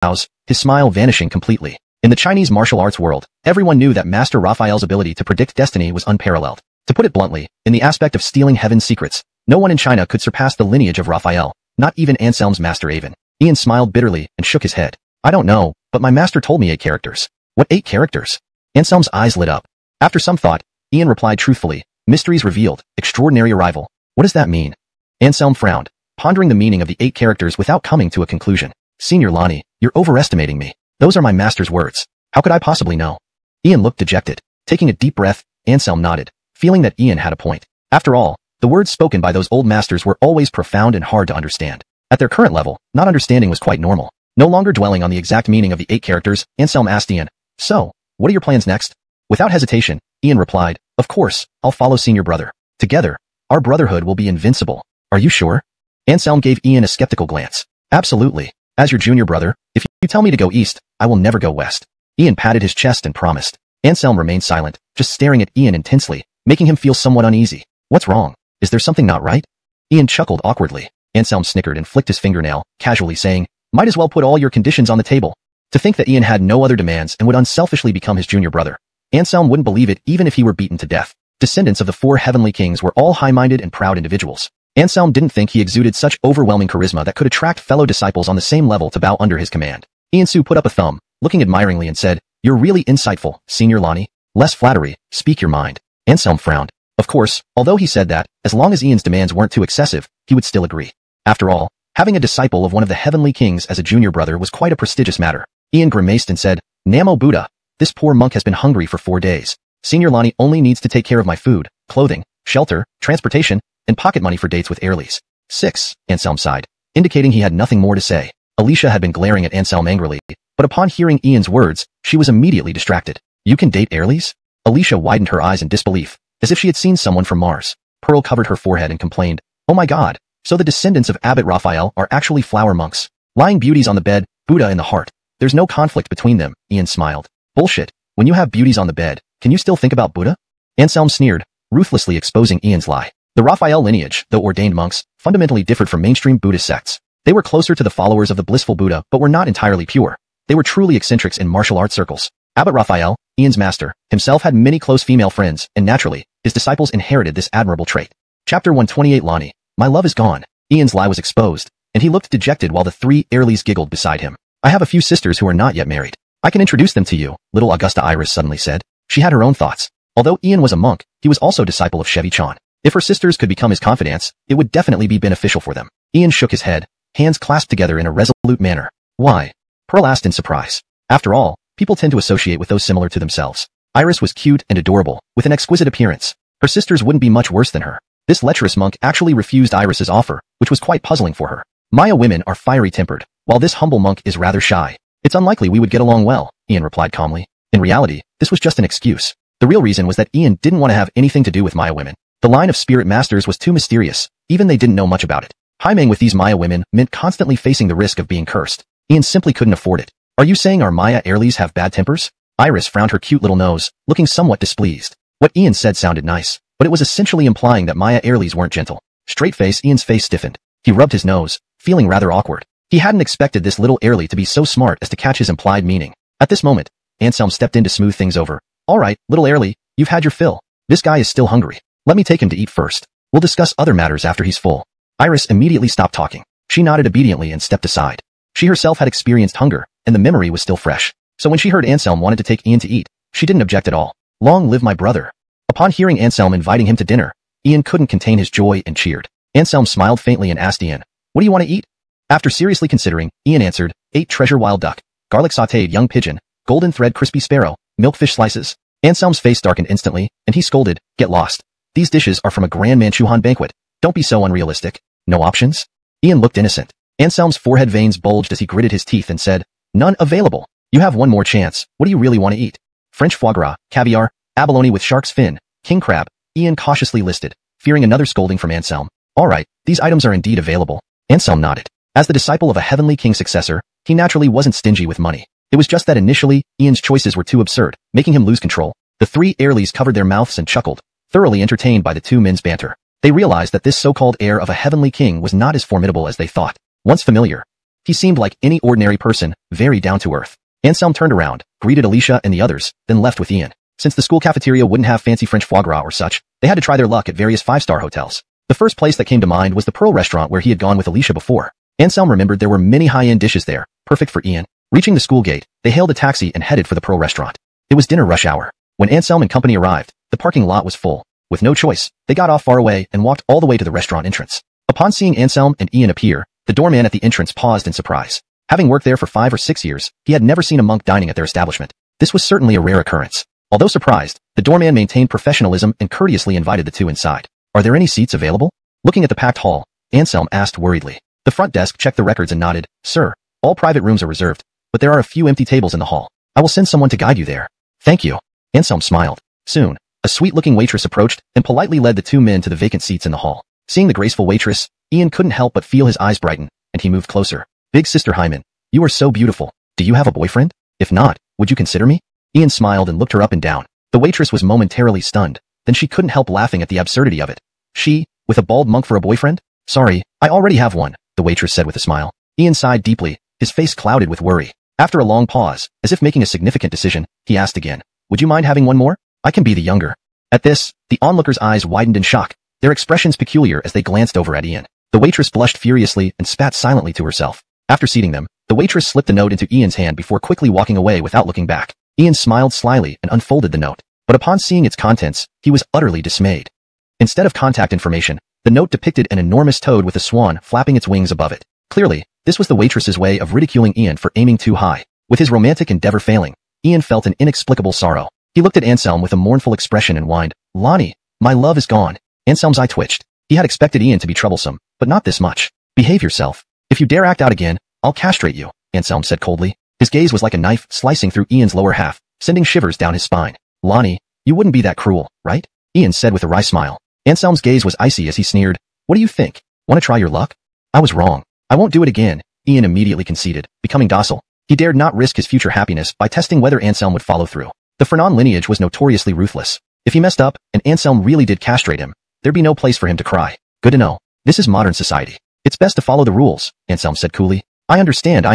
brows, his smile vanishing completely. In the Chinese martial arts world, everyone knew that Master Raphael's ability to predict destiny was unparalleled. To put it bluntly, in the aspect of stealing heaven's secrets, no one in China could surpass the lineage of Raphael, not even Anselm's master Avon. Ian smiled bitterly and shook his head. I don't know, but my master told me 8 characters. What 8 characters? Anselm's eyes lit up. After some thought, Ian replied truthfully, mysteries revealed, extraordinary arrival. What does that mean? Anselm frowned, pondering the meaning of the 8 characters without coming to a conclusion. Senior Lonnie, you're overestimating me. Those are my master's words. How could I possibly know? Ian looked dejected. Taking a deep breath, Anselm nodded, feeling that Ian had a point. After all, the words spoken by those old masters were always profound and hard to understand. At their current level, not understanding was quite normal. No longer dwelling on the exact meaning of the 8 characters, Anselm asked Ian, so, what are your plans next? Without hesitation, Ian replied, of course, I'll follow senior brother. Together, our brotherhood will be invincible. Are you sure? Anselm gave Ian a skeptical glance. Absolutely. As your junior brother, if you tell me to go east, I will never go west. Ian patted his chest and promised. Anselm remained silent, just staring at Ian intensely, making him feel somewhat uneasy. What's wrong? Is there something not right? Ian chuckled awkwardly. Anselm snickered and flicked his fingernail, casually saying, might as well put all your conditions on the table. To think that Ian had no other demands and would unselfishly become his junior brother. Anselm wouldn't believe it even if he were beaten to death. Descendants of the 4 heavenly kings were all high-minded and proud individuals. Anselm didn't think he exuded such overwhelming charisma that could attract fellow disciples on the same level to bow under his command. Ian Su put up a thumb, looking admiringly and said, you're really insightful, Senior Lonnie. Less flattery, speak your mind. Anselm frowned. Of course, although he said that, as long as Ian's demands weren't too excessive, he would still agree. After all, having a disciple of one of the heavenly kings as a junior brother was quite a prestigious matter. Ian grimaced and said, Namo Buddha, this poor monk has been hungry for 4 days. Senior Lonnie only needs to take care of my food, clothing, shelter, transportation, and pocket money for dates with Airlies. 6, Anselm sighed, indicating he had nothing more to say. Alicia had been glaring at Anselm angrily, but upon hearing Ian's words, she was immediately distracted. You can date Airlies? Alicia widened her eyes in disbelief, as if she had seen someone from Mars. Pearl covered her forehead and complained, oh my god, so the descendants of Abbot Raphael are actually flower monks. Lying beauties on the bed, Buddha in the heart. There's no conflict between them, Ian smiled. Bullshit. When you have beauties on the bed, can you still think about Buddha? Anselm sneered, ruthlessly exposing Ian's lie. The Raphael lineage, though ordained monks, fundamentally differed from mainstream Buddhist sects. They were closer to the followers of the blissful Buddha but were not entirely pure. They were truly eccentrics in martial arts circles. Abbot Raphael, Ian's master, himself had many close female friends, and naturally, his disciples inherited this admirable trait. Chapter 128 Lonnie, my love is gone. Ian's lie was exposed, and he looked dejected while the 3 Airlies giggled beside him. I have a few sisters who are not yet married. I can introduce them to you, little Augusta Iris suddenly said. She had her own thoughts. Although Ian was a monk, he was also a disciple of Chevy Chan. If her sisters could become his confidants, it would definitely be beneficial for them. Ian shook his head, hands clasped together in a resolute manner. Why? Pearl asked in surprise. After all, people tend to associate with those similar to themselves. Iris was cute and adorable, with an exquisite appearance. Her sisters wouldn't be much worse than her. This lecherous monk actually refused Iris's offer, which was quite puzzling for her. Maya women are fiery-tempered, while this humble monk is rather shy. It's unlikely we would get along well, Ian replied calmly. In reality, this was just an excuse. The real reason was that Ian didn't want to have anything to do with Maya women. The line of spirit masters was too mysterious, even they didn't know much about it. Himing with these Maya women meant constantly facing the risk of being cursed. Ian simply couldn't afford it. Are you saying our Maya Airlies have bad tempers? Iris frowned her cute little nose, looking somewhat displeased. What Ian said sounded nice, but it was essentially implying that Maya Airlies weren't gentle. Straight face, Ian's face stiffened. He rubbed his nose, feeling rather awkward. He hadn't expected this little Airlie to be so smart as to catch his implied meaning. At this moment, Anselm stepped in to smooth things over. All right, little Airlie, you've had your fill. This guy is still hungry. Let me take him to eat first. We'll discuss other matters after he's full. Iris immediately stopped talking. She nodded obediently and stepped aside. She herself had experienced hunger, and the memory was still fresh. So when she heard Anselm wanted to take Ian to eat, she didn't object at all. Long live my brother. Upon hearing Anselm inviting him to dinner, Ian couldn't contain his joy and cheered. Anselm smiled faintly and asked Ian, what do you want to eat? After seriously considering, Ian answered, 8 treasure wild duck, garlic sautéed young pigeon, golden thread crispy sparrow, milkfish slices. Anselm's face darkened instantly, and he scolded, get lost. These dishes are from a grand Manchuhan banquet. Don't be so unrealistic. No options? Ian looked innocent. Anselm's forehead veins bulged as he gritted his teeth and said, none available. You have one more chance. What do you really want to eat? French foie gras, caviar, abalone with shark's fin, king crab. Ian cautiously listed, fearing another scolding from Anselm. All right, these items are indeed available. Anselm nodded. As the disciple of a heavenly king successor, he naturally wasn't stingy with money. It was just that initially, Ian's choices were too absurd, making him lose control. The 3 Airlies covered their mouths and chuckled, thoroughly entertained by the 2 men's banter. They realized that this so-called heir of a heavenly king was not as formidable as they thought. Once familiar, He seemed like any ordinary person, very down to earth. Anselm turned around, greeted Alicia and the others, then left with Ian. Since the school cafeteria wouldn't have fancy French foie gras or such, they had to try their luck at various five-star hotels. The first place that came to mind was the Pearl restaurant where he had gone with Alicia before. Anselm remembered there were many high-end dishes there, perfect for Ian. Reaching the school gate, they hailed a taxi and headed for the Pearl restaurant. It was dinner rush hour. When Anselm and company arrived, the parking lot was full. With no choice, they got off far away and walked all the way to the restaurant entrance. Upon seeing Anselm and Ian appear, the doorman at the entrance paused in surprise. Having worked there for 5 or 6 years, he had never seen a monk dining at their establishment. This was certainly a rare occurrence. Although surprised, the doorman maintained professionalism and courteously invited the two inside. Are there any seats available? Looking at the packed hall, Anselm asked worriedly. The front desk checked the records and nodded. Sir, all private rooms are reserved, but there are a few empty tables in the hall. I will send someone to guide you there. Thank you. Anselm smiled. Soon, a sweet-looking waitress approached and politely led the two men to the vacant seats in the hall. Seeing the graceful waitress, Ian couldn't help but feel his eyes brighten, and he moved closer. Big Sister Hyman, you are so beautiful. Do you have a boyfriend? If not, would you consider me? Ian smiled and looked her up and down. The waitress was momentarily stunned, then she couldn't help laughing at the absurdity of it. She, with a bald monk for a boyfriend? Sorry, I already have one, the waitress said with a smile. Ian sighed deeply, his face clouded with worry. After a long pause, as if making a significant decision, he asked again, would you mind having one more? I can be the younger. At this, the onlookers' eyes widened in shock, their expressions peculiar as they glanced over at Ian. The waitress blushed furiously and spat silently to herself. After seating them, the waitress slipped the note into Ian's hand before quickly walking away without looking back. Ian smiled slyly and unfolded the note, but upon seeing its contents, he was utterly dismayed. Instead of contact information, the note depicted an enormous toad with a swan flapping its wings above it. Clearly, this was the waitress's way of ridiculing Ian for aiming too high. With his romantic endeavor failing, Ian felt an inexplicable sorrow. He looked at Anselm with a mournful expression and whined, Lonnie, my love is gone. Anselm's eye twitched. He had expected Ian to be troublesome, but not this much. Behave yourself. If you dare act out again, I'll castrate you, Anselm said coldly. His gaze was like a knife slicing through Ian's lower half, sending shivers down his spine. Lonnie, you wouldn't be that cruel, right? Ian said with a wry smile. Anselm's gaze was icy as he sneered. What do you think? Want to try your luck? I was wrong. I won't do it again, Ian immediately conceded, becoming docile. He dared not risk his future happiness by testing whether Anselm would follow through. The Fernan lineage was notoriously ruthless. If he messed up, and Anselm really did castrate him, there'd be no place for him to cry. Good to know. This is modern society. It's best to follow the rules, Anselm said coolly. I understand,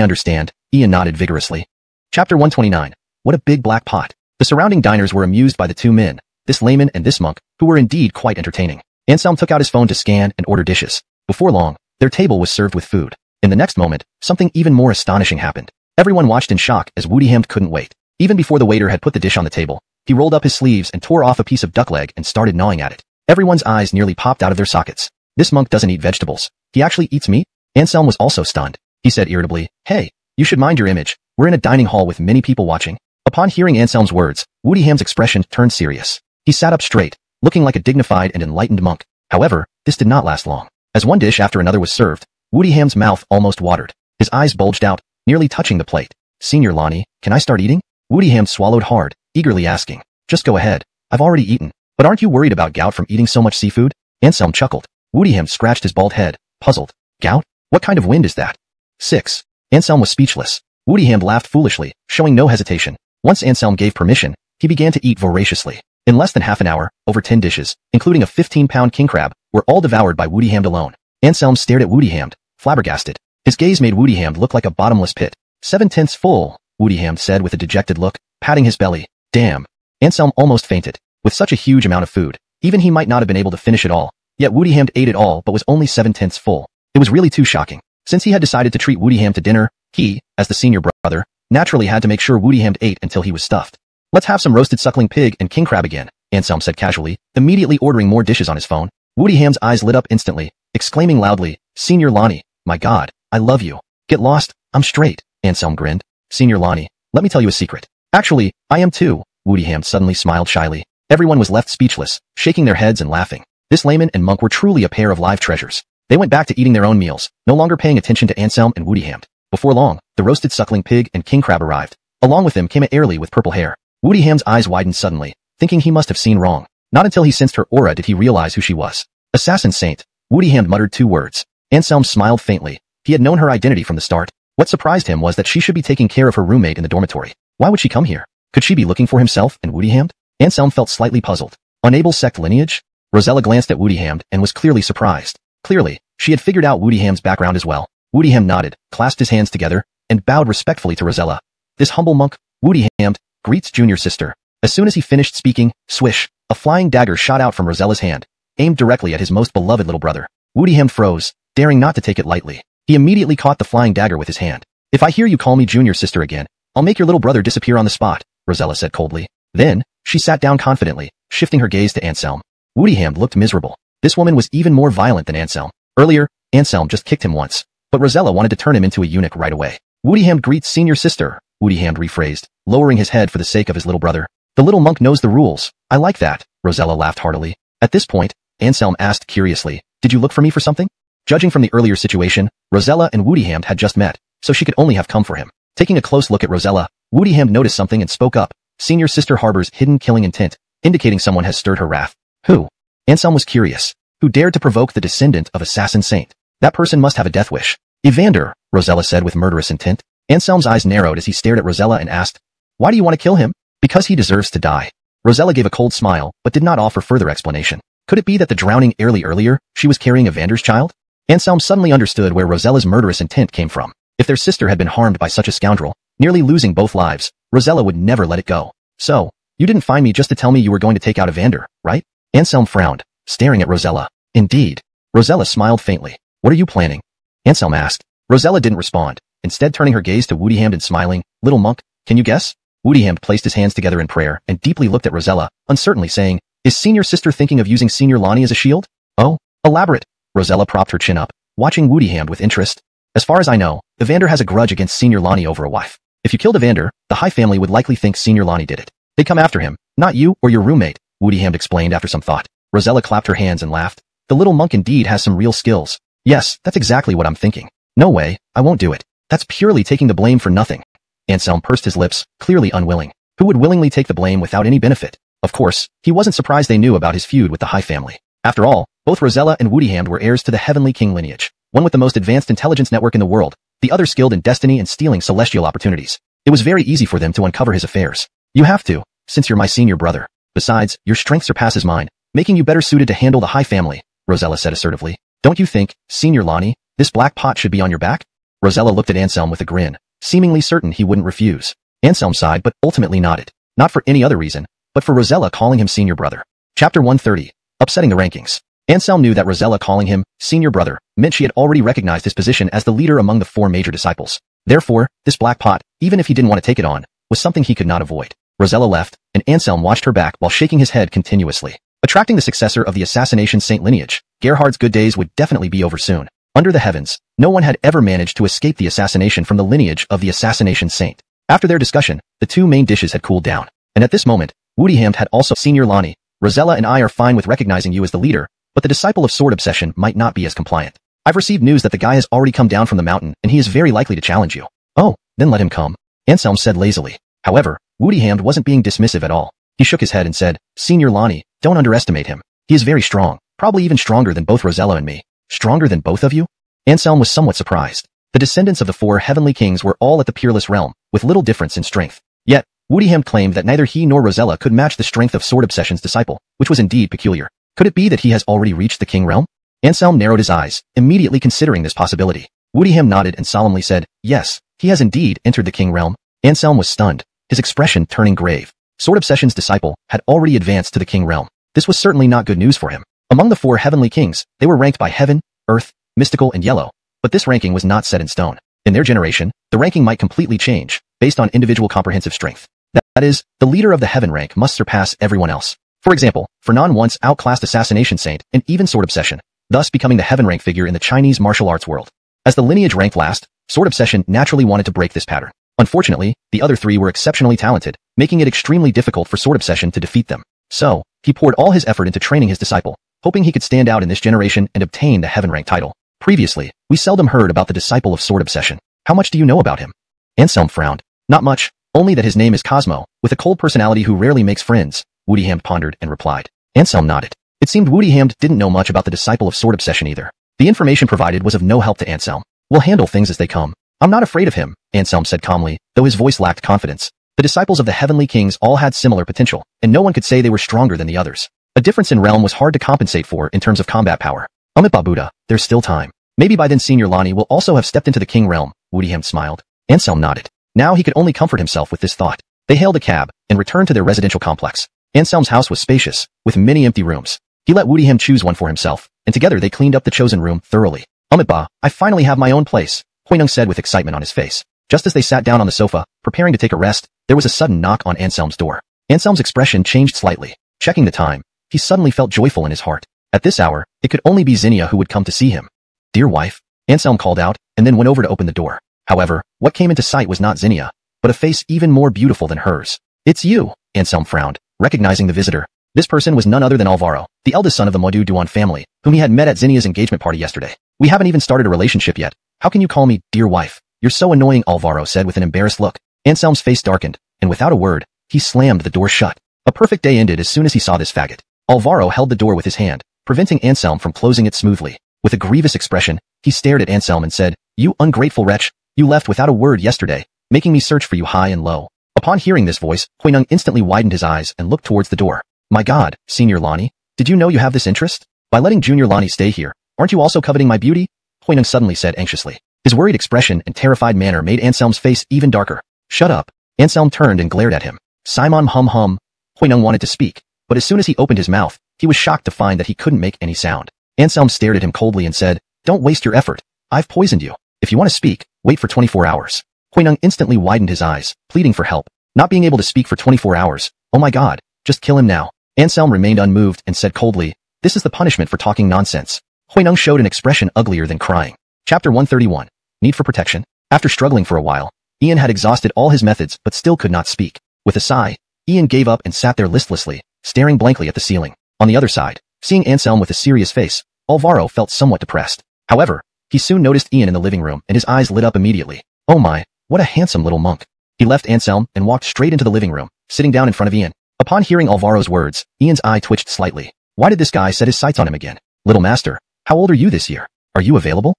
Ian nodded vigorously. Chapter 129. What a big black pot. The surrounding diners were amused by the two men, this layman and this monk, who were indeed quite entertaining. Anselm took out his phone to scan and order dishes. Before long, their table was served with food. In the next moment, something even more astonishing happened. Everyone watched in shock as Woodyhammed couldn't wait. Even before the waiter had put the dish on the table, he rolled up his sleeves and tore off a piece of duck leg and started gnawing at it. Everyone's eyes nearly popped out of their sockets. This monk doesn't eat vegetables. He actually eats meat? Anselm was also stunned. He said irritably, Hey, you should mind your image. We're in a dining hall with many people watching. Upon hearing Anselm's words, Woodyhammed's expression turned serious. He sat up straight, looking like a dignified and enlightened monk. However, this did not last long. As one dish after another was served, Woodyhammed's mouth almost watered. His eyes bulged out, nearly touching the plate. Senior Lonnie, can I start eating? Woodyhammed swallowed hard, eagerly asking. Just go ahead. I've already eaten. But aren't you worried about gout from eating so much seafood? Anselm chuckled. Woodyhammed scratched his bald head, puzzled. Gout? What kind of wind is that? 6. Anselm was speechless. Woodyhammed laughed foolishly, showing no hesitation. Once Anselm gave permission, he began to eat voraciously. In less than half an hour, over 10 dishes, including a 15-pound king crab, were all devoured by Woodyhammed alone. Anselm stared at Woodyhammed, flabbergasted. His gaze made Woodyhammed look like a bottomless pit. 7/10 full, Woodyhammed said with a dejected look, patting his belly. Damn. Anselm almost fainted. With such a huge amount of food, even he might not have been able to finish it all. Yet Woodyhammed ate it all but was only 7/10 full. It was really too shocking. Since he had decided to treat Woodyhammed to dinner, he, as the senior brother, naturally had to make sure Woodyhammed ate until he was stuffed. Let's have some roasted suckling pig and king crab again, Anselm said casually, immediately ordering more dishes on his phone. Woodyhammed's eyes lit up instantly, exclaiming loudly, Senior Lonnie, my God, I love you. Get lost, I'm straight, Anselm grinned. Senior Lonnie, let me tell you a secret. Actually, I am too, Woodyhammed suddenly smiled shyly. Everyone was left speechless, shaking their heads and laughing. This layman and monk were truly a pair of live treasures. They went back to eating their own meals, no longer paying attention to Anselm and Woodyhammed. Before long, the roasted suckling pig and king crab arrived. Along with them came an heirly with purple hair. Woodyhammed's eyes widened suddenly, thinking he must have seen wrong. Not until he sensed her aura did he realize who she was. Assassin Saint. Woodyhammed muttered 2 words. Anselm smiled faintly. He had known her identity from the start. What surprised him was that she should be taking care of her roommate in the dormitory. Why would she come here? Could she be looking for himself and Woodyhammed? Anselm felt slightly puzzled. Unable sect lineage? Rosella glanced at Woodyhammed and was clearly surprised. Clearly, she had figured out Woodyhammed's background as well. Woodiham nodded, clasped his hands together, and bowed respectfully to Rosella. This humble monk, Woodiham, greets junior sister. As soon as he finished speaking, swish, a flying dagger shot out from Rosella's hand, aimed directly at his most beloved little brother. Woodiham froze, daring not to take it lightly. He immediately caught the flying dagger with his hand. If I hear you call me junior sister again, I'll make your little brother disappear on the spot, Rosella said coldly. Then, she sat down confidently, shifting her gaze to Anselm. Woodiham looked miserable. This woman was even more violent than Anselm. Earlier, Anselm just kicked him once, but Rosella wanted to turn him into a eunuch right away. Woodiham greets senior sister, Woodiham rephrased, lowering his head for the sake of his little brother. The little monk knows the rules. I like that, Rosella laughed heartily. At this point, Anselm asked curiously, did you look for me for something? Judging from the earlier situation, Rosella and Woodiham had just met, so she could only have come for him. Taking a close look at Rosella, Woodiham noticed something and spoke up. Senior sister harbors hidden killing intent, indicating someone has stirred her wrath. Who? Anselm was curious. Who dared to provoke the descendant of assassin saint? That person must have a death wish. Evander, Rosella said with murderous intent. Anselm's eyes narrowed as he stared at Rosella and asked, why do you want to kill him? Because he deserves to die. Rosella gave a cold smile, but did not offer further explanation. Could it be that the drowning earlier, she was carrying Evander's child? Anselm suddenly understood where Rosella's murderous intent came from. If their sister had been harmed by such a scoundrel, nearly losing both lives, Rosella would never let it go. So, you didn't find me just to tell me you were going to take out Evander, right? Anselm frowned, staring at Rosella. Indeed. Rosella smiled faintly. What are you planning? Anselm asked. Rosella didn't respond, instead turning her gaze to Woodiham and smiling. Little monk, can you guess? Woodiham placed his hands together in prayer and deeply looked at Rosella, uncertainly saying, is senior sister thinking of using senior Lonnie as a shield? Oh, elaborate. Rosella propped her chin up, watching Woodiham with interest. As far as I know, Evander has a grudge against senior Lonnie over a wife. If you killed Evander, the High family would likely think senior Lonnie did it. They'd come after him, not you or your roommate, Woodiham explained after some thought. Rosella clapped her hands and laughed. The little monk indeed has some real skills. Yes, that's exactly what I'm thinking. No way, I won't do it. That's purely taking the blame for nothing. Anselm pursed his lips, clearly unwilling. Who would willingly take the blame without any benefit? Of course, he wasn't surprised they knew about his feud with the High family. After all, both Rosella and Woodiham were heirs to the Heavenly King lineage, one with the most advanced intelligence network in the world, the other skilled in destiny and stealing celestial opportunities. It was very easy for them to uncover his affairs. You have to, since you're my senior brother. Besides, your strength surpasses mine, making you better suited to handle the High family, Rosella said assertively. Don't you think, Senior Lonnie, this black pot should be on your back? Rosella looked at Anselm with a grin, seemingly certain he wouldn't refuse. Anselm sighed but ultimately nodded. Not for any other reason, but for Rosella calling him senior brother. Chapter 130. Upsetting the rankings. Anselm knew that Rosella calling him senior brother meant she had already recognized his position as the leader among the 4 major disciples. Therefore, this black pot, even if he didn't want to take it on, was something he could not avoid. Rosella left, and Anselm watched her back while shaking his head continuously. Attracting the successor of the assassination saint lineage, Gerhard's good days would definitely be over soon. Under the heavens, no one had ever managed to escape the assassination from the lineage of the assassination saint. After their discussion, the 2 main dishes had cooled down, and at this moment, Woodiham had also Senior Lonnie. Rosella and I are fine with recognizing you as the leader, but the disciple of sword obsession might not be as compliant. I've received news that the guy has already come down from the mountain and he is very likely to challenge you. Oh, then let him come, Anselm said lazily. However, Woodiham wasn't being dismissive at all. He shook his head and said, Senior Lonnie, don't underestimate him. He is very strong, probably even stronger than both Rosella and me. Stronger than both of you? Anselm was somewhat surprised. The descendants of the 4 heavenly kings were all at the peerless realm, with little difference in strength. Yet, Woodiham claimed that neither he nor Rosella could match the strength of Sword Obsession's disciple, which was indeed peculiar. Could it be that he has already reached the king realm? Anselm narrowed his eyes, immediately considering this possibility. Woodiham nodded and solemnly said, yes, he has indeed entered the king realm. Anselm was stunned, his expression turning grave. Sword Obsession's disciple had already advanced to the king realm. This was certainly not good news for him. Among the 4 heavenly kings, they were ranked by heaven, earth, mystical and yellow, but this ranking was not set in stone. In their generation, the ranking might completely change, based on individual comprehensive strength. That is, the leader of the heaven rank must surpass everyone else. For example, Fernan once outclassed Assassination Saint and even Sword Obsession, thus becoming the heaven rank figure in the Chinese martial arts world. As the lineage ranked last, Sword Obsession naturally wanted to break this pattern. Unfortunately, the other 3 were exceptionally talented, making it extremely difficult for Sword Obsession to defeat them. So, he poured all his effort into training his disciple, hoping he could stand out in this generation and obtain the heaven rank title. Previously, we seldom heard about the disciple of Sword Obsession. How much do you know about him? Anselm frowned. Not much, only that his name is Cosmo, with a cold personality who rarely makes friends, Woodiham pondered and replied. Anselm nodded. It seemed Woodiham didn't know much about the disciple of Sword Obsession either. The information provided was of no help to Anselm. We'll handle things as they come. I'm not afraid of him, Anselm said calmly, though his voice lacked confidence. The disciples of the heavenly kings all had similar potential, and no one could say they were stronger than the others. A difference in realm was hard to compensate for in terms of combat power. Buddha, there's still time. Maybe by then Senior Lonnie will also have stepped into the king realm, Woodiham smiled. Anselm nodded. Now he could only comfort himself with this thought. They hailed a cab and returned to their residential complex. Anselm's house was spacious, with many empty rooms. He let Woodiham choose one for himself, and together they cleaned up the chosen room thoroughly. Ba, I finally have my own place, Huineng said with excitement on his face. Just as they sat down on the sofa, preparing to take a rest, there was a sudden knock on Anselm's door. Anselm's expression changed slightly. Checking the time, he suddenly felt joyful in his heart. At this hour, it could only be Zinnia who would come to see him. Dear wife, Anselm called out, and then went over to open the door. However, what came into sight was not Zinnia, but a face even more beautiful than hers. It's you, Anselm frowned, recognizing the visitor. This person was none other than Alvaro, the eldest son of the Modu Duan family, whom he had met at Zinnia's engagement party yesterday. We haven't even started a relationship yet. How can you call me, dear wife? You're so annoying, Alvaro said with an embarrassed look. Anselm's face darkened, and without a word, he slammed the door shut. A perfect day ended as soon as he saw this faggot. Alvaro held the door with his hand, preventing Anselm from closing it smoothly. With a grievous expression, he stared at Anselm and said, You ungrateful wretch, you left without a word yesterday, making me search for you high and low. Upon hearing this voice, Huineng instantly widened his eyes and looked towards the door. My God, Senior Lonnie, did you know you have this interest? By letting Junior Lonnie stay here, aren't you also coveting my beauty? Huineng suddenly said anxiously. His worried expression and terrified manner made Anselm's face even darker. Shut up. Anselm turned and glared at him. Simon hum. Huineng wanted to speak, but as soon as he opened his mouth, he was shocked to find that he couldn't make any sound. Anselm stared at him coldly and said, Don't waste your effort. I've poisoned you. If you want to speak, wait for 24 hours. Huineng instantly widened his eyes, pleading for help. Not being able to speak for 24 hours. Oh my God, just kill him now. Anselm remained unmoved and said coldly, This is the punishment for talking nonsense. Huineng showed an expression uglier than crying. Chapter 131. Need for protection. After struggling for a while, Ian had exhausted all his methods but still could not speak. With a sigh, Ian gave up and sat there listlessly, staring blankly at the ceiling. On the other side, seeing Anselm with a serious face, Alvaro felt somewhat depressed. However, he soon noticed Ian in the living room and his eyes lit up immediately. Oh my, what a handsome little monk. He left Anselm and walked straight into the living room, sitting down in front of Ian. Upon hearing Alvaro's words, Ian's eye twitched slightly. Why did this guy set his sights on him again? Little master, how old are you this year? Are you available?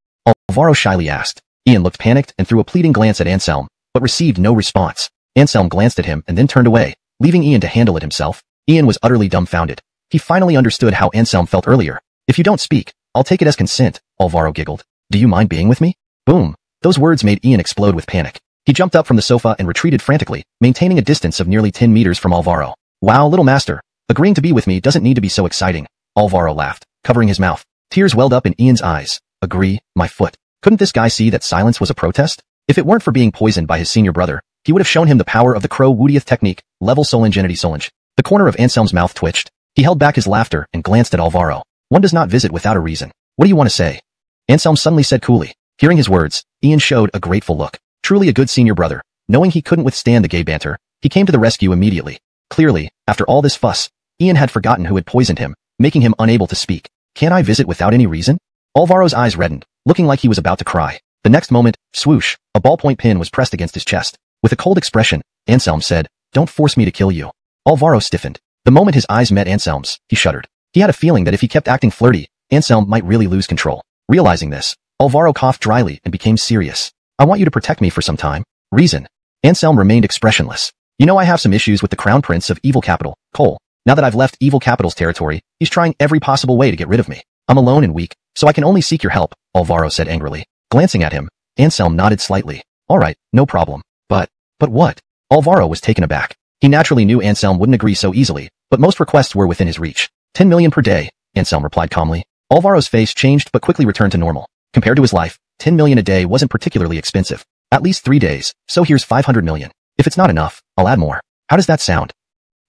Alvaro shyly asked. Ian looked panicked and threw a pleading glance at Anselm, but received no response. Anselm glanced at him and then turned away, leaving Ian to handle it himself. Ian was utterly dumbfounded. He finally understood how Anselm felt earlier. If you don't speak, I'll take it as consent, Alvaro giggled. Do you mind being with me? Boom. Those words made Ian explode with panic. He jumped up from the sofa and retreated frantically, maintaining a distance of nearly 10 meters from Alvaro. Wow, little master. Agreeing to be with me doesn't need to be so exciting. Alvaro laughed, covering his mouth. Tears welled up in Ian's eyes. Agree, my foot. Couldn't this guy see that silence was a protest? If it weren't for being poisoned by his senior brother, he would have shown him the power of the Crow Woodieth technique, level Solangenity Solange. The corner of Anselm's mouth twitched. He held back his laughter and glanced at Alvaro. One does not visit without a reason. What do you want to say? Anselm suddenly said coolly. Hearing his words, Ian showed a grateful look. Truly a good senior brother. Knowing he couldn't withstand the gay banter, he came to the rescue immediately. Clearly, after all this fuss, Ian had forgotten who had poisoned him, making him unable to speak. Can I visit without any reason? Alvaro's eyes reddened, looking like he was about to cry. The next moment, swoosh, a ballpoint pen was pressed against his chest. With a cold expression, Anselm said, Don't force me to kill you. Alvaro stiffened. The moment his eyes met Anselm's, he shuddered. He had a feeling that if he kept acting flirty, Anselm might really lose control. Realizing this, Alvaro coughed dryly and became serious. I want you to protect me for some time. Reason. Anselm remained expressionless. You know I have some issues with the Crown Prince of Evil Capital, Cole. Now that I've left Evil Capital's territory, he's trying every possible way to get rid of me. I'm alone and weak, so I can only seek your help, Alvaro said angrily. Glancing at him, Anselm nodded slightly. All right, no problem. But what? Alvaro was taken aback. He naturally knew Anselm wouldn't agree so easily, but most requests were within his reach. 10 million per day, Anselm replied calmly. Alvaro's face changed but quickly returned to normal. Compared to his life, 10 million a day wasn't particularly expensive. At least 3 days, so here's 500 million. If it's not enough, I'll add more. How does that sound?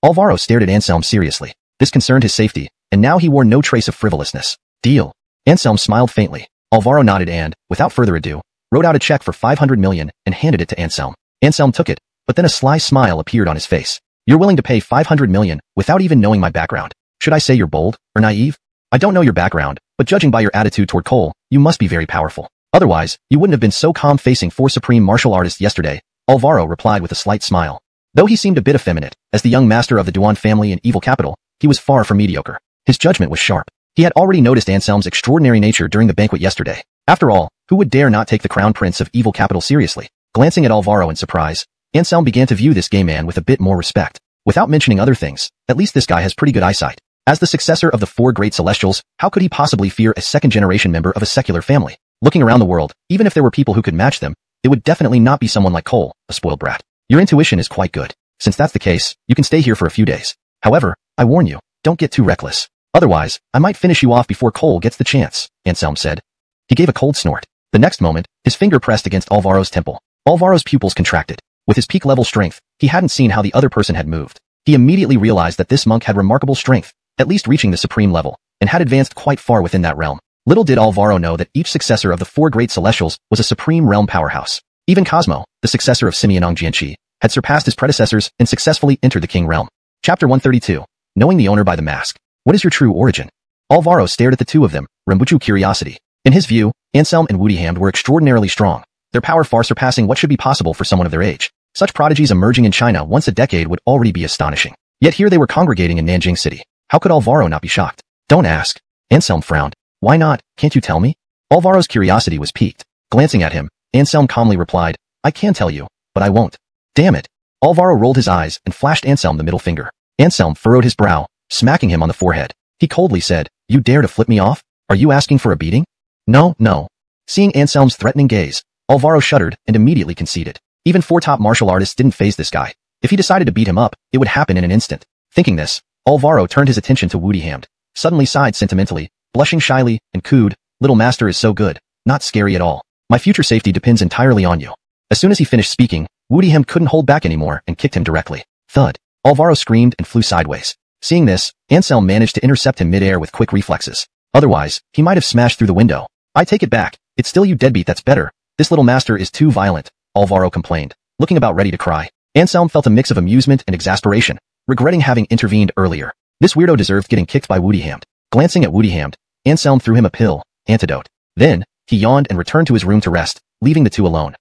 Alvaro stared at Anselm seriously. This concerned his safety, and now he wore no trace of frivolousness. Deal. Anselm smiled faintly. Alvaro nodded and, without further ado, wrote out a check for 500 million and handed it to Anselm. Anselm took it, but then a sly smile appeared on his face. You're willing to pay 500 million without even knowing my background. Should I say you're bold or naive? I don't know your background, but judging by your attitude toward Cole, you must be very powerful. Otherwise, you wouldn't have been so calm facing 4 supreme martial artists yesterday, Alvaro replied with a slight smile. Though he seemed a bit effeminate, as the young master of the Duan family in Evil Capital, he was far from mediocre. His judgment was sharp. He had already noticed Anselm's extraordinary nature during the banquet yesterday. After all, who would dare not take the Crown Prince of Evil Capital seriously? Glancing at Alvaro in surprise, Anselm began to view this gay man with a bit more respect. Without mentioning other things, at least this guy has pretty good eyesight. As the successor of the 4 great celestials, how could he possibly fear a second-generation member of a secular family? Looking around the world, even if there were people who could match them, it would definitely not be someone like Cole, a spoiled brat. Your intuition is quite good. Since that's the case, you can stay here for a few days. However, I warn you, don't get too reckless. Otherwise, I might finish you off before Cole gets the chance, Anselm said. He gave a cold snort. The next moment, his finger pressed against Alvaro's temple. Alvaro's pupils contracted. With his peak-level strength, he hadn't seen how the other person had moved. He immediately realized that this monk had remarkable strength, at least reaching the supreme level, and had advanced quite far within that realm. Little did Alvaro know that each successor of the four great celestials was a supreme realm powerhouse. Even Cosmo, the successor of Simeonong Jianqi, had surpassed his predecessors and successfully entered the king realm. Chapter 132. Knowing the owner by the mask. What is your true origin? Alvaro stared at the two of them, Rambuchu curiosity. In his view, Anselm and Woodyham were extraordinarily strong, their power far surpassing what should be possible for someone of their age. Such prodigies emerging in China once a decade would already be astonishing. Yet here they were congregating in Nanjing City. How could Alvaro not be shocked? Don't ask. Anselm frowned. Why not? Can't you tell me? Alvaro's curiosity was piqued. Glancing at him, Anselm calmly replied, I can tell you, but I won't. Damn it. Alvaro rolled his eyes and flashed Anselm the middle finger. Anselm furrowed his brow, smacking him on the forehead. He coldly said, You dare to flip me off? Are you asking for a beating? No, no. Seeing Anselm's threatening gaze, Alvaro shuddered and immediately conceded. Even four top martial artists didn't faze this guy. If he decided to beat him up, it would happen in an instant. Thinking this, Alvaro turned his attention to Woodyham, suddenly sighed sentimentally, blushing shyly, and cooed, Little master is so good, not scary at all. My future safety depends entirely on you. As soon as he finished speaking, Woodyham couldn't hold back anymore and kicked him directly. Thud. Alvaro screamed and flew sideways. Seeing this, Anselm managed to intercept him mid-air with quick reflexes. Otherwise, he might have smashed through the window. I take it back. It's still you deadbeat that's better. This little master is too violent, Alvaro complained, looking about ready to cry. Anselm felt a mix of amusement and exasperation, regretting having intervened earlier. This weirdo deserved getting kicked by Woodyham. Glancing at Woodyham, Anselm threw him a pill, antidote. Then, he yawned and returned to his room to rest, leaving the two alone.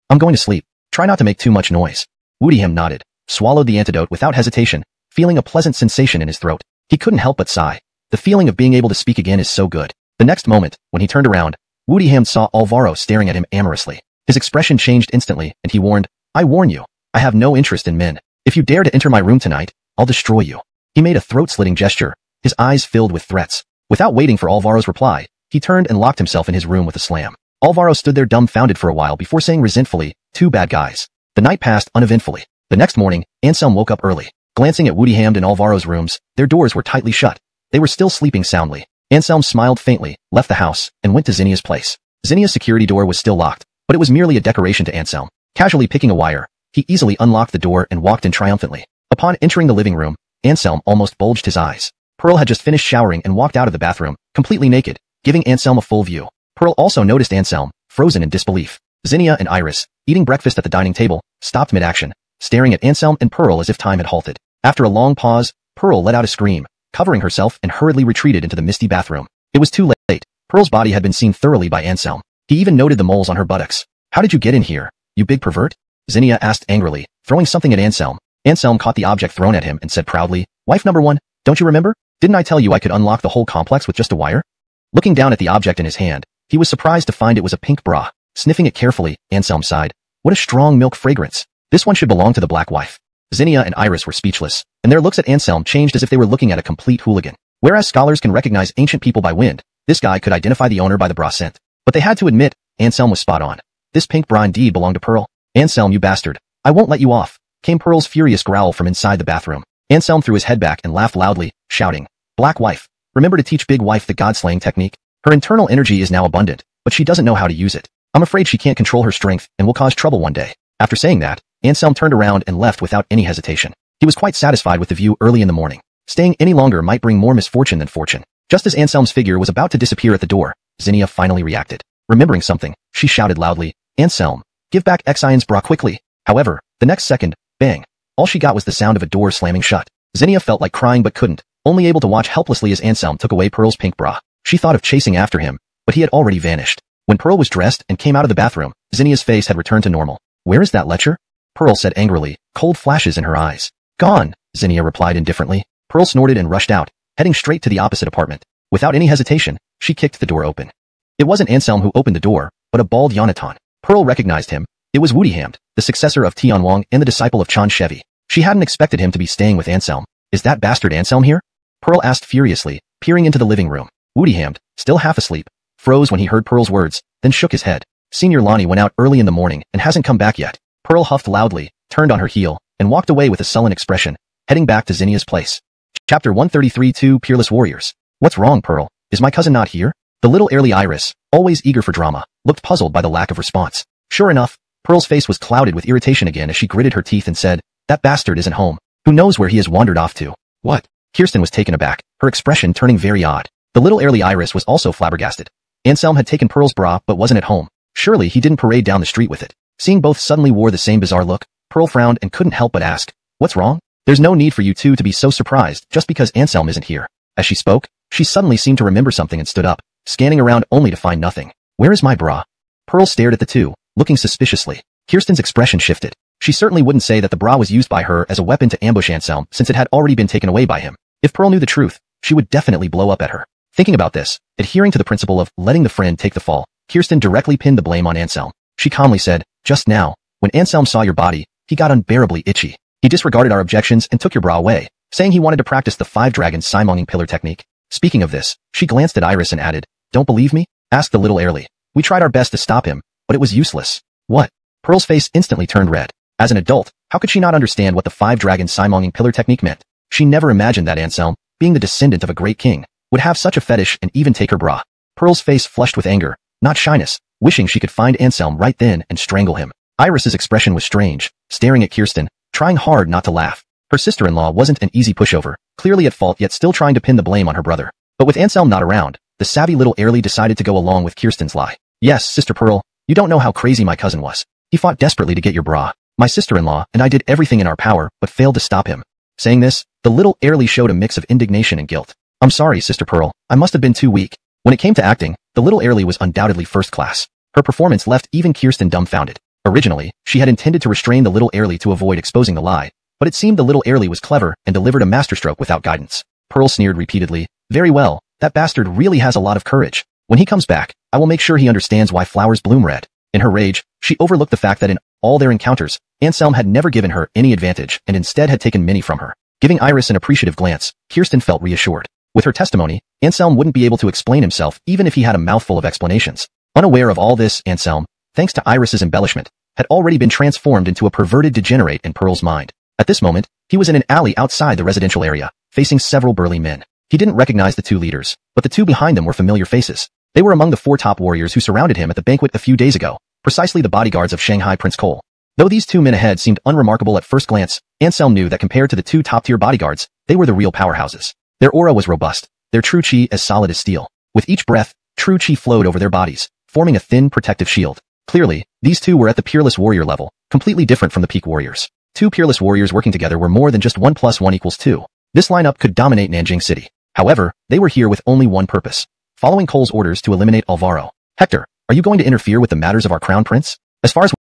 I'm going to sleep. Try not to make too much noise. Woodyham nodded, swallowed the antidote without hesitation, feeling a pleasant sensation in his throat. He couldn't help but sigh. The feeling of being able to speak again is so good. The next moment, when he turned around, Woodyham saw Alvaro staring at him amorously. His expression changed instantly, and he warned, I warn you, I have no interest in men. If you dare to enter my room tonight, I'll destroy you. He made a throat-slitting gesture, his eyes filled with threats. Without waiting for Alvaro's reply, he turned and locked himself in his room with a slam. Alvaro stood there dumbfounded for a while before saying resentfully, Two bad guys. The night passed uneventfully. The next morning, Anselm woke up early. Glancing at Woodyham and Alvaro's rooms, their doors were tightly shut. They were still sleeping soundly. Anselm smiled faintly, left the house, and went to Zinnia's place. Zinnia's security door was still locked, but it was merely a decoration to Anselm. Casually picking a wire, he easily unlocked the door and walked in triumphantly. Upon entering the living room, Anselm almost bulged his eyes. Pearl had just finished showering and walked out of the bathroom, completely naked, giving Anselm a full view. Pearl also noticed Anselm, frozen in disbelief. Zinnia and Iris, eating breakfast at the dining table, stopped mid-action, staring at Anselm and Pearl as if time had halted. After a long pause, Pearl let out a scream, covering herself and hurriedly retreated into the misty bathroom. It was too late. Pearl's body had been seen thoroughly by Anselm. He even noted the moles on her buttocks. How did you get in here, you big pervert? Zinnia asked angrily, throwing something at Anselm. Anselm caught the object thrown at him and said proudly, Wife number one, don't you remember? Didn't I tell you I could unlock the whole complex with just a wire? Looking down at the object in his hand, he was surprised to find it was a pink bra. Sniffing it carefully, Anselm sighed. What a strong milk fragrance. This one should belong to the black wife. Zinnia and Iris were speechless, and their looks at Anselm changed as if they were looking at a complete hooligan. Whereas scholars can recognize ancient people by wind, this guy could identify the owner by the bra scent. But they had to admit, Anselm was spot on. This pink bra indeed belonged to Pearl. Anselm, you bastard. I won't let you off, came Pearl's furious growl from inside the bathroom. Anselm threw his head back and laughed loudly, shouting, Black wife. Remember to teach big wife the god-slaying technique. Her internal energy is now abundant, but she doesn't know how to use it. I'm afraid she can't control her strength and will cause trouble one day. After saying that, Anselm turned around and left without any hesitation. He was quite satisfied with the view early in the morning. Staying any longer might bring more misfortune than fortune. Just as Anselm's figure was about to disappear at the door, Zinnia finally reacted. Remembering something, she shouted loudly, Anselm, give back Xion's bra quickly. However, the next second, bang. All she got was the sound of a door slamming shut. Zinnia felt like crying but couldn't, only able to watch helplessly as Anselm took away Pearl's pink bra. She thought of chasing after him, but he had already vanished. When Pearl was dressed and came out of the bathroom, Zinnia's face had returned to normal. Where is that lecher? Pearl said angrily, cold flashes in her eyes. Gone, Zinnia replied indifferently. Pearl snorted and rushed out, heading straight to the opposite apartment. Without any hesitation, she kicked the door open. It wasn't Anselm who opened the door, but a bald Yonatan. Pearl recognized him. It was Woodyham, the successor of Tian Wang and the disciple of Chan Chevy. She hadn't expected him to be staying with Anselm. Is that bastard Anselm here? Pearl asked furiously, peering into the living room. Woodyham, still half asleep, froze when he heard Pearl's words, then shook his head. Senior Lonnie went out early in the morning and hasn't come back yet. Pearl huffed loudly, turned on her heel, and walked away with a sullen expression, heading back to Zinnia's place. Chapter 133 Two Peerless Warriors. What's wrong, Pearl? Is my cousin not here? The little early Iris, always eager for drama, looked puzzled by the lack of response. Sure enough, Pearl's face was clouded with irritation again as she gritted her teeth and said, "That bastard isn't home. Who knows where he has wandered off to?" "What?" Kirsten was taken aback, her expression turning very odd. The little early Iris was also flabbergasted. Anselm had taken Pearl's bra but wasn't at home. Surely he didn't parade down the street with it. Seeing both suddenly wore the same bizarre look, Pearl frowned and couldn't help but ask, "What's wrong? There's no need for you two to be so surprised just because Anselm isn't here." As she spoke, she suddenly seemed to remember something and stood up, scanning around only to find nothing. "Where is my bra?" Pearl stared at the two, looking suspiciously. Kirsten's expression shifted. She certainly wouldn't say that the bra was used by her as a weapon to ambush Anselm since it had already been taken away by him. If Pearl knew the truth, she would definitely blow up at her. Thinking about this, adhering to the principle of letting the friend take the fall, Kirsten directly pinned the blame on Anselm. She calmly said, "Just now, when Anselm saw your body, he got unbearably itchy. He disregarded our objections and took your bra away, saying he wanted to practice the 5 dragons Simonging pillar technique." Speaking of this, she glanced at Iris and added, "Don't believe me?" asked the little Airly. "We tried our best to stop him, but it was useless." "What?" Pearl's face instantly turned red. As an adult, how could she not understand what the 5 dragons Simonging pillar technique meant? She never imagined that Anselm, being the descendant of a great king, would have such a fetish and even take her bra. Pearl's face flushed with anger, not shyness, wishing she could find Anselm right then and strangle him. Iris's expression was strange, staring at Kirsten, trying hard not to laugh. Her sister-in-law wasn't an easy pushover, clearly at fault yet still trying to pin the blame on her brother. But with Anselm not around, the savvy little Airly decided to go along with Kirsten's lie. "Yes, Sister Pearl, you don't know how crazy my cousin was. He fought desperately to get your bra. My sister-in-law and I did everything in our power but failed to stop him." Saying this, the little Airly showed a mix of indignation and guilt. "I'm sorry, Sister Pearl, I must have been too weak." When it came to acting, the little Airly was undoubtedly first class. Her performance left even Kirsten dumbfounded. Originally, she had intended to restrain the little Airly to avoid exposing the lie, but it seemed the little Airly was clever and delivered a masterstroke without guidance. Pearl sneered repeatedly, "Very well, that bastard really has a lot of courage. When he comes back, I will make sure he understands why flowers bloom red." In her rage, she overlooked the fact that in all their encounters, Anselm had never given her any advantage and instead had taken many from her. Giving Iris an appreciative glance, Kirsten felt reassured. With her testimony, Anselm wouldn't be able to explain himself even if he had a mouthful of explanations. Unaware of all this, Anselm, thanks to Iris's embellishment, had already been transformed into a perverted degenerate in Pearl's mind. At this moment, he was in an alley outside the residential area, facing several burly men. He didn't recognize the two leaders, but the two behind them were familiar faces. They were among the 4 top warriors who surrounded him at the banquet a few days ago, precisely the bodyguards of Shanghai Prince Cole. Though these 2 men ahead seemed unremarkable at first glance, Anselm knew that compared to the 2 top-tier bodyguards, they were the real powerhouses. Their aura was robust, their true chi as solid as steel. With each breath, true chi flowed over their bodies, forming a thin, protective shield. Clearly, these 2 were at the peerless warrior level, completely different from the peak warriors. 2 peerless warriors working together were more than just 1 + 1 = 2. This lineup could dominate Nanjing City. However, they were here with only one purpose: following Cole's orders to eliminate Alvaro. "Hector, are you going to interfere with the matters of our crown prince? As far as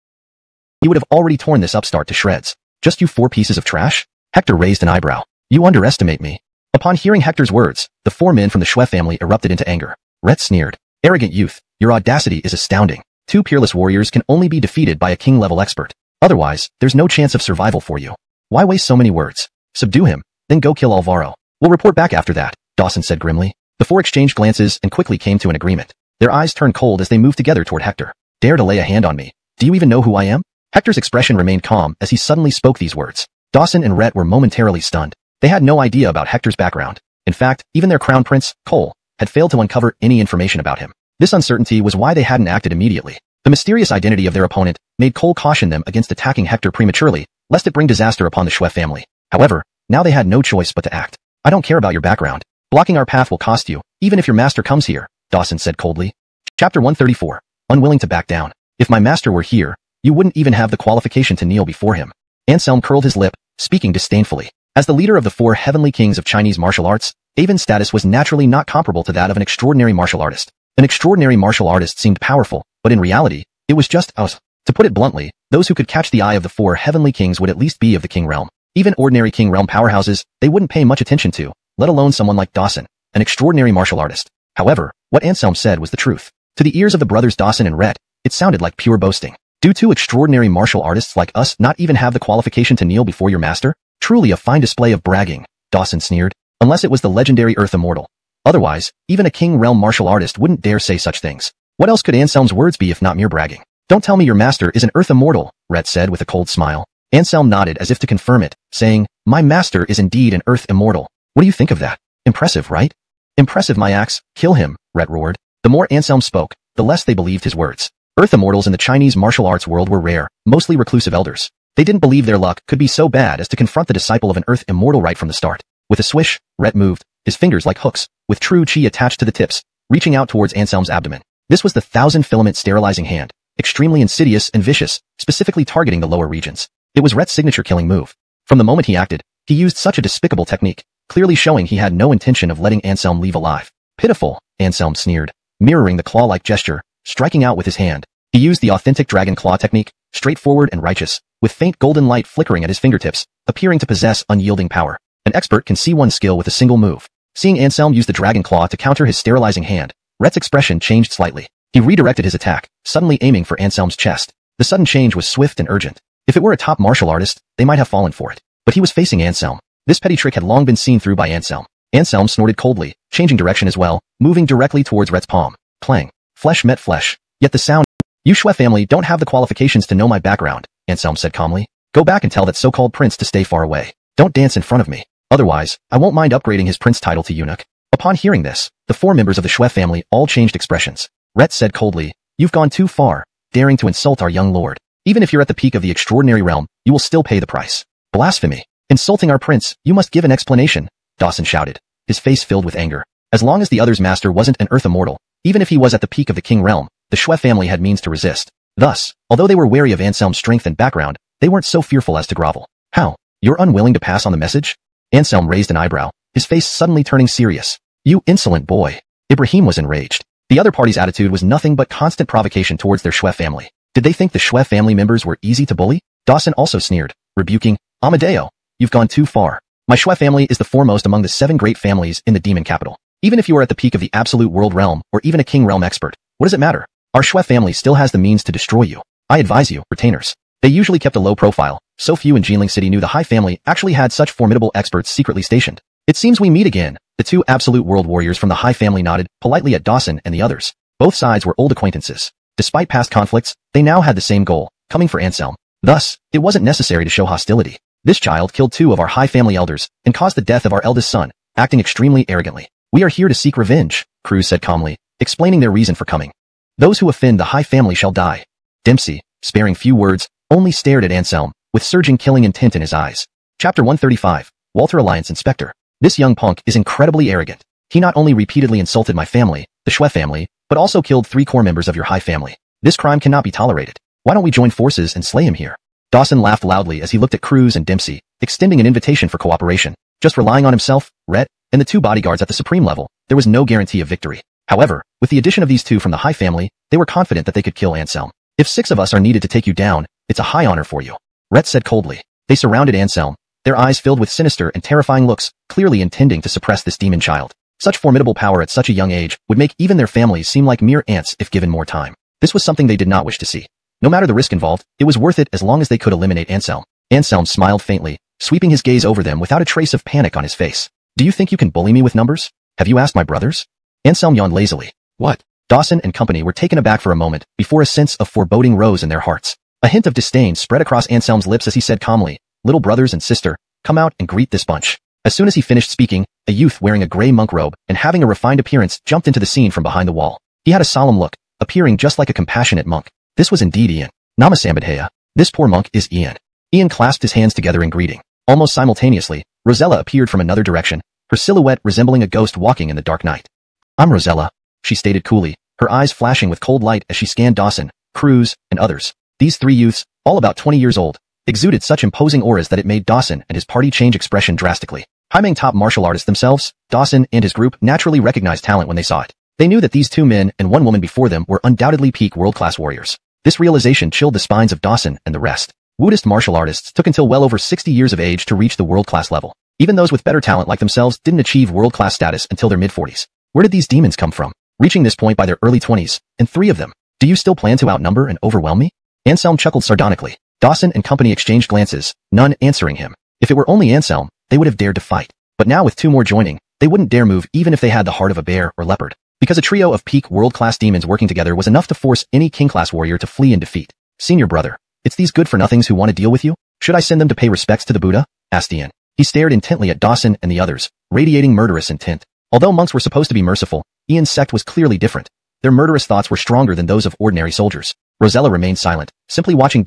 he would have already torn this upstart to shreds. Just you 4 pieces of trash?" Hector raised an eyebrow. "You underestimate me." Upon hearing Hector's words, the 4 men from the Xue family erupted into anger. Rhett sneered, "Arrogant youth, your audacity is astounding. 2 peerless warriors can only be defeated by a king-level expert. Otherwise, there's no chance of survival for you. Why waste so many words? Subdue him, then go kill Alvaro. We'll report back after that," Dawson said grimly. The 4 exchanged glances and quickly came to an agreement. Their eyes turned cold as they moved together toward Hector. "Dare to lay a hand on me? Do you even know who I am?" Hector's expression remained calm as he suddenly spoke these words. Dawson and Rhett were momentarily stunned. They had no idea about Hector's background. In fact, even their crown prince, Cole, had failed to uncover any information about him. This uncertainty was why they hadn't acted immediately. The mysterious identity of their opponent made Cole caution them against attacking Hector prematurely, lest it bring disaster upon the Xue family. However, now they had no choice but to act. "I don't care about your background. Blocking our path will cost you, even if your master comes here," Dawson said coldly. Chapter 134. Unwilling to back down. "If my master were here, you wouldn't even have the qualification to kneel before him." Anselm curled his lip, speaking disdainfully. As the leader of the 4 heavenly kings of Chinese martial arts, Avon's status was naturally not comparable to that of an extraordinary martial artist. An extraordinary martial artist seemed powerful, but in reality, it was just us. To put it bluntly, those who could catch the eye of the 4 heavenly kings would at least be of the king realm. Even ordinary king realm powerhouses, they wouldn't pay much attention to, let alone someone like Dawson, an extraordinary martial artist. However, what Anselm said was the truth. To the ears of the brothers Dawson and Rhett, it sounded like pure boasting. "Do 2 extraordinary martial artists like us not even have the qualification to kneel before your master? Truly a fine display of bragging," Dawson sneered. "Unless it was the legendary Earth Immortal. Otherwise, even a king realm martial artist wouldn't dare say such things." What else could Anselm's words be if not mere bragging? Don't tell me your master is an earth immortal, Rhett said with a cold smile. Anselm nodded as if to confirm it, saying, my master is indeed an earth immortal. What do you think of that? Impressive, right? Impressive, my axe. Kill him, Rhett roared. The more Anselm spoke, the less they believed his words. Earth immortals in the Chinese martial arts world were rare, mostly reclusive elders. They didn't believe their luck could be so bad as to confront the disciple of an earth immortal right from the start. With a swish, Rhett moved, his fingers like hooks, with true chi attached to the tips, reaching out towards Anselm's abdomen. This was the 1,000-filament sterilizing hand, extremely insidious and vicious, specifically targeting the lower regions. It was Rhett's signature killing move. From the moment he acted, he used such a despicable technique, clearly showing he had no intention of letting Anselm leave alive. Pitiful, Anselm sneered, mirroring the claw-like gesture, striking out with his hand. He used the authentic dragon claw technique, straightforward and righteous, with faint golden light flickering at his fingertips, appearing to possess unyielding power. An expert can see one's skill with a single move. Seeing Anselm use the dragon claw to counter his sterilizing hand, Rhett's expression changed slightly. He redirected his attack, suddenly aiming for Anselm's chest. The sudden change was swift and urgent. If it were a top martial artist, they might have fallen for it. But he was facing Anselm. This petty trick had long been seen through by Anselm. Anselm snorted coldly, changing direction as well, moving directly towards Rhett's palm. Clang. Flesh met flesh. Yet the sound— You Shui family don't have the qualifications to know my background, Anselm said calmly. Go back and tell that so-called prince to stay far away. Don't dance in front of me. Otherwise, I won't mind upgrading his prince title to eunuch. Upon hearing this, the 4 members of the Shui family all changed expressions. Rhett said coldly, you've gone too far, daring to insult our young lord. Even if you're at the peak of the extraordinary realm, you will still pay the price. Blasphemy. Insulting our prince, you must give an explanation, Dawson shouted, his face filled with anger. As long as the other's master wasn't an earth immortal, even if he was at the peak of the king realm, the Shui family had means to resist. Thus, although they were wary of Anselm's strength and background, they weren't so fearful as to grovel. How? You're unwilling to pass on the message? Anselm raised an eyebrow, his face suddenly turning serious. You insolent boy. Ibrahim was enraged. The other party's attitude was nothing but constant provocation towards their Shui family. Did they think the Shui family members were easy to bully? Dawson also sneered, rebuking, Amadeo, you've gone too far. My Shui family is the foremost among the 7 great families in the demon capital. Even if you are at the peak of the absolute world realm, or even a king realm expert, what does it matter? Our Shui family still has the means to destroy you. I advise you, retainers. They usually kept a low profile, so few in Jinling City knew the Hai family actually had such formidable experts secretly stationed. It seems we meet again. The 2 absolute world warriors from the Hai family nodded politely at Dawson and the others. Both sides were old acquaintances. Despite past conflicts, they now had the same goal, coming for Anselm. Thus, it wasn't necessary to show hostility. This child killed 2 of our Hai family elders and caused the death of our eldest son, acting extremely arrogantly. We are here to seek revenge, Cruz said calmly, explaining their reason for coming. Those who offend the Hai family shall die. Dempsey, sparing few words, only stared at Anselm, with surging killing intent in his eyes. Chapter 135, Walter Alliance Inspector. This young punk is incredibly arrogant. He not only repeatedly insulted my family, the Shui family, but also killed 3 core members of your Hai family. This crime cannot be tolerated. Why don't we join forces and slay him here? Dawson laughed loudly as he looked at Cruz and Dempsey, extending an invitation for cooperation. Just relying on himself, Rhett, and the 2 bodyguards at the supreme level, there was no guarantee of victory. However, with the addition of these 2 from the Hai family, they were confident that they could kill Anselm. If 6 of us are needed to take you down, it's a high honor for you. Rhett said coldly. They surrounded Anselm, their eyes filled with sinister and terrifying looks, clearly intending to suppress this demon child. Such formidable power at such a young age would make even their families seem like mere ants if given more time. This was something they did not wish to see. No matter the risk involved, it was worth it as long as they could eliminate Anselm. Anselm smiled faintly, sweeping his gaze over them without a trace of panic on his face. Do you think you can bully me with numbers? Have you asked my brothers? Anselm yawned lazily. What? Dawson and company were taken aback for a moment before a sense of foreboding rose in their hearts. A hint of disdain spread across Anselm's lips as he said calmly, little brothers and sister, come out and greet this bunch. As soon as he finished speaking, a youth wearing a gray monk robe and having a refined appearance jumped into the scene from behind the wall. He had a solemn look, appearing just like a compassionate monk. This was indeed Ian. Namasambadheya. This poor monk is Ian. Ian clasped his hands together in greeting. Almost simultaneously, Rosella appeared from another direction, her silhouette resembling a ghost walking in the dark night. I'm Rosella, she stated coolly, her eyes flashing with cold light as she scanned Dawson, Cruz, and others. These 3 youths, all about 20 years old, exuded such imposing auras that it made Dawson and his party change expression drastically. Haimeng top martial artists themselves, Dawson and his group naturally recognized talent when they saw it. They knew that these 2 men and 1 woman before them were undoubtedly peak world-class warriors. This realization chilled the spines of Dawson and the rest. Buddhist martial artists took until well over 60 years of age to reach the world-class level. Even those with better talent like themselves didn't achieve world-class status until their mid-40s. Where did these demons come from? Reaching this point by their early 20s, and 3 of them. Do you still plan to outnumber and overwhelm me? Anselm chuckled sardonically. Dawson and company exchanged glances, none answering him. If it were only Anselm, they would have dared to fight. But now with 2 more joining, they wouldn't dare move even if they had the heart of a bear or leopard. because a trio of peak world-class demons working together was enough to force any king-class warrior to flee in defeat. Senior brother, it's these good-for-nothings who want to deal with you? Should I send them to pay respects to the Buddha? Asked Ian. He stared intently at Dawson and the others, radiating murderous intent. Although monks were supposed to be merciful, Ian's sect was clearly different. Their murderous thoughts were stronger than those of ordinary soldiers. Rosella remained silent, simply watching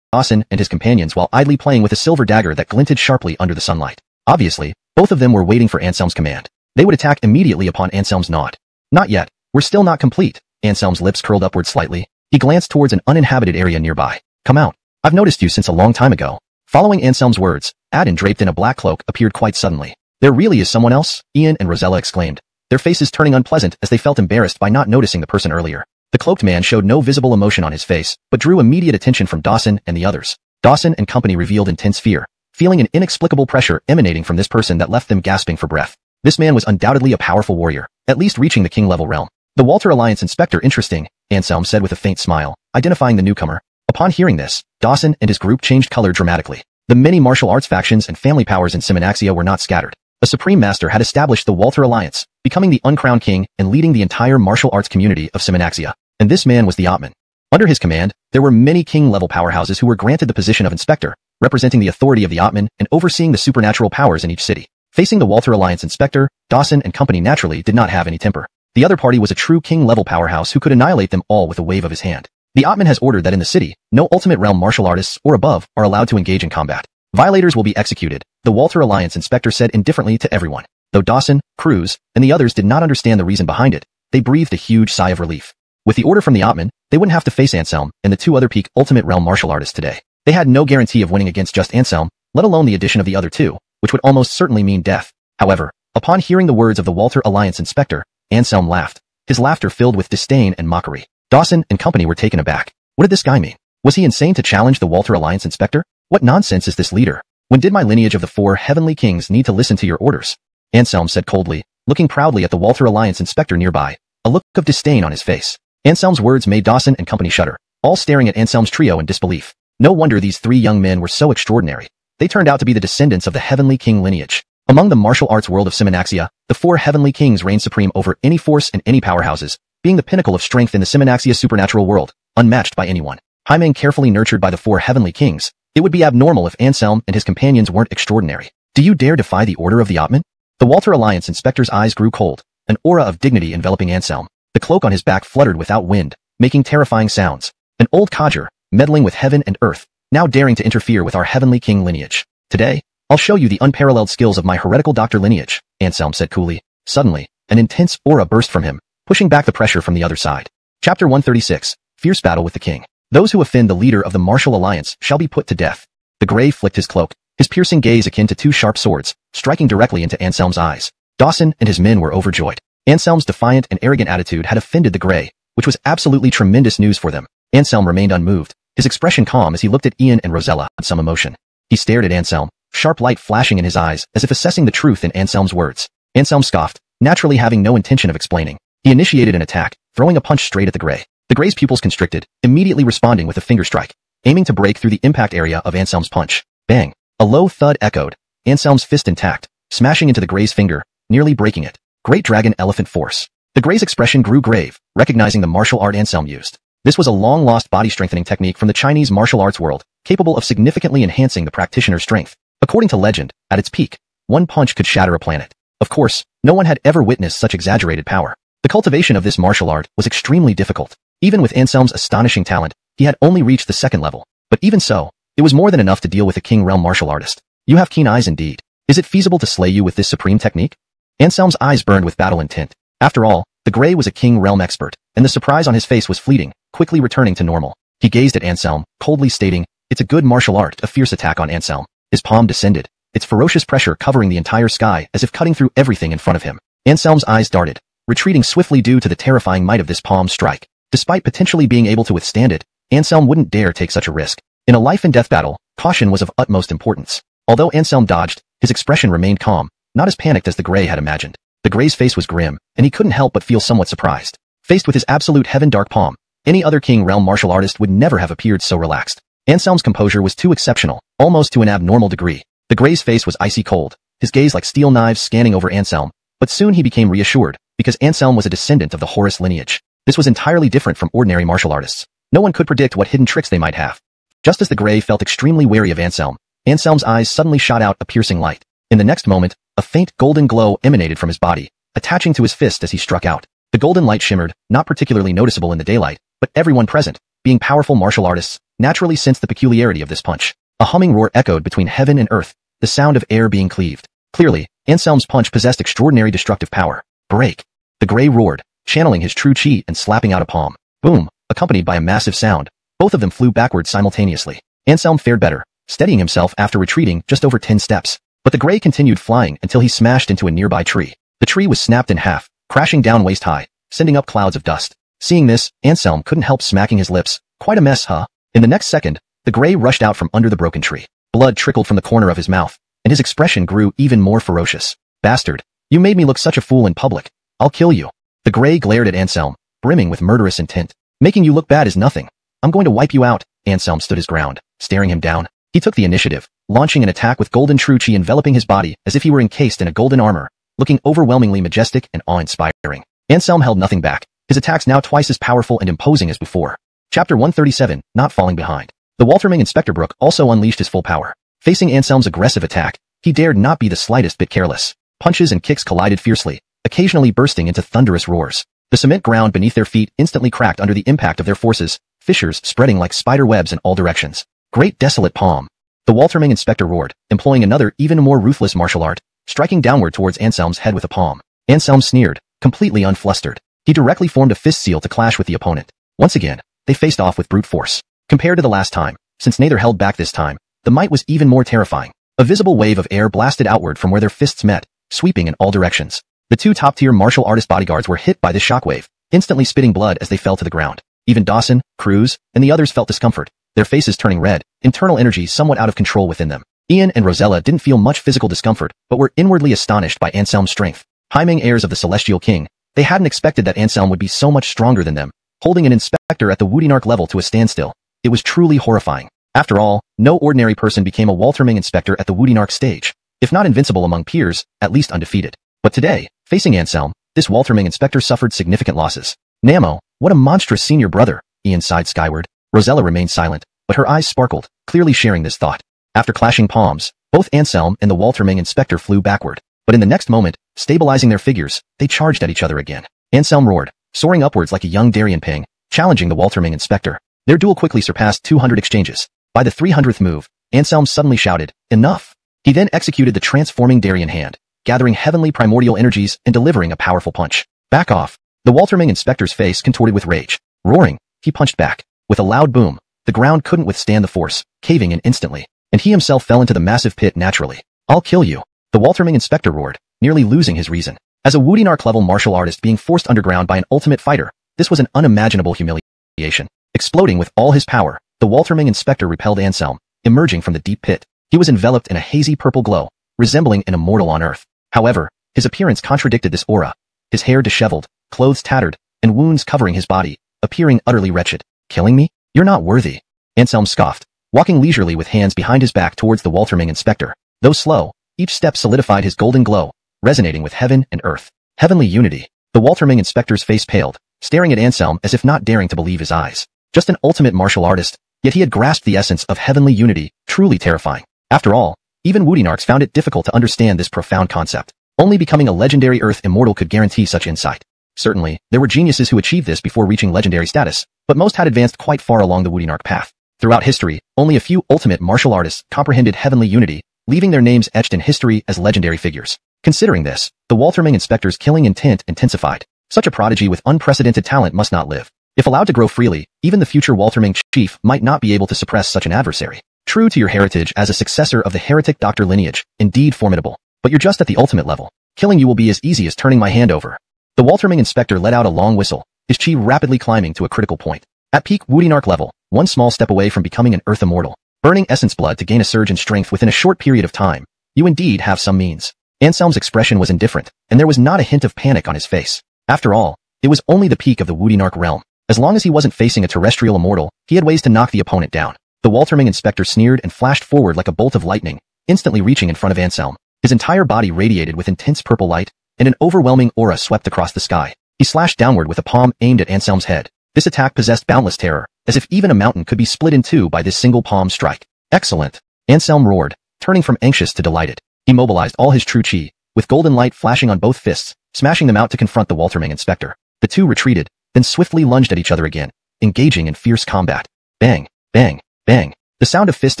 Dawson and his companions while idly playing with a silver dagger that glinted sharply under the sunlight. Obviously, both of them were waiting for Anselm's command. They would attack immediately upon Anselm's nod. Not yet. We're still not complete. Anselm's lips curled upward slightly. He glanced towards an uninhabited area nearby. Come out. I've noticed you since a long time ago. Following Anselm's words, Adin draped in a black cloak appeared quite suddenly. There really is someone else? Ian and Rosella exclaimed, their faces turning unpleasant as they felt embarrassed by not noticing the person earlier. The cloaked man showed no visible emotion on his face, but drew immediate attention from Dawson and the others. Dawson and company revealed intense fear, feeling an inexplicable pressure emanating from this person that left them gasping for breath. This man was undoubtedly a powerful warrior, at least reaching the king-level realm. The Walter Alliance Inspector, interesting, Anselm said with a faint smile, identifying the newcomer. Upon hearing this, Dawson and his group changed color dramatically. The many martial arts factions and family powers in Simanaxia were not scattered. A supreme master had established the Walter Alliance, becoming the uncrowned king and leading the entire martial arts community of Simanaxia. And this man was the Atman. Under his command, there were many king-level powerhouses who were granted the position of inspector, representing the authority of the Atman and overseeing the supernatural powers in each city. Facing the Walter Alliance Inspector, Dawson and company naturally did not have any temper. The other party was a true king-level powerhouse who could annihilate them all with a wave of his hand. The Atman has ordered that in the city, no ultimate realm martial artists or above are allowed to engage in combat. Violators will be executed, the Walter Alliance Inspector said indifferently to everyone. Though Dawson, Cruz, and the others did not understand the reason behind it, they breathed a huge sigh of relief. With the order from the Atman, they wouldn't have to face Anselm and the two other peak ultimate realm martial artists today. They had no guarantee of winning against just Anselm, let alone the addition of the other two, which would almost certainly mean death. However, upon hearing the words of the Walter Alliance Inspector, Anselm laughed. His laughter filled with disdain and mockery. Dawson and company were taken aback. What did this guy mean? Was he insane to challenge the Walter Alliance Inspector? What nonsense is this leader? When did my lineage of the 4 heavenly kings need to listen to your orders? Anselm said coldly, looking proudly at the Walter Alliance Inspector nearby, a look of disdain on his face. Anselm's words made Dawson and company shudder, all staring at Anselm's trio in disbelief. No wonder these 3 young men were so extraordinary. They turned out to be the descendants of the heavenly king lineage. Among the martial arts world of Simanaxia, the 4 heavenly kings reigned supreme over any force and any powerhouses, being the pinnacle of strength in the Simanaxia supernatural world, unmatched by anyone. Hyman carefully nurtured by the 4 heavenly kings. It would be abnormal if Anselm and his companions weren't extraordinary. Do you dare defy the order of the Atman? The Walter Alliance Inspector's eyes grew cold, an aura of dignity enveloping Anselm. The cloak on his back fluttered without wind, making terrifying sounds. An old codger, meddling with heaven and earth, now daring to interfere with our heavenly king lineage. Today, I'll show you the unparalleled skills of my heretical doctor lineage, Anselm said coolly. Suddenly, an intense aura burst from him, pushing back the pressure from the other side. Chapter 136, Fierce Battle with the King. Those who offend the leader of the martial alliance shall be put to death. The Grey flicked his cloak, his piercing gaze akin to 2 sharp swords, striking directly into Anselm's eyes. Dawson and his men were overjoyed. Anselm's defiant and arrogant attitude had offended the Grey, which was absolutely tremendous news for them. Anselm remained unmoved, his expression calm as he looked at Ian and Rosella with some emotion. He stared at Anselm, sharp light flashing in his eyes as if assessing the truth in Anselm's words. Anselm scoffed, naturally having no intention of explaining. He initiated an attack, throwing a punch straight at the Grey. The Grey's pupils constricted, immediately responding with a finger strike, aiming to break through the impact area of Anselm's punch. Bang! A low thud echoed, Anselm's fist intact, smashing into the Grey's finger, nearly breaking it. Great Dragon Elephant Force. The Grey's expression grew grave, recognizing the martial art Anselm used. This was a long-lost body-strengthening technique from the Chinese martial arts world, capable of significantly enhancing the practitioner's strength. According to legend, at its peak, one punch could shatter a planet. Of course, no one had ever witnessed such exaggerated power. The cultivation of this martial art was extremely difficult. Even with Anselm's astonishing talent, he had only reached the 2nd level. But even so, it was more than enough to deal with a king realm martial artist. You have keen eyes indeed. Is it feasible to slay you with this supreme technique? Anselm's eyes burned with battle intent. After all, the Grey was a king realm expert, and the surprise on his face was fleeting, quickly returning to normal. He gazed at Anselm, coldly stating, "It's a good martial art." A fierce attack on Anselm. His palm descended, its ferocious pressure covering the entire sky as if cutting through everything in front of him. Anselm's eyes darted, retreating swiftly due to the terrifying might of this palm strike. Despite potentially being able to withstand it, Anselm wouldn't dare take such a risk. In a life-and-death battle, caution was of utmost importance. Although Anselm dodged, his expression remained calm, not as panicked as the Grey had imagined. The Grey's face was grim, and he couldn't help but feel somewhat surprised. Faced with his absolute heaven-dark palm, any other king realm martial artist would never have appeared so relaxed. Anselm's composure was too exceptional, almost to an abnormal degree. The Grey's face was icy cold, his gaze like steel knives scanning over Anselm, but soon he became reassured, because Anselm was a descendant of the Horus lineage. This was entirely different from ordinary martial artists. No one could predict what hidden tricks they might have. Just as the Grey felt extremely wary of Anselm, Anselm's eyes suddenly shot out a piercing light. In the next moment, a faint golden glow emanated from his body, attaching to his fist as he struck out. The golden light shimmered, not particularly noticeable in the daylight, but everyone present, being powerful martial artists, naturally sensed the peculiarity of this punch. A humming roar echoed between heaven and earth, the sound of air being cleaved. Clearly, Anselm's punch possessed extraordinary destructive power. Break! The Grey roared, channeling his true chi and slapping out a palm. Boom! Accompanied by a massive sound. Both of them flew backward simultaneously. Anselm fared better, steadying himself after retreating just over 10 steps. But the Grey continued flying until he smashed into a nearby tree. The tree was snapped in half, crashing down waist-high, sending up clouds of dust. Seeing this, Anselm couldn't help smacking his lips. Quite a mess, huh? In the next second, the Grey rushed out from under the broken tree. Blood trickled from the corner of his mouth, and his expression grew even more ferocious. Bastard! You made me look such a fool in public. I'll kill you. The Grey glared at Anselm, brimming with murderous intent. Making you look bad is nothing. I'm going to wipe you out. Anselm stood his ground, staring him down. He took the initiative, launching an attack with golden true chi enveloping his body as if he were encased in a golden armor, looking overwhelmingly majestic and awe-inspiring. Anselm held nothing back, his attacks now twice as powerful and imposing as before. Chapter 137, Not Falling Behind. The Walterming Inspector Brook also unleashed his full power. Facing Anselm's aggressive attack, he dared not be the slightest bit careless. Punches and kicks collided fiercely, occasionally bursting into thunderous roars. The cement ground beneath their feet instantly cracked under the impact of their forces, fissures spreading like spider webs in all directions. Great desolate palm! The Walterming Inspector roared, employing another even more ruthless martial art, striking downward towards Anselm's head with a palm. Anselm sneered, completely unflustered. He directly formed a fist seal to clash with the opponent. Once again, they faced off with brute force. Compared to the last time, since neither held back this time, the might was even more terrifying. A visible wave of air blasted outward from where their fists met, sweeping in all directions. The two top-tier martial artist bodyguards were hit by this shockwave, instantly spitting blood as they fell to the ground. Even Dawson, Cruz, and the others felt discomfort, their faces turning red, internal energy somewhat out of control within them. Ian and Rosella didn't feel much physical discomfort, but were inwardly astonished by Anselm's strength. High-Ming heirs of the Celestial King, they hadn't expected that Anselm would be so much stronger than them, holding an inspector at the Woodinarch level to a standstill. It was truly horrifying. After all, no ordinary person became a Walterming inspector at the Woodinarch stage. If not invincible among peers, at least undefeated. But today, facing Anselm, this Walterming inspector suffered significant losses. Namo, what a monstrous senior brother, Ian sighed skyward. Rosella remained silent, but her eyes sparkled, clearly sharing this thought. After clashing palms, both Anselm and the Walterming inspector flew backward. But in the next moment, stabilizing their figures, they charged at each other again. Anselm roared, soaring upwards like a young Darien Ping, challenging the Walterming inspector. Their duel quickly surpassed 200 exchanges. By the 300th move, Anselm suddenly shouted, "Enough!" He then executed the transforming Darien hand, gathering heavenly primordial energies and delivering a powerful punch. Back off! The Walterming inspector's face contorted with rage. Roaring, he punched back. With a loud boom, the ground couldn't withstand the force, caving in instantly, and he himself fell into the massive pit naturally. "I'll kill you!" The Walterming inspector roared, nearly losing his reason. As a Woodinarch-level martial artist being forced underground by an ultimate fighter, this was an unimaginable humiliation. Exploding with all his power, the Walterming inspector repelled Anselm, emerging from the deep pit. He was enveloped in a hazy purple glow, resembling an immortal on earth. However, his appearance contradicted this aura. His hair disheveled, clothes tattered, and wounds covering his body, appearing utterly wretched. "Killing me? You're not worthy." Anselm scoffed, walking leisurely with hands behind his back towards the Walterming inspector. Though slow, each step solidified his golden glow, resonating with heaven and earth. Heavenly unity. The Walterming inspector's face paled, staring at Anselm as if not daring to believe his eyes. Just an ultimate martial artist, yet he had grasped the essence of heavenly unity, truly terrifying. After all, even Woodinarchs found it difficult to understand this profound concept. Only becoming a legendary Earth immortal could guarantee such insight. Certainly, there were geniuses who achieved this before reaching legendary status, but most had advanced quite far along the Woodinarch path. Throughout history, only a few ultimate martial artists comprehended heavenly unity, leaving their names etched in history as legendary figures. Considering this, the Walterming inspector's killing intent intensified. Such a prodigy with unprecedented talent must not live. If allowed to grow freely, even the future Walterming chief might not be able to suppress such an adversary. True to your heritage as a successor of the heretic Doctor lineage, indeed formidable. But you're just at the ultimate level. Killing you will be as easy as turning my hand over. The Walterming inspector let out a long whistle, his chi rapidly climbing to a critical point. At peak Woodinarch level, one small step away from becoming an Earth immortal. Burning essence blood to gain a surge in strength within a short period of time. You indeed have some means. Anselm's expression was indifferent, and there was not a hint of panic on his face. After all, it was only the peak of the Woodinarch realm. As long as he wasn't facing a terrestrial immortal, he had ways to knock the opponent down. The Walterming inspector sneered and flashed forward like a bolt of lightning, instantly reaching in front of Anselm. His entire body radiated with intense purple light, and an overwhelming aura swept across the sky. He slashed downward with a palm aimed at Anselm's head. This attack possessed boundless terror, as if even a mountain could be split in two by this single palm strike. Excellent! Anselm roared, turning from anxious to delighted. He mobilized all his true chi, with golden light flashing on both fists, smashing them out to confront the Walterming inspector. The two retreated, then swiftly lunged at each other again, engaging in fierce combat. Bang, bang, bang. The sound of fist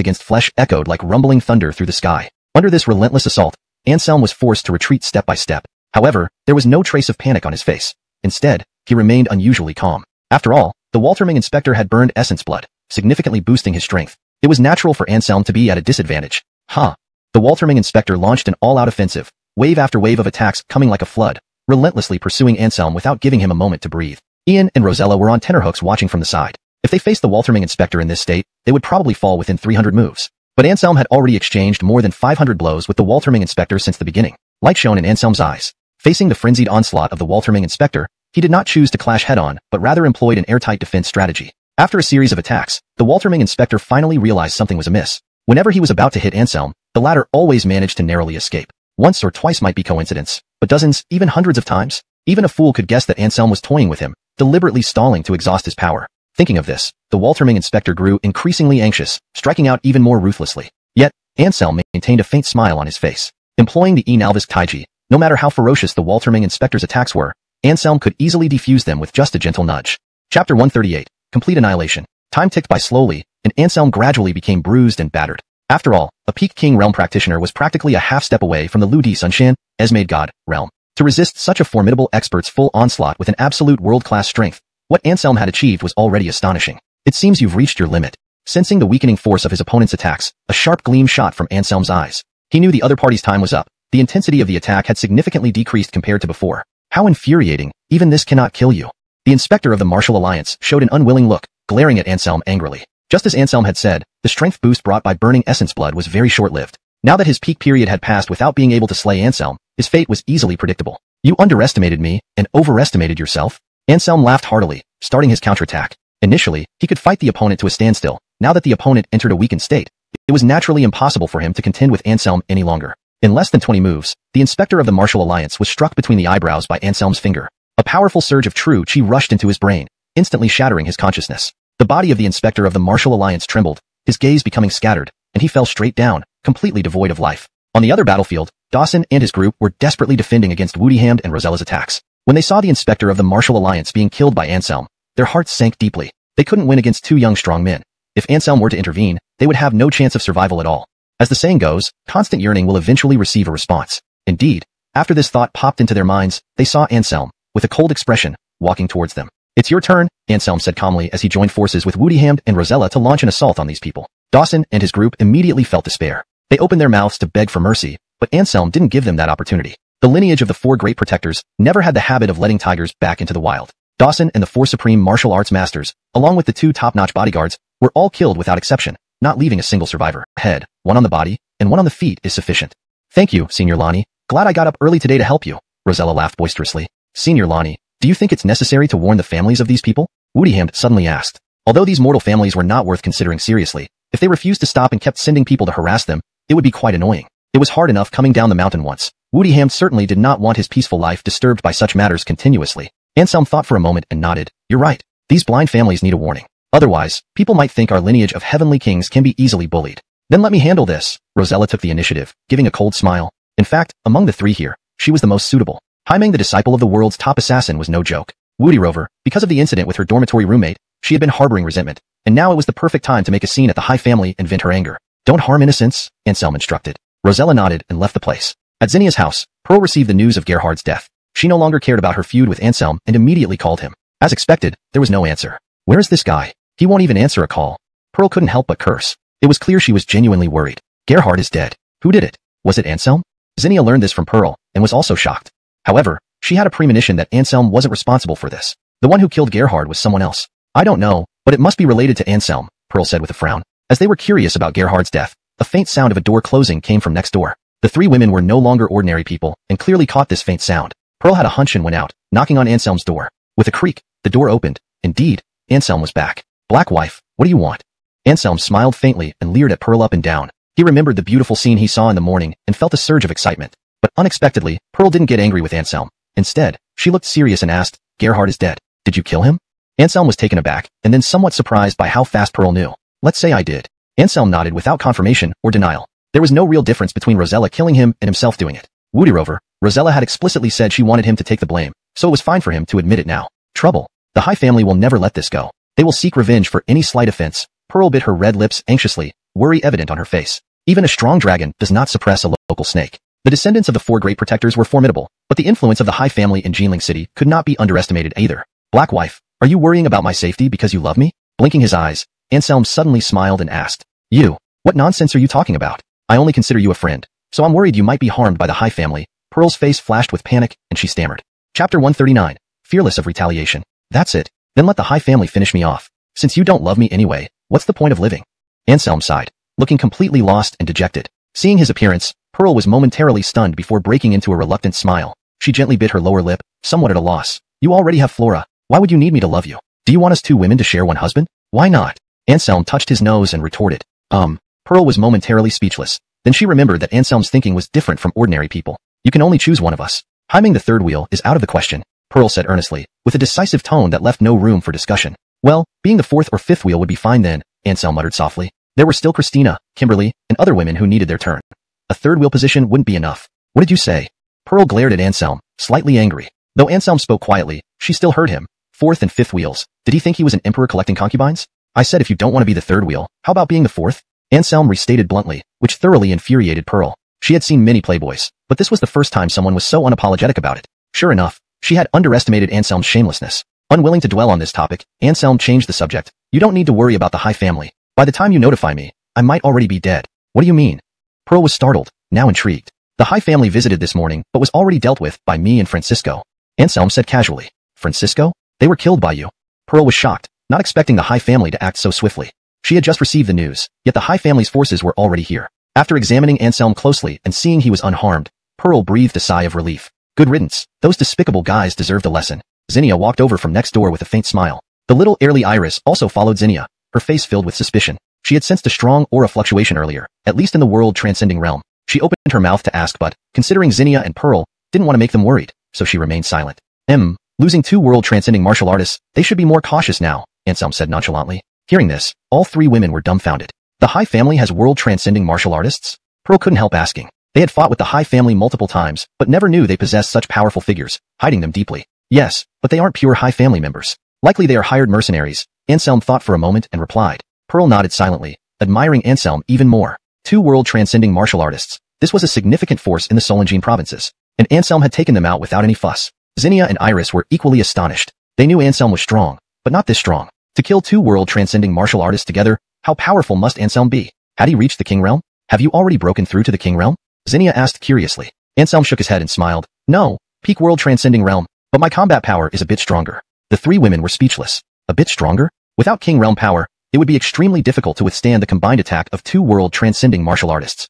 against flesh echoed like rumbling thunder through the sky. Under this relentless assault, Anselm was forced to retreat step by step. However, there was no trace of panic on his face. Instead, he remained unusually calm. After all, the Walterming inspector had burned essence blood, significantly boosting his strength. It was natural for Anselm to be at a disadvantage. The Walterming inspector launched an all-out offensive, wave after wave of attacks coming like a flood, relentlessly pursuing Anselm without giving him a moment to breathe. Ian and Rosella were on tenterhooks watching from the side. If they faced the Walterming inspector in this state, they would probably fall within 300 moves. But Anselm had already exchanged more than 500 blows with the Walterming inspector since the beginning. Light shone in Anselm's eyes. Facing the frenzied onslaught of the Walterming inspector, he did not choose to clash head-on, but rather employed an airtight defense strategy. After a series of attacks, the Walterming inspector finally realized something was amiss. Whenever he was about to hit Anselm, the latter always managed to narrowly escape. Once or twice might be coincidence, but dozens, even hundreds of times? Even a fool could guess that Anselm was toying with him, deliberately stalling to exhaust his power. Thinking of this, the Walterming inspector grew increasingly anxious, striking out even more ruthlessly. Yet, Anselm maintained a faint smile on his face. Employing the Enalvis Taiji, no matter how ferocious the Walterming inspector's attacks were, Anselm could easily defuse them with just a gentle nudge. Chapter 138. Complete Annihilation. Time ticked by slowly, and Anselm gradually became bruised and battered. After all, a peak King Realm practitioner was practically a half-step away from the Lu Di Sunshan, Esmade God, realm. To resist such a formidable expert's full onslaught with an absolute world-class strength, what Anselm had achieved was already astonishing. It seems you've reached your limit. Sensing the weakening force of his opponent's attacks, a sharp gleam shot from Anselm's eyes. He knew the other party's time was up. The intensity of the attack had significantly decreased compared to before. How infuriating, even this cannot kill you. The inspector of the Martial Alliance showed an unwilling look, glaring at Anselm angrily. Just as Anselm had said, the strength boost brought by burning essence blood was very short-lived. Now that his peak period had passed without being able to slay Anselm, his fate was easily predictable. You underestimated me, and overestimated yourself? Anselm laughed heartily, starting his counterattack. Initially, he could fight the opponent to a standstill. Now that the opponent entered a weakened state, it was naturally impossible for him to contend with Anselm any longer. In less than 20 moves, the inspector of the Martial Alliance was struck between the eyebrows by Anselm's finger. A powerful surge of true chi rushed into his brain, instantly shattering his consciousness. The body of the inspector of the Martial Alliance trembled, his gaze becoming scattered, and he fell straight down, completely devoid of life. On the other battlefield, Dawson and his group were desperately defending against Woodyham and Rosella's attacks. When they saw the inspector of the Martial Alliance being killed by Anselm, their hearts sank deeply. They couldn't win against two young strong men. If Anselm were to intervene, they would have no chance of survival at all. As the saying goes, constant yearning will eventually receive a response. Indeed, after this thought popped into their minds, they saw Anselm, with a cold expression, walking towards them. It's your turn, Anselm said calmly as he joined forces with Woodyham and Rosella to launch an assault on these people. Dawson and his group immediately felt despair. They opened their mouths to beg for mercy, but Anselm didn't give them that opportunity. The lineage of the four great protectors never had the habit of letting tigers back into the wild. Dawson and the four supreme martial arts masters, along with the two top-notch bodyguards, were all killed without exception, not leaving a single survivor. Head, one on the body, and one on the feet is sufficient. Thank you, Senior Lonnie. Glad I got up early today to help you. Rosella laughed boisterously. Senior Lonnie, do you think it's necessary to warn the families of these people? Woodyham suddenly asked. Although these mortal families were not worth considering seriously, if they refused to stop and kept sending people to harass them, it would be quite annoying. It was hard enough coming down the mountain once. Woodyham certainly did not want his peaceful life disturbed by such matters continuously. Anselm thought for a moment and nodded. You're right. These blind families need a warning. Otherwise, people might think our lineage of heavenly kings can be easily bullied. Then let me handle this. Rosella took the initiative, giving a cold smile. In fact, among the three here, she was the most suitable. Jaime, the disciple of the world's top assassin, was no joke. Woody Rover, because of the incident with her dormitory roommate, she had been harboring resentment, and now it was the perfect time to make a scene at the High family and vent her anger. Don't harm innocents, Anselm instructed. Rosella nodded and left the place. At Zinnia's house, Pearl received the news of Gerhard's death. She no longer cared about her feud with Anselm and immediately called him. As expected, there was no answer. Where is this guy? He won't even answer a call. Pearl couldn't help but curse. It was clear she was genuinely worried. Gerhard is dead. Who did it? Was it Anselm? Zinnia learned this from Pearl and was also shocked. However, she had a premonition that Anselm wasn't responsible for this. The one who killed Gerhard was someone else. I don't know, but it must be related to Anselm, Pearl said with a frown. As they were curious about Gerhard's death, a faint sound of a door closing came from next door. The three women were no longer ordinary people and clearly caught this faint sound. Pearl had a hunch and went out, knocking on Anselm's door. With a creak, the door opened. Indeed, Anselm was back. Black wife, what do you want? Anselm smiled faintly and leered at Pearl up and down. He remembered the beautiful scene he saw in the morning and felt a surge of excitement. But unexpectedly, Pearl didn't get angry with Anselm. Instead, she looked serious and asked, "Gerhard is dead. Did you kill him?" Anselm was taken aback and then somewhat surprised by how fast Pearl knew. "Let's say I did." Anselm nodded without confirmation or denial. There was no real difference between Rosella killing him and himself doing it. Moreover, Rosella had explicitly said she wanted him to take the blame, so it was fine for him to admit it now. Trouble. The High family will never let this go. They will seek revenge for any slight offense. Pearl bit her red lips anxiously, worry evident on her face. Even a strong dragon does not suppress a local snake. The descendants of the four great protectors were formidable, but the influence of the High family in Jinling City could not be underestimated either. "Black wife, are you worrying about my safety because you love me?" Blinking his eyes, Anselm suddenly smiled and asked, "You? What nonsense are you talking about? I only consider you a friend, so I'm worried you might be harmed by the High family." Pearl's face flashed with panic, and she stammered. Chapter 139. Fearless of retaliation. "That's it. Then let the High family finish me off. Since you don't love me anyway, what's the point of living?" Anselm sighed, looking completely lost and dejected. Seeing his appearance, Pearl was momentarily stunned before breaking into a reluctant smile. She gently bit her lower lip, somewhat at a loss. "You already have Flora. Why would you need me to love you? Do you want us two women to share one husband? Why not?" Anselm touched his nose and retorted. Pearl was momentarily speechless. Then she remembered that Anselm's thinking was different from ordinary people. "You can only choose one of us. Hyming the third wheel is out of the question," Pearl said earnestly, with a decisive tone that left no room for discussion. "Well, being the fourth or fifth wheel would be fine then," Anselm muttered softly. There were still Christina, Kimberly, and other women who needed their turn. A third wheel position wouldn't be enough. "What did you say?" Pearl glared at Anselm, slightly angry. Though Anselm spoke quietly, she still heard him. Fourth and fifth wheels. Did he think he was an emperor collecting concubines? "I said if you don't want to be the third wheel, how about being the fourth?" Anselm restated bluntly, which thoroughly infuriated Pearl. She had seen many playboys, but this was the first time someone was so unapologetic about it. Sure enough, she had underestimated Anselm's shamelessness. Unwilling to dwell on this topic, Anselm changed the subject. "You don't need to worry about the High family. By the time you notify me, I might already be dead." "What do you mean?" Pearl was startled, now intrigued. "The High family visited this morning, but was already dealt with by me and Francisco," Anselm said casually. "Francisco? They were killed by you." Pearl was shocked, not expecting the High family to act so swiftly. She had just received the news, yet the High family's forces were already here. After examining Anselm closely and seeing he was unharmed, Pearl breathed a sigh of relief. Good riddance. Those despicable guys deserved a lesson. Zinnia walked over from next door with a faint smile. The little early Iris also followed Zinnia, her face filled with suspicion. She had sensed a strong aura fluctuation earlier, at least in the world-transcending realm. She opened her mouth to ask but, considering Zinnia and Pearl, didn't want to make them worried, so she remained silent. Losing two world-transcending martial artists, they should be more cautious now," Anselm said nonchalantly. Hearing this, all three women were dumbfounded. "The High family has world-transcending martial artists?" Pearl couldn't help asking. They had fought with the High family multiple times, but never knew they possessed such powerful figures, hiding them deeply. "Yes, but they aren't pure High family members. Likely they are hired mercenaries," Anselm thought for a moment and replied. Pearl nodded silently, admiring Anselm even more. Two world-transcending martial artists. This was a significant force in the Solangine provinces, and Anselm had taken them out without any fuss. Zinnia and Iris were equally astonished. They knew Anselm was strong, but not this strong. To kill two world-transcending martial artists together, how powerful must Anselm be? Had he reached the King Realm? "Have you already broken through to the King Realm?" Zinnia asked curiously. Anselm shook his head and smiled. "No, peak world-transcending realm, but my combat power is a bit stronger." The three women were speechless. A bit stronger? Without King Realm power, it would be extremely difficult to withstand the combined attack of two world-transcending martial artists,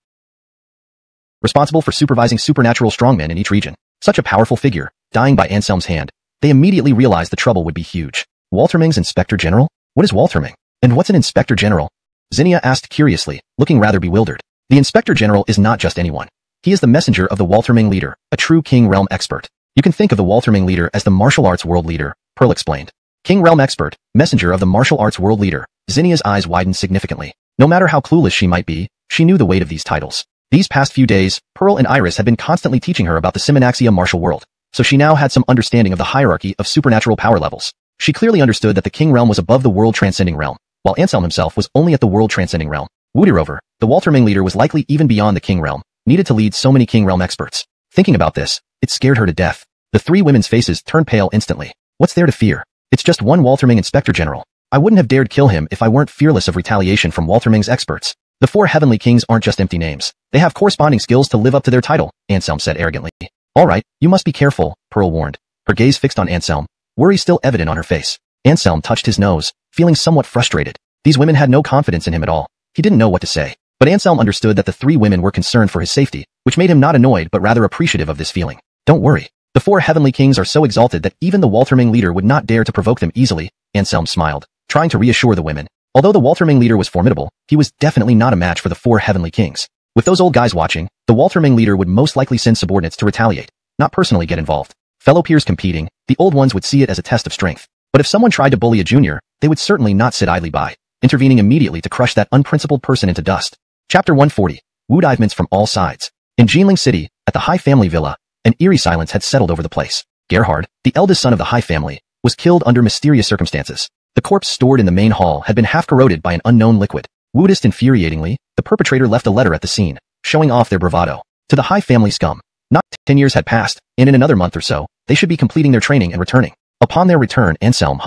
responsible for supervising supernatural strongmen in each region. Such a powerful figure, dying by Anselm's hand. They immediately realized the trouble would be huge. Walterming's Inspector General? What is Walterming? And what's an Inspector General? Zinnia asked curiously, looking rather bewildered. The Inspector General is not just anyone. He is the messenger of the Walterming leader, a true King Realm expert. You can think of the Walterming leader as the martial arts world leader, Pearl explained. King Realm expert, messenger of the martial arts world leader. Zinnia's eyes widened significantly. No matter how clueless she might be, she knew the weight of these titles. These past few days, Pearl and Iris had been constantly teaching her about the Simenaxia martial world, so she now had some understanding of the hierarchy of supernatural power levels. She clearly understood that the King Realm was above the world-transcending realm, while Anselm himself was only at the world-transcending realm. Moreover, the Walterming leader was likely even beyond the King Realm, needed to lead so many King Realm experts. Thinking about this, it scared her to death. The three women's faces turned pale instantly. What's there to fear? It's just one Walterming Inspector General. I wouldn't have dared kill him if I weren't fearless of retaliation from Walterming's experts. The four heavenly kings aren't just empty names. They have corresponding skills to live up to their title, Anselm said arrogantly. All right, you must be careful, Pearl warned, her gaze fixed on Anselm, worry still evident on her face. Anselm touched his nose, feeling somewhat frustrated. These women had no confidence in him at all. He didn't know what to say. But Anselm understood that the three women were concerned for his safety, which made him not annoyed but rather appreciative of this feeling. Don't worry. The four heavenly kings are so exalted that even the Walterming leader would not dare to provoke them easily, Anselm smiled, trying to reassure the women. Although the Walterming leader was formidable, he was definitely not a match for the 4 heavenly kings. With those old guys watching, the Walterming leader would most likely send subordinates to retaliate, not personally get involved. Fellow peers competing, the old ones would see it as a test of strength. But if someone tried to bully a junior, they would certainly not sit idly by, intervening immediately to crush that unprincipled person into dust. Chapter 140. Woodivements from all sides. In Jinling City, at the High family villa, an eerie silence had settled over the place. Gerhard, the eldest son of the High family, was killed under mysterious circumstances. The corpse stored in the main hall had been half corroded by an unknown liquid. Woodist infuriatingly, the perpetrator left a letter at the scene, showing off their bravado. To the High family scum. Not 10 years had passed, and in another month or so, they should be completing their training and returning. Upon their return, Anselm,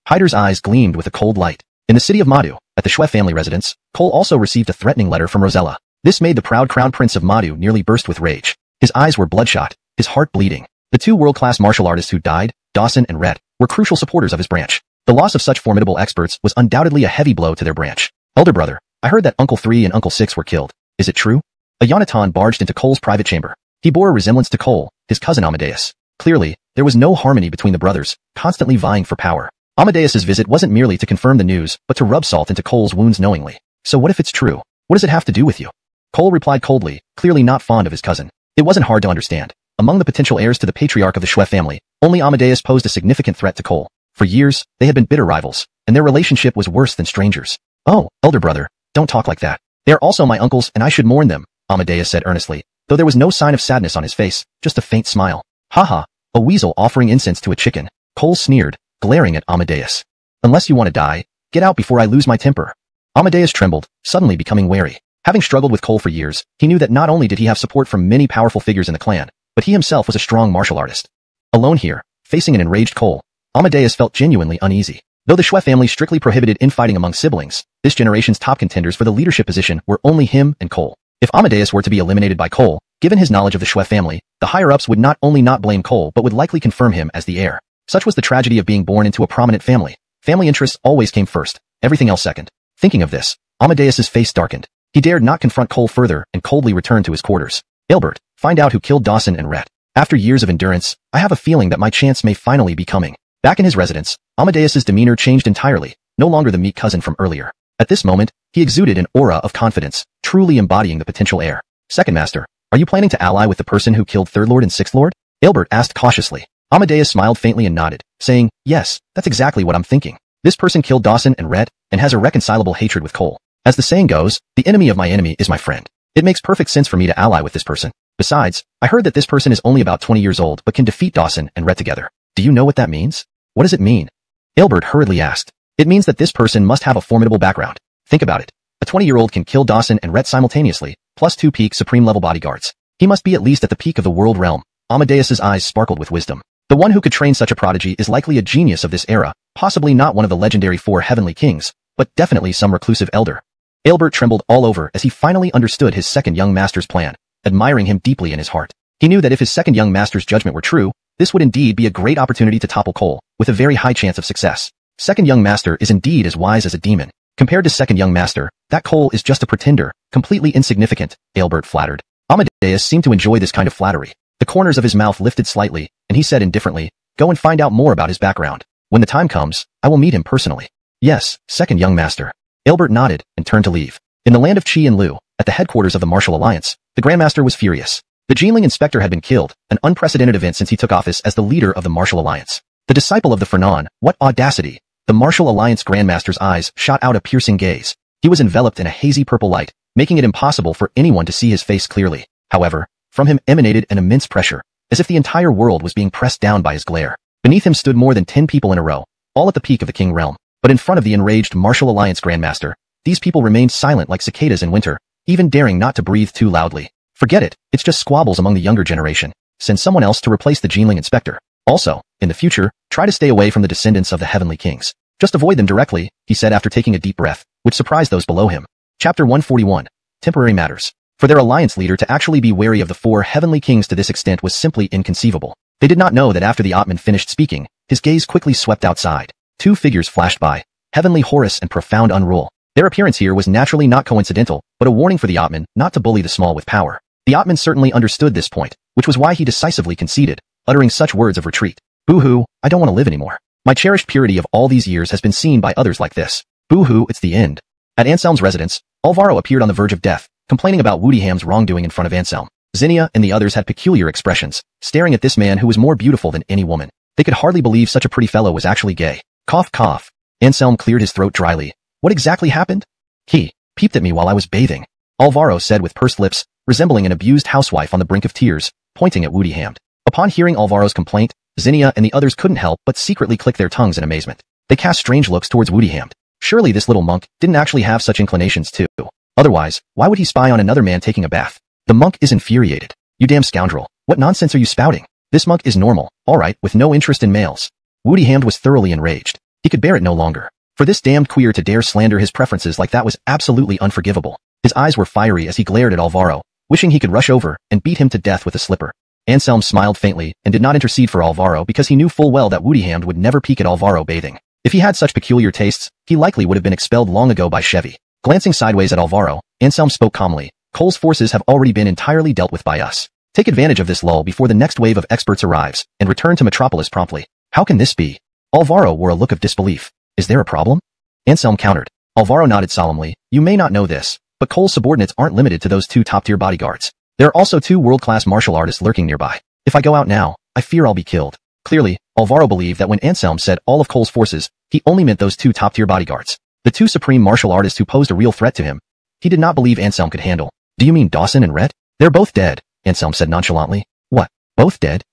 Hyder's eyes gleamed with a cold light. In the city of Madhu, at the Xue family residence, Cole also received a threatening letter from Rosella. This made the proud crown prince of Madhu nearly burst with rage. His eyes were bloodshot, his heart bleeding. The 2 world-class martial artists who died, Dawson and Rhett, were crucial supporters of his branch. The loss of such formidable experts was undoubtedly a heavy blow to their branch. Elder brother, I heard that Uncle 3 and Uncle 6 were killed. Is it true? A Yonatan barged into Cole's private chamber. He bore a resemblance to Cole, his cousin Amadeus. Clearly, there was no harmony between the brothers, constantly vying for power. Amadeus's visit wasn't merely to confirm the news, but to rub salt into Cole's wounds knowingly. So what if it's true? What does it have to do with you? Cole replied coldly, clearly not fond of his cousin. It wasn't hard to understand. Among the potential heirs to the patriarch of the Xue family, only Amadeus posed a significant threat to Cole. For years, they had been bitter rivals, and their relationship was worse than strangers. Oh, elder brother, don't talk like that. They are also my uncles and I should mourn them, Amadeus said earnestly, though there was no sign of sadness on his face, just a faint smile. Haha, a weasel offering incense to a chicken, Cole sneered, glaring at Amadeus. Unless you want to die, get out before I lose my temper. Amadeus trembled, suddenly becoming wary. Having struggled with Cole for years, he knew that not only did he have support from many powerful figures in the clan, but he himself was a strong martial artist. Alone here, facing an enraged Cole, Amadeus felt genuinely uneasy. Though the Xue family strictly prohibited infighting among siblings, this generation's top contenders for the leadership position were only him and Cole. If Amadeus were to be eliminated by Cole, given his knowledge of the Xue family, the higher-ups would not only not blame Cole but would likely confirm him as the heir. Such was the tragedy of being born into a prominent family. Family interests always came first, everything else second. Thinking of this, Amadeus's face darkened. He dared not confront Cole further and coldly returned to his quarters. Albert, find out who killed Dawson and Rhett. After years of endurance, I have a feeling that my chance may finally be coming. Back in his residence, Amadeus's demeanor changed entirely, no longer the meek cousin from earlier. At this moment, he exuded an aura of confidence, truly embodying the potential heir. Second Master, are you planning to ally with the person who killed Third Lord and Sixth Lord? Albert asked cautiously. Amadeus smiled faintly and nodded, saying, yes, that's exactly what I'm thinking. This person killed Dawson and Rhett, and has a reconcilable hatred with Cole. As the saying goes, the enemy of my enemy is my friend. It makes perfect sense for me to ally with this person. Besides, I heard that this person is only about 20 years old but can defeat Dawson and Rhett together. Do you know what that means? What does it mean? Albert hurriedly asked. It means that this person must have a formidable background. Think about it. A 20-year-old can kill Dawson and Rhett simultaneously, plus 2 peak supreme-level bodyguards. He must be at least at the peak of the world realm. Amadeus's eyes sparkled with wisdom. The one who could train such a prodigy is likely a genius of this era, possibly not one of the legendary 4 heavenly kings, but definitely some reclusive elder. Albert trembled all over as he finally understood his second young master's plan, admiring him deeply in his heart. He knew that if his second young master's judgment were true, this would indeed be a great opportunity to topple Cole, with a very high chance of success. Second young master is indeed as wise as a demon. Compared to second young master, that Cole is just a pretender, completely insignificant, Albert flattered. Amadeus seemed to enjoy this kind of flattery. The corners of his mouth lifted slightly, and he said indifferently, go and find out more about his background. When the time comes, I will meet him personally. Yes, second young master. Albert nodded and turned to leave. In the land of Qi and Lu, at the headquarters of the Martial Alliance, the Grandmaster was furious. The Jinling Inspector had been killed, an unprecedented event since he took office as the leader of the Martial Alliance. The disciple of the Fernan, what audacity! The Martial Alliance Grandmaster's eyes shot out a piercing gaze. He was enveloped in a hazy purple light, making it impossible for anyone to see his face clearly. However, from him emanated an immense pressure, as if the entire world was being pressed down by his glare. Beneath him stood more than 10 people in a row, all at the peak of the King realm. But in front of the enraged Martial Alliance Grandmaster, these people remained silent like cicadas in winter, even daring not to breathe too loudly. Forget it, it's just squabbles among the younger generation. Send someone else to replace the Jinling Inspector. Also, in the future, try to stay away from the descendants of the Heavenly Kings. Just avoid them directly, he said after taking a deep breath, which surprised those below him. Chapter 141. Temporary Matters. For their alliance leader to actually be wary of the 4 Heavenly Kings to this extent was simply inconceivable. They did not know that after the Atman finished speaking, his gaze quickly swept outside. 2 figures flashed by, Heavenly Horus and Profound Unrule. Their appearance here was naturally not coincidental, but a warning for the Atman not to bully the small with power. The Atman certainly understood this point, which was why he decisively conceded, uttering such words of retreat. Boo-hoo, I don't want to live anymore. My cherished purity of all these years has been seen by others like this. Boo-hoo, it's the end. At Anselm's residence, Alvaro appeared on the verge of death, complaining about Woodyham's wrongdoing in front of Anselm. Zinnia and the others had peculiar expressions, staring at this man who was more beautiful than any woman. They could hardly believe such a pretty fellow was actually gay. Cough, cough. Anselm cleared his throat dryly. What exactly happened? He peeped at me while I was bathing, Alvaro said with pursed lips, resembling an abused housewife on the brink of tears, pointing at Woodyham. Upon hearing Alvaro's complaint, Zinnia and the others couldn't help but secretly click their tongues in amazement. They cast strange looks towards Woodyham. Surely this little monk didn't actually have such inclinations too. Otherwise, why would he spy on another man taking a bath? The monk is infuriated. You damn scoundrel, what nonsense are you spouting? This monk is normal, alright, with no interest in males. Woodyham was thoroughly enraged. He could bear it no longer. For this damned queer to dare slander his preferences like that was absolutely unforgivable. His eyes were fiery as he glared at Alvaro, wishing he could rush over and beat him to death with a slipper. Anselm smiled faintly and did not intercede for Alvaro because he knew full well that Woodyham would never peek at Alvaro bathing. If he had such peculiar tastes, he likely would have been expelled long ago by Chevy. Glancing sideways at Alvaro, Anselm spoke calmly. Cole's forces have already been entirely dealt with by us. Take advantage of this lull before the next wave of experts arrives, and return to Metropolis promptly. How can this be? Alvaro wore a look of disbelief. Is there a problem? Anselm countered. Alvaro nodded solemnly. You may not know this, but Cole's subordinates aren't limited to those 2 top-tier bodyguards. There are also 2 world-class martial artists lurking nearby. If I go out now, I fear I'll be killed. Clearly, Alvaro believed that when Anselm said all of Cole's forces, he only meant those 2 top-tier bodyguards. The 2 supreme martial artists who posed a real threat to him. He did not believe Anselm could handle. Do you mean Dawson and Rhett? They're both dead, Anselm said nonchalantly. What? Both dead?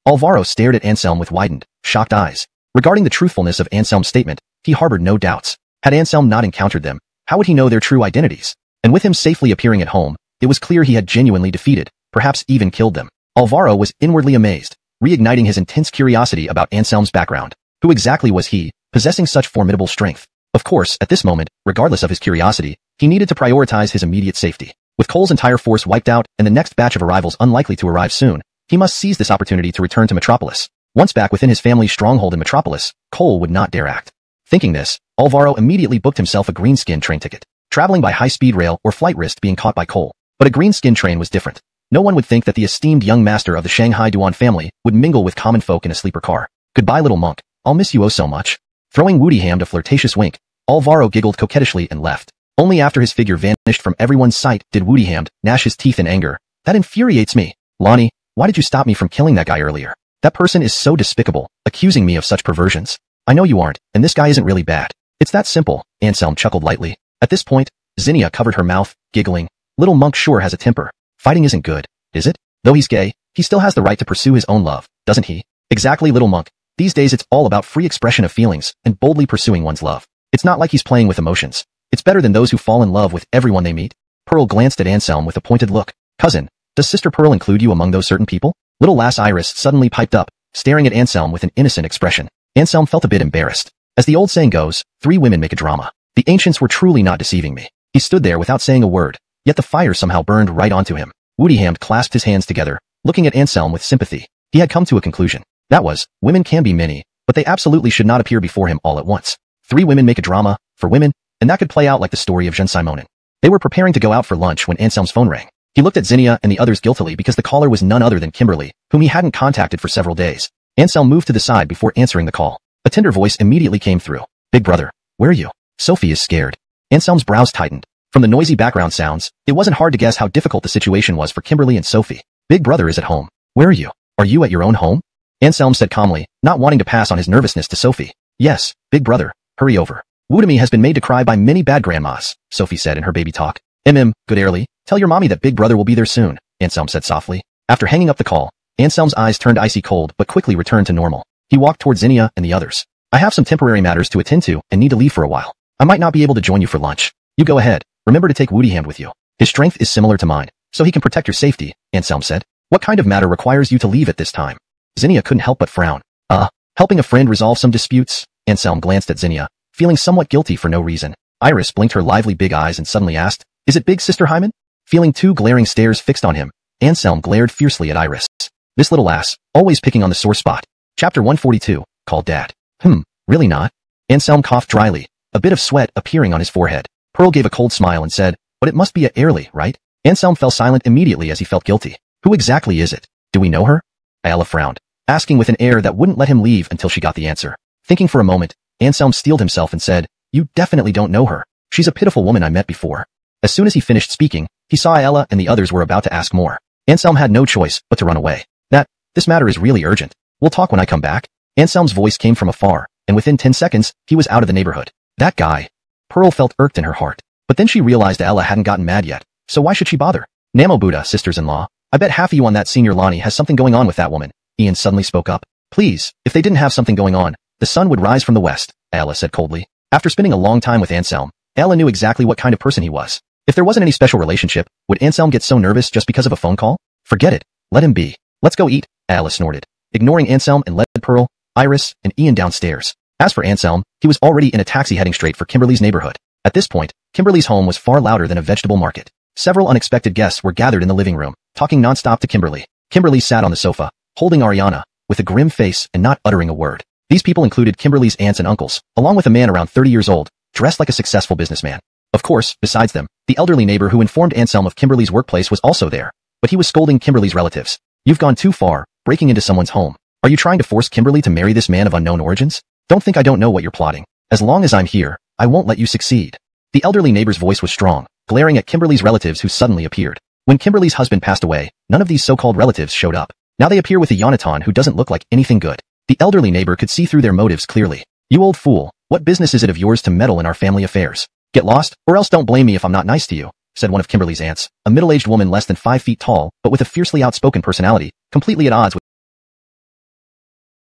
Alvaro stared at Anselm with widened, shocked eyes. Regarding the truthfulness of Anselm's statement, he harbored no doubts. Had Anselm not encountered them, how would he know their true identities? And with him safely appearing at home, it was clear he had genuinely defeated, perhaps even killed them. Alvaro was inwardly amazed, reigniting his intense curiosity about Anselm's background. Who exactly was he, possessing such formidable strength? Of course, at this moment, regardless of his curiosity, he needed to prioritize his immediate safety. With Cole's entire force wiped out and the next batch of arrivals unlikely to arrive soon, he must seize this opportunity to return to Metropolis. Once back within his family's stronghold in Metropolis, Cole would not dare act. Thinking this, Alvaro immediately booked himself a greenskin train ticket, traveling by high-speed rail or flight risked being caught by Cole. But a greenskin train was different. No one would think that the esteemed young master of the Shanghai Duan family would mingle with common folk in a sleeper car. Goodbye, little monk. I'll miss you oh so much. Throwing Woodyham a flirtatious wink, Alvaro giggled coquettishly and left. Only after his figure vanished from everyone's sight did Woodyham gnash his teeth in anger. That infuriates me. Lonnie, why did you stop me from killing that guy earlier? That person is so despicable, accusing me of such perversions. I know you aren't, and this guy isn't really bad. It's that simple, Anselm chuckled lightly. At this point, Zinnia covered her mouth, giggling. Little monk sure has a temper. Fighting isn't good, is it? Though he's gay, he still has the right to pursue his own love, doesn't he? Exactly, little monk. These days it's all about free expression of feelings and boldly pursuing one's love. It's not like he's playing with emotions. It's better than those who fall in love with everyone they meet. Pearl glanced at Anselm with a pointed look. Cousin, does Sister Pearl include you among those certain people? Little lass Iris suddenly piped up, staring at Anselm with an innocent expression. Anselm felt a bit embarrassed. As the old saying goes, 3 women make a drama. The ancients were truly not deceiving me. He stood there without saying a word, yet the fire somehow burned right onto him. Woodyham clasped his hands together, looking at Anselm with sympathy. He had come to a conclusion. That was, women can be many, but they absolutely should not appear before him all at once. 3 women make a drama, for women, and that could play out like the story of Jean Simonin. They were preparing to go out for lunch when Anselm's phone rang. He looked at Zinnia and the others guiltily because the caller was none other than Kimberly, whom he hadn't contacted for several days. Anselm moved to the side before answering the call. A tender voice immediately came through. Big brother, where are you? Sophie is scared. Anselm's brows tightened. From the noisy background sounds, it wasn't hard to guess how difficult the situation was for Kimberly and Sophie. Big brother is at home. Where are you? Are you at your own home? Anselm said calmly, not wanting to pass on his nervousness to Sophie. Yes, big brother, hurry over. Woodamy has been made to cry by many bad grandmas, Sophie said in her baby talk. Good early, tell your mommy that big brother will be there soon, Anselm said softly. After hanging up the call, Anselm's eyes turned icy cold but quickly returned to normal. He walked towards Zinnia and the others. I have some temporary matters to attend to and need to leave for a while. I might not be able to join you for lunch. You go ahead. Remember to take Woodyham with you. His strength is similar to mine, so he can protect your safety, Anselm said. What kind of matter requires you to leave at this time? Zinnia couldn't help but frown. Helping a friend resolve some disputes? Anselm glanced at Zinnia, feeling somewhat guilty for no reason. Iris blinked her lively big eyes and suddenly asked, Is it big, Sister Hyman? Feeling 2 glaring stares fixed on him, Anselm glared fiercely at Iris. This little ass, always picking on the sore spot. Chapter 142, called Dad. Really not? Anselm coughed dryly, a bit of sweat appearing on his forehead. Pearl gave a cold smile and said, But it must be a Airly, right? Anselm fell silent immediately as he felt guilty. Who exactly is it? Do we know her? Ayala frowned, asking with an air that wouldn't let him leave until she got the answer. Thinking for a moment, Anselm steeled himself and said, You definitely don't know her. She's a pitiful woman I met before. As soon as he finished speaking, he saw Ella and the others were about to ask more. Anselm had no choice but to run away. This matter is really urgent. We'll talk when I come back. Anselm's voice came from afar, and within 10 seconds, he was out of the neighborhood. That guy. Pearl felt irked in her heart. But then she realized Ella hadn't gotten mad yet, so why should she bother? Namo Buddha, sisters-in-law. I bet half of you on that senior Lonnie has something going on with that woman. Ian suddenly spoke up. Please, if they didn't have something going on, the sun would rise from the west, Ella said coldly. After spending a long time with Anselm, Ella knew exactly what kind of person he was. If there wasn't any special relationship, would Anselm get so nervous just because of a phone call? Forget it. Let him be. Let's go eat, Ella snorted, ignoring Anselm and led Pearl, Iris, and Ian downstairs. As for Anselm, he was already in a taxi heading straight for Kimberly's neighborhood. At this point, Kimberly's home was far louder than a vegetable market. Several unexpected guests were gathered in the living room, talking nonstop to Kimberly. Kimberly sat on the sofa, holding Ariana, with a grim face and not uttering a word. These people included Kimberly's aunts and uncles, along with a man around 30 years old, dressed like a successful businessman. Of course, besides them, the elderly neighbor who informed Anselm of Kimberly's workplace was also there, but he was scolding Kimberly's relatives. You've gone too far, breaking into someone's home. Are you trying to force Kimberly to marry this man of unknown origins? Don't think I don't know what you're plotting. As long as I'm here, I won't let you succeed. The elderly neighbor's voice was strong, glaring at Kimberly's relatives who suddenly appeared. When Kimberly's husband passed away, none of these so-called relatives showed up. Now they appear with a Yonatan who doesn't look like anything good. The elderly neighbor could see through their motives clearly. You old fool, what business is it of yours to meddle in our family affairs? Get lost, or else don't blame me if I'm not nice to you, said one of Kimberly's aunts, a middle-aged woman less than 5 feet tall, but with a fiercely outspoken personality, completely at odds with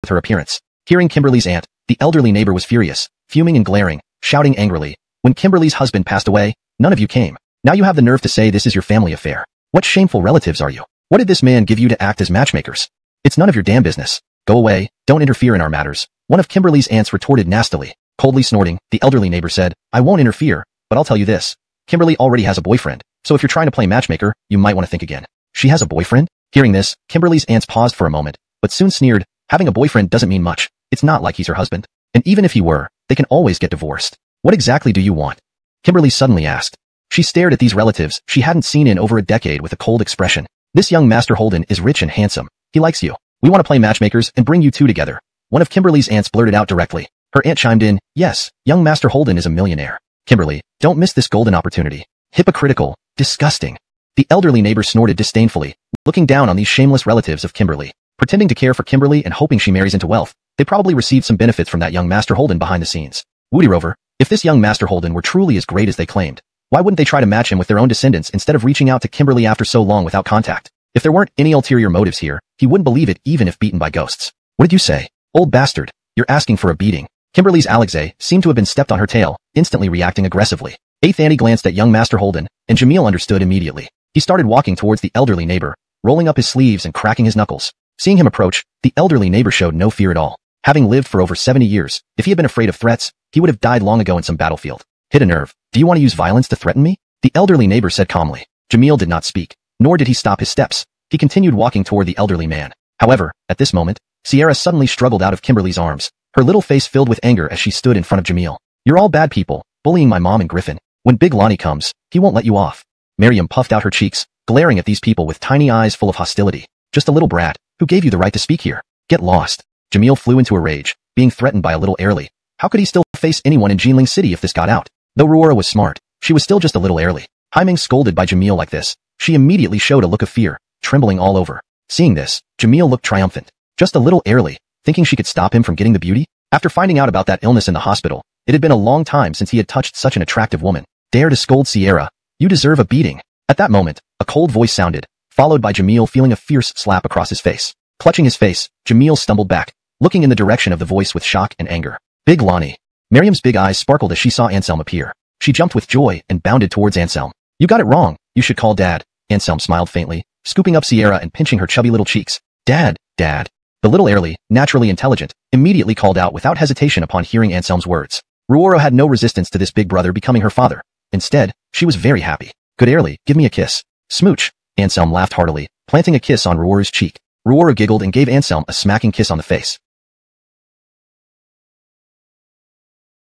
her appearance. Hearing Kimberly's aunt, the elderly neighbor was furious, fuming and glaring, shouting angrily. When Kimberly's husband passed away, none of you came. Now you have the nerve to say this is your family affair. What shameful relatives are you? What did this man give you to act as matchmakers? It's none of your damn business. Go away, don't interfere in our matters. One of Kimberly's aunts retorted nastily. Coldly snorting, the elderly neighbor said, I won't interfere, but I'll tell you this. Kimberly already has a boyfriend, so if you're trying to play matchmaker, you might want to think again. She has a boyfriend? Hearing this, Kimberly's aunts paused for a moment, but soon sneered, having a boyfriend doesn't mean much. It's not like he's her husband. And even if he were, they can always get divorced. What exactly do you want? Kimberly suddenly asked. She stared at these relatives she hadn't seen in over a decade with a cold expression. This young Master Holden is rich and handsome. He likes you. We want to play matchmakers and bring you two together. One of Kimberly's aunts blurted out directly. Her aunt chimed in, yes, young Master Holden is a millionaire. Kimberly, don't miss this golden opportunity. Hypocritical. Disgusting. The elderly neighbor snorted disdainfully, looking down on these shameless relatives of Kimberly. Pretending to care for Kimberly and hoping she marries into wealth, they probably received some benefits from that young Master Holden behind the scenes. Woody Rover, if this young Master Holden were truly as great as they claimed, why wouldn't they try to match him with their own descendants instead of reaching out to Kimberly after so long without contact? If there weren't any ulterior motives here, he wouldn't believe it even if beaten by ghosts. What did you say? Old bastard, you're asking for a beating. Kimberly's Alexei seemed to have been stepped on her tail, instantly reacting aggressively. Eighth Annie glanced at young Master Holden, and Jamil understood immediately. He started walking towards the elderly neighbor, rolling up his sleeves and cracking his knuckles. Seeing him approach, the elderly neighbor showed no fear at all. Having lived for over 70 years, if he had been afraid of threats, he would have died long ago in some battlefield. Hit a nerve. Do you want to use violence to threaten me? The elderly neighbor said calmly. Jamil did not speak, nor did he stop his steps. He continued walking toward the elderly man. However, at this moment, Sierra suddenly struggled out of Kimberly's arms, her little face filled with anger as she stood in front of Jamil. You're all bad people, bullying my mom and Griffin. When Big Lonnie comes, he won't let you off. Miriam puffed out her cheeks, glaring at these people with tiny eyes full of hostility. Just a little brat. Who gave you the right to speak here? Get lost. Jamil flew into a rage, being threatened by a little Airly. How could he still face anyone in Jinling City if this got out? Though Ruora was smart, she was still just a little Airly. Haiming scolded by Jamil like this. She immediately showed a look of fear, trembling all over. Seeing this, Jamil looked triumphant. Just a little Airly, thinking she could stop him from getting the beauty? After finding out about that illness in the hospital, it had been a long time since he had touched such an attractive woman. Dare to scold Sierra. You deserve a beating. At that moment, a cold voice sounded, followed by Jamil feeling a fierce slap across his face. Clutching his face, Jamil stumbled back, looking in the direction of the voice with shock and anger. Big Lonnie. Miriam's big eyes sparkled as she saw Anselm appear. She jumped with joy and bounded towards Anselm. You got it wrong. You should call Dad. Anselm smiled faintly, scooping up Sierra and pinching her chubby little cheeks. Dad, Dad. The little Airly, naturally intelligent, immediately called out without hesitation upon hearing Anselm's words. Ruora had no resistance to this big brother becoming her father. Instead, she was very happy. Good Airly, give me a kiss. Smooch. Anselm laughed heartily, planting a kiss on Ruora's cheek. Ruora giggled and gave Anselm a smacking kiss on the face.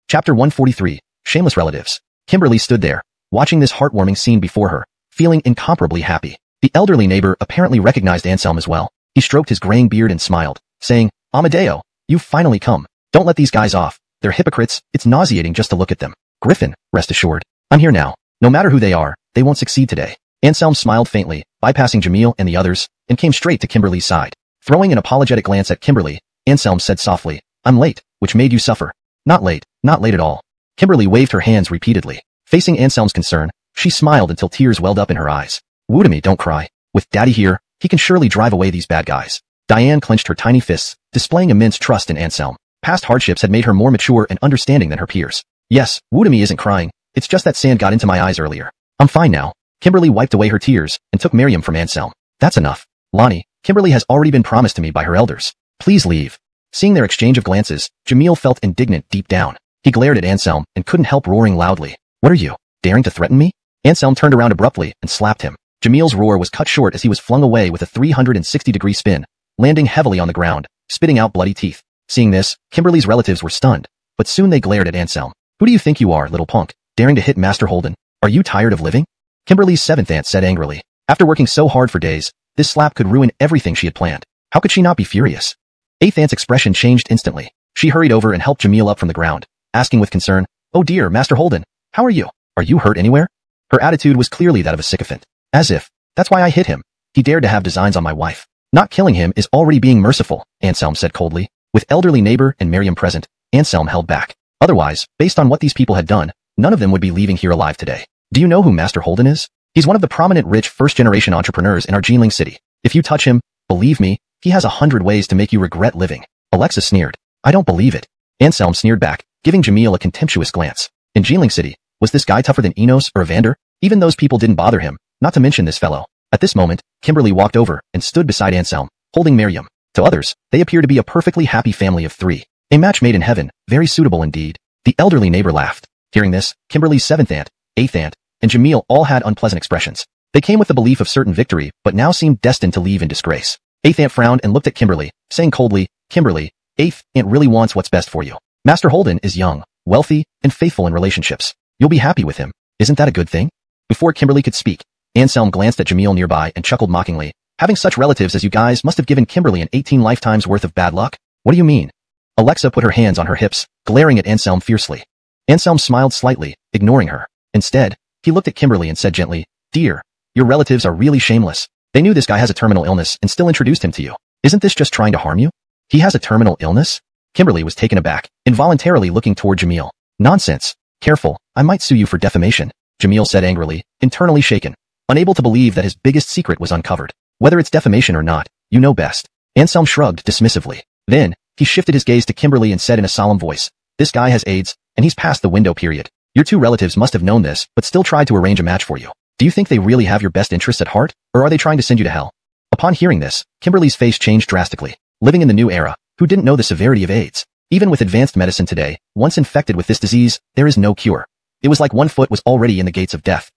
Chapter 143, Shameless Relatives. Kimberly stood there, watching this heartwarming scene before her, feeling incomparably happy. The elderly neighbor apparently recognized Anselm as well. He stroked his graying beard and smiled, saying, Amadeo, you've finally come. Don't let these guys off. They're hypocrites. It's nauseating just to look at them. Griffin, rest assured. I'm here now. No matter who they are, they won't succeed today. Anselm smiled faintly, bypassing Jamil and the others, and came straight to Kimberly's side. Throwing an apologetic glance at Kimberly, Anselm said softly, I'm late, which made you suffer. Not late at all. Kimberly waved her hands repeatedly. Facing Anselm's concern, she smiled until tears welled up in her eyes. Woo to me, don't cry. With Daddy here, he can surely drive away these bad guys. Diane clenched her tiny fists, displaying immense trust in Anselm. Past hardships had made her more mature and understanding than her peers. Yes, Woo to me isn't crying. It's just that sand got into my eyes earlier. I'm fine now. Kimberly wiped away her tears and took Miriam from Anselm. That's enough. Lonnie, Kimberly has already been promised to me by her elders. Please leave. Seeing their exchange of glances, Jamil felt indignant deep down. He glared at Anselm and couldn't help roaring loudly. What are you, daring to threaten me? Anselm turned around abruptly and slapped him. Jamil's roar was cut short as he was flung away with a 360-degree spin, landing heavily on the ground, spitting out bloody teeth. Seeing this, Kimberly's relatives were stunned, but soon they glared at Anselm. Who do you think you are, little punk, daring to hit Master Holden? Are you tired of living? Kimberly's seventh aunt said angrily. After working so hard for days, this slap could ruin everything she had planned. How could she not be furious? Eighth aunt's expression changed instantly. She hurried over and helped Jamil up from the ground, asking with concern, Oh dear, Master Holden, how are you? Are you hurt anywhere? Her attitude was clearly that of a sycophant. As if, that's why I hit him. He dared to have designs on my wife. Not killing him is already being merciful, Anselm said coldly. With elderly neighbor and Miriam present, Anselm held back. Otherwise, based on what these people had done, none of them would be leaving here alive today. Do you know who Master Holden is? He's one of the prominent rich first-generation entrepreneurs in our Jinling city. If you touch him, believe me, he has 100 ways to make you regret living. Alexa sneered. I don't believe it. Anselm sneered back, giving Jamil a contemptuous glance. In Jinling city, was this guy tougher than Enos or Evander? Even those people didn't bother him, not to mention this fellow. At this moment, Kimberly walked over and stood beside Anselm, holding Miriam. To others, they appeared to be a perfectly happy family of three. A match made in heaven, very suitable indeed. The elderly neighbor laughed. Hearing this, Kimberly's seventh aunt, eighth aunt, and Jamil all had unpleasant expressions. They came with the belief of certain victory, but now seemed destined to leave in disgrace. Eighth aunt frowned and looked at Kimberly, saying coldly, Kimberly, eighth aunt really wants what's best for you. Master Holden is young, wealthy, and faithful in relationships. You'll be happy with him. Isn't that a good thing? Before Kimberly could speak, Anselm glanced at Jamil nearby and chuckled mockingly. Having such relatives as you guys must have given Kimberly an 18 lifetimes worth of bad luck? What do you mean? Alexa put her hands on her hips, glaring at Anselm fiercely. Anselm smiled slightly, ignoring her. Instead, he looked at Kimberly and said gently, Dear, your relatives are really shameless. They knew this guy has a terminal illness and still introduced him to you. Isn't this just trying to harm you? He has a terminal illness? Kimberly was taken aback, involuntarily looking toward Jamil. Nonsense. Careful, I might sue you for defamation, Jamil said angrily, internally shaken, unable to believe that his biggest secret was uncovered. Whether it's defamation or not, you know best. Anselm shrugged dismissively. Then, he shifted his gaze to Kimberly and said in a solemn voice, This guy has AIDS, and he's past the window period. Your two relatives must have known this, but still tried to arrange a match for you. Do you think they really have your best interests at heart, or are they trying to send you to hell? Upon hearing this, Kimberly's face changed drastically. Living in the new era, who didn't know the severity of AIDS? Even with advanced medicine today, once infected with this disease, there is no cure. It was like one foot was already in the gates of death.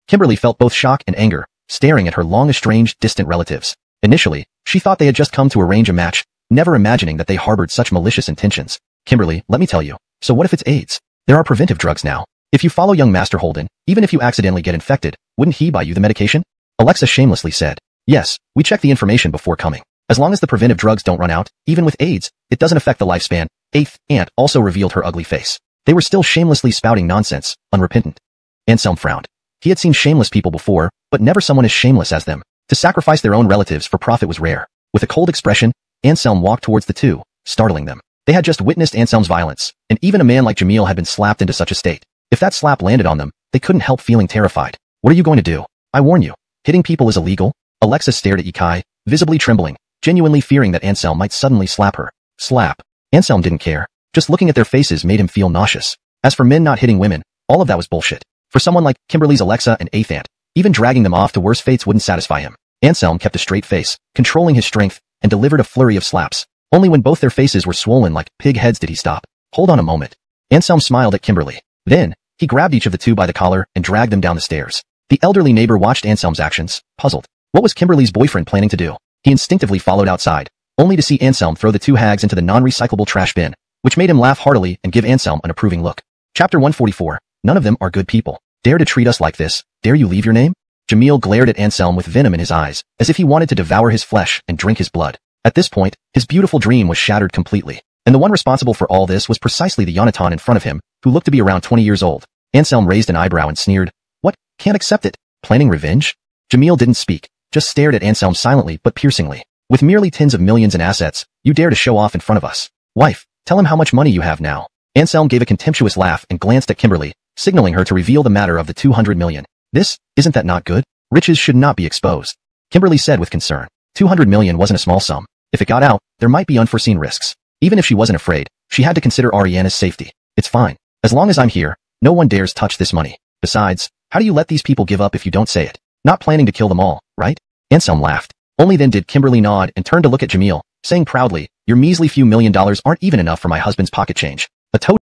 Kimberly felt both shock and anger, staring at her long-estranged, distant relatives. Initially, she thought they had just come to arrange a match, never imagining that they harbored such malicious intentions. Kimberly, let me tell you, so what if it's AIDS? There are preventive drugs now. If you follow young Master Holden, even if you accidentally get infected, wouldn't he buy you the medication? Alexa shamelessly said. Yes, we checked the information before coming. As long as the preventive drugs don't run out, even with AIDS, it doesn't affect the lifespan. Eighth aunt also revealed her ugly face. They were still shamelessly spouting nonsense, unrepentant. Anselm frowned. He had seen shameless people before, but never someone as shameless as them. To sacrifice their own relatives for profit was rare. With a cold expression, Anselm walked towards the two, startling them. They had just witnessed Anselm's violence, and even a man like Jamil had been slapped into such a state. If that slap landed on them, they couldn't help feeling terrified. What are you going to do? I warn you, hitting people is illegal. Alexa stared at Yikai, visibly trembling, genuinely fearing that Anselm might suddenly slap her. Slap. Anselm didn't care. Just looking at their faces made him feel nauseous. As for men not hitting women, all of that was bullshit. For someone like Kimberly's Alexa and eighth aunt, even dragging them off to worse fates wouldn't satisfy him. Anselm kept a straight face, controlling his strength, and delivered a flurry of slaps. Only when both their faces were swollen like pig heads did he stop. Hold on a moment. Anselm smiled at Kimberly. Then, he grabbed each of the two by the collar and dragged them down the stairs. The elderly neighbor watched Anselm's actions, puzzled. What was Kimberly's boyfriend planning to do? He instinctively followed outside, only to see Anselm throw the two hags into the non-recyclable trash bin, which made him laugh heartily and give Anselm an approving look. Chapter 144. None of them are good people. Dare to treat us like this? Dare you leave your name? Jamil glared at Anselm with venom in his eyes, as if he wanted to devour his flesh and drink his blood. At this point, his beautiful dream was shattered completely. And the one responsible for all this was precisely the Yonatan in front of him, who looked to be around 20 years old. Anselm raised an eyebrow and sneered. What? Can't accept it. Planning revenge? Jamil didn't speak, just stared at Anselm silently but piercingly. With merely tens of millions in assets, you dare to show off in front of us. Wife, tell him how much money you have now. Anselm gave a contemptuous laugh and glanced at Kimberly, signaling her to reveal the matter of the 200 million. Isn't that not good? Riches should not be exposed. Kimberly said with concern. 200 million wasn't a small sum. If it got out, there might be unforeseen risks. Even if she wasn't afraid, she had to consider Ariana's safety. It's fine. As long as I'm here, no one dares touch this money. Besides, how do you let these people give up if you don't say it? Not planning to kill them all, right? Anselm laughed. Only then did Kimberly nod and turn to look at Jamil, saying proudly, your measly few $1 million aren't even enough for my husband's pocket change. A toad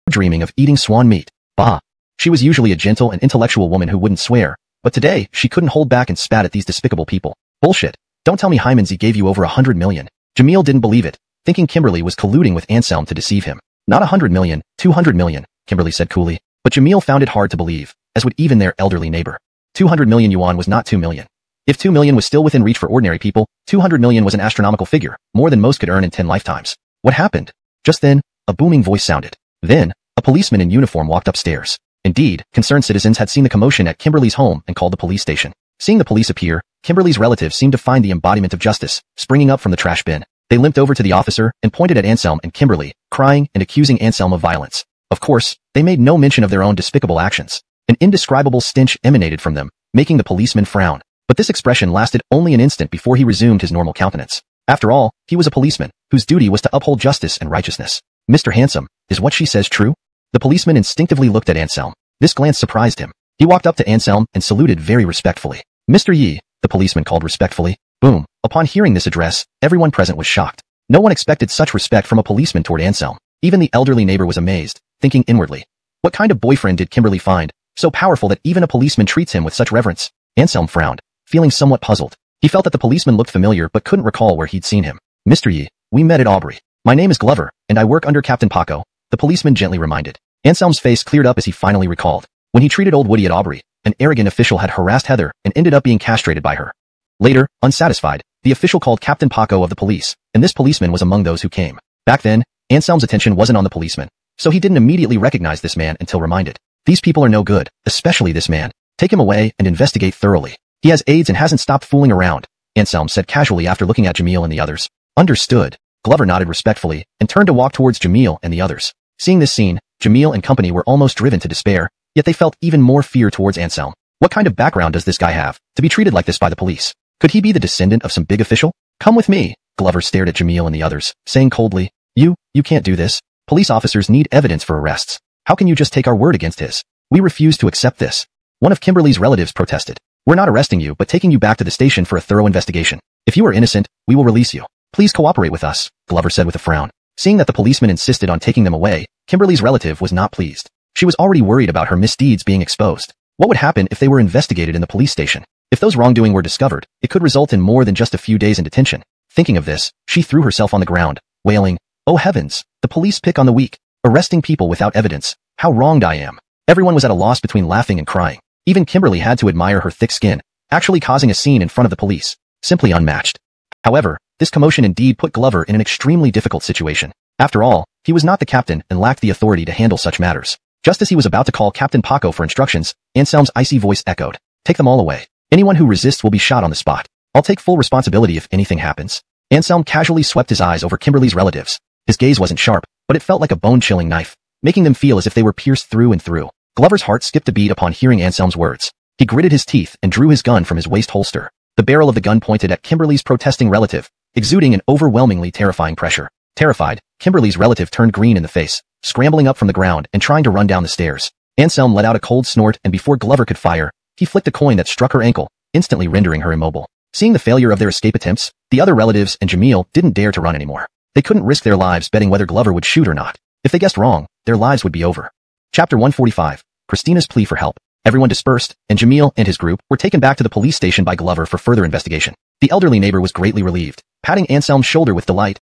dreaming of eating swan meat. Bah. She was usually a gentle and intellectual woman who wouldn't swear, but today she couldn't hold back and spat at these despicable people. Bullshit. Don't tell me Hymanzi gave you over 100 million. Jamil didn't believe it, thinking Kimberly was colluding with Anselm to deceive him. Not 100 million, 200 million, Kimberly said coolly. But Jamil found it hard to believe, as would even their elderly neighbor. 200 million yuan was not 2 million. If 2 million was still within reach for ordinary people, 200 million was an astronomical figure, more than most could earn in 10 lifetimes. What happened? Just then, a booming voice sounded. Then, a policeman in uniform walked upstairs. Indeed, concerned citizens had seen the commotion at Kimberly's home and called the police station. Seeing the police appear, Kimberly's relatives seemed to find the embodiment of justice, springing up from the trash bin. They limped over to the officer and pointed at Anselm and Kimberly, crying and accusing Anselm of violence. Of course, they made no mention of their own despicable actions. An indescribable stench emanated from them, making the policeman frown. But this expression lasted only an instant before he resumed his normal countenance. After all, he was a policeman, whose duty was to uphold justice and righteousness. Mr. Handsome, is what she says true? The policeman instinctively looked at Anselm. This glance surprised him. He walked up to Anselm and saluted very respectfully. Mr. Yi, the policeman called respectfully. Boom. Upon hearing this address, everyone present was shocked. No one expected such respect from a policeman toward Anselm. Even the elderly neighbor was amazed, thinking inwardly. What kind of boyfriend did Kimberly find, so powerful that even a policeman treats him with such reverence? Anselm frowned, feeling somewhat puzzled. He felt that the policeman looked familiar but couldn't recall where he'd seen him. Mr. Yi, we met at Aubrey. My name is Glover, and I work under Captain Paco, the policeman gently reminded. Anselm's face cleared up as he finally recalled. When he treated old Woody at Aubrey, an arrogant official had harassed Heather and ended up being castrated by her. Later, unsatisfied, the official called Captain Paco of the police, and this policeman was among those who came. Back then, Anselm's attention wasn't on the policeman, so he didn't immediately recognize this man until reminded. These people are no good, especially this man. Take him away and investigate thoroughly. He has AIDS and hasn't stopped fooling around, Anselm said casually after looking at Jamil and the others. Understood. Glover nodded respectfully and turned to walk towards Jamil and the others. Seeing this scene, Jamil and company were almost driven to despair, yet they felt even more fear towards Anselm. What kind of background does this guy have, to be treated like this by the police? Could he be the descendant of some big official? Come with me. Glover stared at Jamil and the others, saying coldly, You can't do this. Police officers need evidence for arrests. How can you just take our word against his? We refuse to accept this. One of Kimberly's relatives protested. We're not arresting you but taking you back to the station for a thorough investigation. If you are innocent, we will release you. Please cooperate with us, Glover said with a frown. Seeing that the policeman insisted on taking them away, Kimberly's relative was not pleased. She was already worried about her misdeeds being exposed. What would happen if they were investigated in the police station? If those wrongdoing were discovered, it could result in more than just a few days in detention. Thinking of this, she threw herself on the ground, wailing, Oh heavens, the police pick on the weak, arresting people without evidence. How wronged I am. Everyone was at a loss between laughing and crying. Even Kimberly had to admire her thick skin, actually causing a scene in front of the police. Simply unmatched. However, this commotion indeed put Glover in an extremely difficult situation. After all, he was not the captain and lacked the authority to handle such matters. Just as he was about to call Captain Paco for instructions, Anselm's icy voice echoed. Take them all away. Anyone who resists will be shot on the spot. I'll take full responsibility if anything happens. Anselm casually swept his eyes over Kimberly's relatives. His gaze wasn't sharp, but it felt like a bone-chilling knife, making them feel as if they were pierced through and through. Glover's heart skipped a beat upon hearing Anselm's words. He gritted his teeth and drew his gun from his waist holster. The barrel of the gun pointed at Kimberly's protesting relative, exuding an overwhelmingly terrifying pressure. Terrified, Kimberly's relative turned green in the face, scrambling up from the ground and trying to run down the stairs. Anselm let out a cold snort and before Glover could fire, he flicked a coin that struck her ankle, instantly rendering her immobile. Seeing the failure of their escape attempts, the other relatives and Jamil didn't dare to run anymore. They couldn't risk their lives betting whether Glover would shoot or not. If they guessed wrong, their lives would be over. Chapter 145. Christina's plea for help. Everyone dispersed, and Jamil and his group were taken back to the police station by Glover for further investigation. The elderly neighbor was greatly relieved, patting Anselm's shoulder with delight.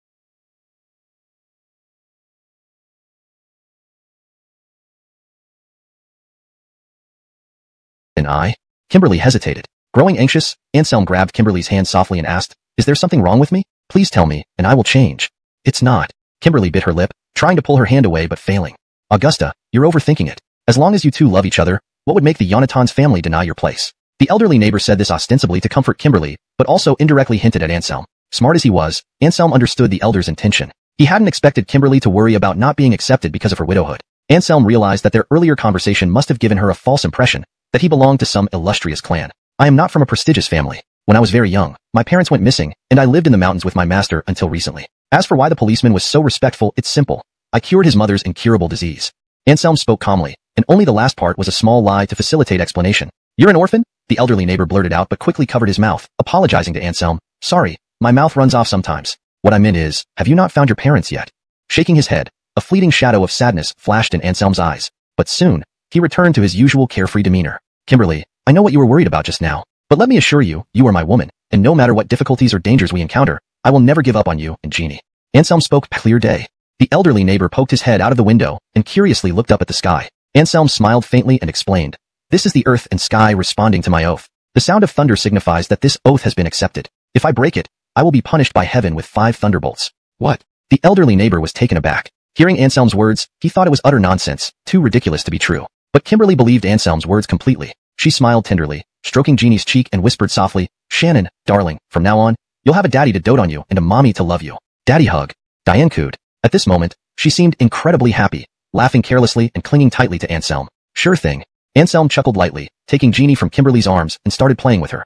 And Kimberly hesitated. Growing anxious, Anselm grabbed Kimberly's hand softly and asked, Is there something wrong with me? Please tell me, and I will change. It's not. Kimberly bit her lip, trying to pull her hand away but failing. Augusta, you're overthinking it. As long as you two love each other, what would make the Yonatan's family deny your place? The elderly neighbor said this ostensibly to comfort Kimberly, but also indirectly hinted at Anselm. Smart as he was, Anselm understood the elder's intention. He hadn't expected Kimberly to worry about not being accepted because of her widowhood. Anselm realized that their earlier conversation must have given her a false impression that he belonged to some illustrious clan. I am not from a prestigious family. When I was very young, my parents went missing, and I lived in the mountains with my master until recently. As for why the policeman was so respectful, it's simple. I cured his mother's incurable disease. Anselm spoke calmly, and only the last part was a small lie to facilitate explanation. You're an orphan? The elderly neighbor blurted out but quickly covered his mouth, apologizing to Anselm. Sorry, my mouth runs off sometimes. What I meant is, have you not found your parents yet? Shaking his head, a fleeting shadow of sadness flashed in Anselm's eyes. But soon, he returned to his usual carefree demeanor. Kimberly, I know what you were worried about just now, but let me assure you, you are my woman, and no matter what difficulties or dangers we encounter, I will never give up on you and Jeannie. Anselm spoke clear day. The elderly neighbor poked his head out of the window and curiously looked up at the sky. Anselm smiled faintly and explained, this is the earth and sky responding to my oath. The sound of thunder signifies that this oath has been accepted. If I break it, I will be punished by heaven with 5 thunderbolts. What? The elderly neighbor was taken aback. Hearing Anselm's words, he thought it was utter nonsense, too ridiculous to be true. But Kimberly believed Anselm's words completely. She smiled tenderly, stroking Jeannie's cheek and whispered softly, Shannon, darling, from now on, you'll have a daddy to dote on you and a mommy to love you. Daddy hug. Diane cooed. At this moment, she seemed incredibly happy, laughing carelessly and clinging tightly to Anselm. Sure thing. Anselm chuckled lightly, taking Jeannie from Kimberly's arms and started playing with her.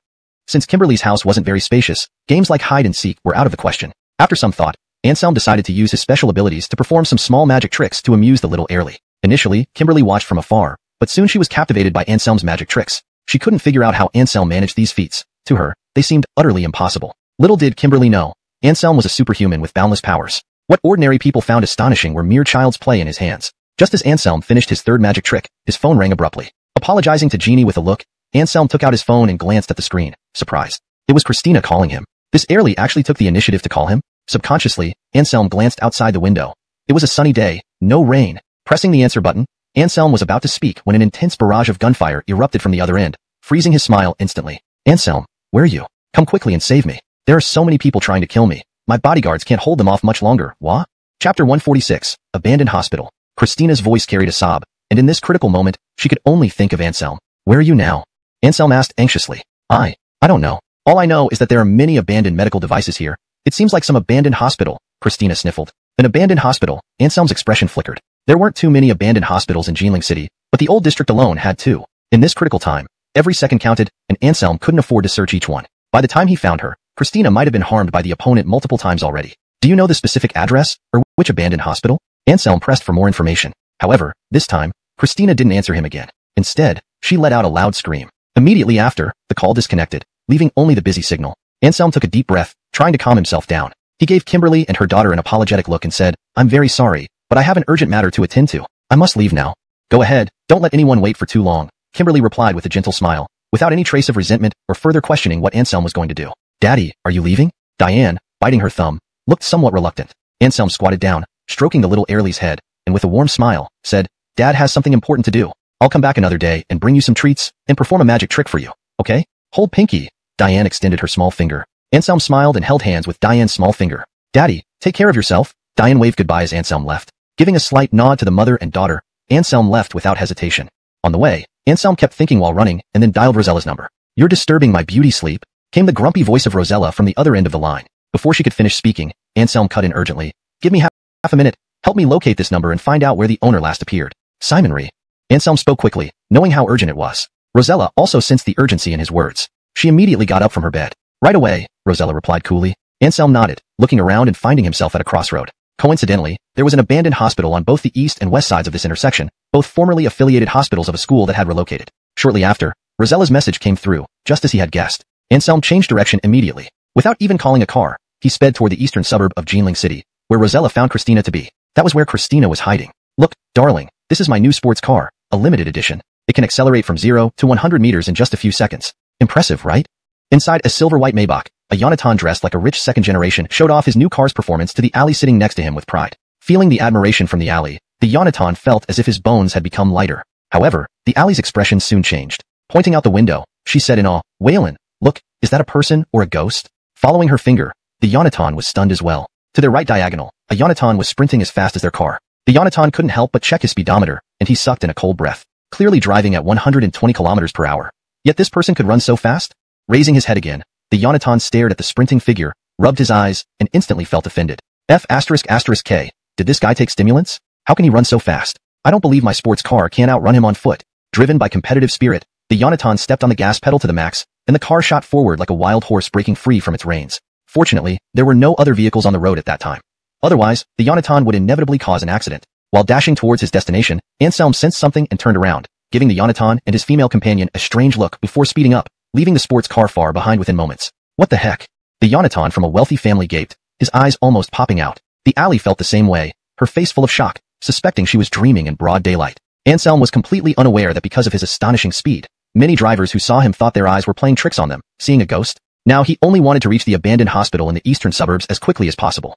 Since Kimberly's house wasn't very spacious, games like hide and seek were out of the question. After some thought, Anselm decided to use his special abilities to perform some small magic tricks to amuse the little heirly. Initially, Kimberly watched from afar, but soon she was captivated by Anselm's magic tricks. She couldn't figure out how Anselm managed these feats. To her, they seemed utterly impossible. Little did Kimberly know, Anselm was a superhuman with boundless powers. What ordinary people found astonishing were mere child's play in his hands. Just as Anselm finished his third magic trick, his phone rang abruptly. Apologizing to Jeannie with a look, Anselm took out his phone and glanced at the screen, surprised. It was Christina calling him. This heirly actually took the initiative to call him? Subconsciously, Anselm glanced outside the window. It was a sunny day, no rain. Pressing the answer button, Anselm was about to speak when an intense barrage of gunfire erupted from the other end, freezing his smile instantly. Anselm, where are you? Come quickly and save me. There are so many people trying to kill me. My bodyguards can't hold them off much longer. What? Chapter 146, Abandoned Hospital. Christina's voice carried a sob, and in this critical moment, she could only think of Anselm. Where are you now? Anselm asked anxiously. I don't know. All I know is that there are many abandoned medical devices here. It seems like some abandoned hospital, Christina sniffled. An abandoned hospital, Anselm's expression flickered. There weren't too many abandoned hospitals in Jinling City, but the old district alone had 2. In this critical time, every second counted, and Anselm couldn't afford to search each one. By the time he found her, Christina might have been harmed by the opponent multiple times already. Do you know the specific address, or which abandoned hospital? Anselm pressed for more information. However, this time, Christina didn't answer him again. Instead, she let out a loud scream. Immediately after, the call disconnected, leaving only the busy signal. Anselm took a deep breath, trying to calm himself down. He gave Kimberly and her daughter an apologetic look and said, I'm very sorry, but I have an urgent matter to attend to. I must leave now. Go ahead, don't let anyone wait for too long, Kimberly replied with a gentle smile, without any trace of resentment or further questioning what Anselm was going to do. Daddy, are you leaving? Diane, biting her thumb, looked somewhat reluctant. Anselm squatted down, stroking the little heirly's head, and with a warm smile, said, Dad has something important to do. I'll come back another day and bring you some treats and perform a magic trick for you, okay? Hold pinky. Diane extended her small finger. Anselm smiled and held hands with Diane's small finger. Daddy, take care of yourself. Diane waved goodbye as Anselm left. Giving a slight nod to the mother and daughter, Anselm left without hesitation. On the way, Anselm kept thinking while running and then dialed Rosella's number. You're disturbing my beauty sleep, came the grumpy voice of Rosella from the other end of the line. Before she could finish speaking, Anselm cut in urgently. Give me half a minute. Help me locate this number and find out where the owner last appeared. Simonry. Anselm spoke quickly, knowing how urgent it was. Rosella also sensed the urgency in his words. She immediately got up from her bed. Right away, Rosella replied coolly. Anselm nodded, looking around and finding himself at a crossroad. Coincidentally, there was an abandoned hospital on both the east and west sides of this intersection, both formerly affiliated hospitals of a school that had relocated. Shortly after, Rosella's message came through, just as he had guessed. Anselm changed direction immediately. Without even calling a car, he sped toward the eastern suburb of Jinling City, where Rosella found Christina to be. That was where Christina was hiding. Look, darling, this is my new sports car, a limited edition. It can accelerate from 0 to 100 meters in just a few seconds. Impressive, right? Inside a silver-white Maybach, a Yonatan dressed like a rich second generation showed off his new car's performance to the alley sitting next to him with pride. Feeling the admiration from the alley, the Yonatan felt as if his bones had become lighter. However, the alley's expression soon changed. Pointing out the window, she said in awe, Waylon, look, is that a person or a ghost? Following her finger, the Yonatan was stunned as well. To their right diagonal, a Yonatan was sprinting as fast as their car. The Yonatan couldn't help but check his speedometer, and he sucked in a cold breath, clearly driving at 120 kilometers per hour. Yet this person could run so fast? Raising his head again, the Yonatan stared at the sprinting figure, rubbed his eyes, and instantly felt offended. K. Did this guy take stimulants? How can he run so fast? I don't believe my sports car can't outrun him on foot. Driven by competitive spirit, the Yonatan stepped on the gas pedal to the max, and the car shot forward like a wild horse breaking free from its reins. Fortunately, there were no other vehicles on the road at that time. Otherwise, the Yonatan would inevitably cause an accident. While dashing towards his destination, Anselm sensed something and turned around, giving the Yonatan and his female companion a strange look before speeding up, leaving the sports car far behind within moments. What the heck? The Yonatan from a wealthy family gaped, his eyes almost popping out. The alley felt the same way, her face full of shock, suspecting she was dreaming in broad daylight. Anselm was completely unaware that because of his astonishing speed, many drivers who saw him thought their eyes were playing tricks on them, seeing a ghost. Now he only wanted to reach the abandoned hospital in the eastern suburbs as quickly as possible.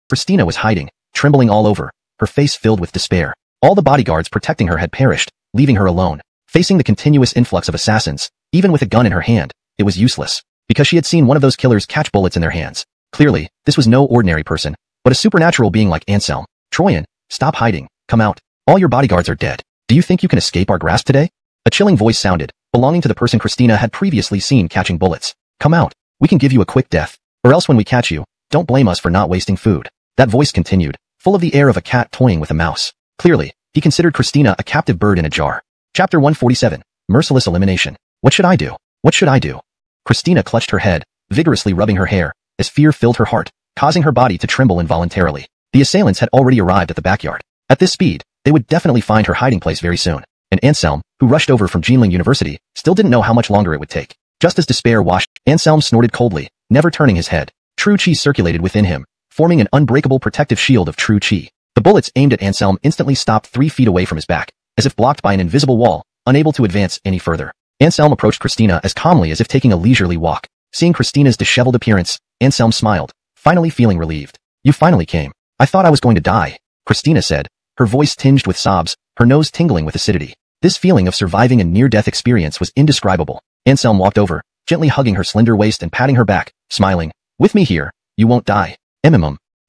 Christina was hiding, trembling all over, her face filled with despair. All the bodyguards protecting her had perished, leaving her alone. Facing the continuous influx of assassins, even with a gun in her hand, it was useless, because she had seen one of those killers catch bullets in their hands. Clearly, this was no ordinary person, but a supernatural being like Anselm. Troyan, stop hiding, come out. All your bodyguards are dead. Do you think you can escape our grasp today? A chilling voice sounded, belonging to the person Christina had previously seen catching bullets. Come out. We can give you a quick death. Or else when we catch you, don't blame us for not wasting food. That voice continued, full of the air of a cat toying with a mouse. Clearly, he considered Christina a captive bird in a jar. Chapter 147. Merciless Elimination. What should I do? What should I do? Christina clutched her head, vigorously rubbing her hair, as fear filled her heart, causing her body to tremble involuntarily. The assailants had already arrived at the backyard. At this speed, they would definitely find her hiding place very soon. And Anselm, who rushed over from Jinling University, still didn't know how much longer it would take. Just as despair washed, Anselm snorted coldly, never turning his head. True chi circulated within him, forming an unbreakable protective shield of true chi. The bullets aimed at Anselm instantly stopped 3 feet away from his back, as if blocked by an invisible wall, unable to advance any further. Anselm approached Christina as calmly as if taking a leisurely walk. Seeing Christina's disheveled appearance, Anselm smiled, finally feeling relieved. You finally came. I thought I was going to die, Christina said, her voice tinged with sobs, her nose tingling with acidity. This feeling of surviving a near-death experience was indescribable. Anselm walked over, gently hugging her slender waist and patting her back, smiling. With me here, you won't die.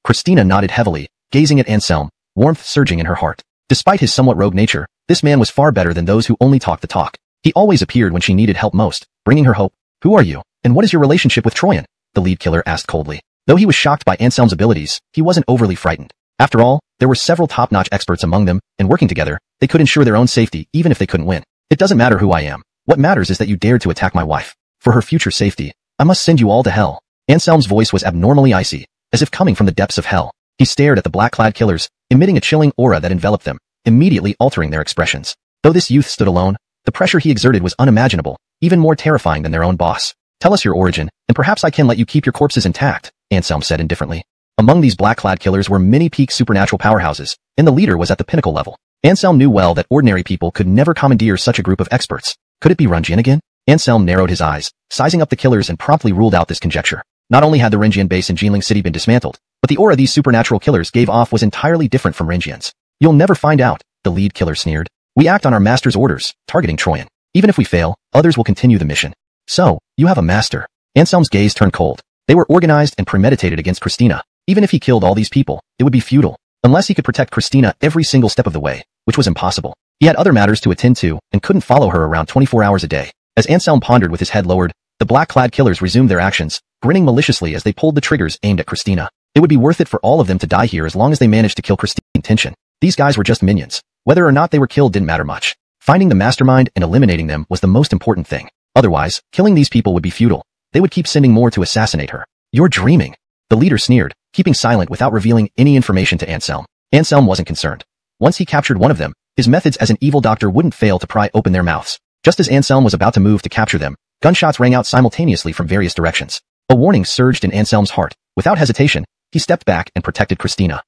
Christina nodded heavily, gazing at Anselm, warmth surging in her heart. Despite his somewhat rogue nature, this man was far better than those who only talk the talk. He always appeared when she needed help most, bringing her hope. Who are you, and what is your relationship with Troyan? The lead killer asked coldly. Though he was shocked by Anselm's abilities, he wasn't overly frightened. After all, there were several top-notch experts among them, and working together, they could ensure their own safety even if they couldn't win. It doesn't matter who I am. What matters is that you dared to attack my wife. For her future safety, I must send you all to hell. Anselm's voice was abnormally icy, as if coming from the depths of hell. He stared at the black-clad killers, emitting a chilling aura that enveloped them, immediately altering their expressions. Though this youth stood alone, the pressure he exerted was unimaginable, even more terrifying than their own boss. Tell us your origin, and perhaps I can let you keep your corpses intact, Anselm said indifferently. Among these black-clad killers were many peak supernatural powerhouses, and the leader was at the pinnacle level. Anselm knew well that ordinary people could never commandeer such a group of experts. Could it be Renjian again? Anselm narrowed his eyes, sizing up the killers and promptly ruled out this conjecture. Not only had the Renjian base in Jinling City been dismantled, but the aura these supernatural killers gave off was entirely different from Renjian's. You'll never find out, the lead killer sneered. We act on our master's orders, targeting Troyan. Even if we fail, others will continue the mission. So, you have a master. Anselm's gaze turned cold. They were organized and premeditated against Christina. Even if he killed all these people, it would be futile. Unless he could protect Christina every single step of the way, which was impossible. He had other matters to attend to, and couldn't follow her around 24 hours a day. As Anselm pondered with his head lowered, the black-clad killers resumed their actions, grinning maliciously as they pulled the triggers aimed at Christina. It would be worth it for all of them to die here as long as they managed to kill Christina's intention. These guys were just minions. Whether or not they were killed didn't matter much. Finding the mastermind and eliminating them was the most important thing. Otherwise, killing these people would be futile. They would keep sending more to assassinate her. You're dreaming. The leader sneered, keeping silent without revealing any information to Anselm. Anselm wasn't concerned. Once he captured one of them, his methods as an evil doctor wouldn't fail to pry open their mouths. Just as Anselm was about to move to capture them, gunshots rang out simultaneously from various directions. A warning surged in Anselm's heart. Without hesitation, he stepped back and protected Christina.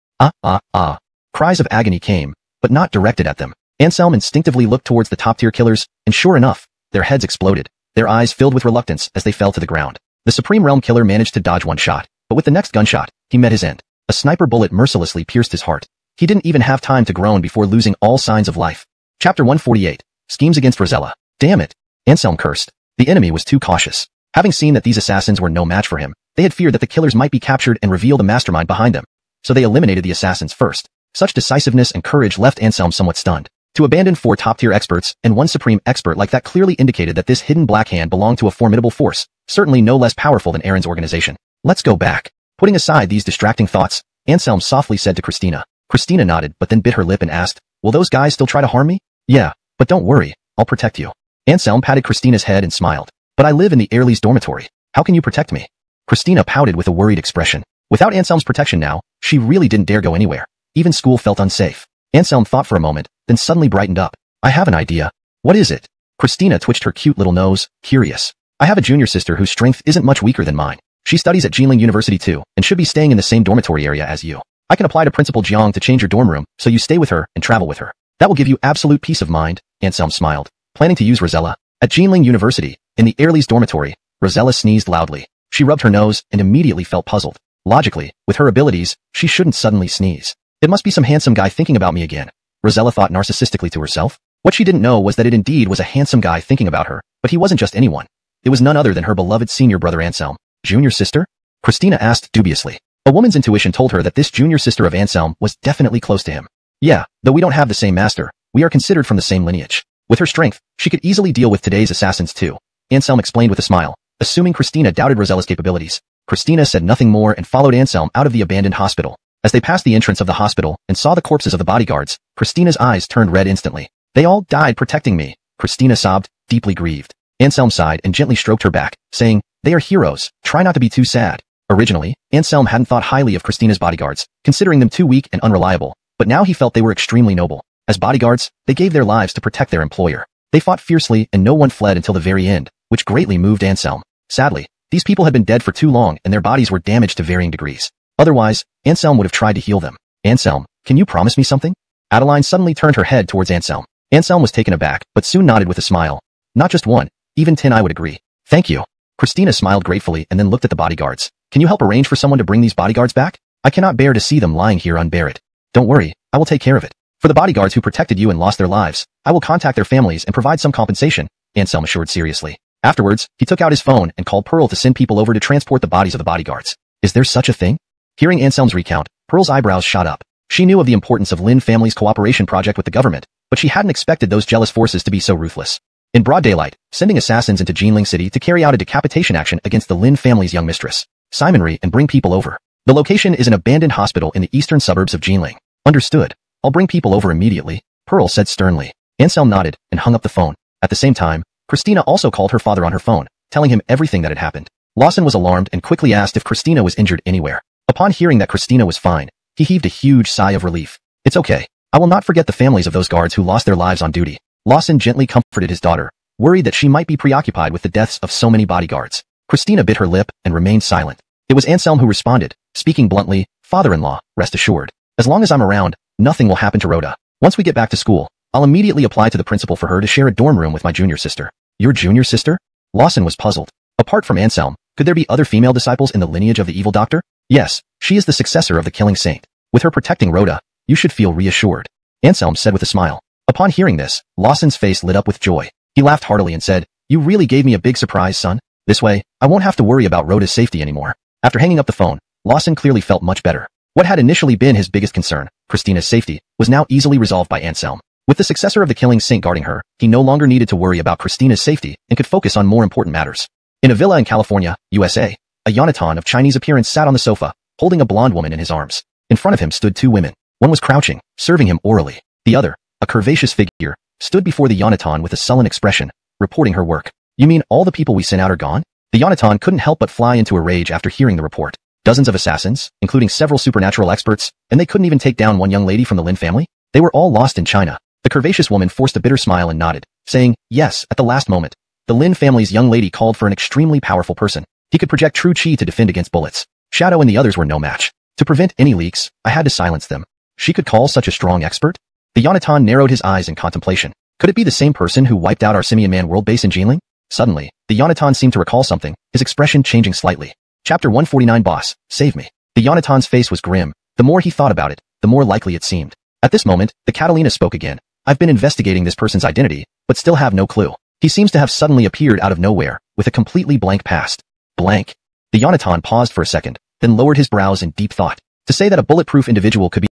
Cries of agony came, but not directed at them. Anselm instinctively looked towards the top-tier killers, and sure enough, their heads exploded, their eyes filled with reluctance as they fell to the ground. The Supreme Realm killer managed to dodge one shot, but with the next gunshot, he met his end. A sniper bullet mercilessly pierced his heart. He didn't even have time to groan before losing all signs of life. Chapter 148. Schemes against Rosella. Damn it. Anselm cursed. The enemy was too cautious. Having seen that these assassins were no match for him, They had feared that the killers might be captured and reveal the mastermind behind them. So they eliminated the assassins first. Such decisiveness and courage left Anselm somewhat stunned. To abandon 4 top-tier experts and 1 supreme expert like that clearly indicated that this hidden black hand belonged to a formidable force, certainly no less powerful than Aaron's organization. Let's go back. Putting aside these distracting thoughts, Anselm softly said to Christina. Christina nodded but then bit her lip and asked, will those guys still try to harm me? Yeah, but don't worry, I'll protect you. Anselm patted Christina's head and smiled. But I live in the Airley's dormitory. How can you protect me? Christina pouted with a worried expression. Without Anselm's protection now, she really didn't dare go anywhere. Even school felt unsafe. Anselm thought for a moment, then suddenly brightened up. I have an idea. What is it? Christina twitched her cute little nose, curious. I have a junior sister whose strength isn't much weaker than mine. She studies at Jinling University too, and should be staying in the same dormitory area as you. I can apply to Principal Jiang to change your dorm room, so you stay with her and travel with her. That will give you absolute peace of mind, Anselm smiled. Planning to use Rosella. At Jinling University, in the Airley's dormitory, Rosella sneezed loudly. She rubbed her nose and immediately felt puzzled. Logically, with her abilities, she shouldn't suddenly sneeze. It must be some handsome guy thinking about me again. Rosella thought narcissistically to herself. What she didn't know was that it indeed was a handsome guy thinking about her, but he wasn't just anyone. It was none other than her beloved senior brother Anselm. Junior sister? Christina asked dubiously. A woman's intuition told her that this junior sister of Anselm was definitely close to him. Yeah, though we don't have the same master, we are considered from the same lineage. With her strength, she could easily deal with today's assassins too. Anselm explained with a smile, assuming Christina doubted Rosella's capabilities. Christina said nothing more and followed Anselm out of the abandoned hospital. As they passed the entrance of the hospital and saw the corpses of the bodyguards, Christina's eyes turned red instantly. They all died protecting me. Christina sobbed, deeply grieved. Anselm sighed and gently stroked her back, saying, they are heroes, try not to be too sad. Originally, Anselm hadn't thought highly of Christina's bodyguards, considering them too weak and unreliable, but now he felt they were extremely noble. As bodyguards, they gave their lives to protect their employer. They fought fiercely and no one fled until the very end, which greatly moved Anselm. Sadly, these people had been dead for too long and their bodies were damaged to varying degrees. Otherwise, Anselm would have tried to heal them. Anselm, can you promise me something? Adeline suddenly turned her head towards Anselm. Anselm was taken aback, but soon nodded with a smile. Not just one, even 10 I would agree. Thank you. Christina smiled gratefully and then looked at the bodyguards. Can you help arrange for someone to bring these bodyguards back? I cannot bear to see them lying here unburied. Don't worry, I will take care of it. For the bodyguards who protected you and lost their lives, I will contact their families and provide some compensation, Anselm assured seriously. Afterwards, he took out his phone and called Pearl to send people over to transport the bodies of the bodyguards. Is there such a thing? Hearing Anselm's recount, Pearl's eyebrows shot up. She knew of the importance of Lin family's cooperation project with the government, but she hadn't expected those jealous forces to be so ruthless. In broad daylight, sending assassins into Jinling City to carry out a decapitation action against the Lin family's young mistress, Simonry, and bring people over. The location is an abandoned hospital in the eastern suburbs of Jinling. Understood. I'll bring people over immediately, Pearl said sternly. Anselm nodded and hung up the phone. At the same time, Christina also called her father on her phone, telling him everything that had happened. Lawson was alarmed and quickly asked if Christina was injured anywhere. Upon hearing that Christina was fine, he heaved a huge sigh of relief. It's okay. I will not forget the families of those guards who lost their lives on duty. Lawson gently comforted his daughter, worried that she might be preoccupied with the deaths of so many bodyguards. Christina bit her lip and remained silent. It was Anselm who responded, speaking bluntly, father-in-law, rest assured. As long as I'm around, nothing will happen to Rhoda. Once we get back to school, I'll immediately apply to the principal for her to share a dorm room with my junior sister. Your junior sister? Lawson was puzzled. Apart from Anselm, could there be other female disciples in the lineage of the evil doctor? Yes, she is the successor of the killing saint. With her protecting Rhoda, you should feel reassured, Anselm said with a smile. Upon hearing this, Lawson's face lit up with joy. He laughed heartily and said, you really gave me a big surprise, son. This way, I won't have to worry about Rhoda's safety anymore. After hanging up the phone, Lawson clearly felt much better. What had initially been his biggest concern, Christina's safety, was now easily resolved by Anselm. With the successor of the killing saint guarding her, he no longer needed to worry about Christina's safety and could focus on more important matters. In a villa in California, USA, a Yonatan of Chinese appearance sat on the sofa, holding a blonde woman in his arms. In front of him stood 2 women. One was crouching, serving him orally. The other, a curvaceous figure, stood before the Yonatan with a sullen expression, reporting her work. You mean all the people we sent out are gone? The Yonatan couldn't help but fly into a rage after hearing the report. Dozens of assassins, including several supernatural experts, and they couldn't even take down one young lady from the Lin family? They were all lost in China. The curvaceous woman forced a bitter smile and nodded, saying, yes, at the last moment. The Lin family's young lady called for an extremely powerful person. He could project true chi to defend against bullets. Shadow and the others were no match. To prevent any leaks, I had to silence them. She could call such a strong expert? The Yonatan narrowed his eyes in contemplation. Could it be the same person who wiped out our Simian Man world base in Jinling? Suddenly, the Yonatan seemed to recall something, his expression changing slightly. Chapter 149 Boss, save me. The Yonatan's face was grim. The more he thought about it, the more likely it seemed. At this moment, the Catalina spoke again. I've been investigating this person's identity, but still have no clue. He seems to have suddenly appeared out of nowhere, with a completely blank past. Blank. The Yonatan paused for a second, then lowered his brows in deep thought. To say that a bulletproof individual could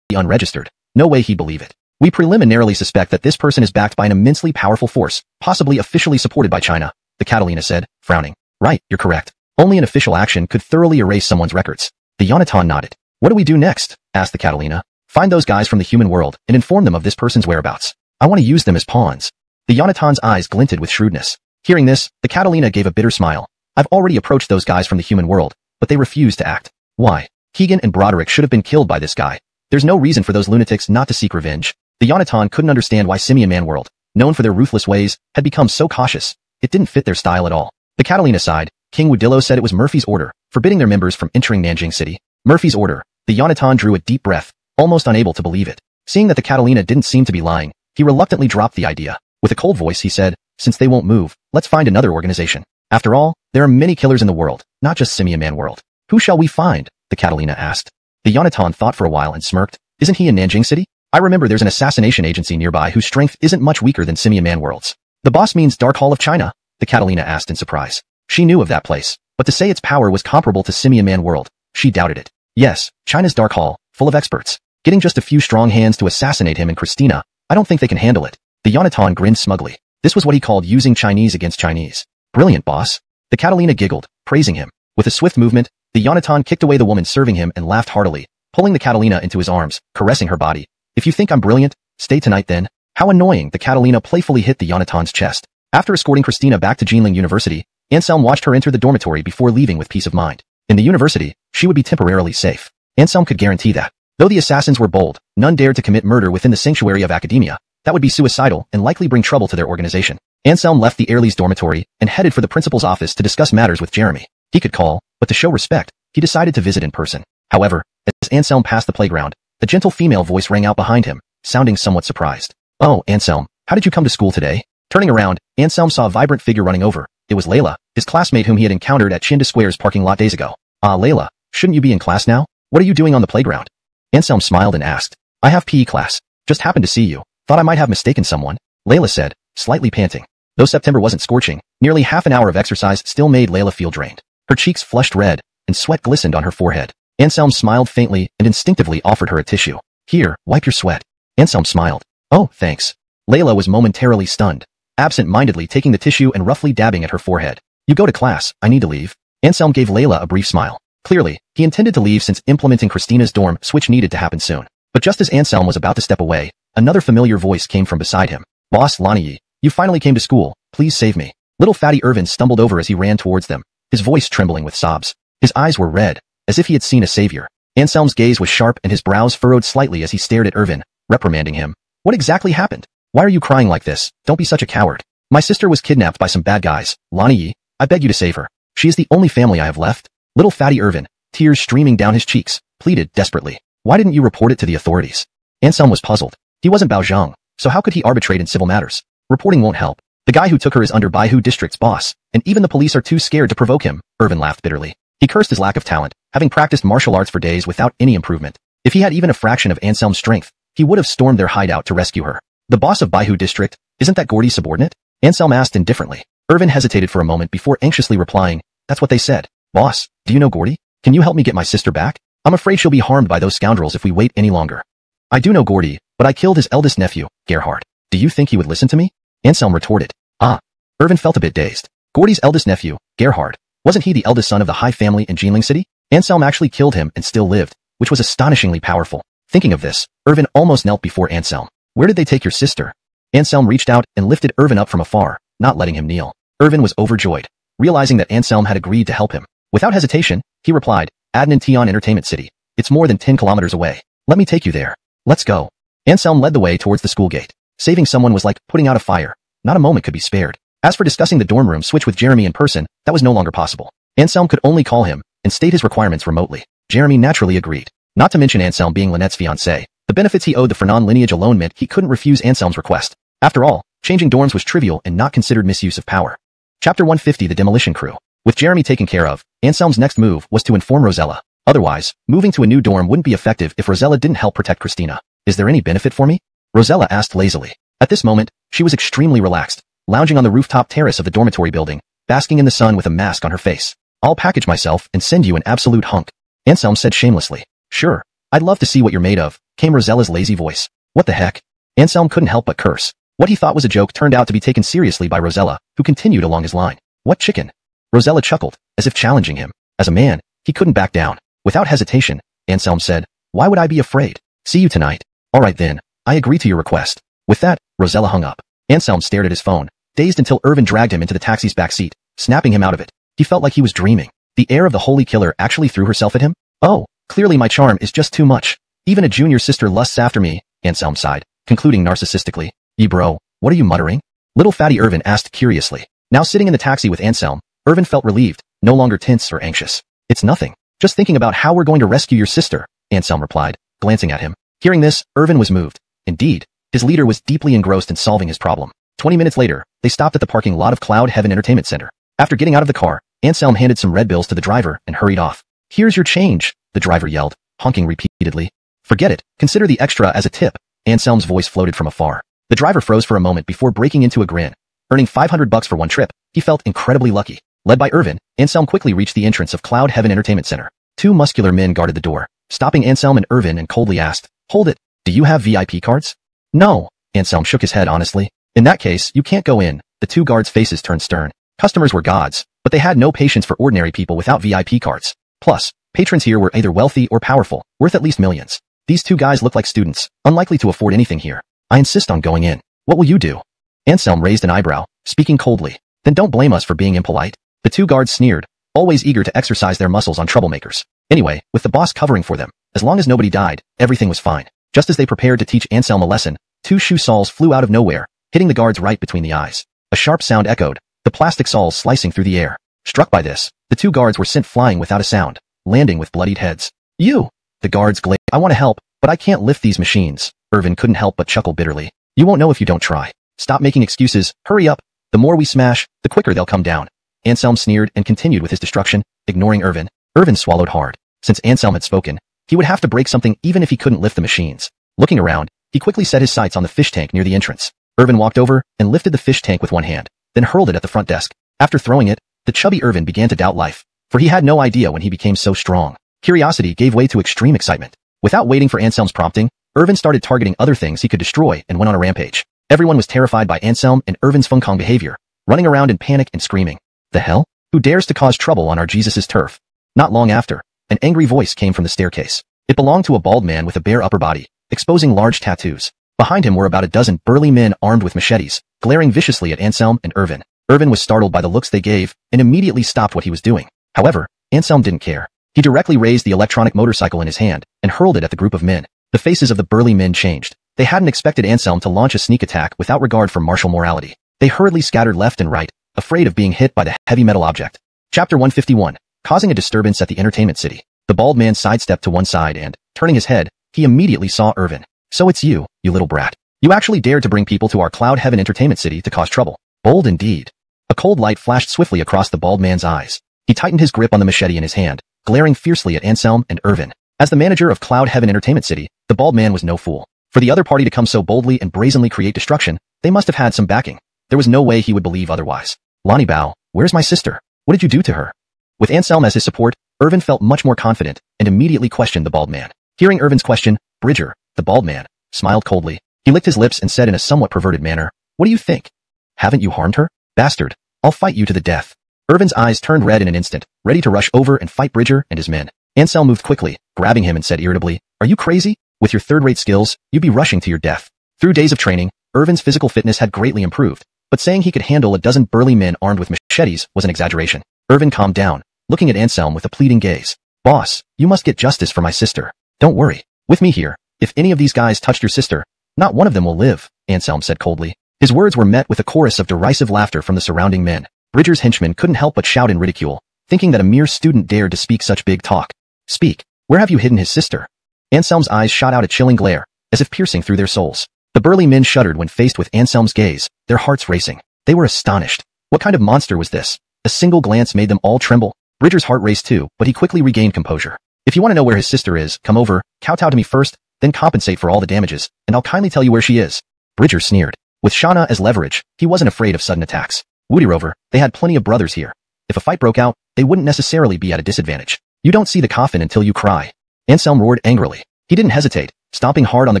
be unregistered, no way he'd believe it. We preliminarily suspect that this person is backed by an immensely powerful force, possibly officially supported by China, the Catalina said, frowning. Right, you're correct. Only an official action could thoroughly erase someone's records. The Yonatan nodded. What do we do next? Asked the Catalina. Find those guys from the human world and inform them of this person's whereabouts. I want to use them as pawns. The Yonatan's eyes glinted with shrewdness. Hearing this, the Catalina gave a bitter smile. I've already approached those guys from the human world, but they refused to act. Why? Keegan and Broderick should have been killed by this guy. There's no reason for those lunatics not to seek revenge. The Yonatan couldn't understand why Simian Man World, known for their ruthless ways, had become so cautious. It didn't fit their style at all. The Catalina sighed. King Wudillo said it was Murphy's order, forbidding their members from entering Nanjing City. Murphy's order. The Yonatan drew a deep breath, almost unable to believe it. Seeing that the Catalina didn't seem to be lying, he reluctantly dropped the idea. With a cold voice he said, since they won't move, let's find another organization. After all, there are many killers in the world, not just Simian Man World. Who shall we find? The Catalina asked. The Yonatan thought for a while and smirked. Isn't he in Nanjing City? I remember there's an assassination agency nearby whose strength isn't much weaker than Simian Man World's. The boss means Dark Hall of China? The Catalina asked in surprise. She knew of that place, but to say its power was comparable to Simian Man World, she doubted it. Yes, China's Dark Hall, full of experts. Getting just a few strong hands to assassinate him and Christina, I don't think they can handle it. The Yonatan grinned smugly. This was what he called using Chinese against Chinese. Brilliant, boss. The Catalina giggled, praising him. With a swift movement, the Yonatan kicked away the woman serving him and laughed heartily, pulling the Catalina into his arms, caressing her body. If you think I'm brilliant, stay tonight then. How annoying, the Catalina playfully hit the Yonatan's chest. After escorting Christina back to Jinling University, Anselm watched her enter the dormitory before leaving with peace of mind. In the university, she would be temporarily safe. Anselm could guarantee that. Though the assassins were bold, none dared to commit murder within the sanctuary of academia. That would be suicidal and likely bring trouble to their organization. Anselm left the Airleys dormitory and headed for the principal's office to discuss matters with Jeremy. He could call, but to show respect, he decided to visit in person. However, as Anselm passed the playground, a gentle female voice rang out behind him, sounding somewhat surprised. Oh, Anselm, how did you come to school today? Turning around, Anselm saw a vibrant figure running over. It was Layla, his classmate whom he had encountered at Chinda Square's parking lot days ago. Ah, Layla, shouldn't you be in class now? What are you doing on the playground? Anselm smiled and asked. I have PE class. Just happened to see you. Thought I might have mistaken someone. Layla said, slightly panting. Though September wasn't scorching, nearly half an hour of exercise still made Layla feel drained. Her cheeks flushed red, and sweat glistened on her forehead. Anselm smiled faintly and instinctively offered her a tissue. Here, wipe your sweat. Anselm smiled. Oh, thanks. Layla was momentarily stunned, absent-mindedly taking the tissue and roughly dabbing at her forehead. You go to class, I need to leave. Anselm gave Layla a brief smile. Clearly, he intended to leave since implementing Christina's dorm switch needed to happen soon. But just as Anselm was about to step away, another familiar voice came from beside him. Boss Lani, you finally came to school, please save me. Little fatty Irvin stumbled over as he ran towards them, his voice trembling with sobs. His eyes were red, as if he had seen a savior. Anselm's gaze was sharp and his brows furrowed slightly as he stared at Irvin, reprimanding him. What exactly happened? Why are you crying like this? Don't be such a coward. My sister was kidnapped by some bad guys. Lani, I beg you to save her. She is the only family I have left. Little fatty Irvin, tears streaming down his cheeks, pleaded desperately. Why didn't you report it to the authorities? Anselm was puzzled. He wasn't Bao Zhang, so how could he arbitrate in civil matters? Reporting won't help. The guy who took her is under Baihu District's boss, and even the police are too scared to provoke him. Irvin laughed bitterly. He cursed his lack of talent, having practiced martial arts for days without any improvement. If he had even a fraction of Anselm's strength, he would have stormed their hideout to rescue her. The boss of Baihu District, isn't that Gordy's subordinate? Anselm asked indifferently. Irvin hesitated for a moment before anxiously replying, that's what they said. Boss, do you know Gordy? Can you help me get my sister back? I'm afraid she'll be harmed by those scoundrels if we wait any longer. I do know Gordy, but I killed his eldest nephew, Gerhard. Do you think he would listen to me? Anselm retorted. Ah. Irvin felt a bit dazed. Gordy's eldest nephew, Gerhard. Wasn't he the eldest son of the high family in Jinling City? Anselm actually killed him and still lived, which was astonishingly powerful. Thinking of this, Irvin almost knelt before Anselm. Where did they take your sister? Anselm reached out and lifted Irvin up from afar, not letting him kneel. Irvin was overjoyed, realizing that Anselm had agreed to help him. Without hesitation, he replied, Adnan Tion Entertainment City. It's more than 10 kilometers away. Let me take you there. Let's go. Anselm led the way towards the school gate. Saving someone was like putting out a fire. Not a moment could be spared. As for discussing the dorm room switch with Jeremy in person, that was no longer possible. Anselm could only call him and state his requirements remotely. Jeremy naturally agreed. Not to mention Anselm being Lynette's fiancé. The benefits he owed the Fernan lineage alone meant he couldn't refuse Anselm's request. After all, changing dorms was trivial and not considered misuse of power. Chapter 150 The Demolition Crew. With Jeremy taken care of, Anselm's next move was to inform Rosella. Otherwise, moving to a new dorm wouldn't be effective if Rosella didn't help protect Christina. Is there any benefit for me? Rosella asked lazily. At this moment, she was extremely relaxed, lounging on the rooftop terrace of the dormitory building, basking in the sun with a mask on her face. I'll package myself and send you an absolute hunk, Anselm said shamelessly. Sure. I'd love to see what you're made of, came Rosella's lazy voice. What the heck? Anselm couldn't help but curse. What he thought was a joke turned out to be taken seriously by Rosella, who continued along his line. What chicken? Rosella chuckled, as if challenging him. As a man, he couldn't back down. Without hesitation, Anselm said, why would I be afraid? See you tonight. All right then, I agree to your request. With that, Rosella hung up. Anselm stared at his phone, dazed until Irvin dragged him into the taxi's back seat, snapping him out of it. He felt like he was dreaming. The heir of the holy killer actually threw herself at him? Oh, clearly my charm is just too much. Even a junior sister lusts after me, Anselm sighed, concluding narcissistically. Bro, what are you muttering? Little fatty Irvin asked curiously. Now sitting in the taxi with Anselm, Irvin felt relieved, no longer tense or anxious. It's nothing. Just thinking about how we're going to rescue your sister, Anselm replied, glancing at him. Hearing this, Irvin was moved. Indeed, his leader was deeply engrossed in solving his problem. 20 minutes later, they stopped at the parking lot of Cloud Heaven Entertainment Center. After getting out of the car, Anselm handed some red bills to the driver and hurried off. Here's your change, the driver yelled, honking repeatedly. Forget it, consider the extra as a tip, Anselm's voice floated from afar. The driver froze for a moment before breaking into a grin. Earning $500 for one trip, he felt incredibly lucky. Led by Irvin, Anselm quickly reached the entrance of Cloud Heaven Entertainment Center. Two muscular men guarded the door, stopping Anselm and Irvin and coldly asked, Hold it, do you have VIP cards? No, Anselm shook his head honestly. In that case, you can't go in. The two guards' faces turned stern. Customers were gods, but they had no patience for ordinary people without VIP cards. Plus, patrons here were either wealthy or powerful, worth at least millions. These two guys look like students, unlikely to afford anything here. I insist on going in. What will you do? Anselm raised an eyebrow, speaking coldly. Then don't blame us for being impolite. The two guards sneered, always eager to exercise their muscles on troublemakers. Anyway, with the boss covering for them, as long as nobody died, everything was fine. Just as they prepared to teach Anselm a lesson, two shoe soles flew out of nowhere, hitting the guards right between the eyes. A sharp sound echoed, the plastic soles slicing through the air. Struck by this, the two guards were sent flying without a sound, landing with bloodied heads. You! The guards glared. I want to help, but I can't lift these machines. Irvin couldn't help but chuckle bitterly. You won't know if you don't try. Stop making excuses, hurry up. The more we smash, the quicker they'll come down. Anselm sneered and continued with his destruction, ignoring Irvin. Irvin swallowed hard. Since Anselm had spoken, he would have to break something even if he couldn't lift the machines. Looking around, he quickly set his sights on the fish tank near the entrance. Irvin walked over and lifted the fish tank with one hand, then hurled it at the front desk. After throwing it, the chubby Irvin began to doubt life, for he had no idea when he became so strong. Curiosity gave way to extreme excitement. Without waiting for Anselm's prompting, Irvin started targeting other things he could destroy and went on a rampage. Everyone was terrified by Anselm and Irvin's Feng Kong behavior, running around in panic and screaming. The hell? Who dares to cause trouble on our Jesus' turf? Not long after, an angry voice came from the staircase. It belonged to a bald man with a bare upper body, exposing large tattoos. Behind him were about a dozen burly men armed with machetes, glaring viciously at Anselm and Irvin. Irvin was startled by the looks they gave and immediately stopped what he was doing. However, Anselm didn't care. He directly raised the electronic motorcycle in his hand and hurled it at the group of men. The faces of the burly men changed. They hadn't expected Anselm to launch a sneak attack without regard for martial morality. They hurriedly scattered left and right, afraid of being hit by the heavy metal object. Chapter 151. Causing a disturbance at the entertainment city. The bald man sidestepped to one side and, turning his head, he immediately saw Irvin. So it's you little brat. You actually dared to bring people to our Cloud Heaven Entertainment City to cause trouble. Bold indeed. A cold light flashed swiftly across the bald man's eyes. He tightened his grip on the machete in his hand, glaring fiercely at Anselm and Irvin. As the manager of Cloud Heaven Entertainment City, the bald man was no fool. For the other party to come so boldly and brazenly create destruction, they must have had some backing. There was no way he would believe otherwise. Lonnie Bao, where's my sister? What did you do to her? With Anselm as his support, Irvin felt much more confident and immediately questioned the bald man. Hearing Irvin's question, Bridger, the bald man, smiled coldly. He licked his lips and said in a somewhat perverted manner, What do you think? Haven't you harmed her? Bastard, I'll fight you to the death. Irvin's eyes turned red in an instant, ready to rush over and fight Bridger and his men. Anselm moved quickly, grabbing him and said irritably, Are you crazy? With your third-rate skills, you'd be rushing to your death. Through days of training, Irvin's physical fitness had greatly improved, but saying he could handle a dozen burly men armed with machetes was an exaggeration. Irvin calmed down, looking at Anselm with a pleading gaze. Boss, you must get justice for my sister. Don't worry. With me here, if any of these guys touched your sister, not one of them will live, Anselm said coldly. His words were met with a chorus of derisive laughter from the surrounding men. Bridger's henchmen couldn't help but shout in ridicule, thinking that a mere student dared to speak such big talk. Speak. Where have you hidden his sister? Anselm's eyes shot out a chilling glare, as if piercing through their souls. The burly men shuddered when faced with Anselm's gaze, their hearts racing. They were astonished. What kind of monster was this? A single glance made them all tremble. Bridger's heart raced too, but he quickly regained composure. If you want to know where his sister is, come over, kowtow to me first, then compensate for all the damages, and I'll kindly tell you where she is. Bridger sneered. With Shauna as leverage, he wasn't afraid of sudden attacks. Woody Rover, they had plenty of brothers here. If a fight broke out, they wouldn't necessarily be at a disadvantage. You don't see the coffin until you cry. Anselm roared angrily. He didn't hesitate, stomping hard on the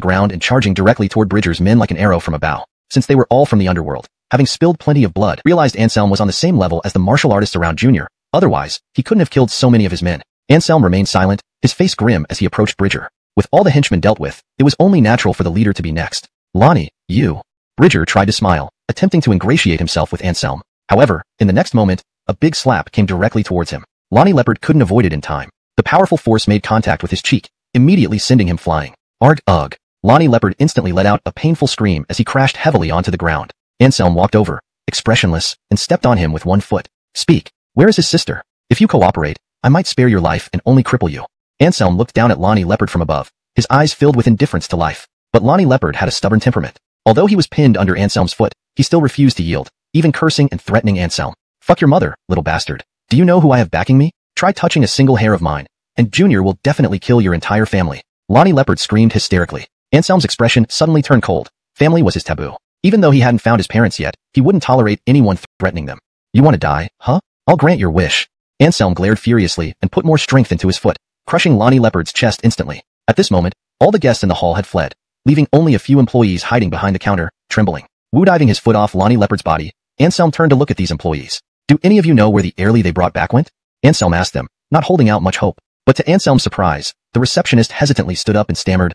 ground and charging directly toward Bridger's men like an arrow from a bow. Since they were all from the underworld, having spilled plenty of blood, realized Anselm was on the same level as the martial artists around Junior. Otherwise, he couldn't have killed so many of his men. Anselm remained silent, his face grim as he approached Bridger. With all the henchmen dealt with, it was only natural for the leader to be next. Lonnie, you. Bridger tried to smile, attempting to ingratiate himself with Anselm. However, in the next moment, a big slap came directly towards him. Lonnie Leopard couldn't avoid it in time. The powerful force made contact with his cheek, immediately sending him flying. Arg, ugh. Lonnie Leopard instantly let out a painful scream as he crashed heavily onto the ground. Anselm walked over, expressionless, and stepped on him with one foot. Speak. Where is his sister? If you cooperate, I might spare your life and only cripple you. Anselm looked down at Lonnie Leopard from above, his eyes filled with indifference to life. But Lonnie Leopard had a stubborn temperament. Although he was pinned under Anselm's foot, he still refused to yield, even cursing and threatening Anselm. Fuck your mother, little bastard. Do you know who I have backing me? Try touching a single hair of mine, and Junior will definitely kill your entire family. Lonnie Leopard screamed hysterically. Anselm's expression suddenly turned cold. Family was his taboo. Even though he hadn't found his parents yet, he wouldn't tolerate anyone threatening them. You want to die, huh? I'll grant your wish. Anselm glared furiously and put more strength into his foot, crushing Lonnie Leopard's chest instantly. At this moment, all the guests in the hall had fled, leaving only a few employees hiding behind the counter, trembling. Woo-diving his foot off Lonnie Leopard's body, Anselm turned to look at these employees. Do any of you know where the heirly they brought back went? Anselm asked them, not holding out much hope. But to Anselm's surprise, the receptionist hesitantly stood up and stammered,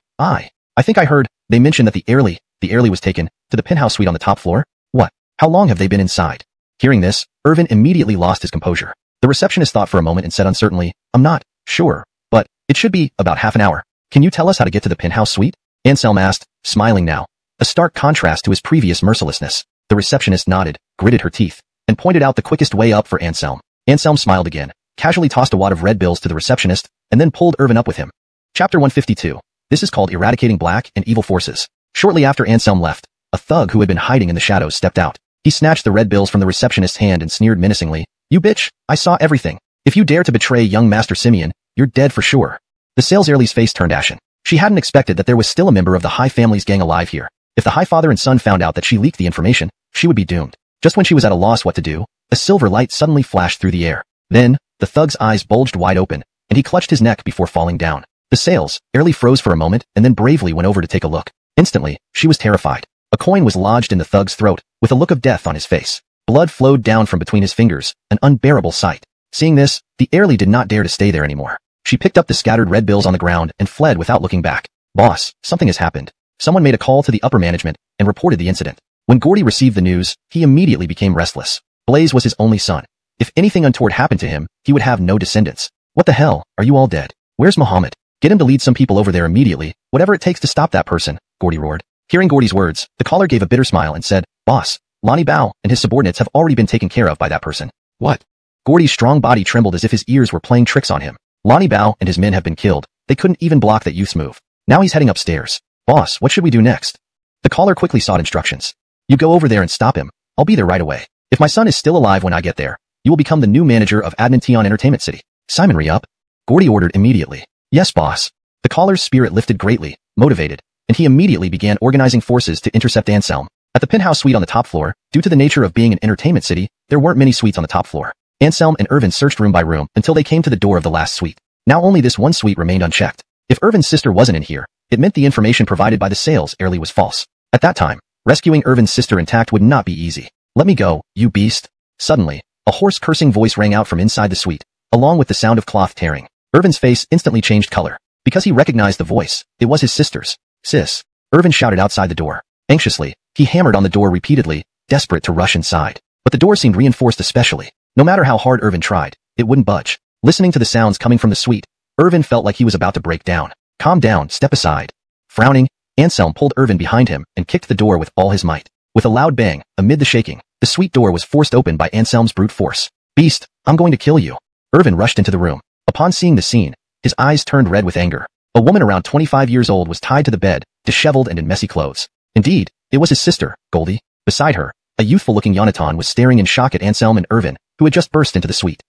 I think I heard, they mentioned that the heirly was taken to the penthouse suite on the top floor? What? How long have they been inside? Hearing this, Irvin immediately lost his composure. The receptionist thought for a moment and said uncertainly, I'm not sure, but it should be about half an hour. Can you tell us how to get to the penthouse suite? Anselm asked, smiling now. A stark contrast to his previous mercilessness. The receptionist nodded, gritted her teeth, and pointed out the quickest way up for Anselm. Anselm smiled again, casually tossed a wad of red bills to the receptionist, and then pulled Irvin up with him. Chapter 152. This is called Eradicating Black and Evil Forces. Shortly after Anselm left, a thug who had been hiding in the shadows stepped out. He snatched the red bills from the receptionist's hand and sneered menacingly, You bitch, I saw everything. If you dare to betray young Master Simeon, you're dead for sure. The sales heirly's face turned ashen. She hadn't expected that there was still a member of the High family's gang alive here. If the High father and son found out that she leaked the information, she would be doomed. Just when she was at a loss what to do, a silver light suddenly flashed through the air. Then, the thug's eyes bulged wide open, and he clutched his neck before falling down. The sales heirly froze for a moment and then bravely went over to take a look. Instantly, she was terrified. A coin was lodged in the thug's throat, with a look of death on his face. Blood flowed down from between his fingers, an unbearable sight. Seeing this, the heirly did not dare to stay there anymore. She picked up the scattered red bills on the ground and fled without looking back. Boss, something has happened. Someone made a call to the upper management and reported the incident. When Gordy received the news, he immediately became restless. Blaze was his only son. If anything untoward happened to him, he would have no descendants. What the hell, are you all dead? Where's Muhammad? Get him to lead some people over there immediately, whatever it takes to stop that person, Gordy roared. Hearing Gordy's words, the caller gave a bitter smile and said, Boss, Lonnie Bao and his subordinates have already been taken care of by that person. What? Gordy's strong body trembled as if his ears were playing tricks on him. Lonnie Bao and his men have been killed. They couldn't even block that youth's move. Now he's heading upstairs. Boss, what should we do next? The caller quickly sought instructions. You go over there and stop him. I'll be there right away. If my son is still alive when I get there, you will become the new manager of Admin Tion Entertainment City. Simon re-up. Gordy ordered immediately. Yes, boss. The caller's spirit lifted greatly, motivated, and he immediately began organizing forces to intercept Anselm. At the penthouse suite on the top floor, due to the nature of being an entertainment city, there weren't many suites on the top floor. Anselm and Irvin searched room by room until they came to the door of the last suite. Now only this one suite remained unchecked. If Irvin's sister wasn't in here, it meant the information provided by the sales heirly was false. At that time, rescuing Irvin's sister intact would not be easy. Let me go, you beast. Suddenly, a hoarse cursing voice rang out from inside the suite, along with the sound of cloth tearing. Irvin's face instantly changed color. Because he recognized the voice, it was his sister's. Sis. Irvin shouted outside the door. Anxiously, he hammered on the door repeatedly, desperate to rush inside. But the door seemed reinforced especially. No matter how hard Irvin tried, it wouldn't budge. Listening to the sounds coming from the suite, Irvin felt like he was about to break down. Calm down, step aside. Frowning, Anselm pulled Irvin behind him and kicked the door with all his might. With a loud bang, amid the shaking, the suite door was forced open by Anselm's brute force. Beast, I'm going to kill you. Irvin rushed into the room. Upon seeing the scene, his eyes turned red with anger. A woman around 25 years old was tied to the bed, disheveled and in messy clothes. Indeed, it was his sister, Goldie. Beside her, a youthful-looking Yonatan was staring in shock at Anselm and Irvin, who had just burst into the suite.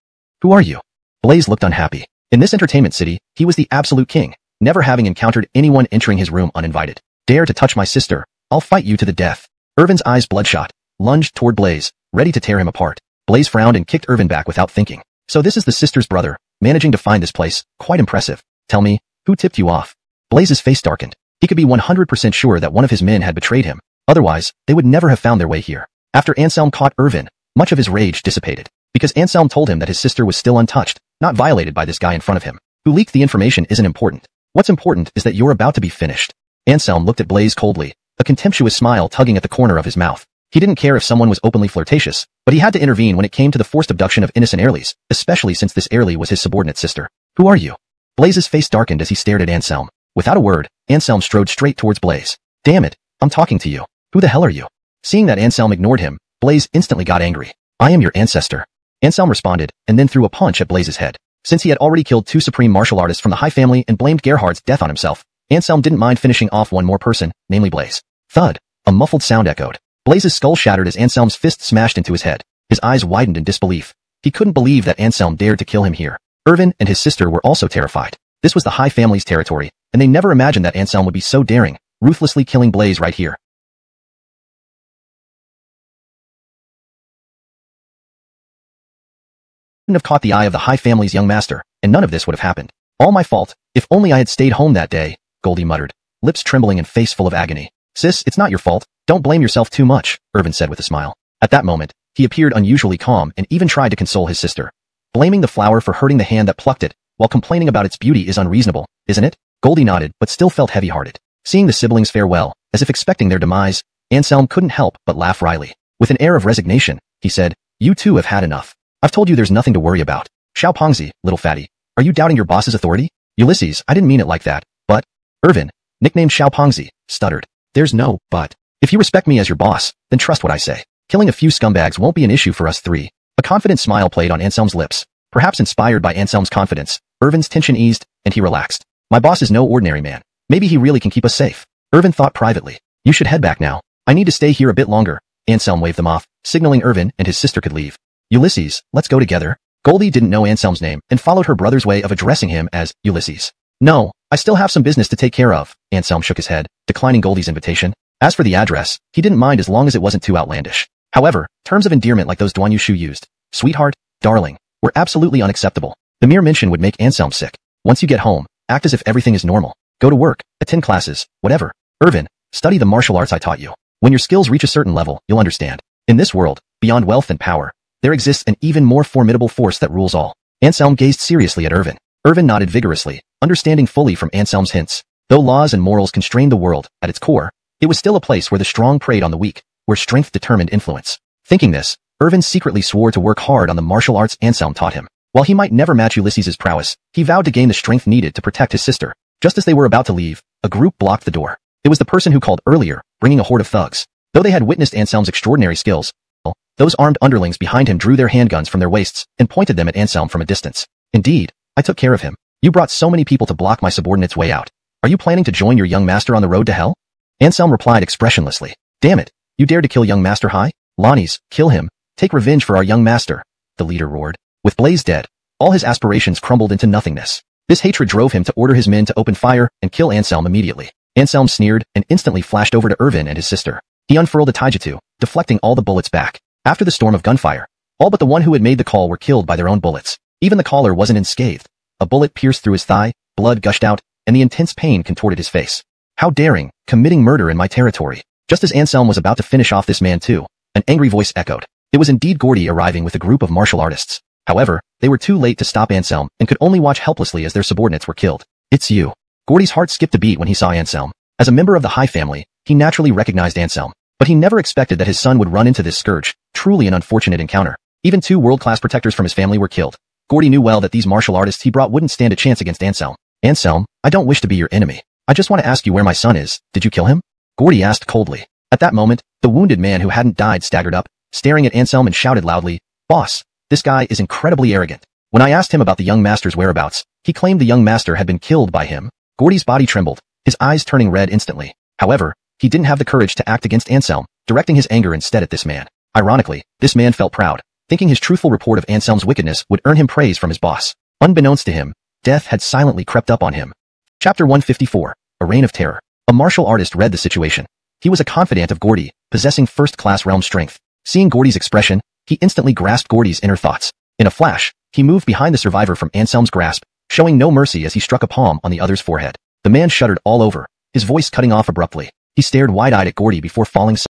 Who are you? Blaze looked unhappy. In this entertainment city, he was the absolute king, never having encountered anyone entering his room uninvited. Dare to touch my sister, I'll fight you to the death. Irvin's eyes bloodshot, lunged toward Blaze, ready to tear him apart. Blaze frowned and kicked Irvin back without thinking. So this is the sister's brother, managing to find this place, quite impressive. Tell me, who tipped you off? Blaze's face darkened. He could be 100% sure that one of his men had betrayed him. Otherwise, they would never have found their way here. After Anselm caught Irvin, much of his rage dissipated. Because Anselm told him that his sister was still untouched, not violated by this guy in front of him. Who leaked the information isn't important. What's important is that you're about to be finished. Anselm looked at Blaze coldly, a contemptuous smile tugging at the corner of his mouth. He didn't care if someone was openly flirtatious, but he had to intervene when it came to the forced abduction of innocent Airlies, especially since this Airlie was his subordinate sister. Who are you? Blaze's face darkened as he stared at Anselm. Without a word, Anselm strode straight towards Blaze. Damn it, I'm talking to you. Who the hell are you? Seeing that Anselm ignored him, Blaze instantly got angry. I am your ancestor. Anselm responded, and then threw a punch at Blaze's head. Since he had already killed 2 supreme martial artists from the High family and blamed Gerhard's death on himself, Anselm didn't mind finishing off one more person, namely Blaze. Thud. A muffled sound echoed. Blaze's skull shattered as Anselm's fist smashed into his head. His eyes widened in disbelief. He couldn't believe that Anselm dared to kill him here. Irvin and his sister were also terrified. This was the High family's territory, and they never imagined that Anselm would be so daring, ruthlessly killing Blaze right here. Wouldn't have caught the eye of the High family's young master, and none of this would have happened. All my fault. If only I had stayed home that day, Goldie muttered, lips trembling and face full of agony. Sis, it's not your fault. Don't blame yourself too much, Irvin said with a smile. At that moment, he appeared unusually calm and even tried to console his sister. Blaming the flower for hurting the hand that plucked it, while complaining about its beauty is unreasonable, isn't it? Goldie nodded, but still felt heavy-hearted. Seeing the siblings fare well, as if expecting their demise, Anselm couldn't help but laugh wryly. With an air of resignation, he said, You two have had enough. I've told you there's nothing to worry about. Xiao Pongzi, little fatty. Are you doubting your boss's authority? Ulysses, I didn't mean it like that, but... Irvin, nicknamed Xiao Pongzi, stuttered. There's no but. If you respect me as your boss, then trust what I say. Killing a few scumbags won't be an issue for us 3. A confident smile played on Anselm's lips. Perhaps inspired by Anselm's confidence, Irvin's tension eased, and he relaxed. My boss is no ordinary man. Maybe he really can keep us safe. Irvin thought privately. You should head back now. I need to stay here a bit longer. Anselm waved them off, signaling Irvin and his sister could leave. Ulysses, let's go together. Goldie didn't know Anselm's name and followed her brother's way of addressing him as Ulysses. No, I still have some business to take care of. Anselm shook his head, declining Goldie's invitation. As for the address, he didn't mind as long as it wasn't too outlandish. However, terms of endearment like those Duan Yushu used, sweetheart, darling, were absolutely unacceptable. The mere mention would make Anselm sick. Once you get home, act as if everything is normal. Go to work, attend classes, whatever. Irvin, study the martial arts I taught you. When your skills reach a certain level, you'll understand. In this world, beyond wealth and power, there exists an even more formidable force that rules all. Anselm gazed seriously at Irvin. Irvin nodded vigorously, understanding fully from Anselm's hints. Though laws and morals constrained the world, at its core, it was still a place where the strong preyed on the weak, where strength determined influence. Thinking this, Irvin secretly swore to work hard on the martial arts Anselm taught him. While he might never match Ulysses's prowess, he vowed to gain the strength needed to protect his sister. Just as they were about to leave, a group blocked the door. It was the person who called earlier, bringing a horde of thugs. Though they had witnessed Anselm's extraordinary skills, those armed underlings behind him drew their handguns from their waists and pointed them at Anselm from a distance. Indeed, I took care of him. You brought so many people to block my subordinate's way out. Are you planning to join your young master on the road to hell? Anselm replied expressionlessly. Damn it, you dared to kill young Master Hai? Lonnie's, kill him. Take revenge for our young master. The leader roared. With Blaze dead, all his aspirations crumbled into nothingness. This hatred drove him to order his men to open fire and kill Anselm immediately. Anselm sneered and instantly flashed over to Irvin and his sister. He unfurled a taijutsu, deflecting all the bullets back. After the storm of gunfire, all but the one who had made the call were killed by their own bullets. Even the caller wasn't unscathed. A bullet pierced through his thigh, blood gushed out, and the intense pain contorted his face. How daring, committing murder in my territory. Just as Anselm was about to finish off this man too, an angry voice echoed. It was indeed Gordy arriving with a group of martial artists. However, they were too late to stop Anselm and could only watch helplessly as their subordinates were killed. It's you. Gordy's heart skipped a beat when he saw Anselm. As a member of the Hai family, he naturally recognized Anselm. But he never expected that his son would run into this scourge, truly an unfortunate encounter. Even 2 world-class protectors from his family were killed. Gordy knew well that these martial artists he brought wouldn't stand a chance against Anselm. Anselm, I don't wish to be your enemy. I just want to ask you where my son is. Did you kill him? Gordy asked coldly. At that moment, the wounded man who hadn't died staggered up, staring at Anselm and shouted loudly, Boss, this guy is incredibly arrogant. When I asked him about the young master's whereabouts, he claimed the young master had been killed by him. Gordy's body trembled, his eyes turning red instantly. However, he didn't have the courage to act against Anselm, directing his anger instead at this man. Ironically, this man felt proud, thinking his truthful report of Anselm's wickedness would earn him praise from his boss. Unbeknownst to him, death had silently crept up on him. Chapter 154, A Reign of Terror. A martial artist read the situation. He was a confidant of Gordy, possessing first-class realm strength. Seeing Gordy's expression, he instantly grasped Gordy's inner thoughts. In a flash, he moved behind the survivor from Anselm's grasp, showing no mercy as he struck a palm on the other's forehead. The man shuddered all over, his voice cutting off abruptly. He stared wide-eyed at Gordy before falling silent.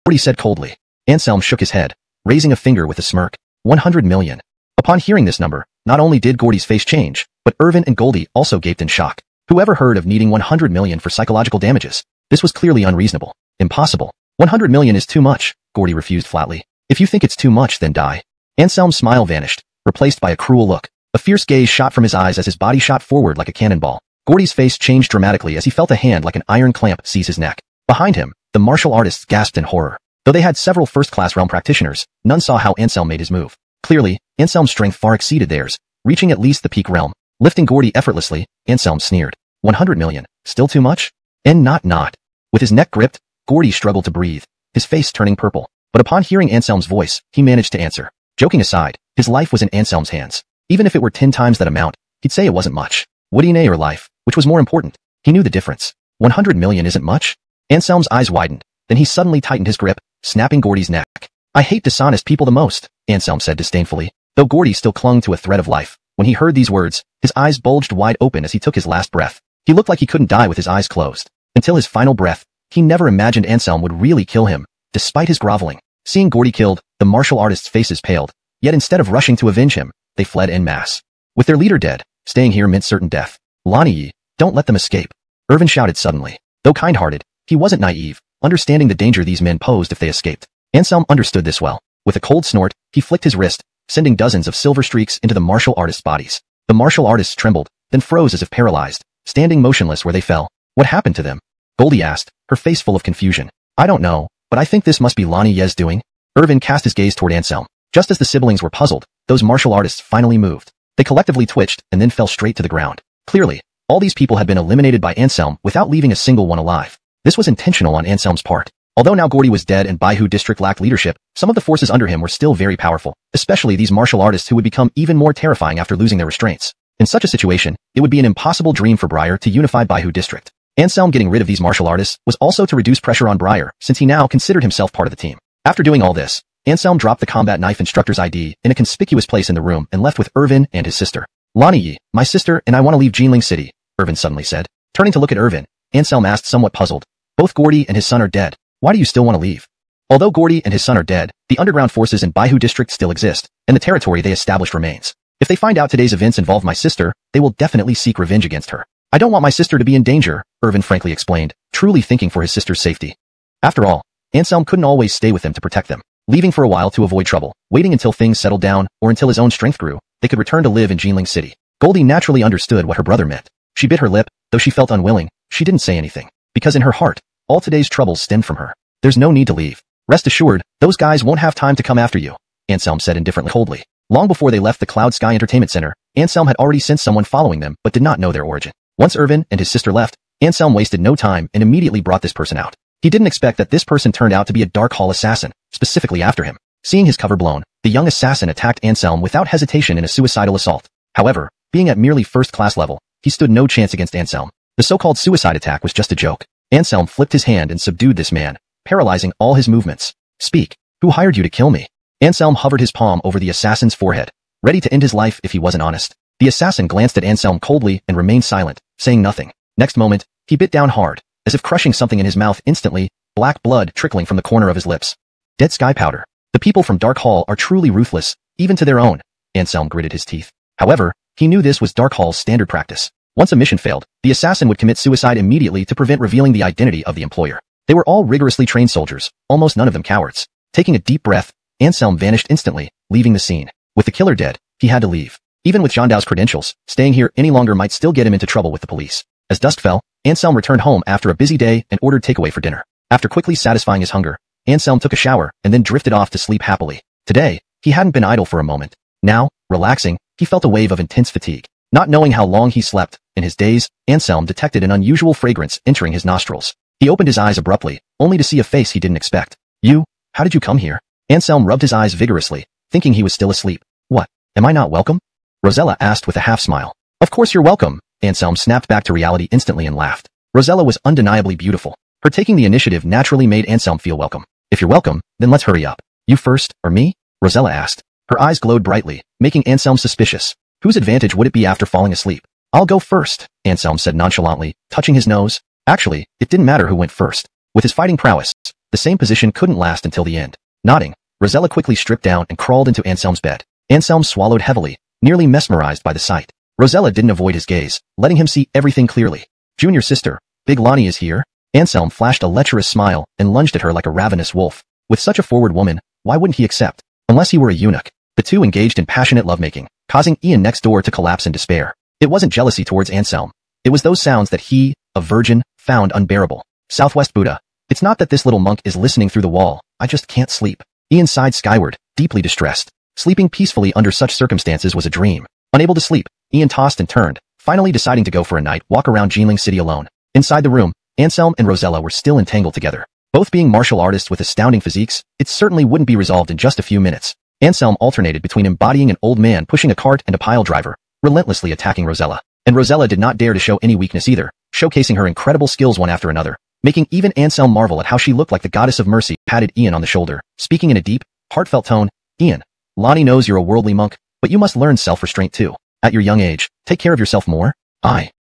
Gordy said coldly. Anselm shook his head, raising a finger with a smirk. 100 million. Upon hearing this number, not only did Gordy's face change, but Irvin and Goldie also gaped in shock. Whoever heard of needing 100 million for psychological damages? This was clearly unreasonable. Impossible. 100 million is too much, Gordy refused flatly. If you think it's too much, then die. Anselm's smile vanished, replaced by a cruel look. A fierce gaze shot from his eyes as his body shot forward like a cannonball. Gordy's face changed dramatically as he felt a hand like an iron clamp seize his neck. Behind him, the martial artists gasped in horror. Though they had several first-class realm practitioners, none saw how Anselm made his move. Clearly, Anselm's strength far exceeded theirs, reaching at least the peak realm. Lifting Gordy effortlessly, Anselm sneered. 100 million. Still too much? And not. With his neck gripped, Gordy struggled to breathe, his face turning purple. But upon hearing Anselm's voice, he managed to answer. Joking aside, his life was in Anselm's hands. Even if it were 10 times that amount, he'd say it wasn't much. Would he nay or life? Which was more important? He knew the difference. 100 million isn't much? Anselm's eyes widened. Then he suddenly tightened his grip, snapping Gordy's neck. I hate dishonest people the most, Anselm said disdainfully, though Gordy still clung to a thread of life. When he heard these words, his eyes bulged wide open as he took his last breath. He looked like he couldn't die with his eyes closed. Until his final breath, he never imagined Anselm would really kill him, despite his groveling. Seeing Gordy killed, the martial artists' faces paled, yet instead of rushing to avenge him, they fled en masse. With their leader dead, staying here meant certain death. Lonnie, don't let them escape, Irvin shouted suddenly. Though kind-hearted, he wasn't naive, understanding the danger these men posed if they escaped. Anselm understood this well. With a cold snort, he flicked his wrist, sending dozens of silver streaks into the martial artists' bodies. The martial artists trembled, then froze as if paralyzed, standing motionless where they fell. What happened to them? Goldie asked, her face full of confusion. I don't know, but I think this must be Lonnie Ye's doing. Irvin cast his gaze toward Anselm. Just as the siblings were puzzled, those martial artists finally moved. They collectively twitched and then fell straight to the ground. Clearly, all these people had been eliminated by Anselm without leaving a single one alive. This was intentional on Anselm's part. Although now Gordy was dead and Baihu district lacked leadership, some of the forces under him were still very powerful, especially these martial artists who would become even more terrifying after losing their restraints. In such a situation, it would be an impossible dream for Briar to unify Baihu district. Anselm getting rid of these martial artists was also to reduce pressure on Briar, since he now considered himself part of the team. After doing all this, Anselm dropped the combat knife instructor's ID in a conspicuous place in the room and left with Irvin and his sister. Lonnie Yi, my sister and I want to leave Jinling City, Irvin suddenly said. Turning to look at Irvin, Anselm asked somewhat puzzled. Both Gordy and his son are dead. Why do you still want to leave? Although Gordy and his son are dead, the underground forces in Baihu district still exist, and the territory they established remains. If they find out today's events involve my sister, they will definitely seek revenge against her. I don't want my sister to be in danger, Irvin frankly explained, truly thinking for his sister's safety. After all, Anselm couldn't always stay with them to protect them. Leaving for a while to avoid trouble, waiting until things settled down, or until his own strength grew, they could return to live in Jinling City. Goldie naturally understood what her brother meant. She bit her lip, though she felt unwilling, she didn't say anything. Because in her heart, all today's troubles stemmed from her. There's no need to leave. Rest assured, those guys won't have time to come after you, Anselm said indifferently coldly. Long before they left the Cloud Sky Entertainment Center, Anselm had already sent someone following them but did not know their origin. Once Irvin and his sister left, Anselm wasted no time and immediately brought this person out. He didn't expect that this person turned out to be a Dark Hall assassin, specifically after him. Seeing his cover blown, the young assassin attacked Anselm without hesitation in a suicidal assault. However, being at merely first-class level, he stood no chance against Anselm. The so-called suicide attack was just a joke. Anselm flipped his hand and subdued this man, paralyzing all his movements. Speak. Who hired you to kill me? Anselm hovered his palm over the assassin's forehead, ready to end his life if he wasn't honest. The assassin glanced at Anselm coldly and remained silent, saying nothing. Next moment, he bit down hard, as if crushing something in his mouth instantly, black blood trickling from the corner of his lips. Dead sky powder. The people from Dark Hall are truly ruthless, even to their own. Anselm gritted his teeth. However, he knew this was Dark Hall's standard practice. Once a mission failed, the assassin would commit suicide immediately to prevent revealing the identity of the employer. They were all rigorously trained soldiers, almost none of them cowards. Taking a deep breath, Anselm vanished instantly, leaving the scene. With the killer dead, he had to leave. Even with Zhandao's credentials, staying here any longer might still get him into trouble with the police. As dusk fell, Anselm returned home after a busy day and ordered takeaway for dinner. After quickly satisfying his hunger, Anselm took a shower and then drifted off to sleep happily. Today, he hadn't been idle for a moment. Now, relaxing, he felt a wave of intense fatigue. Not knowing how long he slept, in his daze, Anselm detected an unusual fragrance entering his nostrils. He opened his eyes abruptly, only to see a face he didn't expect. You? How did you come here? Anselm rubbed his eyes vigorously, thinking he was still asleep. What? Am I not welcome? Rosella asked with a half-smile. Of course you're welcome, Anselm snapped back to reality instantly and laughed. Rosella was undeniably beautiful. Her taking the initiative naturally made Anselm feel welcome. If you're welcome, then let's hurry up. You first, or me? Rosella asked. Her eyes glowed brightly, making Anselm suspicious. Whose advantage would it be after falling asleep? I'll go first, Anselm said nonchalantly, touching his nose. Actually, it didn't matter who went first. With his fighting prowess, the same position couldn't last until the end. Nodding, Rosella quickly stripped down and crawled into Anselm's bed. Anselm swallowed heavily, nearly mesmerized by the sight. Rosella didn't avoid his gaze, letting him see everything clearly. Junior sister, Big Lonnie is here? Anselm flashed a lecherous smile and lunged at her like a ravenous wolf. With such a forward woman, why wouldn't he accept? Unless he were a eunuch. The two engaged in passionate lovemaking, causing Ian next door to collapse in despair. It wasn't jealousy towards Anselm. It was those sounds that he, a virgin, found unbearable. Southwest Buddha. It's not that this little monk is listening through the wall, I just can't sleep. Ian sighed skyward, deeply distressed. Sleeping peacefully under such circumstances was a dream. Unable to sleep, Ian tossed and turned, finally deciding to go for a night walk around Jinling City alone. Inside the room, Anselm and Rosella were still entangled together. Both being martial artists with astounding physiques, it certainly wouldn't be resolved in just a few minutes. Anselm alternated between embodying an old man pushing a cart and a pile driver, relentlessly attacking Rosella. And Rosella did not dare to show any weakness either, showcasing her incredible skills one after another, making even Anselm marvel at how she looked like the goddess of mercy. Patted Ian on the shoulder, speaking in a deep, heartfelt tone. Ian, Lonnie knows you're a worldly monk, but you must learn self-restraint too. At your young age, take care of yourself more.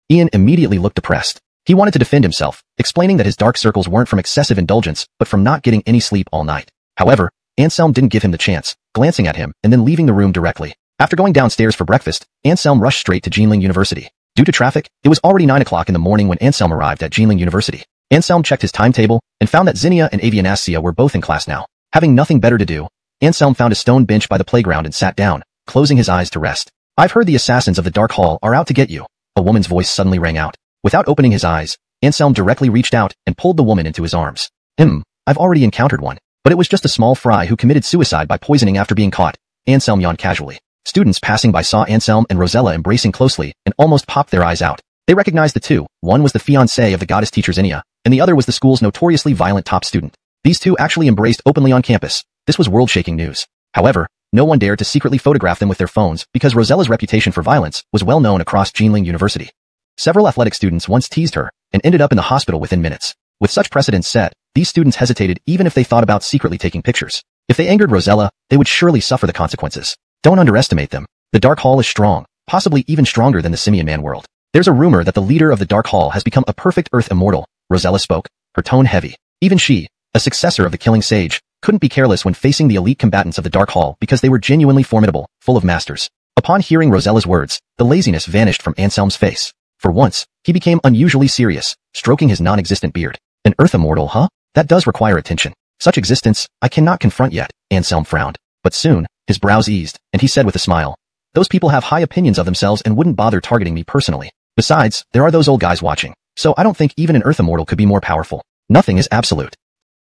Ian immediately looked depressed. He wanted to defend himself, explaining that his dark circles weren't from excessive indulgence, but from not getting any sleep all night. However, Anselm didn't give him the chance, glancing at him and then leaving the room directly. After going downstairs for breakfast, Anselm rushed straight to Jinling University. Due to traffic, it was already 9 o'clock in the morning when Anselm arrived at Jinling University. Anselm checked his timetable and found that Zinnia and Avianacia were both in class now. Having nothing better to do, Anselm found a stone bench by the playground and sat down, closing his eyes to rest. I've heard the assassins of the Dark Hall are out to get you. A woman's voice suddenly rang out. Without opening his eyes, Anselm directly reached out and pulled the woman into his arms. I've already encountered one, but it was just a small fry who committed suicide by poisoning after being caught. Anselm yawned casually. Students passing by saw Anselm and Rosella embracing closely and almost popped their eyes out. They recognized the two. One was the fiancé of the goddess teacher Zinnia, and the other was the school's notoriously violent top student. These two actually embraced openly on campus. This was world-shaking news. However, no one dared to secretly photograph them with their phones because Rosella's reputation for violence was well known across Jinling University. Several athletic students once teased her and ended up in the hospital within minutes. With such precedents set, these students hesitated even if they thought about secretly taking pictures. If they angered Rosella, they would surely suffer the consequences. Don't underestimate them. The Dark Hall is strong, possibly even stronger than the Simian Man world. There's a rumor that the leader of the Dark Hall has become a perfect Earth immortal. Rosella spoke, her tone heavy. Even she, a successor of the Killing Sage, couldn't be careless when facing the elite combatants of the Dark Hall because they were genuinely formidable, full of masters. Upon hearing Rosella's words, the laziness vanished from Anselm's face. For once, he became unusually serious, stroking his non-existent beard. An Earth immortal, huh? That does require attention. Such existence, I cannot confront yet, Anselm frowned. But soon, his brows eased, and he said with a smile, those people have high opinions of themselves and wouldn't bother targeting me personally. Besides, there are those old guys watching, so I don't think even an Earth immortal could be more powerful. Nothing is absolute.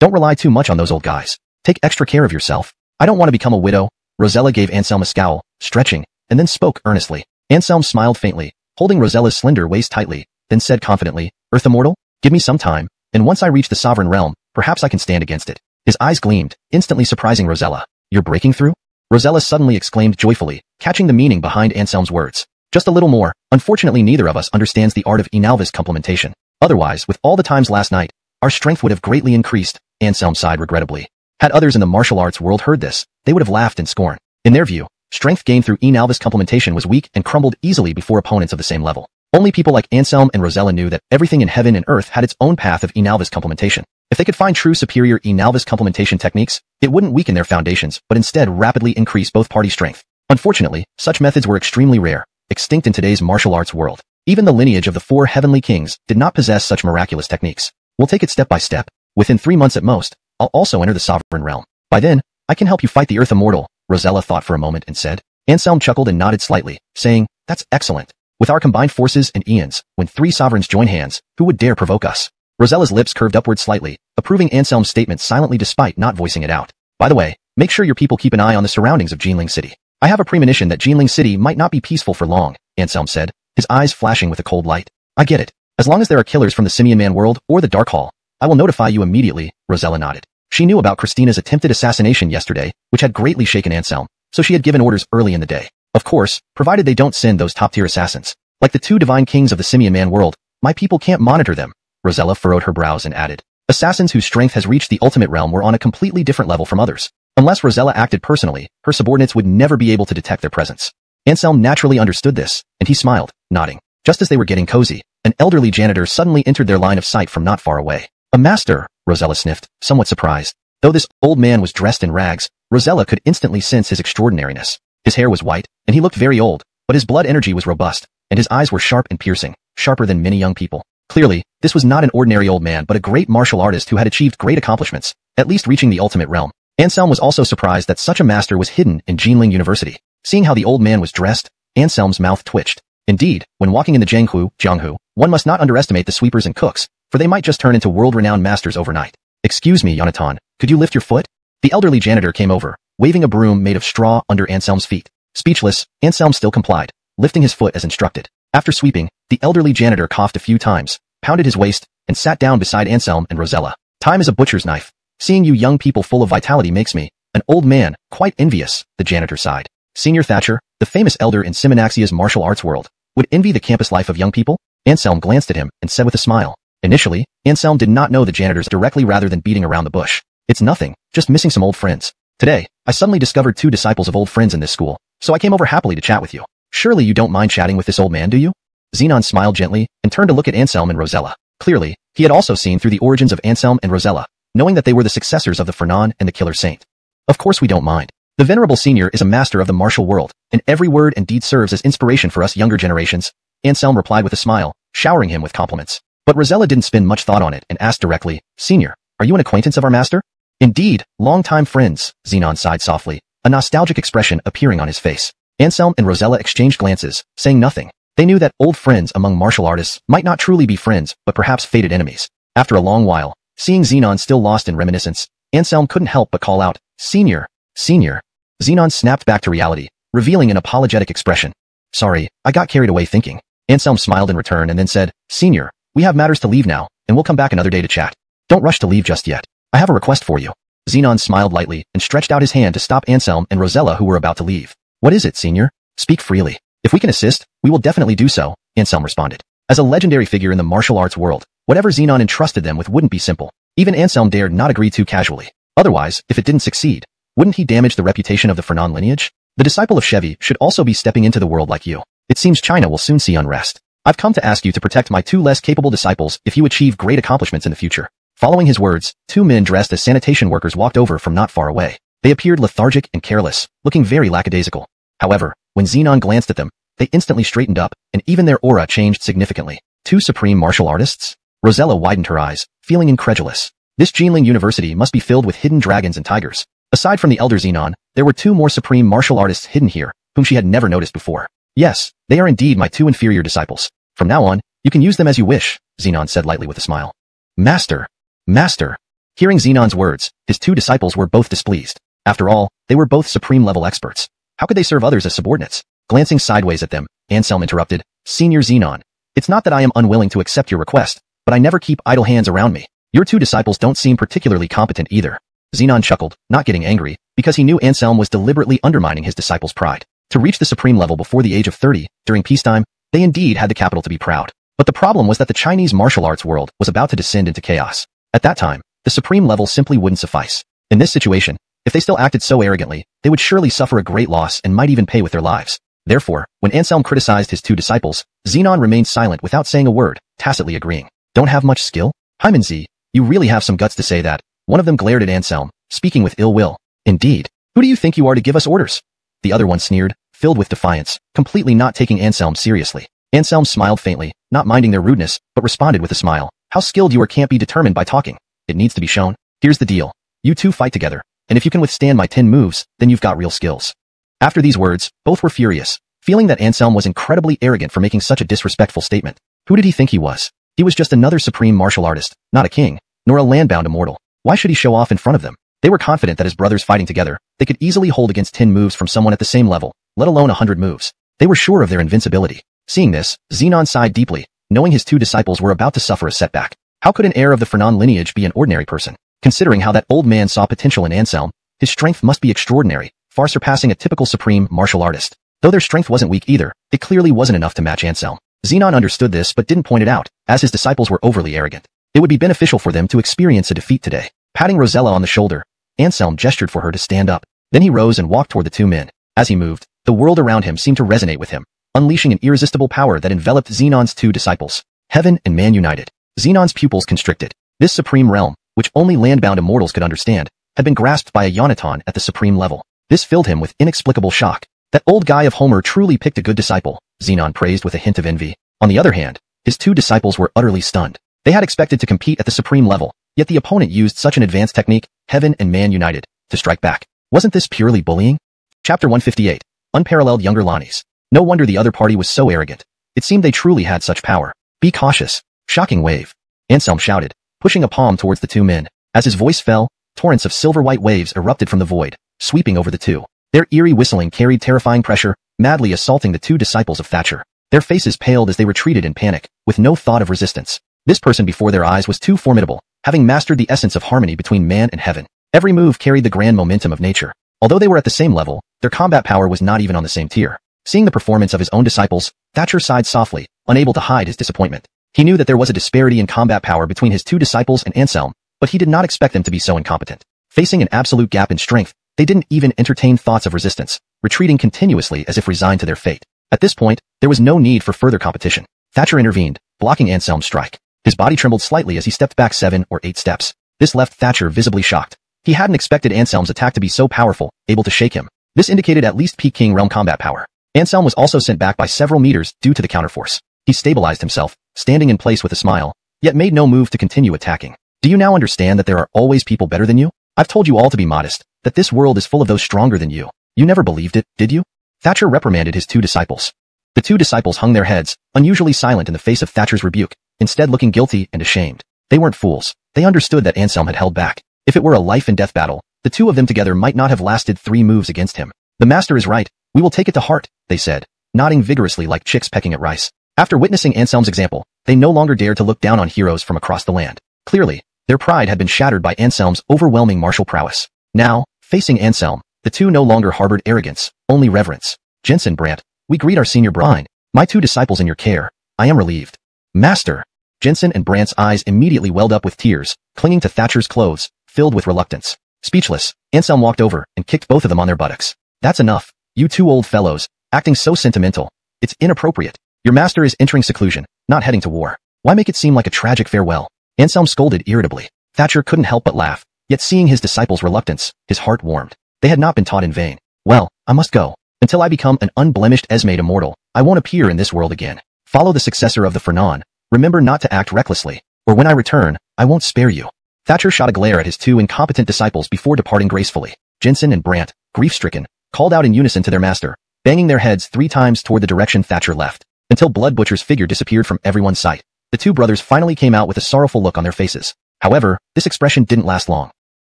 Don't rely too much on those old guys. Take extra care of yourself. I don't want to become a widow. Rosella gave Anselm a scowl, stretching, and then spoke earnestly. Anselm smiled faintly, holding Rosella's slender waist tightly, then said confidently, Earth immortal? Give me some time, and once I reach the sovereign realm, perhaps I can stand against it. His eyes gleamed, instantly surprising Rosella. You're breaking through? Rosella suddenly exclaimed joyfully, catching the meaning behind Anselm's words. Just a little more. Unfortunately, neither of us understands the art of Enalvis complementation. Otherwise, with all the times last night, our strength would have greatly increased. Anselm sighed regrettably. Had others in the martial arts world heard this, they would have laughed in scorn. In their view, strength gained through Enalvis complementation was weak and crumbled easily before opponents of the same level. Only people like Anselm and Rosella knew that everything in heaven and earth had its own path of Enalvis complementation. If they could find true superior Enalvis complementation techniques, it wouldn't weaken their foundations, but instead rapidly increase both parties' strength. Unfortunately, such methods were extremely rare, extinct in today's martial arts world. Even the lineage of the 4 heavenly kings did not possess such miraculous techniques. We'll take it step by step. Within 3 months at most, I'll also enter the sovereign realm. By then, I can help you fight the Earth immortal. Rosella thought for a moment and said. Anselm chuckled and nodded slightly, saying, that's excellent. With our combined forces and Ian's, when 3 sovereigns join hands, who would dare provoke us? Rosella's lips curved upward slightly, approving Anselm's statement silently despite not voicing it out. By the way, make sure your people keep an eye on the surroundings of Jinling City. I have a premonition that Jinling City might not be peaceful for long, Anselm said, his eyes flashing with a cold light. I get it. As long as there are killers from the Simian Man world or the Dark Hall, I will notify you immediately. Rosella nodded. She knew about Christina's attempted assassination yesterday, which had greatly shaken Anselm, so she had given orders early in the day. Of course, provided they don't send those top-tier assassins. Like the 2 divine kings of the Simian Man world, my people can't monitor them. Rosella furrowed her brows and added. Assassins whose strength has reached the ultimate realm were on a completely different level from others. Unless Rosella acted personally, her subordinates would never be able to detect their presence. Anselm naturally understood this, and he smiled, nodding. Just as they were getting cozy, an elderly janitor suddenly entered their line of sight from not far away. A master, Rosella sniffed, somewhat surprised. Though this old man was dressed in rags, Rosella could instantly sense his extraordinariness. His hair was white, and he looked very old, but his blood energy was robust, and his eyes were sharp and piercing, sharper than many young people. Clearly, this was not an ordinary old man but a great martial artist who had achieved great accomplishments, at least reaching the ultimate realm. Anselm was also surprised that such a master was hidden in Jinling University. Seeing how the old man was dressed, Anselm's mouth twitched. Indeed, when walking in the Jianghu, one must not underestimate the sweepers and cooks, for they might just turn into world-renowned masters overnight. Excuse me, Yonatan, could you lift your foot? The elderly janitor came over, waving a broom made of straw under Anselm's feet. Speechless, Anselm still complied, lifting his foot as instructed. After sweeping, the elderly janitor coughed a few times, pounded his waist, and sat down beside Anselm and Rosella. Time is a butcher's knife. Seeing you young people full of vitality makes me, an old man, quite envious, the janitor sighed. Senior Thatcher, the famous elder in Simanaxia's martial arts world, would envy the campus life of young people? Anselm glanced at him and said with a smile. Initially, Anselm did not know the janitors directly rather than beating around the bush. It's nothing, just missing some old friends. Today, I suddenly discovered 2 disciples of old friends in this school, so I came over happily to chat with you. Surely you don't mind chatting with this old man, do you? Zenon smiled gently and turned to look at Anselm and Rosella. Clearly, he had also seen through the origins of Anselm and Rosella, knowing that they were the successors of the Fernan and the Killer Saint. Of course we don't mind. The venerable senior is a master of the martial world, and every word and deed serves as inspiration for us younger generations, Anselm replied with a smile, showering him with compliments. But Rosella didn't spend much thought on it and asked directly, Senior, are you an acquaintance of our master? Indeed, long-time friends, Zenon sighed softly, a nostalgic expression appearing on his face. Anselm and Rosella exchanged glances, saying nothing. They knew that old friends among martial artists might not truly be friends, but perhaps fated enemies. After a long while, seeing Zenon still lost in reminiscence, Anselm couldn't help but call out, Senior, Senior. Zenon snapped back to reality, revealing an apologetic expression. Sorry, I got carried away thinking. Anselm smiled in return and then said, Senior, we have matters to leave now, and we'll come back another day to chat. Don't rush to leave just yet. I have a request for you. Zenon smiled lightly and stretched out his hand to stop Anselm and Rosella who were about to leave. What is it, Senior? Speak freely. If we can assist, we will definitely do so, Anselm responded. As a legendary figure in the martial arts world, whatever Zenon entrusted them with wouldn't be simple. Even Anselm dared not agree too casually. Otherwise, if it didn't succeed, wouldn't he damage the reputation of the Fernan lineage? The disciple of Chevy should also be stepping into the world like you. It seems China will soon see unrest. I've come to ask you to protect my 2 less capable disciples if you achieve great accomplishments in the future. Following his words, 2 men dressed as sanitation workers walked over from not far away. They appeared lethargic and careless, looking very lackadaisical. However, when Zenon glanced at them, they instantly straightened up, and even their aura changed significantly. 2 supreme martial artists? Rosella widened her eyes, feeling incredulous. This Jinling University must be filled with hidden dragons and tigers. Aside from the elder Zenon, there were 2 more supreme martial artists hidden here, whom she had never noticed before. Yes, they are indeed my 2 inferior disciples. From now on, you can use them as you wish, Zenon said lightly with a smile. Master! Master! Hearing Zenon's words, his 2 disciples were both displeased. After all, they were both supreme-level experts. How could they serve others as subordinates? Glancing sideways at them, Anselm interrupted, Senior Zenon. It's not that I am unwilling to accept your request, but I never keep idle hands around me. Your 2 disciples don't seem particularly competent either. Zenon chuckled, not getting angry, because he knew Anselm was deliberately undermining his disciples' pride. To reach the supreme level before the age of 30, during peacetime, they indeed had the capital to be proud. But the problem was that the Chinese martial arts world was about to descend into chaos. At that time, the supreme level simply wouldn't suffice. In this situation, if they still acted so arrogantly, they would surely suffer a great loss and might even pay with their lives. Therefore, when Anselm criticized his 2 disciples, Zenon remained silent without saying a word, tacitly agreeing. Don't have much skill? Hymanzi, you really have some guts to say that. One of them glared at Anselm, speaking with ill will. Indeed. Who do you think you are to give us orders? The other one sneered, filled with defiance, completely not taking Anselm seriously. Anselm smiled faintly, not minding their rudeness, but responded with a smile. How skilled you are can't be determined by talking. It needs to be shown. Here's the deal. You 2 fight together, and if you can withstand my 10 moves, then you've got real skills. After these words, both were furious, feeling that Anselm was incredibly arrogant for making such a disrespectful statement. Who did he think he was? He was just another supreme martial artist, not a king, nor a land-bound immortal. Why should he show off in front of them? They were confident that as brothers fighting together, they could easily hold against 10 moves from someone at the same level, let alone 100 moves. They were sure of their invincibility. Seeing this, Zenon sighed deeply, knowing his 2 disciples were about to suffer a setback. How could an heir of the Fernan lineage be an ordinary person? Considering how that old man saw potential in Anselm, his strength must be extraordinary, far surpassing a typical supreme martial artist. Though their strength wasn't weak either, it clearly wasn't enough to match Anselm. Zenon understood this but didn't point it out, as his disciples were overly arrogant. It would be beneficial for them to experience a defeat today. Patting Rosella on the shoulder, Anselm gestured for her to stand up. Then he rose and walked toward the two men. As he moved, the world around him seemed to resonate with him, unleashing an irresistible power that enveloped Xenon's two disciples. Heaven and man united. Xenon's pupils constricted. This supreme realm, which only landbound immortals could understand, had been grasped by a Yonatan at the supreme level. This filled him with inexplicable shock. That old guy of Homer truly picked a good disciple, Xenon praised with a hint of envy. On the other hand, his two disciples were utterly stunned. They had expected to compete at the supreme level, yet the opponent used such an advanced technique, heaven and man united, to strike back. Wasn't this purely bullying? Chapter 158. Unparalleled Younger Lanis. No wonder the other party was so arrogant. It seemed they truly had such power. Be cautious. Shocking wave. Anselm shouted, pushing a palm towards the two men. As his voice fell, torrents of silver-white waves erupted from the void, sweeping over the two. Their eerie whistling carried terrifying pressure, madly assaulting the two disciples of Thatcher. Their faces paled as they retreated in panic, with no thought of resistance. This person before their eyes was too formidable, having mastered the essence of harmony between man and heaven. Every move carried the grand momentum of nature. Although they were at the same level, their combat power was not even on the same tier. Seeing the performance of his own disciples, Thatcher sighed softly, unable to hide his disappointment. He knew that there was a disparity in combat power between his two disciples and Anselm, but he did not expect them to be so incompetent. Facing an absolute gap in strength, they didn't even entertain thoughts of resistance, retreating continuously as if resigned to their fate. At this point, there was no need for further competition. Thatcher intervened, blocking Anselm's strike. His body trembled slightly as he stepped back 7 or 8 steps. This left Thatcher visibly shocked. He hadn't expected Anselm's attack to be so powerful, able to shake him. This indicated at least peak King Realm combat power. Anselm was also sent back by several meters due to the counterforce. He stabilized himself, standing in place with a smile, yet made no move to continue attacking. Do you now understand that there are always people better than you? I've told you all to be modest, that this world is full of those stronger than you. You never believed it, did you? Thatcher reprimanded his two disciples. The two disciples hung their heads, unusually silent in the face of Thatcher's rebuke, instead looking guilty and ashamed. They weren't fools. They understood that Anselm had held back. If it were a life and death battle, the two of them together might not have lasted 3 moves against him. The master is right. We will take it to heart, they said, nodding vigorously like chicks pecking at rice. After witnessing Anselm's example, they no longer dared to look down on heroes from across the land. Clearly, their pride had been shattered by Anselm's overwhelming martial prowess. Now, facing Anselm, the two no longer harbored arrogance, only reverence. Jensen Brandt, we greet our senior bride. My two disciples in your care. I am relieved. Master. Jensen and Brandt's eyes immediately welled up with tears, clinging to Thatcher's clothes, filled with reluctance. Speechless, Anselm walked over and kicked both of them on their buttocks. That's enough. You two old fellows, acting so sentimental. It's inappropriate. Your master is entering seclusion, not heading to war. Why make it seem like a tragic farewell? Anselm scolded irritably. Thatcher couldn't help but laugh, yet seeing his disciples' reluctance, his heart warmed. They had not been taught in vain. Well, I must go. Until I become an unblemished Esmade immortal, I won't appear in this world again. Follow the successor of the Fernan. Remember not to act recklessly, or when I return, I won't spare you. Thatcher shot a glare at his two incompetent disciples before departing gracefully. Jensen and Brandt, grief-stricken, called out in unison to their master, banging their heads 3 times toward the direction Thatcher left, until Blood Butcher's figure disappeared from everyone's sight. The two brothers finally came out with a sorrowful look on their faces. However, this expression didn't last long.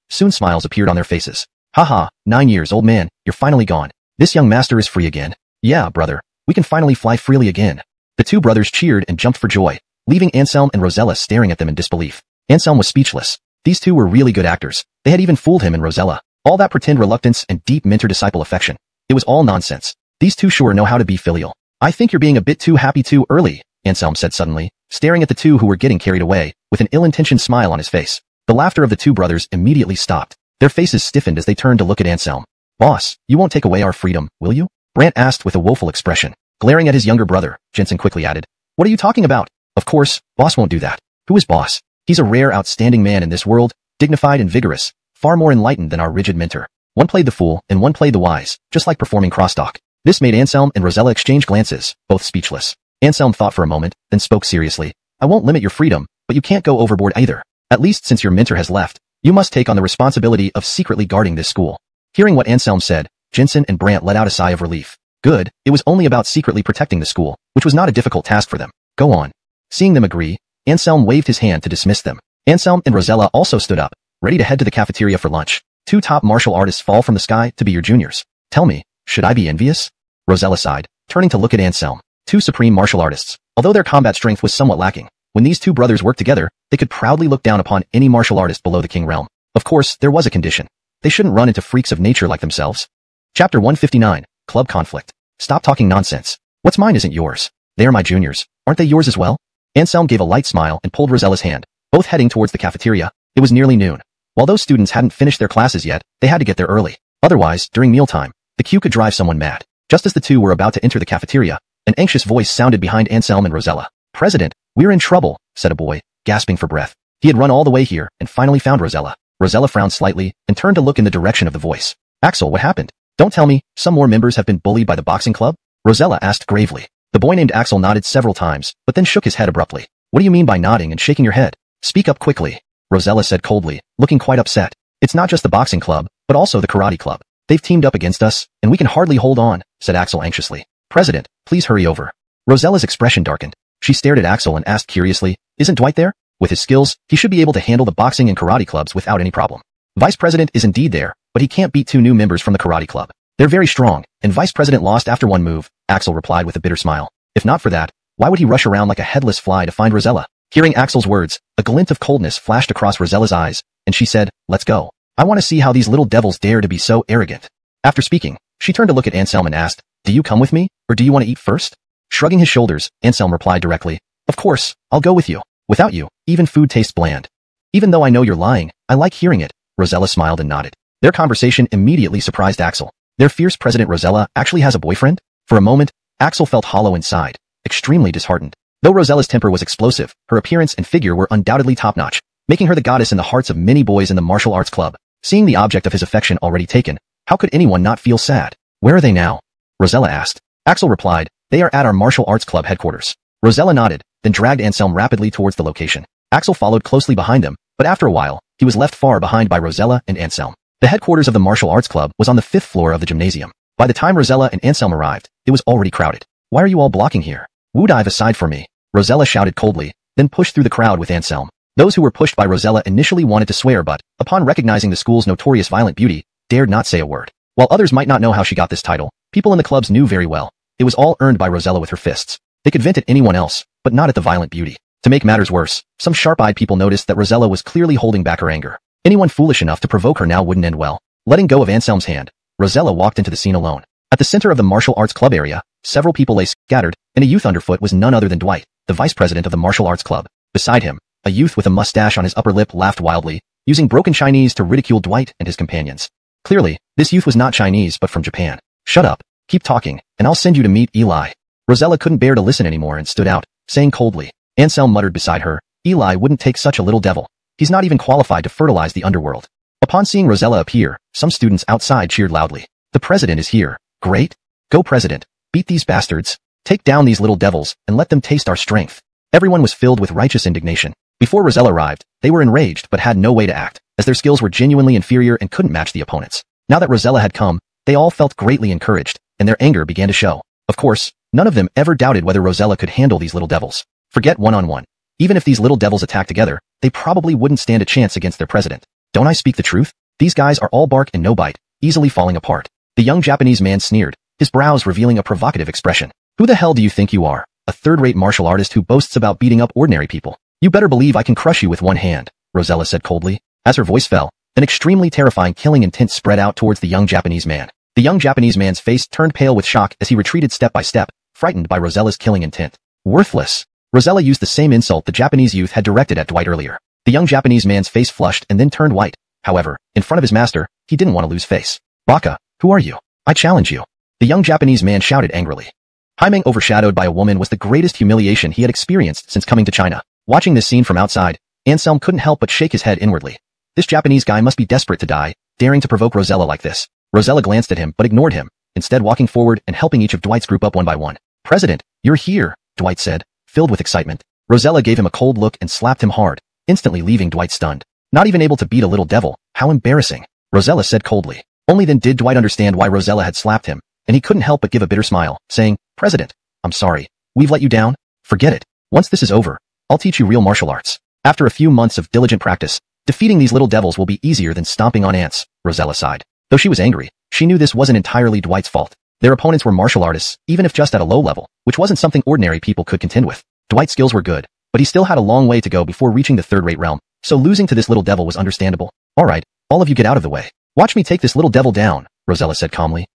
Soon smiles appeared on their faces. Haha, 9 years old man, you're finally gone. This young master is free again. Yeah, brother, we can finally fly freely again. The two brothers cheered and jumped for joy, leaving Anselm and Rosella staring at them in disbelief. Anselm was speechless. These two were really good actors. They had even fooled him and Rosella. All that pretend reluctance and deep mentor-disciple affection. It was all nonsense. These two sure know how to be filial. I think you're being a bit too happy too early, Anselm said suddenly, staring at the two who were getting carried away, with an ill-intentioned smile on his face. The laughter of the two brothers immediately stopped. Their faces stiffened as they turned to look at Anselm. Boss, you won't take away our freedom, will you? Brandt asked with a woeful expression. Glaring at his younger brother, Jensen quickly added, what are you talking about? Of course, boss won't do that. Who is boss? He's a rare, outstanding man in this world, dignified and vigorous, far more enlightened than our rigid mentor. One played the fool, and one played the wise, just like performing crosstalk. This made Anselm and Rosella exchange glances, both speechless. Anselm thought for a moment, then spoke seriously. I won't limit your freedom, but you can't go overboard either. At least since your mentor has left, you must take on the responsibility of secretly guarding this school. Hearing what Anselm said, Jensen and Brandt let out a sigh of relief. Good, it was only about secretly protecting the school, which was not a difficult task for them. Go on. Seeing them agree, Anselm waved his hand to dismiss them. Anselm and Rosella also stood up, ready to head to the cafeteria for lunch. 2 top martial artists fall from the sky to be your juniors. Tell me, should I be envious? Rosella sighed, turning to look at Anselm. 2 supreme martial artists. Although their combat strength was somewhat lacking, when these 2 brothers worked together, they could proudly look down upon any martial artist below the King Realm. Of course, there was a condition. They shouldn't run into freaks of nature like themselves. Chapter 159. Club conflict. Stop talking nonsense. What's mine isn't yours. They are my juniors. Aren't they yours as well? Anselm gave a light smile and pulled Rosella's hand, both heading towards the cafeteria. It was nearly noon. While those students hadn't finished their classes yet, they had to get there early. Otherwise, during mealtime, the queue could drive someone mad. Just as the two were about to enter the cafeteria, an anxious voice sounded behind Anselm and Rosella. "President, we're in trouble," said a boy, gasping for breath. He had run all the way here and finally found Rosella. Rosella frowned slightly and turned to look in the direction of the voice. "Axel, what happened? Don't tell me some more members have been bullied by the boxing club?" Rosella asked gravely. The boy named Axel nodded several times, but then shook his head abruptly. "What do you mean by nodding and shaking your head? Speak up quickly," Rosella said coldly, looking quite upset. "It's not just the boxing club, but also the karate club. They've teamed up against us, and we can hardly hold on," said Axel anxiously. "President, please hurry over." Rosella's expression darkened. She stared at Axel and asked curiously, "Isn't Dwight there? With his skills, he should be able to handle the boxing and karate clubs without any problem." "Vice President is indeed there, but he can't beat two new members from the karate club. They're very strong, and Vice President lost after one move," Axel replied with a bitter smile. "If not for that, why would he rush around like a headless fly to find Rosella?" Hearing Axel's words, a glint of coldness flashed across Rosella's eyes, and she said, "Let's go. I want to see how these little devils dare to be so arrogant." After speaking, she turned to look at Anselm and asked, "Do you come with me, or do you want to eat first?" Shrugging his shoulders, Anselm replied directly, "Of course, I'll go with you. Without you, even food tastes bland." "Even though I know you're lying, I like hearing it," Rosella smiled and nodded. Their conversation immediately surprised Axel. Their fierce President Rosella actually has a boyfriend? For a moment, Axel felt hollow inside, extremely disheartened. Though Rosella's temper was explosive, her appearance and figure were undoubtedly top-notch, making her the goddess in the hearts of many boys in the martial arts club. Seeing the object of his affection already taken, how could anyone not feel sad? "Where are they now?" Rosella asked. Axel replied, "They are at our martial arts club headquarters." Rosella nodded, then dragged Anselm rapidly towards the location. Axel followed closely behind them, but after a while, he was left far behind by Rosella and Anselm. The headquarters of the martial arts club was on the 5th floor of the gymnasium. By the time Rosella and Anselm arrived, it was already crowded. "Why are you all blocking here? Wu dive aside for me," Rosella shouted coldly, then pushed through the crowd with Anselm. Those who were pushed by Rosella initially wanted to swear but, upon recognizing the school's notorious violent beauty, dared not say a word. While others might not know how she got this title, people in the clubs knew very well. It was all earned by Rosella with her fists. They could vent at anyone else, but not at the violent beauty. To make matters worse, some sharp-eyed people noticed that Rosella was clearly holding back her anger. Anyone foolish enough to provoke her now wouldn't end well. Letting go of Anselm's hand, Rosella walked into the scene alone. At the center of the martial arts club area, several people lay scattered, and a youth underfoot was none other than Dwight, the vice president of the martial arts club. Beside him, a youth with a mustache on his upper lip laughed wildly, using broken Chinese to ridicule Dwight and his companions. Clearly, this youth was not Chinese but from Japan. "Shut up, keep talking, and I'll send you to meet Eli." Rosella couldn't bear to listen anymore and stood out, saying coldly. Anselm muttered beside her, "Eli wouldn't take such a little devil. He's not even qualified to fertilize the underworld." Upon seeing Rosella appear, some students outside cheered loudly. "The president is here. Great. Go president. Beat these bastards. Take down these little devils, and let them taste our strength." Everyone was filled with righteous indignation. Before Rosella arrived, they were enraged but had no way to act, as their skills were genuinely inferior and couldn't match the opponents. Now that Rosella had come, they all felt greatly encouraged, and their anger began to show. Of course, none of them ever doubted whether Rosella could handle these little devils. Forget one-on-one. Even if these little devils attacked together, they probably wouldn't stand a chance against their president. Don't I speak the truth? These guys are all bark and no bite, easily falling apart. The young Japanese man sneered, his brows revealing a provocative expression. "Who the hell do you think you are? A third-rate martial artist who boasts about beating up ordinary people? You better believe I can crush you with one hand," Rosella said coldly. As her voice fell, an extremely terrifying killing intent spread out towards the young Japanese man. The young Japanese man's face turned pale with shock as he retreated step by step, frightened by Rosella's killing intent. "Worthless." Rosella used the same insult the Japanese youth had directed at Dwight earlier. The young Japanese man's face flushed and then turned white. However, in front of his master, he didn't want to lose face. "Baka, who are you? I challenge you." The young Japanese man shouted angrily. Haimeng overshadowed by a woman was the greatest humiliation he had experienced since coming to China. Watching this scene from outside, Anselm couldn't help but shake his head inwardly. This Japanese guy must be desperate to die, daring to provoke Rosella like this. Rosella glanced at him but ignored him, instead walking forward and helping each of Dwight's group up one by one. "President, you're here," Dwight said, filled with excitement. Rosella gave him a cold look and slapped him hard, instantly leaving Dwight stunned. Not even able to beat a little devil, how embarrassing, Rosella said coldly. Only then did Dwight understand why Rosella had slapped him, and he couldn't help but give a bitter smile, saying, "President, I'm sorry. We've let you down? Forget it. Once this is over, I'll teach you real martial arts." After a few months of diligent practice, defeating these little devils will be easier than stomping on ants, Rosella sighed. Though she was angry, she knew this wasn't entirely Dwight's fault. Their opponents were martial artists, even if just at a low level, which wasn't something ordinary people could contend with. Dwight's skills were good, but he still had a long way to go before reaching the third-rate realm, so losing to this little devil was understandable. "All right, all of you get out of the way. Watch me take this little devil down," Rosella said calmly.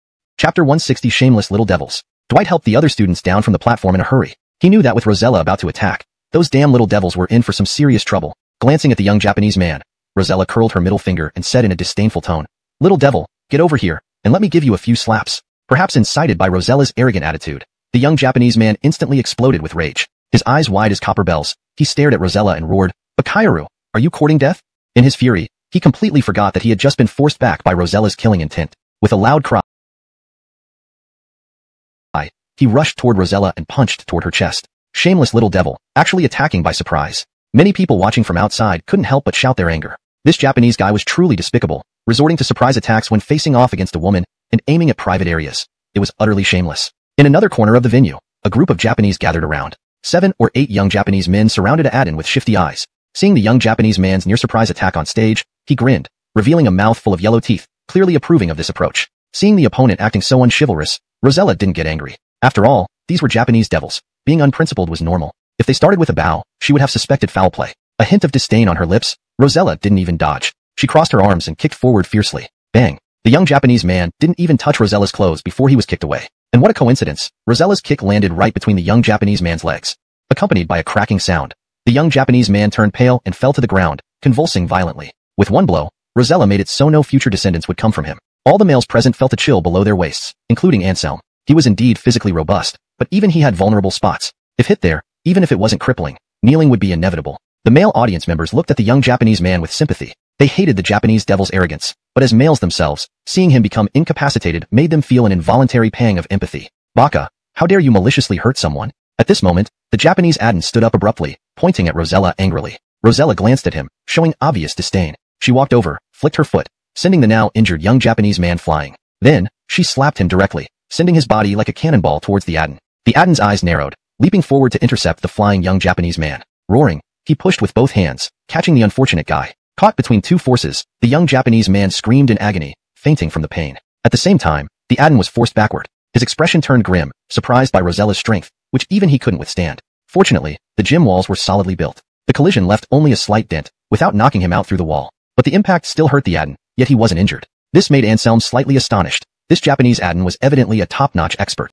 Chapter 160 Shameless Little Devils. Dwight helped the other students down from the platform in a hurry. He knew that with Rosella about to attack, those damn little devils were in for some serious trouble. Glancing at the young Japanese man, Rosella curled her middle finger and said in a disdainful tone, "Little devil, get over here, and let me give you a few slaps." Perhaps incited by Rosella's arrogant attitude, the young Japanese man instantly exploded with rage. His eyes wide as copper bells, he stared at Rosella and roared, "Bakayaru, are you courting death?" In his fury, he completely forgot that he had just been forced back by Rosella's killing intent. With a loud cry, he rushed toward Rosella and punched toward her chest. Shameless little devil, actually attacking by surprise. Many people watching from outside couldn't help but shout their anger. This Japanese guy was truly despicable, resorting to surprise attacks when facing off against a woman and aiming at private areas. It was utterly shameless. In another corner of the venue, a group of Japanese gathered around. 7 or 8 young Japanese men surrounded Aden with shifty eyes. Seeing the young Japanese man's near-surprise attack on stage, he grinned, revealing a mouth full of yellow teeth, clearly approving of this approach. Seeing the opponent acting so unchivalrous, Rosella didn't get angry. After all, these were Japanese devils. Being unprincipled was normal. If they started with a bow, she would have suspected foul play. A hint of disdain on her lips, Rosella didn't even dodge. She crossed her arms and kicked forward fiercely. Bang! The young Japanese man didn't even touch Rosella's clothes before he was kicked away. And what a coincidence, Rosella's kick landed right between the young Japanese man's legs. Accompanied by a cracking sound, the young Japanese man turned pale and fell to the ground, convulsing violently. With one blow, Rosella made it so no future descendants would come from him. All the males present felt a chill below their waists, including Anselm. He was indeed physically robust, but even he had vulnerable spots. If hit there, even if it wasn't crippling, kneeling would be inevitable. The male audience members looked at the young Japanese man with sympathy. They hated the Japanese devil's arrogance, but as males themselves, seeing him become incapacitated made them feel an involuntary pang of empathy. "Baka, how dare you maliciously hurt someone?" At this moment, the Japanese Aden stood up abruptly, pointing at Rosella angrily. Rosella glanced at him, showing obvious disdain. She walked over, flicked her foot, sending the now injured young Japanese man flying. Then, she slapped him directly, sending his body like a cannonball towards the Aden. The Aden's eyes narrowed, leaping forward to intercept the flying young Japanese man. Roaring, he pushed with both hands, catching the unfortunate guy. Caught between two forces, the young Japanese man screamed in agony, fainting from the pain. At the same time, the Aden was forced backward. His expression turned grim, surprised by Rosella's strength, which even he couldn't withstand. Fortunately, the gym walls were solidly built. The collision left only a slight dent, without knocking him out through the wall. But the impact still hurt the Aden, yet he wasn't injured. This made Anselm slightly astonished. This Japanese Aden was evidently a top-notch expert.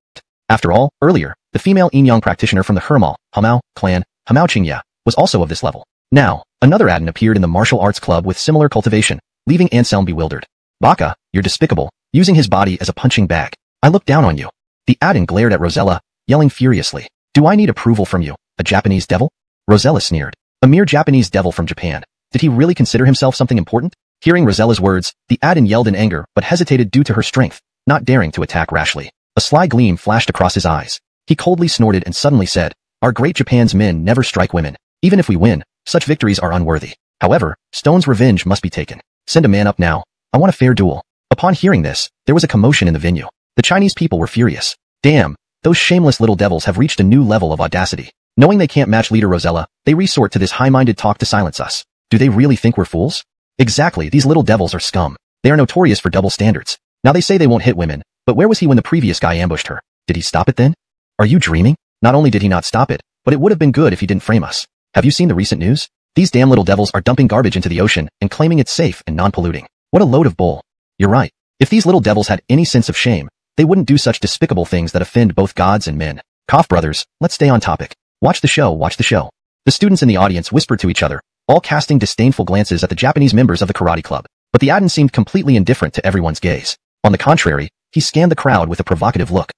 After all, earlier, the female Inyang practitioner from the Hamao clan, Hamao Qingya, was also of this level. Now, another Aden appeared in the martial arts club with similar cultivation, leaving Anselm bewildered. "Baka, you're despicable, using his body as a punching bag. I look down on you." The Aden glared at Rosella, yelling furiously. "Do I need approval from you, a Japanese devil?" Rosella sneered. A mere Japanese devil from Japan. Did he really consider himself something important? Hearing Rosella's words, the Aden yelled in anger but hesitated due to her strength, not daring to attack rashly. A sly gleam flashed across his eyes. He coldly snorted and suddenly said, "Our great Japan's men never strike women. Even if we win, such victories are unworthy. However, Stone's revenge must be taken. Send a man up now. I want a fair duel." Upon hearing this, there was a commotion in the venue. The Chinese people were furious. Damn, those shameless little devils have reached a new level of audacity. Knowing they can't match leader Rosella, they resort to this high-minded talk to silence us. Do they really think we're fools? Exactly, these little devils are scum. They are notorious for double standards. Now they say they won't hit women, but where was he when the previous guy ambushed her? Did he stop it then? Are you dreaming? Not only did he not stop it, but it would have been good if he didn't frame us. Have you seen the recent news? These damn little devils are dumping garbage into the ocean and claiming it's safe and non-polluting. What a load of bull. You're right. If these little devils had any sense of shame, they wouldn't do such despicable things that offend both gods and men. Cough brothers, let's stay on topic. Watch the show, watch the show. The students in the audience whispered to each other, all casting disdainful glances at the Japanese members of the karate club. But the Aden seemed completely indifferent to everyone's gaze. On the contrary, he scanned the crowd with a provocative look.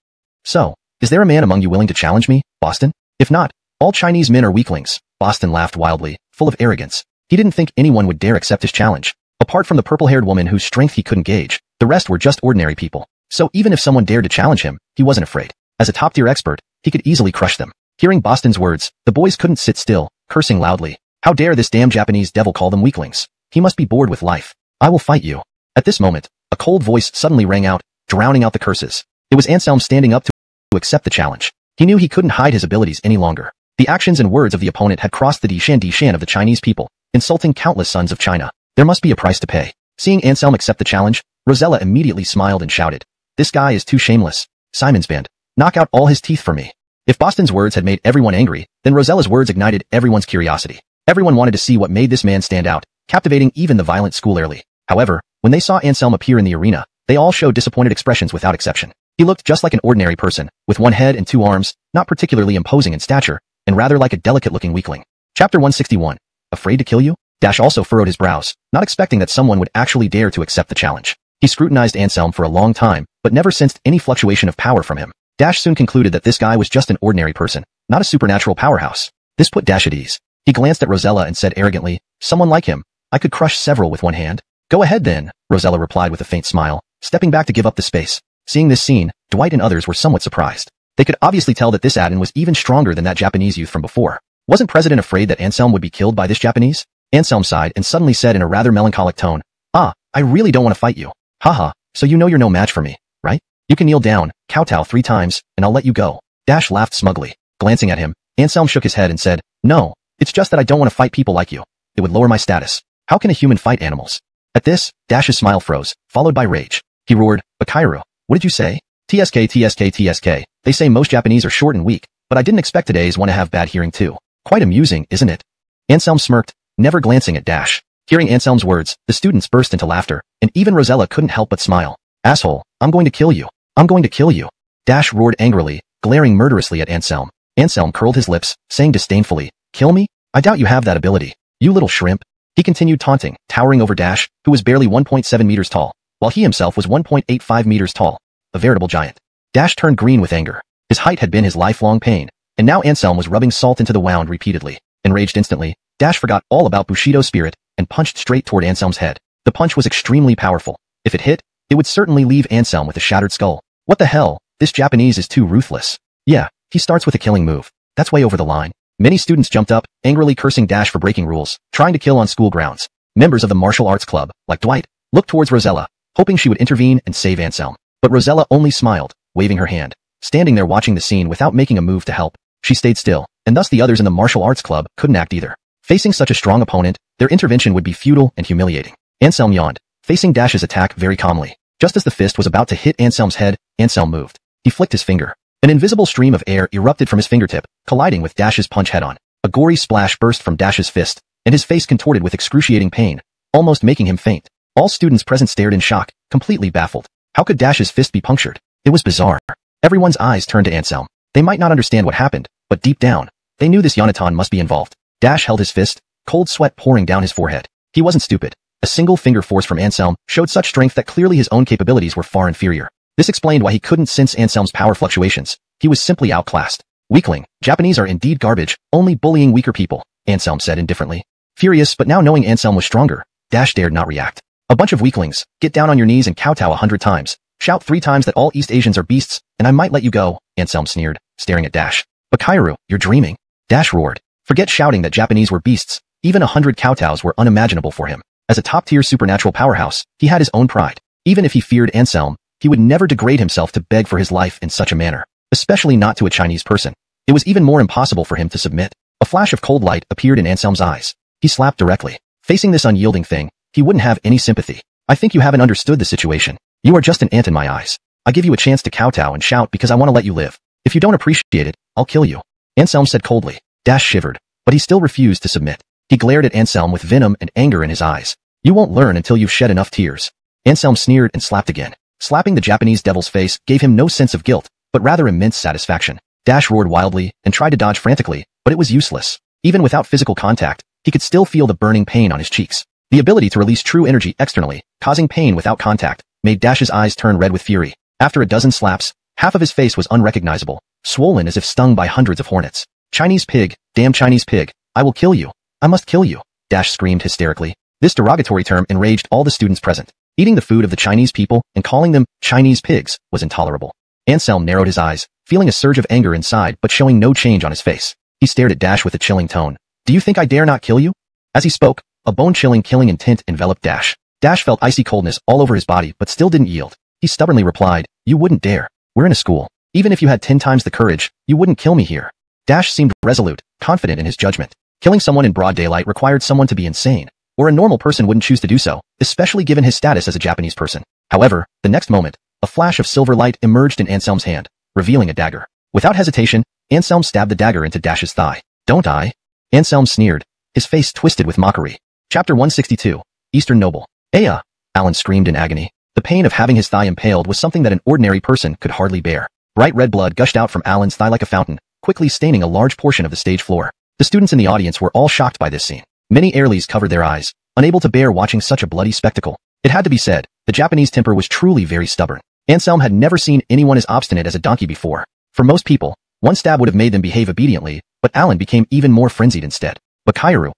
"So, is there a man among you willing to challenge me, Boston? If not, all Chinese men are weaklings." Boston laughed wildly, full of arrogance. He didn't think anyone would dare accept his challenge. Apart from the purple-haired woman whose strength he couldn't gauge, the rest were just ordinary people. So even if someone dared to challenge him, he wasn't afraid. As a top-tier expert, he could easily crush them. Hearing Boston's words, the boys couldn't sit still, cursing loudly. How dare this damn Japanese devil call them weaklings? He must be bored with life. I will fight you. At this moment, a cold voice suddenly rang out, drowning out the curses. It was Anselm standing up to accept the challenge. He knew he couldn't hide his abilities any longer. The actions and words of the opponent had crossed the Dishan of the Chinese people, insulting countless sons of China. There must be a price to pay. Seeing Anselm accept the challenge, Rosella immediately smiled and shouted, "This guy is too shameless. Simon's band, knock out all his teeth for me." If Boston's words had made everyone angry, then Rosella's words ignited everyone's curiosity. Everyone wanted to see what made this man stand out, captivating even the violent school early. However, when they saw Anselm appear in the arena, they all showed disappointed expressions without exception. He looked just like an ordinary person, with one head and two arms, not particularly imposing in stature, and rather like a delicate-looking weakling. Chapter 161. Afraid to kill you? Dash also furrowed his brows, not expecting that someone would actually dare to accept the challenge. He scrutinized Anselm for a long time, but never sensed any fluctuation of power from him. Dash soon concluded that this guy was just an ordinary person, not a supernatural powerhouse. This put Dash at ease. He glanced at Rosella and said arrogantly, "Someone like him, I could crush several with one hand." "Go ahead then," Rosella replied with a faint smile, stepping back to give up the space. Seeing this scene, Dwight and others were somewhat surprised. They could obviously tell that this Aden was even stronger than that Japanese youth from before. Wasn't President afraid that Anselm would be killed by this Japanese? Anselm sighed and suddenly said in a rather melancholic tone, I really don't want to fight you. Haha, so you know you're no match for me, right? You can kneel down, kowtow 3 times, and I'll let you go." Dash laughed smugly. Glancing at him, Anselm shook his head and said, "No, it's just that I don't want to fight people like you. It would lower my status. How can a human fight animals?" At this, Dash's smile froze, followed by rage. He roared, "Bakairu, what did you say? TSK TSK TSK, they say most Japanese are short and weak, but I didn't expect today's one to have bad hearing too. Quite amusing, isn't it?" Anselm smirked, never glancing at Dash. Hearing Anselm's words, the students burst into laughter, and even Rosella couldn't help but smile. "Asshole, I'm going to kill you. I'm going to kill you." Dash roared angrily, glaring murderously at Anselm. Anselm curled his lips, saying disdainfully, "Kill me? I doubt you have that ability. You little shrimp." He continued taunting, towering over Dash, who was barely 1.7 meters tall, while he himself was 1.85 meters tall. A veritable giant. Dash turned green with anger. His height had been his lifelong pain, and now Anselm was rubbing salt into the wound repeatedly. Enraged instantly, Dash forgot all about Bushido's spirit and punched straight toward Anselm's head. The punch was extremely powerful. If it hit, it would certainly leave Anselm with a shattered skull. What the hell? This Japanese is too ruthless. Yeah, he starts with a killing move. That's way over the line. Many students jumped up, angrily cursing Dash for breaking rules, trying to kill on school grounds. Members of the martial arts club, like Dwight, looked towards Rosella, hoping she would intervene and save Anselm. But Rosella only smiled, waving her hand. Standing there watching the scene without making a move to help, she stayed still, and thus the others in the martial arts club couldn't act either. Facing such a strong opponent, their intervention would be futile and humiliating. Anselm yawned, facing Dash's attack very calmly. Just as the fist was about to hit Anselm's head, Anselm moved. He flicked his finger. An invisible stream of air erupted from his fingertip, colliding with Dash's punch head-on. A gory splash burst from Dash's fist, and his face contorted with excruciating pain, almost making him faint. All students present stared in shock, completely baffled. How could Dash's fist be punctured? It was bizarre. Everyone's eyes turned to Anselm. They might not understand what happened, but deep down, they knew this Yonatan must be involved. Dash held his fist, cold sweat pouring down his forehead. He wasn't stupid. A single finger force from Anselm showed such strength that clearly his own capabilities were far inferior. This explained why he couldn't sense Anselm's power fluctuations. He was simply outclassed. "Weakling, Japanese are indeed garbage, only bullying weaker people," Anselm said indifferently. Furious but now knowing Anselm was stronger, Dash dared not react. "A bunch of weaklings, get down on your knees and kowtow 100 times. Shout 3 times that all East Asians are beasts, and I might let you go," Anselm sneered, staring at Dash. "Bakairu, you're dreaming." Dash roared. Forget shouting that Japanese were beasts. Even 100 kowtows were unimaginable for him. As a top-tier supernatural powerhouse, he had his own pride. Even if he feared Anselm, he would never degrade himself to beg for his life in such a manner, especially not to a Chinese person. It was even more impossible for him to submit. A flash of cold light appeared in Anselm's eyes. He slapped directly. Facing this unyielding thing, he wouldn't have any sympathy. "I think you haven't understood the situation. You are just an ant in my eyes. I give you a chance to kowtow and shout because I want to let you live. If you don't appreciate it, I'll kill you," Anselm said coldly. Dash shivered, but he still refused to submit. He glared at Anselm with venom and anger in his eyes. "You won't learn until you've shed enough tears." Anselm sneered and slapped again. Slapping the Japanese devil's face gave him no sense of guilt, but rather immense satisfaction. Dash roared wildly and tried to dodge frantically, but it was useless. Even without physical contact, he could still feel the burning pain on his cheeks. The ability to release true energy externally, causing pain without contact, made Dash's eyes turn red with fury. After a dozen slaps, half of his face was unrecognizable, swollen as if stung by hundreds of hornets. "Chinese pig, damn Chinese pig, I will kill you. I must kill you," Dash screamed hysterically. This derogatory term enraged all the students present. Eating the food of the Chinese people and calling them Chinese pigs was intolerable. Anselm narrowed his eyes, feeling a surge of anger inside but showing no change on his face. He stared at Dash with a chilling tone. "Do you think I dare not kill you?" As he spoke, a bone-chilling killing intent enveloped Dash. Dash felt icy coldness all over his body but still didn't yield. He stubbornly replied, "You wouldn't dare. We're in a school. Even if you had 10 times the courage, you wouldn't kill me here." Dash seemed resolute, confident in his judgment. Killing someone in broad daylight required someone to be insane, or a normal person wouldn't choose to do so, especially given his status as a Japanese person. However, the next moment, a flash of silver light emerged in Anselm's hand, revealing a dagger. Without hesitation, Anselm stabbed the dagger into Dash's thigh. "Don't I?" Anselm sneered, his face twisted with mockery. Chapter 162. Eastern Noble. "Aya!" Alan screamed in agony. The pain of having his thigh impaled was something that an ordinary person could hardly bear. Bright red blood gushed out from Alan's thigh like a fountain, quickly staining a large portion of the stage floor. The students in the audience were all shocked by this scene. Many airlies covered their eyes, unable to bear watching such a bloody spectacle. It had to be said, the Japanese temper was truly very stubborn. Anselm had never seen anyone as obstinate as a donkey before. For most people, one stab would have made them behave obediently, but Alan became even more frenzied instead. Bakairu.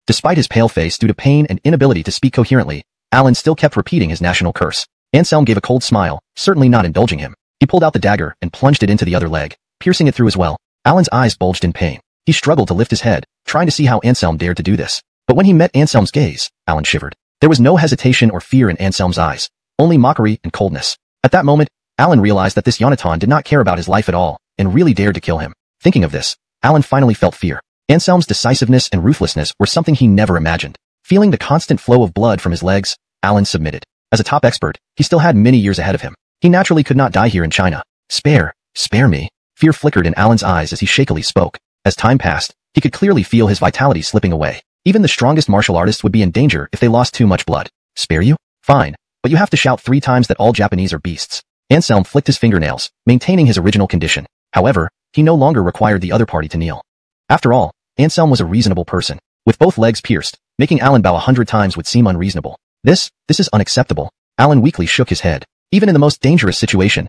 Despite his pale face due to pain and inability to speak coherently, Alan still kept repeating his national curse. Anselm gave a cold smile, certainly not indulging him. He pulled out the dagger and plunged it into the other leg, piercing it through as well. Alan's eyes bulged in pain. He struggled to lift his head, trying to see how Anselm dared to do this. But when he met Anselm's gaze, Alan shivered. There was no hesitation or fear in Anselm's eyes, only mockery and coldness. At that moment, Alan realized that this Yonatan did not care about his life at all, and really dared to kill him. Thinking of this, Alan finally felt fear. Anselm's decisiveness and ruthlessness were something he never imagined. Feeling the constant flow of blood from his legs, Alan submitted. As a top expert, he still had many years ahead of him. He naturally could not die here in China. Spare me. Fear flickered in Alan's eyes as he shakily spoke. As time passed, he could clearly feel his vitality slipping away. Even the strongest martial artists would be in danger if they lost too much blood. Spare you? Fine. But you have to shout 3 times that all Japanese are beasts. Anselm flicked his fingernails, maintaining his original condition. However, he no longer required the other party to kneel. After all, Anselm was a reasonable person. With both legs pierced, making Alan bow 100 times would seem unreasonable. This is unacceptable. Alan weakly shook his head. Even in the most dangerous situation,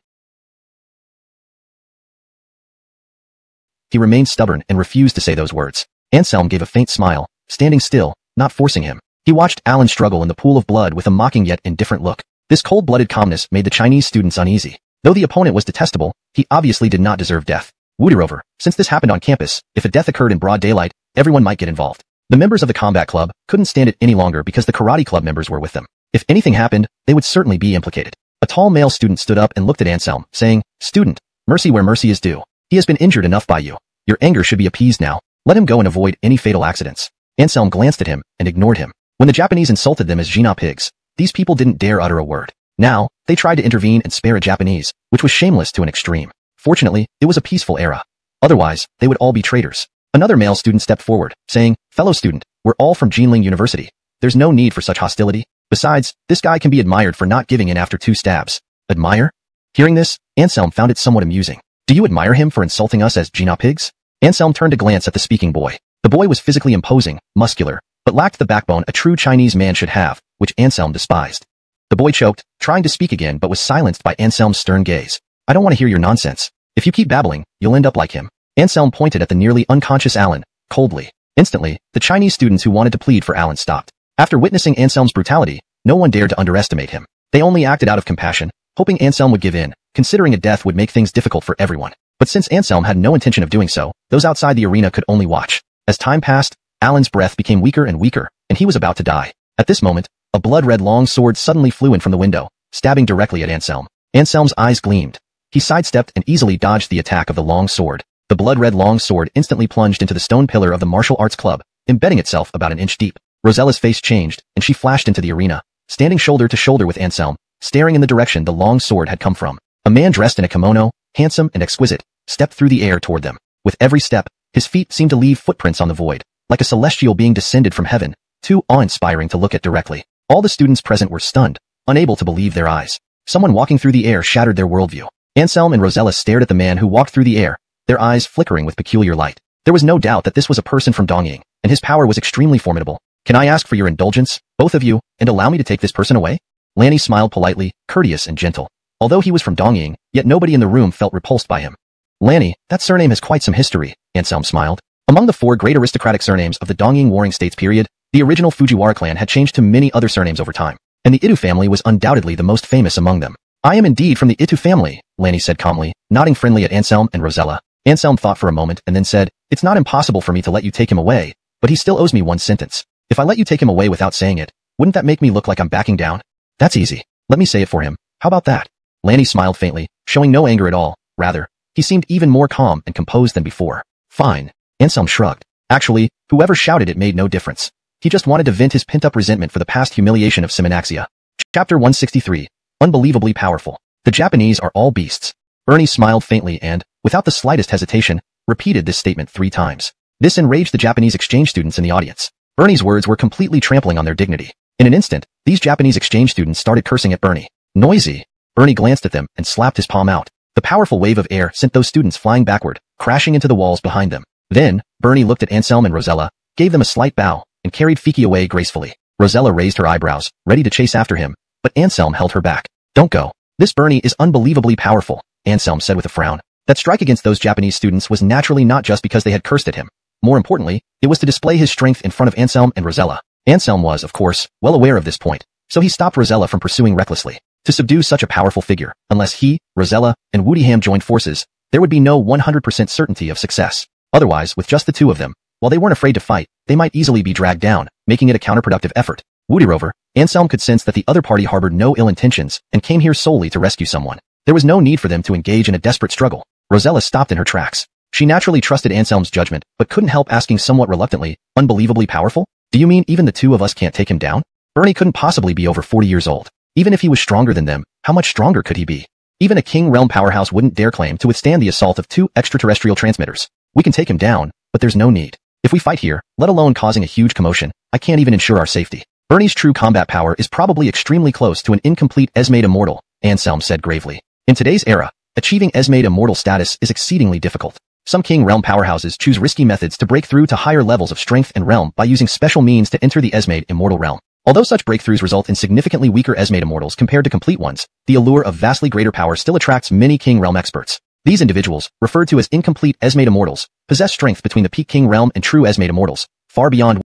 he remained stubborn and refused to say those words. Anselm gave a faint smile, standing still, not forcing him. He watched Alan struggle in the pool of blood with a mocking yet indifferent look. This cold-blooded calmness made the Chinese students uneasy. Though the opponent was detestable, he obviously did not deserve death. Moreover, since this happened on campus, if a death occurred in broad daylight, everyone might get involved. The members of the combat club couldn't stand it any longer because the karate club members were with them. If anything happened, they would certainly be implicated. A tall male student stood up and looked at Anselm, saying, "Student, mercy where mercy is due. He has been injured enough by you. Your anger should be appeased now. Let him go and avoid any fatal accidents." Anselm glanced at him and ignored him. When the Japanese insulted them as Jina pigs, these people didn't dare utter a word. Now, they tried to intervene and spare a Japanese, which was shameless to an extreme. Fortunately, it was a peaceful era. Otherwise, they would all be traitors. Another male student stepped forward, saying, "Fellow student, we're all from Jinling University. There's no need for such hostility. Besides, this guy can be admired for not giving in after 2 stabs. Admire?" Hearing this, Anselm found it somewhat amusing. "Do you admire him for insulting us as Jina pigs?" Anselm turned to glance at the speaking boy. The boy was physically imposing, muscular, but lacked the backbone a true Chinese man should have, which Anselm despised. The boy choked, trying to speak again but was silenced by Anselm's stern gaze. "I don't want to hear your nonsense. If you keep babbling, you'll end up like him." Anselm pointed at the nearly unconscious Alan, coldly. Instantly, the Chinese students who wanted to plead for Alan stopped. After witnessing Anselm's brutality, no one dared to underestimate him. They only acted out of compassion, hoping Anselm would give in, considering a death would make things difficult for everyone. But since Anselm had no intention of doing so, those outside the arena could only watch. As time passed, Alan's breath became weaker and weaker, and he was about to die. At this moment, a blood-red long sword suddenly flew in from the window, stabbing directly at Anselm. Anselm's eyes gleamed. He sidestepped and easily dodged the attack of the long sword. The blood-red long sword instantly plunged into the stone pillar of the martial arts club, embedding itself about an inch deep. Rosella's face changed, and she flashed into the arena, standing shoulder to shoulder with Anselm, staring in the direction the long sword had come from. A man dressed in a kimono, handsome and exquisite, stepped through the air toward them. With every step, his feet seemed to leave footprints on the void, like a celestial being descended from heaven, too awe-inspiring to look at directly. All the students present were stunned, unable to believe their eyes. Someone walking through the air shattered their worldview. Anselm and Rosella stared at the man who walked through the air, their eyes flickering with peculiar light. There was no doubt that this was a person from Dongying, and his power was extremely formidable. "Can I ask for your indulgence, both of you, and allow me to take this person away?" Lanny smiled politely, courteous and gentle. Although he was from Dongying, yet nobody in the room felt repulsed by him. "Lanny, that surname has quite some history," Anselm smiled. Among the 4 great aristocratic surnames of the Dongying Warring States period, the original Fujiwara clan had changed to many other surnames over time, and the Itu family was undoubtedly the most famous among them. "I am indeed from the Itu family," Lanny said calmly, nodding friendly at Anselm and Rosella. Anselm thought for a moment and then said, "It's not impossible for me to let you take him away, but he still owes me 1 sentence. If I let you take him away without saying it, wouldn't that make me look like I'm backing down?" "That's easy. Let me say it for him. How about that?" Lanny smiled faintly, showing no anger at all. Rather, he seemed even more calm and composed than before. "Fine." Anselm shrugged. Actually, whoever shouted it made no difference. He just wanted to vent his pent-up resentment for the past humiliation of Simenaxia. Chapter 163. Unbelievably powerful. The Japanese are all beasts. Ernie smiled faintly and, without the slightest hesitation, repeated this statement 3 times. This enraged the Japanese exchange students in the audience. Ernie's words were completely trampling on their dignity. In an instant, These Japanese exchange students started cursing at Bernie. Noisy. Bernie glanced at them and slapped his palm out. The powerful wave of air sent those students flying backward, crashing into the walls behind them. Then, Bernie looked at Anselm and Rosella, gave them a slight bow, and carried Fiki away gracefully. Rosella raised her eyebrows, ready to chase after him, but Anselm held her back. Don't go. This Bernie is unbelievably powerful, Anselm said with a frown. That strike against those Japanese students was naturally not just because they had cursed at him. More importantly, it was to display his strength in front of Anselm and Rosella. Anselm was, of course, well aware of this point, so he stopped Rosella from pursuing recklessly. To subdue such a powerful figure, unless he, Rosella, and Woodiham joined forces, there would be no 100% certainty of success. Otherwise, with just the two of them, while they weren't afraid to fight, they might easily be dragged down, making it a counterproductive effort. Woodyrover, Anselm could sense that the other party harbored no ill intentions and came here solely to rescue someone. There was no need for them to engage in a desperate struggle. Rosella stopped in her tracks. She naturally trusted Anselm's judgment, but couldn't help asking somewhat reluctantly, unbelievably powerful? Do you mean even the two of us can't take him down? Bernie couldn't possibly be over 40 years old. Even if he was stronger than them, how much stronger could he be? Even a King Realm powerhouse wouldn't dare claim to withstand the assault of 2 extraterrestrial transmitters. We can take him down, but there's no need. If we fight here, let alone causing a huge commotion, I can't even ensure our safety. Bernie's true combat power is probably extremely close to an incomplete Esmade Immortal, Anselm said gravely. In today's era, achieving Esmade Immortal status is exceedingly difficult. Some King Realm powerhouses choose risky methods to break through to higher levels of strength and realm by using special means to enter the Esmade Immortal realm. Although such breakthroughs result in significantly weaker Esmade Immortals compared to complete ones, the allure of vastly greater power still attracts many King Realm experts. These individuals, referred to as incomplete Esmade Immortals, possess strength between the peak King Realm and true Esmade Immortals, far beyond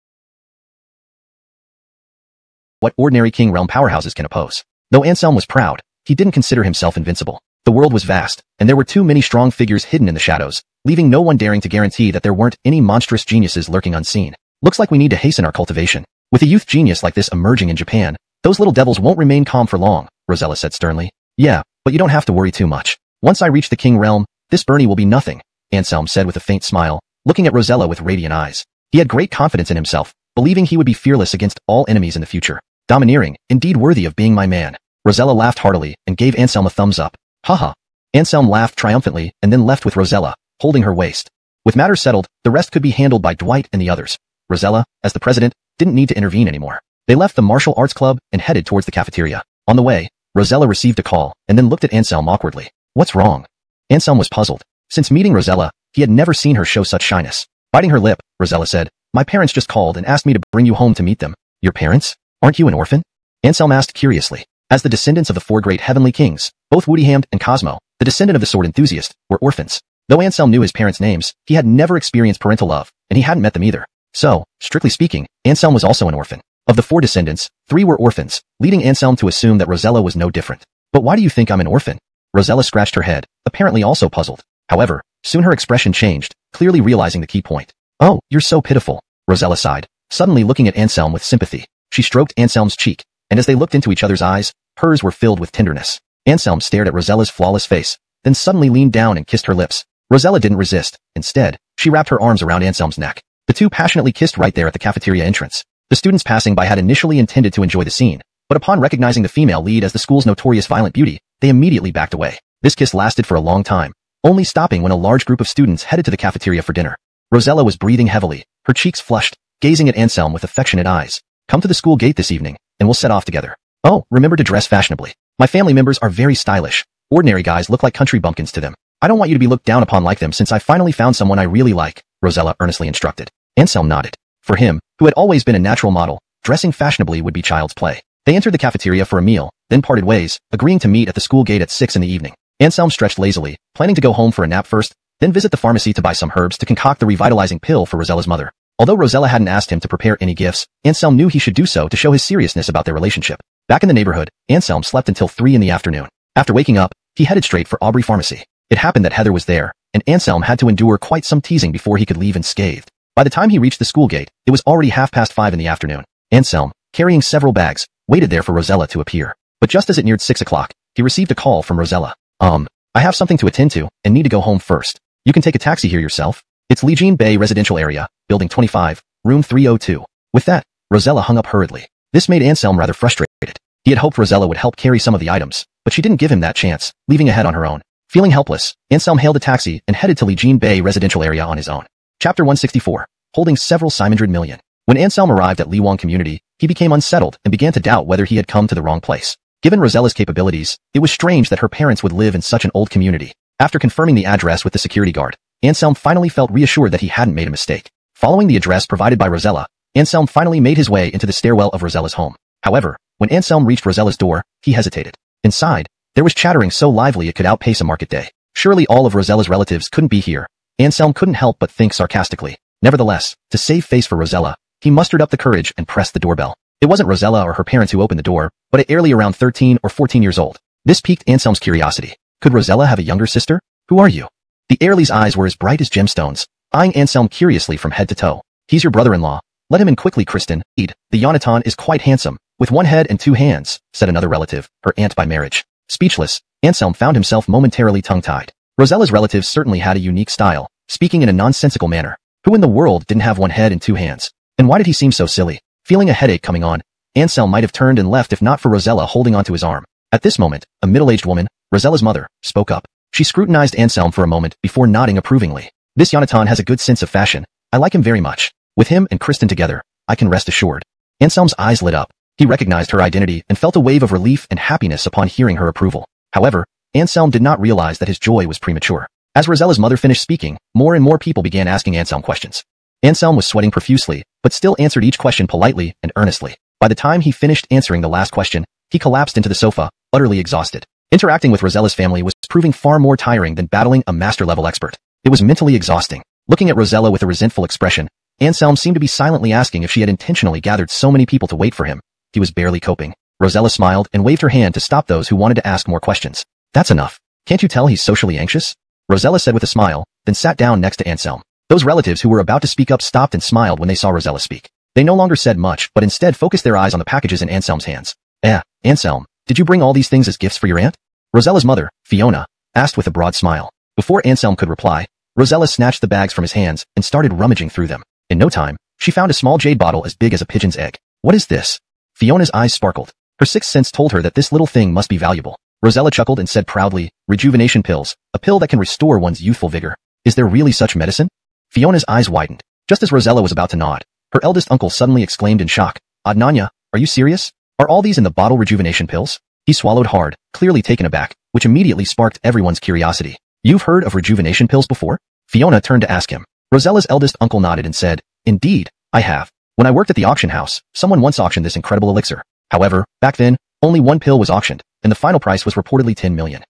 what ordinary King Realm powerhouses can oppose. Though Anselm was proud, he didn't consider himself invincible. The world was vast, and there were too many strong figures hidden in the shadows, leaving no one daring to guarantee that there weren't any monstrous geniuses lurking unseen. Looks like we need to hasten our cultivation. With a youth genius like this emerging in Japan, those little devils won't remain calm for long, Rosella said sternly. Yeah, but you don't have to worry too much. Once I reach the King Realm, this Bernie will be nothing, Anselm said with a faint smile, looking at Rosella with radiant eyes. He had great confidence in himself, believing he would be fearless against all enemies in the future. Domineering, indeed worthy of being my man. Rosella laughed heartily and gave Anselm a thumbs up. Haha. Anselm laughed triumphantly and then left with Rosella, holding her waist. With matters settled, the rest could be handled by Dwight and the others. Rosella, as the president, didn't need to intervene anymore. They left the martial arts club and headed towards the cafeteria. On the way, Rosella received a call and then looked at Anselm awkwardly. What's wrong? Anselm was puzzled. Since meeting Rosella, he had never seen her show such shyness. Biting her lip, Rosella said, My parents just called and asked me to bring you home to meet them. Your parents? Aren't you an orphan? Anselm asked curiously. As the descendants of the 4 great heavenly kings, both Woodiham and Cosmo, the descendant of the sword enthusiast, were orphans. Though Anselm knew his parents' names, he had never experienced parental love, and he hadn't met them either. So, strictly speaking, Anselm was also an orphan. Of the 4 descendants, 3 were orphans, leading Anselm to assume that Rosella was no different. But why do you think I'm an orphan? Rosella scratched her head, apparently also puzzled. However, soon her expression changed, clearly realizing the key point. Oh, you're so pitiful, Rosella sighed, suddenly looking at Anselm with sympathy. She stroked Anselm's cheek, and as they looked into each other's eyes, hers were filled with tenderness. Anselm stared at Rosella's flawless face, then suddenly leaned down and kissed her lips. Rosella didn't resist. Instead, she wrapped her arms around Anselm's neck. The two passionately kissed right there at the cafeteria entrance. The students passing by had initially intended to enjoy the scene, but upon recognizing the female lead as the school's notorious violent beauty, they immediately backed away. This kiss lasted for a long time, only stopping when a large group of students headed to the cafeteria for dinner. Rosella was breathing heavily, her cheeks flushed, gazing at Anselm with affectionate eyes. Come to the school gate this evening, and we'll set off together. Oh, remember to dress fashionably. My family members are very stylish. Ordinary guys look like country bumpkins to them. I don't want you to be looked down upon like them since I finally found someone I really like, Rosella earnestly instructed. Anselm nodded. For him, who had always been a natural model, dressing fashionably would be child's play. They entered the cafeteria for a meal, then parted ways, agreeing to meet at the school gate at 6 in the evening. Anselm stretched lazily, planning to go home for a nap first, then visit the pharmacy to buy some herbs to concoct the revitalizing pill for Rosella's mother. Although Rosella hadn't asked him to prepare any gifts, Anselm knew he should do so to show his seriousness about their relationship. Back in the neighborhood, Anselm slept until 3 in the afternoon. After waking up, he headed straight for Aubrey Pharmacy. It happened that Heather was there, and Anselm had to endure quite some teasing before he could leave unscathed. By the time he reached the school gate, it was already 5:30 in the afternoon. Anselm, carrying several bags, waited there for Rosella to appear. But just as it neared 6 o'clock, he received a call from Rosella. I have something to attend to, and need to go home first. You can take a taxi here yourself. It's Lejeune Bay Residential Area, Building 25, Room 302. With that, Rosella hung up hurriedly. This made Anselm rather frustrated. He had hoped Rosella would help carry some of the items, but she didn't give him that chance, leaving ahead on her own. Feeling helpless, Anselm hailed a taxi and headed to Lejeune Bay Residential Area on his own. Chapter 164, holding several Simondred million. When Anselm arrived at Liwang Community, he became unsettled and began to doubt whether he had come to the wrong place. Given Rosella's capabilities, it was strange that her parents would live in such an old community. After confirming the address with the security guard, Anselm finally felt reassured that he hadn't made a mistake. Following the address provided by Rosella, Anselm finally made his way into the stairwell of Rosella's home. However, when Anselm reached Rosella's door, he hesitated. Inside, there was chattering so lively it could outpace a market day. Surely all of Rosella's relatives couldn't be here. Anselm couldn't help but think sarcastically. Nevertheless, to save face for Rosella, he mustered up the courage and pressed the doorbell. It wasn't Rosella or her parents who opened the door, but a Airly around 13 or 14 years old. This piqued Anselm's curiosity. Could Rosella have a younger sister? Who are you? The Airly's eyes were as bright as gemstones, eyeing Anselm curiously from head to toe. He's your brother-in-law. Let him in quickly, Kristen. The Yonatan is quite handsome, with one head and two hands, said another relative, her aunt by marriage. Speechless, Anselm found himself momentarily tongue-tied. Rosella's relatives certainly had a unique style, speaking in a nonsensical manner. Who in the world didn't have one head and two hands? And why did he seem so silly? Feeling a headache coming on, Anselm might have turned and left if not for Rosella holding onto his arm. At this moment, a middle-aged woman, Rosella's mother, spoke up. She scrutinized Anselm for a moment before nodding approvingly. This Yonatan has a good sense of fashion. I like him very much. With him and Kristen together, I can rest assured. Anselm's eyes lit up. He recognized her identity and felt a wave of relief and happiness upon hearing her approval. However, Anselm did not realize that his joy was premature. As Rosella's mother finished speaking, more and more people began asking Anselm questions. Anselm was sweating profusely, but still answered each question politely and earnestly. By the time he finished answering the last question, he collapsed into the sofa, utterly exhausted. Interacting with Rosella's family was proving far more tiring than battling a master-level expert. It was mentally exhausting. Looking at Rosella with a resentful expression, Anselm seemed to be silently asking if she had intentionally gathered so many people to wait for him. He was barely coping. Rosella smiled and waved her hand to stop those who wanted to ask more questions. That's enough. Can't you tell he's socially anxious? Rosella said with a smile, then sat down next to Anselm. Those relatives who were about to speak up stopped and smiled when they saw Rosella speak. They no longer said much, but instead focused their eyes on the packages in Anselm's hands. Anselm, did you bring all these things as gifts for your aunt? Rosella's mother, Fiona, asked with a broad smile. Before Anselm could reply, Rosella snatched the bags from his hands and started rummaging through them. In no time, she found a small jade bottle as big as a pigeon's egg. What is this? Fiona's eyes sparkled. Her sixth sense told her that this little thing must be valuable. Rosella chuckled and said proudly, rejuvenation pills, a pill that can restore one's youthful vigor. Is there really such medicine? Fiona's eyes widened. Just as Rosella was about to nod, her eldest uncle suddenly exclaimed in shock, Adnanya, are you serious? Are all these in the bottle rejuvenation pills? He swallowed hard, clearly taken aback, which immediately sparked everyone's curiosity. You've heard of rejuvenation pills before? Fiona turned to ask him. Rosella's eldest uncle nodded and said, Indeed, I have. When I worked at the auction house, someone once auctioned this incredible elixir. However, back then, only one pill was auctioned, and the final price was reportedly 10 million.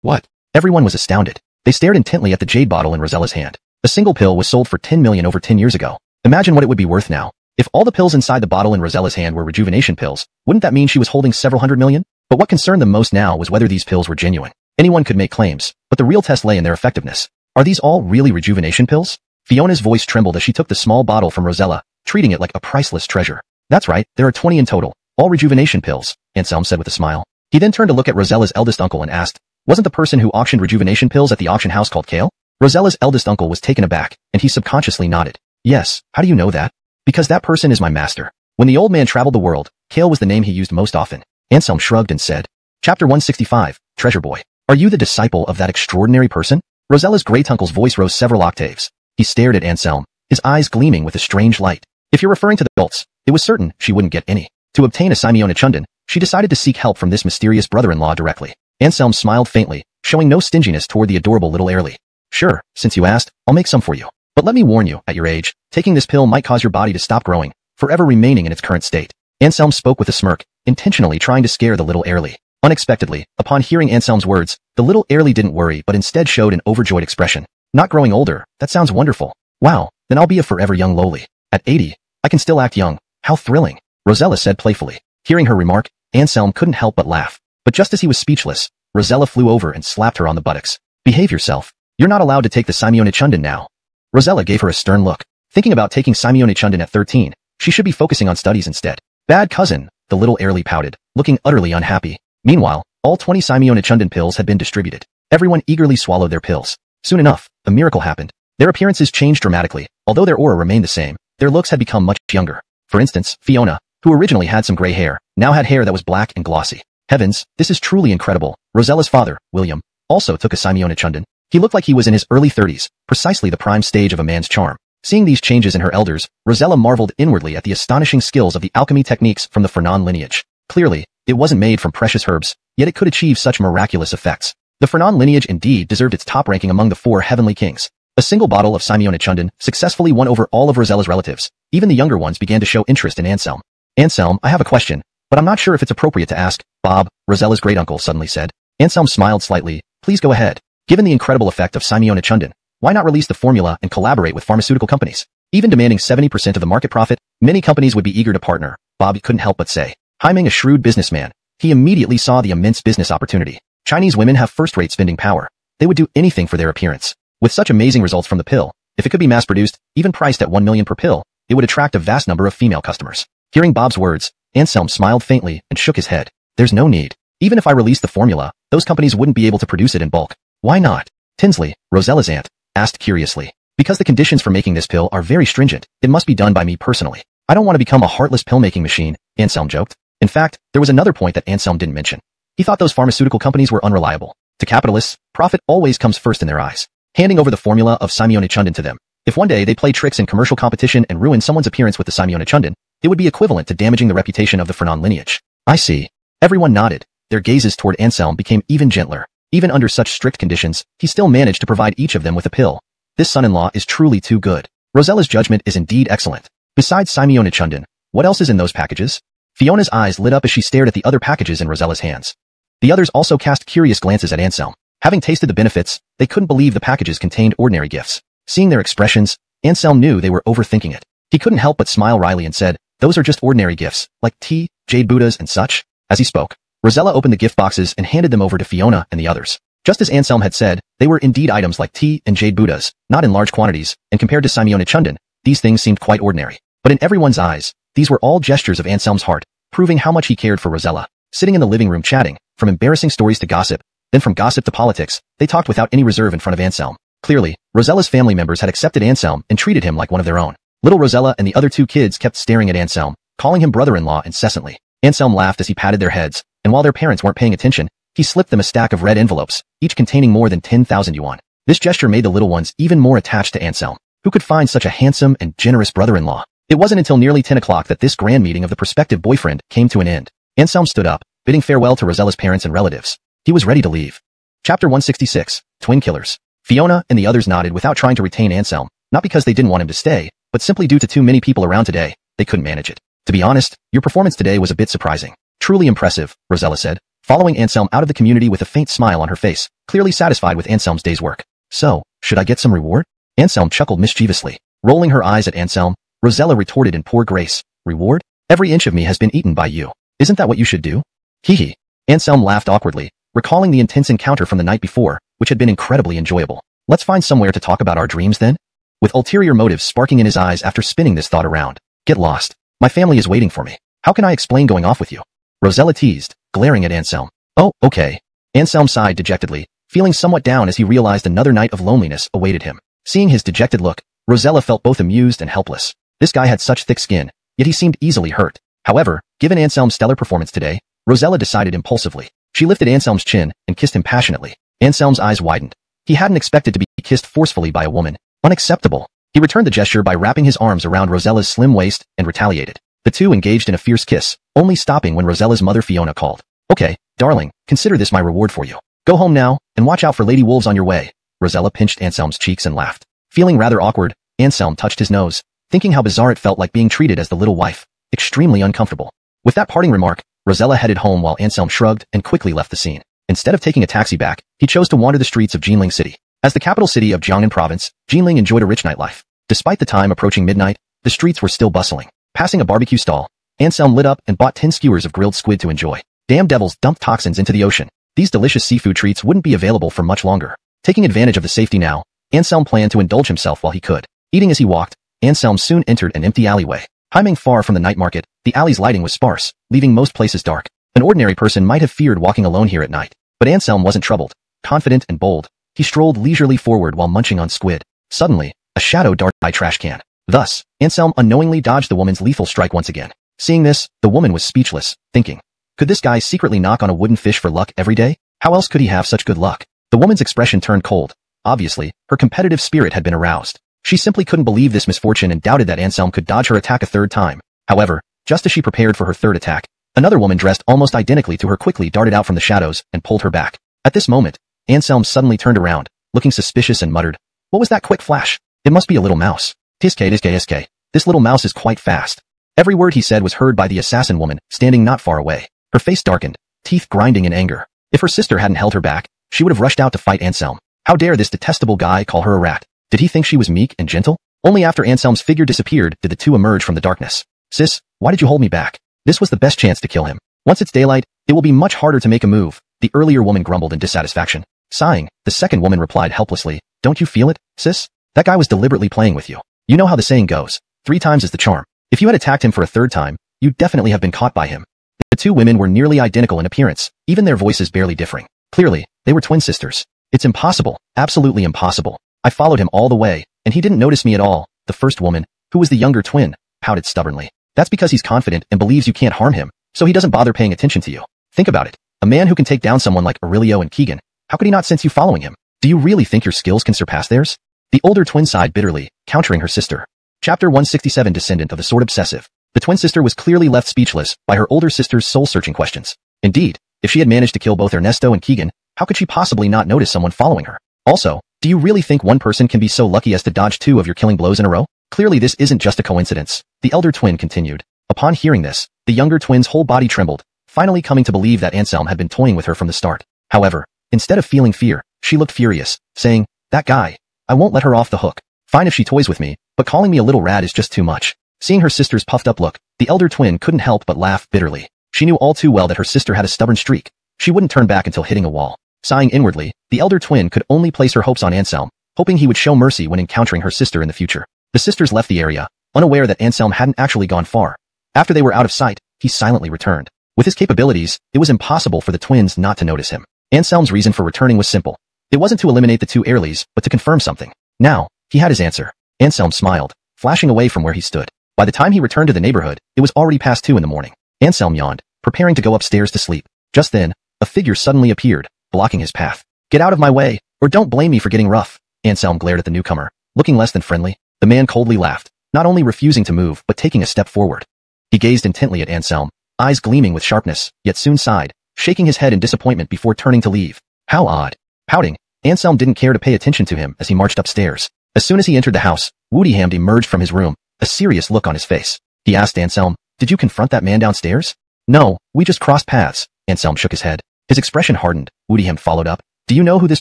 What? Everyone was astounded. They stared intently at the jade bottle in Rosella's hand. A single pill was sold for 10 million over 10 years ago. Imagine what it would be worth now. If all the pills inside the bottle in Rosella's hand were rejuvenation pills, wouldn't that mean she was holding several hundred million? But what concerned them most now was whether these pills were genuine. Anyone could make claims, but the real test lay in their effectiveness. Are these all really rejuvenation pills? Fiona's voice trembled as she took the small bottle from Rosella, treating it like a priceless treasure. That's right, there are 20 in total, all rejuvenation pills, Anselm said with a smile. He then turned to look at Rosella's eldest uncle and asked, wasn't the person who auctioned rejuvenation pills at the auction house called Kale? Rosella's eldest uncle was taken aback, and he subconsciously nodded. Yes, how do you know that? Because that person is my master. When the old man traveled the world, Kale was the name he used most often. Anselm shrugged and said, Chapter 165, Treasure Boy. Are you the disciple of that extraordinary person? Rosella's great uncle's voice rose several octaves. He stared at Anselm, his eyes gleaming with a strange light. If you're referring to the adults, it was certain she wouldn't get any. To obtain a Simeona Chundan, she decided to seek help from this mysterious brother-in-law directly. Anselm smiled faintly, showing no stinginess toward the adorable little Airly. Sure, since you asked, I'll make some for you. But let me warn you, at your age, taking this pill might cause your body to stop growing, forever remaining in its current state. Anselm spoke with a smirk, intentionally trying to scare the little Airly. Unexpectedly, upon hearing Anselm's words, the little Airly didn't worry but instead showed an overjoyed expression. Not growing older, that sounds wonderful. Wow, then I'll be a forever young lowly. At 80, I can still act young. How thrilling, Rosella said playfully. Hearing her remark, Anselm couldn't help but laugh. But just as he was speechless, Rosella flew over and slapped her on the buttocks. Behave yourself. You're not allowed to take the Simeona Chundan now. Rosella gave her a stern look. Thinking about taking Simeona Chundan at 13, she should be focusing on studies instead. Bad cousin, the little Airly pouted, looking utterly unhappy. Meanwhile, all 20 Simeona Chundan pills had been distributed. Everyone eagerly swallowed their pills. Soon enough, a miracle happened. Their appearances changed dramatically. Although their aura remained the same, their looks had become much younger. For instance, Fiona, who originally had some gray hair, now had hair that was black and glossy. Heavens, this is truly incredible. Rosella's father, William, also took a Simeona Chundan. He looked like he was in his early 30s, precisely the prime stage of a man's charm. Seeing these changes in her elders, Rosella marveled inwardly at the astonishing skills of the alchemy techniques from the Fernan lineage. Clearly, it wasn't made from precious herbs, yet it could achieve such miraculous effects. The Fernan lineage indeed deserved its top ranking among the 4 heavenly kings. A single bottle of Simeone Chundan successfully won over all of Rosella's relatives. Even the younger ones began to show interest in Anselm. Anselm, I have a question, but I'm not sure if it's appropriate to ask. Bob, Rosella's great-uncle suddenly said. Anselm smiled slightly. Please go ahead. Given the incredible effect of Simeone Chundan, why not release the formula and collaborate with pharmaceutical companies? Even demanding 70% of the market profit, many companies would be eager to partner, Bob couldn't help but say. Haiming a shrewd businessman, he immediately saw the immense business opportunity. Chinese women have first-rate spending power. They would do anything for their appearance. With such amazing results from the pill, if it could be mass-produced, even priced at 1 million per pill, it would attract a vast number of female customers. Hearing Bob's words, Anselm smiled faintly and shook his head. There's no need. Even if I released the formula, those companies wouldn't be able to produce it in bulk. Why not? Tinsley, Rosella's aunt, asked curiously. Because the conditions for making this pill are very stringent, it must be done by me personally. I don't want to become a heartless pill-making machine, Anselm joked. In fact, there was another point that Anselm didn't mention. He thought those pharmaceutical companies were unreliable. To capitalists, profit always comes first in their eyes. Handing over the formula of Simeone Chundan to them. If one day they play tricks in commercial competition and ruin someone's appearance with the Simeone Chundan, it would be equivalent to damaging the reputation of the Fernan lineage. I see. Everyone nodded. Their gazes toward Anselm became even gentler. Even under such strict conditions, he still managed to provide each of them with a pill. This son-in-law is truly too good. Rosella's judgment is indeed excellent. Besides Simeone Chundan, what else is in those packages? Fiona's eyes lit up as she stared at the other packages in Rosella's hands. The others also cast curious glances at Anselm. Having tasted the benefits, they couldn't believe the packages contained ordinary gifts. Seeing their expressions, Anselm knew they were overthinking it. He couldn't help but smile wryly and said, those are just ordinary gifts, like tea, jade Buddhas, and such. As he spoke, Rosella opened the gift boxes and handed them over to Fiona and the others. Just as Anselm had said, they were indeed items like tea and jade Buddhas, not in large quantities, and compared to Simeone Chundan, these things seemed quite ordinary. But in everyone's eyes, these were all gestures of Anselm's heart, proving how much he cared for Rosella. Sitting in the living room chatting, from embarrassing stories to gossip, then from gossip to politics, they talked without any reserve in front of Anselm. Clearly, Rosella's family members had accepted Anselm and treated him like one of their own. Little Rosella and the other 2 kids kept staring at Anselm, calling him brother-in-law incessantly. Anselm laughed as he patted their heads, and while their parents weren't paying attention, he slipped them a stack of red envelopes, each containing more than 10,000 yuan. This gesture made the little ones even more attached to Anselm. Who could find such a handsome and generous brother-in-law? It wasn't until nearly 10 o'clock that this grand meeting of the prospective boyfriend came to an end. Anselm stood up, bidding farewell to Rosella's parents and relatives. He was ready to leave. Chapter 166, Twin Killers. Fiona and the others nodded without trying to retain Anselm, not because they didn't want him to stay, but simply due to too many people around today, they couldn't manage it. To be honest, your performance today was a bit surprising. Truly impressive, Rosella said, following Anselm out of the community with a faint smile on her face, clearly satisfied with Anselm's day's work. So, should I get some reward? Anselm chuckled mischievously. Rolling her eyes at Anselm, Rosella retorted in poor grace. Reward? Every inch of me has been eaten by you. Isn't that what you should do? Hee hee. Anselm laughed awkwardly, recalling the intense encounter from the night before, which had been incredibly enjoyable. Let's find somewhere to talk about our dreams then? With ulterior motives sparking in his eyes after spinning this thought around. Get lost. My family is waiting for me. How can I explain going off with you? Rosella teased, glaring at Anselm. Oh, okay. Anselm sighed dejectedly, feeling somewhat down as he realized another night of loneliness awaited him. Seeing his dejected look, Rosella felt both amused and helpless. This guy had such thick skin, yet he seemed easily hurt. However, given Anselm's stellar performance today, Rosella decided impulsively. She lifted Anselm's chin and kissed him passionately. Anselm's eyes widened. He hadn't expected to be kissed forcefully by a woman. Unacceptable. He returned the gesture by wrapping his arms around Rosella's slim waist and retaliated. The two engaged in a fierce kiss, only stopping when Rosella's mother Fiona called. Okay, darling, consider this my reward for you. Go home now, and watch out for lady wolves on your way. Rosella pinched Anselm's cheeks and laughed. Feeling rather awkward, Anselm touched his nose, thinking how bizarre it felt like being treated as the little wife. Extremely uncomfortable. With that parting remark, Rosella headed home while Anselm shrugged and quickly left the scene. Instead of taking a taxi back, he chose to wander the streets of Jinling City. As the capital city of Jiangnan Province, Jinling enjoyed a rich nightlife. Despite the time approaching midnight, the streets were still bustling. Passing a barbecue stall, Anselm lit up and bought 10 skewers of grilled squid to enjoy. Damn devils dumped toxins into the ocean. These delicious seafood treats wouldn't be available for much longer. Taking advantage of the safety now, Anselm planned to indulge himself while he could. Eating as he walked, Anselm soon entered an empty alleyway. Himing far from the night market, the alley's lighting was sparse, leaving most places dark. An ordinary person might have feared walking alone here at night. But Anselm wasn't troubled. Confident and bold, he strolled leisurely forward while munching on squid. Suddenly, a shadow darted by a trash can. Thus, Anselm unknowingly dodged the woman's lethal strike once again. Seeing this, the woman was speechless, thinking, could this guy secretly knock on a wooden fish for luck every day? How else could he have such good luck? The woman's expression turned cold. Obviously, her competitive spirit had been aroused. She simply couldn't believe this misfortune and doubted that Anselm could dodge her attack a third time. However, just as she prepared for her third attack, another woman dressed almost identically to her quickly darted out from the shadows and pulled her back. At this moment, Anselm suddenly turned around, looking suspicious and muttered, "What was that quick flash? It must be a little mouse. Tiske. This little mouse is quite fast." Every word he said was heard by the assassin woman, standing not far away. Her face darkened, teeth grinding in anger. If her sister hadn't held her back, she would have rushed out to fight Anselm. How dare this detestable guy call her a rat? Did he think she was meek and gentle? Only after Anselm's figure disappeared did the two emerge from the darkness. "Sis, why did you hold me back? This was the best chance to kill him. Once it's daylight, it will be much harder to make a move," the earlier woman grumbled in dissatisfaction. Sighing, the second woman replied helplessly, "Don't you feel it, sis? That guy was deliberately playing with you. You know how the saying goes, 3 times is the charm. If you had attacked him for a third time, you'd definitely have been caught by him." The two women were nearly identical in appearance, even their voices barely differing. Clearly, they were twin sisters. "It's impossible, absolutely impossible. I followed him all the way, and he didn't notice me at all," the first woman, who was the younger twin, pouted stubbornly. "That's because he's confident and believes you can't harm him, so he doesn't bother paying attention to you. Think about it. A man who can take down someone like Aurelio and Keegan, how could he not sense you following him? Do you really think your skills can surpass theirs?" The older twin sighed bitterly, countering her sister. Chapter 167 Descendant of the Sword Obsessive. The twin sister was clearly left speechless by her older sister's soul-searching questions. Indeed, if she had managed to kill both Ernesto and Keegan, how could she possibly not notice someone following her? Also, do you really think one person can be so lucky as to dodge 2 of your killing blows in a row? Clearly this isn't just a coincidence, the elder twin continued. Upon hearing this, the younger twin's whole body trembled, finally coming to believe that Anselm had been toying with her from the start. However, instead of feeling fear, she looked furious, saying, "That guy. I won't let her off the hook. Fine if she toys with me, but calling me a little rat is just too much." Seeing her sister's puffed up look, the elder twin couldn't help but laugh bitterly. She knew all too well that her sister had a stubborn streak. She wouldn't turn back until hitting a wall. Sighing inwardly, the elder twin could only place her hopes on Anselm, hoping he would show mercy when encountering her sister in the future. The sisters left the area, unaware that Anselm hadn't actually gone far. After they were out of sight, he silently returned. With his capabilities, it was impossible for the twins not to notice him. Anselm's reason for returning was simple. It wasn't to eliminate the 2 Airlies, but to confirm something. Now, he had his answer. Anselm smiled, flashing away from where he stood. By the time he returned to the neighborhood, it was already past 2 in the morning. Anselm yawned, preparing to go upstairs to sleep. Just then, a figure suddenly appeared, blocking his path. "Get out of my way, or don't blame me for getting rough." Anselm glared at the newcomer, looking less than friendly. The man coldly laughed, not only refusing to move but taking a step forward. He gazed intently at Anselm, eyes gleaming with sharpness, yet soon sighed, shaking his head in disappointment before turning to leave. How odd. Pouting, Anselm didn't care to pay attention to him as he marched upstairs. As soon as he entered the house, Woodyham emerged from his room, a serious look on his face. He asked Anselm, "Did you confront that man downstairs?" "No, we just crossed paths." Anselm shook his head. His expression hardened. Woodyham followed up, "Do you know who this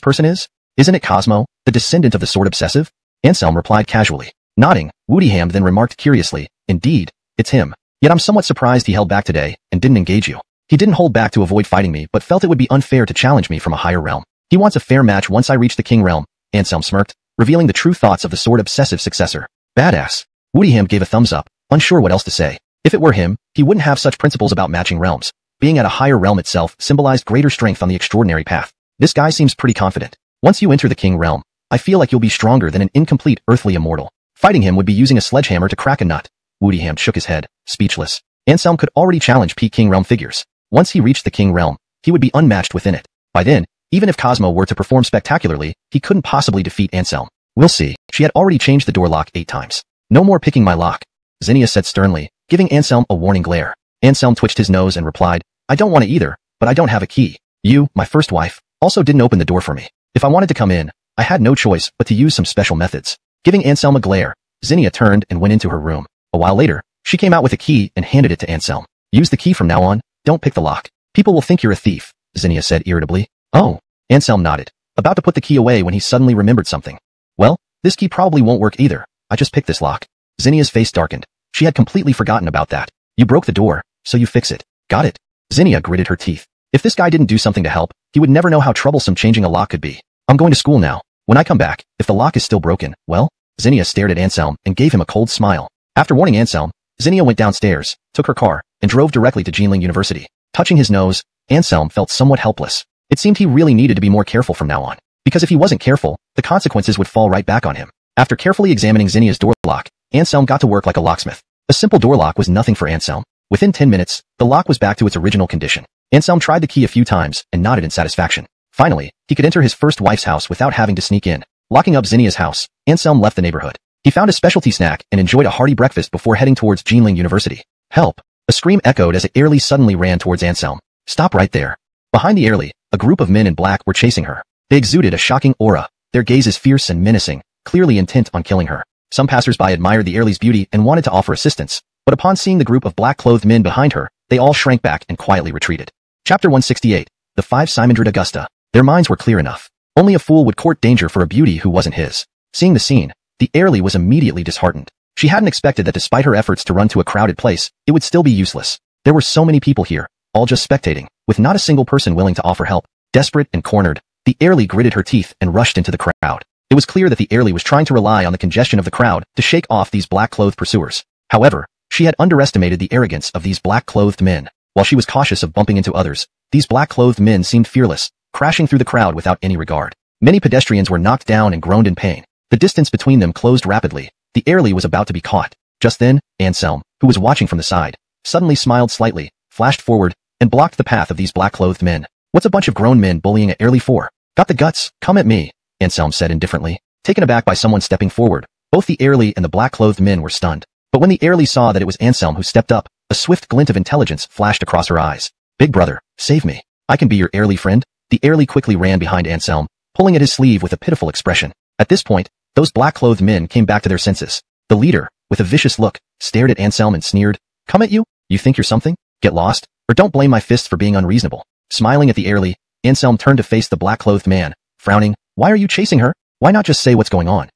person is? Isn't it Cosmo, the descendant of the Sword Obsessive?" Anselm replied casually. Nodding, Woodyham then remarked curiously, "Indeed, it's him. Yet I'm somewhat surprised he held back today and didn't engage you. He didn't hold back to avoid fighting me but felt it would be unfair to challenge me from a higher realm. He wants a fair match once I reach the king realm." Anselm smirked, revealing the true thoughts of the Sword Obsessive successor. Badass. Woodyham gave a thumbs up, unsure what else to say. If it were him, he wouldn't have such principles about matching realms. Being at a higher realm itself symbolized greater strength on the extraordinary path. This guy seems pretty confident. Once you enter the king realm, I feel like you'll be stronger than an incomplete earthly immortal. Fighting him would be using a sledgehammer to crack a nut. Woodyham shook his head, speechless. Anselm could already challenge peak king realm figures. Once he reached the king realm, he would be unmatched within it. By then, even if Cosmo were to perform spectacularly, he couldn't possibly defeat Anselm. "We'll see." She had already changed the door lock 8 times. "No more picking my lock," Zinnia said sternly, giving Anselm a warning glare. Anselm twitched his nose and replied, "I don't want to either, but I don't have a key. You, my first wife, also didn't open the door for me. If I wanted to come in, I had no choice but to use some special methods." Giving Anselm a glare, Zinnia turned and went into her room. A while later, she came out with a key and handed it to Anselm. "Use the key from now on, don't pick the lock. People will think you're a thief," Zinnia said irritably. "Oh." Anselm nodded, about to put the key away when he suddenly remembered something. "Well, this key probably won't work either. I just picked this lock." Zinnia's face darkened. She had completely forgotten about that. "You broke the door, so you fix it. Got it?" Zinnia gritted her teeth. If this guy didn't do something to help, he would never know how troublesome changing a lock could be. "I'm going to school now. When I come back, if the lock is still broken, well?" Zinnia stared at Anselm and gave him a cold smile. After warning Anselm, Zinnia went downstairs, took her car, and drove directly to Jinling University. Touching his nose, Anselm felt somewhat helpless. It seemed he really needed to be more careful from now on, because if he wasn't careful, the consequences would fall right back on him. After carefully examining Zinnia's door lock, Anselm got to work like a locksmith. A simple door lock was nothing for Anselm. Within 10 minutes, the lock was back to its original condition. Anselm tried the key a few times and nodded in satisfaction. Finally, he could enter his first wife's house without having to sneak in. Locking up Zinnia's house, Anselm left the neighborhood. He found a specialty snack and enjoyed a hearty breakfast before heading towards Jinling University. Help! A scream echoed as Airlie suddenly ran towards Anselm. Stop right there. Behind the Airlie, a group of men in black were chasing her. They exuded a shocking aura, their gazes fierce and menacing, clearly intent on killing her. Some passers-by admired the Airlie's beauty and wanted to offer assistance, but upon seeing the group of black-clothed men behind her, they all shrank back and quietly retreated. Chapter 168. The Five Simondred Augusta. Their minds were clear enough. Only a fool would court danger for a beauty who wasn't his. Seeing the scene, the Airlie was immediately disheartened. She hadn't expected that despite her efforts to run to a crowded place, it would still be useless. There were so many people here, all just spectating, with not a single person willing to offer help. Desperate and cornered, the Airlie gritted her teeth and rushed into the crowd. It was clear that the Airlie was trying to rely on the congestion of the crowd to shake off these black-clothed pursuers. However, she had underestimated the arrogance of these black-clothed men. While she was cautious of bumping into others, these black-clothed men seemed fearless, crashing through the crowd without any regard. Many pedestrians were knocked down and groaned in pain. The distance between them closed rapidly. The Airlie was about to be caught. Just then, Anselm, who was watching from the side, suddenly smiled slightly, flashed forward, and blocked the path of these black-clothed men. What's a bunch of grown men bullying at Airlie for? Got the guts? Come at me, Anselm said indifferently. Taken aback by someone stepping forward, both the Airlie and the black-clothed men were stunned. But when the Airlie saw that it was Anselm who stepped up, a swift glint of intelligence flashed across her eyes. Big brother, save me. I can be your Airlie friend. The Airlie quickly ran behind Anselm, pulling at his sleeve with a pitiful expression. At this point, those black-clothed men came back to their senses. The leader, with a vicious look, stared at Anselm and sneered. Come at you? You think you're something? Get lost? Or don't blame my fists for being unreasonable. Smiling at the Airlie, Anselm turned to face the black-clothed man, frowning. Why are you chasing her? Why not just say what's going on?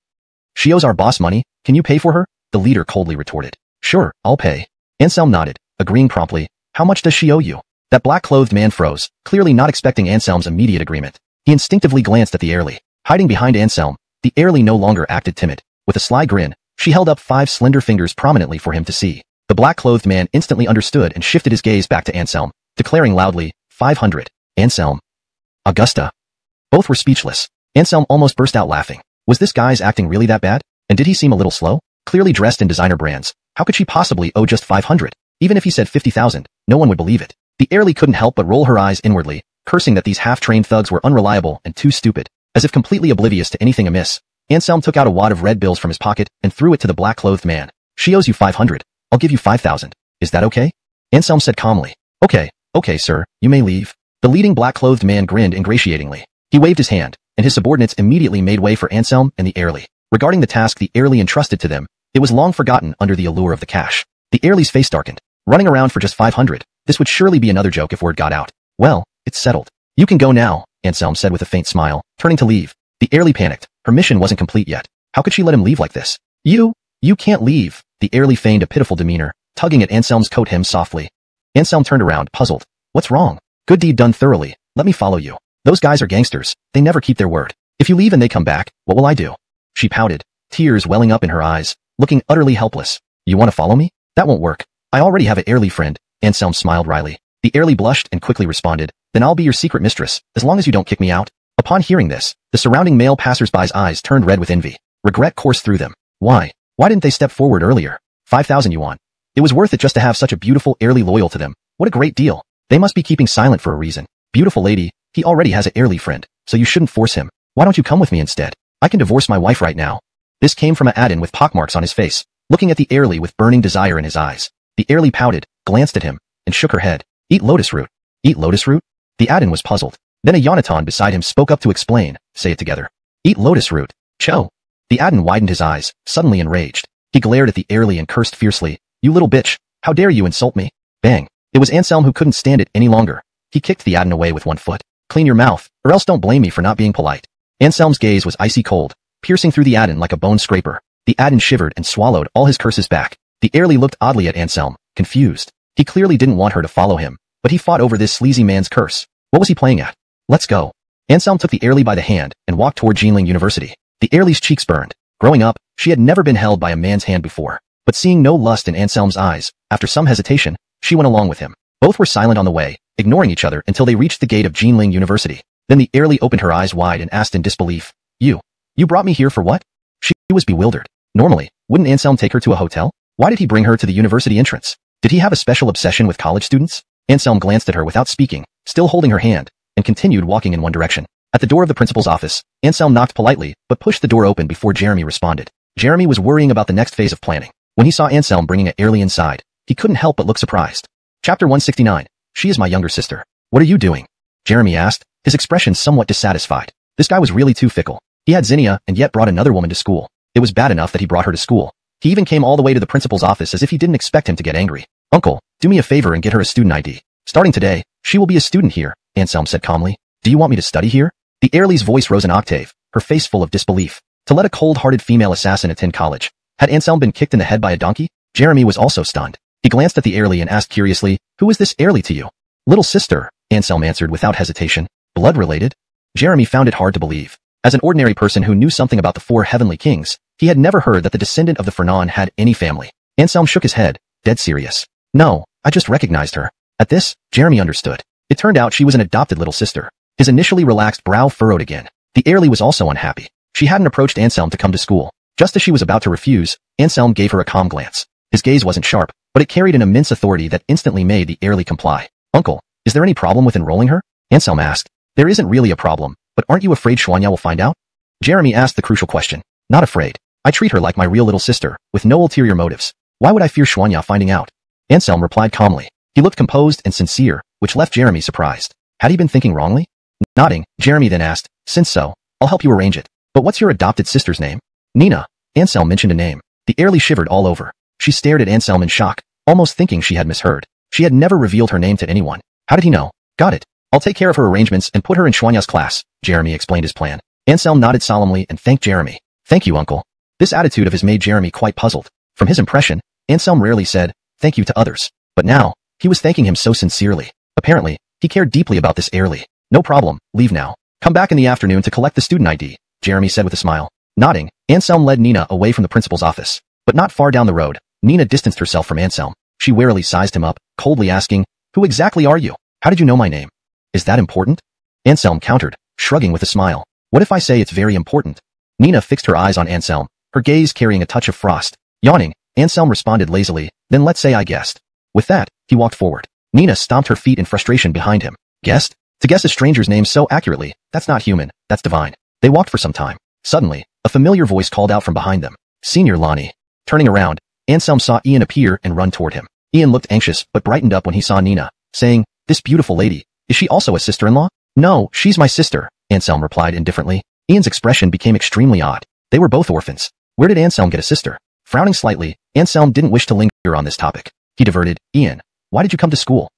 She owes our boss money. Can you pay for her? The leader coldly retorted. Sure, I'll pay. Anselm nodded, agreeing promptly. How much does she owe you? That black-clothed man froze, clearly not expecting Anselm's immediate agreement. He instinctively glanced at the Airlie. Hiding behind Anselm, the Airlie no longer acted timid. With a sly grin, she held up 5 slender fingers prominently for him to see. The black-clothed man instantly understood and shifted his gaze back to Anselm, declaring loudly, 500. Anselm. Augusta. Both were speechless. Anselm almost burst out laughing. Was this guy's acting really that bad? And did he seem a little slow? Clearly dressed in designer brands. How could she possibly owe just 500? Even if he said 50,000, no one would believe it. The Airlie couldn't help but roll her eyes inwardly, cursing that these half-trained thugs were unreliable and too stupid. As if completely oblivious to anything amiss, Anselm took out a wad of red bills from his pocket and threw it to the black-clothed man. She owes you 500. I'll give you 5,000. Is that okay? Anselm said calmly. Okay, sir, you may leave. The leading black-clothed man grinned ingratiatingly. He waved his hand, and his subordinates immediately made way for Anselm and the Airlie. Regarding the task the Airlie entrusted to them, it was long forgotten under the allure of the cash. The Airlie's face darkened. Running around for just 500, this would surely be another joke if word got out. Well, it's settled. You can go now, Anselm said with a faint smile, turning to leave. The Airlie panicked. Her mission wasn't complete yet. How could she let him leave like this? You can't leave. The Airlie feigned a pitiful demeanor, tugging at Anselm's coat hem softly. Anselm turned around, puzzled. What's wrong? Good deed done thoroughly. Let me follow you. Those guys are gangsters. They never keep their word. If you leave and they come back, what will I do? She pouted, tears welling up in her eyes, looking utterly helpless. You want to follow me? That won't work. I already have an Airlie friend. Anselm smiled wryly. The Airlie blushed and quickly responded. Then I'll be your secret mistress, as long as you don't kick me out. Upon hearing this, the surrounding male passers-by's eyes turned red with envy. Regret coursed through them. Why didn't they step forward earlier? 5,000 yuan. It was worth it just to have such a beautiful Airlie loyal to them. What a great deal. They must be keeping silent for a reason. Beautiful lady, he already has an Airlie friend, so you shouldn't force him. Why don't you come with me instead? I can divorce my wife right now. This came from a Adin with pockmarks on his face, looking at the Airlie with burning desire in his eyes. The Airlie pouted, glanced at him, and shook her head. Eat lotus root. Eat lotus root? The Adin was puzzled. Then a Yonatan beside him spoke up to explain. Say it together. Eat lotus root. Cho. The Adin widened his eyes, suddenly enraged. He glared at the Airlie and cursed fiercely. You little bitch. How dare you insult me? Bang. It was Anselm who couldn't stand it any longer. He kicked the Adin away with one foot. Clean your mouth, or else don't blame me for not being polite. Anselm's gaze was icy cold, piercing through the Adin like a bone scraper. The Adin shivered and swallowed all his curses back. The Airlie looked oddly at Anselm, confused. He clearly didn't want her to follow him, but he fought over this sleazy man's curse. What was he playing at? Let's go. Anselm took the Airlie by the hand and walked toward Jinling University. The Airlie's cheeks burned. Growing up, she had never been held by a man's hand before. But seeing no lust in Anselm's eyes, after some hesitation, she went along with him. Both were silent on the way, ignoring each other until they reached the gate of Jinling University. Then the Airlie opened her eyes wide and asked in disbelief, You brought me here for what? She was bewildered. Normally, wouldn't Anselm take her to a hotel? Why did he bring her to the university entrance? Did he have a special obsession with college students? Anselm glanced at her without speaking, still holding her hand, and continued walking in one direction. At the door of the principal's office, Anselm knocked politely, but pushed the door open before Jeremy responded. Jeremy was worrying about the next phase of planning. When he saw Anselm bringing Airly inside, he couldn't help but look surprised. Chapter 169. She is my younger sister. What are you doing? Jeremy asked, his expression somewhat dissatisfied. This guy was really too fickle. He had Zinnia and yet brought another woman to school. It was bad enough that he brought her to school. He even came all the way to the principal's office as if he didn't expect him to get angry. Uncle, do me a favor and get her a student ID. Starting today, she will be a student here, Anselm said calmly. Do you want me to study here? The Airly's voice rose an octave, her face full of disbelief. To let a cold-hearted female assassin attend college. Had Anselm been kicked in the head by a donkey? Jeremy was also stunned. He glanced at the Airly and asked curiously, who is this Airly to you? Little sister, Anselm answered without hesitation. Blood-related? Jeremy found it hard to believe. As an ordinary person who knew something about the four heavenly kings, he had never heard that the descendant of the Fernan had any family. Anselm shook his head, dead serious. No, I just recognized her. At this, Jeremy understood. It turned out she was an adopted little sister. His initially relaxed brow furrowed again. The Airly was also unhappy. She hadn't approached Anselm to come to school. Just as she was about to refuse, Anselm gave her a calm glance. His gaze wasn't sharp, but it carried an immense authority that instantly made the Airly comply. Uncle, is there any problem with enrolling her? Anselm asked. There isn't really a problem, but aren't you afraid Xuanya will find out? Jeremy asked the crucial question. Not afraid. I treat her like my real little sister, with no ulterior motives. Why would I fear Xuanya finding out? Anselm replied calmly. He looked composed and sincere, which left Jeremy surprised. Had he been thinking wrongly? Nodding, Jeremy then asked, since so, I'll help you arrange it. But what's your adopted sister's name? Nina. Anselm mentioned a name. The Airly shivered all over. She stared at Anselm in shock, almost thinking she had misheard. She had never revealed her name to anyone. How did he know? Got it. I'll take care of her arrangements and put her in Xuanya's class, Jeremy explained his plan. Anselm nodded solemnly and thanked Jeremy. Thank you, uncle. This attitude of his made Jeremy quite puzzled. From his impression, Anselm rarely said, thank you to others. But now, he was thanking him so sincerely. Apparently, he cared deeply about this Airly. No problem, leave now. Come back in the afternoon to collect the student ID, Jeremy said with a smile. Nodding, Anselm led Nina away from the principal's office. But not far down the road, Nina distanced herself from Anselm. She warily sized him up, coldly asking, who exactly are you? How did you know my name? Is that important? Anselm countered, shrugging with a smile. What if I say it's very important? Nina fixed her eyes on Anselm, her gaze carrying a touch of frost. Yawning, Anselm responded lazily, then let's say I guessed. With that, he walked forward. Nina stomped her feet in frustration behind him. Guessed? To guess a stranger's name so accurately, that's not human, that's divine. They walked for some time. Suddenly, a familiar voice called out from behind them. Senior Lonnie. Turning around, Anselm saw Ian appear and run toward him. Ian looked anxious but brightened up when he saw Nina, saying, this beautiful lady, is she also a sister-in-law? No, she's my sister, Anselm replied indifferently. Ian's expression became extremely odd. They were both orphans. Where did Anselm get a sister? Frowning slightly, Anselm didn't wish to linger on this topic. He diverted, Ian, why did you come to school?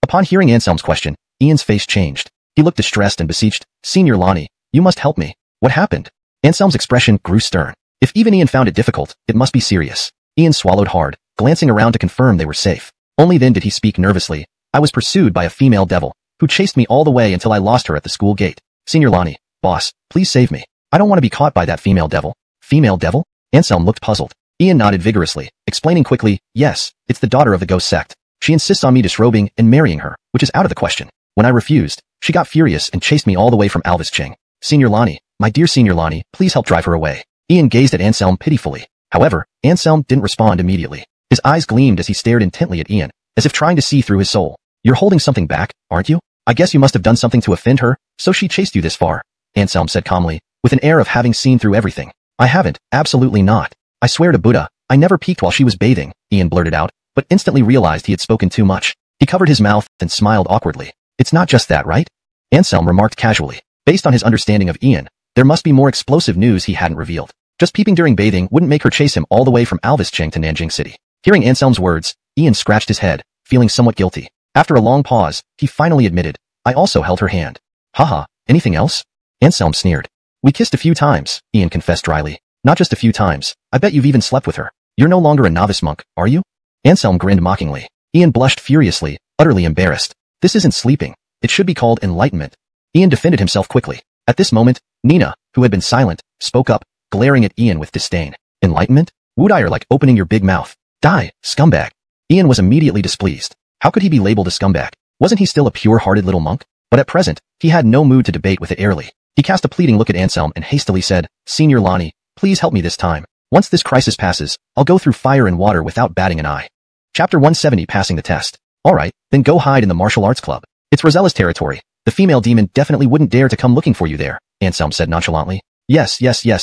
Upon hearing Anselm's question, Ian's face changed. He looked distressed and beseeched, Senior Lonnie, you must help me. What happened? Anselm's expression grew stern. If even Ian found it difficult, it must be serious. Ian swallowed hard, glancing around to confirm they were safe. Only then did he speak nervously. I was pursued by a female devil, who chased me all the way until I lost her at the school gate. Senior Lonnie, boss, please save me. I don't want to be caught by that female devil. Female devil? Anselm looked puzzled. Ian nodded vigorously, explaining quickly, yes, it's the daughter of the ghost sect. She insists on me disrobing and marrying her, which is out of the question. When I refused, she got furious and chased me all the way from Alvischeng. Senior Lonnie, my dear Senior Lonnie, please help drive her away. Ian gazed at Anselm pitifully. However, Anselm didn't respond immediately. His eyes gleamed as he stared intently at Ian, as if trying to see through his soul. You're holding something back, aren't you? I guess you must have done something to offend her, so she chased you this far, Anselm said calmly, with an air of having seen through everything. I haven't, absolutely not. I swear to Buddha, I never peeked while she was bathing, Ian blurted out, but instantly realized he had spoken too much. He covered his mouth and smiled awkwardly. It's not just that, right? Anselm remarked casually. Based on his understanding of Ian, there must be more explosive news he hadn't revealed. Just peeping during bathing wouldn't make her chase him all the way from Alvischeng to Nanjing City. Hearing Anselm's words, Ian scratched his head, feeling somewhat guilty. After a long pause, he finally admitted, I also held her hand. Haha, anything else? Anselm sneered. We kissed a few times, Ian confessed dryly. Not just a few times, I bet you've even slept with her. You're no longer a novice monk, are you? Anselm grinned mockingly. Ian blushed furiously, utterly embarrassed. This isn't sleeping. It should be called enlightenment. Ian defended himself quickly. At this moment, Nina, who had been silent, spoke up, glaring at Ian with disdain. Enlightenment? Would-I like opening your big mouth. Die, scumbag. Ian was immediately displeased. How could he be labeled a scumbag? Wasn't he still a pure-hearted little monk? But at present, he had no mood to debate with it Airly. He cast a pleading look at Anselm and hastily said, Senior Lonnie, please help me this time. Once this crisis passes, I'll go through fire and water without batting an eye. Chapter 170 Passing the Test. Alright, then go hide in the martial arts club. It's Rosella's territory. The female demon definitely wouldn't dare to come looking for you there, Anselm said nonchalantly. Yes,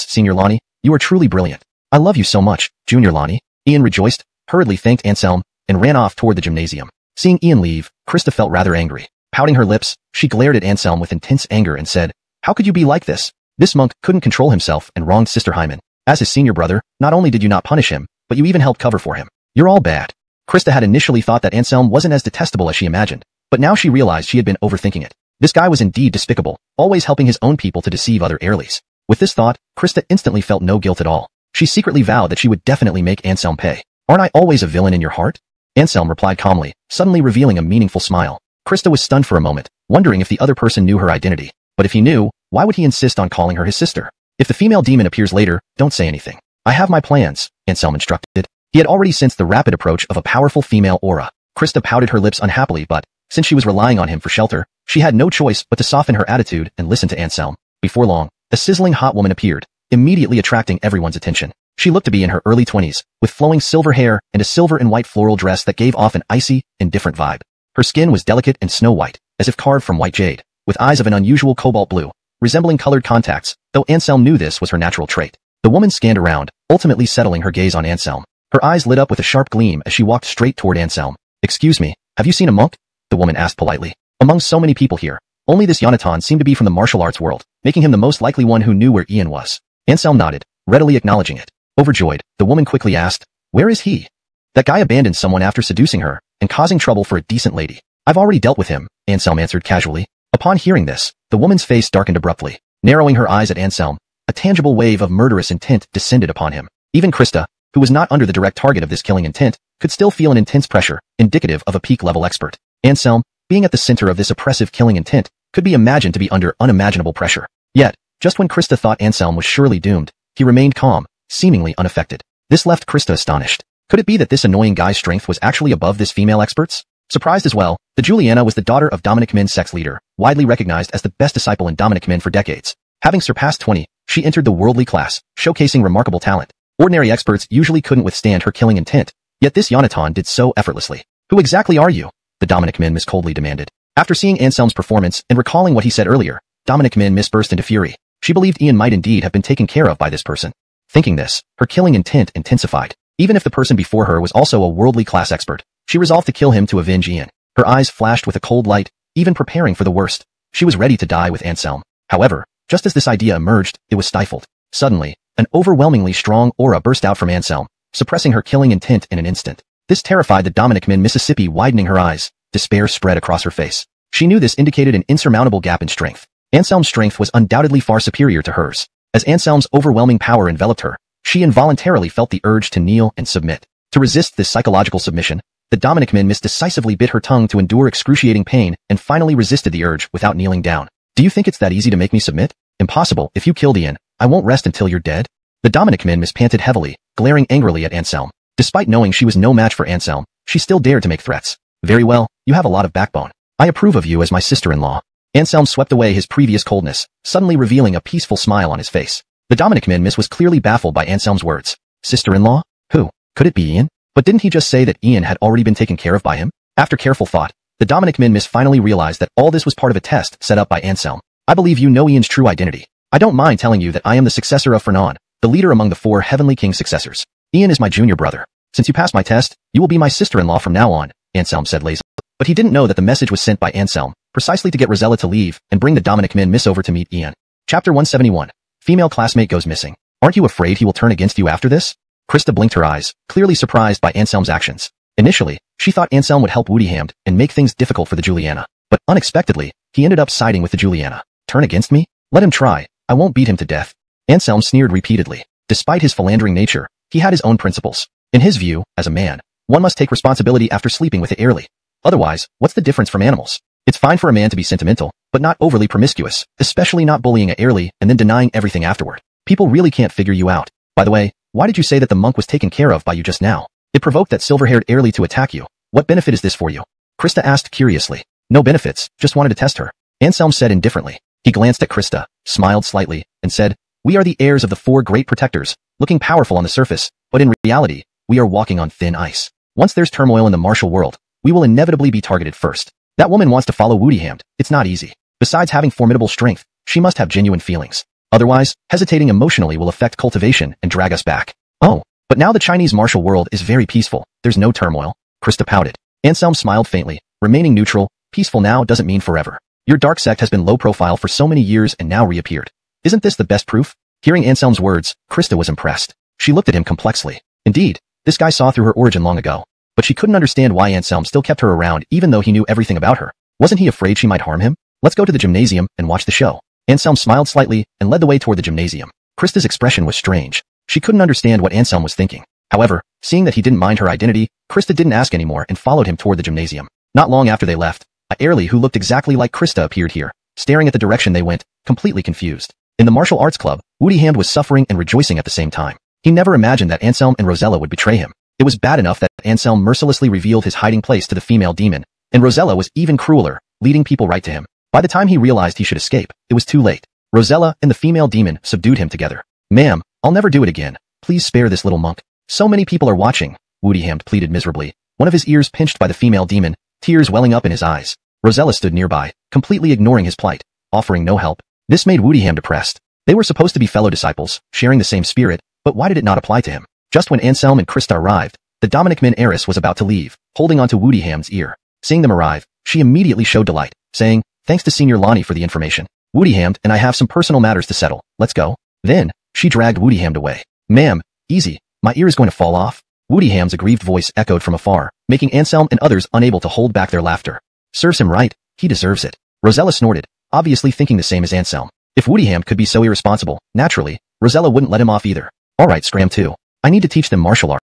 Senior Lonnie, you are truly brilliant. I love you so much, Junior Lonnie. Ian rejoiced, hurriedly thanked Anselm, and ran off toward the gymnasium. Seeing Ian leave, Krista felt rather angry. Pouting her lips, she glared at Anselm with intense anger and said, "How could you be like this? This monk couldn't control himself and wronged Sister Hymen. As his senior brother, not only did you not punish him, but you even helped cover for him. You're all bad." Krista had initially thought that Anselm wasn't as detestable as she imagined, but now she realized she had been overthinking it. This guy was indeed despicable, always helping his own people to deceive other heirlies. With this thought, Krista instantly felt no guilt at all. She secretly vowed that she would definitely make Anselm pay. "Aren't I always a villain in your heart?" Anselm replied calmly, suddenly revealing a meaningful smile. Krista was stunned for a moment, wondering if the other person knew her identity. But if he knew, why would he insist on calling her his sister? "If the female demon appears later, don't say anything. I have my plans," Anselm instructed. He had already sensed the rapid approach of a powerful female aura. Krista pouted her lips unhappily, but, since she was relying on him for shelter, she had no choice but to soften her attitude and listen to Anselm. Before long, a sizzling hot woman appeared, immediately attracting everyone's attention. She looked to be in her early 20s, with flowing silver hair and a silver and white floral dress that gave off an icy, indifferent vibe. Her skin was delicate and snow-white, as if carved from white jade, with eyes of an unusual cobalt blue, resembling colored contacts, though Anselm knew this was her natural trait. The woman scanned around, ultimately settling her gaze on Anselm. Her eyes lit up with a sharp gleam as she walked straight toward Anselm. "Excuse me, have you seen a monk?" the woman asked politely. Among so many people here, only this Yonatan seemed to be from the martial arts world, making him the most likely one who knew where Ian was. Anselm nodded, readily acknowledging it. Overjoyed, the woman quickly asked, "Where is he?" "That guy abandoned someone after seducing her and causing trouble for a decent lady. I've already dealt with him," Anselm answered casually. Upon hearing this, the woman's face darkened abruptly. Narrowing her eyes at Anselm, a tangible wave of murderous intent descended upon him. Even Krista, who was not under the direct target of this killing intent, could still feel an intense pressure, indicative of a peak-level expert. Anselm, being at the center of this oppressive killing intent, could be imagined to be under unimaginable pressure. Yet, just when Krista thought Anselm was surely doomed, he remained calm, seemingly unaffected. This left Krista astonished. Could it be that this annoying guy's strength was actually above this female expert's? Surprised as well, the Juliana was the daughter of Dominic Min's sex leader, widely recognized as the best disciple in Dominic Min for decades. Having surpassed 20, she entered the worldly class, showcasing remarkable talent. Ordinary experts usually couldn't withstand her killing intent, yet this Yonatan did so effortlessly. "Who exactly are you?" the Dominic Min Miss coldly demanded. After seeing Anselm's performance and recalling what he said earlier, Dominic Min Miss burst into fury. She believed Ian might indeed have been taken care of by this person. Thinking this, her killing intent intensified. Even if the person before her was also a worldly class expert, she resolved to kill him to avenge Ian. Her eyes flashed with a cold light, even preparing for the worst. She was ready to die with Anselm. However, just as this idea emerged, it was stifled. Suddenly, an overwhelmingly strong aura burst out from Anselm, suppressing her killing intent in an instant. This terrified the Dominic Min Mississippi, widening her eyes. Despair spread across her face. She knew this indicated an insurmountable gap in strength. Anselm's strength was undoubtedly far superior to hers. As Anselm's overwhelming power enveloped her, she involuntarily felt the urge to kneel and submit. To resist this psychological submission, the Dominic Min Miss decisively bit her tongue to endure excruciating pain and finally resisted the urge without kneeling down. "Do you think it's that easy to make me submit? Impossible. If you killed Ian, I won't rest until you're dead." The Dominic Min Miss panted heavily, glaring angrily at Anselm. Despite knowing she was no match for Anselm, she still dared to make threats. "Very well, you have a lot of backbone. I approve of you as my sister-in-law." Anselm swept away his previous coldness, suddenly revealing a peaceful smile on his face. The Dominic Min Miss was clearly baffled by Anselm's words. Sister-in-law? Who? Could it be Ian? But didn't he just say that Ian had already been taken care of by him? After careful thought, the Dominic Min Miss finally realized that all this was part of a test set up by Anselm. "I believe you know Ian's true identity. I don't mind telling you that I am the successor of Fernan, the leader among the 4 Heavenly King successors. Ian is my junior brother. Since you passed my test, you will be my sister-in-law from now on," Anselm said lazily. But he didn't know that the message was sent by Anselm, precisely to get Rosella to leave and bring the Dominic Min Miss over to meet Ian. Chapter 171. Female classmate goes missing. "Aren't you afraid he will turn against you after this?" Krista blinked her eyes, clearly surprised by Anselm's actions. Initially, she thought Anselm would help Woody Hamd and make things difficult for the Juliana. But unexpectedly, he ended up siding with the Juliana. "Turn against me? Let him try. I won't beat him to death." Anselm sneered repeatedly. Despite his philandering nature, he had his own principles. In his view, as a man, one must take responsibility after sleeping with the heirly. Otherwise, what's the difference from animals? It's fine for a man to be sentimental, but not overly promiscuous, especially not bullying a heirly and then denying everything afterward. People really can't figure you out. By the way, why did you say that the monk was taken care of by you just now? It provoked that silver-haired heirly to attack you. What benefit is this for you? Krista asked curiously. "No benefits, just wanted to test her," Anselm said indifferently. He glanced at Krista, smiled slightly, and said, "We are the heirs of the 4 great protectors, looking powerful on the surface, but in reality, we are walking on thin ice. Once there's turmoil in the martial world, we will inevitably be targeted first. That woman wants to follow Woody Hamd. It's not easy. Besides having formidable strength, she must have genuine feelings. Otherwise, hesitating emotionally will affect cultivation and drag us back. Oh, but now the Chinese martial world is very peaceful. There's no turmoil. Krista pouted. Anselm smiled faintly. Remaining neutral, peaceful now doesn't mean forever. Your dark sect has been low profile for so many years and now reappeared. Isn't this the best proof? Hearing Anselm's words, Krista was impressed. She looked at him complexly. Indeed, this guy saw through her origin long ago. But she couldn't understand why Anselm still kept her around even though he knew everything about her. Wasn't he afraid she might harm him? Let's go to the gymnasium and watch the show. Anselm smiled slightly and led the way toward the gymnasium. Krista's expression was strange. She couldn't understand what Anselm was thinking. However, seeing that he didn't mind her identity, Krista didn't ask anymore and followed him toward the gymnasium. Not long after they left, a Airly who looked exactly like Krista appeared here, staring at the direction they went, completely confused. In the martial arts club, Woody Hand was suffering and rejoicing at the same time. He never imagined that Anselm and Rosella would betray him. It was bad enough that Anselm mercilessly revealed his hiding place to the female demon, and Rosella was even crueler, leading people right to him. By the time he realized he should escape, it was too late. Rosella and the female demon subdued him together. Ma'am, I'll never do it again. Please spare this little monk. So many people are watching, Woody Hand pleaded miserably, one of his ears pinched by the female demon, tears welling up in his eyes. Rosella stood nearby, completely ignoring his plight, offering no help. This made Woody Hand depressed. They were supposed to be fellow disciples, sharing the same spirit, but why did it not apply to him? Just when Anselm and Krista arrived, the Dominic Min heiress was about to leave, holding onto Woody Hand's ear. Seeing them arrive, she immediately showed delight, saying, "Thanks to Senior Lonnie for the information. Woody Hand and I have some personal matters to settle. Let's go." Then, she dragged Woody Hand away. "Ma'am, easy. My ear is going to fall off." Woody Hand's aggrieved voice echoed from afar, making Anselm and others unable to hold back their laughter. Serves him right. He deserves it. Rosella snorted, obviously thinking the same as Anselm. If Woody Hand could be so irresponsible, naturally, Rosella wouldn't let him off either. Alright, Scram 2. I need to teach them martial arts.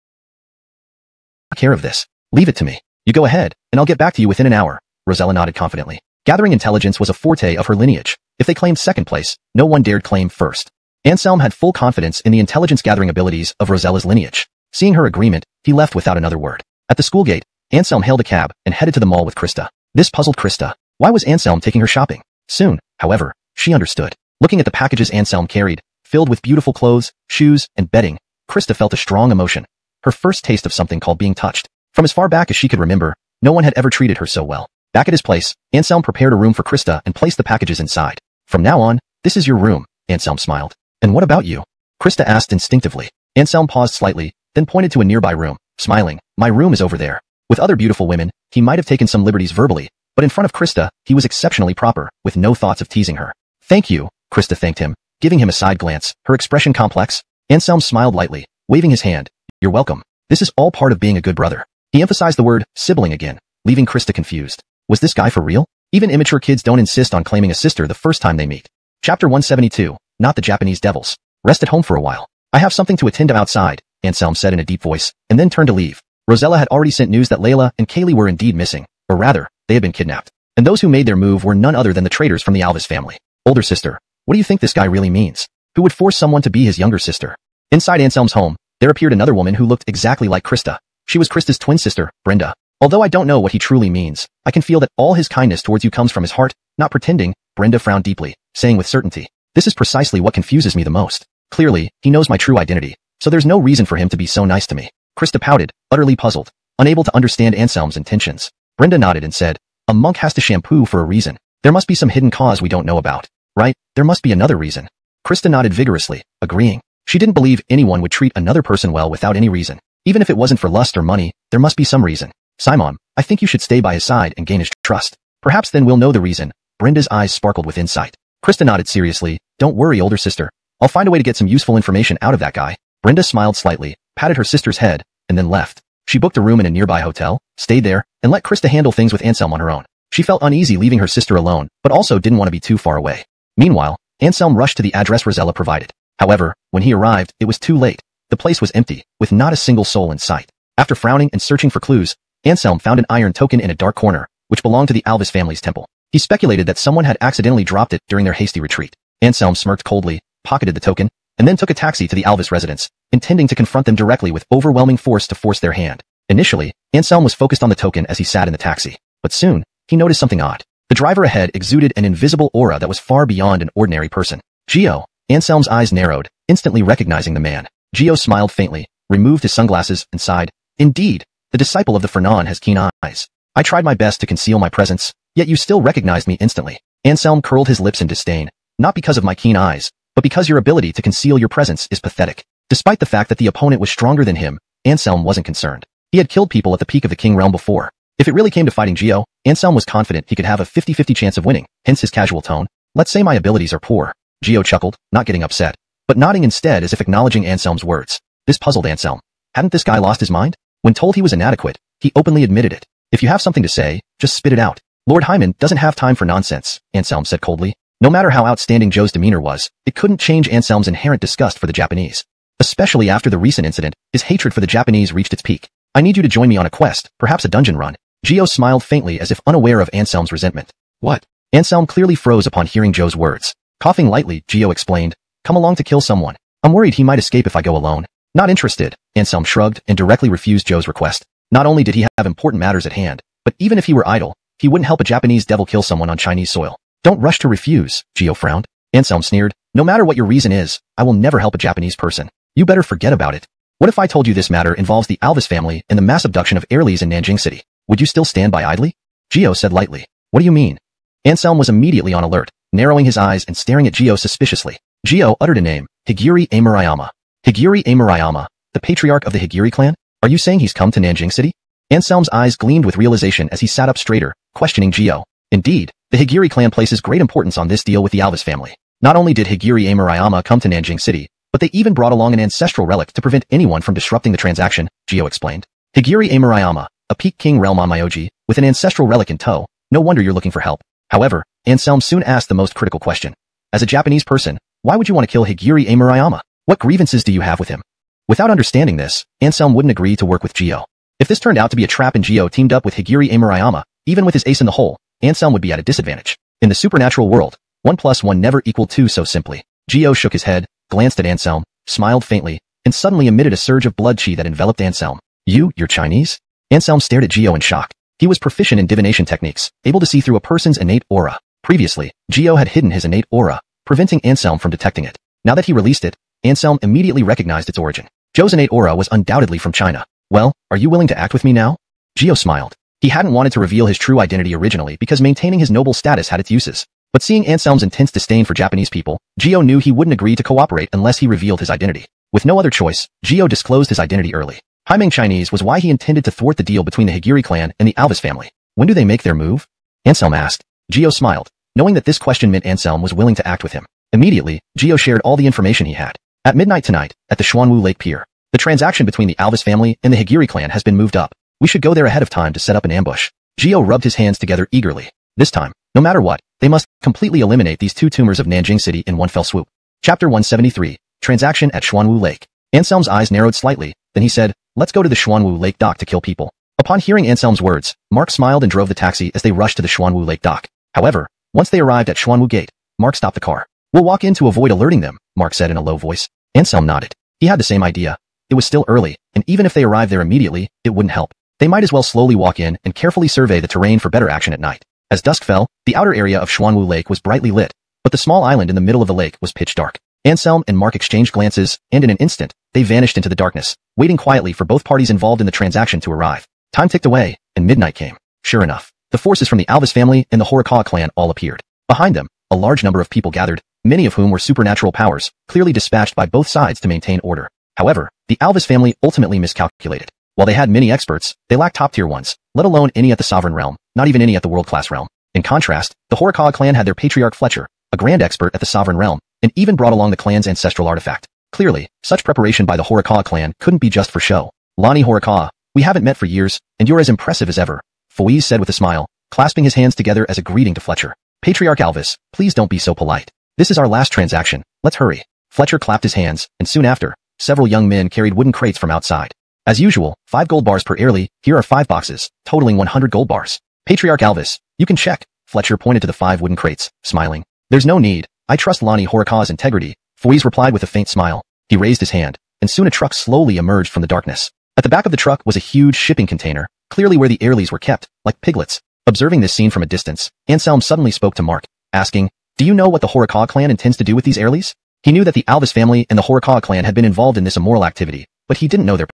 Take care of this. Leave it to me. You go ahead, and I'll get back to you within an hour. Rosella nodded confidently. Gathering intelligence was a forte of her lineage. If they claimed second place, no one dared claim first. Anselm had full confidence in the intelligence-gathering abilities of Rosella's lineage. Seeing her agreement, he left without another word. At the school gate, Anselm hailed a cab and headed to the mall with Krista. This puzzled Krista. Why was Anselm taking her shopping? Soon, however, she understood. Looking at the packages Anselm carried, filled with beautiful clothes, shoes, and bedding, Krista felt a strong emotion. Her first taste of something called being touched. From as far back as she could remember, no one had ever treated her so well. Back at his place, Anselm prepared a room for Krista and placed the packages inside. From now on, this is your room, Anselm smiled. And what about you? Krista asked instinctively. Anselm paused slightly, then pointed to a nearby room, smiling. My room is over there. With other beautiful women, he might have taken some liberties verbally, but in front of Krista, he was exceptionally proper, with no thoughts of teasing her. Thank you, Krista thanked him, giving him a side glance, her expression complex. Anselm smiled lightly, waving his hand. You're welcome. This is all part of being a good brother. He emphasized the word sibling again, leaving Krista confused. Was this guy for real? Even immature kids don't insist on claiming a sister the first time they meet. Chapter 172, Not the Japanese Devils. Rest at home for a while. I have something to attend to outside, Anselm said in a deep voice, and then turned to leave. Rosella had already sent news that Layla and Kaylee were indeed missing, or rather, they had been kidnapped. And those who made their move were none other than the traitors from the Alvis family. Older sister, what do you think this guy really means? Who would force someone to be his younger sister? Inside Anselm's home, there appeared another woman who looked exactly like Krista. She was Krista's twin sister, Brenda. Although I don't know what he truly means, I can feel that all his kindness towards you comes from his heart, not pretending. Brenda frowned deeply, saying with certainty, this is precisely what confuses me the most. Clearly, he knows my true identity, so there's no reason for him to be so nice to me. Krista pouted, utterly puzzled, unable to understand Anselm's intentions. Brenda nodded and said, a monk has to shampoo for a reason. There must be some hidden cause we don't know about. Right? There must be another reason. Krista nodded vigorously, agreeing. She didn't believe anyone would treat another person well without any reason. Even if it wasn't for lust or money, there must be some reason. Simon, I think you should stay by his side and gain his trust. Perhaps then we'll know the reason. Brenda's eyes sparkled with insight. Krista nodded seriously. Don't worry, older sister. I'll find a way to get some useful information out of that guy. Brenda smiled slightly, patted her sister's head, and then left. She booked a room in a nearby hotel, stayed there, and let Krista handle things with Anselm on her own. She felt uneasy leaving her sister alone, but also didn't want to be too far away. Meanwhile, Anselm rushed to the address Rosella provided. However, when he arrived, it was too late. The place was empty, with not a single soul in sight. After frowning and searching for clues, Anselm found an iron token in a dark corner, which belonged to the Alvis family's temple. He speculated that someone had accidentally dropped it during their hasty retreat. Anselm smirked coldly, pocketed the token, and then took a taxi to the Alvis residence, intending to confront them directly with overwhelming force to force their hand. Initially, Anselm was focused on the token as he sat in the taxi, but soon, he noticed something odd. The driver ahead exuded an invisible aura that was far beyond an ordinary person. Gio. Anselm's eyes narrowed, instantly recognizing the man. Gio smiled faintly, removed his sunglasses, and sighed. Indeed, the disciple of the Fernan has keen eyes. I tried my best to conceal my presence, yet you still recognized me instantly. Anselm curled his lips in disdain, not because of my keen eyes, but because your ability to conceal your presence is pathetic. Despite the fact that the opponent was stronger than him, Anselm wasn't concerned. He had killed people at the peak of the King realm before. If it really came to fighting Gio, Anselm was confident he could have a 50-50 chance of winning, hence his casual tone. Let's say my abilities are poor. Gio chuckled, not getting upset, but nodding instead as if acknowledging Anselm's words. This puzzled Anselm. Hadn't this guy lost his mind? When told he was inadequate, he openly admitted it. If you have something to say, just spit it out. Lord Hyman doesn't have time for nonsense, Anselm said coldly. No matter how outstanding Joe's demeanor was, it couldn't change Anselm's inherent disgust for the Japanese. Especially after the recent incident, his hatred for the Japanese reached its peak. I need you to join me on a quest, perhaps a dungeon run. Gio smiled faintly as if unaware of Anselm's resentment. What? Anselm clearly froze upon hearing Joe's words. Coughing lightly, Gio explained, come along to kill someone. I'm worried he might escape if I go alone. Not interested, Anselm shrugged and directly refused Joe's request. Not only did he have important matters at hand, but even if he were idle, he wouldn't help a Japanese devil kill someone on Chinese soil. Don't rush to refuse, Gio frowned. Anselm sneered, no matter what your reason is, I will never help a Japanese person. You better forget about it. What if I told you this matter involves the Alvis family and the mass abduction of heirlies in Nanjing City? Would you still stand by idly? Gio said lightly. What do you mean? Anselm was immediately on alert, narrowing his eyes and staring at Gio suspiciously. Gio uttered a name, Higiri A. Murayama. Higiri A. Murayama, the patriarch of the Higiri clan? Are you saying he's come to Nanjing City? Anselm's eyes gleamed with realization as he sat up straighter, questioning Gio. Indeed, the Higiri clan places great importance on this deal with the Alvis family. Not only did Higiri A. Murayama come to Nanjing City, but they even brought along an ancestral relic to prevent anyone from disrupting the transaction, Gio explained. Higiri A. Murayama, a peak king realm on Myoji, with an ancestral relic in tow. No wonder you're looking for help. However, Anselm soon asked the most critical question. As a Japanese person, why would you want to kill Higiri A. Murayama? What grievances do you have with him? Without understanding this, Anselm wouldn't agree to work with Gio. If this turned out to be a trap and Gio teamed up with Higiri A. Murayama, even with his ace in the hole, Anselm would be at a disadvantage. In the supernatural world, 1 + 1 never equaled 2 so simply. Gio shook his head, glanced at Anselm, smiled faintly, and suddenly emitted a surge of blood chi that enveloped Anselm. You're Chinese? Anselm stared at Gio in shock. He was proficient in divination techniques, able to see through a person's innate aura. Previously, Gio had hidden his innate aura, preventing Anselm from detecting it. Now that he released it, Anselm immediately recognized its origin. Joe's innate aura was undoubtedly from China. Well, are you willing to act with me now? Gio smiled. He hadn't wanted to reveal his true identity originally because maintaining his noble status had its uses. But seeing Anselm's intense disdain for Japanese people, Gio knew he wouldn't agree to cooperate unless he revealed his identity. With no other choice, Gio disclosed his identity early. Haimeng Chinese was why he intended to thwart the deal between the Higiri clan and the Alvis family. When do they make their move? Anselm asked. Gio smiled, knowing that this question meant Anselm was willing to act with him. Immediately, Gio shared all the information he had. At midnight tonight, at the Xuanwu Lake Pier, the transaction between the Alvis family and the Higiri clan has been moved up. We should go there ahead of time to set up an ambush. Gio rubbed his hands together eagerly. This time, no matter what, they must completely eliminate these two tumors of Nanjing City in one fell swoop. Chapter 173, Transaction at Xuanwu Lake. Anselm's eyes narrowed slightly, then he said, let's go to the Xuanwu Lake dock to kill people. Upon hearing Anselm's words, Mark smiled and drove the taxi as they rushed to the Xuanwu Lake dock. However, once they arrived at Xuanwu Gate, Mark stopped the car. We'll walk in to avoid alerting them, Mark said in a low voice. Anselm nodded. He had the same idea. It was still early, and even if they arrived there immediately, it wouldn't help. They might as well slowly walk in and carefully survey the terrain for better action at night. As dusk fell, the outer area of Xuanwu Lake was brightly lit, but the small island in the middle of the lake was pitch dark. Anselm and Mark exchanged glances, and in an instant, they vanished into the darkness, waiting quietly for both parties involved in the transaction to arrive. Time ticked away, and midnight came. Sure enough, the forces from the Alvis family and the Horikawa clan all appeared. Behind them, a large number of people gathered, many of whom were supernatural powers, clearly dispatched by both sides to maintain order. However, the Alvis family ultimately miscalculated. While they had many experts, they lacked top-tier ones, let alone any at the sovereign realm, not even any at the world-class realm. In contrast, the Horikawa clan had their patriarch Fletcher, a grand expert at the sovereign realm, and even brought along the clan's ancestral artifact. Clearly, such preparation by the Horikawa clan couldn't be just for show. Lonnie Horikawa, we haven't met for years, and you're as impressive as ever, Fouise said with a smile, clasping his hands together as a greeting to Fletcher. Patriarch Alvis, please don't be so polite. This is our last transaction, let's hurry. Fletcher clapped his hands, and soon after, several young men carried wooden crates from outside. As usual, 5 gold bars per heirly, here are 5 boxes, totaling 100 gold bars. Patriarch Alvis, you can check. Fletcher pointed to the 5 wooden crates, smiling. There's no need, I trust Lonnie Horikawa's integrity, Fouise replied with a faint smile. He raised his hand, and soon a truck slowly emerged from the darkness. At the back of the truck was a huge shipping container, clearly where the heirlies were kept, like piglets. Observing this scene from a distance, Anselm suddenly spoke to Mark, asking, do you know what the Horikawa clan intends to do with these heirlies? He knew that the Alvis family and the Horikawa clan had been involved in this immoral activity, but he didn't know their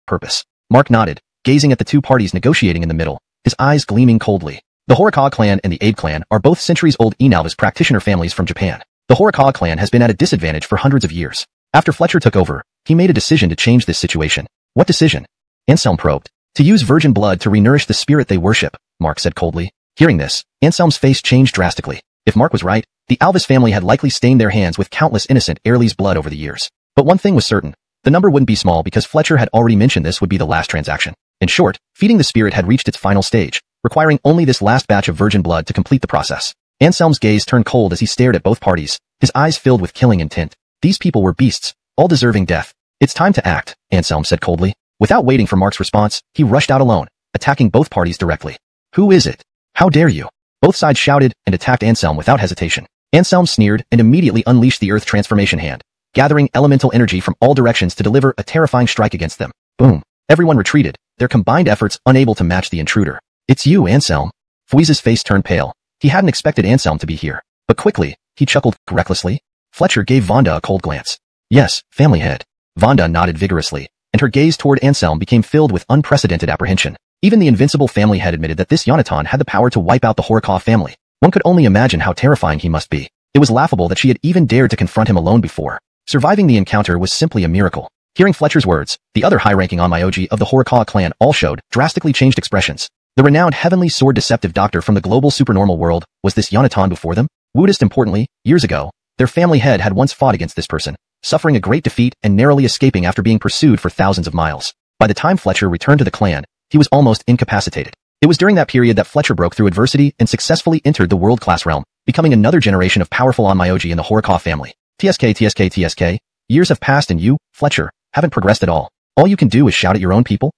purpose. Mark nodded, gazing at the two parties negotiating in the middle, his eyes gleaming coldly. The Horikawa clan and the Abe clan are both centuries-old Alvis practitioner families from Japan. The Horikawa clan has been at a disadvantage for hundreds of years. After Fletcher took over, he made a decision to change this situation. What decision? Anselm probed. To use virgin blood to renourish the spirit they worship, Mark said coldly. Hearing this, Anselm's face changed drastically. If Mark was right, the Alvis family had likely stained their hands with countless innocent Airlie's blood over the years. But one thing was certain. The number wouldn't be small because Fletcher had already mentioned this would be the last transaction. In short, feeding the spirit had reached its final stage, requiring only this last batch of virgin blood to complete the process. Anselm's gaze turned cold as he stared at both parties, his eyes filled with killing intent. These people were beasts, all deserving death. It's time to act, Anselm said coldly. Without waiting for Mark's response, he rushed out alone, attacking both parties directly. Who is it? How dare you? Both sides shouted and attacked Anselm without hesitation. Anselm sneered and immediately unleashed the Earth Transformation Hand, gathering elemental energy from all directions to deliver a terrifying strike against them. Boom. Everyone retreated, their combined efforts unable to match the intruder. It's you, Anselm. Fouise's face turned pale. He hadn't expected Anselm to be here. But quickly, he chuckled recklessly. Fletcher gave Vonda a cold glance. Yes, family head. Vonda nodded vigorously, and her gaze toward Anselm became filled with unprecedented apprehension. Even the invincible family head admitted that this Yonatan had the power to wipe out the Horikoff family. One could only imagine how terrifying he must be. It was laughable that she had even dared to confront him alone before. Surviving the encounter was simply a miracle. Hearing Fletcher's words, the other high-ranking Onmyoji of the Horikoff clan all showed drastically changed expressions. The renowned heavenly sword deceptive doctor from the global supernormal world, was this Yonatan before them? Woodist importantly, years ago, their family head had once fought against this person, suffering a great defeat and narrowly escaping after being pursued for thousands of miles. By the time Fletcher returned to the clan, he was almost incapacitated. It was during that period that Fletcher broke through adversity and successfully entered the world-class realm, becoming another generation of powerful Onmyoji in the Horikoff family. TSK. Years have passed and you, Fletcher, haven't progressed at all. All you can do is shout at your own people?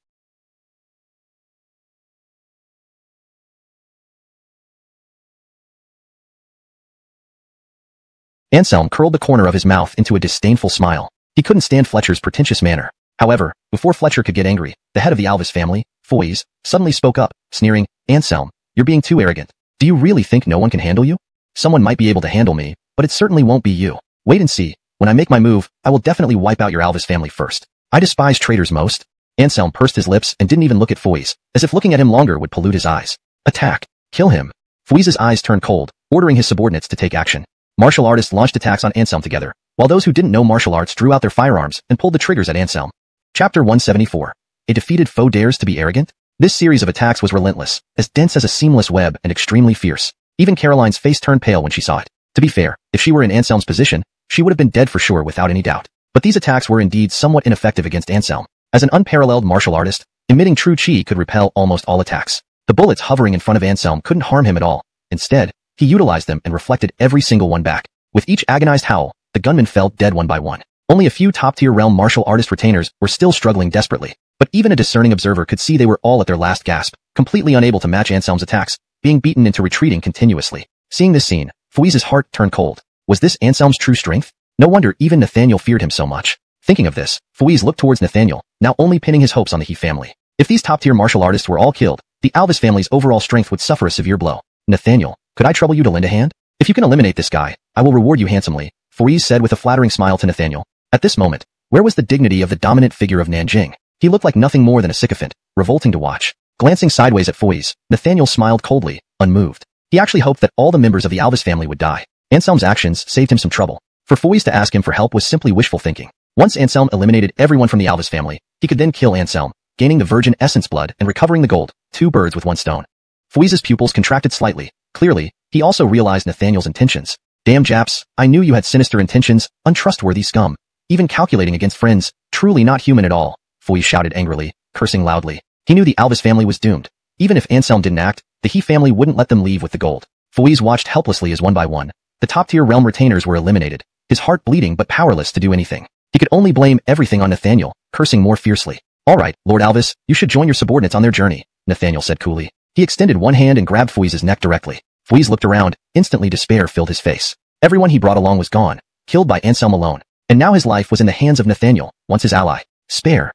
Anselm curled the corner of his mouth into a disdainful smile. He couldn't stand Fletcher's pretentious manner. However, before Fletcher could get angry, the head of the Alvis family, Fouise, suddenly spoke up, sneering, Anselm, you're being too arrogant. Do you really think no one can handle you? Someone might be able to handle me, but it certainly won't be you. Wait and see. When I make my move, I will definitely wipe out your Alvis family first. I despise traitors most. Anselm pursed his lips and didn't even look at Fouise, as if looking at him longer would pollute his eyes. Attack. Kill him. Fouise's eyes turned cold, ordering his subordinates to take action. Martial artists launched attacks on Anselm together, while those who didn't know martial arts drew out their firearms and pulled the triggers at Anselm. Chapter 174. A defeated foe dares to be arrogant? This series of attacks was relentless, as dense as a seamless web and extremely fierce. Even Caroline's face turned pale when she saw it. To be fair, if she were in Anselm's position, she would have been dead for sure without any doubt. But these attacks were indeed somewhat ineffective against Anselm. As an unparalleled martial artist, emitting true chi could repel almost all attacks. The bullets hovering in front of Anselm couldn't harm him at all. Instead, he utilized them and reflected every single one back. With each agonized howl, the gunmen fell dead one by one. Only a few top-tier realm martial artist retainers were still struggling desperately, but even a discerning observer could see they were all at their last gasp, completely unable to match Anselm's attacks, being beaten into retreating continuously. Seeing this scene, Fouise's heart turned cold. Was this Anselm's true strength? No wonder even Nathaniel feared him so much. Thinking of this, Fouise looked towards Nathaniel, now only pinning his hopes on the He family. If these top-tier martial artists were all killed, the Alvis family's overall strength would suffer a severe blow. Nathaniel, could I trouble you to lend a hand? If you can eliminate this guy, I will reward you handsomely, Fouise said with a flattering smile to Nathaniel. At this moment, where was the dignity of the dominant figure of Nanjing? He looked like nothing more than a sycophant, revolting to watch. Glancing sideways at Fouise, Nathaniel smiled coldly, unmoved. He actually hoped that all the members of the Alvis family would die. Anselm's actions saved him some trouble. For Fouise to ask him for help was simply wishful thinking. Once Anselm eliminated everyone from the Alvis family, he could then kill Anselm, gaining the virgin essence blood and recovering the gold, 2 birds with 1 stone. Fouise's pupils contracted slightly. Clearly, he also realized Nathaniel's intentions. Damn Japs, I knew you had sinister intentions, untrustworthy scum. Even calculating against friends, truly not human at all, Fouise shouted angrily, cursing loudly. He knew the Alvis family was doomed. Even if Anselm didn't act, the He family wouldn't let them leave with the gold. Fouise watched helplessly as one by one, the top-tier realm retainers were eliminated, his heart bleeding but powerless to do anything. He could only blame everything on Nathaniel, cursing more fiercely. All right, Lord Alvis, you should join your subordinates on their journey, Nathaniel said coolly. He extended one hand and grabbed Fouise's neck directly. Fouise looked around, instantly despair filled his face. Everyone he brought along was gone, killed by Anselm alone. And now his life was in the hands of Nathaniel, once his ally. Spare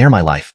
my life.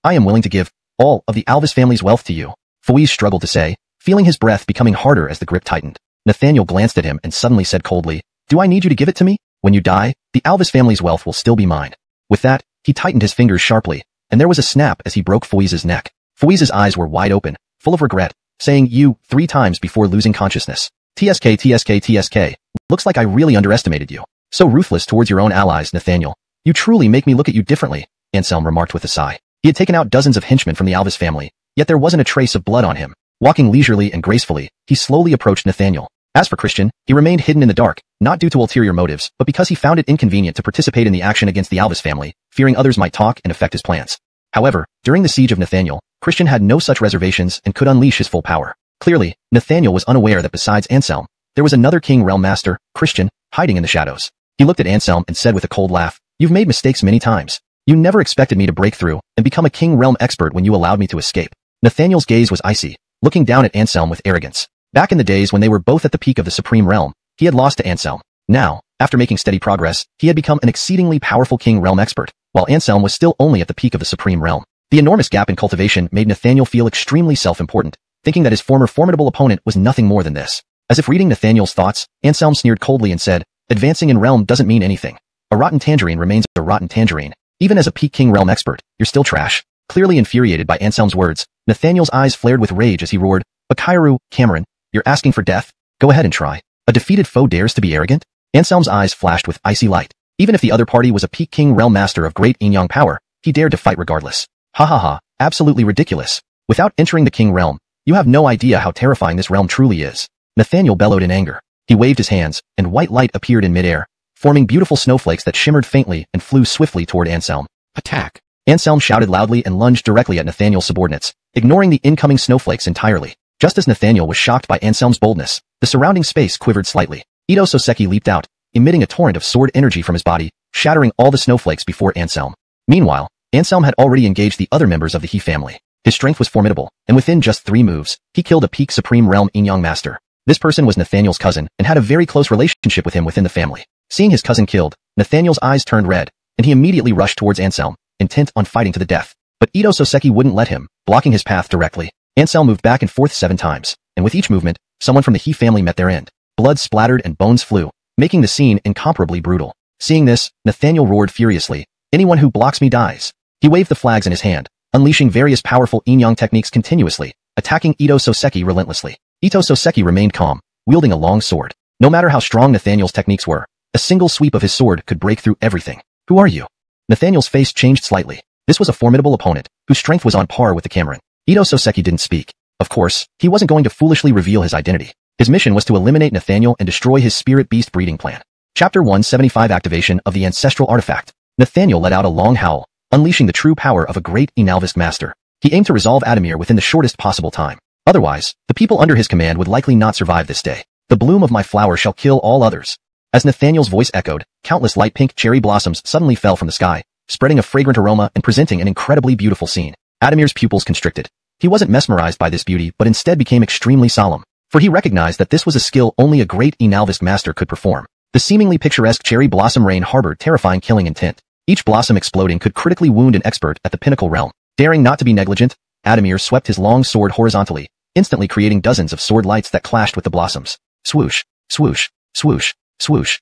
I am willing to give all of the Alvis family's wealth to you, Fouise struggled to say, feeling his breath becoming harder as the grip tightened. Nathaniel glanced at him and suddenly said coldly, Do I need you to give it to me? When you die, the Alvis family's wealth will still be mine. With that, he tightened his fingers sharply, and there was a snap as he broke Fouise's neck. Fouise's eyes were wide open, full of regret, saying you 3 times before losing consciousness. TSK. Looks like I really underestimated you. So ruthless towards your own allies, Nathaniel. You truly make me look at you differently, Anselm remarked with a sigh. He had taken out dozens of henchmen from the Alvis family, yet there wasn't a trace of blood on him. Walking leisurely and gracefully, he slowly approached Nathaniel. As for Christian, he remained hidden in the dark, not due to ulterior motives, but because he found it inconvenient to participate in the action against the Alvis family, fearing others might talk and affect his plans. However, during the siege of Nathaniel, Christian had no such reservations and could unleash his full power. Clearly, Nathaniel was unaware that besides Anselm, there was another King Realm Master, Christian, hiding in the shadows. He looked at Anselm and said with a cold laugh, "You've made mistakes many times. You never expected me to break through and become a King Realm expert when you allowed me to escape." Nathaniel's gaze was icy, looking down at Anselm with arrogance. Back in the days when they were both at the peak of the Supreme Realm, he had lost to Anselm. Now, after making steady progress, he had become an exceedingly powerful King Realm expert, while Anselm was still only at the peak of the Supreme Realm. The enormous gap in cultivation made Nathaniel feel extremely self-important, thinking that his former formidable opponent was nothing more than this. As if reading Nathaniel's thoughts, Anselm sneered coldly and said, "Advancing in realm doesn't mean anything. A rotten tangerine remains a rotten tangerine. Even as a peak King Realm expert, you're still trash." Clearly infuriated by Anselm's words, Nathaniel's eyes flared with rage as he roared, "Bakairu, Cameron, you're asking for death? Go ahead and try. A defeated foe dares to be arrogant?" Anselm's eyes flashed with icy light. Even if the other party was a peak King Realm Master of great Yin-Yang power, he dared to fight regardless. Ha ha ha, absolutely ridiculous. Without entering the King Realm, you have no idea how terrifying this realm truly is. Nathaniel bellowed in anger. He waved his hands, and white light appeared in midair, forming beautiful snowflakes that shimmered faintly and flew swiftly toward Anselm. "Attack!" Anselm shouted loudly and lunged directly at Nathaniel's subordinates, ignoring the incoming snowflakes entirely. Just as Nathaniel was shocked by Anselm's boldness, the surrounding space quivered slightly. Ito Soseki leaped out, emitting a torrent of sword energy from his body, shattering all the snowflakes before Anselm. Meanwhile, Anselm had already engaged the other members of the He family. His strength was formidable, and within just 3 moves, he killed a peak Supreme Realm Yin-Yang Master. This person was Nathaniel's cousin and had a very close relationship with him within the family. Seeing his cousin killed, Nathaniel's eyes turned red, and he immediately rushed towards Anselm, intent on fighting to the death. But Ito Soseki wouldn't let him, blocking his path directly. Anselm moved back and forth 7 times, and with each movement, someone from the He family met their end. Blood splattered and bones flew, making the scene incomparably brutal. Seeing this, Nathaniel roared furiously, "Anyone who blocks me dies." He waved the flags in his hand, unleashing various powerful Yin-Yang techniques continuously, attacking Ito Soseki relentlessly. Ito Soseki remained calm, wielding a long sword. No matter how strong Nathaniel's techniques were, a single sweep of his sword could break through everything. "Who are you?" Nathaniel's face changed slightly. This was a formidable opponent, whose strength was on par with the Cameron. Ito Soseki didn't speak. Of course, he wasn't going to foolishly reveal his identity. His mission was to eliminate Nathaniel and destroy his spirit beast breeding plan. Chapter 175 Activation of the Ancestral Artifact. Nathaniel let out a long howl, unleashing the true power of a great Enalvist master. He aimed to resolve Adamir within the shortest possible time. Otherwise, the people under his command would likely not survive this day. "The bloom of my flower shall kill all others." As Nathaniel's voice echoed, countless light pink cherry blossoms suddenly fell from the sky, spreading a fragrant aroma and presenting an incredibly beautiful scene. Adamir's pupils constricted. He wasn't mesmerized by this beauty but instead became extremely solemn, for he recognized that this was a skill only a great Enalvist master could perform. The seemingly picturesque cherry blossom rain harbored terrifying killing intent. Each blossom exploding could critically wound an expert at the pinnacle realm. Daring not to be negligent, Adamir swept his long sword horizontally, instantly creating dozens of sword lights that clashed with the blossoms. Swoosh, swoosh, swoosh, swoosh.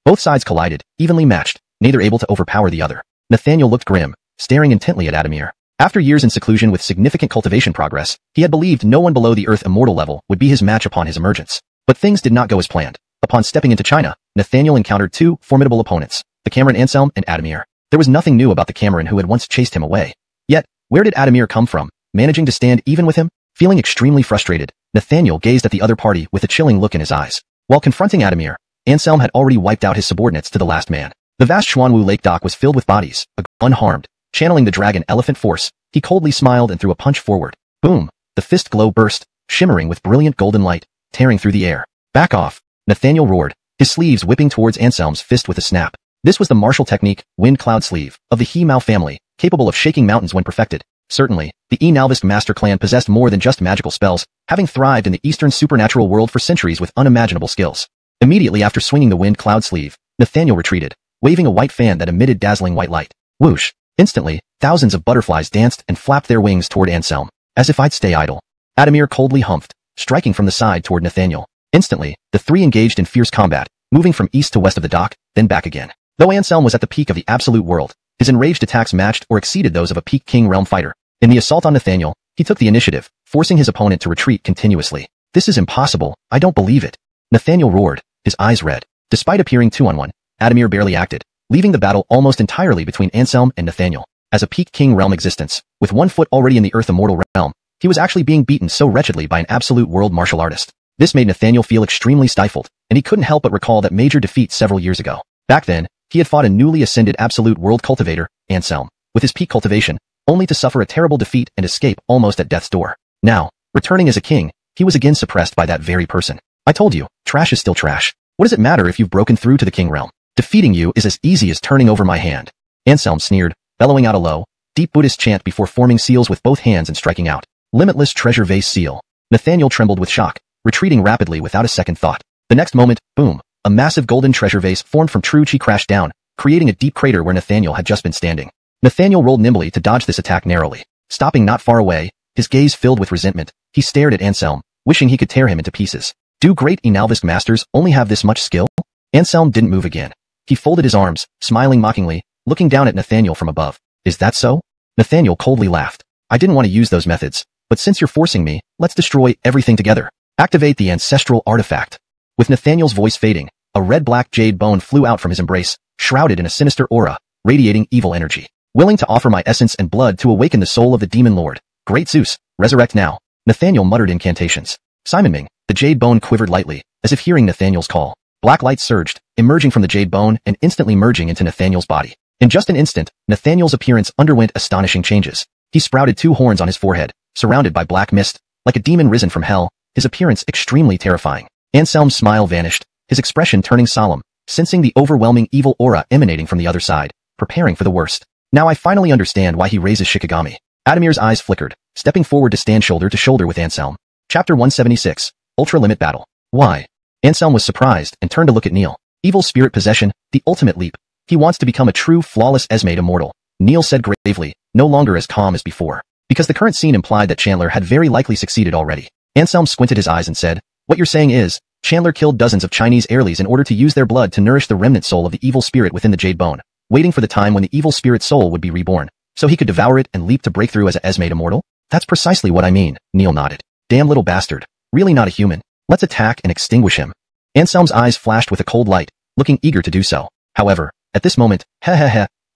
Both sides collided, evenly matched, neither able to overpower the other. Nathaniel looked grim, staring intently at Adamir. After years in seclusion with significant cultivation progress, he had believed no one below the Earth Immortal level would be his match upon his emergence. But things did not go as planned. Upon stepping into China, Nathaniel encountered 2 formidable opponents, the Cameron Anselm and Adamir. There was nothing new about the Cameron who had once chased him away. Yet, where did Adamir come from, managing to stand even with him? Feeling extremely frustrated, Nathaniel gazed at the other party with a chilling look in his eyes. While confronting Adamir, Anselm had already wiped out his subordinates to the last man. The vast Xuanwu Lake dock was filled with bodies, unharmed. Channeling the dragon elephant force, he coldly smiled and threw a punch forward. Boom! The fist glow burst, shimmering with brilliant golden light, tearing through the air. "Back off!" Nathaniel roared, his sleeves whipping towards Anselm's fist with a snap. This was the martial technique, Wind Cloud Sleeve, of the He Mao family, capable of shaking mountains when perfected. Certainly, the Enalvist Master Clan possessed more than just magical spells, having thrived in the Eastern supernatural world for centuries with unimaginable skills. Immediately after swinging the Wind Cloud Sleeve, Nathaniel retreated, waving a white fan that emitted dazzling white light. Whoosh! Instantly, thousands of butterflies danced and flapped their wings toward Anselm. "As if I'd stay idle." Adamir coldly humphed, striking from the side toward Nathaniel. Instantly, the 3 engaged in fierce combat, moving from east to west of the dock, then back again. Though Anselm was at the peak of the absolute world, his enraged attacks matched or exceeded those of a peak King Realm fighter. In the assault on Nathaniel, he took the initiative, forcing his opponent to retreat continuously. "This is impossible, I don't believe it." Nathaniel roared, his eyes red. Despite appearing 2-on-1, Adamir barely acted, leaving the battle almost entirely between Anselm and Nathaniel. As a peak king realm existence, with 1 foot already in the earth immortal realm, he was actually being beaten so wretchedly by an absolute world martial artist. This made Nathaniel feel extremely stifled, and he couldn't help but recall that major defeat several years ago. Back then, he had fought a newly ascended absolute world cultivator, Anselm, with his peak cultivation, only to suffer a terrible defeat and escape almost at death's door. Now, returning as a king, he was again suppressed by that very person. I told you, trash is still trash. What does it matter if you've broken through to the king realm? Defeating you is as easy as turning over my hand. Anselm sneered, bellowing out a low, deep Buddhist chant before forming seals with both hands and striking out. Limitless treasure vase seal. Nathaniel trembled with shock, retreating rapidly without a second thought. The next moment, boom, a massive golden treasure vase formed from true chi crashed down, creating a deep crater where Nathaniel had just been standing. Nathaniel rolled nimbly to dodge this attack narrowly. Stopping not far away, his gaze filled with resentment, he stared at Anselm, wishing he could tear him into pieces. Do great Enalvisk masters only have this much skill? Anselm didn't move again. He folded his arms, smiling mockingly, looking down at Nathaniel from above. Is that so? Nathaniel coldly laughed. I didn't want to use those methods, but since you're forcing me, let's destroy everything together. Activate the ancestral artifact. With Nathaniel's voice fading, a red-black jade bone flew out from his embrace, shrouded in a sinister aura, radiating evil energy. Willing to offer my essence and blood to awaken the soul of the demon lord. Great Zeus, resurrect now. Nathaniel muttered incantations. Simon Ming, the jade bone quivered lightly, as if hearing Nathaniel's call. Black light surged, emerging from the jade bone and instantly merging into Nathaniel's body. In just an instant, Nathaniel's appearance underwent astonishing changes. He sprouted 2 horns on his forehead, surrounded by black mist, like a demon risen from hell, his appearance extremely terrifying. Anselm's smile vanished, his expression turning solemn, sensing the overwhelming evil aura emanating from the other side, preparing for the worst. Now I finally understand why he raises Shikigami. Adamir's eyes flickered, stepping forward to stand shoulder to shoulder with Anselm. Chapter 176, Ultra Limit Battle. Why? Anselm was surprised and turned to look at Neil. Evil spirit possession, the ultimate leap. He wants to become a true flawless Esmate immortal. Neil said gravely, no longer as calm as before. Because the current scene implied that Chandler had very likely succeeded already. Anselm squinted his eyes and said, what you're saying is, Chandler killed dozens of Chinese heirlies in order to use their blood to nourish the remnant soul of the evil spirit within the jade bone, waiting for the time when the evil spirit soul would be reborn, so he could devour it and leap to break through as a Esmate immortal? That's precisely what I mean, Neil nodded. Damn little bastard. Really not a human. Let's attack and extinguish him. Anselm's eyes flashed with a cold light, looking eager to do so. However, at this moment,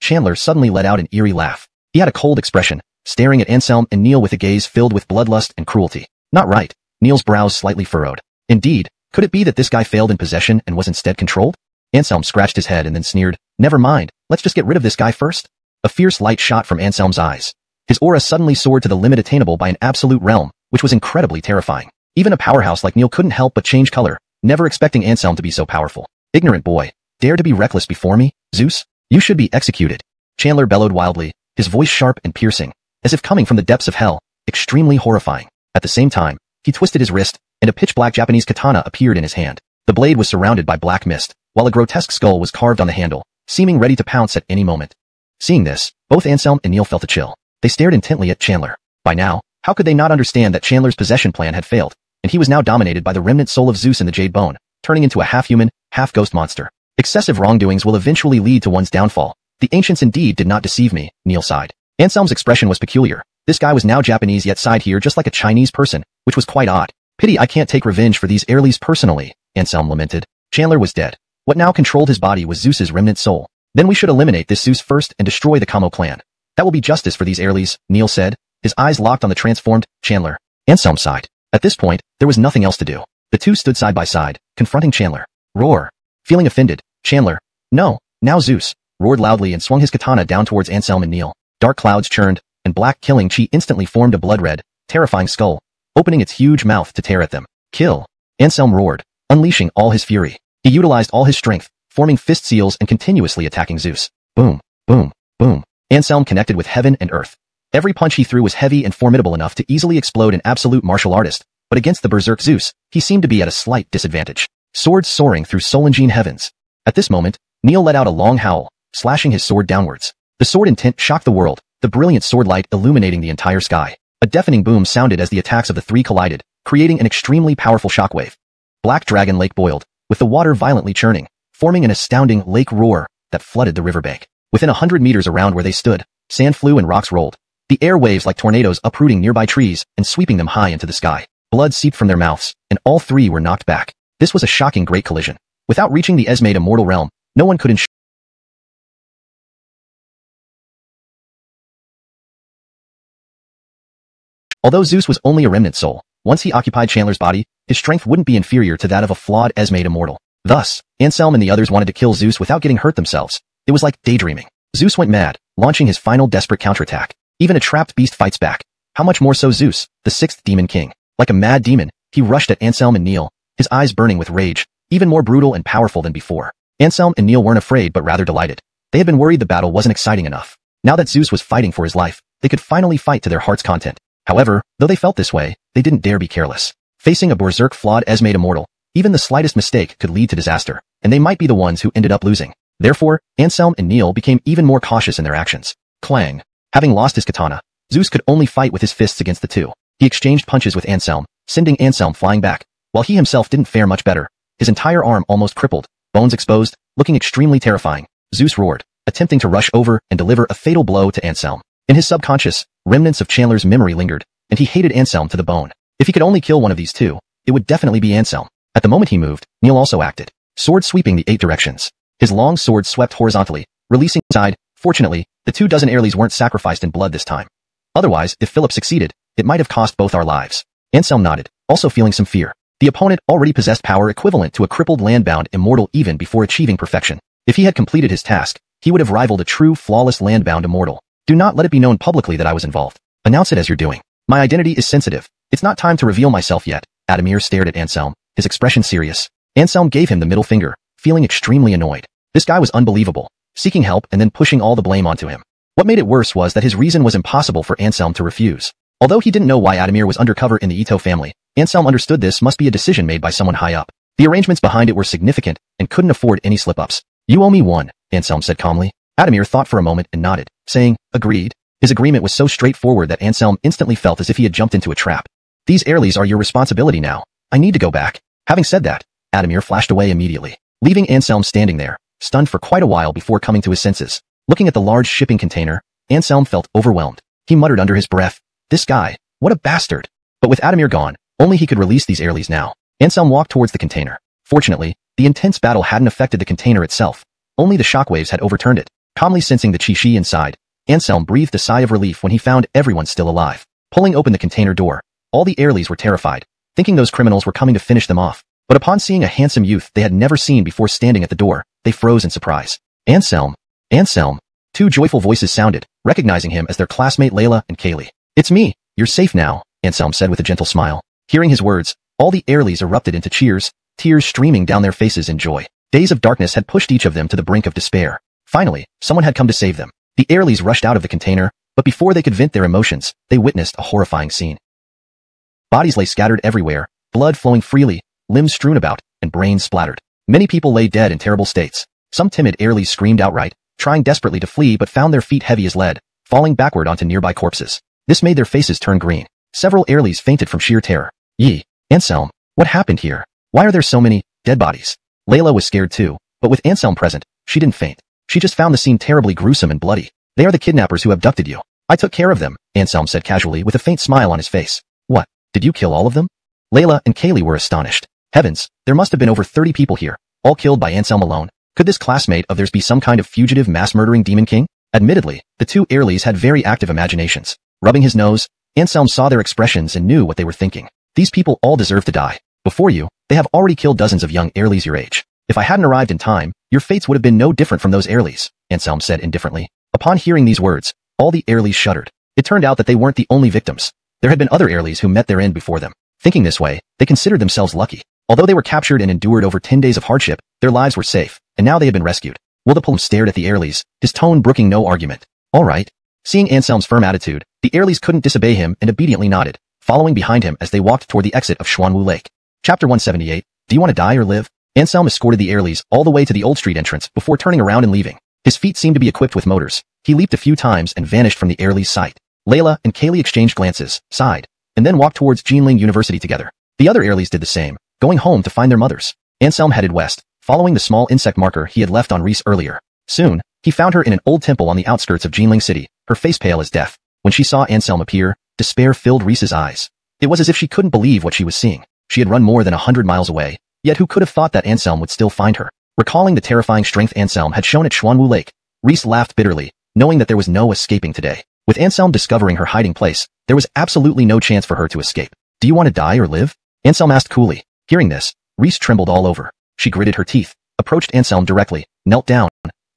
Chandler suddenly let out an eerie laugh. He had a cold expression, staring at Anselm and Neil with a gaze filled with bloodlust and cruelty. Not right. Neil's brows slightly furrowed. Indeed, could it be that this guy failed in possession and was instead controlled? Anselm scratched his head and then sneered, never mind, let's just get rid of this guy first. A fierce light shot from Anselm's eyes. His aura suddenly soared to the limit attainable by an absolute realm, which was incredibly terrifying. Even a powerhouse like Neil couldn't help but change color, never expecting Anselm to be so powerful. Ignorant boy, dare to be reckless before me, Zeus? You should be executed. Chandler bellowed wildly, his voice sharp and piercing, as if coming from the depths of hell, extremely horrifying. At the same time, he twisted his wrist, and a pitch-black Japanese katana appeared in his hand. The blade was surrounded by black mist, while a grotesque skull was carved on the handle, seeming ready to pounce at any moment. Seeing this, both Anselm and Neil felt a chill. They stared intently at Chandler. By now, how could they not understand that Chandler's possession plan had failed, and he was now dominated by the remnant soul of Zeus in the jade bone, turning into a half-human, half-ghost monster. Excessive wrongdoings will eventually lead to one's downfall. The ancients indeed did not deceive me, Neil sighed. Anselm's expression was peculiar. This guy was now Japanese yet sighed here just like a Chinese person, which was quite odd. Pity I can't take revenge for these heirlies personally, Anselm lamented. Chandler was dead. What now controlled his body was Zeus's remnant soul. Then we should eliminate this Zeus first and destroy the Kamo clan. That will be justice for these heirlies, Neil said, his eyes locked on the transformed Chandler. Anselm sighed. At this point, there was nothing else to do. The two stood side by side, confronting Chandler. Roar. Feeling offended, Chandler, no, now Zeus, roared loudly and swung his katana down towards Anselm and Neil. Dark clouds churned, and black killing chi instantly formed a blood-red, terrifying skull, opening its huge mouth to tear at them. Kill. Anselm roared, unleashing all his fury. He utilized all his strength, forming fist seals and continuously attacking Zeus. Boom, boom, boom. Anselm connected with heaven and earth. Every punch he threw was heavy and formidable enough to easily explode an absolute martial artist, but against the berserk Zeus, he seemed to be at a slight disadvantage. Swords soaring through Solangine heavens. At this moment, Neil let out a long howl, slashing his sword downwards. The sword intent shocked the world, the brilliant sword light illuminating the entire sky. A deafening boom sounded as the attacks of the three collided, creating an extremely powerful shockwave. Black Dragon Lake boiled, with the water violently churning, forming an astounding lake roar that flooded the riverbank. Within 100 meters around where they stood, sand flew and rocks rolled. The air waves like tornadoes uprooting nearby trees and sweeping them high into the sky. Blood seeped from their mouths, and all three were knocked back. This was a shocking great collision. Without reaching the Esmate immortal realm, no one could ensure Although Zeus was only a remnant soul, once he occupied Chandler's body, his strength wouldn't be inferior to that of a flawed Esmate immortal. Thus, Anselm and the others wanted to kill Zeus without getting hurt themselves. It was like daydreaming. Zeus went mad, launching his final desperate counterattack. Even a trapped beast fights back. How much more so Zeus, the sixth demon king? Like a mad demon, he rushed at Anselm and Neil, his eyes burning with rage, even more brutal and powerful than before. Anselm and Neil weren't afraid but rather delighted. They had been worried the battle wasn't exciting enough. Now that Zeus was fighting for his life, they could finally fight to their heart's content. However, though they felt this way, they didn't dare be careless. Facing a berserk flawed Esmate immortal, even the slightest mistake could lead to disaster, and they might be the ones who ended up losing. Therefore, Anselm and Neil became even more cautious in their actions. Clang. Having lost his katana, Zeus could only fight with his fists against the two. He exchanged punches with Anselm, sending Anselm flying back, while he himself didn't fare much better. His entire arm almost crippled, bones exposed, looking extremely terrifying. Zeus roared, attempting to rush over and deliver a fatal blow to Anselm. In his subconscious, remnants of Chandler's memory lingered, and he hated Anselm to the bone. If he could only kill one of these two, it would definitely be Anselm. At the moment he moved, Neil also acted, sword sweeping the 8 directions. His long sword swept horizontally, releasing side. Fortunately, the 24 Airlies weren't sacrificed in blood this time. Otherwise, if Philip succeeded, it might have cost both our lives. Anselm nodded, also feeling some fear. The opponent already possessed power equivalent to a crippled landbound immortal even before achieving perfection. If he had completed his task, he would have rivaled a true flawless landbound immortal. Do not let it be known publicly that I was involved. Announce it as you're doing. My identity is sensitive. It's not time to reveal myself yet. Adamir stared at Anselm, his expression serious. Anselm gave him the middle finger, feeling extremely annoyed. This guy was unbelievable, seeking help and then pushing all the blame onto him. What made it worse was that his reason was impossible for Anselm to refuse. Although he didn't know why Adamir was undercover in the Ito family, Anselm understood this must be a decision made by someone high up. The arrangements behind it were significant and couldn't afford any slip-ups. You owe me one, Anselm said calmly. Adamir thought for a moment and nodded, saying, agreed. His agreement was so straightforward that Anselm instantly felt as if he had jumped into a trap. These Airlies are your responsibility now. I need to go back. Having said that, Adamir flashed away immediately, leaving Anselm standing there, stunned for quite a while before coming to his senses. Looking at the large shipping container, Anselm felt overwhelmed. He muttered under his breath, this guy, what a bastard. But with Adamir gone, only he could release these Airlies now. Anselm walked towards the container. Fortunately, the intense battle hadn't affected the container itself. Only the shockwaves had overturned it. Calmly sensing the chi inside, Anselm breathed a sigh of relief when he found everyone still alive. Pulling open the container door, all the Airlies were terrified, thinking those criminals were coming to finish them off. But upon seeing a handsome youth they had never seen before standing at the door, they froze in surprise. Anselm! Anselm! 2 joyful voices sounded, recognizing him as their classmate Layla and Kaylee. It's me! You're safe now, Anselm said with a gentle smile. Hearing his words, all the Airlies erupted into cheers, tears streaming down their faces in joy. Days of darkness had pushed each of them to the brink of despair. Finally, someone had come to save them. The Airlies rushed out of the container, but before they could vent their emotions, they witnessed a horrifying scene. Bodies lay scattered everywhere, blood flowing freely, limbs strewn about, and brains splattered. Many people lay dead in terrible states. Some timid Airlies screamed outright, trying desperately to flee but found their feet heavy as lead, falling backward onto nearby corpses. This made their faces turn green. Several Airlies fainted from sheer terror. Yee, Anselm, what happened here? Why are there so many dead bodies? Layla was scared too, but with Anselm present, she didn't faint. She just found the scene terribly gruesome and bloody. They are the kidnappers who abducted you. I took care of them, Anselm said casually with a faint smile on his face. What? Did you kill all of them? Layla and Kaylee were astonished. Heavens, there must have been over 30 people here, all killed by Anselm alone. Could this classmate of theirs be some kind of fugitive mass-murdering demon king? Admittedly, the 2 Airlies had very active imaginations. Rubbing his nose, Anselm saw their expressions and knew what they were thinking. These people all deserve to die. Before you, they have already killed dozens of young Airlies your age. If I hadn't arrived in time, your fates would have been no different from those Airlies, Anselm said indifferently. Upon hearing these words, all the Airlies shuddered. It turned out that they weren't the only victims. There had been other Airlies who met their end before them. Thinking this way, they considered themselves lucky. Although they were captured and endured over 10 days of hardship, their lives were safe, and now they had been rescued. Willipalm stared at the Airlies, his tone brooking no argument. All right. Seeing Anselm's firm attitude, the Airlies couldn't disobey him and obediently nodded, following behind him as they walked toward the exit of Xuanwu Lake. Chapter 178, Do you want to die or live? Anselm escorted the Airlies all the way to the Old Street entrance before turning around and leaving. His feet seemed to be equipped with motors. He leaped a few times and vanished from the Airlies' sight. Layla and Kaylee exchanged glances, sighed, and then walked towards Jinling University together. The other Airlies did the same, going home to find their mothers. Anselm headed west, following the small insect marker he had left on Reese earlier. Soon, he found her in an old temple on the outskirts of Jinling City, her face pale as death. When she saw Anselm appear, despair filled Reese's eyes. It was as if she couldn't believe what she was seeing. She had run more than 100 miles away, yet who could have thought that Anselm would still find her? Recalling the terrifying strength Anselm had shown at Xuanwu Lake, Reese laughed bitterly, knowing that there was no escaping today. With Anselm discovering her hiding place, There was absolutely no chance for her to escape. Do you want to die or live? Anselm asked coolly. Hearing this, Reese trembled all over. She gritted her teeth, approached Anselm directly, knelt down,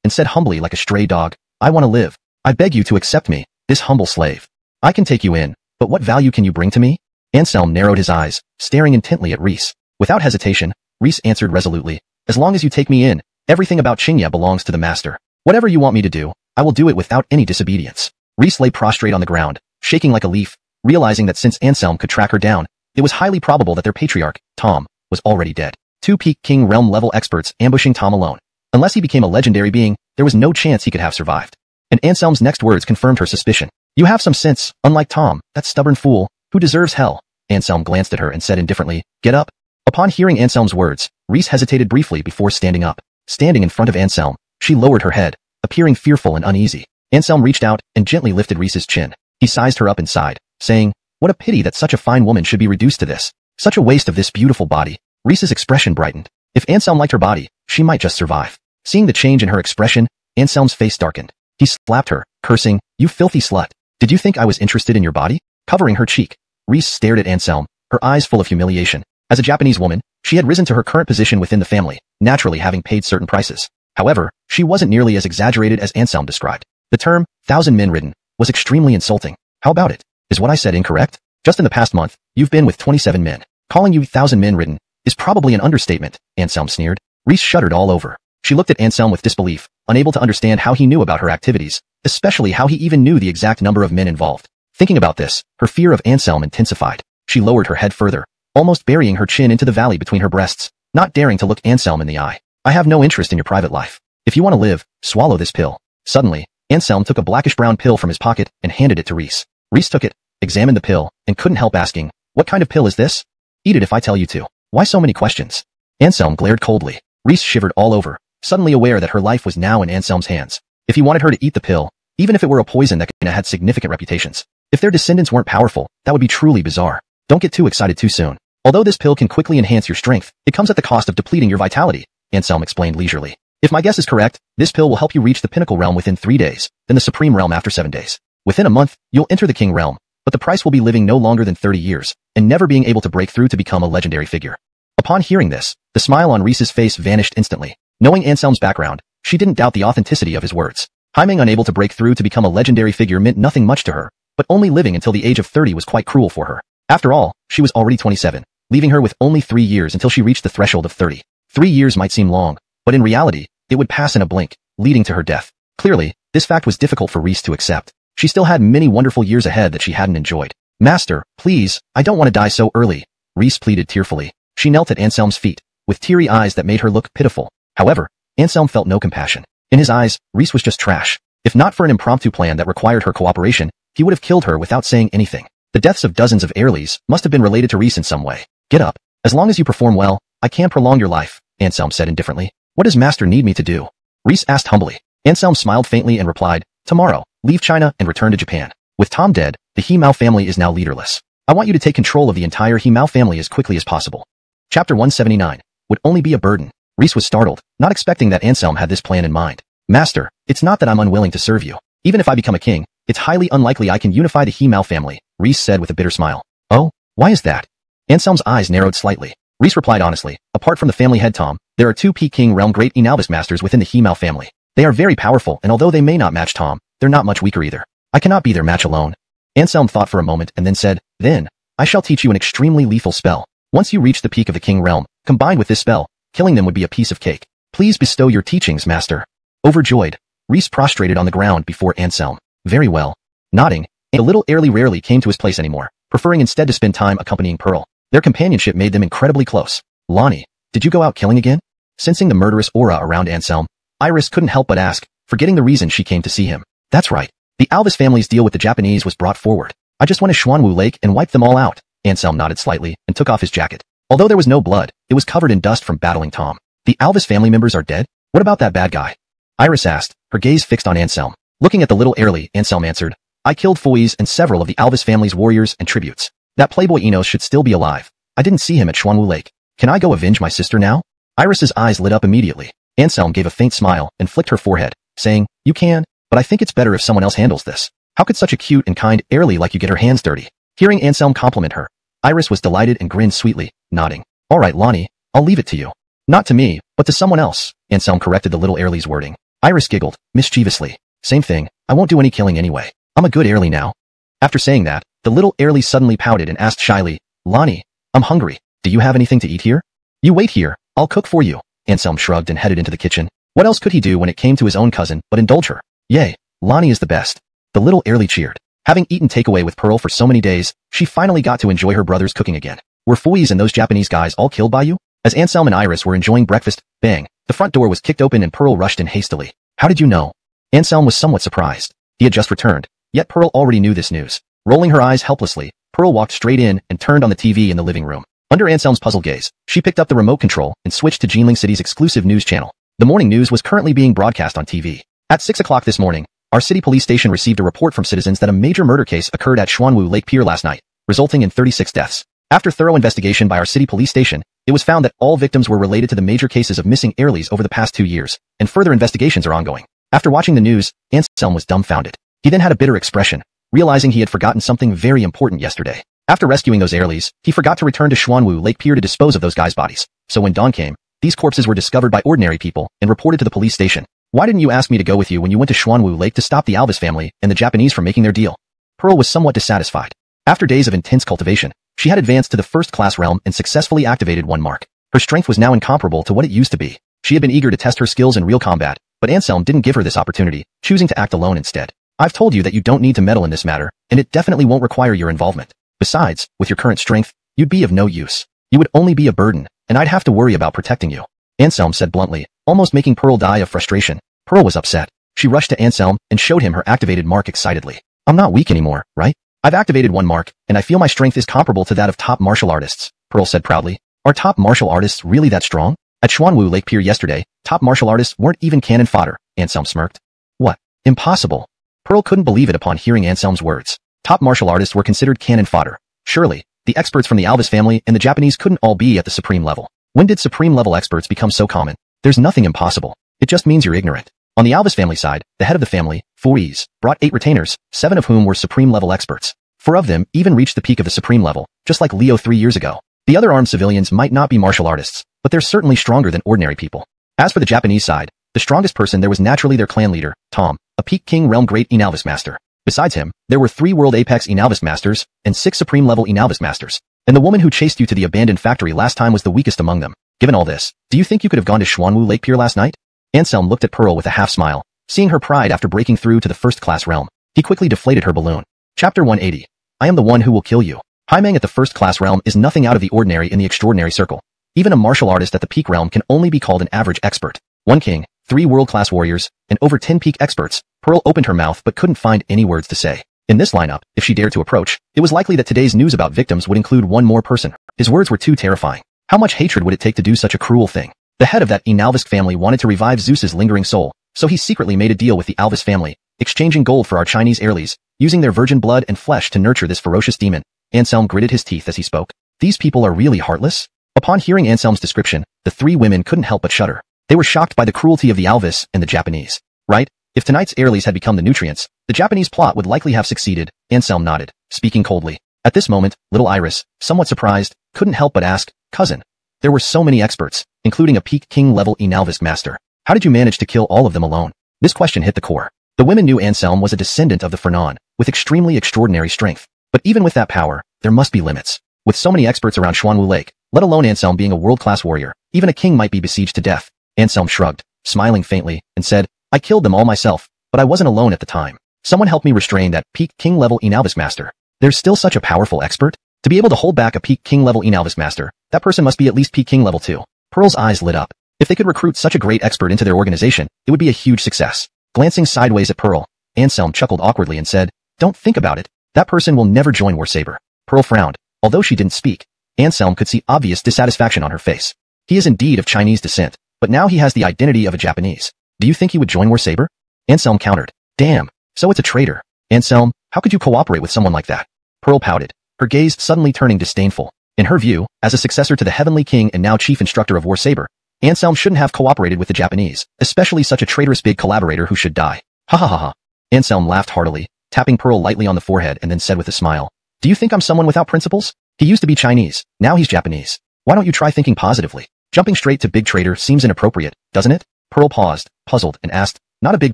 and said humbly like a stray dog, I want to live. I beg you to accept me, this humble slave. I can take you in, but what value can you bring to me? Anselm narrowed his eyes, staring intently at Reese. Without hesitation, Reese answered resolutely, as long as you take me in, everything about Qingya belongs to the master. Whatever you want me to do, I will do it without any disobedience. Reese lay prostrate on the ground, shaking like a leaf, realizing that since Anselm could track her down, it was highly probable that their patriarch, Tom, was already dead. Two peak King Realm level experts ambushing Tom alone. Unless he became a legendary being, there was no chance he could have survived. And Anselm's next words confirmed her suspicion. You have some sense, unlike Tom, that stubborn fool, who deserves hell. Anselm glanced at her and said indifferently, get up. Upon hearing Anselm's words, Reese hesitated briefly before standing up. Standing in front of Anselm, she lowered her head, appearing fearful and uneasy. Anselm reached out and gently lifted Reese's chin. He sized her up and sighed, saying, what a pity that such a fine woman should be reduced to this. Such a waste of this beautiful body. Reese's expression brightened. If Anselm liked her body, she might just survive. Seeing the change in her expression, Anselm's face darkened. He slapped her, cursing, you filthy slut. Did you think I was interested in your body? Covering her cheek, Reese stared at Anselm, her eyes full of humiliation. As a Japanese woman, she had risen to her current position within the family, naturally having paid certain prices. However, she wasn't nearly as exaggerated as Anselm described. The term, 1,000 men ridden, was extremely insulting. How about it? Is what I said incorrect? Just in the past month, you've been with 27 men. Calling you 1,000 men ridden is probably an understatement, Anselm sneered. Reese shuddered all over. She looked at Anselm with disbelief, unable to understand how he knew about her activities, especially how he even knew the exact number of men involved. Thinking about this, her fear of Anselm intensified. She lowered her head further, almost burying her chin into the valley between her breasts, not daring to look Anselm in the eye. I have no interest in your private life. If you want to live, swallow this pill. Suddenly, Anselm took a blackish-brown pill from his pocket and handed it to Reese. Reese took it, examined the pill, and couldn't help asking, what kind of pill is this? Eat it if I tell you to. Why so many questions? Anselm glared coldly. Reese shivered all over, suddenly aware that her life was now in Anselm's hands. If he wanted her to eat the pill, even if it were a poison that had significant reputations. If their descendants weren't powerful, that would be truly bizarre. Don't get too excited too soon. Although this pill can quickly enhance your strength, it comes at the cost of depleting your vitality, Anselm explained leisurely. If my guess is correct, this pill will help you reach the pinnacle realm within 3 days, then the supreme realm after 7 days. Within a month, you'll enter the king realm, but the price will be living no longer than 30 years, and never being able to break through to become a legendary figure. Upon hearing this, the smile on Reese's face vanished instantly. Knowing Anselm's background, she didn't doubt the authenticity of his words. Being unable to break through to become a legendary figure meant nothing much to her, but only living until the age of 30 was quite cruel for her. After all, she was already 27, leaving her with only 3 years until she reached the threshold of 30. 3 years might seem long, but in reality, it would pass in a blink, leading to her death. Clearly, this fact was difficult for Reese to accept. She still had many wonderful years ahead that she hadn't enjoyed. Master, please, I don't want to die so early, Reese pleaded tearfully. She knelt at Anselm's feet, with teary eyes that made her look pitiful. However, Anselm felt no compassion. In his eyes, Reese was just trash. If not for an impromptu plan that required her cooperation, he would have killed her without saying anything. The deaths of dozens of heirlooms must have been related to Reese in some way. Get up. As long as you perform well, I can prolong your life, Anselm said indifferently. What does Master need me to do? Reese asked humbly. Anselm smiled faintly and replied, tomorrow, leave China and return to Japan. With Tom dead, the He Mao family is now leaderless. I want you to take control of the entire He Mao family as quickly as possible. Chapter 179. Would only be a burden. Reese was startled, not expecting that Anselm had this plan in mind. Master, it's not that I'm unwilling to serve you. Even if I become a king, it's highly unlikely I can unify the He Mao family, Reese said with a bitter smile. Oh, why is that? Anselm's eyes narrowed slightly. Reese replied honestly, apart from the family head Tom, there are 2 Peking realm great Enalvis masters within the He Mao family. They are very powerful, and although they may not match Tom, they're not much weaker either. I cannot be their match alone. Anselm thought for a moment and then said, then, I shall teach you an extremely lethal spell. Once you reach the peak of the king realm, combined with this spell, killing them would be a piece of cake. Please bestow your teachings, master. Overjoyed, Reese prostrated on the ground before Anselm. Very well. Nodding, and the little Airly rarely came to his place anymore, preferring instead to spend time accompanying Pearl. Their companionship made them incredibly close. Lonnie, did you go out killing again? Sensing the murderous aura around Anselm, Iris couldn't help but ask, forgetting the reason she came to see him. That's right. The Alvis family's deal with the Japanese was brought forward. I just went to Xuanwu Lake and wiped them all out. Anselm nodded slightly and took off his jacket. Although there was no blood, it was covered in dust from battling Tom. The Alvis family members are dead? What about that bad guy? Iris asked, her gaze fixed on Anselm. Looking at the little Airly, Anselm answered, I killed Fui's and several of the Alvis family's warriors and tributes. That playboy Enos should still be alive. I didn't see him at Xuanwu Lake. Can I go avenge my sister now? Iris's eyes lit up immediately. Anselm gave a faint smile and flicked her forehead, saying, you can, but I think it's better if someone else handles this. How could such a cute and kind Airly like you get her hands dirty? Hearing Anselm compliment her, Iris was delighted and grinned sweetly, nodding. All right, Lonnie, I'll leave it to you. Not to me, but to someone else, Anselm corrected the little Airly's wording. Iris giggled, mischievously. Same thing, I won't do any killing anyway. I'm a good Airly now. After saying that, the little Airly suddenly pouted and asked shyly, Lonnie, I'm hungry. Do you have anything to eat here? You wait here, I'll cook for you. Anselm shrugged and headed into the kitchen. What else could he do when it came to his own cousin but indulge her? Yay, Lonnie is the best. The little Airly cheered. Having eaten takeaway with Pearl for so many days, she finally got to enjoy her brother's cooking again. Were Fui's and those Japanese guys all killed by you? As Anselm and Iris were enjoying breakfast, bang, the front door was kicked open and Pearl rushed in hastily. How did you know? Anselm was somewhat surprised. He had just returned, yet Pearl already knew this news. Rolling her eyes helplessly, Pearl walked straight in and turned on the TV in the living room. Under Anselm's puzzled gaze, she picked up the remote control and switched to Jinling City's exclusive news channel. The morning news was currently being broadcast on TV. At 6 o'clock this morning, our city police station received a report from citizens that a major murder case occurred at Xuanwu Lake Pier last night, resulting in 36 deaths. After thorough investigation by our city police station, it was found that all victims were related to the major cases of missing Airlies over the past 2 years, and further investigations are ongoing. After watching the news, Anselm was dumbfounded. He then had a bitter expression, realizing he had forgotten something very important yesterday. After rescuing those Airlies, he forgot to return to Xuanwu Lake Pier to dispose of those guys' bodies. So when dawn came, these corpses were discovered by ordinary people and reported to the police station. Why didn't you ask me to go with you when you went to Xuanwu Lake to stop the Alvis family and the Japanese from making their deal? Pearl was somewhat dissatisfied. After days of intense cultivation, she had advanced to the first-class realm and successfully activated one mark. Her strength was now incomparable to what it used to be. She had been eager to test her skills in real combat, but Anselm didn't give her this opportunity, choosing to act alone instead. I've told you that you don't need to meddle in this matter, and it definitely won't require your involvement. Besides, with your current strength, you'd be of no use. You would only be a burden, and I'd have to worry about protecting you. Anselm said bluntly, almost making Pearl die of frustration. Pearl was upset. She rushed to Anselm and showed him her activated mark excitedly. I'm not weak anymore, right? I've activated one mark, and I feel my strength is comparable to that of top martial artists, Pearl said proudly. Are top martial artists really that strong? At Xuanwu Lake Pier yesterday, top martial artists weren't even cannon fodder, Anselm smirked. What? Impossible. Pearl couldn't believe it upon hearing Anselm's words. Top martial artists were considered cannon fodder. Surely, the experts from the Alvis family and the Japanese couldn't all be at the supreme level. When did supreme level experts become so common? There's nothing impossible. It just means you're ignorant. On the Alvis family side, the head of the family, Fui's, brought 8 retainers, 7 of whom were supreme level experts. 4 of them even reached the peak of the supreme level, just like Leo 3 years ago. The other armed civilians might not be martial artists, but they're certainly stronger than ordinary people. As for the Japanese side, the strongest person there was naturally their clan leader, Tom, a Peak King Realm Great Enalvis Master. Besides him, there were 3 World Apex Enalvis Masters and 6 Supreme Level Enalvis Masters. And the woman who chased you to the abandoned factory last time was the weakest among them. Given all this, do you think you could have gone to Xuanwu Lake Pier last night? Anselm looked at Pearl with a half-smile, seeing her pride after breaking through to the first-class realm. He quickly deflated her balloon. Chapter 180. I am the one who will kill you. Haimeng at the first-class realm is nothing out of the ordinary in the extraordinary circle. Even a martial artist at the peak realm can only be called an average expert. 1 king, 3 world-class warriors, and over 10 peak experts. Pearl opened her mouth but couldn't find any words to say. In this lineup, if she dared to approach, it was likely that today's news about victims would include one more person. His words were too terrifying. How much hatred would it take to do such a cruel thing? The head of that Enalvis family wanted to revive Zeus's lingering soul, so he secretly made a deal with the Alvis family, exchanging gold for our Chinese Airlies, using their virgin blood and flesh to nurture this ferocious demon. Anselm gritted his teeth as he spoke. These people are really heartless? Upon hearing Anselm's description, the 3 women couldn't help but shudder. They were shocked by the cruelty of the Alvis and the Japanese. Right? If tonight's Airlies had become the nutrients, the Japanese plot would likely have succeeded. Anselm nodded, speaking coldly. At this moment, little Iris, somewhat surprised, couldn't help but ask, Cousin. There were so many experts, including a Peak King level Enalvis master. How did you manage to kill all of them alone? This question hit the core. The women knew Anselm was a descendant of the Fernan, with extremely extraordinary strength. But even with that power, there must be limits. With so many experts around Xuanwu Lake, let alone Anselm being a world-class warrior, even a king might be besieged to death. Anselm shrugged, smiling faintly, and said, I killed them all myself, but I wasn't alone at the time. Someone helped me restrain that Peak King level Enalvis master. There's still such a powerful expert? To be able to hold back a Peak King level Enalvis master, that person must be at least Peak King level 2. Pearl's eyes lit up. If they could recruit such a great expert into their organization, it would be a huge success. Glancing sideways at Pearl, Anselm chuckled awkwardly and said, Don't think about it. That person will never join War Saber. Pearl frowned. Although she didn't speak, Anselm could see obvious dissatisfaction on her face. He is indeed of Chinese descent, but now he has the identity of a Japanese. Do you think he would join War Saber? Anselm countered. Damn, so it's a traitor. Anselm, how could you cooperate with someone like that? Pearl pouted, her gaze suddenly turning disdainful. In her view, as a successor to the Heavenly King and now chief instructor of War Saber, Anselm shouldn't have cooperated with the Japanese, especially such a traitorous big collaborator who should die. Ha ha ha ha. Anselm laughed heartily, tapping Pearl lightly on the forehead and then said with a smile, "Do you think I'm someone without principles? He used to be Chinese, now he's Japanese. Why don't you try thinking positively? Jumping straight to big traitor seems inappropriate, doesn't it?" Pearl paused, puzzled, and asked, "Not a big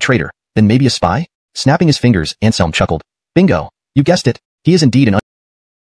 traitor, then maybe a spy?" Snapping his fingers, Anselm chuckled. "Bingo, you guessed it, he is indeed an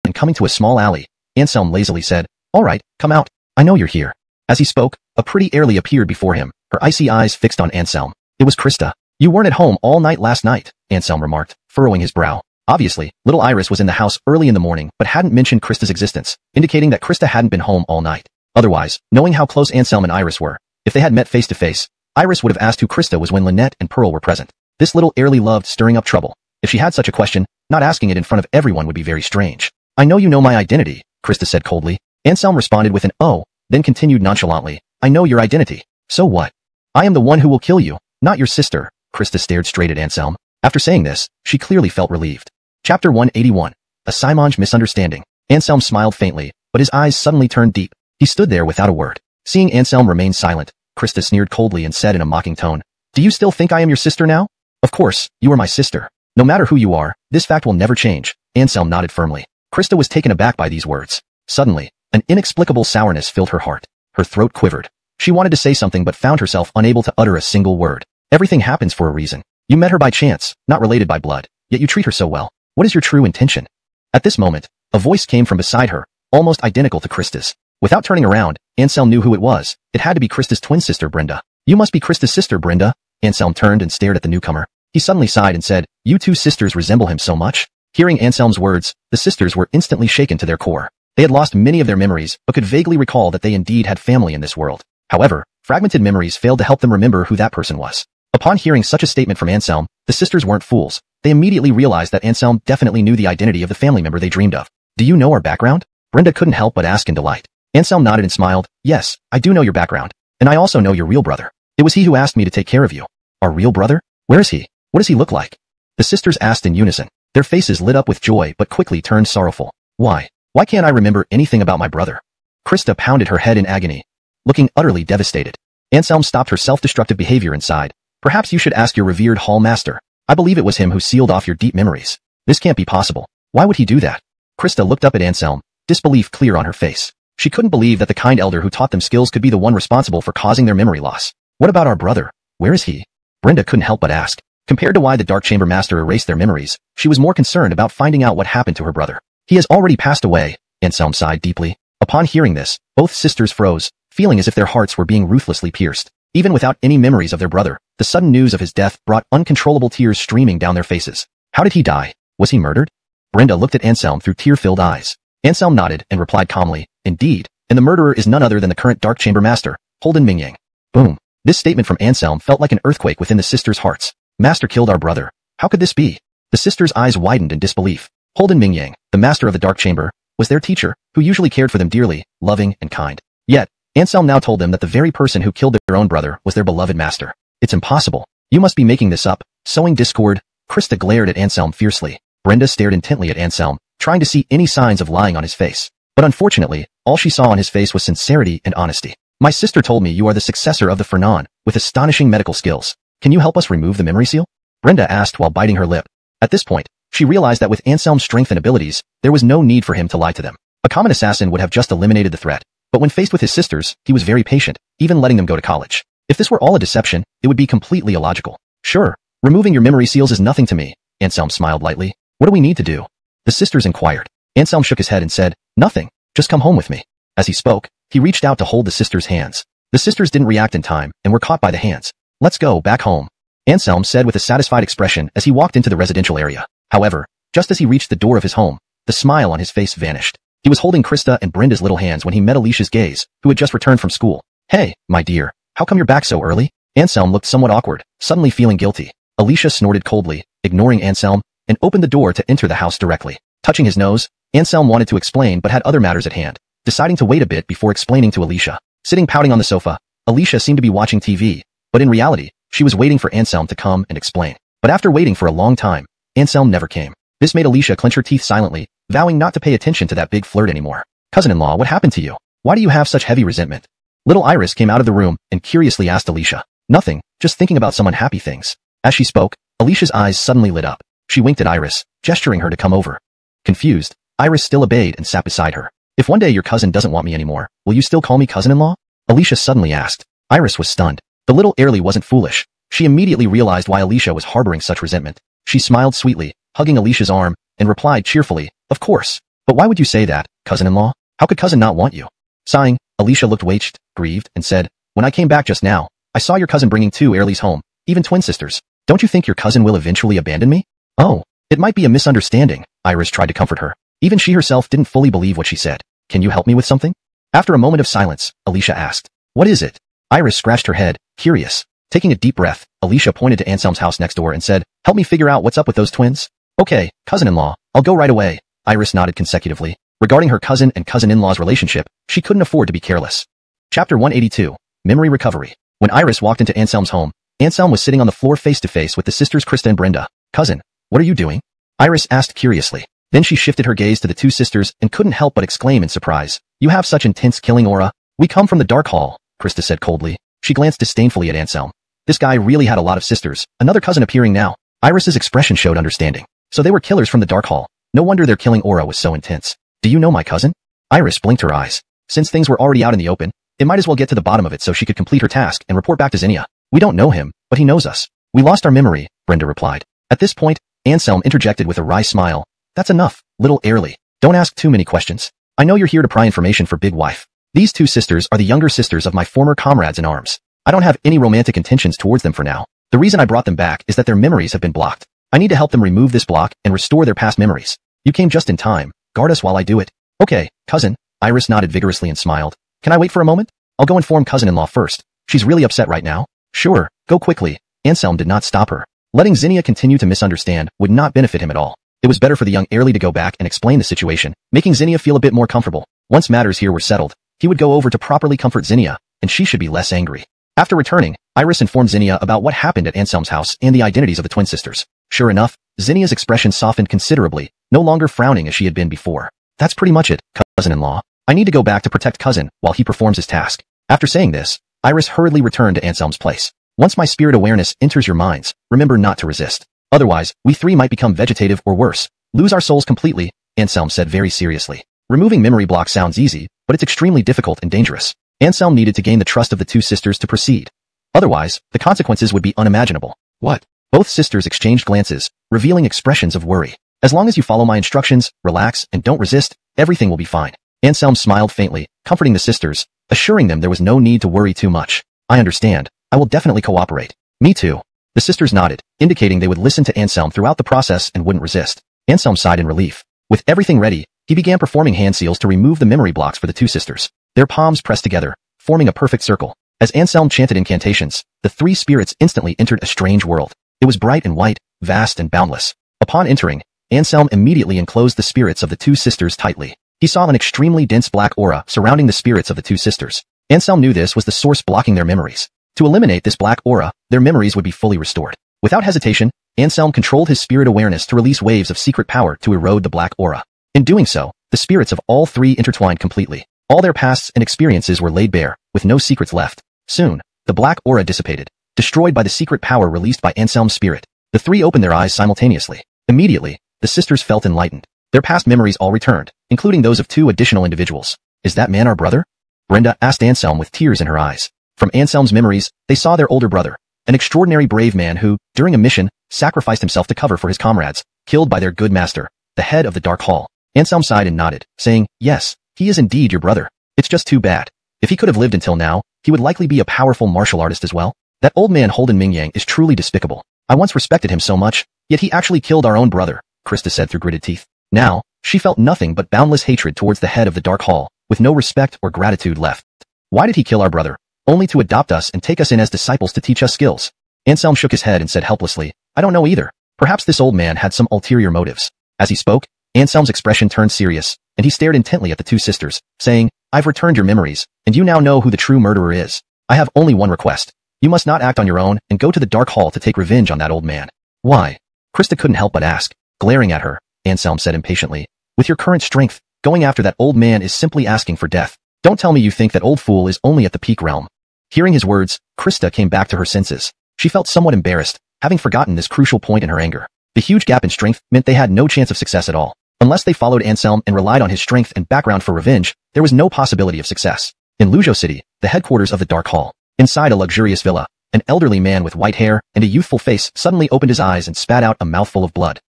and coming to a small alley, Anselm lazily said, "All right, come out, I know you're here." As he spoke, a pretty Airly appeared before him, her icy eyes fixed on Anselm. It was Krista. "You weren't at home all night last night," Anselm remarked, furrowing his brow. Obviously, little Iris was in the house early in the morning but hadn't mentioned Krista's existence, indicating that Krista hadn't been home all night. Otherwise, knowing how close Anselm and Iris were, if they had met face to face, Iris would have asked who Krista was when Lynette and Pearl were present. This little Airly loved stirring up trouble. If she had such a question, not asking it in front of everyone would be very strange. "I know you know my identity," Krista said coldly. Anselm responded with an "oh," then continued nonchalantly, "I know your identity. So what? I am the one who will kill you, not your sister." Krista stared straight at Anselm. After saying this, she clearly felt relieved. Chapter 181. A Simonge Misunderstanding. Anselm smiled faintly, but his eyes suddenly turned deep. He stood there without a word. Seeing Anselm remain silent, Krista sneered coldly and said in a mocking tone, "Do you still think I am your sister now?" "Of course, you are my sister. No matter who you are, this fact will never change." Anselm nodded firmly. Krista was taken aback by these words. Suddenly, an inexplicable sourness filled her heart. Her throat quivered. She wanted to say something but found herself unable to utter a single word. Everything happens for a reason. You met her by chance, not related by blood, yet you treat her so well. What is your true intention? At this moment, a voice came from beside her, almost identical to Krista's. Without turning around, Anselm knew who it was. It had to be Krista's twin sister Brenda. "You must be Krista's sister, Brenda." Anselm turned and stared at the newcomer. He suddenly sighed and said, "You two sisters resemble him so much." Hearing Anselm's words, the sisters were instantly shaken to their core. They had lost many of their memories, but could vaguely recall that they indeed had family in this world. However, fragmented memories failed to help them remember who that person was. Upon hearing such a statement from Anselm, the sisters weren't fools. They immediately realized that Anselm definitely knew the identity of the family member they dreamed of. "Do you know our background?" Brenda couldn't help but ask in delight. Anselm nodded and smiled. "Yes, I do know your background. And I also know your real brother. It was he who asked me to take care of you." "Our real brother? Where is he? What does he look like?" The sisters asked in unison. Their faces lit up with joy but quickly turned sorrowful. Why can't I remember anything about my brother?" Krista pounded her head in agony, looking utterly devastated. Anselm stopped her self-destructive behavior and sighed. "Perhaps you should ask your revered hall master. I believe it was him who sealed off your deep memories." "This can't be possible. Why would he do that?" Krista looked up at Anselm, disbelief clear on her face. She couldn't believe that the kind elder who taught them skills could be the one responsible for causing their memory loss. "What about our brother? Where is he?" Brenda couldn't help but ask. Compared to why the Dark Chamber Master erased their memories, she was more concerned about finding out what happened to her brother. "He has already passed away," Anselm sighed deeply. Upon hearing this, both sisters froze, feeling as if their hearts were being ruthlessly pierced. Even without any memories of their brother, the sudden news of his death brought uncontrollable tears streaming down their faces. "How did he die? Was he murdered?" Brenda looked at Anselm through tear-filled eyes. Anselm nodded and replied calmly, "Indeed, and the murderer is none other than the current Dark Chamber Master, Holden Mingyang." Boom. This statement from Anselm felt like an earthquake within the sisters' hearts. "Master killed our brother. How could this be?" The sisters' eyes widened in disbelief. Holden Mingyang, the master of the Dark Chamber, was their teacher, who usually cared for them dearly, loving, and kind. Yet, Anselm now told them that the very person who killed their own brother was their beloved master. "It's impossible. You must be making this up." Sowing discord, Krista glared at Anselm fiercely. Brenda stared intently at Anselm, trying to see any signs of lying on his face. But unfortunately, all she saw on his face was sincerity and honesty. "My sister told me you are the successor of the Fernan, with astonishing medical skills. Can you help us remove the memory seal?" Brenda asked while biting her lip. At this point, she realized that with Anselm's strength and abilities, there was no need for him to lie to them. A common assassin would have just eliminated the threat. But when faced with his sisters, he was very patient, even letting them go to college. If this were all a deception, it would be completely illogical. "Sure, removing your memory seals is nothing to me," Anselm smiled lightly. "What do we need to do?" the sisters inquired. Anselm shook his head and said, "Nothing, just come home with me." As he spoke, he reached out to hold the sisters' hands. The sisters didn't react in time and were caught by the hands. "Let's go back home," Anselm said with a satisfied expression as he walked into the residential area. However, just as he reached the door of his home, the smile on his face vanished. He was holding Krista and Brenda's little hands when he met Alicia's gaze, who had just returned from school. "Hey, my dear, how come you're back so early?" Anselm looked somewhat awkward, suddenly feeling guilty. Alicia snorted coldly, ignoring Anselm, and opened the door to enter the house directly. Touching his nose, Anselm wanted to explain but had other matters at hand, deciding to wait a bit before explaining to Alicia. Sitting pouting on the sofa, Alicia seemed to be watching TV, but in reality, she was waiting for Anselm to come and explain. But after waiting for a long time, Anselm never came. This made Alicia clench her teeth silently, vowing not to pay attention to that big flirt anymore. "Cousin-in-law, what happened to you? Why do you have such heavy resentment?" Little Iris came out of the room and curiously asked Alicia. "Nothing, just thinking about some unhappy things." As she spoke, Alicia's eyes suddenly lit up. She winked at Iris, gesturing her to come over. Confused, Iris still obeyed and sat beside her. If one day your cousin doesn't want me anymore, will you still call me cousin-in-law? Alicia suddenly asked. Iris was stunned. The little heirly wasn't foolish. She immediately realized why Alicia was harboring such resentment. She smiled sweetly, hugging Alicia's arm, and replied cheerfully, "Of course. But why would you say that, cousin-in-law? How could cousin not want you?" Sighing, Alicia looked waged, grieved, and said, "When I came back just now, I saw your cousin bringing 2 heirlies home, even twin sisters. Don't you think your cousin will eventually abandon me?" "Oh, it might be a misunderstanding," Iris tried to comfort her. Even she herself didn't fully believe what she said. "Can you help me with something?" After a moment of silence, Alicia asked, "What is it?" Iris scratched her head, curious. Taking a deep breath, Alicia pointed to Anselm's house next door and said, "Help me figure out what's up with those twins." "Okay, cousin-in-law, I'll go right away." Iris nodded consecutively. Regarding her cousin and cousin-in-law's relationship, she couldn't afford to be careless. Chapter 182, Memory Recovery. When Iris walked into Anselm's home, Anselm was sitting on the floor face-to-face with the sisters Krista and Brenda. "Cousin, what are you doing?" Iris asked curiously. Then she shifted her gaze to the 2 sisters and couldn't help but exclaim in surprise. "You have such intense killing aura." "We come from the Dark Hall," Krista said coldly. She glanced disdainfully at Anselm. This guy really had a lot of sisters, another cousin appearing now. Iris's expression showed understanding. So they were killers from the Dark Hall. No wonder their killing aura was so intense. "Do you know my cousin?" Iris blinked her eyes. Since things were already out in the open, it might as well get to the bottom of it so she could complete her task and report back to Zinnia. "We don't know him, but he knows us." "We lost our memory," Brenda replied. At this point, Anselm interjected with a wry smile. "That's enough, little heirly. Don't ask too many questions. I know you're here to pry information for Big Wife. These 2 sisters are the younger sisters of my former comrades in arms. I don't have any romantic intentions towards them for now. The reason I brought them back is that their memories have been blocked. I need to help them remove this block and restore their past memories. You came just in time. Guard us while I do it." "Okay, cousin." Iris nodded vigorously and smiled. "Can I wait for a moment? I'll go inform cousin-in-law first. She's really upset right now." "Sure, go quickly." Anselm did not stop her. Letting Zinnia continue to misunderstand would not benefit him at all. It was better for the young heirly to go back and explain the situation, making Zinnia feel a bit more comfortable. Once matters here were settled, he would go over to properly comfort Zinnia, and she should be less angry. After returning, Iris informed Zinnia about what happened at Anselm's house and the identities of the twin sisters. Sure enough, Zinnia's expression softened considerably, no longer frowning as she had been before. "That's pretty much it, cousin-in-law. I need to go back to protect cousin while he performs his task." After saying this, Iris hurriedly returned to Anselm's place. "Once my spirit awareness enters your minds, remember not to resist. Otherwise, we 3 might become vegetative or worse, lose our souls completely," Anselm said very seriously. Removing memory blocks sounds easy, but it's extremely difficult and dangerous. Anselm needed to gain the trust of the 2 sisters to proceed. Otherwise, the consequences would be unimaginable. "What?" Both sisters exchanged glances, revealing expressions of worry. "As long as you follow my instructions, relax, and don't resist, everything will be fine." Anselm smiled faintly, comforting the sisters, assuring them there was no need to worry too much. "I understand. I will definitely cooperate." "Me too." The sisters nodded, indicating they would listen to Anselm throughout the process and wouldn't resist. Anselm sighed in relief. With everything ready, he began performing hand seals to remove the memory blocks for the 2 sisters. Their palms pressed together, forming a perfect circle. As Anselm chanted incantations, the 3 spirits instantly entered a strange world. It was bright and white, vast and boundless. Upon entering, Anselm immediately enclosed the spirits of the 2 sisters tightly. He saw an extremely dense black aura surrounding the spirits of the 2 sisters. Anselm knew this was the source blocking their memories. To eliminate this black aura, their memories would be fully restored. Without hesitation, Anselm controlled his spirit awareness to release waves of secret power to erode the black aura. In doing so, the spirits of all 3 intertwined completely. All their pasts and experiences were laid bare, with no secrets left. Soon, the black aura dissipated, destroyed by the secret power released by Anselm's spirit. The 3 opened their eyes simultaneously. Immediately, the sisters felt enlightened. Their past memories all returned, including those of 2 additional individuals. "Is that man our brother?" Brenda asked Anselm with tears in her eyes. From Anselm's memories, they saw their older brother, an extraordinary brave man who, during a mission, sacrificed himself to cover for his comrades, killed by their good master, the head of the Dark Hall. Anselm sighed and nodded, saying, "Yes, he is indeed your brother. It's just too bad. If he could have lived until now, he would likely be a powerful martial artist as well. That old man Holden Mingyang is truly despicable. I once respected him so much, yet he actually killed our own brother," Krista said through gritted teeth. Now, she felt nothing but boundless hatred towards the head of the Dark Hall, with no respect or gratitude left. "Why did he kill our brother? Only to adopt us and take us in as disciples to teach us skills?" Anselm shook his head and said helplessly, "I don't know either. Perhaps this old man had some ulterior motives." As he spoke, Anselm's expression turned serious, and he stared intently at the 2 sisters, saying, "I've returned your memories, and you now know who the true murderer is. I have only one request. You must not act on your own and go to the Dark Hall to take revenge on that old man." "Why?" Krista couldn't help but ask. Glaring at her, Anselm said impatiently, "With your current strength, going after that old man is simply asking for death. Don't tell me you think that old fool is only at the peak realm." Hearing his words, Krista came back to her senses. She felt somewhat embarrassed, having forgotten this crucial point in her anger. The huge gap in strength meant they had no chance of success at all. Unless they followed Anselm and relied on his strength and background for revenge, there was no possibility of success. In Luzhou City, the headquarters of the Dark Hall, inside a luxurious villa, an elderly man with white hair and a youthful face suddenly opened his eyes and spat out a mouthful of blood.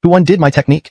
Who undid my technique?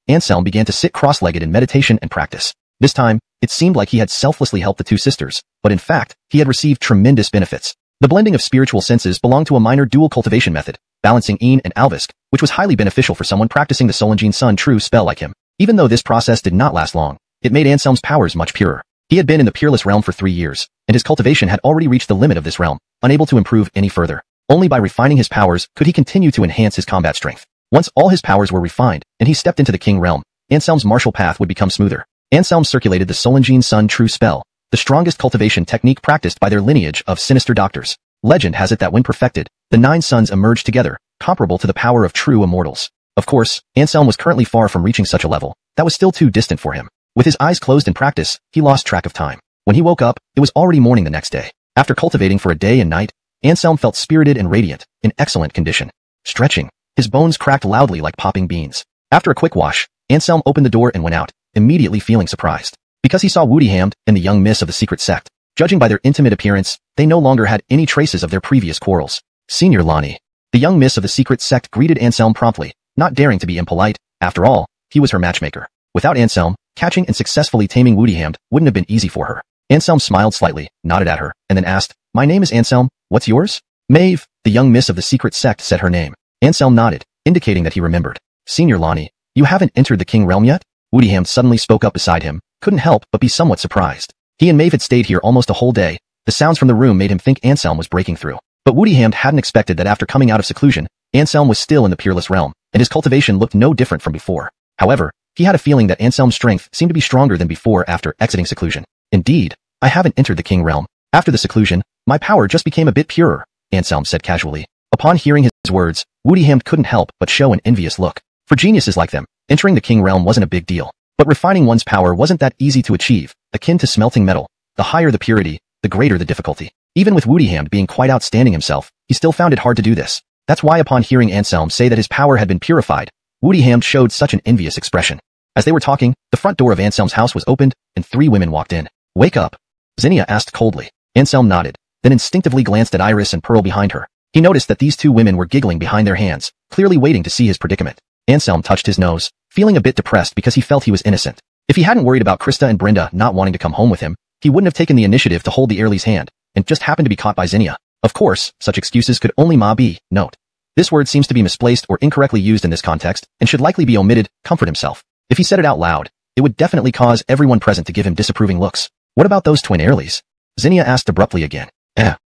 Anselm began to sit cross-legged in meditation and practice. This time, it seemed like he had selflessly helped the two sisters, but in fact, he had received tremendous benefits. The blending of spiritual senses belonged to a minor dual cultivation method, balancing Yin and Alvisk, which was highly beneficial for someone practicing the Solanjin Sun True spell like him. Even though this process did not last long, it made Anselm's powers much purer. He had been in the Peerless realm for 3 years, and his cultivation had already reached the limit of this realm, unable to improve any further. Only by refining his powers could he continue to enhance his combat strength. Once all his powers were refined, and he stepped into the King realm, Anselm's martial path would become smoother. Anselm circulated the Solanjin Sun True spell, the strongest cultivation technique practiced by their lineage of sinister doctors. Legend has it that when perfected, the 9 suns emerged together, comparable to the power of true immortals. Of course, Anselm was currently far from reaching such a level. That was still too distant for him. With his eyes closed in practice, he lost track of time. When he woke up, it was already morning the next day. After cultivating for a day and night, Anselm felt spirited and radiant, in excellent condition. Stretching, his bones cracked loudly like popping beans. After a quick wash, Anselm opened the door and went out, immediately feeling surprised. Because he saw Woodyhamd and the young miss of the secret sect. Judging by their intimate appearance, they no longer had any traces of their previous quarrels. Senior Lonnie. The young miss of the secret sect greeted Anselm promptly, not daring to be impolite. After all, he was her matchmaker. Without Anselm, catching and successfully taming Woodyhamd wouldn't have been easy for her. Anselm smiled slightly, nodded at her, and then asked, "My name is Anselm, what's yours?" Maeve, the young miss of the secret sect, said her name. Anselm nodded, indicating that he remembered. "Senior Lonnie, you haven't entered the King realm yet?" Woodyhamd suddenly spoke up beside him, couldn't help but be somewhat surprised. He and Maeve had stayed here almost a whole day. The sounds from the room made him think Anselm was breaking through. But Woodyhamd hadn't expected that after coming out of seclusion, Anselm was still in the Peerless realm, and his cultivation looked no different from before. However, he had a feeling that Anselm's strength seemed to be stronger than before after exiting seclusion. "Indeed, I haven't entered the King realm. After the seclusion, my power just became a bit purer," Anselm said casually. Upon hearing his words, Woodyhamd couldn't help but show an envious look. For geniuses like them, entering the King realm wasn't a big deal. But refining one's power wasn't that easy to achieve, akin to smelting metal. The higher the purity, the greater the difficulty. Even with Woodyhamd being quite outstanding himself, he still found it hard to do this. That's why upon hearing Anselm say that his power had been purified, Woodyhamd showed such an envious expression. As they were talking, the front door of Anselm's house was opened, and 3 women walked in. "Wake up," Zinnia asked coldly. Anselm nodded, then instinctively glanced at Iris and Pearl behind her. He noticed that these 2 women were giggling behind their hands, clearly waiting to see his predicament. Anselm touched his nose, feeling a bit depressed because he felt he was innocent. If he hadn't worried about Krista and Brenda not wanting to come home with him, he wouldn't have taken the initiative to hold the Early's hand, and just happened to be caught by Zinnia. Of course, such excuses could only be. Note. This word seems to be misplaced or incorrectly used in this context, and should likely be omitted. Comfort himself. If he said it out loud, it would definitely cause everyone present to give him disapproving looks. "What about those twin Earlys?" Zinnia asked abruptly again.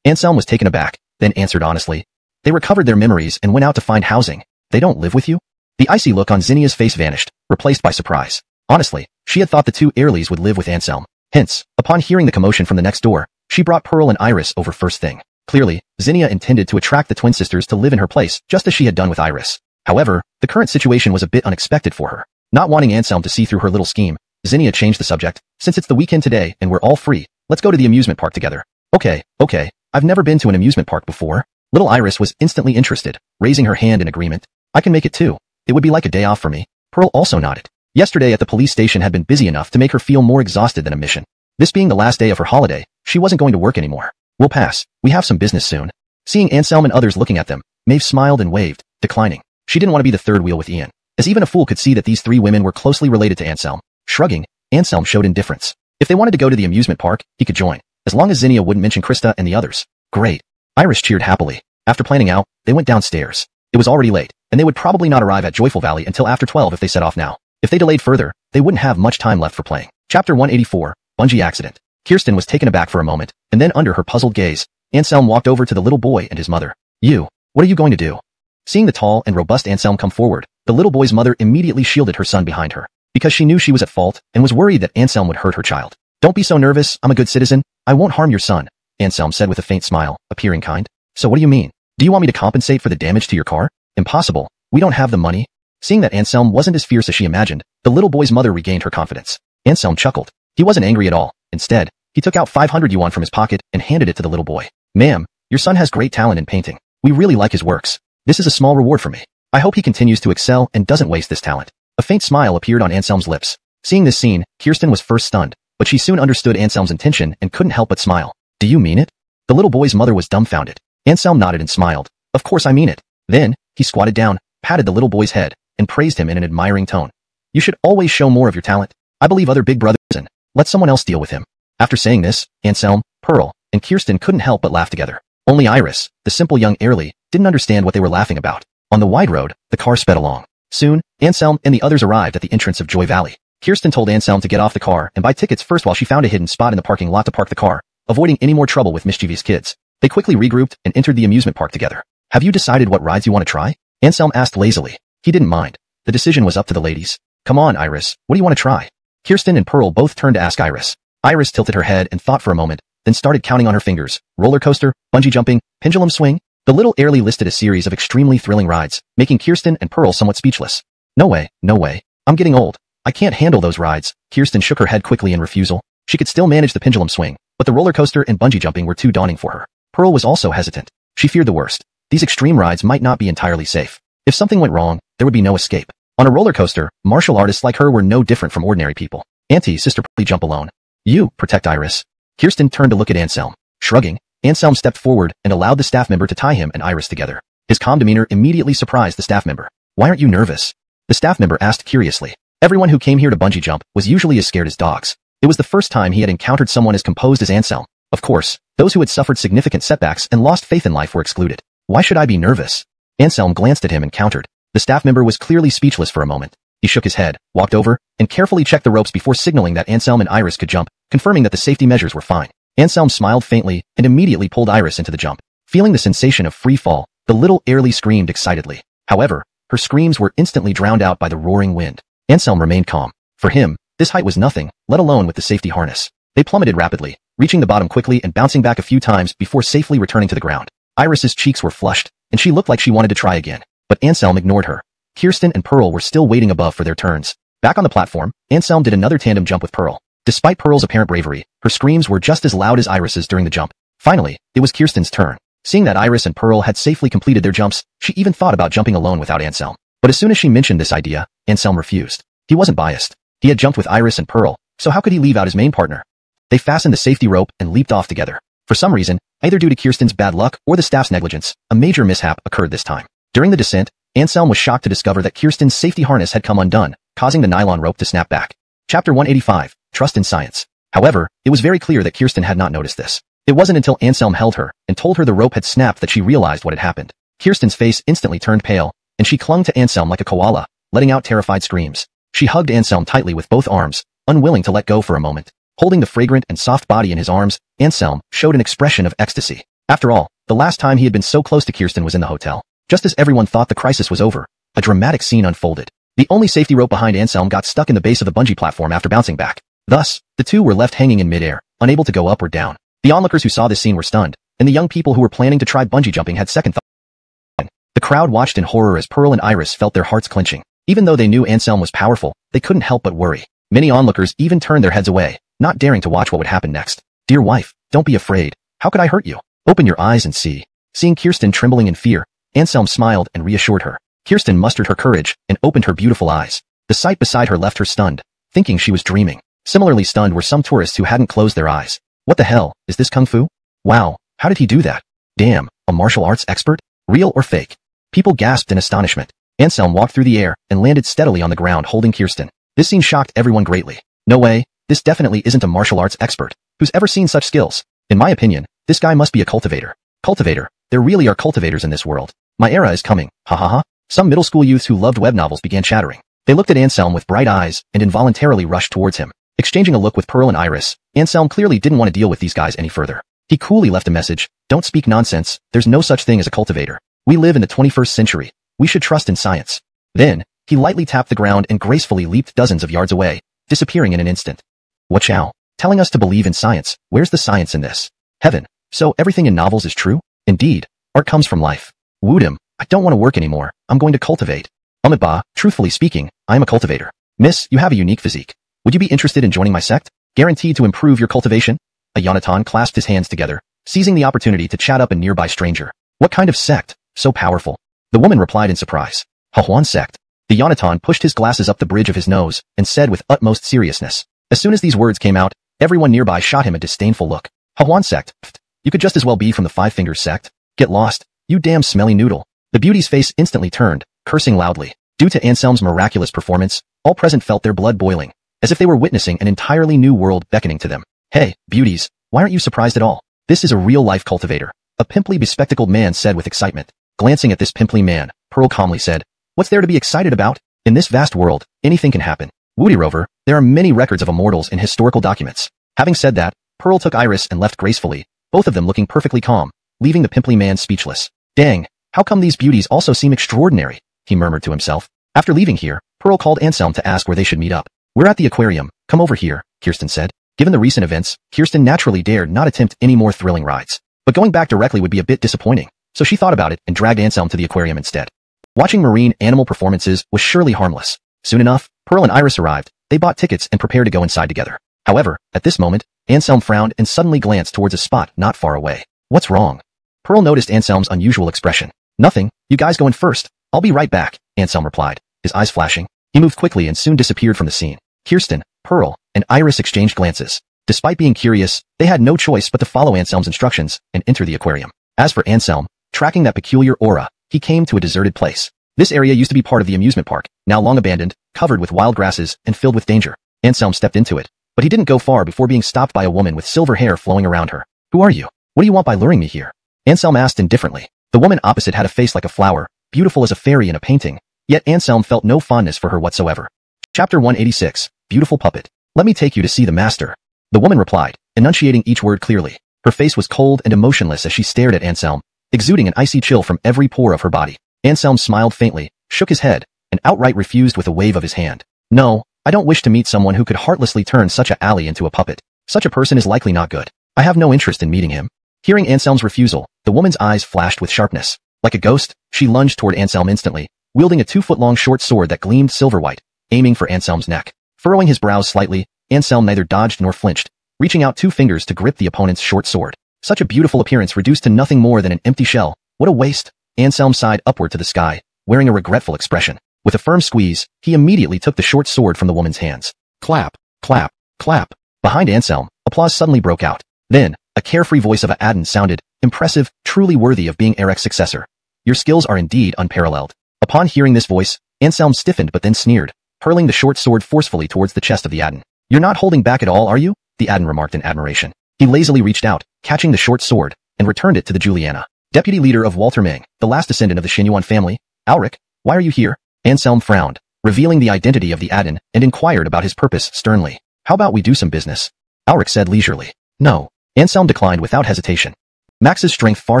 Anselm was taken aback, then answered honestly. "They recovered their memories and went out to find housing. They don't live with you?" The icy look on Zinnia's face vanished, replaced by surprise. Honestly, she had thought the 2 Earlys would live with Anselm. Hence, upon hearing the commotion from the next door, she brought Pearl and Iris over first thing. Clearly, Zinnia intended to attract the twin sisters to live in her place, just as she had done with Iris. However, the current situation was a bit unexpected for her. Not wanting Anselm to see through her little scheme, Zinnia changed the subject. "Since it's the weekend today and we're all free, let's go to the amusement park together." Okay, I've never been to an amusement park before." Little Iris was instantly interested, raising her hand in agreement. "I can make it too. It would be like a day off for me." Pearl also nodded. Yesterday at the police station had been busy enough to make her feel more exhausted than a mission. This being the last day of her holiday, she wasn't going to work anymore. "We'll pass. We have some business soon." Seeing Anselm and others looking at them, Maeve smiled and waved, declining. She didn't want to be the third wheel with Ian, as even a fool could see that these 3 women were closely related to Anselm. Shrugging, Anselm showed indifference. If they wanted to go to the amusement park, he could join, as long as Zinnia wouldn't mention Krista and the others. Great. Iris cheered happily. After planning out, they went downstairs. It was already late, and they would probably not arrive at Joyful Valley until after 12 if they set off now. If they delayed further, they wouldn't have much time left for playing. Chapter 184, Bungee Accident. Kirsten was taken aback for a moment, and then under her puzzled gaze, Anselm walked over to the little boy and his mother. What are you going to do?" Seeing the tall and robust Anselm come forward, the little boy's mother immediately shielded her son behind her, because she knew she was at fault and was worried that Anselm would hurt her child. "Don't be so nervous, I'm a good citizen. I won't harm your son," Anselm said with a faint smile, appearing kind. "So what do you mean? Do you want me to compensate for the damage to your car?" "Impossible. We don't have the money." Seeing that Anselm wasn't as fierce as she imagined, the little boy's mother regained her confidence. Anselm chuckled. He wasn't angry at all. Instead, he He took out 500 yuan from his pocket and handed it to the little boy. Ma'am, your son has great talent in painting. We really like his works. This is a small reward for me. I hope he continues to excel and doesn't waste this talent. A faint smile appeared on Anselm's lips. Seeing this scene, Kirsten was first stunned, but she soon understood Anselm's intention and couldn't help but smile. Do you mean it? The little boy's mother was dumbfounded. Anselm nodded and smiled. Of course I mean it. Then, he squatted down, patted the little boy's head, and praised him in an admiring tone. You should always show more of your talent. I believe other big brothers and let someone else deal with him. After saying this, Anselm, Pearl, and Kirsten couldn't help but laugh together. Only Iris, the simple young heirly, didn't understand what they were laughing about. On the wide road, the car sped along. Soon, Anselm and the others arrived at the entrance of Joy Valley. Kirsten told Anselm to get off the car and buy tickets first while she found a hidden spot in the parking lot to park the car, avoiding any more trouble with mischievous kids. They quickly regrouped and entered the amusement park together. Have you decided what rides you want to try? Anselm asked lazily. He didn't mind. The decision was up to the ladies. Come on, Iris, what do you want to try? Kirsten and Pearl both turned to ask Iris. Iris tilted her head and thought for a moment, then started counting on her fingers. Roller coaster, bungee jumping, pendulum swing. The little heirly listed a series of extremely thrilling rides, making Kirsten and Pearl somewhat speechless. No way, no way. I'm getting old. I can't handle those rides. Kirsten shook her head quickly in refusal. She could still manage the pendulum swing, but the roller coaster and bungee jumping were too daunting for her. Pearl was also hesitant. She feared the worst. These extreme rides might not be entirely safe. If something went wrong, there would be no escape. On a roller coaster, martial artists like her were no different from ordinary people. Auntie, sister, please jump alone. You, protect Iris. Kirsten turned to look at Anselm. Shrugging, Anselm stepped forward and allowed the staff member to tie him and Iris together. His calm demeanor immediately surprised the staff member. Why aren't you nervous? The staff member asked curiously. Everyone who came here to bungee jump was usually as scared as dogs. It was the first time he had encountered someone as composed as Anselm. Of course, those who had suffered significant setbacks and lost faith in life were excluded. Why should I be nervous? Anselm glanced at him and countered. The staff member was clearly speechless for a moment. He shook his head, walked over, and carefully checked the ropes before signaling that Anselm and Iris could jump, confirming that the safety measures were fine. Anselm smiled faintly and immediately pulled Iris into the jump. Feeling the sensation of free fall, the little heirly screamed excitedly. However, her screams were instantly drowned out by the roaring wind. Anselm remained calm. For him, this height was nothing, let alone with the safety harness. They plummeted rapidly, reaching the bottom quickly and bouncing back a few times before safely returning to the ground. Iris's cheeks were flushed, and she looked like she wanted to try again. But Anselm ignored her. Kirsten and Pearl were still waiting above for their turns. Back on the platform, Anselm did another tandem jump with Pearl. Despite Pearl's apparent bravery, her screams were just as loud as Iris's during the jump. Finally, it was Kirsten's turn. Seeing that Iris and Pearl had safely completed their jumps, she even thought about jumping alone without Anselm. But as soon as she mentioned this idea, Anselm refused. He wasn't biased. He had jumped with Iris and Pearl, so how could he leave out his main partner? They fastened the safety rope and leaped off together. For some reason, either due to Kirsten's bad luck or the staff's negligence, a major mishap occurred this time. During the descent, Anselm was shocked to discover that Kirsten's safety harness had come undone, causing the nylon rope to snap back. Chapter 185, Trust in Science. However, it was very clear that Kirsten had not noticed this. It wasn't until Anselm held her and told her the rope had snapped that she realized what had happened. Kirsten's face instantly turned pale, and she clung to Anselm like a koala, letting out terrified screams. She hugged Anselm tightly with both arms, unwilling to let go for a moment. Holding the fragrant and soft body in his arms, Anselm showed an expression of ecstasy. After all, the last time he had been so close to Kirsten was in the hotel. Just as everyone thought the crisis was over, a dramatic scene unfolded. The only safety rope behind Anselm got stuck in the base of the bungee platform after bouncing back. Thus, the two were left hanging in midair, unable to go up or down. The onlookers who saw this scene were stunned, and the young people who were planning to try bungee jumping had second thoughts. The crowd watched in horror as Pearl and Iris felt their hearts clenching. Even though they knew Anselm was powerful, they couldn't help but worry. Many onlookers even turned their heads away, not daring to watch what would happen next. Dear wife, don't be afraid. How could I hurt you? Open your eyes and see. Seeing Kirsten trembling in fear, Anselm smiled and reassured her. Kirsten mustered her courage and opened her beautiful eyes. The sight beside her left her stunned, thinking she was dreaming. Similarly stunned were some tourists who hadn't closed their eyes. What the hell, is this kung fu? Wow, how did he do that? Damn, a martial arts expert? Real or fake? People gasped in astonishment. Anselm walked through the air and landed steadily on the ground holding Kirsten. This scene shocked everyone greatly. No way, this definitely isn't a martial arts expert. Who's ever seen such skills? In my opinion, this guy must be a cultivator. Cultivator, there really are cultivators in this world. My era is coming, ha ha ha. Some middle school youths who loved web novels began chattering. They looked at Anselm with bright eyes and involuntarily rushed towards him. Exchanging a look with Pearl and Iris, Anselm clearly didn't want to deal with these guys any further. He coolly left a message, don't speak nonsense, there's no such thing as a cultivator. We live in the 21st century. We should trust in science. Then, he lightly tapped the ground and gracefully leaped dozens of yards away, disappearing in an instant. What chow? Telling us to believe in science, where's the science in this? Heaven, so everything in novels is true? Indeed, art comes from life. Wooed him, I don't want to work anymore, I'm going to cultivate. Ba, truthfully speaking, I am a cultivator. Miss, you have a unique physique. Would you be interested in joining my sect? Guaranteed to improve your cultivation? A Yonatan clasped his hands together, seizing the opportunity to chat up a nearby stranger. What kind of sect? So powerful. The woman replied in surprise. Hahuan sect. The Yonatan pushed his glasses up the bridge of his nose and said with utmost seriousness. As soon as these words came out, everyone nearby shot him a disdainful look. Hahuan sect? Pfft, you could just as well be from the Five Fingers sect. Get lost, you damn smelly noodle. The beauty's face instantly turned, cursing loudly. Due to Anselm's miraculous performance, all present felt their blood boiling, as if they were witnessing an entirely new world beckoning to them. Hey, beauties, why aren't you surprised at all? This is a real-life cultivator, a pimply bespectacled man said with excitement. Glancing at this pimply man, Pearl calmly said, what's there to be excited about? In this vast world, anything can happen. Woody Rover, there are many records of immortals in historical documents. Having said that, Pearl took Iris and left gracefully, both of them looking perfectly calm, leaving the pimply man speechless. Dang, how come these beauties also seem extraordinary? He murmured to himself. After leaving here, Pearl called Anselm to ask where they should meet up. We're at the aquarium, come over here, Kirsten said. Given the recent events, Kirsten naturally dared not attempt any more thrilling rides. But going back directly would be a bit disappointing, so she thought about it and dragged Anselm to the aquarium instead. Watching marine animal performances was surely harmless. Soon enough, Pearl and Iris arrived, they bought tickets and prepared to go inside together. However, at this moment, Anselm frowned and suddenly glanced towards a spot not far away. What's wrong? Pearl noticed Anselm's unusual expression. Nothing, you guys go in first. I'll be right back, Anselm replied, his eyes flashing. He moved quickly and soon disappeared from the scene. Kirsten, Pearl, and Iris exchanged glances. Despite being curious, they had no choice but to follow Anselm's instructions and enter the aquarium. As for Anselm, tracking that peculiar aura, he came to a deserted place. This area used to be part of the amusement park, now long abandoned, covered with wild grasses and filled with danger. Anselm stepped into it, but he didn't go far before being stopped by a woman with silver hair flowing around her. Who are you? What do you want by luring me here? Anselm asked indifferently. The woman opposite had a face like a flower, beautiful as a fairy in a painting, yet Anselm felt no fondness for her whatsoever. Chapter 186, Beautiful Puppet. Let me take you to see the master. The woman replied, enunciating each word clearly. Her face was cold and emotionless as she stared at Anselm, exuding an icy chill from every pore of her body. Anselm smiled faintly, shook his head, and outright refused with a wave of his hand. No, I don't wish to meet someone who could heartlessly turn such a alley into a puppet. Such a person is likely not good. I have no interest in meeting him. Hearing Anselm's refusal, the woman's eyes flashed with sharpness. Like a ghost, she lunged toward Anselm instantly, wielding a 2-foot-long short sword that gleamed silver-white, aiming for Anselm's neck. Furrowing his brows slightly, Anselm neither dodged nor flinched, reaching out 2 fingers to grip the opponent's short sword. Such a beautiful appearance reduced to nothing more than an empty shell. What a waste! Anselm sighed upward to the sky, wearing a regretful expression. With a firm squeeze, he immediately took the short sword from the woman's hands. Clap, clap, clap. Behind Anselm, applause suddenly broke out. Then, a carefree voice of Aden sounded, impressive, truly worthy of being Eric's successor. Your skills are indeed unparalleled. Upon hearing this voice, Anselm stiffened but then sneered, hurling the short sword forcefully towards the chest of the Aden. You're not holding back at all, are you? The Aden remarked in admiration. He lazily reached out, catching the short sword, and returned it to the Juliana. Deputy leader of Walter Meng, the last descendant of the Xinyuan family, Alric, why are you here? Anselm frowned, revealing the identity of the Aden, and inquired about his purpose sternly. How about we do some business? Alric said leisurely. No. Anselm declined without hesitation. Max's strength far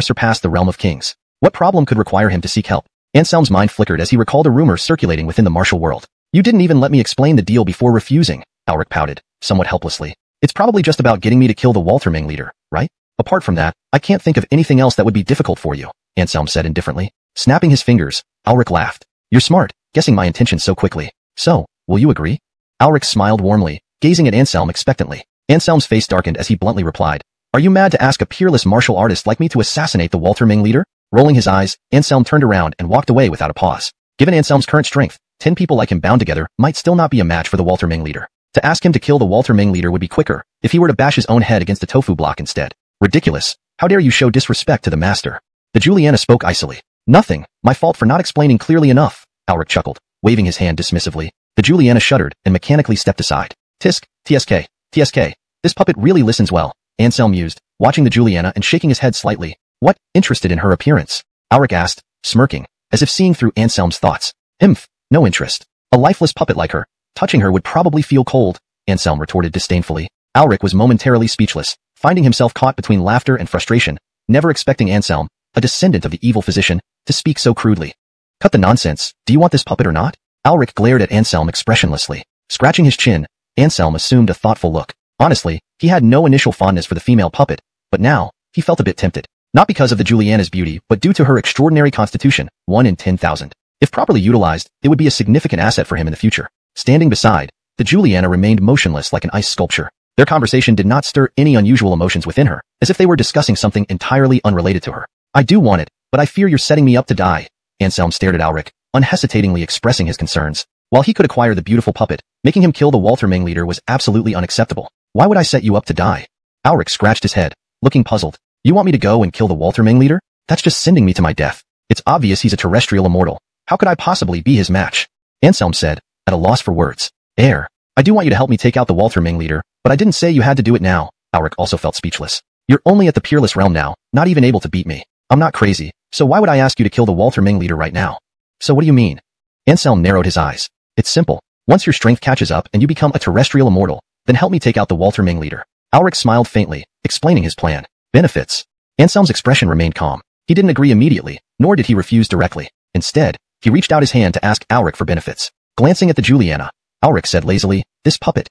surpassed the realm of kings. What problem could require him to seek help? Anselm's mind flickered as he recalled a rumor circulating within the martial world. You didn't even let me explain the deal before refusing, Alric pouted, somewhat helplessly. It's probably just about getting me to kill the Walter Meng leader, right? Apart from that, I can't think of anything else that would be difficult for you, Anselm said indifferently. Snapping his fingers, Alric laughed. You're smart, guessing my intentions so quickly. So, will you agree? Alric smiled warmly, gazing at Anselm expectantly. Anselm's face darkened as he bluntly replied, Are you mad to ask a peerless martial artist like me to assassinate the Walter Meng leader? Rolling his eyes, Anselm turned around and walked away without a pause. Given Anselm's current strength, 10 people like him bound together might still not be a match for the Walter Meng leader. To ask him to kill the Walter Meng leader would be quicker, if he were to bash his own head against a tofu block instead. Ridiculous. How dare you show disrespect to the master? The Juliana spoke icily. Nothing, my fault for not explaining clearly enough, Alric chuckled, waving his hand dismissively. The Juliana shuddered and mechanically stepped aside. Tisk, TSK, TSK. This puppet really listens well, Anselm mused, watching the Juliana and shaking his head slightly. What, interested in her appearance? Alric asked, smirking, as if seeing through Anselm's thoughts. Himph, no interest. A lifeless puppet like her. Touching her would probably feel cold, Anselm retorted disdainfully. Alric was momentarily speechless, finding himself caught between laughter and frustration, never expecting Anselm, a descendant of the evil physician, to speak so crudely. Cut the nonsense, do you want this puppet or not? Alric glared at Anselm expressionlessly. Scratching his chin, Anselm assumed a thoughtful look. Honestly, he had no initial fondness for the female puppet, but now, he felt a bit tempted. Not because of the Juliana's beauty, but due to her extraordinary constitution, 1 in 10,000. If properly utilized, it would be a significant asset for him in the future. Standing beside, the Juliana remained motionless like an ice sculpture. Their conversation did not stir any unusual emotions within her, as if they were discussing something entirely unrelated to her. I do want it, but I fear you're setting me up to die. Anselm stared at Ulrich, unhesitatingly expressing his concerns. While he could acquire the beautiful puppet, making him kill the Waltherming leader was absolutely unacceptable. Why would I set you up to die? Ulrich scratched his head, looking puzzled. You want me to go and kill the Waltherming leader? That's just sending me to my death. It's obvious he's a terrestrial immortal. How could I possibly be his match? Anselm said, at a loss for words. I do want you to help me take out the Waltherming leader, but I didn't say you had to do it now. Ulrich also felt speechless. You're only at the peerless realm now, not even able to beat me. I'm not crazy, so why would I ask you to kill the Waltherming leader right now? So what do you mean? Anselm narrowed his eyes. It's simple. Once your strength catches up and you become a terrestrial immortal, then help me take out the Waltherming leader. Ulrich smiled faintly, explaining his plan. Benefits. Anselm's expression remained calm. He didn't agree immediately, nor did he refuse directly. Instead, he reached out his hand to ask Ulrich for benefits. Glancing at the Juliana, Ulrich said lazily, this puppet.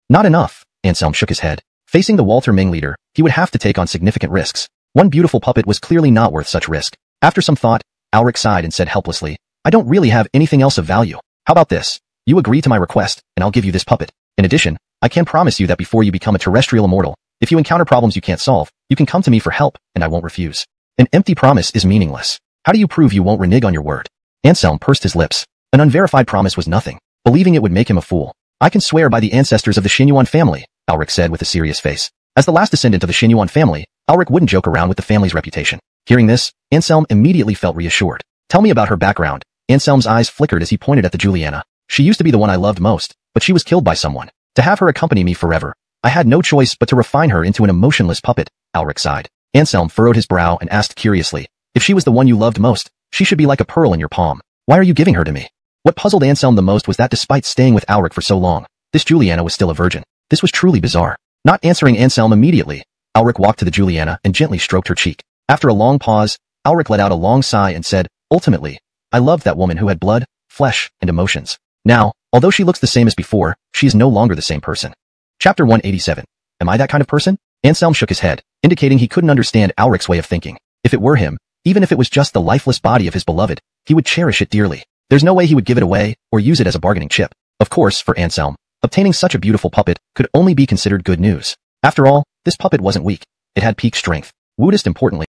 Not enough. Anselm shook his head. Facing the Waltherming leader, he would have to take on significant risks. One beautiful puppet was clearly not worth such risk. After some thought, Ulrich sighed and said helplessly, I don't really have anything else of value. How about this? You agree to my request, and I'll give you this puppet. In addition, I can promise you that before you become a terrestrial immortal, if you encounter problems you can't solve, you can come to me for help, and I won't refuse. An empty promise is meaningless. How do you prove you won't renege on your word? Anselm pursed his lips. An unverified promise was nothing. Believing it would make him a fool. I can swear by the ancestors of the Xinyuan family, Ulrich said with a serious face. As the last descendant of the Xinyuan family, Ulrich wouldn't joke around with the family's reputation. Hearing this, Anselm immediately felt reassured. Tell me about her background. Anselm's eyes flickered as he pointed at the Juliana. She used to be the one I loved most, but she was killed by someone. To have her accompany me forever, I had no choice but to refine her into an emotionless puppet, Ulrich sighed. Anselm furrowed his brow and asked curiously, if she was the one you loved most, she should be like a pearl in your palm. Why are you giving her to me? What puzzled Anselm the most was that despite staying with Ulrich for so long, this Juliana was still a virgin. This was truly bizarre. Not answering Anselm immediately, Ulrich walked to the Juliana and gently stroked her cheek. After a long pause, Ulrich let out a long sigh and said, ultimately, I loved that woman who had blood, flesh, and emotions. Now, although she looks the same as before, she is no longer the same person. Chapter 187. Am I that kind of person? Anselm shook his head, indicating he couldn't understand Ulrich's way of thinking. If it were him, even if it was just the lifeless body of his beloved, he would cherish it dearly. There's no way he would give it away or use it as a bargaining chip. Of course, for Anselm, obtaining such a beautiful puppet could only be considered good news. After all, this puppet wasn't weak. It had peak strength. Woodest importantly,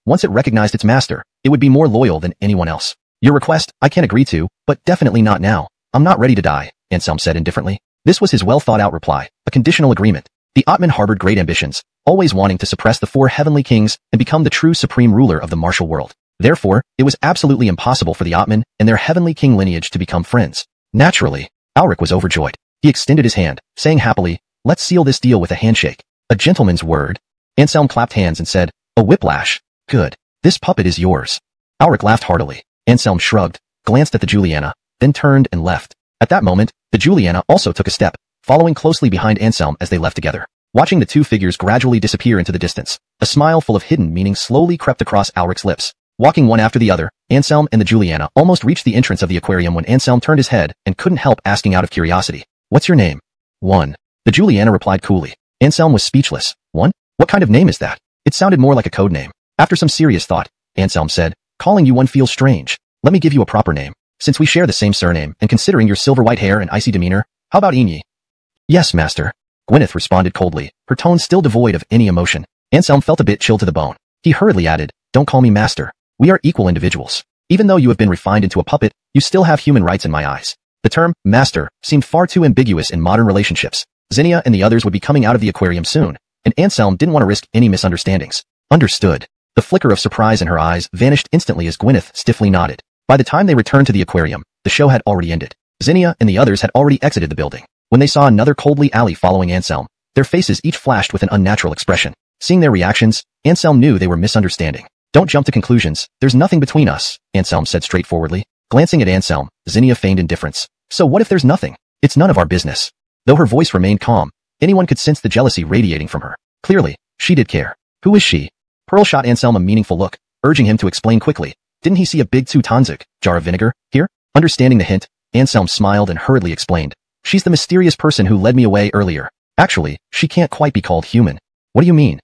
once it recognized its master, it would be more loyal than anyone else. Your request, I can agree to, but definitely not now. I'm not ready to die, Anselm said indifferently. This was his well-thought-out reply, a conditional agreement. The Atman harbored great ambitions, always wanting to suppress the four heavenly kings and become the true supreme ruler of the martial world. Therefore, it was absolutely impossible for the Atman and their heavenly king lineage to become friends. Naturally, Ulrich was overjoyed. He extended his hand, saying happily, let's seal this deal with a handshake. A gentleman's word. Anselm clapped hands and said, a whiplash. Good. This puppet is yours. Ulrich laughed heartily. Anselm shrugged, glanced at the Juliana, then turned and left. At that moment, the Juliana also took a step, following closely behind Anselm as they left together. Watching the two figures gradually disappear into the distance, a smile full of hidden meaning slowly crept across Ulrich's lips. Walking one after the other, Anselm and the Juliana almost reached the entrance of the aquarium when Anselm turned his head and couldn't help asking out of curiosity, what's your name? 1. The Juliana replied coolly. Anselm was speechless. 1? What kind of name is that? It sounded more like a code name. After some serious thought, Anselm said, calling you 1 feels strange. Let me give you a proper name. Since we share the same surname, and considering your silver-white hair and icy demeanor, how about Inyi? Yes, master. Gwyneth responded coldly, her tone still devoid of any emotion. Anselm felt a bit chilled to the bone. He hurriedly added, don't call me master. We are equal individuals. Even though you have been refined into a puppet, you still have human rights in my eyes. The term, master, seemed far too ambiguous in modern relationships. Zinnia and the others would be coming out of the aquarium soon, and Anselm didn't want to risk any misunderstandings. Understood. The flicker of surprise in her eyes vanished instantly as Gwyneth stiffly nodded. By the time they returned to the aquarium, the show had already ended. Zinnia and the others had already exited the building. When they saw another coldly alley following Anselm, their faces each flashed with an unnatural expression. Seeing their reactions, Anselm knew they were misunderstanding. Don't jump to conclusions. There's nothing between us, Anselm said straightforwardly. Glancing at Anselm, Zinnia feigned indifference. So what if there's nothing? It's none of our business. Though her voice remained calm, anyone could sense the jealousy radiating from her. Clearly, she did care. Who is she? Pearl shot Anselm a meaningful look, urging him to explain quickly. Didn't he see a big 2 tanzuk jar of vinegar here? Understanding the hint, Anselm smiled and hurriedly explained. She's the mysterious person who led me away earlier. Actually, she can't quite be called human. What do you mean?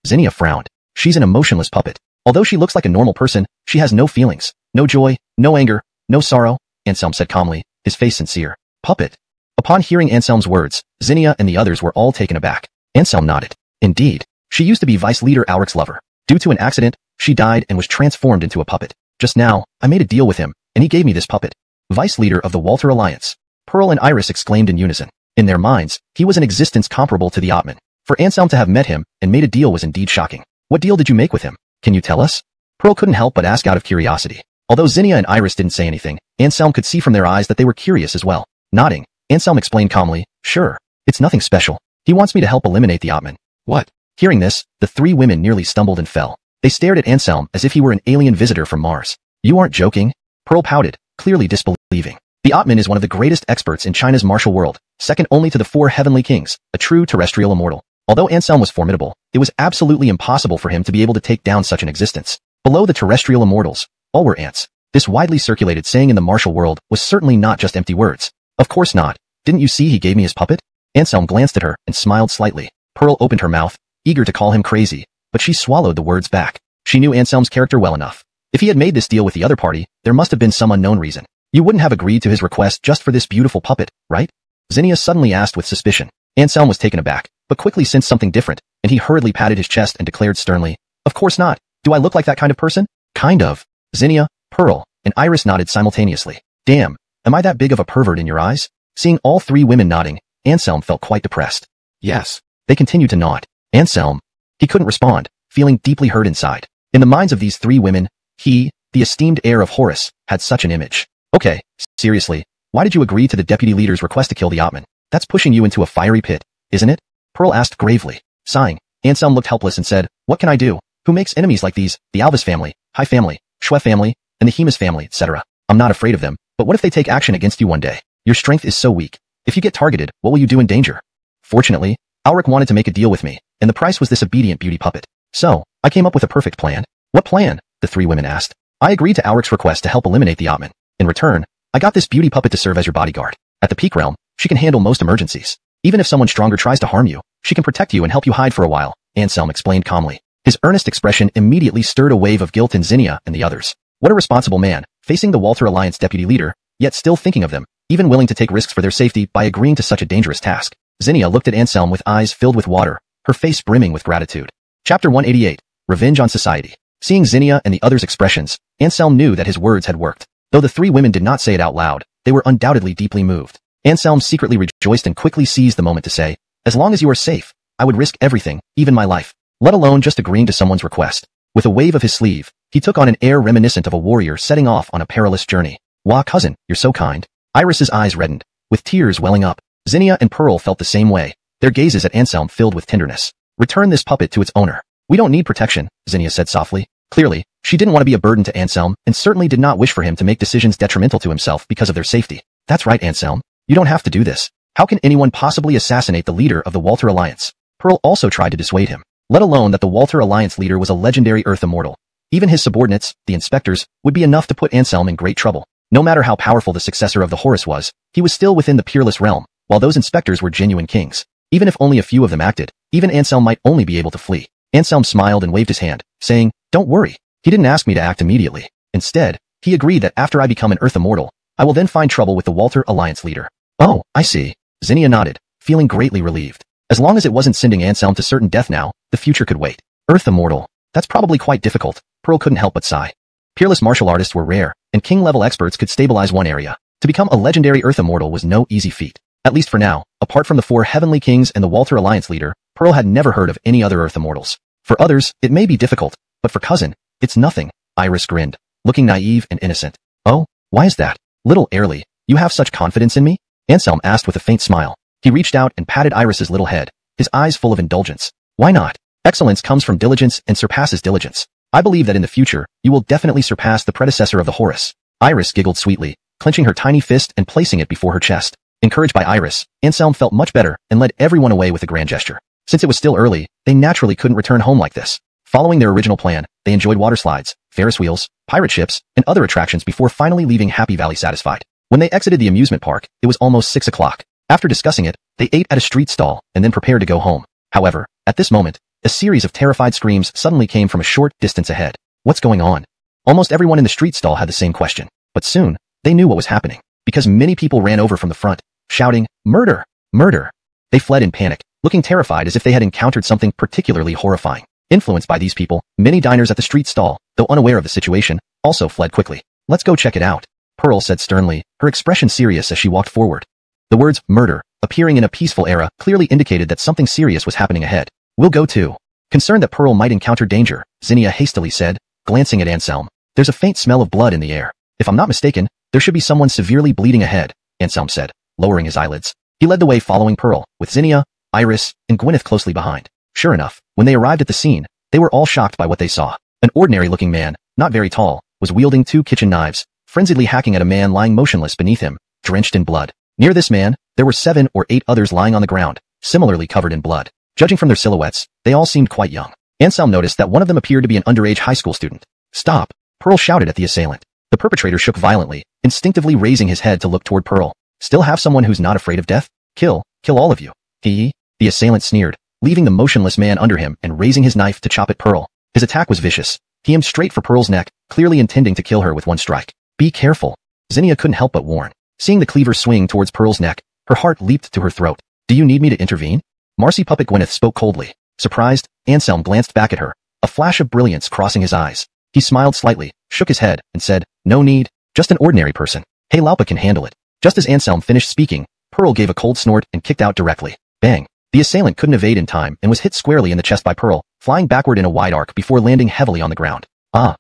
Zinnia frowned. She's an emotionless puppet. Although she looks like a normal person, she has no feelings, no joy, no anger, no sorrow, Anselm said calmly, his face sincere. Puppet. Upon hearing Anselm's words, Zinnia and the others were all taken aback. Anselm nodded. Indeed. She used to be Vice Leader Alric's lover. Due to an accident, she died and was transformed into a puppet. Just now, I made a deal with him, and he gave me this puppet. Vice Leader of the Walter Alliance. Pearl and Iris exclaimed in unison. In their minds, he was an existence comparable to the Atman. For Anselm to have met him and made a deal was indeed shocking. What deal did you make with him? Can you tell us? Pearl couldn't help but ask out of curiosity. Although Zinnia and Iris didn't say anything, Anselm could see from their eyes that they were curious as well. Nodding, Anselm explained calmly, sure. It's nothing special. He wants me to help eliminate the Atman. What? Hearing this, the three women nearly stumbled and fell. They stared at Anselm as if he were an alien visitor from Mars. You aren't joking? Pearl pouted, clearly disbelieving. The Atman is one of the greatest experts in China's martial world, second only to the four heavenly kings, a true terrestrial immortal. Although Anselm was formidable, it was absolutely impossible for him to be able to take down such an existence. Below the terrestrial immortals, all were ants. This widely circulated saying in the martial world was certainly not just empty words. Of course not. Didn't you see he gave me his puppet? Anselm glanced at her and smiled slightly. Pearl opened her mouth, eager to call him crazy, but she swallowed the words back. She knew Anselm's character well enough. If he had made this deal with the other party, there must have been some unknown reason. You wouldn't have agreed to his request just for this beautiful puppet, right? Zinnia suddenly asked with suspicion. Anselm was taken aback, but quickly sensed something different, and he hurriedly patted his chest and declared sternly, of course not. Do I look like that kind of person? Kind of. Zinnia, Pearl, and Iris nodded simultaneously. Damn, am I that big of a pervert in your eyes? Seeing all three women nodding, Anselm felt quite depressed. Yes. They continued to nod. Anselm. He couldn't respond, feeling deeply hurt inside. In the minds of these three women, he, the esteemed heir of Horus, had such an image. Okay, seriously, why did you agree to the deputy leader's request to kill the Atman? That's pushing you into a fiery pit, isn't it? Pearl asked gravely. Sighing, Anselm looked helpless and said, what can I do? Who makes enemies like these? The Alvis family, Hai family, Shui family, and the Hemus family, etc. I'm not afraid of them, but what if they take action against you one day? Your strength is so weak. If you get targeted, what will you do in danger? Fortunately, Alric wanted to make a deal with me, and the price was this obedient beauty puppet. So, I came up with a perfect plan. What plan? The three women asked. I agreed to Alric's request to help eliminate the Atman. In return, I got this beauty puppet to serve as your bodyguard. At the Peak Realm, she can handle most emergencies. Even if someone stronger tries to harm you, she can protect you and help you hide for a while, Anselm explained calmly. His earnest expression immediately stirred a wave of guilt in Zinnia and the others. What a responsible man, facing the Walter Alliance deputy leader, yet still thinking of them, even willing to take risks for their safety by agreeing to such a dangerous task. Zinnia looked at Anselm with eyes filled with water, her face brimming with gratitude. Chapter 188. Revenge on Society. Seeing Zinnia and the others' expressions, Anselm knew that his words had worked. Though the three women did not say it out loud, they were undoubtedly deeply moved. Anselm secretly rejoiced and quickly seized the moment to say, as long as you are safe, I would risk everything, even my life, let alone just agreeing to someone's request. With a wave of his sleeve, he took on an air reminiscent of a warrior setting off on a perilous journey. Wah, cousin, you're so kind. Iris's eyes reddened, with tears welling up. Zinnia and Pearl felt the same way, their gazes at Anselm filled with tenderness. Return this puppet to its owner. We don't need protection, Zinnia said softly. Clearly, she didn't want to be a burden to Anselm and certainly did not wish for him to make decisions detrimental to himself because of their safety. That's right, Anselm. You don't have to do this. How can anyone possibly assassinate the leader of the Walter Alliance? Pearl also tried to dissuade him, let alone that the Walter Alliance leader was a legendary Earth immortal. Even his subordinates, the inspectors, would be enough to put Anselm in great trouble. No matter how powerful the successor of the Horus was, he was still within the peerless realm, while those inspectors were genuine kings. Even if only a few of them acted, even Anselm might only be able to flee. Anselm smiled and waved his hand, saying, don't worry. He didn't ask me to act immediately. Instead, he agreed that after I become an Earth immortal, I will then find trouble with the Walter Alliance leader. Oh, I see. Zinnia nodded, feeling greatly relieved. As long as it wasn't sending Anselm to certain death now, the future could wait. Earth immortal. That's probably quite difficult. Pearl couldn't help but sigh. Peerless martial artists were rare, and king-level experts could stabilize one area. To become a legendary Earth immortal was no easy feat. At least for now, apart from the four heavenly kings and the Walter Alliance leader, Pearl had never heard of any other Earth immortals. For others, it may be difficult, but for cousin, it's nothing. Iris grinned, looking naive and innocent. Oh, why is that? Little Airly, you have such confidence in me? Anselm asked with a faint smile. He reached out and patted Iris's little head, his eyes full of indulgence. Why not? Excellence comes from diligence and surpasses diligence. I believe that in the future, you will definitely surpass the predecessor of the Horus. Iris giggled sweetly, clenching her tiny fist and placing it before her chest. Encouraged by Iris, Anselm felt much better and led everyone away with a grand gesture. Since it was still early, they naturally couldn't return home like this. Following their original plan, they enjoyed water slides, Ferris wheels, pirate ships, and other attractions before finally leaving Happy Valley satisfied. When they exited the amusement park, it was almost 6 o'clock. After discussing it, they ate at a street stall and then prepared to go home. However, at this moment, a series of terrified screams suddenly came from a short distance ahead. What's going on? Almost everyone in the street stall had the same question. But soon, they knew what was happening. Because many people ran over from the front, shouting, "Murder! Murder!" They fled in panic, looking terrified as if they had encountered something particularly horrifying. Influenced by these people, many diners at the street stall, though unaware of the situation, also fled quickly. "Let's go check it out," Pearl said sternly, her expression serious as she walked forward. The words, "murder," appearing in a peaceful era, clearly indicated that something serious was happening ahead. "We'll go too." Concerned that Pearl might encounter danger, Zinnia hastily said, glancing at Anselm. "There's a faint smell of blood in the air. If I'm not mistaken, there should be someone severely bleeding ahead," Anselm said, lowering his eyelids. He led the way following Pearl, with Zinnia, Iris, and Gwyneth closely behind. Sure enough, when they arrived at the scene, they were all shocked by what they saw. An ordinary-looking man, not very tall, was wielding 2 kitchen knives, frenziedly hacking at a man lying motionless beneath him, drenched in blood. Near this man, there were 7 or 8 others lying on the ground, similarly covered in blood. Judging from their silhouettes, they all seemed quite young. Anselm noticed that one of them appeared to be an underage high school student. "Stop!" Pearl shouted at the assailant. The perpetrator shook violently, instinctively raising his head to look toward Pearl. "Still have someone who's not afraid of death? Kill all of you." The assailant sneered, leaving the motionless man under him and raising his knife to chop at Pearl. His attack was vicious. He aimed straight for Pearl's neck, clearly intending to kill her with one strike. "Be careful," Zinnia couldn't help but warn. Seeing the cleaver swing towards Pearl's neck, her heart leaped to her throat. "Do you need me to intervene?" Marcy Puppet Gwyneth spoke coldly. Surprised, Anselm glanced back at her, a flash of brilliance crossing his eyes. He smiled slightly, shook his head, and said, "No need, just an ordinary person. Hey, Laupa can handle it." Just as Anselm finished speaking, Pearl gave a cold snort and kicked out directly. Bang! The assailant couldn't evade in time and was hit squarely in the chest by Pearl, flying backward in a wide arc before landing heavily on the ground. Ah!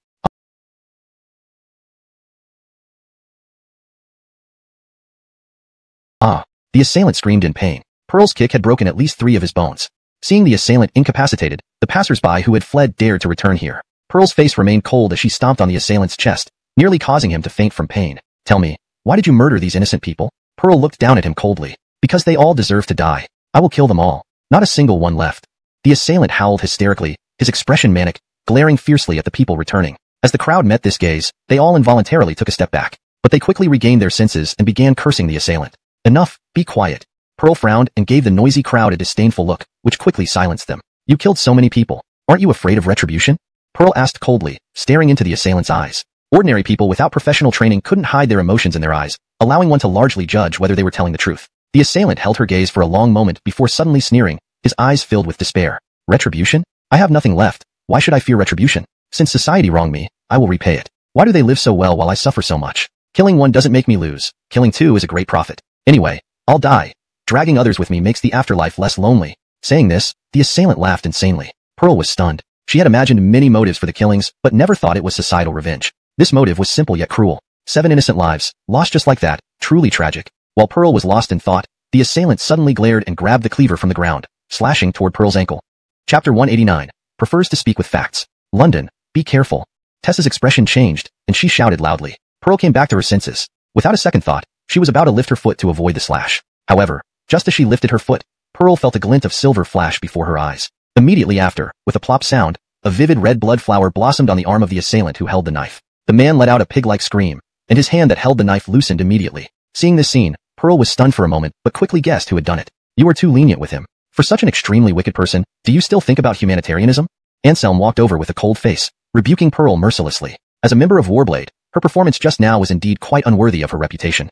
The assailant screamed in pain. Pearl's kick had broken at least 3 of his bones. Seeing the assailant incapacitated, the passers-by who had fled dared to return here. Pearl's face remained cold as she stomped on the assailant's chest, nearly causing him to faint from pain. "Tell me, why did you murder these innocent people?" Pearl looked down at him coldly. "Because they all deserve to die. I will kill them all. Not a single one left." The assailant howled hysterically, his expression manic, glaring fiercely at the people returning. As the crowd met this gaze, they all involuntarily took a step back. But they quickly regained their senses and began cursing the assailant. "Enough, be quiet." Pearl frowned and gave the noisy crowd a disdainful look, which quickly silenced them. "You killed so many people. Aren't you afraid of retribution?" Pearl asked coldly, staring into the assailant's eyes. Ordinary people without professional training couldn't hide their emotions in their eyes, allowing one to largely judge whether they were telling the truth. The assailant held her gaze for a long moment before suddenly sneering, his eyes filled with despair. "Retribution? I have nothing left. Why should I fear retribution? Since society wronged me, I will repay it. Why do they live so well while I suffer so much? Killing one doesn't make me lose. Killing 2 is a great profit. Anyway, I'll die. Dragging others with me makes the afterlife less lonely." Saying this, the assailant laughed insanely. Pearl was stunned. She had imagined many motives for the killings, but never thought it was societal revenge. This motive was simple yet cruel. 7 innocent lives, lost just like that, truly tragic. While Pearl was lost in thought, the assailant suddenly glared and grabbed the cleaver from the ground, slashing toward Pearl's ankle. Chapter 189. Prefers to speak with facts. London, be careful. Tessa's expression changed, and she shouted loudly. Pearl came back to her senses. Without a second thought, she was about to lift her foot to avoid the slash. However, just as she lifted her foot, Pearl felt a glint of silver flash before her eyes. Immediately after, with a plop sound, a vivid red blood flower blossomed on the arm of the assailant who held the knife. The man let out a pig-like scream, and his hand that held the knife loosened immediately. Seeing this scene, Pearl was stunned for a moment, but quickly guessed who had done it. "You were too lenient with him. For such an extremely wicked person, do you still think about humanitarianism?" Anselm walked over with a cold face, rebuking Pearl mercilessly. As a member of Warblade, her performance just now was indeed quite unworthy of her reputation.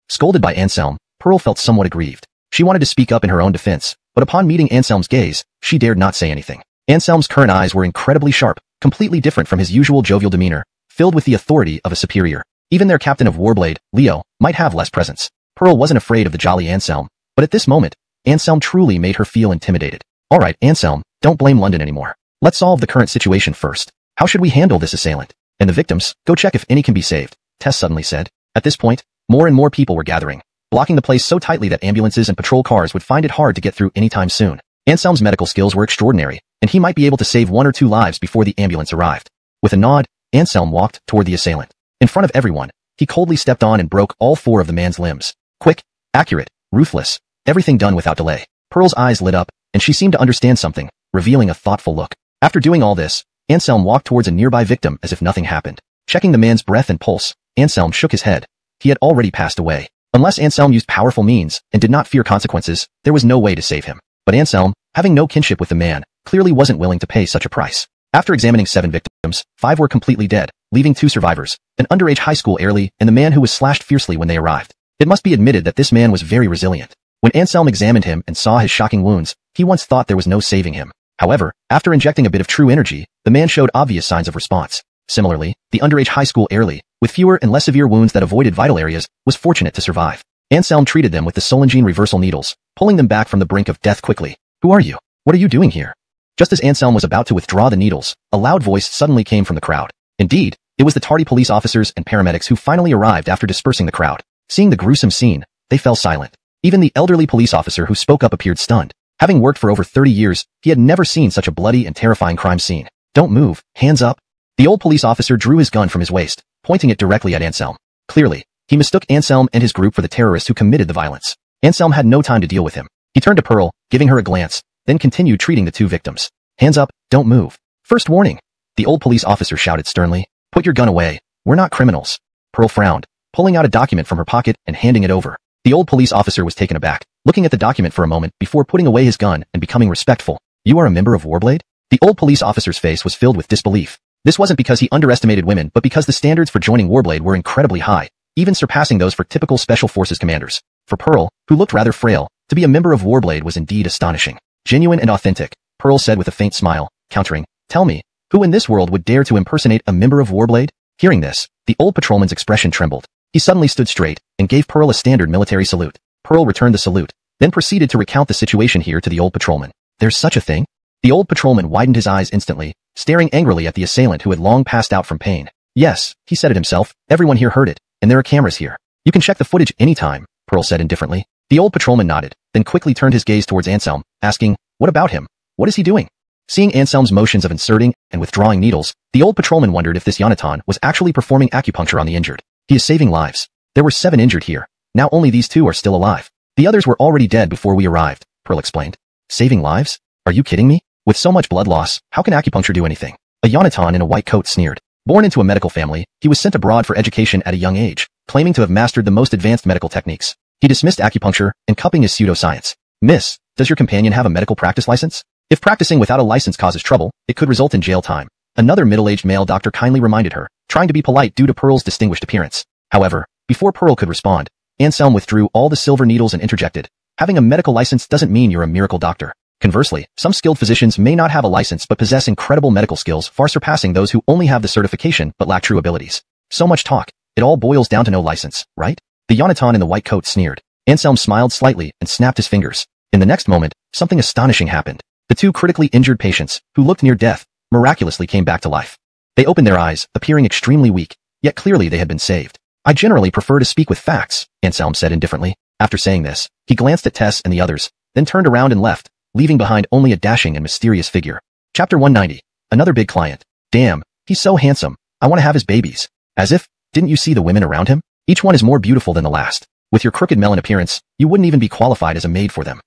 Scolded by Anselm, Pearl felt somewhat aggrieved. She wanted to speak up in her own defense, but upon meeting Anselm's gaze, she dared not say anything. Anselm's current eyes were incredibly sharp, completely different from his usual jovial demeanor, filled with the authority of a superior. Even their captain of Warblade, Leo, might have less presence. Pearl wasn't afraid of the jolly Anselm, but at this moment, Anselm truly made her feel intimidated. "Alright, Anselm, don't blame London anymore. Let's solve the current situation first. How should we handle this assailant? And the victims, go check if any can be saved," Tess suddenly said. At this point, more and more people were gathering, blocking the place so tightly that ambulances and patrol cars would find it hard to get through anytime soon. Anselm's medical skills were extraordinary, and he might be able to save 1 or 2 lives before the ambulance arrived. With a nod, Anselm walked toward the assailant. In front of everyone, he coldly stepped on and broke all 4 of the man's limbs. Quick, accurate, ruthless, everything done without delay. Pearl's eyes lit up, and she seemed to understand something, revealing a thoughtful look. After doing all this, Anselm walked towards a nearby victim as if nothing happened. Checking the man's breath and pulse, Anselm shook his head. He had already passed away. Unless Anselm used powerful means and did not fear consequences, there was no way to save him. But Anselm, having no kinship with the man, clearly wasn't willing to pay such a price. After examining 7 victims, 5 were completely dead, leaving 2 survivors, an underage high school heirly and the man who was slashed fiercely when they arrived. It must be admitted that this man was very resilient. When Anselm examined him and saw his shocking wounds, he once thought there was no saving him. However, after injecting a bit of true energy, the man showed obvious signs of response. Similarly, the underage high school Airly, with fewer and less severe wounds that avoided vital areas, was fortunate to survive. Anselm treated them with the Solangine reversal needles, pulling them back from the brink of death quickly. Who are you? What are you doing here? Just as Anselm was about to withdraw the needles, a loud voice suddenly came from the crowd. Indeed, it was the tardy police officers and paramedics who finally arrived after dispersing the crowd. Seeing the gruesome scene, they fell silent. Even the elderly police officer who spoke up appeared stunned. Having worked for over 30 years, he had never seen such a bloody and terrifying crime scene. Don't move, hands up. The old police officer drew his gun from his waist, pointing it directly at Anselm. Clearly, he mistook Anselm and his group for the terrorists who committed the violence. Anselm had no time to deal with him. He turned to Pearl, giving her a glance, then continued treating the two victims. Hands up, don't move. First warning. The old police officer shouted sternly. Put your gun away. We're not criminals. Pearl frowned, pulling out a document from her pocket and handing it over. The old police officer was taken aback, looking at the document for a moment before putting away his gun and becoming respectful. You are a member of Warblade? The old police officer's face was filled with disbelief. This wasn't because he underestimated women, but because the standards for joining Warblade were incredibly high, even surpassing those for typical Special Forces commanders. For Pearl, who looked rather frail, to be a member of Warblade was indeed astonishing. Genuine and authentic, Pearl said with a faint smile, countering, tell me, who in this world would dare to impersonate a member of Warblade? Hearing this, the old patrolman's expression trembled. He suddenly stood straight and gave Pearl a standard military salute. Pearl returned the salute, then proceeded to recount the situation here to the old patrolman. There's such a thing? The old patrolman widened his eyes instantly, staring angrily at the assailant who had long passed out from pain. Yes, he said it himself, everyone here heard it, and there are cameras here. You can check the footage anytime, Pearl said indifferently. The old patrolman nodded, then quickly turned his gaze towards Anselm, asking, what about him? What is he doing? Seeing Anselm's motions of inserting and withdrawing needles, the old patrolman wondered if this Yonatan was actually performing acupuncture on the injured. He is saving lives. There were 7 injured here. Now only these 2 are still alive. The others were already dead before we arrived, Pearl explained. Saving lives? Are you kidding me? With so much blood loss, how can acupuncture do anything? A Yonatan in a white coat sneered. Born into a medical family, he was sent abroad for education at a young age, claiming to have mastered the most advanced medical techniques. He dismissed acupuncture and cupping as pseudoscience. Miss, does your companion have a medical practice license? If practicing without a license causes trouble, it could result in jail time. Another middle-aged male doctor kindly reminded her, trying to be polite due to Pearl's distinguished appearance. However, before Pearl could respond, Anselm withdrew all the silver needles and interjected. Having a medical license doesn't mean you're a miracle doctor. Conversely, some skilled physicians may not have a license but possess incredible medical skills far surpassing those who only have the certification but lack true abilities. So much talk. It all boils down to no license, right? The Yonatan in the white coat sneered. Anselm smiled slightly and snapped his fingers. In the next moment, something astonishing happened. The 2 critically injured patients, who looked near death, miraculously came back to life. They opened their eyes, appearing extremely weak, yet clearly they had been saved. I generally prefer to speak with facts, Anselm said indifferently. After saying this, he glanced at Tess and the others, then turned around and left, leaving behind only a dashing and mysterious figure. Chapter 190. Another big client. Damn, he's so handsome. I want to have his babies. As if, didn't you see the women around him? Each one is more beautiful than the last. With your crooked melon appearance, you wouldn't even be qualified as a maid for them.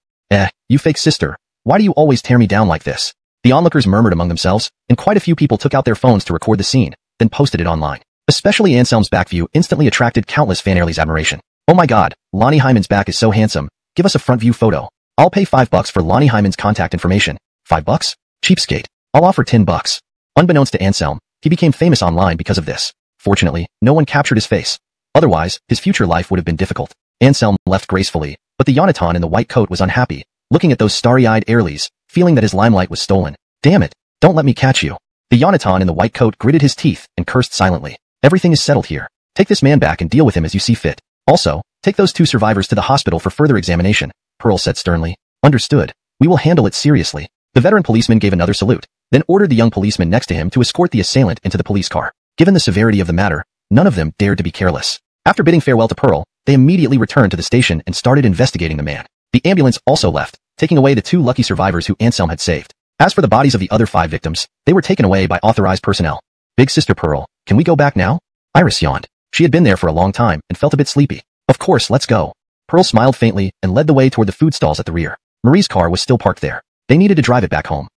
You fake sister. Why do you always tear me down like this? The onlookers murmured among themselves, and quite a few people took out their phones to record the scene, then posted it online. Especially Anselm's back view instantly attracted countless fan-Airly's admiration. Oh my god, Lonnie Hyman's back is so handsome. Give us a front view photo. I'll pay $5 for Lonnie Hyman's contact information. $5? Cheapskate. I'll offer $10. Unbeknownst to Anselm, he became famous online because of this. Fortunately, no one captured his face. Otherwise, his future life would have been difficult. Anselm left gracefully, but the Yonatan in the white coat was unhappy, looking at those starry-eyed Airlys, feeling that his limelight was stolen. Damn it, don't let me catch you. The Yonatan in the white coat gritted his teeth and cursed silently. Everything is settled here. Take this man back and deal with him as you see fit. Also, take those 2 survivors to the hospital for further examination, Pearl said sternly. Understood. We will handle it seriously. The veteran policeman gave another salute, then ordered the young policeman next to him to escort the assailant into the police car. Given the severity of the matter, none of them dared to be careless. After bidding farewell to Pearl, they immediately returned to the station and started investigating the man. The ambulance also left, taking away the 2 lucky survivors who Anselm had saved. As for the bodies of the other 5 victims, they were taken away by authorized personnel. Big Sister Pearl, can we go back now? Iris yawned. She had been there for a long time and felt a bit sleepy. Of course, let's go. Pearl smiled faintly and led the way toward the food stalls at the rear. Marie's car was still parked there. They needed to drive it back home.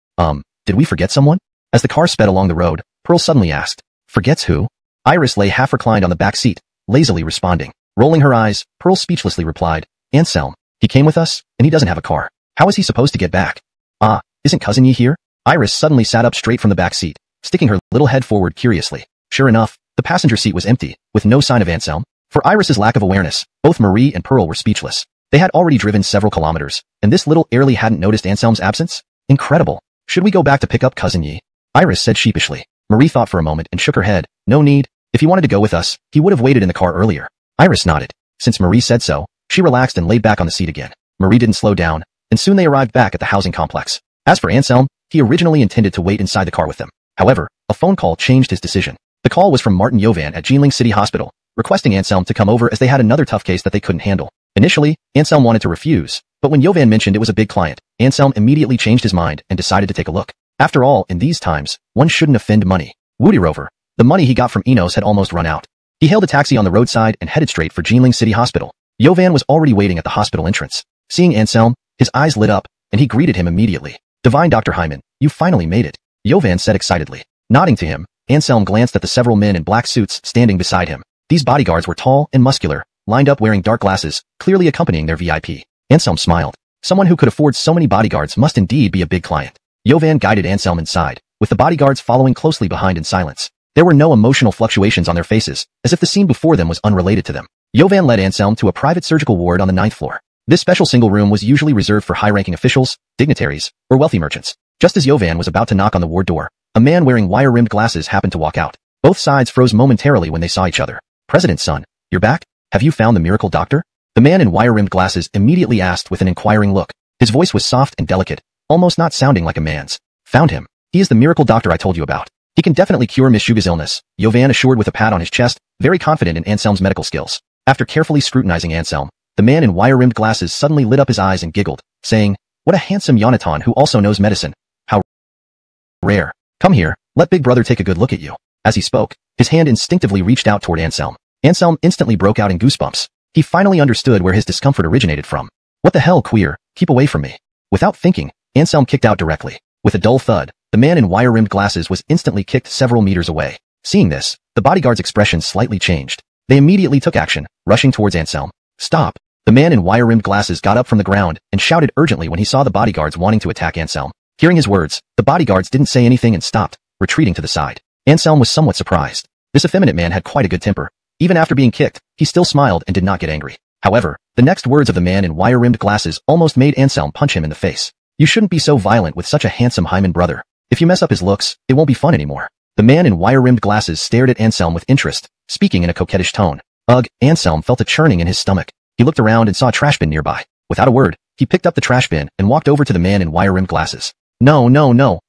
Did we forget someone? As the car sped along the road, Pearl suddenly asked, Forgets who? Iris lay half reclined on the back seat, lazily responding. Rolling her eyes, Pearl speechlessly replied, Anselm. He came with us, and he doesn't have a car. How is he supposed to get back? Isn't Cousin Yi here? Iris suddenly sat up straight from the back seat, sticking her little head forward curiously. Sure enough, the passenger seat was empty, with no sign of Anselm. For Iris's lack of awareness, both Marie and Pearl were speechless. They had already driven several kilometers, and this little Airlie hadn't noticed Anselm's absence? Incredible. Should we go back to pick up Cousin Yi? Iris said sheepishly. Marie thought for a moment and shook her head. No need. If he wanted to go with us, he would have waited in the car earlier. Iris nodded. Since Marie said so, she relaxed and laid back on the seat again. Marie didn't slow down, and soon they arrived back at the housing complex. As for Anselm, he originally intended to wait inside the car with them. However, a phone call changed his decision. The call was from Martin Jovan at Jinling City Hospital, requesting Anselm to come over as they had another tough case that they couldn't handle. Initially, Anselm wanted to refuse, but when Jovan mentioned it was a big client, Anselm immediately changed his mind and decided to take a look. After all, in these times, one shouldn't offend money. Woodyrover. The money he got from Enos had almost run out. He hailed a taxi on the roadside and headed straight for Jinling City Hospital. Jovan was already waiting at the hospital entrance. Seeing Anselm, his eyes lit up, and he greeted him immediately. Divine Dr. Hyman, you finally made it, Jovan said excitedly. Nodding to him, Anselm glanced at the several men in black suits standing beside him. These bodyguards were tall and muscular, lined up wearing dark glasses, clearly accompanying their VIP. Anselm smiled. Someone who could afford so many bodyguards must indeed be a big client. Jovan guided Anselm inside, with the bodyguards following closely behind in silence. There were no emotional fluctuations on their faces, as if the scene before them was unrelated to them. Jovan led Anselm to a private surgical ward on the 9th floor. This special single room was usually reserved for high-ranking officials, dignitaries, or wealthy merchants. Just as Jovan was about to knock on the ward door, a man wearing wire-rimmed glasses happened to walk out. Both sides froze momentarily when they saw each other. President's son, you're back? Have you found the miracle doctor? The man in wire-rimmed glasses immediately asked with an inquiring look. His voice was soft and delicate, almost not sounding like a man's. Found him. He is the miracle doctor I told you about. He can definitely cure Miss Shuga's illness, Jovan assured with a pat on his chest, very confident in Anselm's medical skills. After carefully scrutinizing Anselm, the man in wire-rimmed glasses suddenly lit up his eyes and giggled, saying, what a handsome Yonatan who also knows medicine. How rare. Come here, let Big Brother take a good look at you. As he spoke, his hand instinctively reached out toward Anselm. Anselm instantly broke out in goosebumps. He finally understood where his discomfort originated from. What the hell, queer? Keep away from me. Without thinking, Anselm kicked out directly. With a dull thud, the man in wire-rimmed glasses was instantly kicked several meters away. Seeing this, the bodyguard's expression slightly changed. They immediately took action, rushing towards Anselm. Stop! The man in wire-rimmed glasses got up from the ground and shouted urgently when he saw the bodyguards wanting to attack Anselm. Hearing his words, the bodyguards didn't say anything and stopped, retreating to the side. Anselm was somewhat surprised. This effeminate man had quite a good temper. Even after being kicked, he still smiled and did not get angry. However, the next words of the man in wire-rimmed glasses almost made Anselm punch him in the face. You shouldn't be so violent with such a handsome Hyman brother. If you mess up his looks, it won't be fun anymore. The man in wire-rimmed glasses stared at Anselm with interest, speaking in a coquettish tone. Ugh, Anselm felt a churning in his stomach. He looked around and saw a trash bin nearby. Without a word, he picked up the trash bin and walked over to the man in wire-rimmed glasses. No,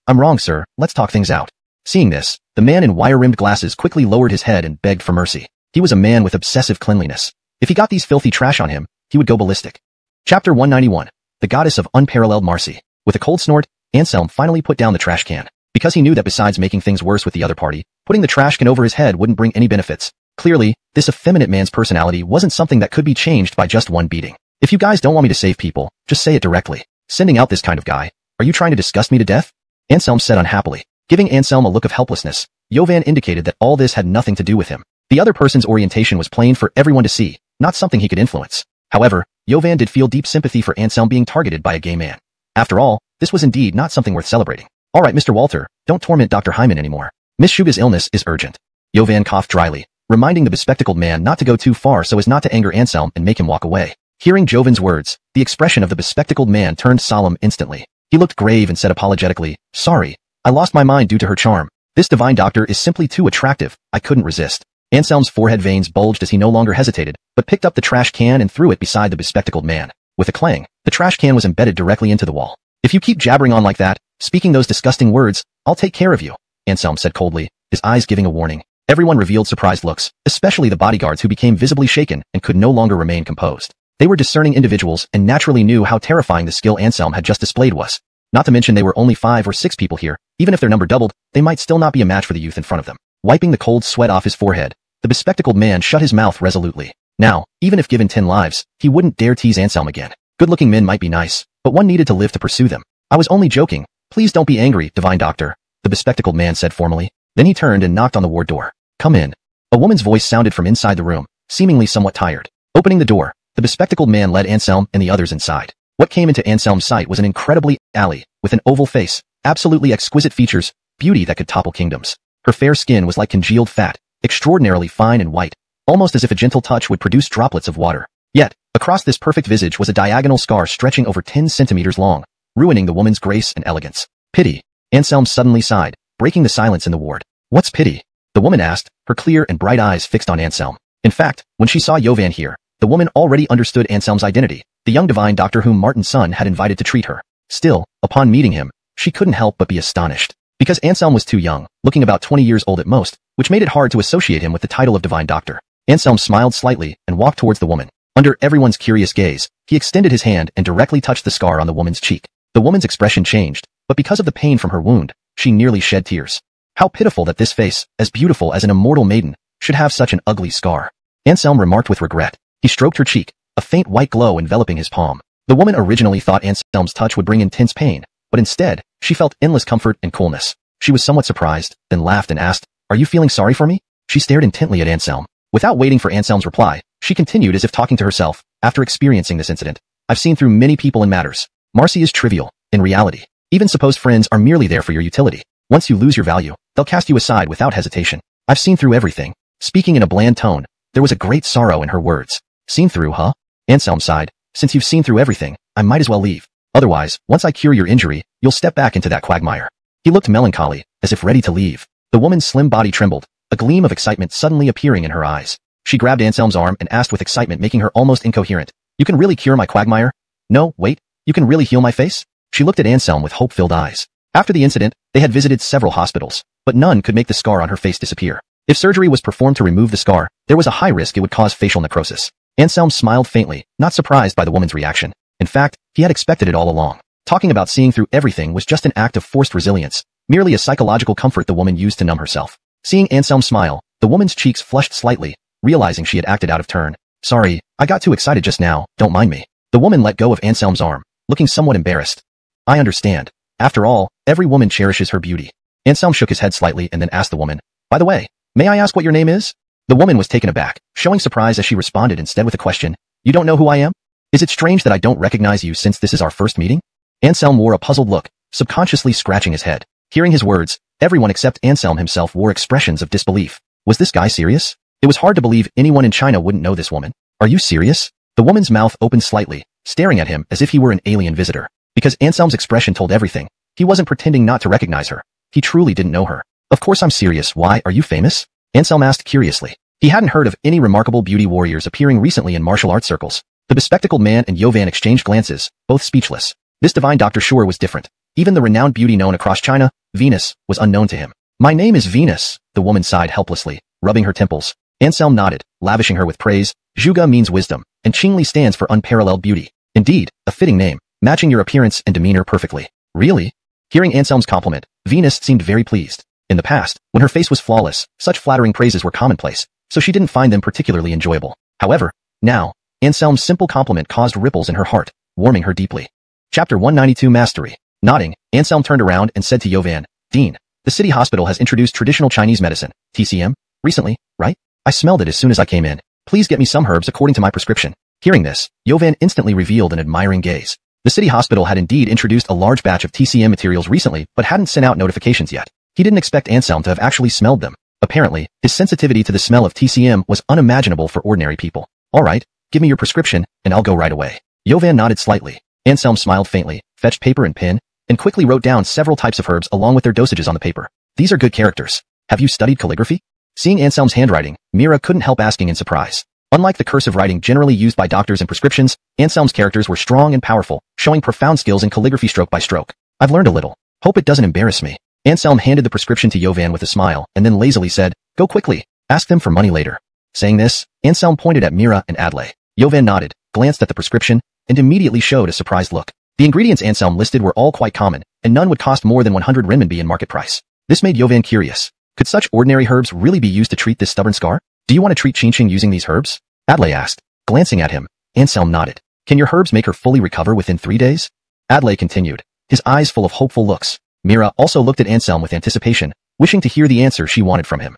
I'm wrong, sir, let's talk things out. Seeing this, the man in wire-rimmed glasses quickly lowered his head and begged for mercy. He was a man with obsessive cleanliness. If he got these filthy trash on him, he would go ballistic. Chapter 191. The Goddess of Unparalleled Mercy. With a cold snort, Anselm finally put down the trash can. Because he knew that besides making things worse with the other party, putting the trash can over his head wouldn't bring any benefits. Clearly, this effeminate man's personality wasn't something that could be changed by just one beating. If you guys don't want me to save people, just say it directly. Sending out this kind of guy. Are you trying to disgust me to death? Anselm said unhappily. Giving Anselm a look of helplessness, Jovan indicated that all this had nothing to do with him. The other person's orientation was plain for everyone to see, not something he could influence. However, Jovan did feel deep sympathy for Anselm being targeted by a gay man. After all, this was indeed not something worth celebrating. All right, Mr. Walter, don't torment Dr. Hyman anymore. Miss Shuga's illness is urgent. Jovan coughed dryly, reminding the bespectacled man not to go too far so as not to anger Anselm and make him walk away. Hearing Jovan's words, the expression of the bespectacled man turned solemn instantly. He looked grave and said apologetically, sorry, I lost my mind due to her charm. This divine doctor is simply too attractive, I couldn't resist. Anselm's forehead veins bulged as he no longer hesitated, but picked up the trash can and threw it beside the bespectacled man. With a clang, the trash can was embedded directly into the wall. If you keep jabbering on like that, speaking those disgusting words, I'll take care of you, Anselm said coldly, his eyes giving a warning. Everyone revealed surprised looks, especially the bodyguards who became visibly shaken and could no longer remain composed. They were discerning individuals and naturally knew how terrifying the skill Anselm had just displayed was. Not to mention they were only 5 or 6 people here. Even if their number doubled, they might still not be a match for the youth in front of them. Wiping the cold sweat off his forehead, the bespectacled man shut his mouth resolutely. Now, even if given 10 lives, he wouldn't dare tease Anselm again. Good-looking men might be nice, but one needed to live to pursue them. I was only joking. Please don't be angry, divine doctor, the bespectacled man said formally. Then he turned and knocked on the ward door. Come in. A woman's voice sounded from inside the room, seemingly somewhat tired. Opening the door, the bespectacled man led Anselm and the others inside. What came into Anselm's sight was an incredibly alley, with an oval face, absolutely exquisite features, beauty that could topple kingdoms. Her fair skin was like congealed fat, extraordinarily fine and white, almost as if a gentle touch would produce droplets of water. Yet, across this perfect visage was a diagonal scar stretching over 10 centimeters long, ruining the woman's grace and elegance. Pity. Anselm suddenly sighed, breaking the silence in the ward. What's pity? The woman asked, her clear and bright eyes fixed on Anselm. In fact, when she saw Yovan here, the woman already understood Anselm's identity, the young divine doctor whom Martin's son had invited to treat her. Still, upon meeting him, she couldn't help but be astonished. Because Anselm was too young, looking about 20 years old at most, which made it hard to associate him with the title of divine doctor. Anselm smiled slightly and walked towards the woman. Under everyone's curious gaze, he extended his hand and directly touched the scar on the woman's cheek. The woman's expression changed, but because of the pain from her wound, she nearly shed tears. How pitiful that this face, as beautiful as an immortal maiden, should have such an ugly scar. Anselm remarked with regret. He stroked her cheek, a faint white glow enveloping his palm. The woman originally thought Anselm's touch would bring intense pain, but instead, she felt endless comfort and coolness. She was somewhat surprised, then laughed and asked, "Are you feeling sorry for me?" She stared intently at Anselm. Without waiting for Anselm's reply, she continued as if talking to herself. After experiencing this incident, I've seen through many people and matters. Marcy is trivial, in reality. Even supposed friends are merely there for your utility. Once you lose your value, they'll cast you aside without hesitation. I've seen through everything. Speaking in a bland tone, there was a great sorrow in her words. Seen through, huh? Anselm sighed. Since you've seen through everything, I might as well leave. Otherwise, once I cure your injury, you'll step back into that quagmire. He looked melancholy, as if ready to leave. The woman's slim body trembled, a gleam of excitement suddenly appearing in her eyes. She grabbed Anselm's arm and asked with excitement making her almost incoherent. You can really cure my quagmire? No, wait, you can really heal my face? She looked at Anselm with hope-filled eyes. After the incident, they had visited several hospitals, but none could make the scar on her face disappear. If surgery was performed to remove the scar, there was a high risk it would cause facial necrosis. Anselm smiled faintly, not surprised by the woman's reaction. In fact, he had expected it all along. Talking about seeing through everything was just an act of forced resilience, merely a psychological comfort the woman used to numb herself. Seeing Anselm smile, the woman's cheeks flushed slightly, realizing she had acted out of turn. Sorry, I got too excited just now, don't mind me. The woman let go of Anselm's arm, looking somewhat embarrassed. I understand. After all, every woman cherishes her beauty. Anselm shook his head slightly and then asked the woman, by the way, may I ask what your name is? The woman was taken aback, showing surprise as she responded instead with a question. You don't know who I am? Is it strange that I don't recognize you since this is our first meeting? Anselm wore a puzzled look, subconsciously scratching his head. Hearing his words, everyone except Anselm himself wore expressions of disbelief. Was this guy serious? It was hard to believe anyone in China wouldn't know this woman. Are you serious? The woman's mouth opened slightly, staring at him as if he were an alien visitor. Because Anselm's expression told everything, he wasn't pretending not to recognize her. He truly didn't know her. Of course I'm serious. Why, are you famous? Anselm asked curiously. He hadn't heard of any remarkable beauty warriors appearing recently in martial arts circles. The bespectacled man and Yovan exchanged glances, both speechless. This divine doctor sure was different. Even the renowned beauty known across China, Venus, was unknown to him. My name is Venus, the woman sighed helplessly, rubbing her temples. Anselm nodded, lavishing her with praise. Zhuge means wisdom, and Qingli stands for unparalleled beauty. Indeed, a fitting name, matching your appearance and demeanor perfectly. Really? Hearing Anselm's compliment, Venus seemed very pleased. In the past, when her face was flawless, such flattering praises were commonplace, so she didn't find them particularly enjoyable. However, now, Anselm's simple compliment caused ripples in her heart, warming her deeply. Chapter 192 Mastery. Nodding, Anselm turned around and said to Yovan, Dean, the city hospital has introduced traditional Chinese medicine, TCM, recently, right? I smelled it as soon as I came in. Please get me some herbs according to my prescription. Hearing this, Yovan instantly revealed an admiring gaze. The city hospital had indeed introduced a large batch of TCM materials recently, but hadn't sent out notifications yet. He didn't expect Anselm to have actually smelled them. Apparently, his sensitivity to the smell of TCM was unimaginable for ordinary people. All right, give me your prescription, and I'll go right away. Yovan nodded slightly. Anselm smiled faintly, fetched paper and pen, and quickly wrote down several types of herbs along with their dosages on the paper. These are good characters. Have you studied calligraphy? Seeing Anselm's handwriting, Mira couldn't help asking in surprise. Unlike the cursive writing generally used by doctors in prescriptions, Anselm's characters were strong and powerful, showing profound skills in calligraphy stroke by stroke. I've learned a little. Hope it doesn't embarrass me. Anselm handed the prescription to Yovan with a smile, and then lazily said, Go quickly. Ask them for money later. Saying this, Anselm pointed at Mira and Adlai. Yovan nodded, glanced at the prescription, and immediately showed a surprised look. The ingredients Anselm listed were all quite common, and none would cost more than 100 renminbi in market price. This made Yovan curious. Could such ordinary herbs really be used to treat this stubborn scar? Do you want to treat Qingqing using these herbs? Adlai asked. Glancing at him, Anselm nodded. Can your herbs make her fully recover within 3 days? Adlai continued, his eyes full of hopeful looks. Mira also looked at Anselm with anticipation, wishing to hear the answer she wanted from him.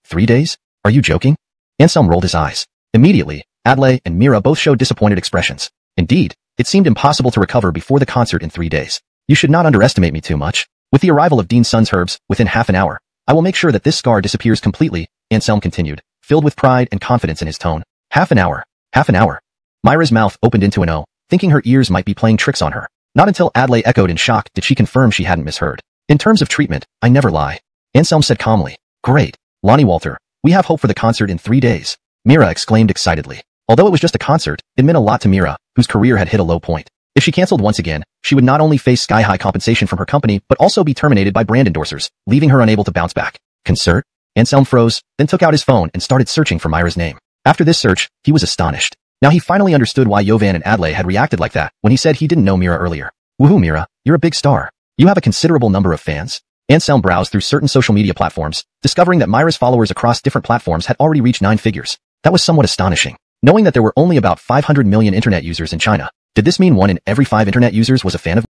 3 days? Are you joking? Anselm rolled his eyes. Immediately, Adlai and Mira both showed disappointed expressions. Indeed, it seemed impossible to recover before the concert in 3 days. You should not underestimate me too much. With the arrival of Dean Sun's herbs, within half an hour, I will make sure that this scar disappears completely, Anselm continued, filled with pride and confidence in his tone. Half an hour. Half an hour. Myra's mouth opened into an O, thinking her ears might be playing tricks on her. Not until Adlai echoed in shock did she confirm she hadn't misheard. In terms of treatment, I never lie. Anselm said calmly. Great. Lonnie Walter, we have hope for the concert in 3 days. Mira exclaimed excitedly. Although it was just a concert, it meant a lot to Mira, whose career had hit a low point. If she canceled once again, she would not only face sky-high compensation from her company, but also be terminated by brand endorsers, leaving her unable to bounce back. Concert? Anselm froze, then took out his phone and started searching for Myra's name. After this search, he was astonished. Now he finally understood why Jovan and Adlai had reacted like that when he said he didn't know Mira earlier. Woohoo Mira, you're a big star. You have a considerable number of fans. Anselm browsed through certain social media platforms, discovering that Myra's followers across different platforms had already reached 9 figures. That was somewhat astonishing. Knowing that there were only about 500 million internet users in China, did this mean 1 in every 5 internet users was a fan of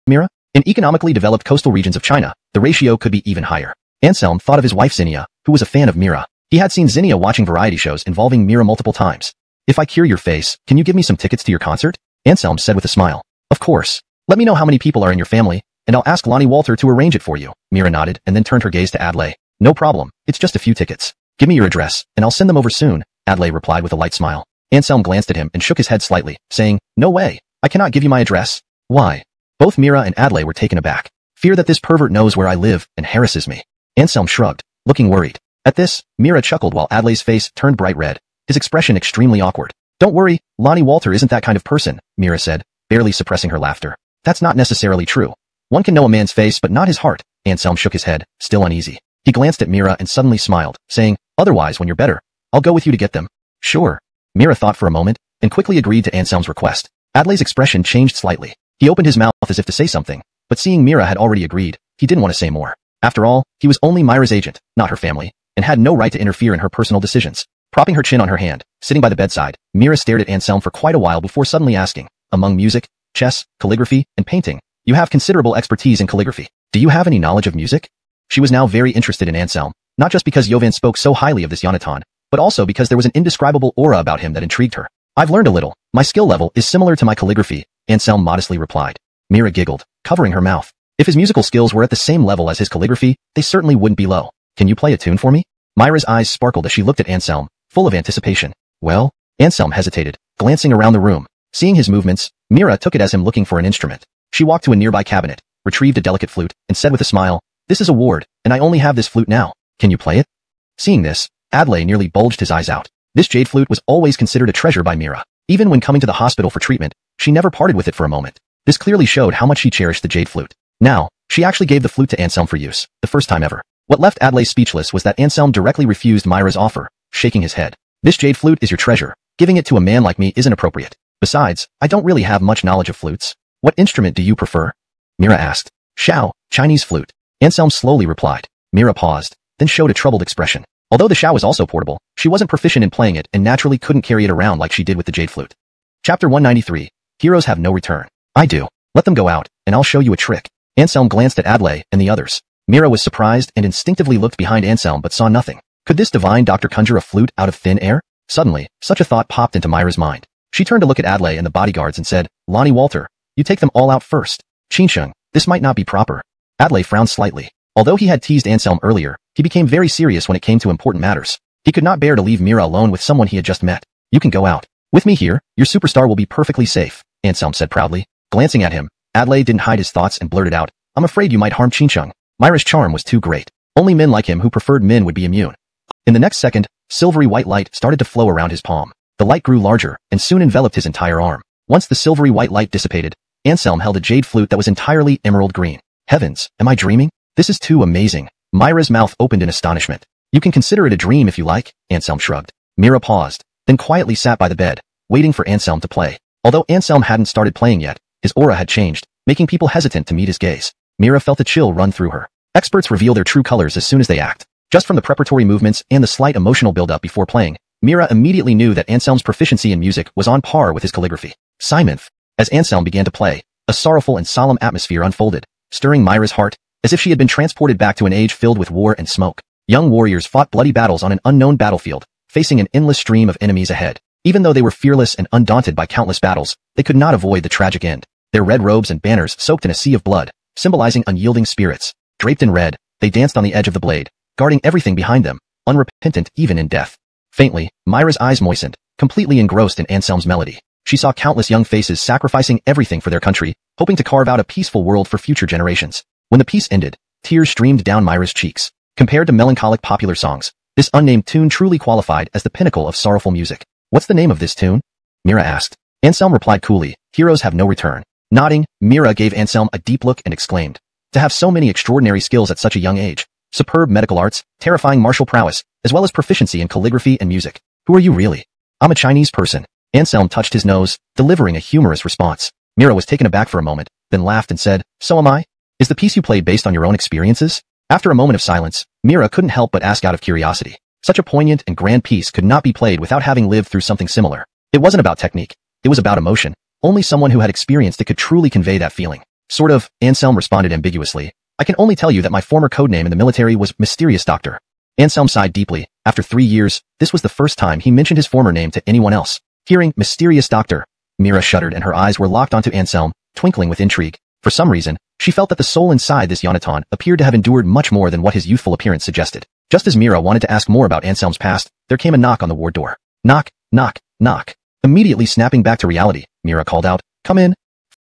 Mira? In economically developed coastal regions of China, the ratio could be even higher. Anselm thought of his wife Zinnia, who was a fan of Mira. He had seen Zinnia watching variety shows involving Mira multiple times. If I cure your face, can you give me some tickets to your concert? Anselm said with a smile. Of course. Let me know how many people are in your family, and I'll ask Lonnie Walter to arrange it for you. Mira nodded and then turned her gaze to Adlai. No problem, it's just a few tickets. Give me your address, and I'll send them over soon, Adlai replied with a light smile. Anselm glanced at him and shook his head slightly, saying, No way, I cannot give you my address. Why? Both Mira and Adlai were taken aback. Fear that this pervert knows where I live and harasses me. Anselm shrugged, looking worried. At this, Mira chuckled while Adlai's face turned bright red, his expression extremely awkward. Don't worry, Lonnie Walter isn't that kind of person, Mira said, barely suppressing her laughter. That's not necessarily true. One can know a man's face but not his heart. Anselm shook his head, still uneasy. He glanced at Mira and suddenly smiled, saying, Otherwise, when you're better, I'll go with you to get them. Sure. Mira thought for a moment, and quickly agreed to Anselm's request. Adlai's expression changed slightly. He opened his mouth as if to say something, but seeing Mira had already agreed, he didn't want to say more. After all, he was only Myra's agent, not her family, and had no right to interfere in her personal decisions. Propping her chin on her hand, sitting by the bedside, Mira stared at Anselm for quite a while before suddenly asking, Among music, chess, calligraphy, and painting, you have considerable expertise in calligraphy. Do you have any knowledge of music? She was now very interested in Anselm, not just because Jovan spoke so highly of this Yonatan, but also because there was an indescribable aura about him that intrigued her. I've learned a little. My skill level is similar to my calligraphy, Anselm modestly replied. Mira giggled, covering her mouth. If his musical skills were at the same level as his calligraphy, they certainly wouldn't be low. Can you play a tune for me? Myra's eyes sparkled as she looked at Anselm, full of anticipation. Well? Anselm hesitated, glancing around the room. Seeing his movements, Mira took it as him looking for an instrument. She walked to a nearby cabinet, retrieved a delicate flute, and said with a smile, This is a ward, and I only have this flute now. Can you play it? Seeing this, Adlai nearly bulged his eyes out. This jade flute was always considered a treasure by Mira. Even when coming to the hospital for treatment, she never parted with it for a moment. This clearly showed how much she cherished the jade flute. Now, she actually gave the flute to Anselm for use, the first time ever. What left Adlai speechless was that Anselm directly refused Myra's offer, shaking his head. This jade flute is your treasure. Giving it to a man like me isn't appropriate. Besides, I don't really have much knowledge of flutes. What instrument do you prefer? Mira asked. Xiao, Chinese flute. Anselm slowly replied. Mira paused, then showed a troubled expression. Although the Xiao was also portable, she wasn't proficient in playing it and naturally couldn't carry it around like she did with the jade flute. Chapter 193. Heroes have no return. I do. Let them go out, and I'll show you a trick. Anselm glanced at Adlai and the others. Mira was surprised and instinctively looked behind Anselm but saw nothing. Could this divine doctor conjure a flute out of thin air? Suddenly, such a thought popped into Myra's mind. She turned to look at Adlai and the bodyguards and said, Lonnie Walter, you take them all out first. Qinsheng, this might not be proper. Adlai frowned slightly. Although he had teased Anselm earlier, he became very serious when it came to important matters. He could not bear to leave Mira alone with someone he had just met. You can go out. With me here, your superstar will be perfectly safe, Anselm said proudly. Glancing at him, Adlai didn't hide his thoughts and blurted out, I'm afraid you might harm Qinsheng. Myra's charm was too great. Only men like him who preferred men would be immune. In the next second, silvery white light started to flow around his palm. The light grew larger and soon enveloped his entire arm. Once the silvery white light dissipated, Anselm held a jade flute that was entirely emerald green. Heavens, am I dreaming? This is too amazing. Myra's mouth opened in astonishment. You can consider it a dream if you like, Anselm shrugged. Mira paused, then quietly sat by the bed, waiting for Anselm to play. Although Anselm hadn't started playing yet, his aura had changed, making people hesitant to meet his gaze. Mira felt a chill run through her. Experts reveal their true colors as soon as they act. Just from the preparatory movements and the slight emotional build-up before playing, Mira immediately knew that Anselm's proficiency in music was on par with his calligraphy. Simonth. As Anselm began to play, a sorrowful and solemn atmosphere unfolded, stirring Myra's heart, as if she had been transported back to an age filled with war and smoke. Young warriors fought bloody battles on an unknown battlefield, facing an endless stream of enemies ahead. Even though they were fearless and undaunted by countless battles, they could not avoid the tragic end. Their red robes and banners soaked in a sea of blood, symbolizing unyielding spirits. Draped in red, they danced on the edge of the blade, guarding everything behind them, unrepentant even in death. Faintly, Myra's eyes moistened, completely engrossed in Anselm's melody. She saw countless young faces sacrificing everything for their country, hoping to carve out a peaceful world for future generations. When the piece ended, tears streamed down Myra's cheeks. Compared to melancholic popular songs, this unnamed tune truly qualified as the pinnacle of sorrowful music. "What's the name of this tune?" Mira asked. Anselm replied coolly, "Heroes Have No Return." Nodding, Mira gave Anselm a deep look and exclaimed, "To have so many extraordinary skills at such a young age. Superb medical arts, terrifying martial prowess, as well as proficiency in calligraphy and music. Who are you really?" "I'm a Chinese person." Anselm touched his nose, delivering a humorous response. Mira was taken aback for a moment, then laughed and said, "So am I? Is the piece you played based on your own experiences?" After a moment of silence, Mira couldn't help but ask out of curiosity. Such a poignant and grand piece could not be played without having lived through something similar. It wasn't about technique. It was about emotion. Only someone who had experienced it could truly convey that feeling. "Sort of," Anselm responded ambiguously. "I can only tell you that my former codename in the military was Mysterious Doctor." Anselm sighed deeply. After 3 years, this was the first time he mentioned his former name to anyone else. Hearing Mysterious Doctor, Mira shuddered and her eyes were locked onto Anselm, twinkling with intrigue. For some reason, she felt that the soul inside this Yonatan appeared to have endured much more than what his youthful appearance suggested. Just as Mira wanted to ask more about Anselm's past, there came a knock on the ward door. Knock, knock, knock. Immediately snapping back to reality, Mira called out, "Come in."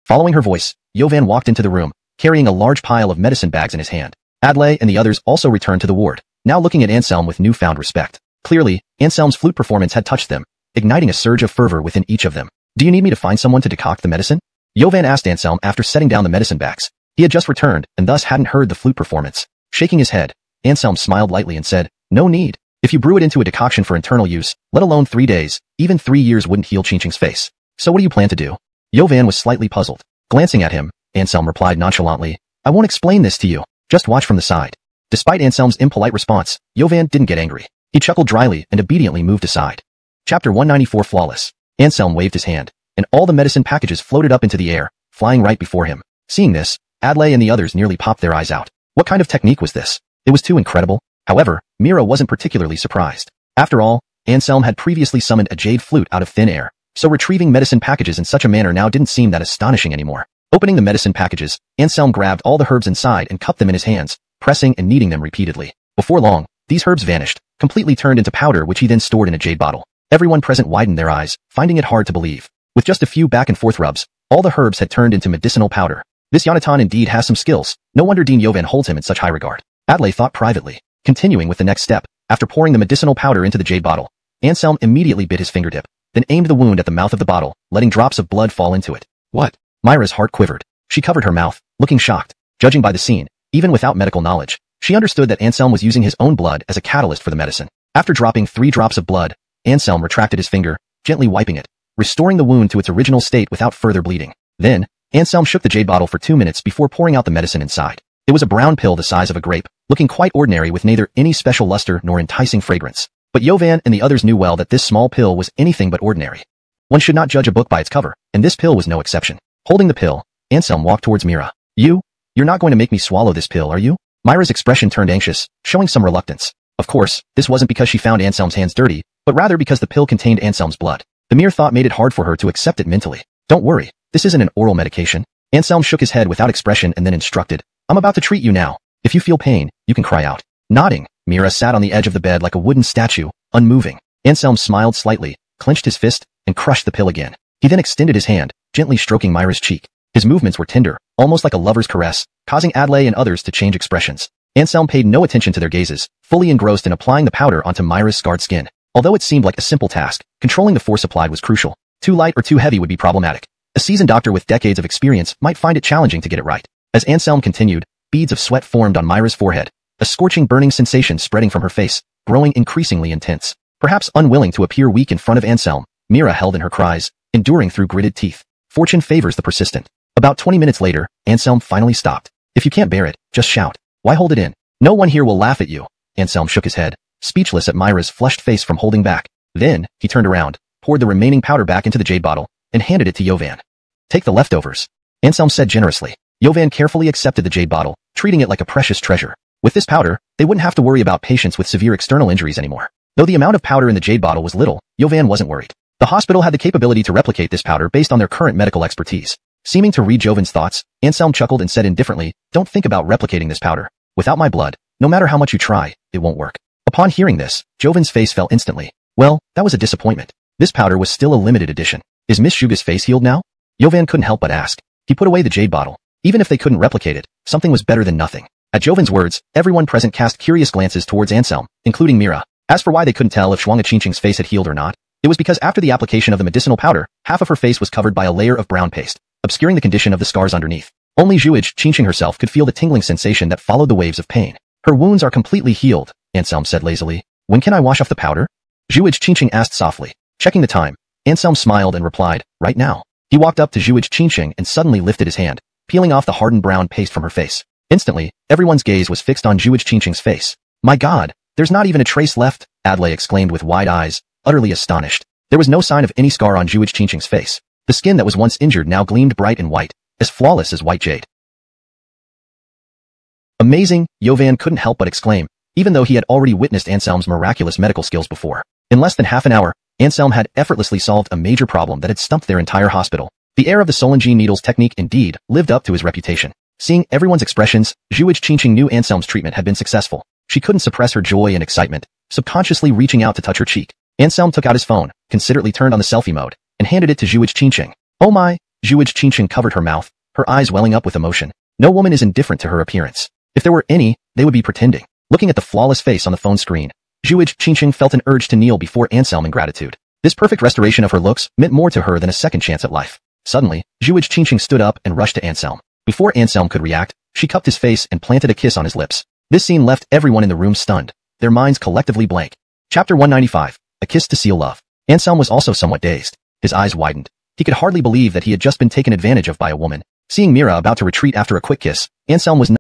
Following her voice, Yovan walked into the room, carrying a large pile of medicine bags in his hand. Adlai and the others also returned to the ward, now looking at Anselm with newfound respect. Clearly, Anselm's flute performance had touched them, igniting a surge of fervor within each of them. "Do you need me to find someone to decoct the medicine?" Yovan asked Anselm after setting down the medicine bags. He had just returned and thus hadn't heard the flute performance. Shaking his head, Anselm smiled lightly and said, "No need. If you brew it into a decoction for internal use, let alone 3 days, even 3 years wouldn't heal Qingqing's face. So what do you plan to do?" Yovan was slightly puzzled. Glancing at him, Anselm replied nonchalantly, "I won't explain this to you. Just watch from the side." Despite Anselm's impolite response, Yovan didn't get angry. He chuckled dryly and obediently moved aside. Chapter 194 Flawless. Anselm waved his hand, and all the medicine packages floated up into the air, flying right before him. Seeing this, Adlai and the others nearly popped their eyes out. What kind of technique was this? It was too incredible. However, Mira wasn't particularly surprised. After all, Anselm had previously summoned a jade flute out of thin air, so retrieving medicine packages in such a manner now didn't seem that astonishing anymore. Opening the medicine packages, Anselm grabbed all the herbs inside and cupped them in his hands, pressing and kneading them repeatedly. Before long, these herbs vanished, completely turned into powder which he then stored in a jade bottle. Everyone present widened their eyes, finding it hard to believe. With just a few back and forth rubs, all the herbs had turned into medicinal powder. This Yonatan indeed has some skills. No wonder Dean Yovan holds him in such high regard. Adlai thought privately. Continuing with the next step, after pouring the medicinal powder into the jade bottle, Anselm immediately bit his fingertip, then aimed the wound at the mouth of the bottle, letting drops of blood fall into it. "What?" Myra's heart quivered. She covered her mouth, looking shocked. Judging by the scene, even without medical knowledge, she understood that Anselm was using his own blood as a catalyst for the medicine. After dropping 3 drops of blood, Anselm retracted his finger, gently wiping it, restoring the wound to its original state without further bleeding. Then, Anselm shook the jade bottle for 2 minutes before pouring out the medicine inside. It was a brown pill the size of a grape, looking quite ordinary with neither any special luster nor enticing fragrance. But Yovan and the others knew well that this small pill was anything but ordinary. One should not judge a book by its cover, and this pill was no exception. Holding the pill, Anselm walked towards Mira. You're not going to make me swallow this pill, are you?" Myra's expression turned anxious, showing some reluctance. Of course, this wasn't because she found Anselm's hands dirty, but rather because the pill contained Anselm's blood. The mere thought made it hard for her to accept it mentally. "Don't worry, this isn't an oral medication." Anselm shook his head without expression and then instructed, "I'm about to treat you now. If you feel pain, you can cry out." Nodding, Mira sat on the edge of the bed like a wooden statue, unmoving. Anselm smiled slightly, clenched his fist, and crushed the pill again. He then extended his hand, gently stroking Myra's cheek. His movements were tender, almost like a lover's caress, causing Adlai and others to change expressions. Anselm paid no attention to their gazes, fully engrossed in applying the powder onto Myra's scarred skin. Although it seemed like a simple task, controlling the force applied was crucial. Too light or too heavy would be problematic. A seasoned doctor with decades of experience might find it challenging to get it right. As Anselm continued, beads of sweat formed on Myra's forehead, a scorching burning sensation spreading from her face, growing increasingly intense. Perhaps unwilling to appear weak in front of Anselm, Mira held in her cries, enduring through gritted teeth. Fortune favors the persistent. About 20 minutes later, Anselm finally stopped. "If you can't bear it, just shout. Why hold it in? No one here will laugh at you." Anselm shook his head, speechless at Myra's flushed face from holding back. Then, he turned around, poured the remaining powder back into the jade bottle, and handed it to Yovan. "Take the leftovers," Anselm said generously. Yovan carefully accepted the jade bottle, treating it like a precious treasure. With this powder, they wouldn't have to worry about patients with severe external injuries anymore. Though the amount of powder in the jade bottle was little, Yovan wasn't worried. The hospital had the capability to replicate this powder based on their current medical expertise. Seeming to read Jovan's thoughts, Anselm chuckled and said indifferently, "Don't think about replicating this powder. Without my blood, no matter how much you try, it won't work." Upon hearing this, Jovan's face fell instantly. Well, that was a disappointment. This powder was still a limited edition. Is Miss Suga's face healed now? Jovan couldn't help but ask. He put away the jade bottle. Even if they couldn't replicate it, something was better than nothing. At Jovan's words, everyone present cast curious glances towards Anselm, including Mira. As for why they couldn't tell if Shuanga Qingqing's face had healed or not, it was because after the application of the medicinal powder, half of her face was covered by a layer of brown paste, obscuring the condition of the scars underneath. Only Zhuge Qingqing herself could feel the tingling sensation that followed the waves of pain. Her wounds are completely healed, Anselm said lazily. When can I wash off the powder? Zhuge Qingqing asked softly. Checking the time, Anselm smiled and replied, right now. He walked up to Zhuge Qingqing and suddenly lifted his hand, peeling off the hardened brown paste from her face. Instantly, everyone's gaze was fixed on Zhuge Qingqing's face. My God, there's not even a trace left, Adlai exclaimed with wide eyes, utterly astonished. There was no sign of any scar on Zhuge Qingqing's face. The skin that was once injured now gleamed bright and white, as flawless as white jade. Amazing, Jovan couldn't help but exclaim, even though he had already witnessed Anselm's miraculous medical skills before. In less than half an hour, Anselm had effortlessly solved a major problem that had stumped their entire hospital. The heir of the Solengene Needles technique indeed lived up to his reputation. Seeing everyone's expressions, Zhuge Qingqing knew Anselm's treatment had been successful. She couldn't suppress her joy and excitement, subconsciously reaching out to touch her cheek. Anselm took out his phone, considerately turned on the selfie mode, and handed it to Zhuge Qingqing. Oh my! Zhuge Qingqing covered her mouth, her eyes welling up with emotion. No woman is indifferent to her appearance. If there were any, they would be pretending. Looking at the flawless face on the phone screen, Zhuge Qingqing felt an urge to kneel before Anselm in gratitude. This perfect restoration of her looks meant more to her than a second chance at life. Suddenly, Zhuge Qingqing stood up and rushed to Anselm. Before Anselm could react, she cupped his face and planted a kiss on his lips. This scene left everyone in the room stunned, their minds collectively blank. Chapter 195, A Kiss to Seal Love. Anselm was also somewhat dazed. His eyes widened. He could hardly believe that he had just been taken advantage of by a woman. Seeing Mira about to retreat after a quick kiss, Anselm was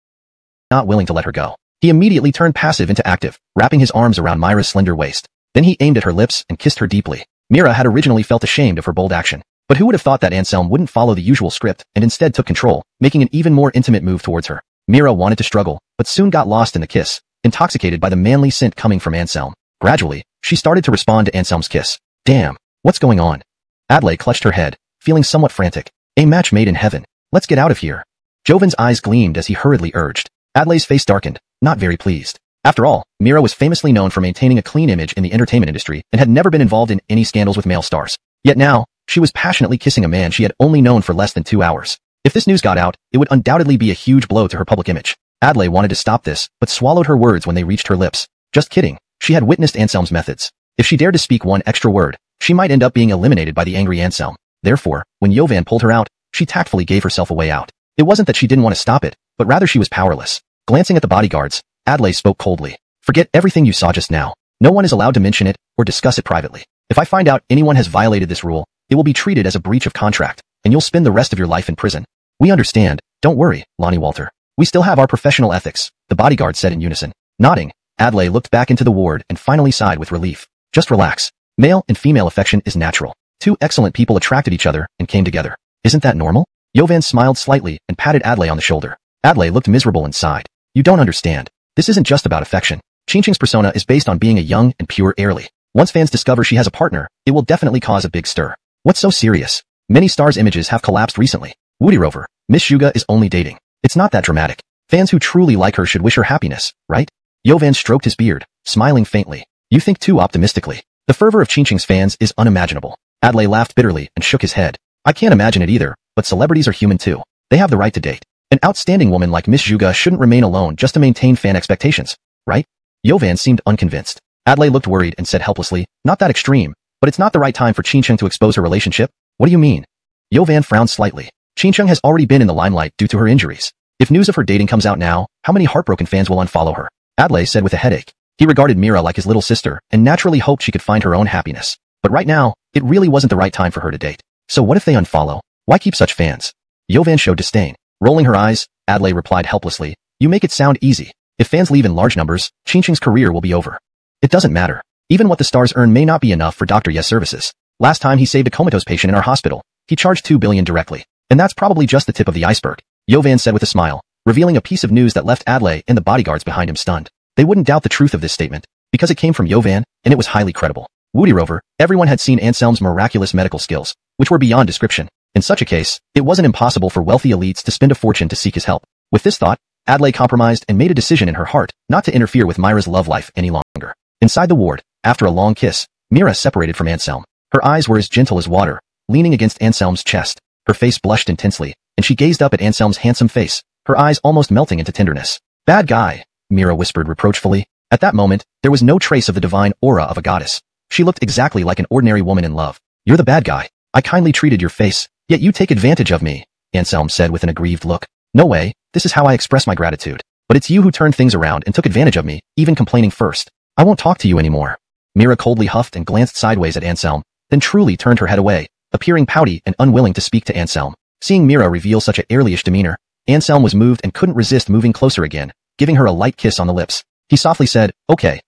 not willing to let her go. He immediately turned passive into active, wrapping his arms around Mira's slender waist. Then he aimed at her lips and kissed her deeply. Mira had originally felt ashamed of her bold action. But who would have thought that Anselm wouldn't follow the usual script and instead took control, making an even more intimate move towards her. Mira wanted to struggle, but soon got lost in the kiss, intoxicated by the manly scent coming from Anselm. Gradually, she started to respond to Anselm's kiss. Damn, what's going on? Adlai clutched her head, feeling somewhat frantic. A match made in heaven. Let's get out of here. Jovan's eyes gleamed as he hurriedly urged. Adlai's face darkened, not very pleased. After all, Mira was famously known for maintaining a clean image in the entertainment industry and had never been involved in any scandals with male stars. Yet now, she was passionately kissing a man she had only known for less than 2 hours. If this news got out, it would undoubtedly be a huge blow to her public image. Adlai wanted to stop this, but swallowed her words when they reached her lips. Just kidding. She had witnessed Anselm's methods. If she dared to speak one extra word, she might end up being eliminated by the angry Anselm. Therefore, when Jovan pulled her out, she tactfully gave herself a way out. It wasn't that she didn't want to stop it, but rather she was powerless. Glancing at the bodyguards, Adlai spoke coldly. Forget everything you saw just now. No one is allowed to mention it or discuss it privately. If I find out anyone has violated this rule, it will be treated as a breach of contract, and you'll spend the rest of your life in prison. We understand. Don't worry, Lonnie Walter. We still have our professional ethics, the bodyguard said in unison. Nodding, Adlai looked back into the ward and finally sighed with relief. Just relax. Male and female affection is natural. Two excellent people attracted each other and came together. Isn't that normal? Jovan smiled slightly and patted Adlai on the shoulder. Adlai looked miserable and sighed. You don't understand. This isn't just about affection. Qingqing's persona is based on being a young and pure heirly. Once fans discover she has a partner, it will definitely cause a big stir. What's so serious? Many stars' images have collapsed recently. Woody Rover, Miss Suga is only dating. It's not that dramatic. Fans who truly like her should wish her happiness, right? Jovan stroked his beard, smiling faintly. You think too optimistically. The fervor of Qingqing's fans is unimaginable. Adlai laughed bitterly and shook his head. I can't imagine it either, but celebrities are human too. They have the right to date. An outstanding woman like Miss Suga shouldn't remain alone just to maintain fan expectations, right? Jovan seemed unconvinced. Adlai looked worried and said helplessly, not that extreme, but it's not the right time for Qingqing to expose her relationship. What do you mean? Jovan frowned slightly. Qingqing has already been in the limelight due to her injuries. If news of her dating comes out now, how many heartbroken fans will unfollow her? Adlai said with a headache. He regarded Mira like his little sister and naturally hoped she could find her own happiness. But right now, it really wasn't the right time for her to date. So what if they unfollow? Why keep such fans? Jovan showed disdain. Rolling her eyes, Adlai replied helplessly, you make it sound easy. If fans leave in large numbers, Qingqing's career will be over. It doesn't matter. Even what the stars earn may not be enough for Dr. Ye's services. Last time he saved a comatose patient in our hospital, he charged $2 billion directly. And that's probably just the tip of the iceberg, Jovan said with a smile, revealing a piece of news that left Adlai and the bodyguards behind him stunned. They wouldn't doubt the truth of this statement, because it came from Jovan, and it was highly credible. Woody Rover, everyone had seen Anselm's miraculous medical skills, which were beyond description. In such a case, it wasn't impossible for wealthy elites to spend a fortune to seek his help. With this thought, Adlai compromised and made a decision in her heart not to interfere with Myra's love life any longer. Inside the ward, after a long kiss, Mira separated from Anselm. Her eyes were as gentle as water, leaning against Anselm's chest. Her face blushed intensely, and she gazed up at Anselm's handsome face, her eyes almost melting into tenderness. "Bad guy," Mira whispered reproachfully. At that moment, there was no trace of the divine aura of a goddess. She looked exactly like an ordinary woman in love. "You're the bad guy. I kindly treated your face, yet you take advantage of me," Anselm said with an aggrieved look. "No way, this is how I express my gratitude. But it's you who turned things around and took advantage of me, even complaining first. I won't talk to you anymore." Mira coldly huffed and glanced sideways at Anselm, then truly turned her head away, appearing pouty and unwilling to speak to Anselm. Seeing Mira reveal such a airlyish demeanor, Anselm was moved and couldn't resist moving closer again, giving her a light kiss on the lips. He softly said, Okay,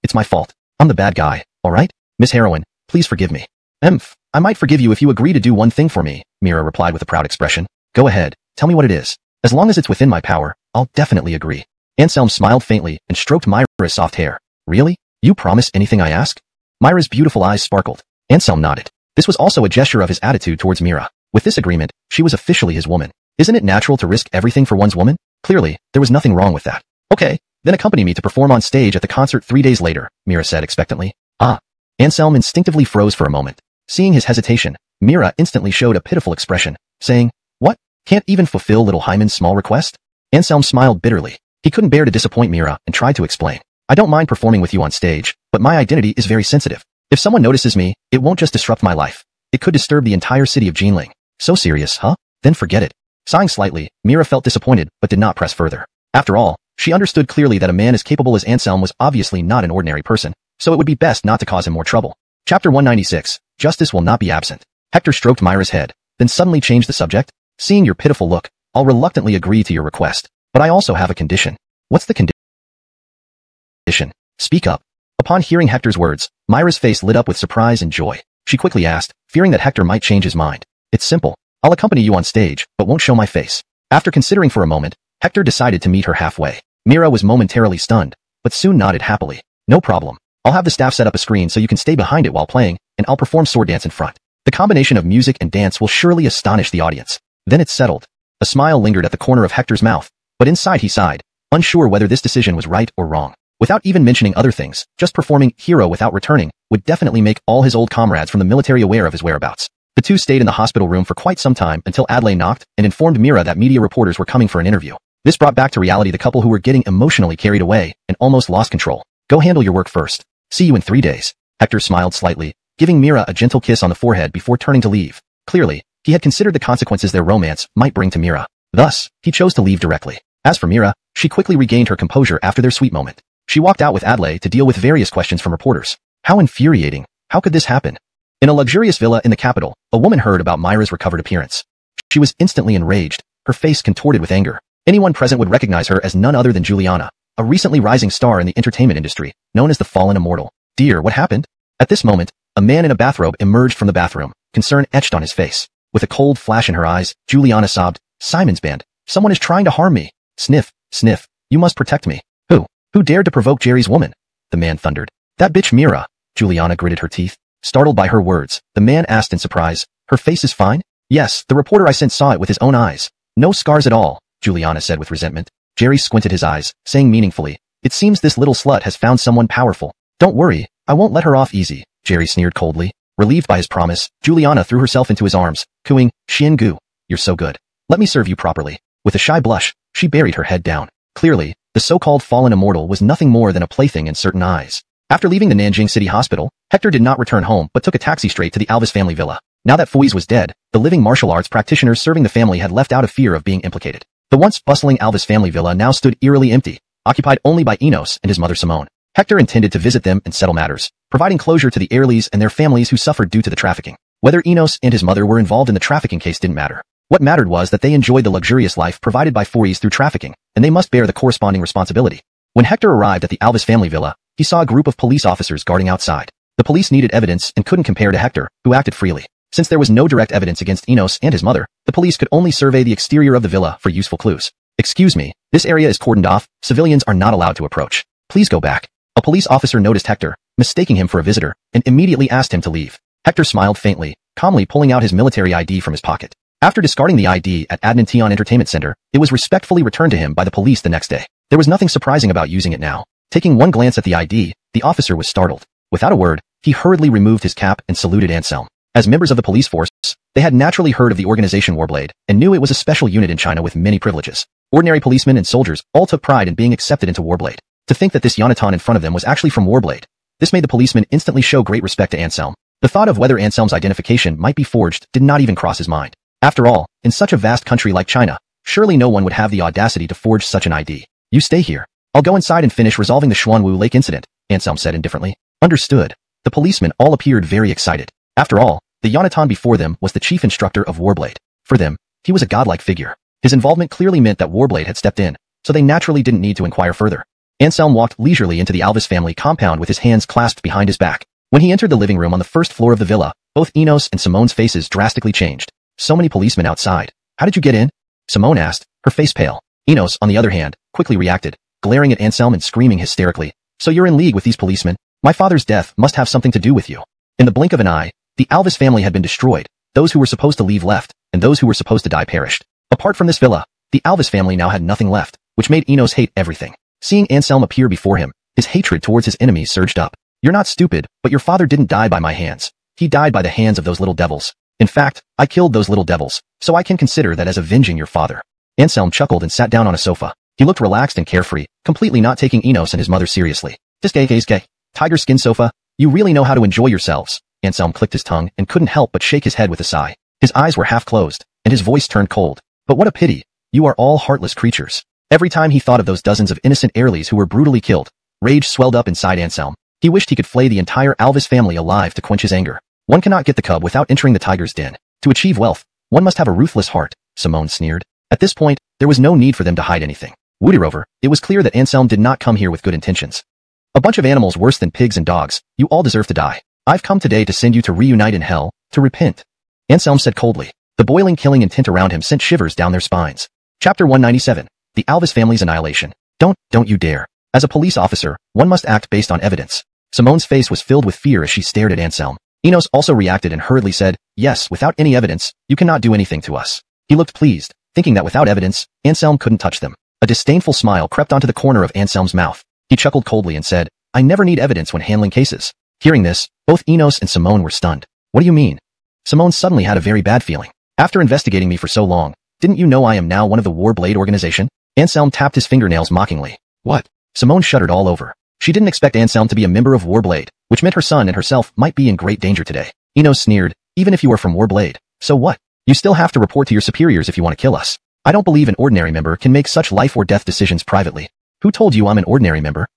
it's my fault. I'm the bad guy, alright? Miss Heroine, please forgive me." I might forgive you if you agree to do one thing for me," Mira replied with a proud expression. "Go ahead, tell me what it is. As long as it's within my power, I'll definitely agree." Anselm smiled faintly and stroked Myra's soft hair. "Really? You promise anything I ask?" Myra's beautiful eyes sparkled. Anselm nodded. This was also a gesture of his attitude towards Mira. With this agreement, she was officially his woman. Isn't it natural to risk everything for one's woman? Clearly, there was nothing wrong with that. "Okay, then accompany me to perform on stage at the concert 3 days later," Mira said expectantly. "Ah." Anselm instinctively froze for a moment. Seeing his hesitation, Mira instantly showed a pitiful expression, saying, "What? Can't even fulfill little Hyman's small request?" Anselm smiled bitterly. He couldn't bear to disappoint Mira and tried to explain. "I don't mind performing with you on stage, but my identity is very sensitive. If someone notices me, it won't just disrupt my life. It could disturb the entire city of Jinling." "So serious, huh? Then forget it." Sighing slightly, Mira felt disappointed but did not press further. After all, she understood clearly that a man as capable as Anselm was obviously not an ordinary person, so it would be best not to cause him more trouble. Chapter 196, Justice Will Not Be Absent. Hector stroked Myra's head, then suddenly changed the subject. "Seeing your pitiful look, I'll reluctantly agree to your request. But I also have a condition." "What's the condition? Speak up." Upon hearing Hector's words, Myra's face lit up with surprise and joy. She quickly asked, fearing that Hector might change his mind. "It's simple. I'll accompany you on stage, but won't show my face." After considering for a moment, Hector decided to meet her halfway. Mira was momentarily stunned, but soon nodded happily. "No problem. I'll have the staff set up a screen so you can stay behind it while playing, and I'll perform sword dance in front. The combination of music and dance will surely astonish the audience." Then it's settled. A smile lingered at the corner of Hector's mouth, but inside he sighed, unsure whether this decision was right or wrong. Without even mentioning other things, just performing Hero without returning would definitely make all his old comrades from the military aware of his whereabouts. The two stayed in the hospital room for quite some time until Adlai knocked and informed Mira that media reporters were coming for an interview. This brought back to reality the couple who were getting emotionally carried away and almost lost control. "Go handle your work first. See you in 3 days." Hector smiled slightly, giving Mira a gentle kiss on the forehead before turning to leave. Clearly, he had considered the consequences their romance might bring to Mira. Thus, he chose to leave directly. As for Mira, she quickly regained her composure after their sweet moment. She walked out with Adlai to deal with various questions from reporters. How infuriating. How could this happen? In a luxurious villa in the capital, a woman heard about Myra's recovered appearance. She was instantly enraged, her face contorted with anger. Anyone present would recognize her as none other than Juliana, a recently rising star in the entertainment industry, known as the Fallen Immortal. "Dear, what happened?" At this moment, a man in a bathrobe emerged from the bathroom, concern etched on his face. With a cold flash in her eyes, Juliana sobbed, "Simon's band. Someone is trying to harm me. Sniff, sniff. You must protect me." Who dared to provoke Jerry's woman?" the man thundered. "That bitch Mira." Juliana gritted her teeth. Startled by her words, the man asked in surprise, "Her face is fine?" "Yes, the reporter I sent saw it with his own eyes. No scars at all," Juliana said with resentment. Jerry squinted his eyes, saying meaningfully, "It seems this little slut has found someone powerful." "Don't worry, I won't let her off easy," Jerry sneered coldly. Relieved by his promise, Juliana threw herself into his arms, cooing, "Xian-gu, you're so good. Let me serve you properly." With a shy blush, she buried her head down. Clearly, the so-called Fallen Immortal was nothing more than a plaything in certain eyes. After leaving the Nanjing City Hospital, Hector did not return home but took a taxi straight to the Alvis family villa. Now that Fuiz was dead, the living martial arts practitioners serving the family had left out of fear of being implicated. The once bustling Alvis family villa now stood eerily empty, occupied only by Enos and his mother Simone. Hector intended to visit them and settle matters, providing closure to the Airleys and their families who suffered due to the trafficking. Whether Enos and his mother were involved in the trafficking case didn't matter. What mattered was that they enjoyed the luxurious life provided by Fuiz through trafficking, and they must bear the corresponding responsibility. When Hector arrived at the Alvis family villa, he saw a group of police officers guarding outside. The police needed evidence and couldn't compare to Hector, who acted freely. Since there was no direct evidence against Enos and his mother, the police could only survey the exterior of the villa for useful clues. "Excuse me, this area is cordoned off, civilians are not allowed to approach. Please go back." A police officer noticed Hector, mistaking him for a visitor, and immediately asked him to leave. Hector smiled faintly, calmly pulling out his military ID from his pocket. After discarding the ID at Adnan Entertainment Center, it was respectfully returned to him by the police the next day. There was nothing surprising about using it now. Taking one glance at the ID, the officer was startled. Without a word, he hurriedly removed his cap and saluted Anselm. As members of the police force, they had naturally heard of the organization Warblade and knew it was a special unit in China with many privileges. Ordinary policemen and soldiers all took pride in being accepted into Warblade. To think that this Yonatan in front of them was actually from Warblade. This made the policemen instantly show great respect to Anselm. The thought of whether Anselm's identification might be forged did not even cross his mind. After all, in such a vast country like China, surely no one would have the audacity to forge such an ID. You stay here. I'll go inside and finish resolving the Xuanwu Lake incident, Anselm said indifferently. Understood. The policemen all appeared very excited. After all, the Yonatan before them was the chief instructor of Warblade. For them, he was a godlike figure. His involvement clearly meant that Warblade had stepped in, so they naturally didn't need to inquire further. Anselm walked leisurely into the Alvis family compound with his hands clasped behind his back. When he entered the living room on the first floor of the villa, both Enos and Simone's faces drastically changed. So many policemen outside. How did you get in? Simone asked, her face pale. Enos, on the other hand, quickly reacted, glaring at Anselm and screaming hysterically. So you're in league with these policemen? My father's death must have something to do with you. In the blink of an eye, the Alvis family had been destroyed. Those who were supposed to leave left, and those who were supposed to die perished. Apart from this villa, the Alvis family now had nothing left, which made Enos hate everything. Seeing Anselm appear before him, his hatred towards his enemies surged up. You're not stupid, but your father didn't die by my hands. He died by the hands of those little devils. In fact, I killed those little devils, so I can consider that as avenging your father. Anselm chuckled and sat down on a sofa. He looked relaxed and carefree, completely not taking Enos and his mother seriously. This gay, tiger skin sofa, you really know how to enjoy yourselves. Anselm clicked his tongue and couldn't help but shake his head with a sigh. His eyes were half closed, and his voice turned cold. But what a pity. You are all heartless creatures. Every time he thought of those dozens of innocent heirlies who were brutally killed, rage swelled up inside Anselm. He wished he could flay the entire Alvis family alive to quench his anger. One cannot get the cub without entering the tiger's den. To achieve wealth, one must have a ruthless heart, Simone sneered. At this point, there was no need for them to hide anything. Moreover, it was clear that Anselm did not come here with good intentions. A bunch of animals worse than pigs and dogs, you all deserve to die. I've come today to send you to reunite in hell, to repent. Anselm said coldly. The boiling killing intent around him sent shivers down their spines. Chapter 197. The Alvis family's annihilation. Don't you dare. As a police officer, one must act based on evidence. Simone's face was filled with fear as she stared at Anselm. Enos also reacted and hurriedly said, yes, without any evidence, you cannot do anything to us. He looked pleased, thinking that without evidence, Anselm couldn't touch them. A disdainful smile crept onto the corner of Anselm's mouth. He chuckled coldly and said, I never need evidence when handling cases. Hearing this, both Enos and Simone were stunned. What do you mean? Simone suddenly had a very bad feeling. After investigating me for so long, didn't you know I am now one of the Warblade organization? Anselm tapped his fingernails mockingly. What? Simone shuddered all over. She didn't expect Anselm to be a member of Warblade, which meant her son and herself might be in great danger today. Enos sneered, even if you are from Warblade, so what? You still have to report to your superiors if you want to kill us. I don't believe an ordinary member can make such life or death decisions privately. Who told you I'm an ordinary member?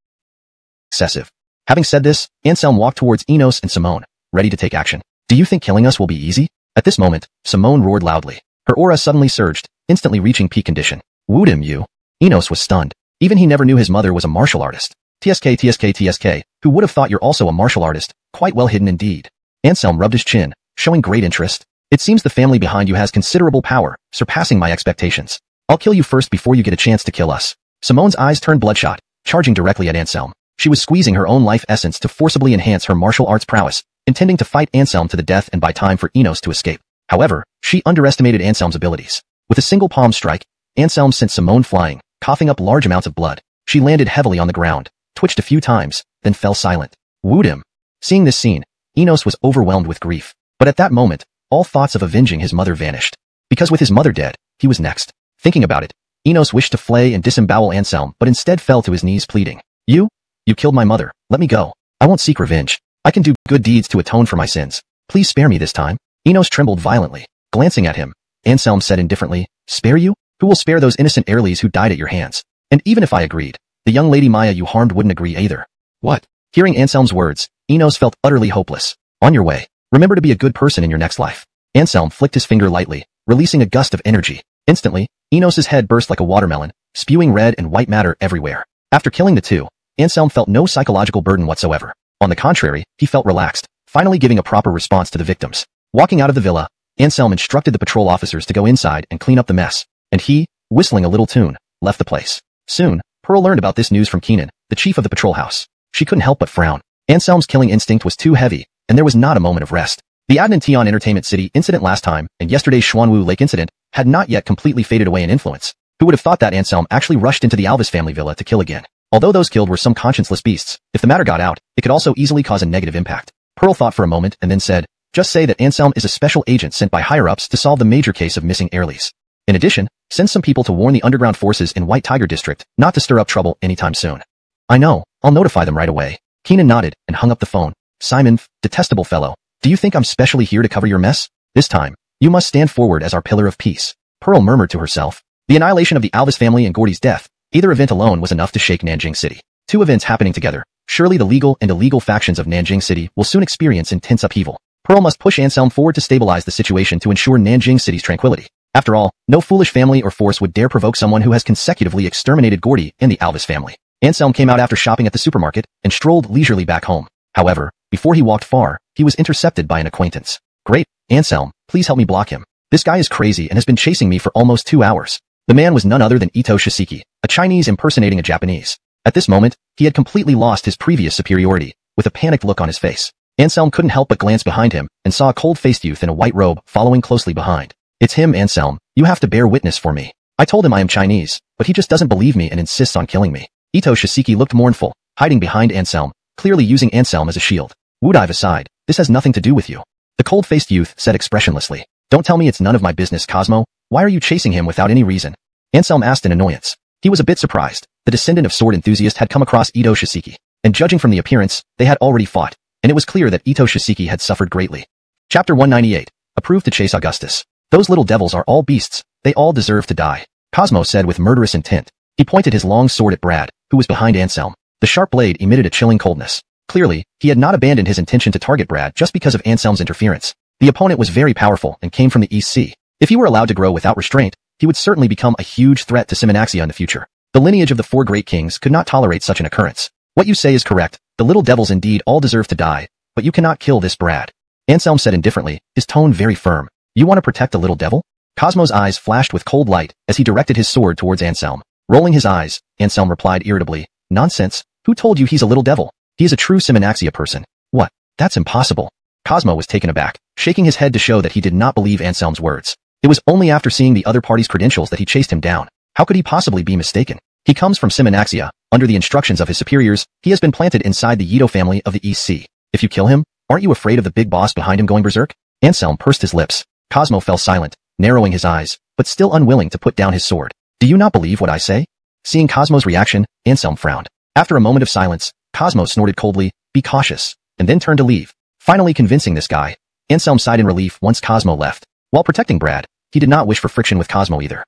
Excessive. Having said this, Anselm walked towards Enos and Simone, ready to take action. Do you think killing us will be easy? At this moment, Simone roared loudly. Her aura suddenly surged, instantly reaching peak condition. Wooed him, you. Enos was stunned. Even he never knew his mother was a martial artist. TSK, who would have thought you're also a martial artist? Quite well hidden indeed. Anselm rubbed his chin, showing great interest. It seems the family behind you has considerable power, surpassing my expectations. I'll kill you first before you get a chance to kill us. Simone's eyes turned bloodshot, charging directly at Anselm. She was squeezing her own life essence to forcibly enhance her martial arts prowess, intending to fight Anselm to the death and buy time for Enos to escape. However, she underestimated Anselm's abilities. With a single palm strike, Anselm sent Simone flying, coughing up large amounts of blood. She landed heavily on the ground, twitched a few times, then fell silent. Wooed him. Seeing this scene, Enos was overwhelmed with grief. But at that moment, all thoughts of avenging his mother vanished. Because with his mother dead, he was next. Thinking about it, Enos wished to flay and disembowel Anselm but instead fell to his knees pleading. You killed my mother. Let me go. I won't seek revenge. I can do good deeds to atone for my sins. Please spare me this time. Enos trembled violently. Glancing at him, Anselm said indifferently, spare you? Who will spare those innocent heirlies who died at your hands? And even if I agreed, the young lady Maya you harmed wouldn't agree either. What? Hearing Anselm's words, Enos felt utterly hopeless. On your way. Remember to be a good person in your next life. Anselm flicked his finger lightly, releasing a gust of energy. Instantly, Enos's head burst like a watermelon, spewing red and white matter everywhere. After killing the two, Anselm felt no psychological burden whatsoever. On the contrary, he felt relaxed, finally giving a proper response to the victims. Walking out of the villa, Anselm instructed the patrol officers to go inside and clean up the mess, and he, whistling a little tune, left the place. Soon, Pearl learned about this news from Keenan, the chief of the patrol house. She couldn't help but frown. Anselm's killing instinct was too heavy, and there was not a moment of rest. The Adnan Tian Entertainment City incident last time and yesterday's Xuanwu Lake incident had not yet completely faded away in influence. Who would have thought that Anselm actually rushed into the Alvis family villa to kill again? Although those killed were some conscienceless beasts, if the matter got out, it could also easily cause a negative impact. Pearl thought for a moment and then said, just say that Anselm is a special agent sent by higher-ups to solve the major case of missing Airlies. In addition, send some people to warn the underground forces in White Tiger District not to stir up trouble anytime soon. I know, I'll notify them right away. Keenan nodded and hung up the phone. Simon, detestable fellow, do you think I'm specially here to cover your mess? This time, you must stand forward as our pillar of peace. Pearl murmured to herself. The annihilation of the Alvis family and Gordy's death, either event alone was enough to shake Nanjing City. Two events happening together. Surely the legal and illegal factions of Nanjing City will soon experience intense upheaval. Pearl must push Anselm forward to stabilize the situation to ensure Nanjing City's tranquility. After all, no foolish family or force would dare provoke someone who has consecutively exterminated Gordy and the Alvis family. Anselm came out after shopping at the supermarket and strolled leisurely back home. However, before he walked far, he was intercepted by an acquaintance. Great, Anselm, please help me block him. This guy is crazy and has been chasing me for almost 2 hours. The man was none other than Ito Shiseki, a Chinese impersonating a Japanese. At this moment, he had completely lost his previous superiority, with a panicked look on his face. Anselm couldn't help but glance behind him and saw a cold-faced youth in a white robe following closely behind. It's him, Anselm. You have to bear witness for me. I told him I am Chinese, but he just doesn't believe me and insists on killing me. Ito Shiseki looked mournful, hiding behind Anselm, clearly using Anselm as a shield. Wu dive aside, this has nothing to do with you. The cold-faced youth said expressionlessly. Don't tell me it's none of my business, Cosmo. Why are you chasing him without any reason? Anselm asked in annoyance. He was a bit surprised. The descendant of sword enthusiast had come across Ito Shiseki, and judging from the appearance, they had already fought, and it was clear that Ito Shiseki had suffered greatly. Chapter 198. Approved to chase Augustus. Those little devils are all beasts. They all deserve to die. Cosmo said with murderous intent. He pointed his long sword at Brad, who was behind Anselm. The sharp blade emitted a chilling coldness. Clearly, he had not abandoned his intention to target Brad just because of Anselm's interference. The opponent was very powerful and came from the East Sea. If he were allowed to grow without restraint, he would certainly become a huge threat to Simenaxia in the future. The lineage of the 4 great kings could not tolerate such an occurrence. What you say is correct. The little devils indeed all deserve to die, but you cannot kill this Brad. Anselm said indifferently, his tone very firm. You want to protect the little devil? Cosmo's eyes flashed with cold light as he directed his sword towards Anselm. Rolling his eyes, Anselm replied irritably, Nonsense. Who told you he's a little devil? He is a true Simenaxia person. What? That's impossible. Cosmo was taken aback, shaking his head to show that he did not believe Anselm's words. It was only after seeing the other party's credentials that he chased him down. How could he possibly be mistaken? He comes from Simenaxia. Under the instructions of his superiors, he has been planted inside the Yito family of the East Sea. If you kill him, aren't you afraid of the big boss behind him going berserk? Anselm pursed his lips. Cosmo fell silent, narrowing his eyes, but still unwilling to put down his sword. Do you not believe what I say? Seeing Cosmo's reaction, Anselm frowned. After a moment of silence, Cosmo snorted coldly, be cautious, and then turned to leave. Finally convincing this guy, Anselm sighed in relief once Cosmo left. While protecting Brad, he did not wish for friction with Cosmo either.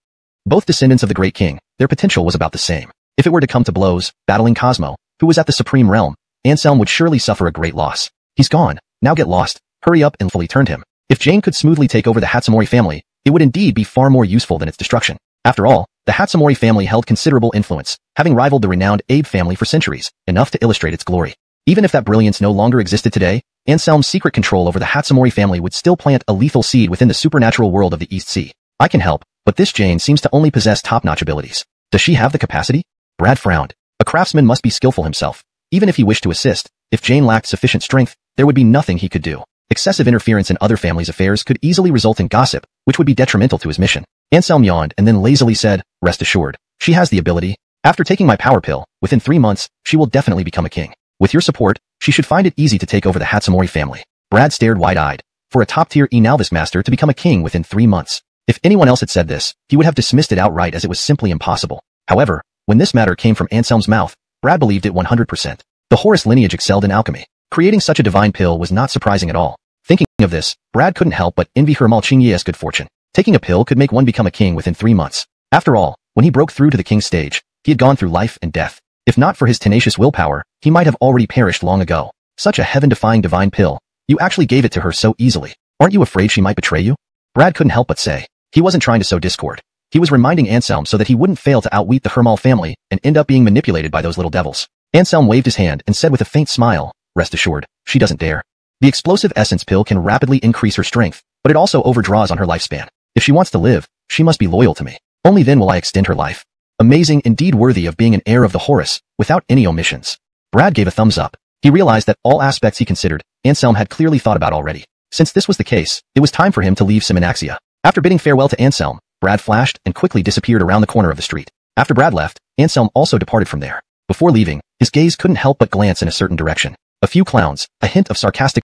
Both descendants of the Great King, their potential was about the same. If it were to come to blows, battling Cosmo, who was at the Supreme Realm, Anselm would surely suffer a great loss. He's gone, now get lost, hurry up and fully turned him. If Jane could smoothly take over the Hatsumori family, it would indeed be far more useful than its destruction. After all, the Hatsumori family held considerable influence, having rivaled the renowned Abe family for centuries, enough to illustrate its glory. Even if that brilliance no longer existed today, Anselm's secret control over the Hatsumori family would still plant a lethal seed within the supernatural world of the East Sea. I can help, but this Jane seems to only possess top-notch abilities. Does she have the capacity? Brad frowned. A craftsman must be skillful himself. Even if he wished to assist, if Jane lacked sufficient strength, there would be nothing he could do. Excessive interference in other families' affairs could easily result in gossip, which would be detrimental to his mission. Anselm yawned and then lazily said, rest assured, she has the ability. After taking my power pill, within 3 months, she will definitely become a king. With your support, she should find it easy to take over the Hatsumori family. Brad stared wide-eyed. For a top-tier Enalvis master to become a king within 3 months. If anyone else had said this, he would have dismissed it outright as it was simply impossible. However, when this matter came from Anselm's mouth, Brad believed it 100%. The Horus lineage excelled in alchemy. Creating such a divine pill was not surprising at all. Thinking of this, Brad couldn't help but envy her Malchingye's good fortune. Taking a pill could make one become a king within 3 months. After all, when he broke through to the king stage, he had gone through life and death. If not for his tenacious willpower, he might have already perished long ago. Such a heaven-defying divine pill. You actually gave it to her so easily. Aren't you afraid she might betray you? Brad couldn't help but say. He wasn't trying to sow discord. He was reminding Anselm so that he wouldn't fail to outwit the Hermal family and end up being manipulated by those little devils. Anselm waved his hand and said with a faint smile, rest assured, she doesn't dare. The explosive essence pill can rapidly increase her strength, but it also overdraws on her lifespan. If she wants to live, she must be loyal to me. Only then will I extend her life. Amazing, indeed worthy of being an heir of the Horus, without any omissions. Brad gave a thumbs up. He realized that all aspects he considered, Anselm had clearly thought about already. Since this was the case, it was time for him to leave Simenaxia. After bidding farewell to Anselm, Brad flashed and quickly disappeared around the corner of the street. After Brad left, Anselm also departed from there. Before leaving, his gaze couldn't help but glance in a certain direction. A few clowns, a hint of sarcastic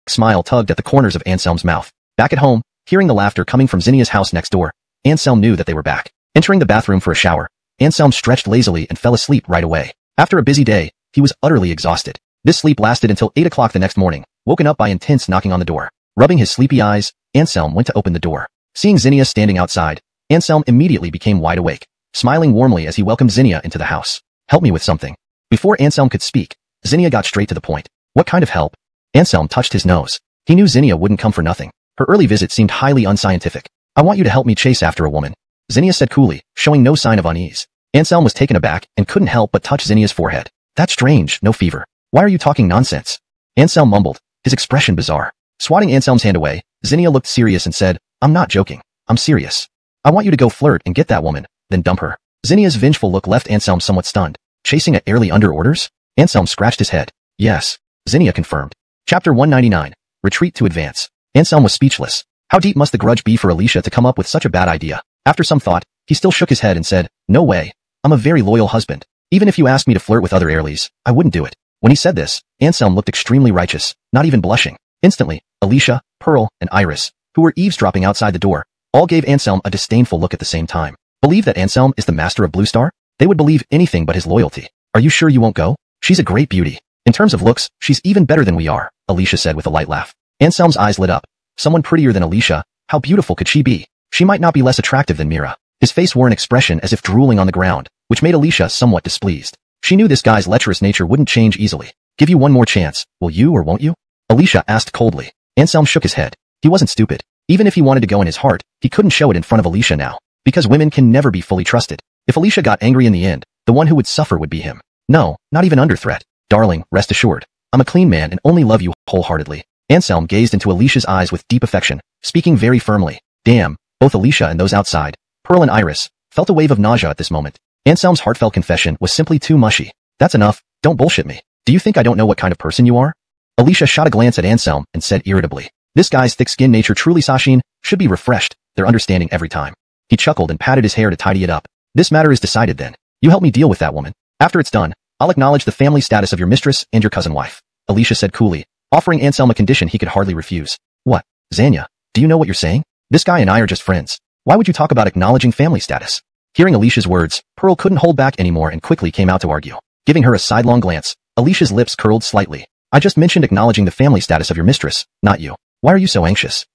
smile tugged at the corners of Anselm's mouth. Back at home, hearing the laughter coming from Zinnia's house next door, Anselm knew that they were back. Entering the bathroom for a shower, Anselm stretched lazily and fell asleep right away. After a busy day, he was utterly exhausted. This sleep lasted until 8 o'clock the next morning, woken up by intense knocking on the door. Rubbing his sleepy eyes, Anselm went to open the door. Seeing Zinnia standing outside, Anselm immediately became wide awake, smiling warmly as he welcomed Zinnia into the house. "Help me with something." Before Anselm could speak, Zinnia got straight to the point. "What kind of help?" Anselm touched his nose. He knew Zinnia wouldn't come for nothing. Her early visit seemed highly unscientific. "I want you to help me chase after a woman," Zinnia said coolly, showing no sign of unease. Anselm was taken aback and couldn't help but touch Zinnia's forehead. "That's strange, no fever. Why are you talking nonsense?" Anselm mumbled, his expression bizarre. Swatting Anselm's hand away, Zinnia looked serious and said, "I'm not joking. I'm serious. I want you to go flirt and get that woman, then dump her." Zinnia's vengeful look left Anselm somewhat stunned. "Chasing at Airly under orders?" Anselm scratched his head. "Yes," Zinnia confirmed. Chapter 199. Retreat to Advance. Anselm was speechless. How deep must the grudge be for Alicia to come up with such a bad idea? After some thought, he still shook his head and said, "No way. I'm a very loyal husband. Even if you asked me to flirt with other Airlies, I wouldn't do it." When he said this, Anselm looked extremely righteous, not even blushing. Instantly, Alicia, Pearl, and Iris, who were eavesdropping outside the door, all gave Anselm a disdainful look at the same time. Believe that Anselm is the master of Blue Star? They would believe anything but his loyalty. "Are you sure you won't go? She's a great beauty. In terms of looks, she's even better than we are," Alicia said with a light laugh. Anselm's eyes lit up. Someone prettier than Alicia? How beautiful could she be? She might not be less attractive than Mira. His face wore an expression as if drooling on the ground, which made Alicia somewhat displeased. She knew this guy's lecherous nature wouldn't change easily. "Give you one more chance, will you or won't you?" Alicia asked coldly. Anselm shook his head. He wasn't stupid. Even if he wanted to go in his heart, he couldn't show it in front of Alicia now. Because women can never be fully trusted. If Alicia got angry in the end, the one who would suffer would be him. No, not even under threat. "Darling, rest assured. I'm a clean man and only love you wholeheartedly." Anselm gazed into Alicia's eyes with deep affection, speaking very firmly. Damn, both Alicia and those outside, Pearl and Iris, felt a wave of nausea at this moment. Anselm's heartfelt confession was simply too mushy. "That's enough, don't bullshit me. Do you think I don't know what kind of person you are?" Alicia shot a glance at Anselm and said irritably, "This guy's thick-skinned nature truly, Sashin, should be refreshed, their understanding every time." He chuckled and patted his hair to tidy it up. "This matter is decided then. You help me deal with that woman. After it's done, I'll acknowledge the family status of your mistress and your cousin wife," Alicia said coolly, offering Anselm a condition he could hardly refuse. "What, Zanya, do you know what you're saying? This guy and I are just friends. Why would you talk about acknowledging family status?" Hearing Alicia's words, Pearl couldn't hold back anymore and quickly came out to argue. Giving her a sidelong glance, Alicia's lips curled slightly. "I just mentioned acknowledging the family status of your mistress, not you. Why are you so anxious?"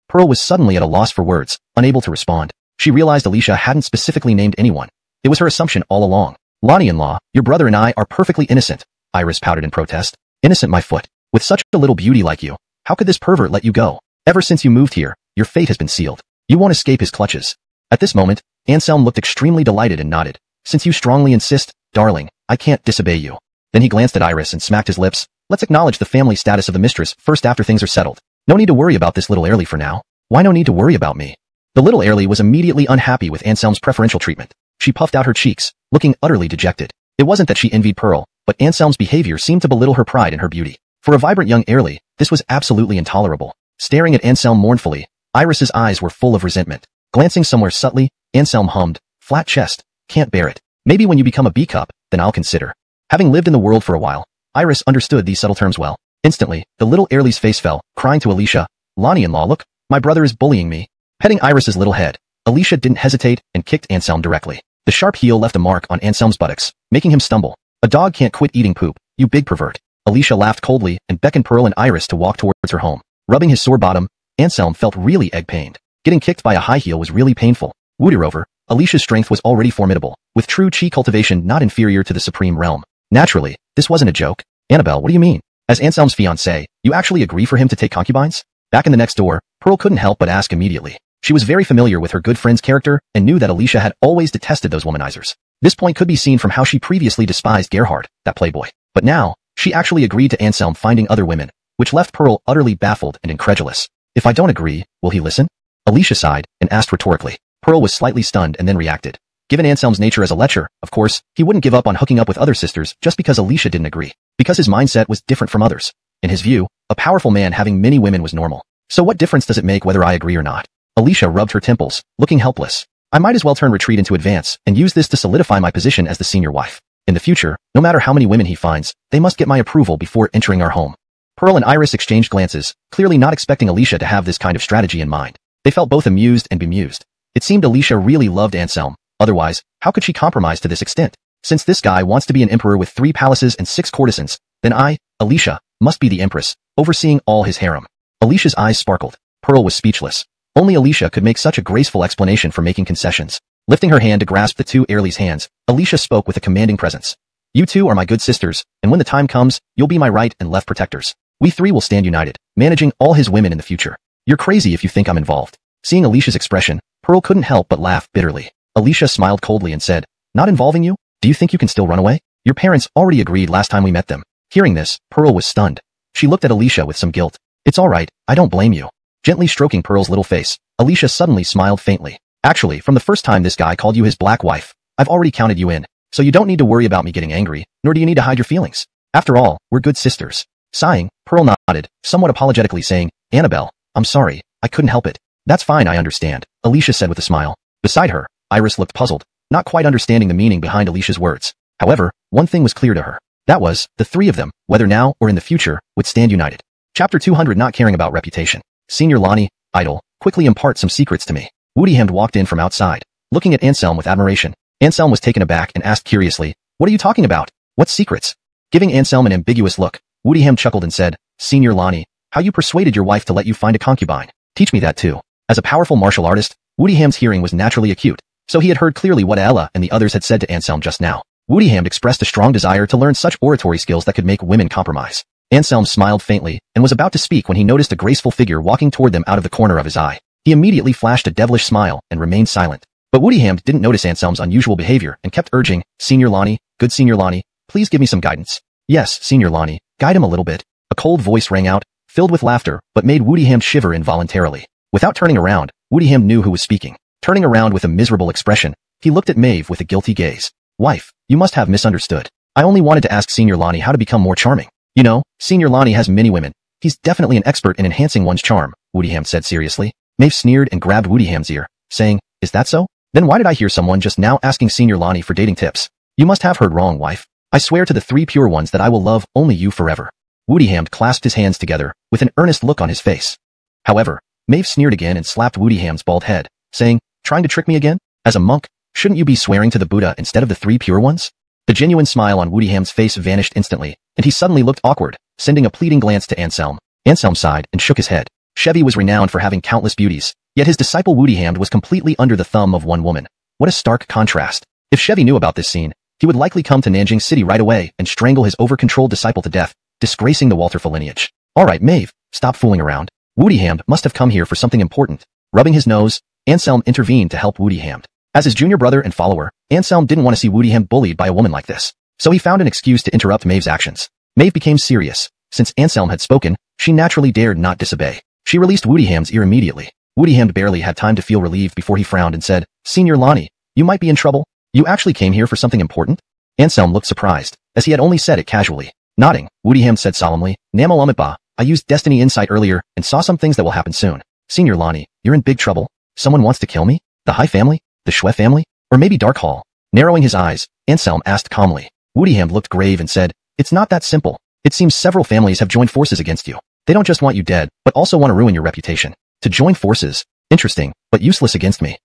Pearl was suddenly at a loss for words, unable to respond. She realized Alicia hadn't specifically named anyone. It was her assumption all along. "Lonnie-in-law, your brother and I are perfectly innocent," Iris pouted in protest. "Innocent, my foot. With such a little beauty like you, how could this pervert let you go? Ever since you moved here, your fate has been sealed. You won't escape his clutches." At this moment, Anselm looked extremely delighted and nodded. "Since you strongly insist, darling, I can't disobey you." Then he glanced at Iris and smacked his lips. "Let's acknowledge the family status of the mistress first after things are settled. No need to worry about this little Airly for now." "Why no need to worry about me?" The little Airly was immediately unhappy with Anselm's preferential treatment. She puffed out her cheeks, looking utterly dejected. It wasn't that she envied Pearl, but Anselm's behavior seemed to belittle her pride in her beauty. For a vibrant young Airly, this was absolutely intolerable. Staring at Anselm mournfully, Iris's eyes were full of resentment. Glancing somewhere subtly, Anselm hummed, "Flat chest, can't bear it. Maybe when you become a B-cup, then I'll consider." Having lived in the world for a while, Iris understood these subtle terms well. Instantly, the little Airly's face fell, crying to Alicia, "Lonnie-in-law, look, my brother is bullying me." Petting Iris's little head, Alicia didn't hesitate and kicked Anselm directly. The sharp heel left a mark on Anselm's buttocks, making him stumble. "A dog can't quit eating poop, you big pervert." Alicia laughed coldly and beckoned Pearl and Iris to walk towards her home. Rubbing his sore bottom, Anselm felt really egg-pained. Getting kicked by a high heel was really painful. Moreover, Alicia's strength was already formidable, with true chi cultivation not inferior to the supreme realm. Naturally, this wasn't a joke. "Annabelle, what do you mean? As Anselm's fiancée, you actually agree for him to take concubines?" Back in the next door, Pearl couldn't help but ask immediately. She was very familiar with her good friend's character and knew that Alicia had always detested those womanizers. This point could be seen from how she previously despised Gerhard, that playboy. But now, she actually agreed to Anselm finding other women, which left Pearl utterly baffled and incredulous. "If I don't agree, will he listen?" Alicia sighed and asked rhetorically. Pearl was slightly stunned and then reacted. Given Anselm's nature as a lecher, of course, he wouldn't give up on hooking up with other sisters just because Alicia didn't agree. Because his mindset was different from others. In his view, a powerful man having many women was normal. So what difference does it make whether I agree or not? Alicia rubbed her temples, looking helpless. I might as well turn retreat into advance and use this to solidify my position as the senior wife. In the future, no matter how many women he finds, they must get my approval before entering our home. Pearl and Iris exchanged glances, clearly not expecting Alicia to have this kind of strategy in mind. They felt both amused and bemused. It seemed Alicia really loved Anselm. Otherwise, how could she compromise to this extent? Since this guy wants to be an emperor with 3 palaces and 6 courtesans, then I, Alicia, must be the empress, overseeing all his harem. Alicia's eyes sparkled. Pearl was speechless. Only Alicia could make such a graceful explanation for making concessions. Lifting her hand to grasp the 2 Airlie's hands, Alicia spoke with a commanding presence. You 2 are my good sisters, and when the time comes, you'll be my right and left protectors. We 3 will stand united, managing all his women in the future. You're crazy if you think I'm involved. Seeing Alicia's expression, Pearl couldn't help but laugh bitterly. Alicia smiled coldly and said, Not involving you? Do you think you can still run away? Your parents already agreed last time we met them. Hearing this, Pearl was stunned. She looked at Alicia with some guilt. It's all right, I don't blame you. Gently stroking Pearl's little face, Alicia suddenly smiled faintly. Actually, from the first time this guy called you his black wife, I've already counted you in, so you don't need to worry about me getting angry, nor do you need to hide your feelings. After all, we're good sisters. Sighing, Pearl nodded, somewhat apologetically saying, Annabelle, I'm sorry, I couldn't help it. That's fine, I understand, Alicia said with a smile. Beside her, Iris looked puzzled, not quite understanding the meaning behind Alicia's words. However, one thing was clear to her. That was, the 3 of them, whether now or in the future, would stand united. Chapter 200 Not caring about reputation. Senior Lonnie, idol, quickly impart some secrets to me. Woodyham walked in from outside, looking at Anselm with admiration. Anselm was taken aback and asked curiously, What are you talking about? What secrets? Giving Anselm an ambiguous look, Woodyham chuckled and said, Senior Lonnie, how you persuaded your wife to let you find a concubine. Teach me that too. As a powerful martial artist, Woodyham's hearing was naturally acute, so he had heard clearly what Ella and the others had said to Anselm just now. Woodyham expressed a strong desire to learn such oratory skills that could make women compromise. Anselm smiled faintly and was about to speak when he noticed a graceful figure walking toward them out of the corner of his eye. He immediately flashed a devilish smile and remained silent. But Woodyham didn't notice Anselm's unusual behavior and kept urging, Senior Lonnie, good Senior Lonnie, please give me some guidance. Yes, Senior Lonnie, guide him a little bit. A cold voice rang out, filled with laughter, but made Woodyham shiver involuntarily. Without turning around, Woodyham knew who was speaking. Turning around with a miserable expression, he looked at Maeve with a guilty gaze. Wife, you must have misunderstood. I only wanted to ask Senior Lonnie how to become more charming. You know, Senior Lonnie has many women. He's definitely an expert in enhancing one's charm, Woodyham said seriously. Maeve sneered and grabbed Woodyham's ear, saying, Is that so? Then why did I hear someone just now asking Senior Lonnie for dating tips? You must have heard wrong, wife. I swear to the 3 pure ones that I will love only you forever. Woodyham clasped his hands together, with an earnest look on his face. However, Maeve sneered again and slapped Woodyham's bald head, saying, Trying to trick me again? As a monk, shouldn't you be swearing to the Buddha instead of the 3 pure ones? The genuine smile on Woodyham's face vanished instantly, and he suddenly looked awkward, sending a pleading glance to Anselm. Anselm sighed and shook his head. Chevy was renowned for having countless beauties, yet his disciple Woodyham was completely under the thumb of one woman. What a stark contrast. If Chevy knew about this scene, he would likely come to Nanjing City right away and strangle his over-controlled disciple to death, disgracing the Walterful lineage. Alright, Maeve, stop fooling around. Woodyham must have come here for something important. Rubbing his nose, Anselm intervened to help Woodyham. As his junior brother and follower, Anselm didn't want to see Woodyham bullied by a woman like this, so he found an excuse to interrupt Maeve's actions. Maeve became serious. Since Anselm had spoken, she naturally dared not disobey. She released Woodyham's ear immediately. Woodyham barely had time to feel relieved before he frowned and said, Senior Lonnie, you might be in trouble. You actually came here for something important? Anselm looked surprised, as he had only said it casually. Nodding, Woodyham said solemnly, Namal Amitba, I used Destiny Insight earlier and saw some things that will happen soon. Senior Lonnie, you're in big trouble. Someone wants to kill me? The High family? The Xue family? Or maybe Dark Hall? Narrowing his eyes, Anselm asked calmly. Woodyham looked grave and said, It's not that simple. It seems several families have joined forces against you. They don't just want you dead, but also want to ruin your reputation. To join forces? Interesting, but useless against me.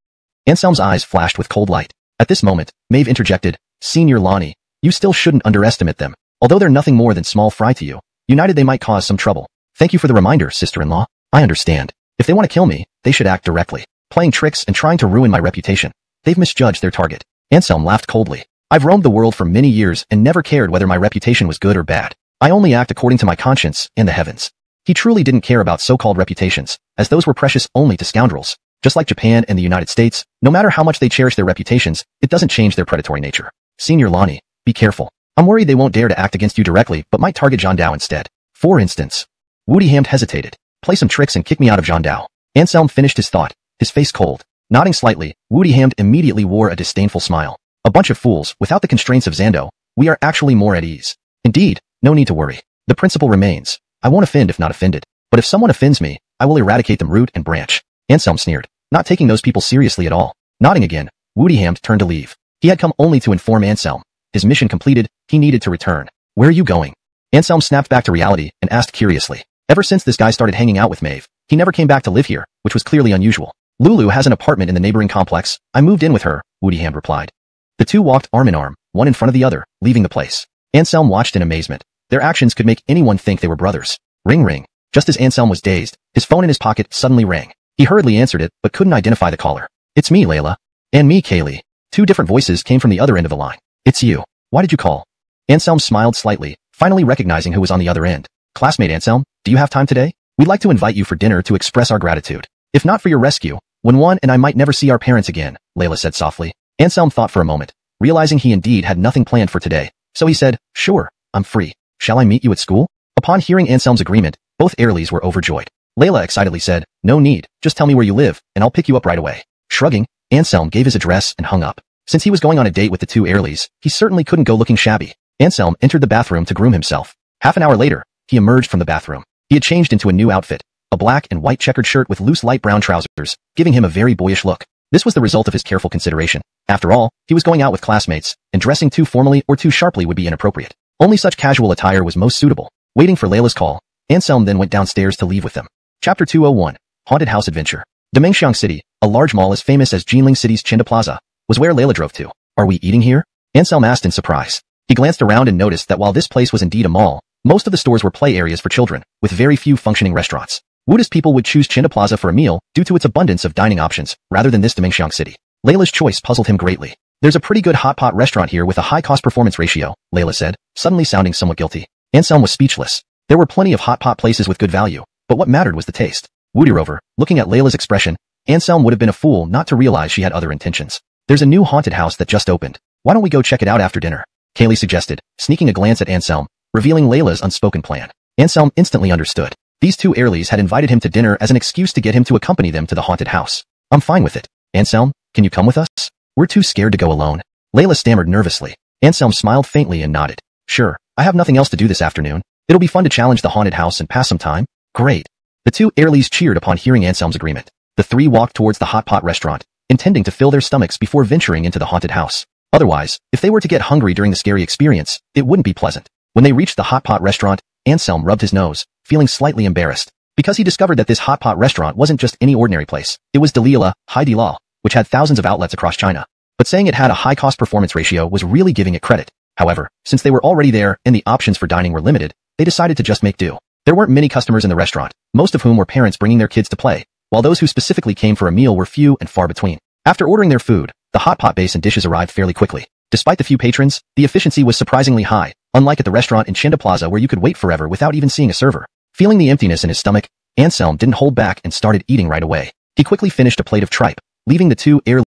Anselm's eyes flashed with cold light. At this moment, Maeve interjected, Senior Lonnie, you still shouldn't underestimate them. Although they're nothing more than small fry to you, united they might cause some trouble. Thank you for the reminder, sister-in-law. I understand. If they want to kill me, they should act directly. Playing tricks and trying to ruin my reputation. They've misjudged their target. Anselm laughed coldly. I've roamed the world for many years and never cared whether my reputation was good or bad. I only act according to my conscience and the heavens. He truly didn't care about so-called reputations, as those were precious only to scoundrels. Just like Japan and the United States, no matter how much they cherish their reputations, it doesn't change their predatory nature. Senior Lonnie, be careful. I'm worried they won't dare to act against you directly, but might target Zhang Dao instead. For instance. Woodyham hesitated. Play some tricks and kick me out of Zhang Dao. Anselm finished his thought, his face cold. Nodding slightly, Woodyham immediately wore a disdainful smile. A bunch of fools, without the constraints of Zando, we are actually more at ease. Indeed, no need to worry. The principle remains. I won't offend if not offended. But if someone offends me, I will eradicate them root and branch. Anselm sneered, not taking those people seriously at all. Nodding again, Woodyham turned to leave. He had come only to inform Anselm. His mission completed, he needed to return. Where are you going? Anselm snapped back to reality and asked curiously. Ever since this guy started hanging out with Maeve, he never came back to live here, which was clearly unusual. Lulu has an apartment in the neighboring complex. I moved in with her, Woodyham replied. The two walked arm in arm, one in front of the other, leaving the place. Anselm watched in amazement. Their actions could make anyone think they were brothers. Ring ring. Just as Anselm was dazed, his phone in his pocket suddenly rang. He hurriedly answered it, but couldn't identify the caller. It's me, Layla. And me, Kaylee. Two different voices came from the other end of the line. It's you. Why did you call? Anselm smiled slightly, finally recognizing who was on the other end. Classmate Anselm, do you have time today? We'd like to invite you for dinner to express our gratitude. If not for your rescue, Wen and I might never see our parents again, Layla said softly. Anselm thought for a moment, realizing he indeed had nothing planned for today. So he said, sure, I'm free. Shall I meet you at school? Upon hearing Anselm's agreement, both Airlies were overjoyed. Layla excitedly said, no need, just tell me where you live, and I'll pick you up right away. Shrugging, Anselm gave his address and hung up. Since he was going on a date with the two Airlies, he certainly couldn't go looking shabby. Anselm entered the bathroom to groom himself. Half an hour later, he emerged from the bathroom. He had changed into a new outfit, a black and white checkered shirt with loose light brown trousers, giving him a very boyish look. This was the result of his careful consideration. After all, he was going out with classmates, and dressing too formally or too sharply would be inappropriate. Only such casual attire was most suitable. Waiting for Layla's call, Anselm then went downstairs to leave with them. Chapter 201, Haunted House Adventure. Dimenxiang City, a large mall as famous as Jinling City's Chinda Plaza, was where Layla drove to. Are we eating here? Anselm asked in surprise. He glanced around and noticed that while this place was indeed a mall, most of the stores were play areas for children, with very few functioning restaurants. Buddhist people would choose Chinda Plaza for a meal due to its abundance of dining options, rather than this Dimenxiang City. Layla's choice puzzled him greatly. There's a pretty good hot pot restaurant here with a high cost-performance ratio, Layla said, suddenly sounding somewhat guilty. Anselm was speechless. There were plenty of hot pot places with good value, but what mattered was the taste. Woodyrover, looking at Layla's expression, Anselm would have been a fool not to realize she had other intentions. There's a new haunted house that just opened. Why don't we go check it out after dinner? Kaylee suggested, sneaking a glance at Anselm, revealing Layla's unspoken plan. Anselm instantly understood. These two Airlies had invited him to dinner as an excuse to get him to accompany them to the haunted house. I'm fine with it. Anselm, can you come with us? We're too scared to go alone. Layla stammered nervously. Anselm smiled faintly and nodded. Sure, I have nothing else to do this afternoon. It'll be fun to challenge the haunted house and pass some time. Great. The two Airlies cheered upon hearing Anselm's agreement. The three walked towards the hot pot restaurant, intending to fill their stomachs before venturing into the haunted house. Otherwise, if they were to get hungry during the scary experience, it wouldn't be pleasant. When they reached the hot pot restaurant, Anselm rubbed his nose, feeling slightly embarrassed, because he discovered that this hot pot restaurant wasn't just any ordinary place. It was Dalila, Hai Di Lao, which had thousands of outlets across China. But saying it had a high cost-performance ratio was really giving it credit. However, since they were already there and the options for dining were limited, they decided to just make do. There weren't many customers in the restaurant, most of whom were parents bringing their kids to play, while those who specifically came for a meal were few and far between. After ordering their food, the hot pot base and dishes arrived fairly quickly. Despite the few patrons, the efficiency was surprisingly high, unlike at the restaurant in Chinda Plaza where you could wait forever without even seeing a server. Feeling the emptiness in his stomach, Anselm didn't hold back and started eating right away. He quickly finished a plate of tripe, leaving the two Airlies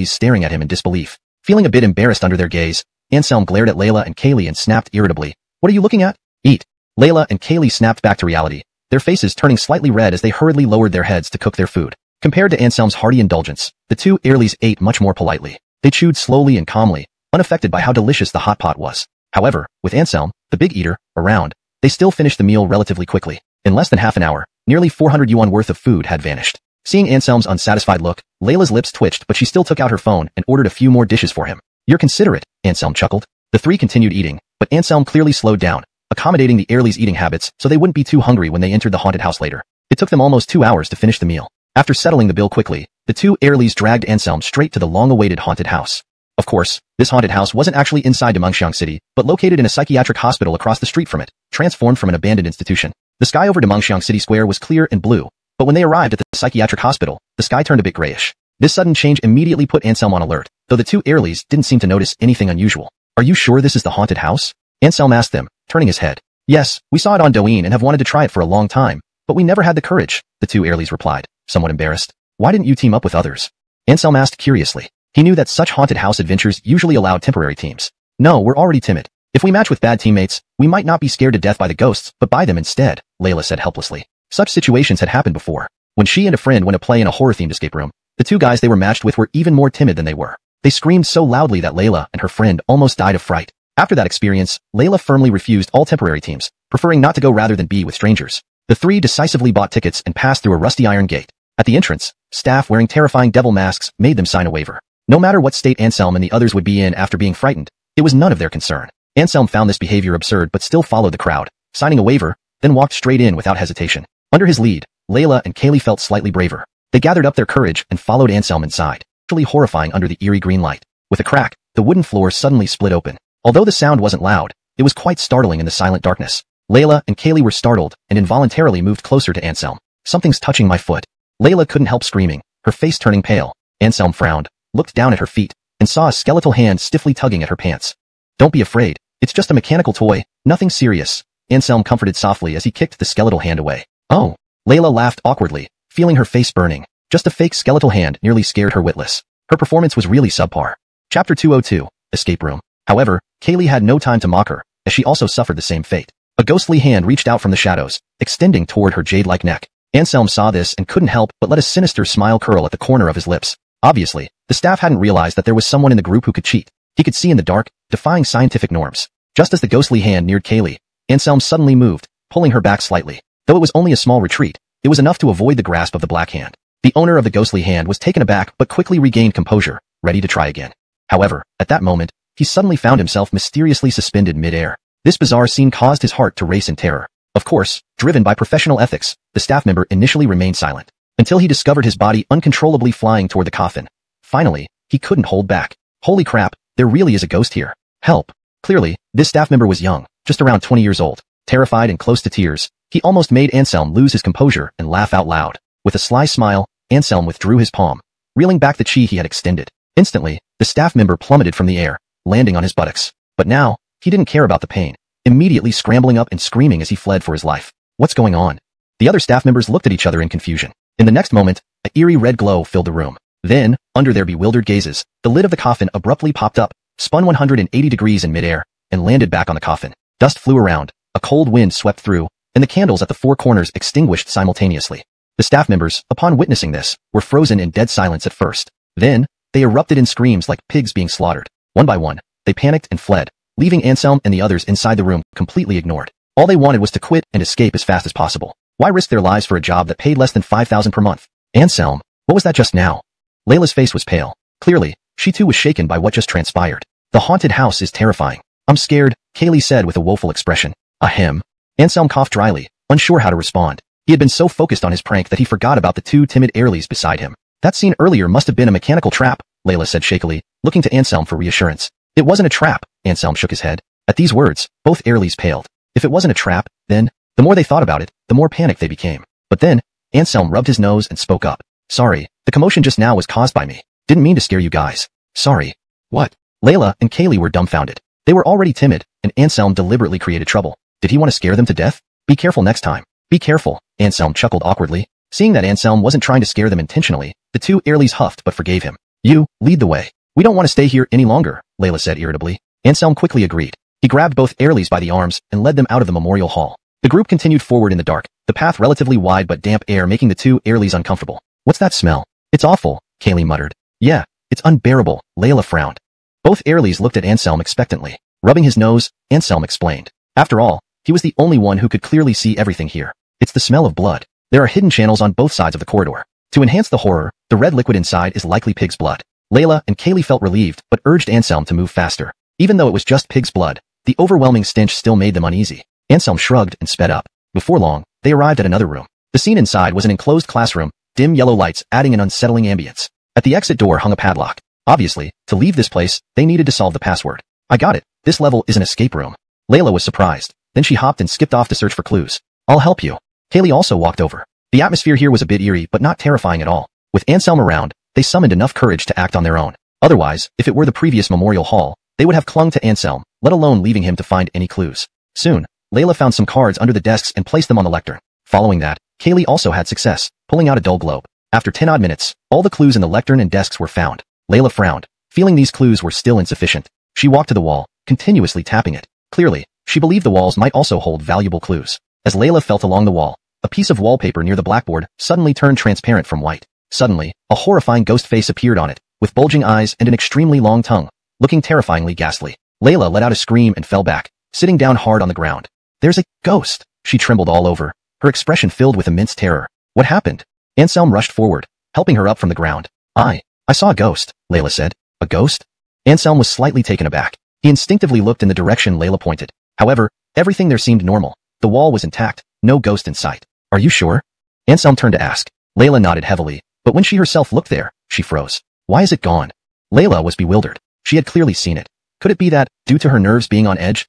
staring at him in disbelief. Feeling a bit embarrassed under their gaze, Anselm glared at Layla and Kaylee and snapped irritably, "What are you looking at? Eat." Layla and Kaylee snapped back to reality, their faces turning slightly red as they hurriedly lowered their heads to cook their food. Compared to Anselm's hearty indulgence, the two Airlies ate much more politely. They chewed slowly and calmly, unaffected by how delicious the hot pot was. However, with Anselm, the big eater, around, they still finished the meal relatively quickly. In less than half an hour, nearly 400 yuan worth of food had vanished. Seeing Anselm's unsatisfied look, Layla's lips twitched but she still took out her phone and ordered a few more dishes for him. "You're considerate," Anselm chuckled. The three continued eating, but Anselm clearly slowed down, accommodating the Airlies' eating habits so they wouldn't be too hungry when they entered the haunted house later. It took them almost 2 hours to finish the meal. After settling the bill quickly, the two Airlies dragged Anselm straight to the long-awaited haunted house. Of course, this haunted house wasn't actually inside Dimenxiang City, but located in a psychiatric hospital across the street from it, transformed from an abandoned institution. The sky over Dimenxiang City Square was clear and blue, but when they arrived at the psychiatric hospital, the sky turned a bit grayish. This sudden change immediately put Anselm on alert, though the two Airlies didn't seem to notice anything unusual. "Are you sure this is the haunted house?" Anselm asked them, turning his head. "Yes, we saw it on Douyin and have wanted to try it for a long time, but we never had the courage," the two Airlies replied, somewhat embarrassed. "Why didn't you team up with others?" Anselm asked curiously. He knew that such haunted house adventures usually allowed temporary teams. "No, we're already timid. If we match with bad teammates, we might not be scared to death by the ghosts, but by them instead," Layla said helplessly. Such situations had happened before. When she and a friend went to play in a horror-themed escape room, the two guys they were matched with were even more timid than they were. They screamed so loudly that Layla and her friend almost died of fright. After that experience, Layla firmly refused all temporary teams, preferring not to go rather than be with strangers. The three decisively bought tickets and passed through a rusty iron gate. At the entrance, staff wearing terrifying devil masks made them sign a waiver. No matter what state Anselm and the others would be in after being frightened, it was none of their concern. Anselm found this behavior absurd but still followed the crowd, signing a waiver, then walked straight in without hesitation. Under his lead, Layla and Kaylee felt slightly braver. They gathered up their courage and followed Anselm inside, truly horrifying under the eerie green light. With a crack, the wooden floor suddenly split open. Although the sound wasn't loud, it was quite startling in the silent darkness. Layla and Kaylee were startled and involuntarily moved closer to Anselm. "Something's touching my foot." Layla couldn't help screaming, her face turning pale. Anselm frowned, looked down at her feet, and saw a skeletal hand stiffly tugging at her pants. "Don't be afraid. It's just a mechanical toy, nothing serious," Anselm comforted softly as he kicked the skeletal hand away. "Oh." Layla laughed awkwardly, feeling her face burning. Just a fake skeletal hand nearly scared her witless. Her performance was really subpar. Chapter 202, Escape Room. However, Kaylee had no time to mock her, as she also suffered the same fate. A ghostly hand reached out from the shadows, extending toward her jade-like neck. Anselm saw this and couldn't help but let a sinister smile curl at the corner of his lips. Obviously, the staff hadn't realized that there was someone in the group who could cheat. He could see in the dark, defying scientific norms. Just as the ghostly hand neared Kaylee, Anselm suddenly moved, pulling her back slightly. Though it was only a small retreat, it was enough to avoid the grasp of the black hand. The owner of the ghostly hand was taken aback but quickly regained composure, ready to try again. However, at that moment, he suddenly found himself mysteriously suspended mid-air. This bizarre scene caused his heart to race in terror. Of course, driven by professional ethics, the staff member initially remained silent, until he discovered his body uncontrollably flying toward the coffin. Finally, he couldn't hold back. "Holy crap, there really is a ghost here. Help." Clearly, this staff member was young, just around 20 years old. Terrified and close to tears, he almost made Anselm lose his composure and laugh out loud. With a sly smile, Anselm withdrew his palm, reeling back the chi he had extended. Instantly, the staff member plummeted from the air, landing on his buttocks. But now, he didn't care about the pain, immediately scrambling up and screaming as he fled for his life. "What's going on?" The other staff members looked at each other in confusion. In the next moment, an eerie red glow filled the room. Then, under their bewildered gazes, the lid of the coffin abruptly popped up, spun 180 degrees in midair, and landed back on the coffin. Dust flew around, a cold wind swept through, and the candles at the four corners extinguished simultaneously. The staff members, upon witnessing this, were frozen in dead silence at first. Then, they erupted in screams like pigs being slaughtered. One by one, they panicked and fled, leaving Anselm and the others inside the room completely ignored. All they wanted was to quit and escape as fast as possible. Why risk their lives for a job that paid less than $5,000 per month? "Anselm, what was that just now?" Layla's face was pale. Clearly, she too was shaken by what just transpired. "The haunted house is terrifying. I'm scared," Kaylee said with a woeful expression. "Ahem." Anselm coughed dryly, unsure how to respond. He had been so focused on his prank that he forgot about the two timid Airlies beside him. "That scene earlier must have been a mechanical trap," Layla said shakily, looking to Anselm for reassurance. "It wasn't a trap," Anselm shook his head. At these words, both Airlies paled. If it wasn't a trap, then, the more they thought about it, the more panicked they became. But then, Anselm rubbed his nose and spoke up. "Sorry, the commotion just now was caused by me. Didn't mean to scare you guys. Sorry." "What?" Layla and Kaylee were dumbfounded. They were already timid, and Anselm deliberately created trouble. Did he want to scare them to death? "Be careful next time." "Be careful," Anselm chuckled awkwardly. Seeing that Anselm wasn't trying to scare them intentionally, the two Airlies huffed but forgave him. "You, lead the way. We don't want to stay here any longer," Layla said irritably. Anselm quickly agreed. He grabbed both Airlies by the arms and led them out of the memorial hall. The group continued forward in the dark, the path relatively wide but damp air making the two Airlies uncomfortable. "What's that smell?" "It's awful," Kaylee muttered. "Yeah, it's unbearable," Layla frowned. Both Airlies looked at Anselm expectantly. Rubbing his nose, Anselm explained. After all, he was the only one who could clearly see everything here. "It's the smell of blood. There are hidden channels on both sides of the corridor. To enhance the horror, the red liquid inside is likely pig's blood." Layla and Kaylee felt relieved but urged Anselm to move faster. Even though it was just pig's blood, the overwhelming stench still made them uneasy. Anselm shrugged and sped up. Before long, they arrived at another room. The scene inside was an enclosed classroom, dim yellow lights adding an unsettling ambience. At the exit door hung a padlock. Obviously, to leave this place, they needed to solve the password. "I got it. This level is an escape room." Layla was surprised. Then she hopped and skipped off to search for clues. "I'll help you." Kaylee also walked over. The atmosphere here was a bit eerie but not terrifying at all. With Anselm around, they summoned enough courage to act on their own. Otherwise, if it were the previous memorial hall, they would have clung to Anselm, let alone leaving him to find any clues. Soon, Layla found some cards under the desks and placed them on the lectern. Following that, Kaylee also had success, pulling out a dull globe. After 10 odd minutes, all the clues in the lectern and desks were found. Layla frowned, feeling these clues were still insufficient. She walked to the wall, continuously tapping it. Clearly, she believed the walls might also hold valuable clues. As Layla felt along the wall, a piece of wallpaper near the blackboard suddenly turned transparent from white. Suddenly, a horrifying ghost face appeared on it, with bulging eyes and an extremely long tongue, looking terrifyingly ghastly. Layla let out a scream and fell back, sitting down hard on the ground. There's a ghost. She trembled all over, her expression filled with immense terror. What happened? Anselm rushed forward, helping her up from the ground. I saw a ghost, Layla said. A ghost? Anselm was slightly taken aback. He instinctively looked in the direction Layla pointed. However, everything there seemed normal. The wall was intact, no ghost in sight. Are you sure? Anselm turned to ask. Layla nodded heavily, but when she herself looked there, she froze. Why is it gone? Layla was bewildered. She had clearly seen it. Could it be that, due to her nerves being on edge,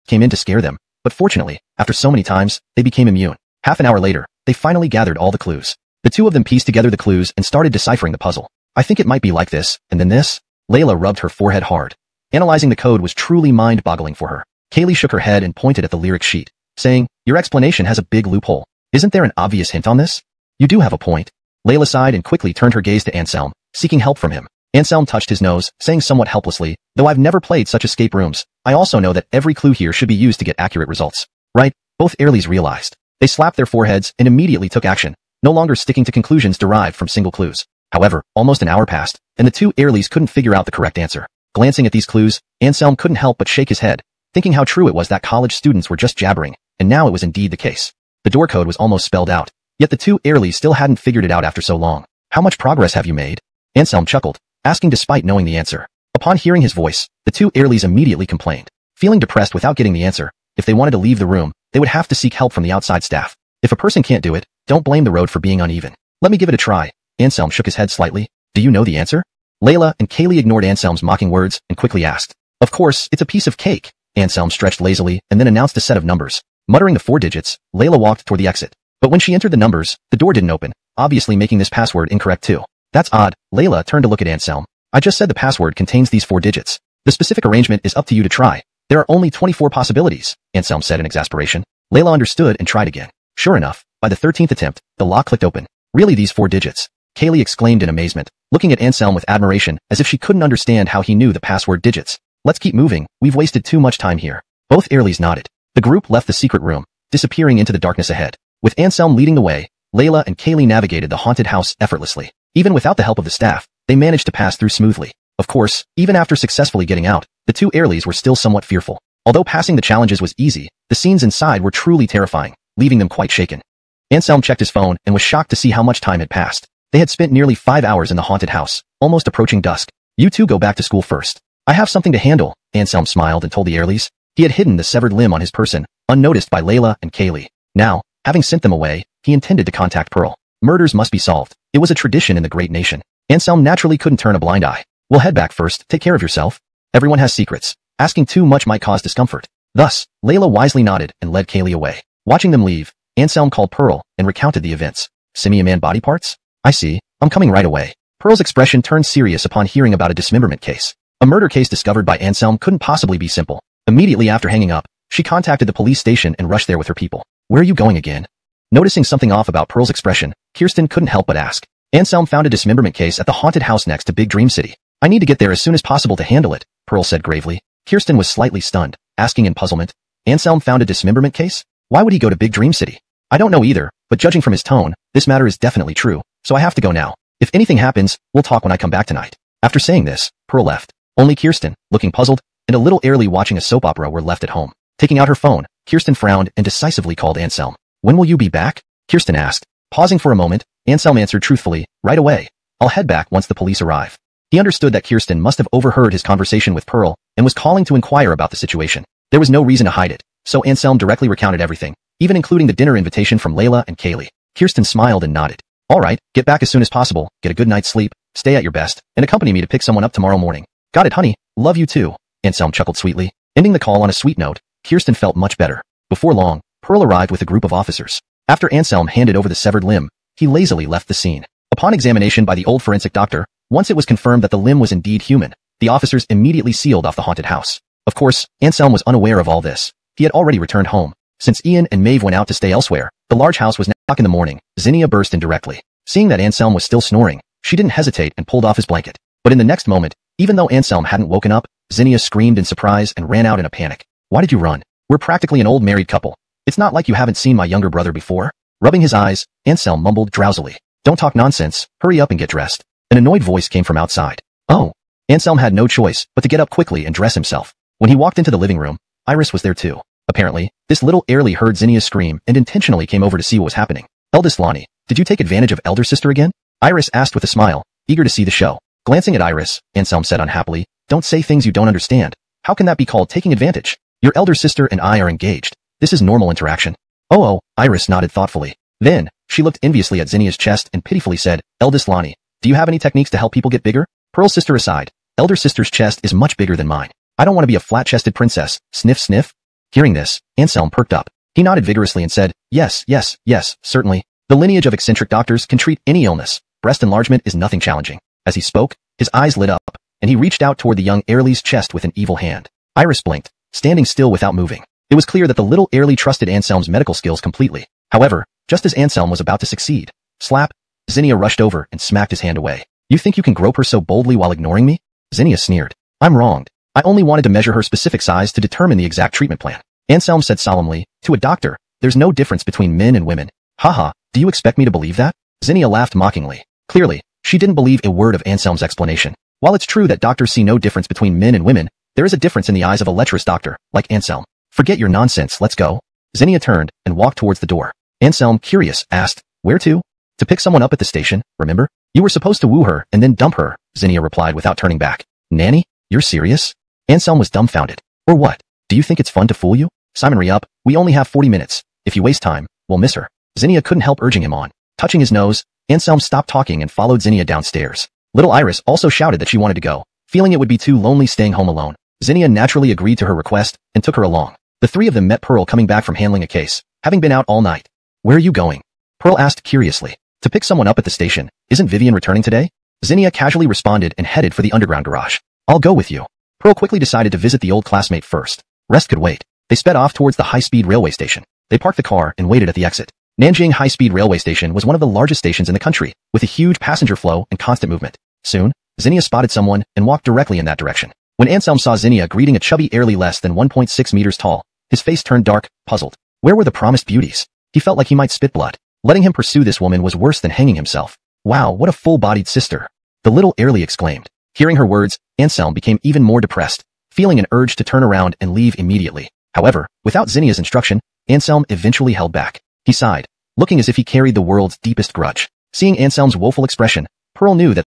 came in to scare them? But fortunately, after so many times, they became immune. Half an hour later, they finally gathered all the clues. The two of them pieced together the clues and started deciphering the puzzle. I think it might be like this, and then this. Layla rubbed her forehead hard. Analyzing the code was truly mind-boggling for her. Kaylee shook her head and pointed at the lyric sheet, saying, your explanation has a big loophole. Isn't there an obvious hint on this? You do have a point. Layla sighed and quickly turned her gaze to Anselm, seeking help from him. Anselm touched his nose, saying somewhat helplessly, though I've never played such escape rooms, I also know that every clue here should be used to get accurate results. Right? Both Airlies realized. They slapped their foreheads and immediately took action, no longer sticking to conclusions derived from single clues. However, almost an hour passed, and the two Airlies couldn't figure out the correct answer. Glancing at these clues, Anselm couldn't help but shake his head, thinking how true it was that college students were just jabbering, and now it was indeed the case. The door code was almost spelled out, yet the two Airlies still hadn't figured it out after so long. How much progress have you made? Anselm chuckled, asking despite knowing the answer. Upon hearing his voice, the two Airlies immediately complained. Feeling depressed without getting the answer, if they wanted to leave the room, they would have to seek help from the outside staff. If a person can't do it, don't blame the road for being uneven. Let me give it a try. Anselm shook his head slightly. Do you know the answer? Layla and Kaylee ignored Anselm's mocking words and quickly asked. Of course, it's a piece of cake. Anselm stretched lazily and then announced a set of numbers. Muttering the 4 digits, Layla walked toward the exit. But when she entered the numbers, the door didn't open, obviously making this password incorrect too. That's odd. Layla turned to look at Anselm. I just said the password contains these 4 digits. The specific arrangement is up to you to try. There are only 24 possibilities, Anselm said in exasperation. Layla understood and tried again. Sure enough, by the 13th attempt, the lock clicked open. Really these 4 digits? Kaylee exclaimed in amazement, looking at Anselm with admiration as if she couldn't understand how he knew the password digits. Let's keep moving, we've wasted too much time here. Both Airlies nodded. The group left the secret room, disappearing into the darkness ahead. With Anselm leading the way, Layla and Kaylee navigated the haunted house effortlessly. Even without the help of the staff, they managed to pass through smoothly. Of course, even after successfully getting out, the two Airlies were still somewhat fearful. Although passing the challenges was easy, the scenes inside were truly terrifying, leaving them quite shaken. Anselm checked his phone and was shocked to see how much time had passed. They had spent nearly 5 hours in the haunted house, almost approaching dusk. You two go back to school first. I have something to handle, Anselm smiled and told the Airlies. He had hidden the severed limb on his person, unnoticed by Layla and Kaylee. Now, having sent them away, he intended to contact Pearl. Murders must be solved. It was a tradition in the great nation. Anselm naturally couldn't turn a blind eye. We'll head back first. Take care of yourself. Everyone has secrets. Asking too much might cause discomfort. Thus, Layla wisely nodded and led Kaylee away. Watching them leave, Anselm called Pearl and recounted the events. Simian man body parts? I see. I'm coming right away. Pearl's expression turned serious upon hearing about a dismemberment case. A murder case discovered by Anselm couldn't possibly be simple. Immediately after hanging up, she contacted the police station and rushed there with her people. Where are you going again? Noticing something off about Pearl's expression, Kirsten couldn't help but ask. Anselm found a dismemberment case at the haunted house next to Big Dream City. I need to get there as soon as possible to handle it, Pearl said gravely. Kirsten was slightly stunned, asking in puzzlement. Anselm found a dismemberment case? Why would he go to Big Dream City? I don't know either, but judging from his tone, this matter is definitely true, so I have to go now. If anything happens, we'll talk when I come back tonight. After saying this, Pearl left. Only Kirsten, looking puzzled, and a little Airlie watching a soap opera were left at home. Taking out her phone, Kirsten frowned and decisively called Anselm. When will you be back? Kirsten asked. Pausing for a moment, Anselm answered truthfully, right away. I'll head back once the police arrive. He understood that Kirsten must have overheard his conversation with Pearl and was calling to inquire about the situation. There was no reason to hide it, so Anselm directly recounted everything, even including the dinner invitation from Layla and Kaylee. Kirsten smiled and nodded. All right, get back as soon as possible, get a good night's sleep, stay at your best, and accompany me to pick someone up tomorrow morning. Got it, honey. Love you too. Anselm chuckled sweetly. Ending the call on a sweet note, Kirsten felt much better. Before long, Pearl arrived with a group of officers. After Anselm handed over the severed limb, he lazily left the scene. Upon examination by the old forensic doctor, once it was confirmed that the limb was indeed human, the officers immediately sealed off the haunted house. Of course, Anselm was unaware of all this. He had already returned home. Since Ian and Maeve went out to stay elsewhere, the large house was now o'clock in the morning. Zinnia burst in directly. Seeing that Anselm was still snoring, she didn't hesitate and pulled off his blanket. But in the next moment, even though Anselm hadn't woken up, Zinnia screamed in surprise and ran out in a panic. Why did you run? We're practically an old married couple. It's not like you haven't seen my younger brother before. Rubbing his eyes, Anselm mumbled drowsily. Don't talk nonsense, hurry up and get dressed. An annoyed voice came from outside. Oh. Anselm had no choice but to get up quickly and dress himself. When he walked into the living room, Iris was there too. Apparently, this little Airly heard Zinnia scream and intentionally came over to see what was happening. Eldest Lonnie, did you take advantage of elder sister again? Iris asked with a smile, eager to see the show. Glancing at Iris, Anselm said unhappily, don't say things you don't understand. How can that be called taking advantage? Your elder sister and I are engaged. This is normal interaction. Oh, Iris nodded thoughtfully. Then, she looked enviously at Zinnia's chest and pitifully said, Eldest Lonnie, do you have any techniques to help people get bigger? Pearl's sister aside, elder sister's chest is much bigger than mine. I don't want to be a flat-chested princess. Sniff, sniff. Hearing this, Anselm perked up. He nodded vigorously and said, yes, certainly. The lineage of eccentric doctors can treat any illness. Breast enlargement is nothing challenging. As he spoke, his eyes lit up, and he reached out toward the young Airly's chest with an evil hand. Iris blinked, standing still without moving. It was clear that the little Airly trusted Anselm's medical skills completely. However, just as Anselm was about to succeed, slap, Zinnia rushed over and smacked his hand away. You think you can grope her so boldly while ignoring me? Zinnia sneered. I'm wronged. I only wanted to measure her specific size to determine the exact treatment plan. Anselm said solemnly, to a doctor, there's no difference between men and women. Haha, do you expect me to believe that? Zinnia laughed mockingly. Clearly, she didn't believe a word of Anselm's explanation. While it's true that doctors see no difference between men and women, there is a difference in the eyes of a lecherous doctor, like Anselm. Forget your nonsense, let's go. Zinnia turned and walked towards the door. Anselm, curious, asked, where to? To pick someone up at the station, remember? You were supposed to woo her and then dump her, Zinnia replied without turning back. Nanny? You're serious? Anselm was dumbfounded. Or what? Do you think it's fun to fool you? Simon, re-up, we only have 40 minutes. If you waste time, we'll miss her. Zinnia couldn't help urging him on. Touching his nose, Anselm stopped talking and followed Zinnia downstairs. Little Iris also shouted that she wanted to go, feeling it would be too lonely staying home alone. Zinnia naturally agreed to her request and took her along. The three of them met Pearl coming back from handling a case, having been out all night. Where are you going? Pearl asked curiously. To pick someone up at the station. Isn't Vivian returning today? Zinnia casually responded and headed for the underground garage. I'll go with you. Pearl quickly decided to visit the old classmate first. Rest could wait. They sped off towards the high-speed railway station. They parked the car and waited at the exit. Nanjing High-Speed Railway Station was one of the largest stations in the country, with a huge passenger flow and constant movement. Soon, Zinnia spotted someone and walked directly in that direction. When Anselm saw Zinnia greeting a chubby Airly less than 1.6 meters tall, his face turned dark, puzzled. Where were the promised beauties? He felt like he might spit blood. Letting him pursue this woman was worse than hanging himself. Wow, what a full-bodied sister! The little Airly exclaimed. Hearing her words, Anselm became even more depressed, feeling an urge to turn around and leave immediately. However, without Zinnia's instruction, Anselm eventually held back. He sighed, looking as if he carried the world's deepest grudge. Seeing Anselm's woeful expression, Pearl knew that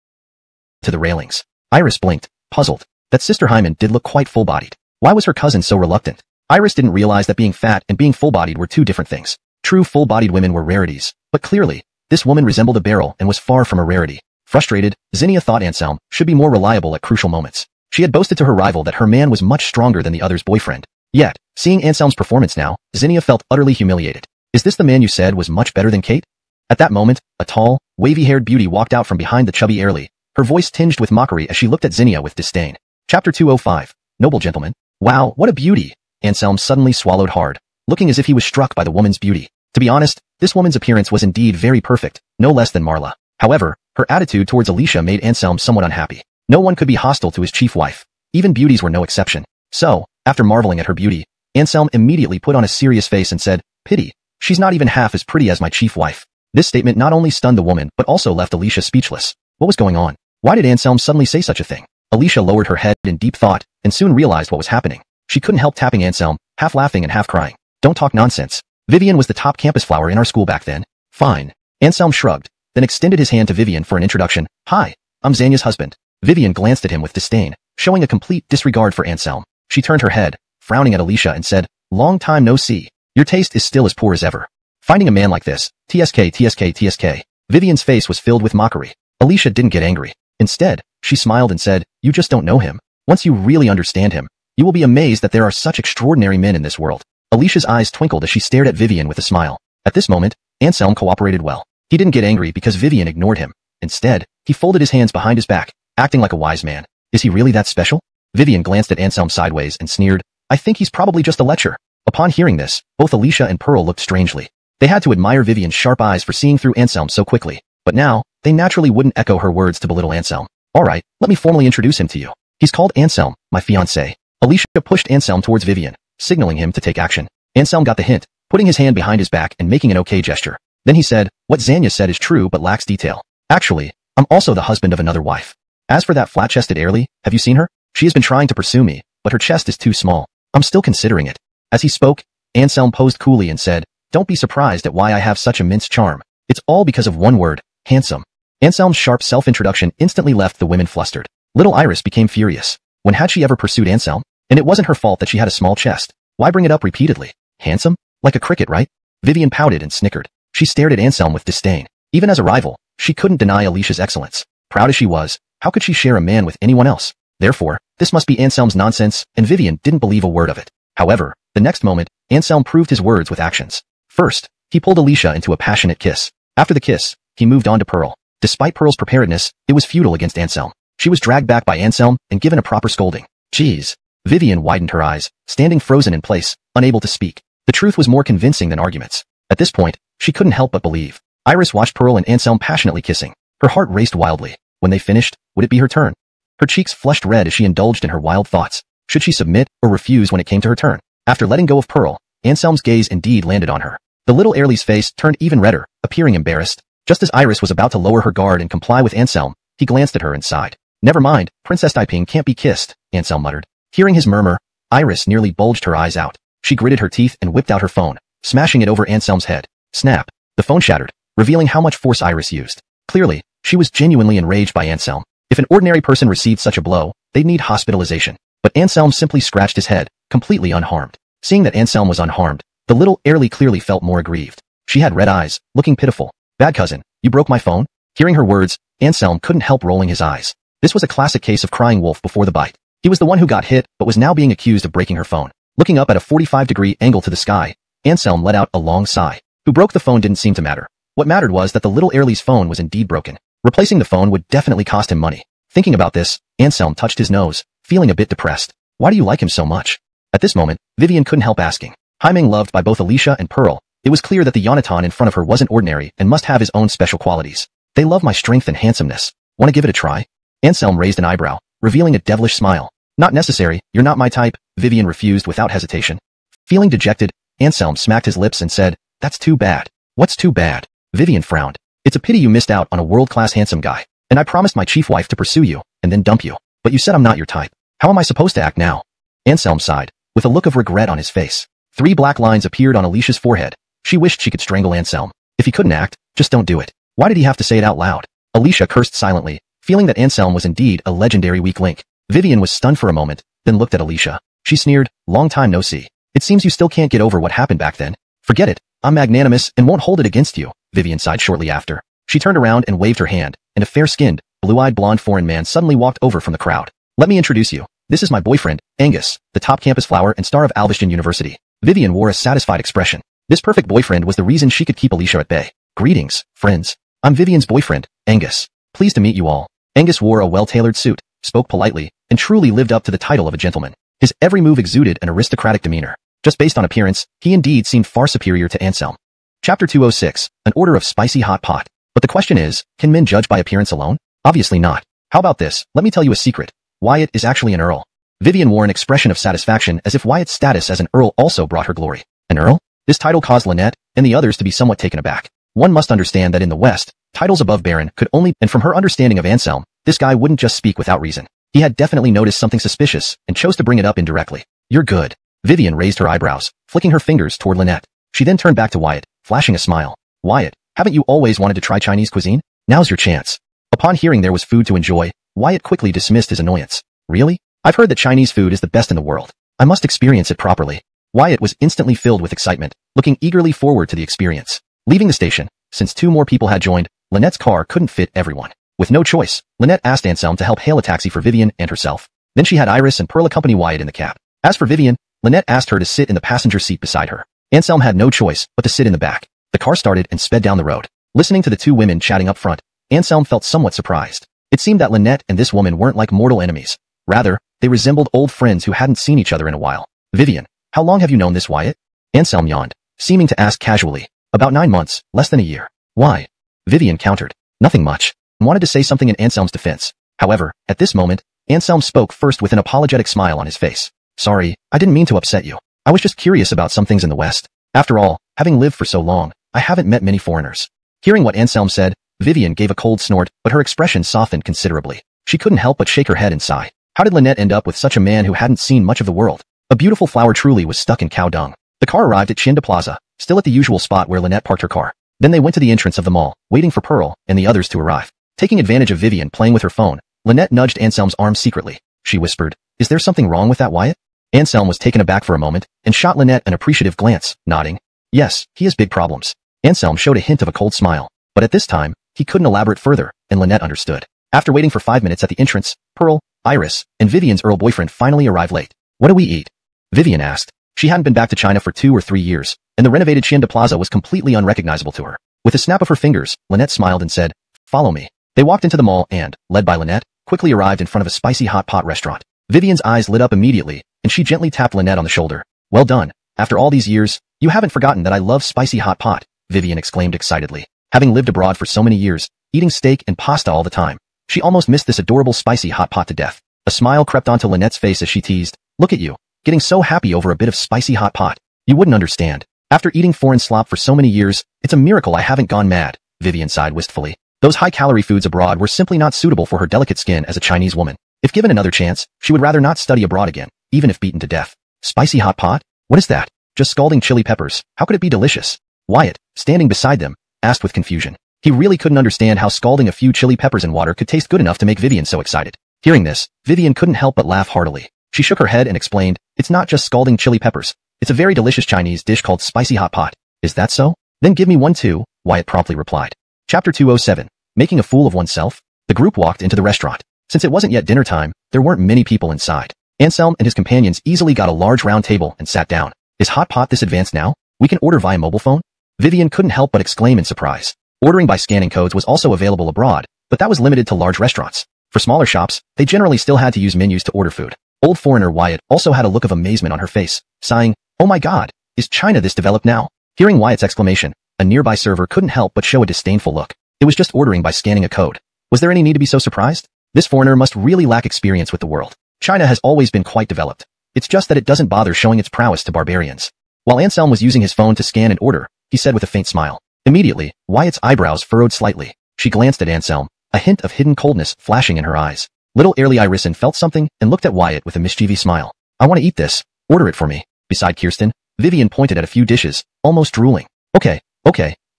to the railings. Iris blinked, puzzled. That Sister Hyman did look quite full-bodied. Why was her cousin so reluctant? Iris didn't realize that being fat and being full-bodied were two different things. True full-bodied women were rarities, but clearly, this woman resembled a barrel and was far from a rarity. Frustrated, Zinnia thought Anselm should be more reliable at crucial moments. She had boasted to her rival that her man was much stronger than the other's boyfriend. Yet, seeing Anselm's performance now, Zinnia felt utterly humiliated. Is this the man you said was much better than Kate? At that moment, a tall, wavy-haired beauty walked out from behind the chubby Airly, her voice tinged with mockery as she looked at Zinnia with disdain. Chapter 205. Noble Gentleman. Wow, what a beauty! Anselm suddenly swallowed hard, looking as if he was struck by the woman's beauty. To be honest, this woman's appearance was indeed very perfect, no less than Marla. However, her attitude towards Alicia made Anselm somewhat unhappy. No one could be hostile to his chief wife. Even beauties were no exception. So, after marveling at her beauty, Anselm immediately put on a serious face and said, "Pity, she's not even half as pretty as my chief wife." This statement not only stunned the woman but also left Alicia speechless. What was going on? Why did Anselm suddenly say such a thing? Alicia lowered her head in deep thought and soon realized what was happening. She couldn't help tapping Anselm, half laughing and half crying. Don't talk nonsense. Vivian was the top campus flower in our school back then. Fine. Anselm shrugged, then extended his hand to Vivian for an introduction. Hi, I'm Zanya's husband. Vivian glanced at him with disdain, showing a complete disregard for Anselm. She turned her head, frowning at Alicia and said, "Long time no see. Your taste is still as poor as ever. Finding a man like this, TSK. Vivian's face was filled with mockery. Alicia didn't get angry. Instead, she smiled and said, "You just don't know him. Once you really understand him, you will be amazed that there are such extraordinary men in this world." Alicia's eyes twinkled as she stared at Vivian with a smile. At this moment, Anselm cooperated well. He didn't get angry because Vivian ignored him. Instead, he folded his hands behind his back, acting like a wise man. Is he really that special? Vivian glanced at Anselm sideways and sneered, "I think he's probably just a lecher." Upon hearing this, both Alicia and Pearl looked strangely. They had to admire Vivian's sharp eyes for seeing through Anselm so quickly. But now, they naturally wouldn't echo her words to belittle Anselm. "Alright, let me formally introduce him to you. He's called Anselm, my fiancé." Alicia pushed Anselm towards Vivian, signaling him to take action. Anselm got the hint, putting his hand behind his back and making an okay gesture. Then he said, "What Zanya said is true but lacks detail. Actually, I'm also the husband of another wife. As for that flat-chested Airly, have you seen her? She has been trying to pursue me, but her chest is too small. I'm still considering it." As he spoke, Anselm posed coolly and said, "Don't be surprised at why I have such immense charm. It's all because of one word, handsome." Anselm's sharp self-introduction instantly left the women flustered. Little Iris became furious. When had she ever pursued Anselm? And it wasn't her fault that she had a small chest. Why bring it up repeatedly? Handsome? Like a cricket, right? Vivian pouted and snickered. She stared at Anselm with disdain. Even as a rival, she couldn't deny Alicia's excellence. Proud as she was, how could she share a man with anyone else? Therefore, this must be Anselm's nonsense, and Vivian didn't believe a word of it. However, the next moment, Anselm proved his words with actions. First, he pulled Alicia into a passionate kiss. After the kiss, he moved on to Pearl. Despite Pearl's preparedness, it was futile against Anselm. She was dragged back by Anselm and given a proper scolding. Jeez. Vivian widened her eyes, standing frozen in place, unable to speak. The truth was more convincing than arguments. At this point, she couldn't help but believe. Iris watched Pearl and Anselm passionately kissing. Her heart raced wildly. When they finished, would it be her turn? Her cheeks flushed red as she indulged in her wild thoughts. Should she submit or refuse when it came to her turn? After letting go of Pearl, Anselm's gaze indeed landed on her. The little Airlie's face turned even redder, appearing embarrassed. Just as Iris was about to lower her guard and comply with Anselm, he glanced at her and sighed. "Never mind, Princess Taiping can't be kissed," Anselm muttered. Hearing his murmur, Iris nearly bulged her eyes out. She gritted her teeth and whipped out her phone, smashing it over Anselm's head. Snap! The phone shattered, revealing how much force Iris used. Clearly, she was genuinely enraged by Anselm. If an ordinary person received such a blow, they'd need hospitalization. But Anselm simply scratched his head, completely unharmed. Seeing that Anselm was unharmed, the little Airlie clearly felt more aggrieved. She had red eyes, looking pitiful. "Bad cousin, you broke my phone?" Hearing her words, Anselm couldn't help rolling his eyes. This was a classic case of crying wolf before the bite. He was the one who got hit, but was now being accused of breaking her phone. Looking up at a 45-degree angle to the sky, Anselm let out a long sigh. Who broke the phone didn't seem to matter. What mattered was that the little Airlie's phone was indeed broken. Replacing the phone would definitely cost him money. Thinking about this, Anselm touched his nose, feeling a bit depressed. Why do you like him so much? At this moment, Vivian couldn't help asking. Haiming loved by both Alicia and Pearl, it was clear that the Yonatan in front of her wasn't ordinary and must have his own special qualities. "They love my strength and handsomeness. Want to give it a try?" Anselm raised an eyebrow, revealing a devilish smile. "Not necessary, you're not my type," Vivian refused without hesitation. Feeling dejected, Anselm smacked his lips and said, "That's too bad." "What's too bad?" Vivian frowned. "It's a pity you missed out on a world-class handsome guy. And I promised my chief wife to pursue you, and then dump you. But you said I'm not your type. How am I supposed to act now?" Anselm sighed, with a look of regret on his face. 3 black lines appeared on Alicia's forehead. She wished she could strangle Anselm. If he couldn't act, just don't do it. Why did he have to say it out loud? Alicia cursed silently, feeling that Anselm was indeed a legendary weak link. Vivian was stunned for a moment, then looked at Alicia. She sneered, "Long time no see. It seems you still can't get over what happened back then." "Forget it. I'm magnanimous and won't hold it against you," Vivian sighed shortly after. She turned around and waved her hand, and a fair-skinned, blue-eyed blonde foreign man suddenly walked over from the crowd. "Let me introduce you. This is my boyfriend, Angus, the top campus flower and star of Alveston University." Vivian wore a satisfied expression. This perfect boyfriend was the reason she could keep Alicia at bay. "Greetings, friends. I'm Vivian's boyfriend, Angus. Pleased to meet you all." Angus wore a well-tailored suit, spoke politely, and truly lived up to the title of a gentleman. His every move exuded an aristocratic demeanor. Just based on appearance, he indeed seemed far superior to Anselm. Chapter 206, An Order of Spicy Hot Pot. But the question is, can men judge by appearance alone? Obviously not. How about this? Let me tell you a secret. Wyatt is actually an earl. Vivian wore an expression of satisfaction as if Wyatt's status as an earl also brought her glory. An earl? This title caused Lynette and the others to be somewhat taken aback. One must understand that in the West, titles above baron could only, and from her understanding of Anselm, this guy wouldn't just speak without reason. He had definitely noticed something suspicious and chose to bring it up indirectly. "You're good." Vivian raised her eyebrows, flicking her fingers toward Lynette. She then turned back to Wyatt, flashing a smile. "Wyatt, haven't you always wanted to try Chinese cuisine? Now's your chance." Upon hearing there was food to enjoy, Wyatt quickly dismissed his annoyance. "Really? I've heard that Chinese food is the best in the world. I must experience it properly." Wyatt was instantly filled with excitement, looking eagerly forward to the experience. Leaving the station, since 2 more people had joined, Lynette's car couldn't fit everyone. With no choice, Lynette asked Anselm to help hail a taxi for Vivian and herself. Then she had Iris and Pearl accompany Wyatt in the cab. As for Vivian, Lynette asked her to sit in the passenger seat beside her. Anselm had no choice but to sit in the back. The car started and sped down the road. Listening to the 2 women chatting up front, Anselm felt somewhat surprised. It seemed that Lynette and this woman weren't like mortal enemies. Rather, they resembled old friends who hadn't seen each other in a while. "Vivian, how long have you known this Wyatt?" Anselm yawned, seeming to ask casually. "About 9 months, less than a year." "Why?" Vivian countered. "Nothing much," and wanted to say something in Anselm's defense. However, at this moment, Anselm spoke first with an apologetic smile on his face. "Sorry, I didn't mean to upset you. I was just curious about some things in the West. After all, having lived for so long, I haven't met many foreigners." Hearing what Anselm said, Vivian gave a cold snort, but her expression softened considerably. She couldn't help but shake her head and sigh. How did Lynette end up with such a man who hadn't seen much of the world? A beautiful flower truly was stuck in cow dung. The car arrived at Tienda Plaza, still at the usual spot where Lynette parked her car. Then they went to the entrance of the mall, waiting for Pearl and the others to arrive. Taking advantage of Vivian playing with her phone, Lynette nudged Anselm's arm secretly. She whispered, "Is there something wrong with that, Wyatt?" Anselm was taken aback for a moment and shot Lynette an appreciative glance, nodding. Yes, he has big problems. Anselm showed a hint of a cold smile, but at this time, he couldn't elaborate further, and Lynette understood. After waiting for 5 minutes at the entrance, Pearl, Iris, and Vivian's Earl boyfriend finally arrived late. "What do we eat?" Vivian asked. She hadn't been back to China for 2 or 3 years, and the renovated Tienda Plaza was completely unrecognizable to her. With a snap of her fingers, Lynette smiled and said, "Follow me." They walked into the mall and, led by Lynette, quickly arrived in front of a spicy hot pot restaurant. Vivian's eyes lit up immediately, and she gently tapped Lynette on the shoulder. "Well done. After all these years, you haven't forgotten that I love spicy hot pot," Vivian exclaimed excitedly. Having lived abroad for so many years, eating steak and pasta all the time, she almost missed this adorable spicy hot pot to death. A smile crept onto Lynette's face as she teased, "Look at you, getting so happy over a bit of spicy hot pot. You wouldn't understand. After eating foreign slop for so many years, it's a miracle I haven't gone mad," Vivian sighed wistfully. Those high-calorie foods abroad were simply not suitable for her delicate skin as a Chinese woman. If given another chance, she would rather not study abroad again, even if beaten to death. Spicy hot pot? What is that? Just scalding chili peppers. How could it be delicious? Wyatt, standing beside them, asked with confusion. He really couldn't understand how scalding a few chili peppers in water could taste good enough to make Vivian so excited. Hearing this, Vivian couldn't help but laugh heartily. She shook her head and explained, "It's not just scalding chili peppers. It's a very delicious Chinese dish called spicy hot pot." "Is that so? Then give me one too," Wyatt promptly replied. Chapter 207. Making a fool of oneself? The group walked into the restaurant. Since it wasn't yet dinner time, there weren't many people inside. Anselm and his companions easily got a large round table and sat down. "Is hot pot this advanced now? We can order via mobile phone?" Vivian couldn't help but exclaim in surprise. Ordering by scanning codes was also available abroad, but that was limited to large restaurants. For smaller shops, they generally still had to use menus to order food. Old foreigner Wyatt also had a look of amazement on her face, sighing, "Oh my god, is China this developed now?" Hearing Wyatt's exclamation, a nearby server couldn't help but show a disdainful look. It was just ordering by scanning a code. Was there any need to be so surprised? This foreigner must really lack experience with the world. China has always been quite developed. It's just that it doesn't bother showing its prowess to barbarians. While Anselm was using his phone to scan and order, he said with a faint smile. Immediately, Wyatt's eyebrows furrowed slightly. She glanced at Anselm, a hint of hidden coldness flashing in her eyes. Little early Irison felt something and looked at Wyatt with a mischievous smile. "I want to eat this. Order it for me." Beside Kirsten, Vivian pointed at a few dishes, almost drooling. Okay,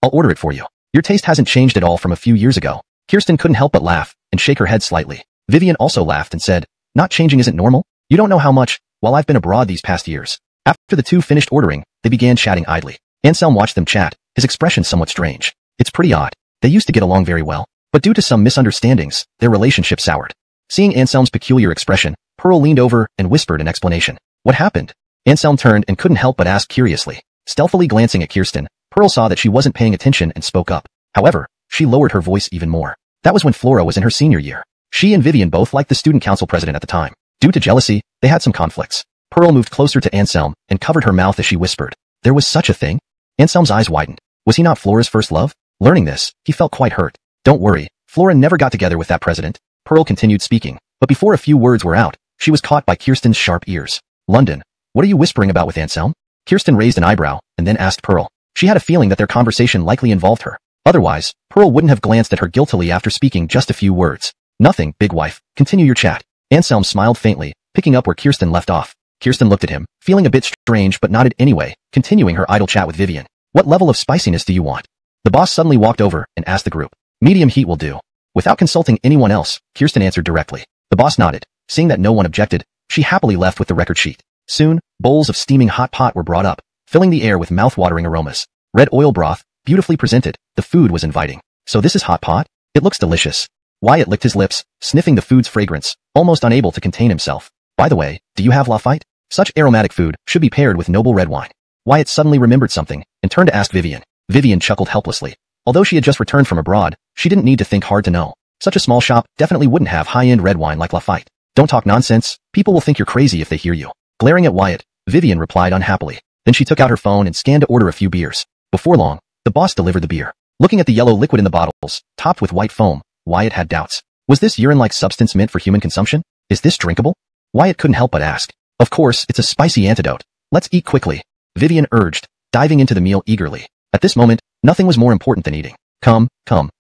I'll order it for you. Your taste hasn't changed at all from a few years ago." Kirsten couldn't help but laugh and shake her head slightly. Vivian also laughed and said, "Not changing isn't normal? You don't know how much, while I've been abroad these past years." After the two finished ordering, they began chatting idly. Anselm watched them chat, his expression somewhat strange. It's pretty odd. They used to get along very well, but due to some misunderstandings, their relationship soured. Seeing Anselm's peculiar expression, Pearl leaned over and whispered an explanation. "What happened?" Anselm turned and couldn't help but ask curiously. Stealthily glancing at Kirsten, Pearl saw that she wasn't paying attention and spoke up. However, she lowered her voice even more. That was when Flora was in her senior year. She and Vivian both liked the student council president at the time. Due to jealousy, they had some conflicts. Pearl moved closer to Anselm and covered her mouth as she whispered, "There was such a thing?" Anselm's eyes widened. Was he not Flora's first love? Learning this, he felt quite hurt. "Don't worry, Flora never got together with that president." Pearl continued speaking, but before a few words were out, she was caught by Kirsten's sharp ears. "London, what are you whispering about with Anselm?" Kirsten raised an eyebrow and then asked Pearl. She had a feeling that their conversation likely involved her. Otherwise, Pearl wouldn't have glanced at her guiltily after speaking just a few words. "Nothing, big wife. Continue your chat." Anselm smiled faintly, picking up where Kirsten left off. Kirsten looked at him, feeling a bit strange but nodded anyway, continuing her idle chat with Vivian. "What level of spiciness do you want?" The boss suddenly walked over and asked the group. "Medium heat will do." Without consulting anyone else, Kirsten answered directly. The boss nodded. Seeing that no one objected, she happily left with the record sheet. Soon, bowls of steaming hot pot were brought up, filling the air with mouth-watering aromas. Red oil broth, beautifully presented, the food was inviting. "So this is hot pot? It looks delicious." Wyatt licked his lips, sniffing the food's fragrance, almost unable to contain himself. "By the way, do you have Lafite? Such aromatic food should be paired with noble red wine." Wyatt suddenly remembered something and turned to ask Vivian. Vivian chuckled helplessly. Although she had just returned from abroad, she didn't need to think hard to know. Such a small shop definitely wouldn't have high-end red wine like Lafite. "Don't talk nonsense. People will think you're crazy if they hear you." Glaring at Wyatt, Vivian replied unhappily. Then she took out her phone and scanned to order a few beers. Before long, the boss delivered the beer. Looking at the yellow liquid in the bottles, topped with white foam, Wyatt had doubts. Was this urine-like substance meant for human consumption? Is this drinkable? Wyatt couldn't help but ask. "Of course, it's a spicy antidote. Let's eat quickly," Vivian urged, diving into the meal eagerly. At this moment, nothing was more important than eating. Come,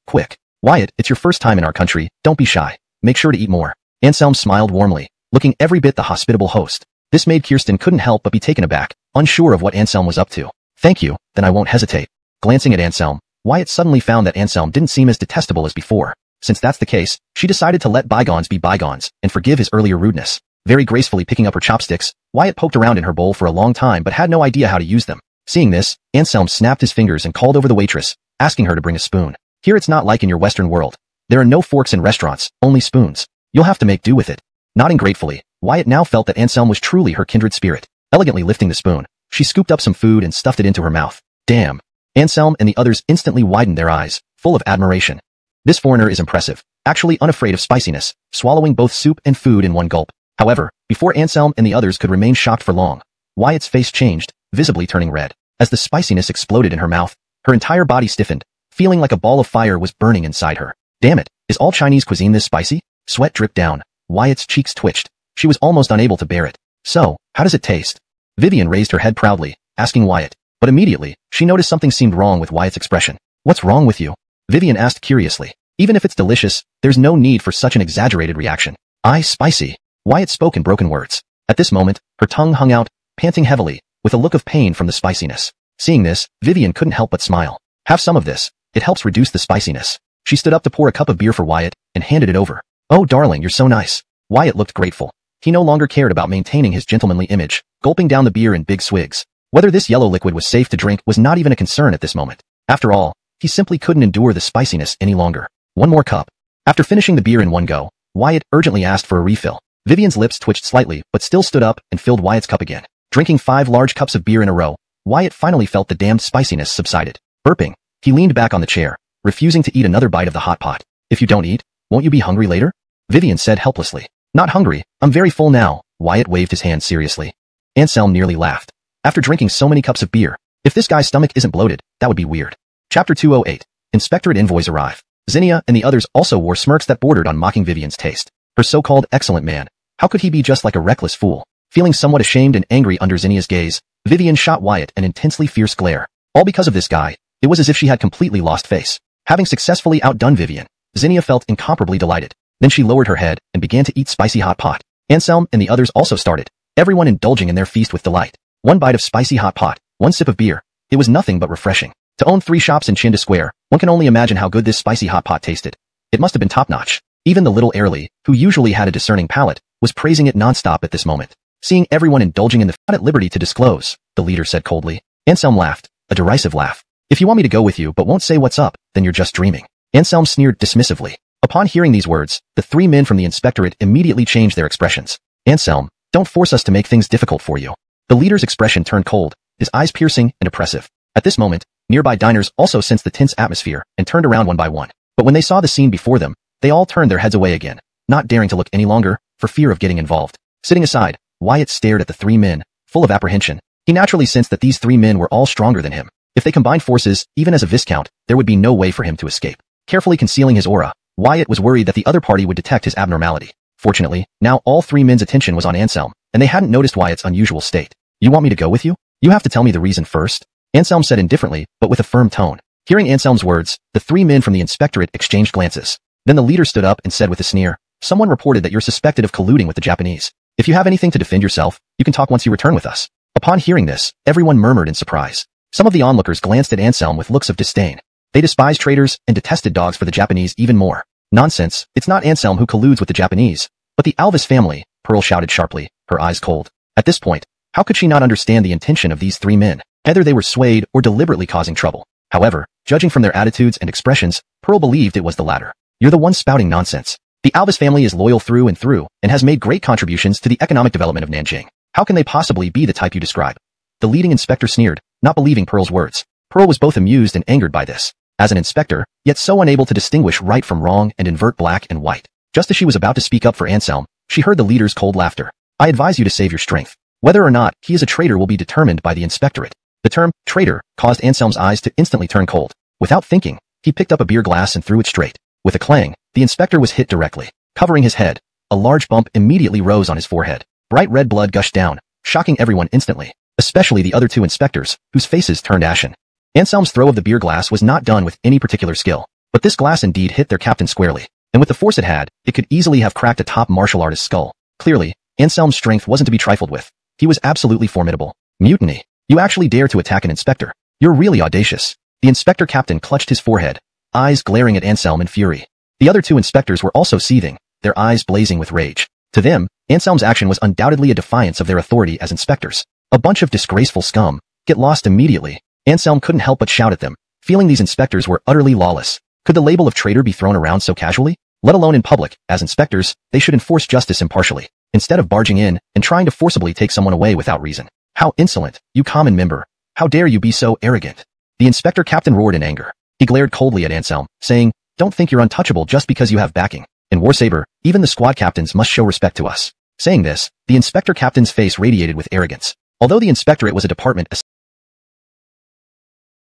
quick. "Wyatt, it's your first time in our country, don't be shy. Make sure to eat more." Anselm smiled warmly, looking every bit the hospitable host. This made Kirsten couldn't help but be taken aback, unsure of what Anselm was up to. Thank you, then I won't hesitate. Glancing at Anselm, Wyatt suddenly found that Anselm didn't seem as detestable as before. Since that's the case, she decided to let bygones be bygones and forgive his earlier rudeness. Very gracefully picking up her chopsticks, Wyatt poked around in her bowl for a long time but had no idea how to use them. Seeing this, Anselm snapped his fingers and called over the waitress, asking her to bring a spoon. Here it's not like in your Western world. There are no forks in restaurants, only spoons. You'll have to make do with it. Nodding gratefully, Wyatt now felt that Anselm was truly her kindred spirit. Elegantly lifting the spoon, she scooped up some food and stuffed it into her mouth. Damn. Anselm and the others instantly widened their eyes, full of admiration. This foreigner is impressive, actually unafraid of spiciness, swallowing both soup and food in one gulp. However, before Anselm and the others could remain shocked for long, Wyatt's face changed, visibly turning red. As the spiciness exploded in her mouth, her entire body stiffened, feeling like a ball of fire was burning inside her. Damn it, is all Chinese cuisine this spicy? Sweat dripped down, Wyatt's cheeks twitched. She was almost unable to bear it. So, how does it taste? Vivian raised her head proudly, asking Wyatt. But immediately, she noticed something seemed wrong with Wyatt's expression. What's wrong with you? Vivian asked curiously. Even if it's delicious, there's no need for such an exaggerated reaction. Spicy. Wyatt spoke in broken words. At this moment, her tongue hung out, panting heavily, with a look of pain from the spiciness. Seeing this, Vivian couldn't help but smile. Have some of this. It helps reduce the spiciness. She stood up to pour a cup of beer for Wyatt and handed it over. Oh darling, you're so nice. Wyatt looked grateful. He no longer cared about maintaining his gentlemanly image, gulping down the beer in big swigs. Whether this yellow liquid was safe to drink was not even a concern at this moment. After all, he simply couldn't endure the spiciness any longer. One more cup. After finishing the beer in one go, Wyatt urgently asked for a refill. Vivian's lips twitched slightly, but still stood up and filled Wyatt's cup again. Drinking 5 large cups of beer in a row, Wyatt finally felt the damned spiciness subsided. Burping, he leaned back on the chair, refusing to eat another bite of the hot pot. If you don't eat, won't you be hungry later? Vivian said helplessly. Not hungry, I'm very full now. Wyatt waved his hand seriously. Anselm nearly laughed. After drinking so many cups of beer, if this guy's stomach isn't bloated, that would be weird. Chapter 208. Inspectorate envoys arrive. Zinnia and the others also wore smirks that bordered on mocking Vivian's taste. Her so-called excellent man. How could he be just like a reckless fool? Feeling somewhat ashamed and angry under Zinnia's gaze, Vivian shot Wyatt an intensely fierce glare. All because of this guy, it was as if she had completely lost face. Having successfully outdone Vivian, Zinnia felt incomparably delighted. Then she lowered her head and began to eat spicy hot pot. Anselm and the others also started, everyone indulging in their feast with delight. One bite of spicy hot pot, one sip of beer. It was nothing but refreshing. To own 3 shops in Chinda Square, one can only imagine how good this spicy hot pot tasted. It must have been top-notch. Even the little Airly, who usually had a discerning palate, was praising it non-stop at this moment. Seeing everyone indulging in the not at liberty to disclose, the leader said coldly. Anselm laughed, a derisive laugh. If you want me to go with you but won't say what's up, then you're just dreaming. Anselm sneered dismissively. Upon hearing these words, the 3 men from the inspectorate immediately changed their expressions. Anselm, don't force us to make things difficult for you. The leader's expression turned cold, his eyes piercing and oppressive. At this moment, nearby diners also sensed the tense atmosphere and turned around one by one. But when they saw the scene before them, they all turned their heads away again, not daring to look any longer, for fear of getting involved. Sitting aside, Wyatt stared at the 3 men, full of apprehension. He naturally sensed that these 3 men were all stronger than him. If they combined forces, even as a viscount, there would be no way for him to escape. Carefully concealing his aura, Wyatt was worried that the other party would detect his abnormality. Fortunately, now all 3 men's attention was on Anselm, and they hadn't noticed Wyatt's unusual state. You want me to go with you? You have to tell me the reason first. Anselm said indifferently, but with a firm tone. Hearing Anselm's words, the 3 men from the inspectorate exchanged glances. Then the leader stood up and said with a sneer, someone reported that you're suspected of colluding with the Japanese. If you have anything to defend yourself, you can talk once you return with us. Upon hearing this, everyone murmured in surprise. Some of the onlookers glanced at Anselm with looks of disdain. They despised traitors and detested dogs for the Japanese even more. Nonsense, it's not Anselm who colludes with the Japanese, but the Alvis family, Pearl shouted sharply, her eyes cold. At this point, how could she not understand the intention of these 3 men? Either they were swayed or deliberately causing trouble. However, judging from their attitudes and expressions, Pearl believed it was the latter. You're the one spouting nonsense. The Alvis family is loyal through and through and has made great contributions to the economic development of Nanjing. How can they possibly be the type you describe? The leading inspector sneered, not believing Pearl's words. Pearl was both amused and angered by this. As an inspector, yet so unable to distinguish right from wrong and invert black and white. Just as she was about to speak up for Anselm, she heard the leader's cold laughter. I advise you to save your strength. Whether or not he is a traitor will be determined by the inspectorate. The term, traitor, caused Anselm's eyes to instantly turn cold. Without thinking, he picked up a beer glass and threw it straight. With a clang, the inspector was hit directly. Covering his head, a large bump immediately rose on his forehead. Bright red blood gushed down, shocking everyone instantly, especially the other 2 inspectors, whose faces turned ashen. Anselm's throw of the beer glass was not done with any particular skill, but this glass indeed hit their captain squarely, and with the force it had, it could easily have cracked a top martial artist's skull. Clearly, Anselm's strength wasn't to be trifled with. He was absolutely formidable. Mutiny. You actually dare to attack an inspector. You're really audacious. The inspector captain clutched his forehead, eyes glaring at Anselm in fury. The other two inspectors were also seething, their eyes blazing with rage. To them, Anselm's action was undoubtedly a defiance of their authority as inspectors. A bunch of disgraceful scum. Get lost immediately. Anselm couldn't help but shout at them, feeling these inspectors were utterly lawless. Could the label of traitor be thrown around so casually? Let alone in public, as inspectors, they should enforce justice impartially, instead of barging in and trying to forcibly take someone away without reason. How insolent, you common member. How dare you be so arrogant? The inspector captain roared in anger. He glared coldly at Anselm, saying, don't think you're untouchable just because you have backing. In Warsaber, even the squad captains must show respect to us. Saying this, the inspector captain's face radiated with arrogance. Although the inspectorate was a department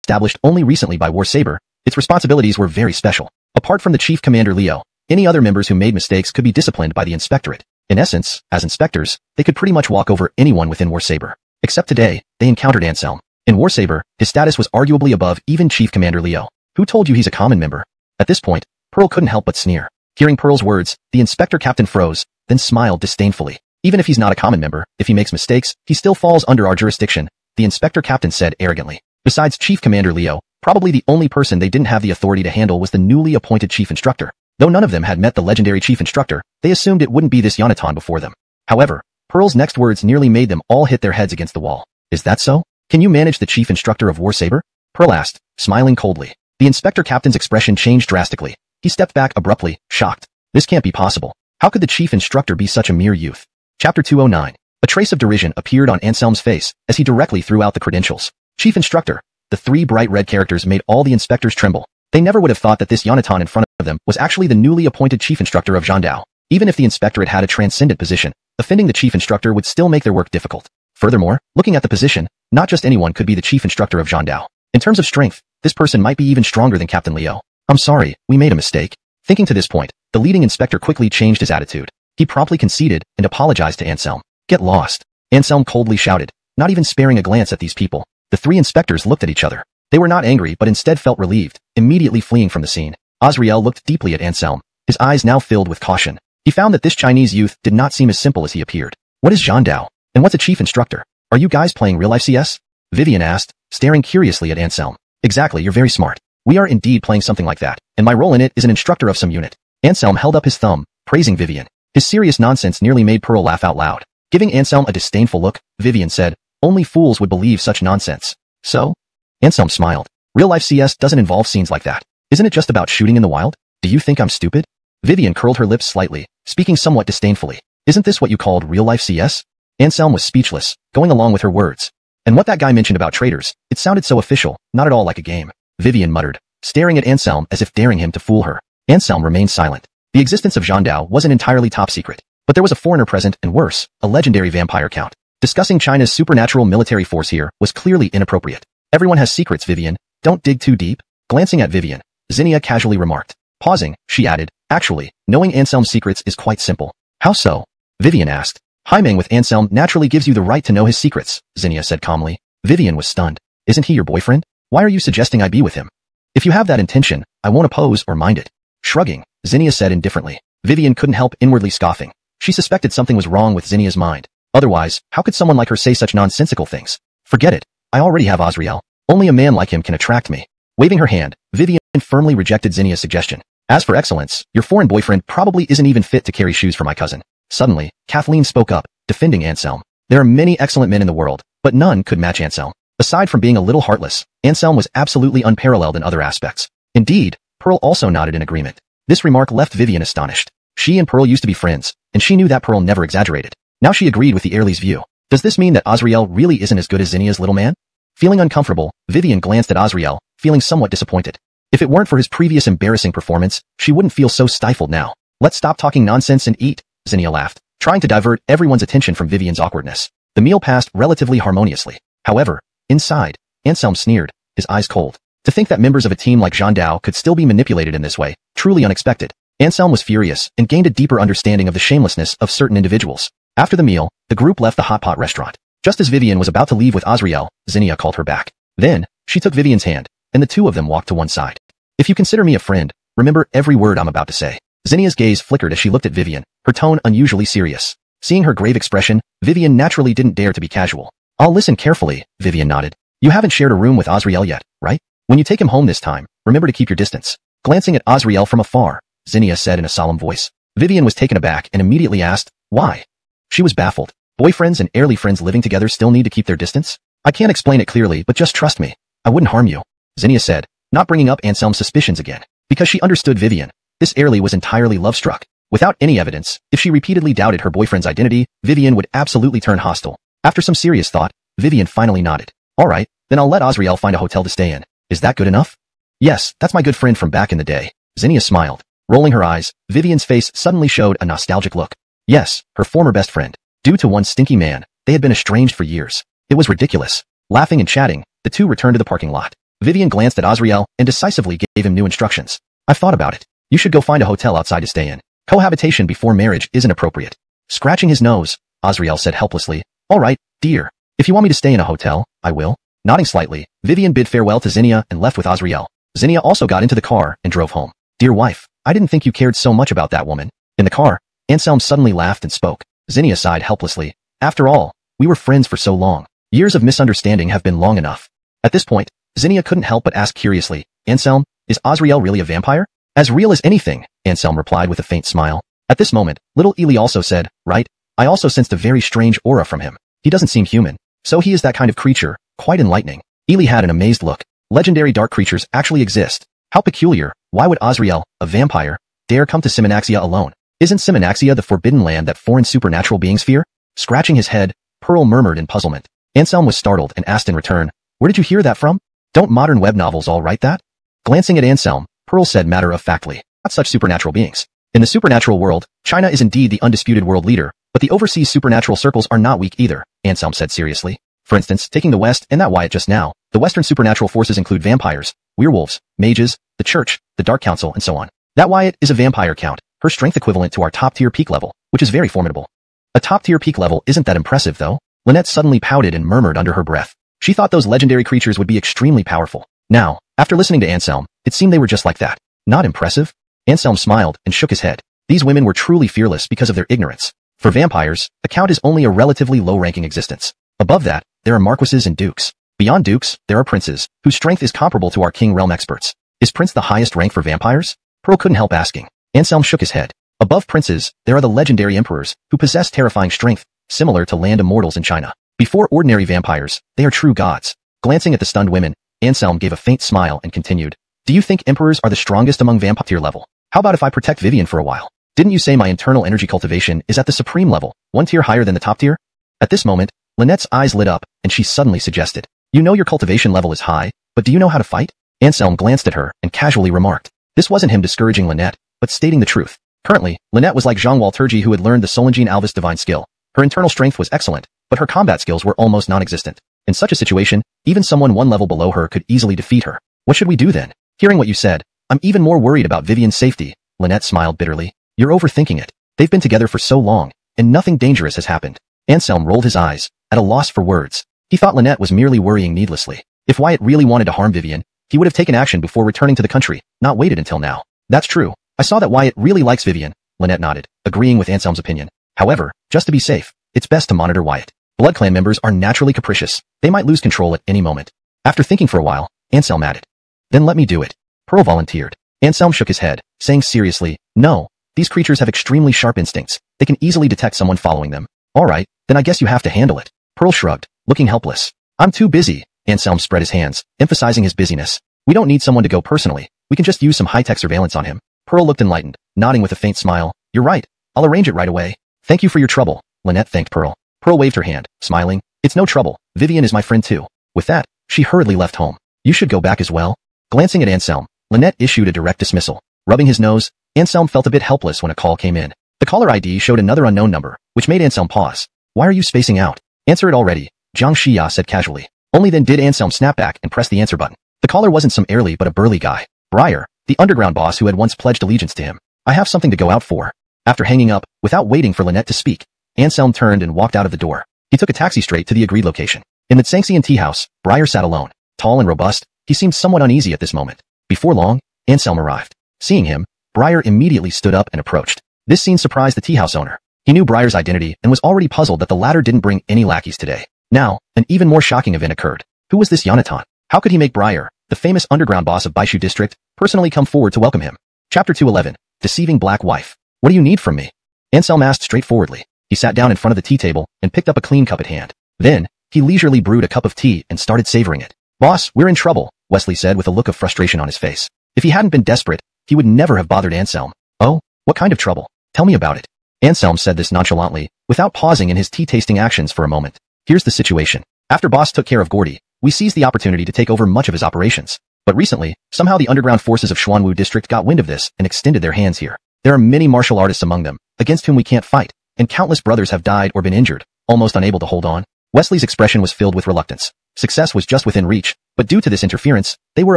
established only recently by Warsaber, its responsibilities were very special. Apart from the chief commander Leo, any other members who made mistakes could be disciplined by the inspectorate. In essence, as inspectors, they could pretty much walk over anyone within Warsaber. Except today, they encountered Anselm. In Warsaber, his status was arguably above even Chief Commander Leo. Who told you he's a common member? At this point, Pearl couldn't help but sneer. Hearing Pearl's words, the inspector captain froze, then smiled disdainfully. Even if he's not a common member, if he makes mistakes, he still falls under our jurisdiction, the inspector captain said arrogantly. Besides Chief Commander Leo, probably the only person they didn't have the authority to handle was the newly appointed chief instructor. Though none of them had met the legendary chief instructor, they assumed it wouldn't be this Yonatan before them. However, Pearl's next words nearly made them all hit their heads against the wall. Is that so? Can you manage the chief instructor of Warsaber? Pearl asked, smiling coldly. The inspector captain's expression changed drastically. He stepped back abruptly, shocked. This can't be possible. How could the chief instructor be such a mere youth? Chapter 209. A trace of derision appeared on Anselm's face as he directly threw out the credentials. Chief instructor. The three bright red characters made all the inspectors tremble. They never would have thought that this Yonatan in front of them was actually the newly appointed chief instructor of Zhandao. Even if the inspectorate had a transcendent position, offending the chief instructor would still make their work difficult. Furthermore, looking at the position, not just anyone could be the chief instructor of Zhandao. In terms of strength, this person might be even stronger than Captain Leo. I'm sorry, we made a mistake. Thinking to this point, the leading inspector quickly changed his attitude. He promptly conceded and apologized to Anselm. Get lost. Anselm coldly shouted, not even sparing a glance at these people. The three inspectors looked at each other. They were not angry but instead felt relieved, immediately fleeing from the scene. Azrael looked deeply at Anselm, his eyes now filled with caution. He found that this Chinese youth did not seem as simple as he appeared. What is Zhandao? And what's a chief instructor? Are you guys playing real-life CS? Vivian asked, staring curiously at Anselm. Exactly, you're very smart. We are indeed playing something like that, and my role in it is an instructor of some unit. Anselm held up his thumb, praising Vivian. His serious nonsense nearly made Pearl laugh out loud. Giving Anselm a disdainful look, Vivian said, only fools would believe such nonsense. So? Anselm smiled. Real-life CS doesn't involve scenes like that. Isn't it just about shooting in the wild? Do you think I'm stupid? Vivian curled her lips slightly, speaking somewhat disdainfully. Isn't this what you called real-life CS? Anselm was speechless, going along with her words. And what that guy mentioned about traitors, it sounded so official, not at all like a game. Vivian muttered, staring at Anselm as if daring him to fool her. Anselm remained silent. The existence of Zhandao wasn't entirely top secret, but there was a foreigner present and worse, a legendary vampire count. Discussing China's supernatural military force here was clearly inappropriate. Everyone has secrets, Vivian. Don't dig too deep. Glancing at Vivian, Zinnia casually remarked. Pausing, she added, actually, knowing Anselm's secrets is quite simple. How so? Vivian asked. Hyming with Anselm naturally gives you the right to know his secrets, Zinnia said calmly. Vivian was stunned. Isn't he your boyfriend? Why are you suggesting I be with him? If you have that intention, I won't oppose or mind it. Shrugging, Zinnia said indifferently. Vivian couldn't help inwardly scoffing. She suspected something was wrong with Zinnia's mind. Otherwise, how could someone like her say such nonsensical things? Forget it. I already have Azrael. Only a man like him can attract me. Waving her hand, Vivian firmly rejected Zinnia's suggestion. As for excellence, your foreign boyfriend probably isn't even fit to carry shoes for my cousin. Suddenly, Kathleen spoke up, defending Anselm. There are many excellent men in the world, but none could match Anselm. Aside from being a little heartless, Anselm was absolutely unparalleled in other aspects. Indeed, Pearl also nodded in agreement. This remark left Vivian astonished. She and Pearl used to be friends, and she knew that Pearl never exaggerated. Now she agreed with the Airlie's view. Does this mean that Azrael really isn't as good as Zinnia's little man? Feeling uncomfortable, Vivian glanced at Azrael, feeling somewhat disappointed. If it weren't for his previous embarrassing performance, she wouldn't feel so stifled now. Let's stop talking nonsense and eat, Zinnia laughed, trying to divert everyone's attention from Vivian's awkwardness. The meal passed relatively harmoniously. However, inside, Anselm sneered, his eyes cold. To think that members of a team like Zhandao could still be manipulated in this way, truly unexpected. Anselm was furious and gained a deeper understanding of the shamelessness of certain individuals. After the meal, the group left the hot pot restaurant. Just as Vivian was about to leave with Azrael, Zinnia called her back. Then, she took Vivian's hand, and the two of them walked to one side. If you consider me a friend, remember every word I'm about to say. Zinnia's gaze flickered as she looked at Vivian, her tone unusually serious. Seeing her grave expression, Vivian naturally didn't dare to be casual. I'll listen carefully, Vivian nodded. You haven't shared a room with Azriel yet, right? When you take him home this time, remember to keep your distance. Glancing at Azriel from afar, Zinnia said in a solemn voice. Vivian was taken aback and immediately asked, why? She was baffled. Boyfriends and early friends living together still need to keep their distance? I can't explain it clearly, but just trust me. I wouldn't harm you, Zinnia said, not bringing up Anselm's suspicions again. Because she understood Vivian, this Airly was entirely love-struck. Without any evidence, if she repeatedly doubted her boyfriend's identity, Vivian would absolutely turn hostile. After some serious thought, Vivian finally nodded. Alright, then I'll let Azriel find a hotel to stay in. Is that good enough? Yes, that's my good friend from back in the day. Zinnia smiled. Rolling her eyes, Vivian's face suddenly showed a nostalgic look. Yes, her former best friend. Due to one stinky man, they had been estranged for years. It was ridiculous. Laughing and chatting, the two returned to the parking lot. Vivian glanced at Azriel and decisively gave him new instructions. I've thought about it. You should go find a hotel outside to stay in. Cohabitation before marriage isn't appropriate. Scratching his nose, Azriel said helplessly, all right, dear. If you want me to stay in a hotel, I will. Nodding slightly, Vivian bid farewell to Zinnia and left with Azriel. Zinnia also got into the car and drove home. Dear wife, I didn't think you cared so much about that woman. In the car, Anselm suddenly laughed and spoke. Zinnia sighed helplessly. After all, we were friends for so long. Years of misunderstanding have been long enough. At this point, Zinnia couldn't help but ask curiously, Anselm, is Azriel really a vampire? As real as anything, Anselm replied with a faint smile. At this moment, little Ely also said, right, I also sensed a very strange aura from him. He doesn't seem human. So he is that kind of creature, quite enlightening. Ely had an amazed look. Legendary dark creatures actually exist. How peculiar, why would Azriel, a vampire, dare come to Simanaxia alone? Isn't Simanaxia the forbidden land that foreign supernatural beings fear? Scratching his head, Pearl murmured in puzzlement. Anselm was startled and asked in return, where did you hear that from? Don't modern web novels all write that? Glancing at Anselm, Pearl said matter-of-factly, not such supernatural beings. In the supernatural world, China is indeed the undisputed world leader, but the overseas supernatural circles are not weak either, Anselm said seriously. For instance, taking the West and that Wyatt just now, the Western supernatural forces include vampires, werewolves, mages, the Church, the Dark Council, and so on. That Wyatt is a vampire count, her strength equivalent to our top-tier peak level, which is very formidable. A top-tier peak level isn't that impressive though. Lynette suddenly pouted and murmured under her breath. She thought those legendary creatures would be extremely powerful. Now, after listening to Anselm, it seemed they were just like that. Not impressive? Anselm smiled and shook his head. These women were truly fearless because of their ignorance. For vampires, a count is only a relatively low-ranking existence. Above that, there are marquises and dukes. Beyond dukes, there are princes, whose strength is comparable to our king realm experts. Is prince the highest rank for vampires? Pearl couldn't help asking. Anselm shook his head. Above princes, there are the legendary emperors, who possess terrifying strength, similar to land immortals in China. Before ordinary vampires, they are true gods. Glancing at the stunned women, Anselm gave a faint smile and continued. Do you think emperors are the strongest among vampire level? How about if I protect Vivian for a while? Didn't you say my internal energy cultivation is at the supreme level, one tier higher than the top tier? At this moment, Lynette's eyes lit up, and she suddenly suggested. You know your cultivation level is high, but do you know how to fight? Anselm glanced at her and casually remarked. This wasn't him discouraging Lynette, but stating the truth. Currently, Lynette was like Zhang Walturgi who had learned the Solengene Alvis divine skill. Her internal strength was excellent, but her combat skills were almost non-existent. In such a situation, even someone one level below her could easily defeat her. What should we do then? Hearing what you said, I'm even more worried about Vivian's safety. Lynette smiled bitterly. You're overthinking it. They've been together for so long, and nothing dangerous has happened. Anselm rolled his eyes, at a loss for words. He thought Lynette was merely worrying needlessly. If Wyatt really wanted to harm Vivian, he would have taken action before returning to the country, not waited until now. That's true. I saw that Wyatt really likes Vivian. Lynette nodded, agreeing with Anselm's opinion. However, just to be safe, it's best to monitor Wyatt. Blood clan members are naturally capricious. They might lose control at any moment. After thinking for a while, Anselm added. Then let me do it. Pearl volunteered. Anselm shook his head, saying seriously, no, these creatures have extremely sharp instincts. They can easily detect someone following them. Alright, then I guess you have to handle it. Pearl shrugged, looking helpless. I'm too busy. Anselm spread his hands, emphasizing his busyness. We don't need someone to go personally. We can just use some high-tech surveillance on him. Pearl looked enlightened, nodding with a faint smile. You're right. I'll arrange it right away. Thank you for your trouble. Lynette thanked Pearl. Pearl waved her hand, smiling. It's no trouble. Vivian is my friend too. With that, she hurriedly left home. You should go back as well. Glancing at Anselm, Lynette issued a direct dismissal. Rubbing his nose, Anselm felt a bit helpless when a call came in. The caller ID showed another unknown number, which made Anselm pause. Why are you spacing out? Answer it already, Zhang Xia said casually. Only then did Anselm snap back and press the answer button. The caller wasn't some Airly but a burly guy. Briar, the underground boss who had once pledged allegiance to him. I have something to go out for. After hanging up, without waiting for Lynette to speak, Anselm turned and walked out of the door. He took a taxi straight to the agreed location. In the Tsangxian tea house, Briar sat alone. Tall and robust, he seemed somewhat uneasy at this moment. Before long, Anselm arrived. Seeing him, Briar immediately stood up and approached. This scene surprised the tea house owner. He knew Briar's identity and was already puzzled that the latter didn't bring any lackeys today. Now, an even more shocking event occurred. Who was this Yonatan? How could he make Briar, the famous underground boss of Baishu district, personally come forward to welcome him? Chapter 211. Deceiving Black Wife. What do you need from me? Anselm asked straightforwardly. He sat down in front of the tea table and picked up a clean cup at hand. Then, he leisurely brewed a cup of tea and started savoring it. Boss, we're in trouble, Wesley said with a look of frustration on his face. If he hadn't been desperate, he would never have bothered Anselm. Oh, what kind of trouble? Tell me about it. Anselm said this nonchalantly, without pausing in his tea-tasting actions for a moment. Here's the situation. After Boss took care of Gordy, we seized the opportunity to take over much of his operations. But recently, somehow the underground forces of Xuanwu district got wind of this and extended their hands here. There are many martial artists among them, against whom we can't fight, and countless brothers have died or been injured, almost unable to hold on. Wesley's expression was filled with reluctance. Success was just within reach, but due to this interference, they were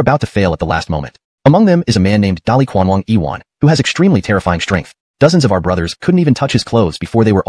about to fail at the last moment. Among them is a man named Dali Quanwang Iwan, who has extremely terrifying strength. Dozens of our brothers couldn't even touch his clothes before they were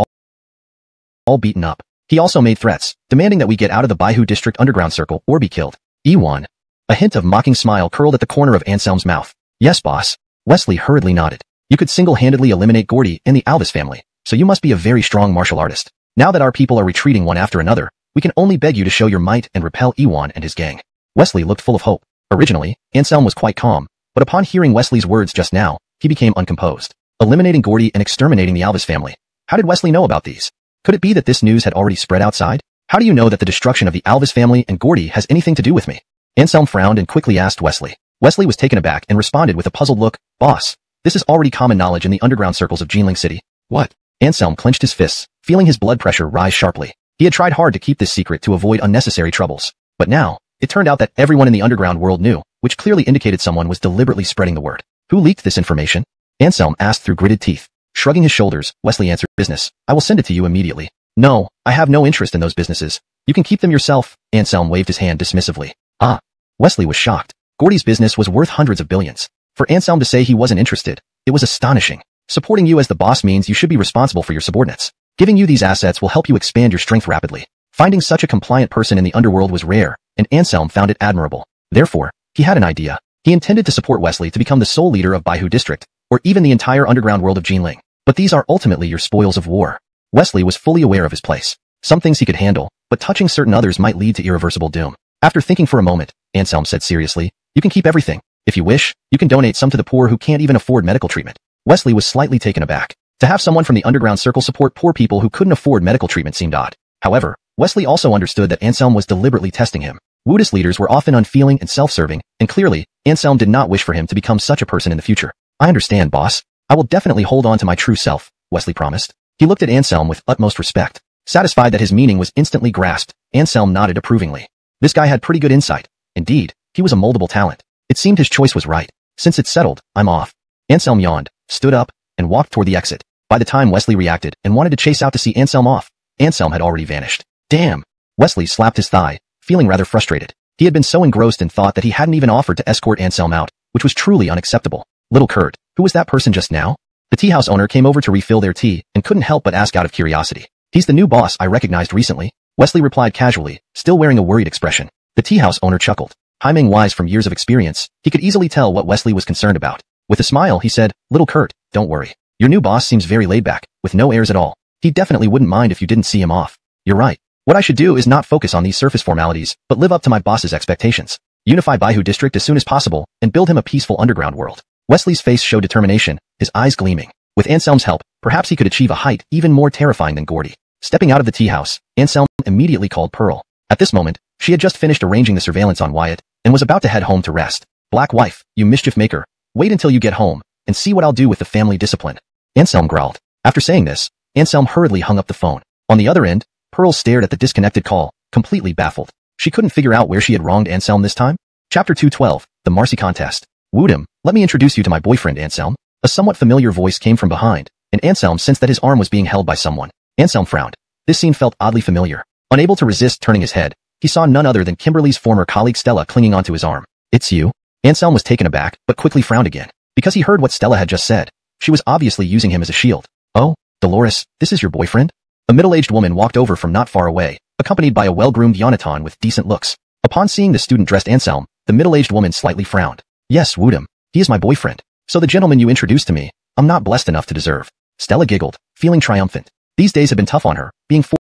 all beaten up. He also made threats, demanding that we get out of the Baihu district underground circle or be killed. Iwan. A hint of mocking smile curled at the corner of Anselm's mouth. Yes, boss. Wesley hurriedly nodded. You could single-handedly eliminate Gordy and the Alvis family, so you must be a very strong martial artist. Now that our people are retreating one after another, we can only beg you to show your might and repel Iwan and his gang. Wesley looked full of hope. Originally, Anselm was quite calm, but upon hearing Wesley's words just now, he became uncomposed. Eliminating Gordy and exterminating the Alvis family. How did Wesley know about these? Could it be that this news had already spread outside? How do you know that the destruction of the Alvis family and Gordy has anything to do with me? Anselm frowned and quickly asked Wesley. Wesley was taken aback and responded with a puzzled look. Boss, this is already common knowledge in the underground circles of Jinling City. What? Anselm clenched his fists, feeling his blood pressure rise sharply. He had tried hard to keep this secret to avoid unnecessary troubles. But now, it turned out that everyone in the underground world knew, which clearly indicated someone was deliberately spreading the word. Who leaked this information? Anselm asked through gritted teeth. Shrugging his shoulders, Wesley answered, business. I will send it to you immediately. No, I have no interest in those businesses. You can keep them yourself. Anselm waved his hand dismissively. Ah. Wesley was shocked. Gordy's business was worth hundreds of billions. For Anselm to say he wasn't interested, it was astonishing. Supporting you as the boss means you should be responsible for your subordinates. Giving you these assets will help you expand your strength rapidly. Finding such a compliant person in the underworld was rare, and Anselm found it admirable. Therefore, he had an idea. He intended to support Wesley to become the sole leader of Baihu district, or even the entire underground world of Jinling. But these are ultimately your spoils of war. Wesley was fully aware of his place. Some things he could handle, but touching certain others might lead to irreversible doom. After thinking for a moment, Anselm said seriously, you can keep everything. If you wish, you can donate some to the poor who can't even afford medical treatment. Wesley was slightly taken aback. To have someone from the underground circle support poor people who couldn't afford medical treatment seemed odd. However, Wesley also understood that Anselm was deliberately testing him. Wudas leaders were often unfeeling and self-serving, and clearly, Anselm did not wish for him to become such a person in the future. I understand, boss. I will definitely hold on to my true self, Wesley promised. He looked at Anselm with utmost respect. Satisfied that his meaning was instantly grasped, Anselm nodded approvingly. This guy had pretty good insight. Indeed, he was a moldable talent. It seemed his choice was right. Since it's settled, I'm off. Anselm yawned, stood up, and walked toward the exit. By the time Wesley reacted and wanted to chase out to see Anselm off, Anselm had already vanished. Damn! Wesley slapped his thigh, feeling rather frustrated. He had been so engrossed in thought that he hadn't even offered to escort Anselm out, which was truly unacceptable. Little Kurt, who was that person just now? The tea house owner came over to refill their tea and couldn't help but ask out of curiosity. He's the new boss I recognized recently, Wesley replied casually, still wearing a worried expression. The tea house owner chuckled. Haimeng wise from years of experience, he could easily tell what Wesley was concerned about. With a smile, he said, Little Kurt, don't worry. Your new boss seems very laid back, with no airs at all. He definitely wouldn't mind if you didn't see him off. You're right. What I should do is not focus on these surface formalities, but live up to my boss's expectations. Unify Baihu district as soon as possible, and build him a peaceful underground world. Wesley's face showed determination, his eyes gleaming. With Anselm's help, perhaps he could achieve a height even more terrifying than Gordy. Stepping out of the tea house, Anselm immediately called Pearl. At this moment, she had just finished arranging the surveillance on Wyatt, and was about to head home to rest. Black wife, you mischief maker. Wait until you get home, and see what I'll do with the family discipline. Anselm growled. After saying this, Anselm hurriedly hung up the phone. On the other end, Pearl stared at the disconnected call, completely baffled. She couldn't figure out where she had wronged Anselm this time. Chapter 212, The Marcy Contest. Woodham, let me introduce you to my boyfriend Anselm. A somewhat familiar voice came from behind, and Anselm sensed that his arm was being held by someone. Anselm frowned. This scene felt oddly familiar. Unable to resist turning his head, he saw none other than Kimberly's former colleague Stella clinging onto his arm. It's you? Anselm was taken aback, but quickly frowned again. Because he heard what Stella had just said. She was obviously using him as a shield. Oh, Dolores, this is your boyfriend? A middle-aged woman walked over from not far away, accompanied by a well-groomed Yonatan with decent looks. Upon seeing the student-dressed Anselm, the middle-aged woman slightly frowned. Yes, Woodham, he is my boyfriend. So the gentleman you introduced to me, I'm not blessed enough to deserve. Stella giggled, feeling triumphant. These days had been tough on her, being forced.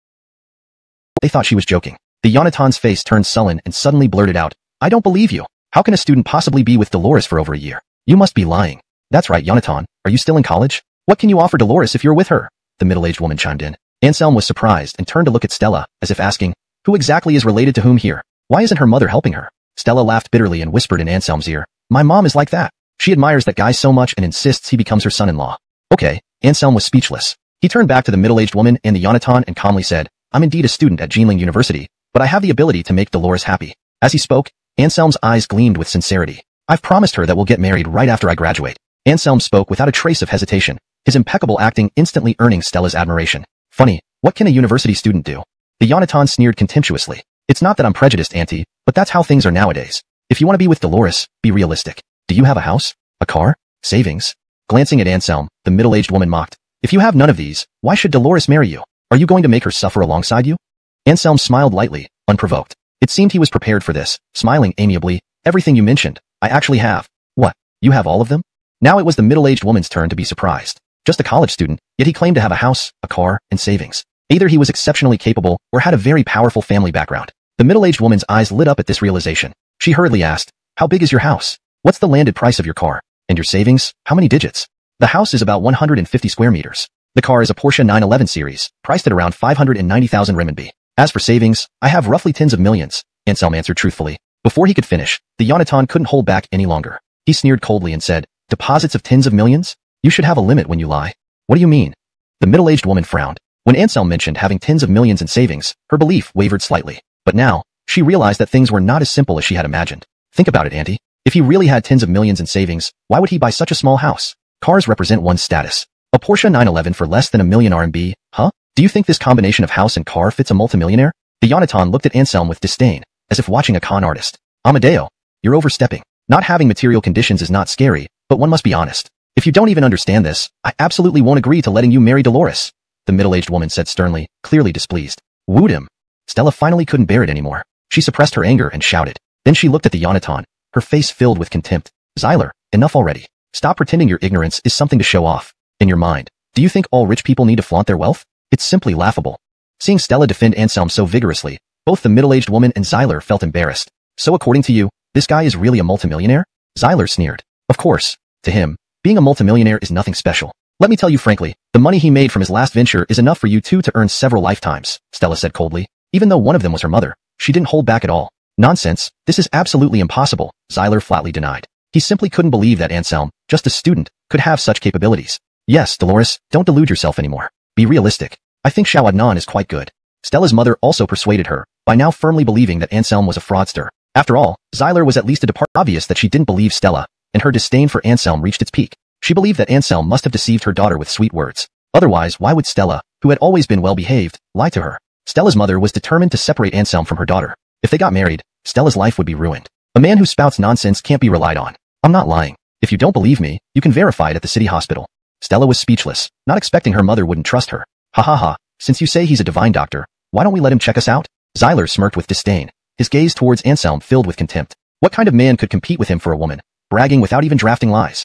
They thought she was joking. The Yonatan's face turned sullen and suddenly blurted out, I don't believe you. How can a student possibly be with Dolores for over a year? You must be lying. That's right, Yonatan. Are you still in college? What can you offer Dolores if you're with her? The middle-aged woman chimed in. Anselm was surprised and turned to look at Stella, as if asking, who exactly is related to whom here? Why isn't her mother helping her? Stella laughed bitterly and whispered in Anselm's ear, my mom is like that. She admires that guy so much and insists he becomes her son-in-law. Okay, Anselm was speechless. He turned back to the middle-aged woman and the Yonatan and calmly said, I'm indeed a student at Jinling University, but I have the ability to make Dolores happy. As he spoke, Anselm's eyes gleamed with sincerity. I've promised her that we'll get married right after I graduate. Anselm spoke without a trace of hesitation, his impeccable acting instantly earning Stella's admiration. Funny, what can a university student do? The Yonatan sneered contemptuously. It's not that I'm prejudiced, Auntie, but that's how things are nowadays. If you want to be with Dolores, be realistic. Do you have a house? A car? Savings? Glancing at Anselm, the middle-aged woman mocked. If you have none of these, why should Dolores marry you? Are you going to make her suffer alongside you? Anselm smiled lightly, unprovoked. It seemed he was prepared for this, smiling amiably. Everything you mentioned, I actually have. What? You have all of them? Now it was the middle-aged woman's turn to be surprised. Just a college student, yet he claimed to have a house, a car, and savings. Either he was exceptionally capable or had a very powerful family background. The middle-aged woman's eyes lit up at this realization. She hurriedly asked, how big is your house? What's the landed price of your car? And your savings? How many digits? The house is about 150 square meters. The car is a Porsche 911 series, priced at around 590,000 renminbi. As for savings, I have roughly tens of millions, Anselm answered truthfully. Before he could finish, the Yonatan couldn't hold back any longer. He sneered coldly and said, deposits of tens of millions? You should have a limit when you lie. What do you mean? The middle-aged woman frowned. When Anselm mentioned having tens of millions in savings, her belief wavered slightly. But now, she realized that things were not as simple as she had imagined. Think about it, Auntie. If he really had tens of millions in savings, why would he buy such a small house? Cars represent one's status. A Porsche 911 for less than $1 million RMB, huh? Do you think this combination of house and car fits a multimillionaire? The Yonatan looked at Anselm with disdain, as if watching a con artist. Amadeo, you're overstepping. Not having material conditions is not scary, but one must be honest. If you don't even understand this, I absolutely won't agree to letting you marry Dolores. The middle-aged woman said sternly, clearly displeased. Wooed him. Stella finally couldn't bear it anymore. She suppressed her anger and shouted. Then she looked at the Yonatan, her face filled with contempt. Zyler, enough already. Stop pretending your ignorance is something to show off. In your mind, do you think all rich people need to flaunt their wealth? It's simply laughable. Seeing Stella defend Anselm so vigorously, both the middle-aged woman and Zyler felt embarrassed. So according to you, this guy is really a multimillionaire? Zyler sneered. Of course. To him, being a multimillionaire is nothing special. Let me tell you frankly, the money he made from his last venture is enough for you two to earn several lifetimes, Stella said coldly. Even though one of them was her mother, she didn't hold back at all. Nonsense, this is absolutely impossible, Zyler flatly denied. He simply couldn't believe that Anselm, just a student, could have such capabilities. Yes, Dolores, don't delude yourself anymore. Be realistic. I think Xiao Adnan is quite good. Stella's mother also persuaded her, by now firmly believing that Anselm was a fraudster. After all, Zyler was at least a depart obvious that she didn't believe Stella, and her disdain for Anselm reached its peak. She believed that Anselm must have deceived her daughter with sweet words. Otherwise, why would Stella, who had always been well-behaved, lie to her? Stella's mother was determined to separate Anselm from her daughter. If they got married, Stella's life would be ruined. A man who spouts nonsense can't be relied on. I'm not lying. If you don't believe me, you can verify it at the city hospital. Stella was speechless, not expecting her mother wouldn't trust her. Ha ha ha, since you say he's a divine doctor, why don't we let him check us out? Zyler smirked with disdain, his gaze towards Anselm filled with contempt. What kind of man could compete with him for a woman, bragging without even drafting lies?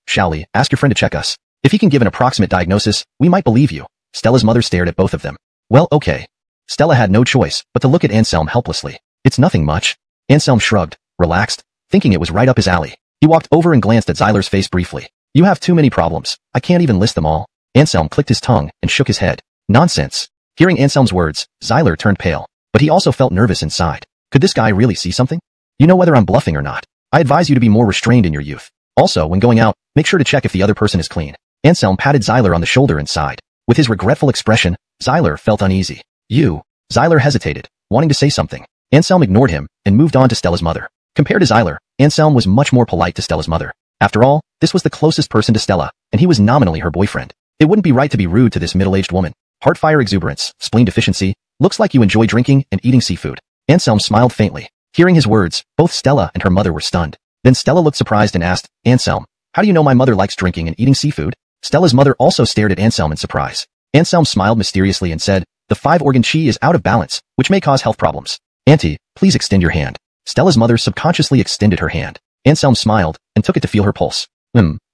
Shally, ask your friend to check us. If he can give an approximate diagnosis, we might believe you. Stella's mother stared at both of them. Well, okay. Stella had no choice but to look at Anselm helplessly. It's nothing much. Anselm shrugged, relaxed, thinking it was right up his alley. He walked over and glanced at Zyler's face briefly. You have too many problems. I can't even list them all. Anselm clicked his tongue and shook his head. Nonsense. Hearing Anselm's words, Zyler turned pale, but he also felt nervous inside. Could this guy really see something? You know whether I'm bluffing or not. I advise you to be more restrained in your youth. Also, when going out, make sure to check if the other person is clean. Anselm patted Zyler on the shoulder and sighed. With his regretful expression, Zyler felt uneasy. Zyler hesitated, wanting to say something. Anselm ignored him and moved on to Stella's mother. Compared to Zyler, Anselm was much more polite to Stella's mother. After all, this was the closest person to Stella, and he was nominally her boyfriend. It wouldn't be right to be rude to this middle-aged woman. Heartfire exuberance, spleen deficiency, looks like you enjoy drinking and eating seafood. Anselm smiled faintly. Hearing his words, both Stella and her mother were stunned. Then Stella looked surprised and asked, Anselm, how do you know my mother likes drinking and eating seafood? Stella's mother also stared at Anselm in surprise. Anselm smiled mysteriously and said, the 5-organ chi is out of balance, which may cause health problems. Auntie, please extend your hand. Stella's mother subconsciously extended her hand. Anselm smiled and took it to feel her pulse.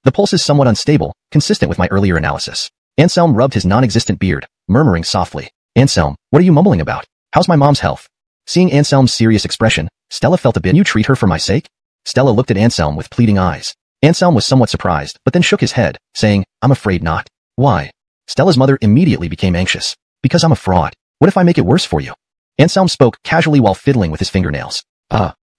The pulse is somewhat unstable, consistent with my earlier analysis. Anselm rubbed his non-existent beard, murmuring softly. Anselm, what are you mumbling about? How's my mom's health? Seeing Anselm's serious expression, Stella felt a bit. You treat her for my sake? Stella looked at Anselm with pleading eyes. Anselm was somewhat surprised, but then shook his head, saying, I'm afraid not. Why? Stella's mother immediately became anxious. Because I'm a fraud. What if I make it worse for you? Anselm spoke casually while fiddling with his fingernails.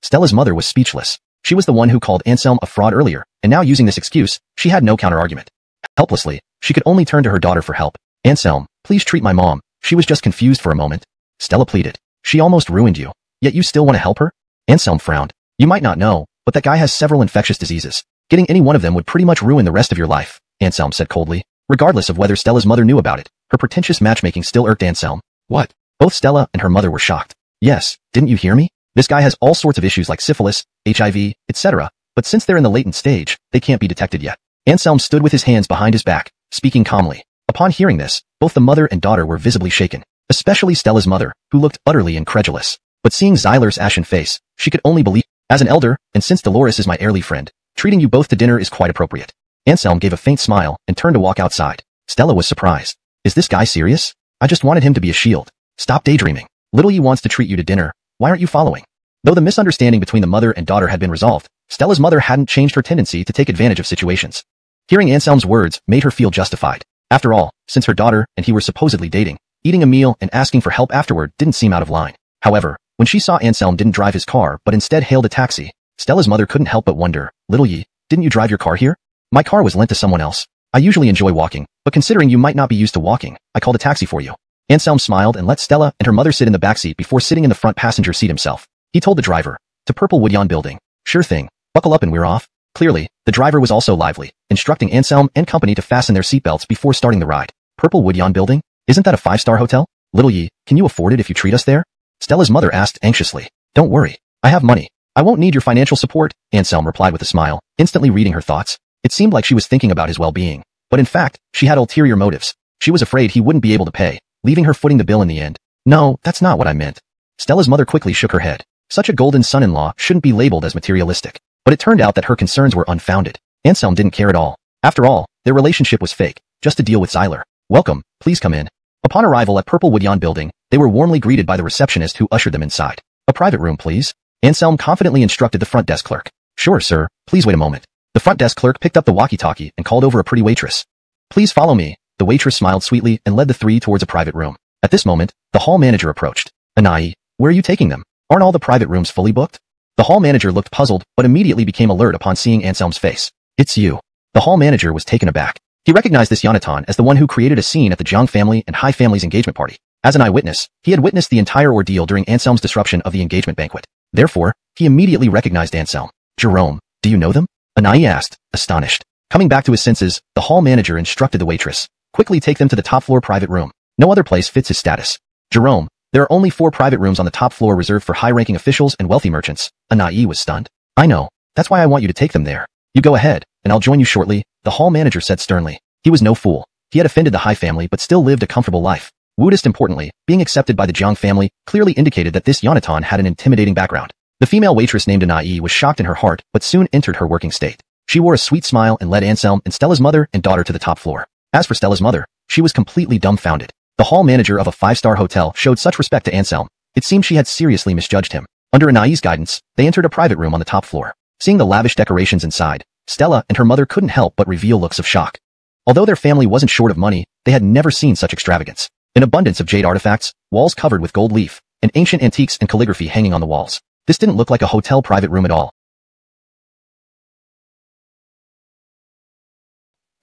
Stella's mother was speechless. She was the one who called Anselm a fraud earlier, and now using this excuse, she had no counter-argument. Helplessly, she could only turn to her daughter for help. Anselm, please treat my mom. She was just confused for a moment. Stella pleaded. She almost ruined you. Yet you still want to help her? Anselm frowned. You might not know, but that guy has several infectious diseases. Getting any one of them would pretty much ruin the rest of your life, Anselm said coldly. Regardless of whether Stella's mother knew about it, her pretentious matchmaking still irked Anselm. What? Both Stella and her mother were shocked. Yes, didn't you hear me? This guy has all sorts of issues like syphilis, HIV, etc., but since they're in the latent stage, they can't be detected yet. Anselm stood with his hands behind his back, speaking calmly. Upon hearing this, both the mother and daughter were visibly shaken, especially Stella's mother, who looked utterly incredulous. But seeing Zyler's ashen face, she could only believe. As an elder, and since Dolores is my early friend, treating you both to dinner is quite appropriate. Anselm gave a faint smile and turned to walk outside. Stella was surprised. Is this guy serious? I just wanted him to be a shield. Stop daydreaming. Little Yi wants to treat you to dinner. Why aren't you following? Though the misunderstanding between the mother and daughter had been resolved, Stella's mother hadn't changed her tendency to take advantage of situations. Hearing Anselm's words made her feel justified. After all, since her daughter and he were supposedly dating, eating a meal and asking for help afterward didn't seem out of line. However, when she saw Anselm didn't drive his car but instead hailed a taxi, Stella's mother couldn't help but wonder, Little Yi, didn't you drive your car here? My car was lent to someone else. I usually enjoy walking, but considering you might not be used to walking, I called a taxi for you. Anselm smiled and let Stella and her mother sit in the backseat before sitting in the front passenger seat himself. He told the driver, to Purple Woodyawn building. Sure thing. Buckle up and we're off. Clearly, the driver was also lively, instructing Anselm and company to fasten their seatbelts before starting the ride. Purple Woodyawn building? Isn't that a 5-star hotel? Little Yi, can you afford it if you treat us there? Stella's mother asked anxiously. Don't worry. I have money. I won't need your financial support, Anselm replied with a smile, instantly reading her thoughts. It seemed like she was thinking about his well-being. But in fact, she had ulterior motives. She was afraid he wouldn't be able to pay, leaving her footing the bill in the end. No, that's not what I meant. Stella's mother quickly shook her head. Such a golden son-in-law shouldn't be labeled as materialistic. But it turned out that her concerns were unfounded. Anselm didn't care at all. After all, their relationship was fake, just to deal with Zyler. Welcome, please come in. Upon arrival at Purple Woodyawn building, they were warmly greeted by the receptionist who ushered them inside. A private room, please. Anselm confidently instructed the front desk clerk. Sure, sir. Please wait a moment. The front desk clerk picked up the walkie-talkie and called over a pretty waitress. Please follow me. The waitress smiled sweetly and led the three towards a private room. At this moment, the hall manager approached. Anai, where are you taking them? Aren't all the private rooms fully booked? The hall manager looked puzzled, but immediately became alert upon seeing Anselm's face. It's you. The hall manager was taken aback. He recognized this Yonatan as the one who created a scene at the Jiang family and Hai family's engagement party. As an eyewitness, he had witnessed the entire ordeal during Anselm's disruption of the engagement banquet. Therefore, he immediately recognized Anselm. Jerome, do you know them? Anai asked, astonished. Coming back to his senses, the hall manager instructed the waitress. Quickly take them to the top floor private room. No other place fits his status. Jerome, there are only 4 private rooms on the top floor reserved for high-ranking officials and wealthy merchants. Anai was stunned. I know. That's why I want you to take them there. You go ahead, and I'll join you shortly, the hall manager said sternly. He was no fool. He had offended the Hai family but still lived a comfortable life. Woodist importantly, being accepted by the Jiang family clearly indicated that this Yonatan had an intimidating background. The female waitress named Anai was shocked in her heart but soon entered her working state. She wore a sweet smile and led Anselm and Stella's mother and daughter to the top floor. As for Stella's mother, she was completely dumbfounded. The hall manager of a 5-star hotel showed such respect to Anselm. It seemed she had seriously misjudged him. Under Anai's guidance, they entered a private room on the top floor. Seeing the lavish decorations inside, Stella and her mother couldn't help but reveal looks of shock. Although their family wasn't short of money, they had never seen such extravagance. An abundance of jade artifacts, walls covered with gold leaf, and ancient antiques and calligraphy hanging on the walls. This didn't look like a hotel private room at all.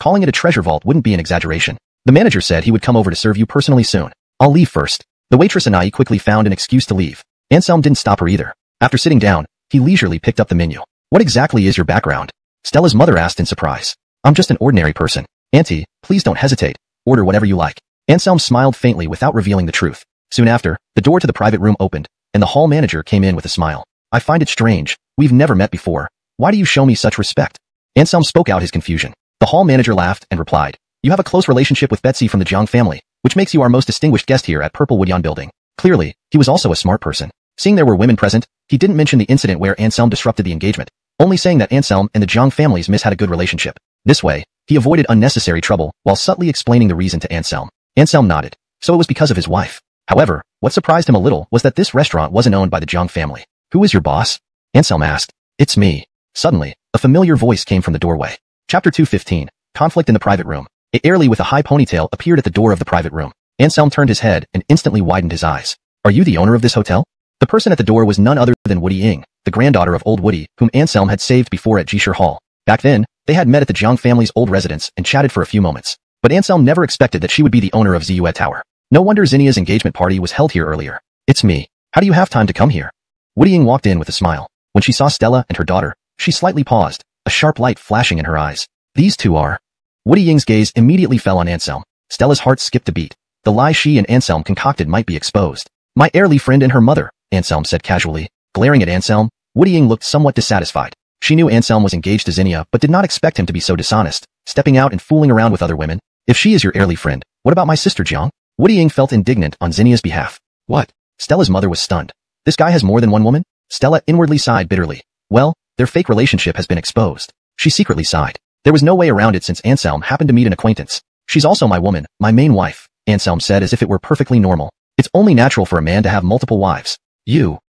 Calling it a treasure vault wouldn't be an exaggeration. The manager said he would come over to serve you personally soon. I'll leave first. The waitress Anai quickly found an excuse to leave. Anselm didn't stop her either. After sitting down, he leisurely picked up the menu. What exactly is your background? Stella's mother asked in surprise. I'm just an ordinary person. Auntie, please don't hesitate. Order whatever you like. Anselm smiled faintly without revealing the truth. Soon after, the door to the private room opened, and the hall manager came in with a smile. I find it strange. We've never met before. Why do you show me such respect? Anselm spoke out his confusion. The hall manager laughed and replied. You have a close relationship with Betsy from the Jiang family, which makes you our most distinguished guest here at Purple Woodyawn building. Clearly, he was also a smart person. Seeing there were women present, he didn't mention the incident where Anselm disrupted the engagement, only saying that Anselm and the Jiang families had a good relationship. This way, he avoided unnecessary trouble while subtly explaining the reason to Anselm. Anselm nodded. So it was because of his wife. However, what surprised him a little was that this restaurant wasn't owned by the Jiang family. Who is your boss? Anselm asked. It's me. Suddenly, a familiar voice came from the doorway. Chapter 215. Conflict in the private room. A Airly with a high ponytail appeared at the door of the private room. Anselm turned his head and instantly widened his eyes. Are you the owner of this hotel? The person at the door was none other than Woody Ying, the granddaughter of old Woody, whom Anselm had saved before at Jishir Hall. Back then, they had met at the Jiang family's old residence and chatted for a few moments. But Anselm never expected that she would be the owner of Ziyue Tower. No wonder Zinnia's engagement party was held here earlier. It's me. How do you have time to come here? Woody Ying walked in with a smile. When she saw Stella and her daughter, she slightly paused, a sharp light flashing in her eyes. These two are... Woody Ying's gaze immediately fell on Anselm. Stella's heart skipped a beat. The lie she and Anselm concocted might be exposed. My Airly friend and her mother, Anselm said casually. Glaring at Anselm, Woody Ying looked somewhat dissatisfied. She knew Anselm was engaged to Zinnia but did not expect him to be so dishonest, stepping out and fooling around with other women. If she is your Airly friend, what about my sister Jiang? Woody Ying felt indignant on Zinnia's behalf. What? Stella's mother was stunned. This guy has more than one woman? Stella inwardly sighed bitterly. Well, their fake relationship has been exposed. She secretly sighed. There was no way around it since Anselm happened to meet an acquaintance. She's also my woman, my main wife, Anselm said as if it were perfectly normal. It's only natural for a man to have multiple wives.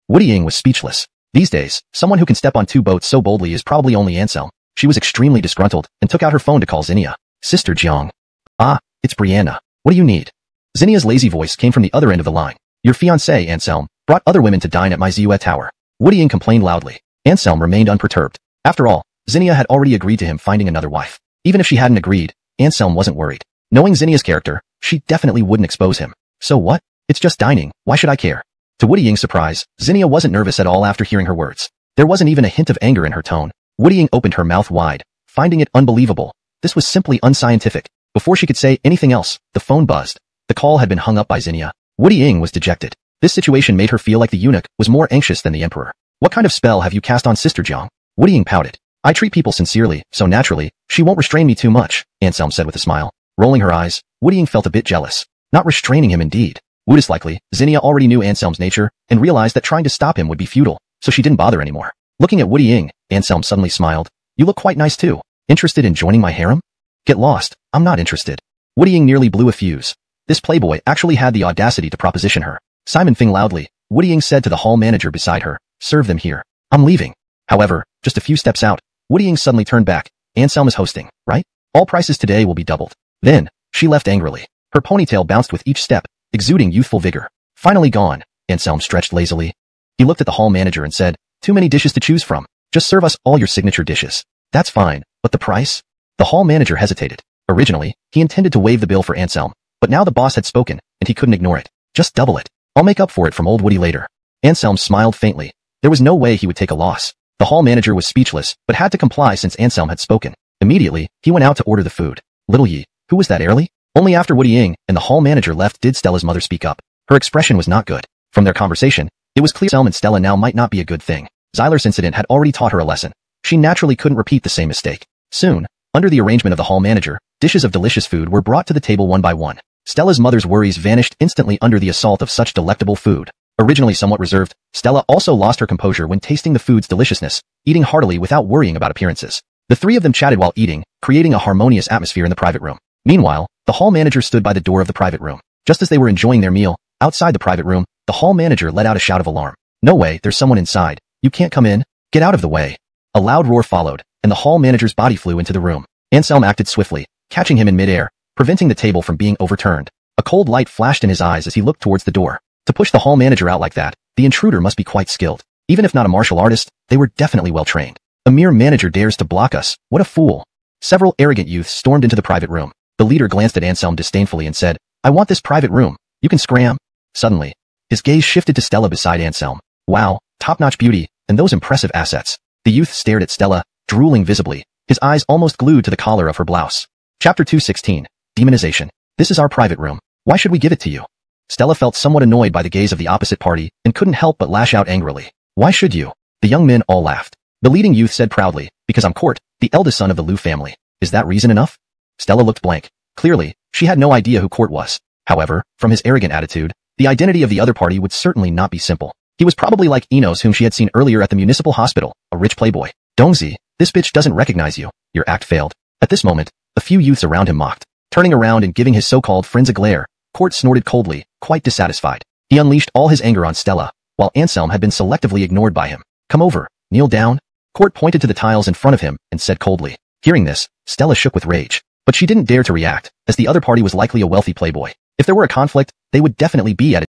Woody Ying was speechless. These days, someone who can step on two boats so boldly is probably only Anselm. She was extremely disgruntled and took out her phone to call Zinnia. Sister Jiang. Ah, it's Brianna. What do you need? Zinnia's lazy voice came from the other end of the line. Your fiancé, Anselm, brought other women to dine at my Ziyue Tower. Woody Ying complained loudly. Anselm remained unperturbed. After all, Zinnia had already agreed to him finding another wife. Even if she hadn't agreed, Anselm wasn't worried. Knowing Zinnia's character, she definitely wouldn't expose him. So what? It's just dining, why should I care? To Woody Ying's surprise, Zinnia wasn't nervous at all after hearing her words. There wasn't even a hint of anger in her tone. Woody Ying opened her mouth wide, finding it unbelievable. This was simply unscientific. Before she could say anything else, the phone buzzed. The call had been hung up by Zinnia. Woody Ying was dejected. This situation made her feel like the eunuch was more anxious than the emperor. What kind of spell have you cast on Sister Jiang? Woody Ying pouted. I treat people sincerely, so naturally, she won't restrain me too much, Anselm said with a smile. Rolling her eyes, Woody Ying felt a bit jealous. Not restraining him indeed. Would likely, Zinnia already knew Anselm's nature and realized that trying to stop him would be futile, so she didn't bother anymore. Looking at Woody Ying, Anselm suddenly smiled. You look quite nice too. Interested in joining my harem? Get lost, I'm not interested. Woody Ying nearly blew a fuse. This playboy actually had the audacity to proposition her. Simon Fing loudly, Woody Ying said to the hall manager beside her, serve them here. I'm leaving. However, just a few steps out, Woody Ying suddenly turned back. Anselm is hosting, right? All prices today will be doubled. Then, she left angrily. Her ponytail bounced with each step, exuding youthful vigor. Finally gone, Anselm stretched lazily. He looked at the hall manager and said, too many dishes to choose from. Just serve us all your signature dishes. That's fine, but the price? The hall manager hesitated. Originally, he intended to waive the bill for Anselm, but now the boss had spoken, and he couldn't ignore it. Just double it. I'll make up for it from old Woody later. Anselm smiled faintly. There was no way he would take a loss. The hall manager was speechless, but had to comply since Anselm had spoken. Immediately, he went out to order the food. Little Yi, who was that Airly? Only after Woody Ying and the hall manager left did Stella's mother speak up. Her expression was not good. From their conversation, it was clear Anselm and Stella now might not be a good thing. Xyler's incident had already taught her a lesson. She naturally couldn't repeat the same mistake. Soon, under the arrangement of the hall manager, dishes of delicious food were brought to the table one by one. Stella's mother's worries vanished instantly under the assault of such delectable food. Originally somewhat reserved, Stella also lost her composure when tasting the food's deliciousness, eating heartily without worrying about appearances. The three of them chatted while eating, creating a harmonious atmosphere in the private room. Meanwhile, the hall manager stood by the door of the private room. Just as they were enjoying their meal, outside the private room, the hall manager let out a shout of alarm. No way, there's someone inside. You can't come in. Get out of the way. A loud roar followed, and the hall manager's body flew into the room. Anselm acted swiftly, catching him in midair, preventing the table from being overturned. A cold light flashed in his eyes as he looked towards the door. To push the hall manager out like that, the intruder must be quite skilled. Even if not a martial artist, they were definitely well trained. A mere manager dares to block us. What a fool. Several arrogant youths stormed into the private room. The leader glanced at Anselm disdainfully and said, I want this private room. You can scram. Suddenly, his gaze shifted to Stella beside Anselm. Wow, top-notch beauty, and those impressive assets. The youth stared at Stella, drooling visibly, his eyes almost glued to the collar of her blouse. Chapter 216. Demonization. This is our private room. Why should we give it to you? Stella felt somewhat annoyed by the gaze of the opposite party and couldn't help but lash out angrily. Why should you? The young men all laughed. The leading youth said proudly, because I'm Court, the eldest son of the Liu family. Is that reason enough? Stella looked blank. Clearly, she had no idea who Court was. However, from his arrogant attitude, the identity of the other party would certainly not be simple. He was probably like Enos whom she had seen earlier at the municipal hospital, a rich playboy. Dongzi, this bitch doesn't recognize you. Your act failed. At this moment, a few youths around him mocked. Turning around and giving his so-called friends a glare, Court snorted coldly, quite dissatisfied. He unleashed all his anger on Stella, while Anselm had been selectively ignored by him. Come over, kneel down. Court pointed to the tiles in front of him and said coldly. Hearing this, Stella shook with rage. But she didn't dare to react, as the other party was likely a wealthy playboy. If there were a conflict, they would definitely be at it.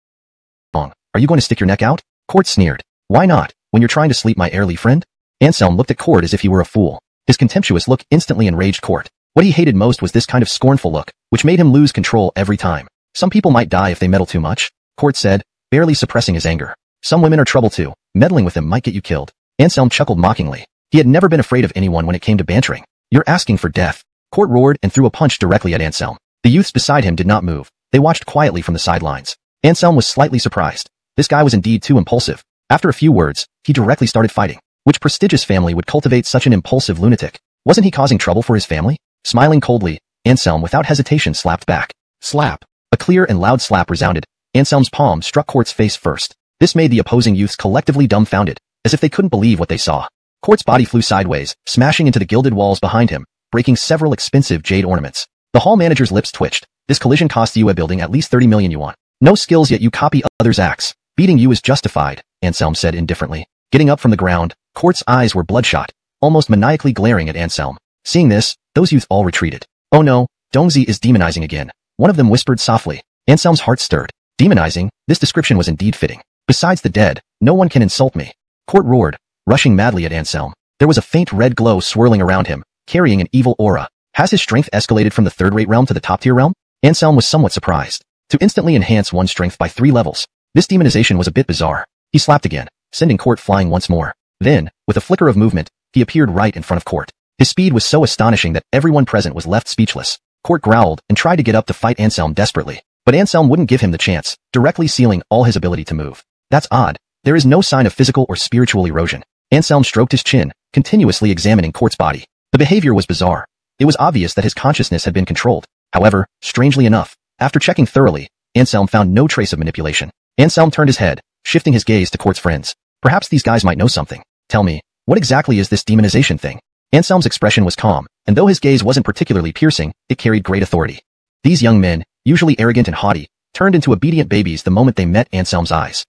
Are you going to stick your neck out? Court sneered. Why not, when you're trying to sleep my heirly friend? Anselm looked at Court as if he were a fool. His contemptuous look instantly enraged Court. What he hated most was this kind of scornful look, which made him lose control every time. Some people might die if they meddle too much, Court said, barely suppressing his anger. Some women are trouble too. Meddling with them might get you killed. Anselm chuckled mockingly. He had never been afraid of anyone when it came to bantering. You're asking for death. Court roared and threw a punch directly at Anselm. The youths beside him did not move. They watched quietly from the sidelines. Anselm was slightly surprised. This guy was indeed too impulsive. After a few words, he directly started fighting. Which prestigious family would cultivate such an impulsive lunatic? Wasn't he causing trouble for his family? Smiling coldly, Anselm without hesitation slapped back. Slap. A clear and loud slap resounded. Anselm's palm struck Court's face first. This made the opposing youths collectively dumbfounded, as if they couldn't believe what they saw. Court's body flew sideways, smashing into the gilded walls behind him, breaking several expensive jade ornaments. The hall manager's lips twitched. This collision cost you a building at least 30 million yuan. No skills yet you copy others' acts. Beating you is justified, Anselm said indifferently. Getting up from the ground, Court's eyes were bloodshot, almost maniacally glaring at Anselm. Seeing this, those youths all retreated. Oh no, Dongzi is demonizing again. One of them whispered softly. Anselm's heart stirred. Demonizing? This description was indeed fitting. Besides the dead, no one can insult me. Court roared, rushing madly at Anselm. There was a faint red glow swirling around him, carrying an evil aura. Has his strength escalated from the third-rate realm to the top-tier realm? Anselm was somewhat surprised. To instantly enhance one's strength by 3 levels. This demonization was a bit bizarre. He slapped again, sending Court flying once more. Then, with a flicker of movement, he appeared right in front of Court. His speed was so astonishing that everyone present was left speechless. Court growled and tried to get up to fight Anselm desperately. But Anselm wouldn't give him the chance, directly sealing all his ability to move. That's odd. There is no sign of physical or spiritual erosion. Anselm stroked his chin, continuously examining Court's body. The behavior was bizarre. It was obvious that his consciousness had been controlled. However, strangely enough, after checking thoroughly, Anselm found no trace of manipulation. Anselm turned his head, shifting his gaze to Court's friends. Perhaps these guys might know something. Tell me, what exactly is this demonization thing? Anselm's expression was calm, and though his gaze wasn't particularly piercing, it carried great authority. These young men, usually arrogant and haughty, turned into obedient babies the moment they met Anselm's eyes.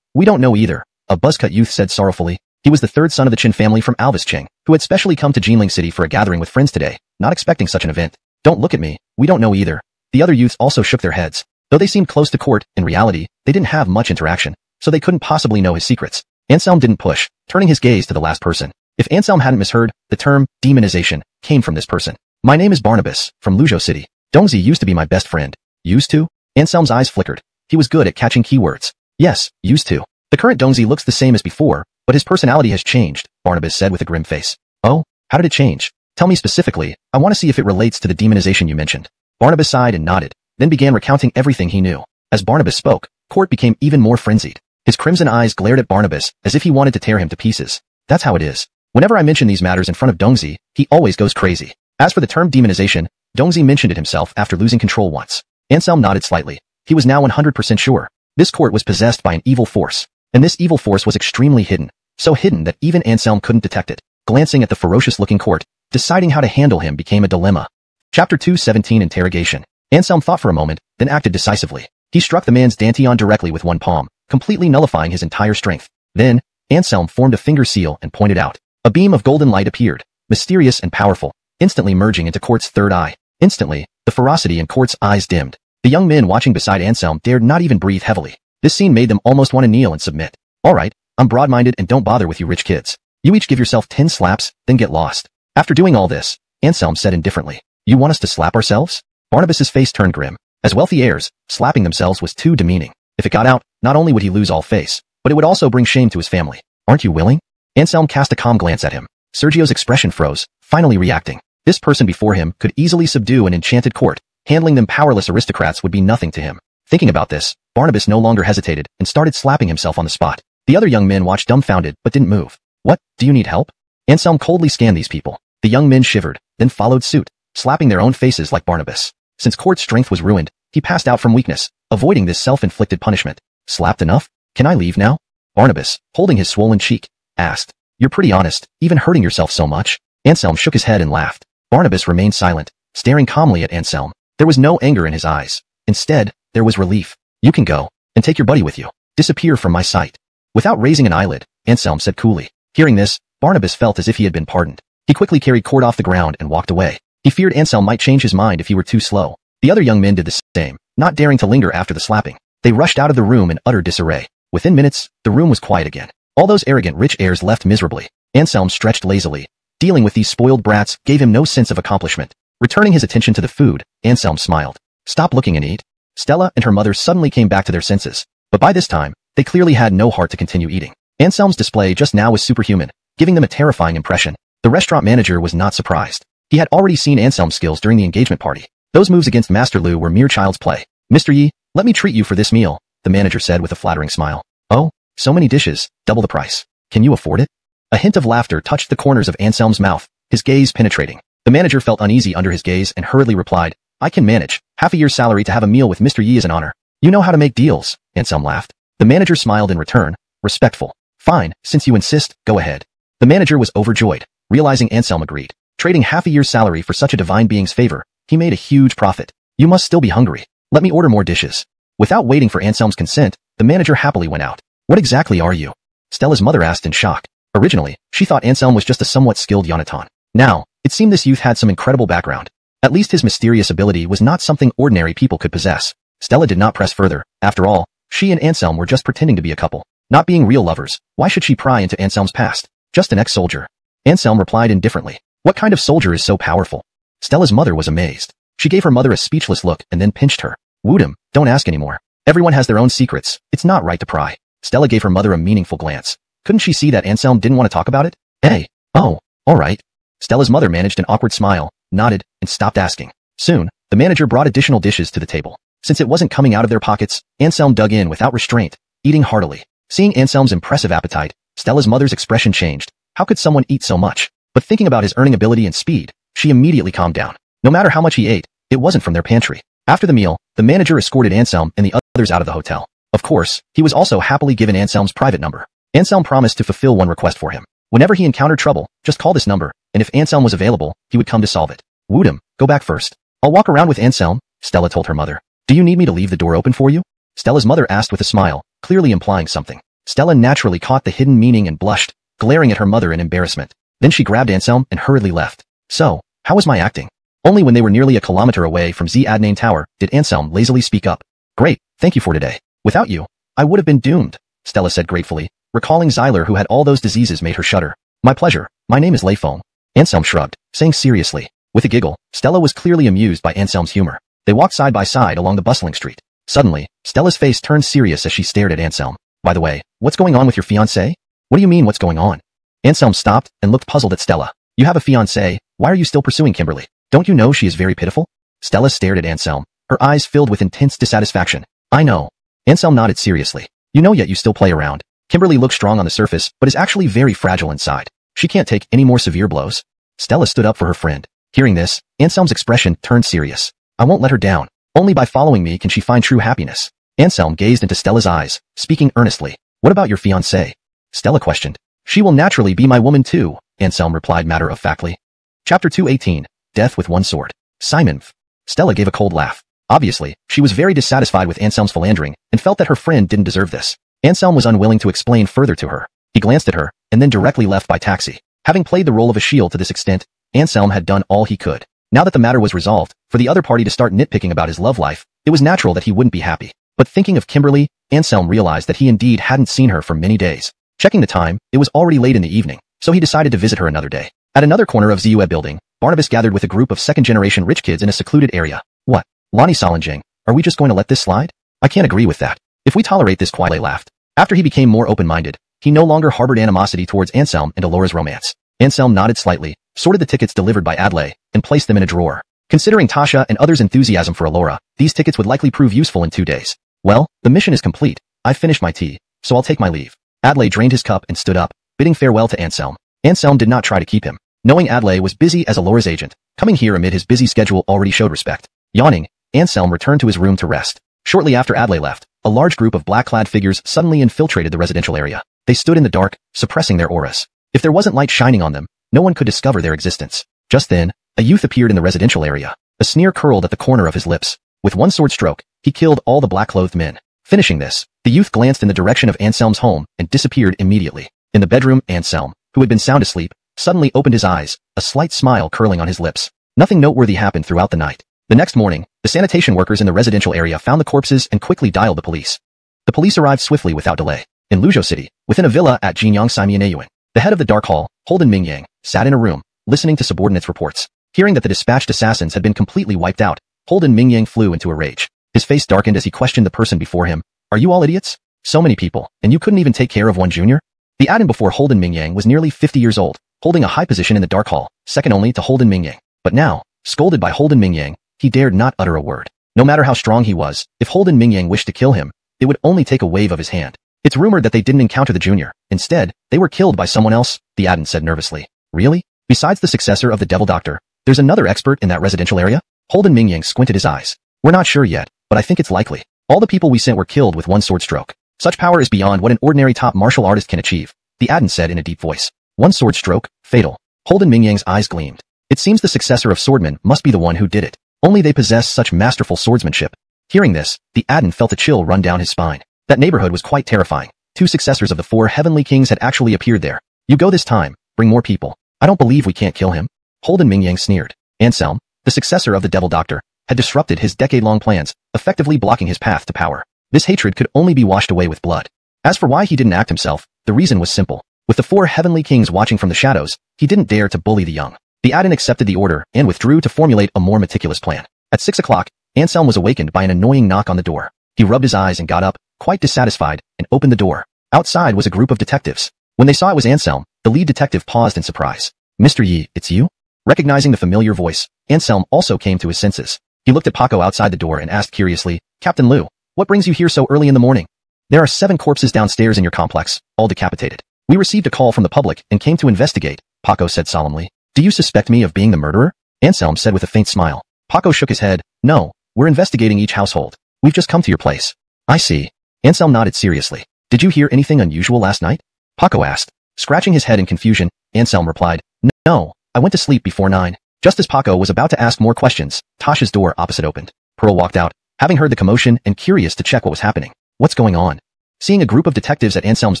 We don't know either, a buzzcut youth said sorrowfully. He was the third son of the Qin family from Alvis Qing, who had specially come to Jinling City for a gathering with friends today, not expecting such an event. Don't look at me, we don't know either. The other youths also shook their heads. Though they seemed close to Court, in reality, they didn't have much interaction, so they couldn't possibly know his secrets. Anselm didn't push, turning his gaze to the last person. If Anselm hadn't misheard, the term demonization came from this person. My name is Barnabas, from Luzhou City. Dongzi used to be my best friend. Used to? Anselm's eyes flickered. He was good at catching keywords. Yes, used to. The current Dongzi looks the same as before, but his personality has changed, Barnabas said with a grim face. Oh, how did it change? Tell me specifically, I want to see if it relates to the demonization you mentioned. Barnabas sighed and nodded, then began recounting everything he knew. As Barnabas spoke, Court became even more frenzied. His crimson eyes glared at Barnabas as if he wanted to tear him to pieces. That's how it is. Whenever I mention these matters in front of Dongzi, he always goes crazy. As for the term demonization, Dongzi mentioned it himself after losing control once. Anselm nodded slightly. He was now 100% sure. This court was possessed by an evil force, and this evil force was extremely hidden, so hidden that even Anselm couldn't detect it. Glancing at the ferocious-looking court, deciding how to handle him became a dilemma. Chapter 217 Interrogation. Anselm thought for a moment, then acted decisively. He struck the man's dantian directly with one palm, completely nullifying his entire strength. Then, Anselm formed a finger seal and pointed out. A beam of golden light appeared, mysterious and powerful, instantly merging into Court's third eye. Instantly, the ferocity in Court's eyes dimmed. The young men watching beside Anselm dared not even breathe heavily. This scene made them almost want to kneel and submit. Alright, I'm broad-minded and don't bother with you rich kids. You each give yourself 10 slaps, then get lost. After doing all this, Anselm said indifferently. You want us to slap ourselves? Barnabas's face turned grim. As wealthy heirs, slapping themselves was too demeaning. If it got out, not only would he lose all face, but it would also bring shame to his family. Aren't you willing? Anselm cast a calm glance at him. Sergio's expression froze, finally reacting. This person before him could easily subdue an enchanted court. Handling them powerless aristocrats would be nothing to him. Thinking about this, Barnabas no longer hesitated and started slapping himself on the spot. The other young men watched dumbfounded but didn't move. What, do you need help? Anselm coldly scanned these people. The young men shivered, then followed suit, slapping their own faces like Barnabas. Since Court's strength was ruined, he passed out from weakness, avoiding this self-inflicted punishment. Slapped enough? Can I leave now? Barnabas, holding his swollen cheek, asked. You're pretty honest, even hurting yourself so much. Anselm shook his head and laughed. Barnabas remained silent, staring calmly at Anselm. There was no anger in his eyes. Instead, there was relief. You can go, and take your buddy with you. Disappear from my sight. Without raising an eyelid, Anselm said coolly. Hearing this, Barnabas felt as if he had been pardoned. He quickly carried Cord off the ground and walked away. He feared Anselm might change his mind if he were too slow. The other young men did the same, not daring to linger after the slapping. They rushed out of the room in utter disarray. Within minutes, the room was quiet again. All those arrogant rich heirs left miserably. Anselm stretched lazily. Dealing with these spoiled brats gave him no sense of accomplishment. Returning his attention to the food, Anselm smiled. Stop looking and eat. Stella and her mother suddenly came back to their senses. But by this time, they clearly had no heart to continue eating. Anselm's display just now was superhuman, giving them a terrifying impression. The restaurant manager was not surprised. He had already seen Anselm's skills during the engagement party. Those moves against Master Lu were mere child's play. Mr. Yi, let me treat you for this meal, the manager said with a flattering smile. Oh, so many dishes, double the price. Can you afford it? A hint of laughter touched the corners of Anselm's mouth, his gaze penetrating. The manager felt uneasy under his gaze and hurriedly replied, I can manage. Half a year's salary to have a meal with Mr. Yi is an honor. You know how to make deals, Anselm laughed. The manager smiled in return, respectful. Fine, since you insist, go ahead. The manager was overjoyed, realizing Anselm agreed. Trading half a year's salary for such a divine being's favor, he made a huge profit. You must still be hungry. Let me order more dishes. Without waiting for Anselm's consent, the manager happily went out. What exactly are you? Stella's mother asked in shock. Originally, she thought Anselm was just a somewhat skilled Yonatan. Now, it seemed this youth had some incredible background. At least his mysterious ability was not something ordinary people could possess. Stella did not press further. After all, she and Anselm were just pretending to be a couple. Not being real lovers, why should she pry into Anselm's past? Just an ex-soldier. Anselm replied indifferently. What kind of soldier is so powerful? Stella's mother was amazed. She gave her mother a speechless look and then pinched her. Wooed him, don't ask anymore. Everyone has their own secrets. It's not right to pry. Stella gave her mother a meaningful glance. Couldn't she see that Anselm didn't want to talk about it? Hey, oh, all right. Stella's mother managed an awkward smile, nodded, and stopped asking. Soon, the manager brought additional dishes to the table. Since it wasn't coming out of their pockets, Anselm dug in without restraint, eating heartily. Seeing Anselm's impressive appetite, Stella's mother's expression changed. How could someone eat so much? But thinking about his earning ability and speed, she immediately calmed down. No matter how much he ate, it wasn't from their pantry. After the meal, the manager escorted Anselm and the others out of the hotel. Of course, he was also happily given Anselm's private number. Anselm promised to fulfill one request for him. Whenever he encountered trouble, just call this number, and if Anselm was available, he would come to solve it. Wooed him, go back first. I'll walk around with Anselm, Stella told her mother. Do you need me to leave the door open for you? Stella's mother asked with a smile, clearly implying something. Stella naturally caught the hidden meaning and blushed, glaring at her mother in embarrassment. Then she grabbed Anselm and hurriedly left. So, how was my acting? Only when they were nearly a kilometer away from Z-Adnain Tower did Anselm lazily speak up. Great, thank you for today. Without you, I would have been doomed, Stella said gratefully. Recalling Xyler who had all those diseases made her shudder. My pleasure, my name is Lei Feng. Anselm shrugged, saying seriously. With a giggle, Stella was clearly amused by Anselm's humor. They walked side by side along the bustling street. Suddenly, Stella's face turned serious as she stared at Anselm. By the way, what's going on with your fiancé? What do you mean what's going on? Anselm stopped and looked puzzled at Stella. You have a fiancé, why are you still pursuing Kimberly? Don't you know she is very pitiful? Stella stared at Anselm, her eyes filled with intense dissatisfaction. I know. Anselm nodded seriously. You know yet you still play around. Kimberly looks strong on the surface, but is actually very fragile inside. She can't take any more severe blows. Stella stood up for her friend. Hearing this, Anselm's expression turned serious. I won't let her down. Only by following me can she find true happiness. Anselm gazed into Stella's eyes, speaking earnestly. What about your fiancé? Stella questioned. She will naturally be my woman too, Anselm replied matter-of-factly. Chapter 218, Death with One Sword. Simon. Stella gave a cold laugh. Obviously, she was very dissatisfied with Anselm's philandering and felt that her friend didn't deserve this. Anselm was unwilling to explain further to her. He glanced at her, and then directly left by taxi. Having played the role of a shield to this extent, Anselm had done all he could. Now that the matter was resolved, for the other party to start nitpicking about his love life, it was natural that he wouldn't be happy. But thinking of Kimberly, Anselm realized that he indeed hadn't seen her for many days. Checking the time, it was already late in the evening, so he decided to visit her another day. At another corner of Zue building, Barnabas gathered with a group of second-generation rich kids in a secluded area. What? Lonnie Solanjang, are we just going to let this slide? I can't agree with that. If we tolerate this quietly, laughed. After he became more open-minded, he no longer harbored animosity towards Anselm and Alora's romance. Anselm nodded slightly, sorted the tickets delivered by Adlai, and placed them in a drawer. Considering Tasha and others' enthusiasm for Alora, these tickets would likely prove useful in 2 days. Well, the mission is complete. I've finished my tea, so I'll take my leave. Adlai drained his cup and stood up, bidding farewell to Anselm. Anselm did not try to keep him. Knowing Adlai was busy as Alora's agent, coming here amid his busy schedule already showed respect. Yawning, Anselm returned to his room to rest. Shortly after Adlai left, a large group of black-clad figures suddenly infiltrated the residential area. They stood in the dark, suppressing their auras. If there wasn't light shining on them, no one could discover their existence. Just then, A youth appeared in the residential area. A sneer curled at the corner of his lips. With one sword stroke, he killed all the black-clothed men. Finishing this, the youth glanced in the direction of Anselm's home and disappeared immediately. In the bedroom, Anselm, who had been sound asleep, suddenly opened his eyes, a slight smile curling on his lips. Nothing noteworthy happened throughout the night. The next morning, the sanitation workers in the residential area found the corpses and quickly dialed the police. The police arrived swiftly without delay. In Luzhou City, within a villa at Jinyang Simianayuan, the head of the Dark Hall, Holden Mingyang, sat in a room, listening to subordinates' reports. Hearing that the dispatched assassins had been completely wiped out, Holden Mingyang flew into a rage. His face darkened as he questioned the person before him. Are you all idiots? So many people, and you couldn't even take care of one junior? The admin before Holden Mingyang was nearly 50 years old, holding a high position in the Dark Hall, second only to Holden Mingyang. But now, scolded by Holden Mingyang, he dared not utter a word. No matter how strong he was, if Holden Mingyang wished to kill him, it would only take a wave of his hand. It's rumored that they didn't encounter the junior. Instead, they were killed by someone else, the admin said nervously. Really? Besides the successor of the Devil Doctor, there's another expert in that residential area? Holden Mingyang squinted his eyes. We're not sure yet, but I think it's likely. All the people we sent were killed with one sword stroke. Such power is beyond what an ordinary top martial artist can achieve, the admin said in a deep voice. One sword stroke, fatal. Holden Mingyang's eyes gleamed. It seems the successor of swordmen must be the one who did it. Only they possess such masterful swordsmanship. Hearing this, the admin felt a chill run down his spine. That neighborhood was quite terrifying. Two successors of the four heavenly kings had actually appeared there. You go this time, bring more people. I don't believe we can't kill him. Holden Mingyang sneered. Anselm, the successor of the Devil Doctor, had disrupted his decade-long plans, effectively blocking his path to power. This hatred could only be washed away with blood. As for why he didn't act himself, the reason was simple. With the four heavenly kings watching from the shadows, he didn't dare to bully the young. The admin accepted the order and withdrew to formulate a more meticulous plan. At 6 o'clock, Anselm was awakened by an annoying knock on the door. He rubbed his eyes and got up, quite dissatisfied, and opened the door. Outside was a group of detectives. When they saw it was Anselm, the lead detective paused in surprise. Mr. Yi, it's you? Recognizing the familiar voice, Anselm also came to his senses. He looked at Paco outside the door and asked curiously, Captain Liu, what brings you here so early in the morning? There are 7 corpses downstairs in your complex, all decapitated. We received a call from the public and came to investigate, Paco said solemnly. Do you suspect me of being the murderer? Anselm said with a faint smile. Paco shook his head. No, we're investigating each household. We've just come to your place. I see. Anselm nodded seriously. Did you hear anything unusual last night? Paco asked. Scratching his head in confusion, Anselm replied, No, I went to sleep before 9. Just as Paco was about to ask more questions, Tasha's door opposite opened. Pearl walked out, having heard the commotion and curious to check what was happening. What's going on? Seeing a group of detectives at Anselm's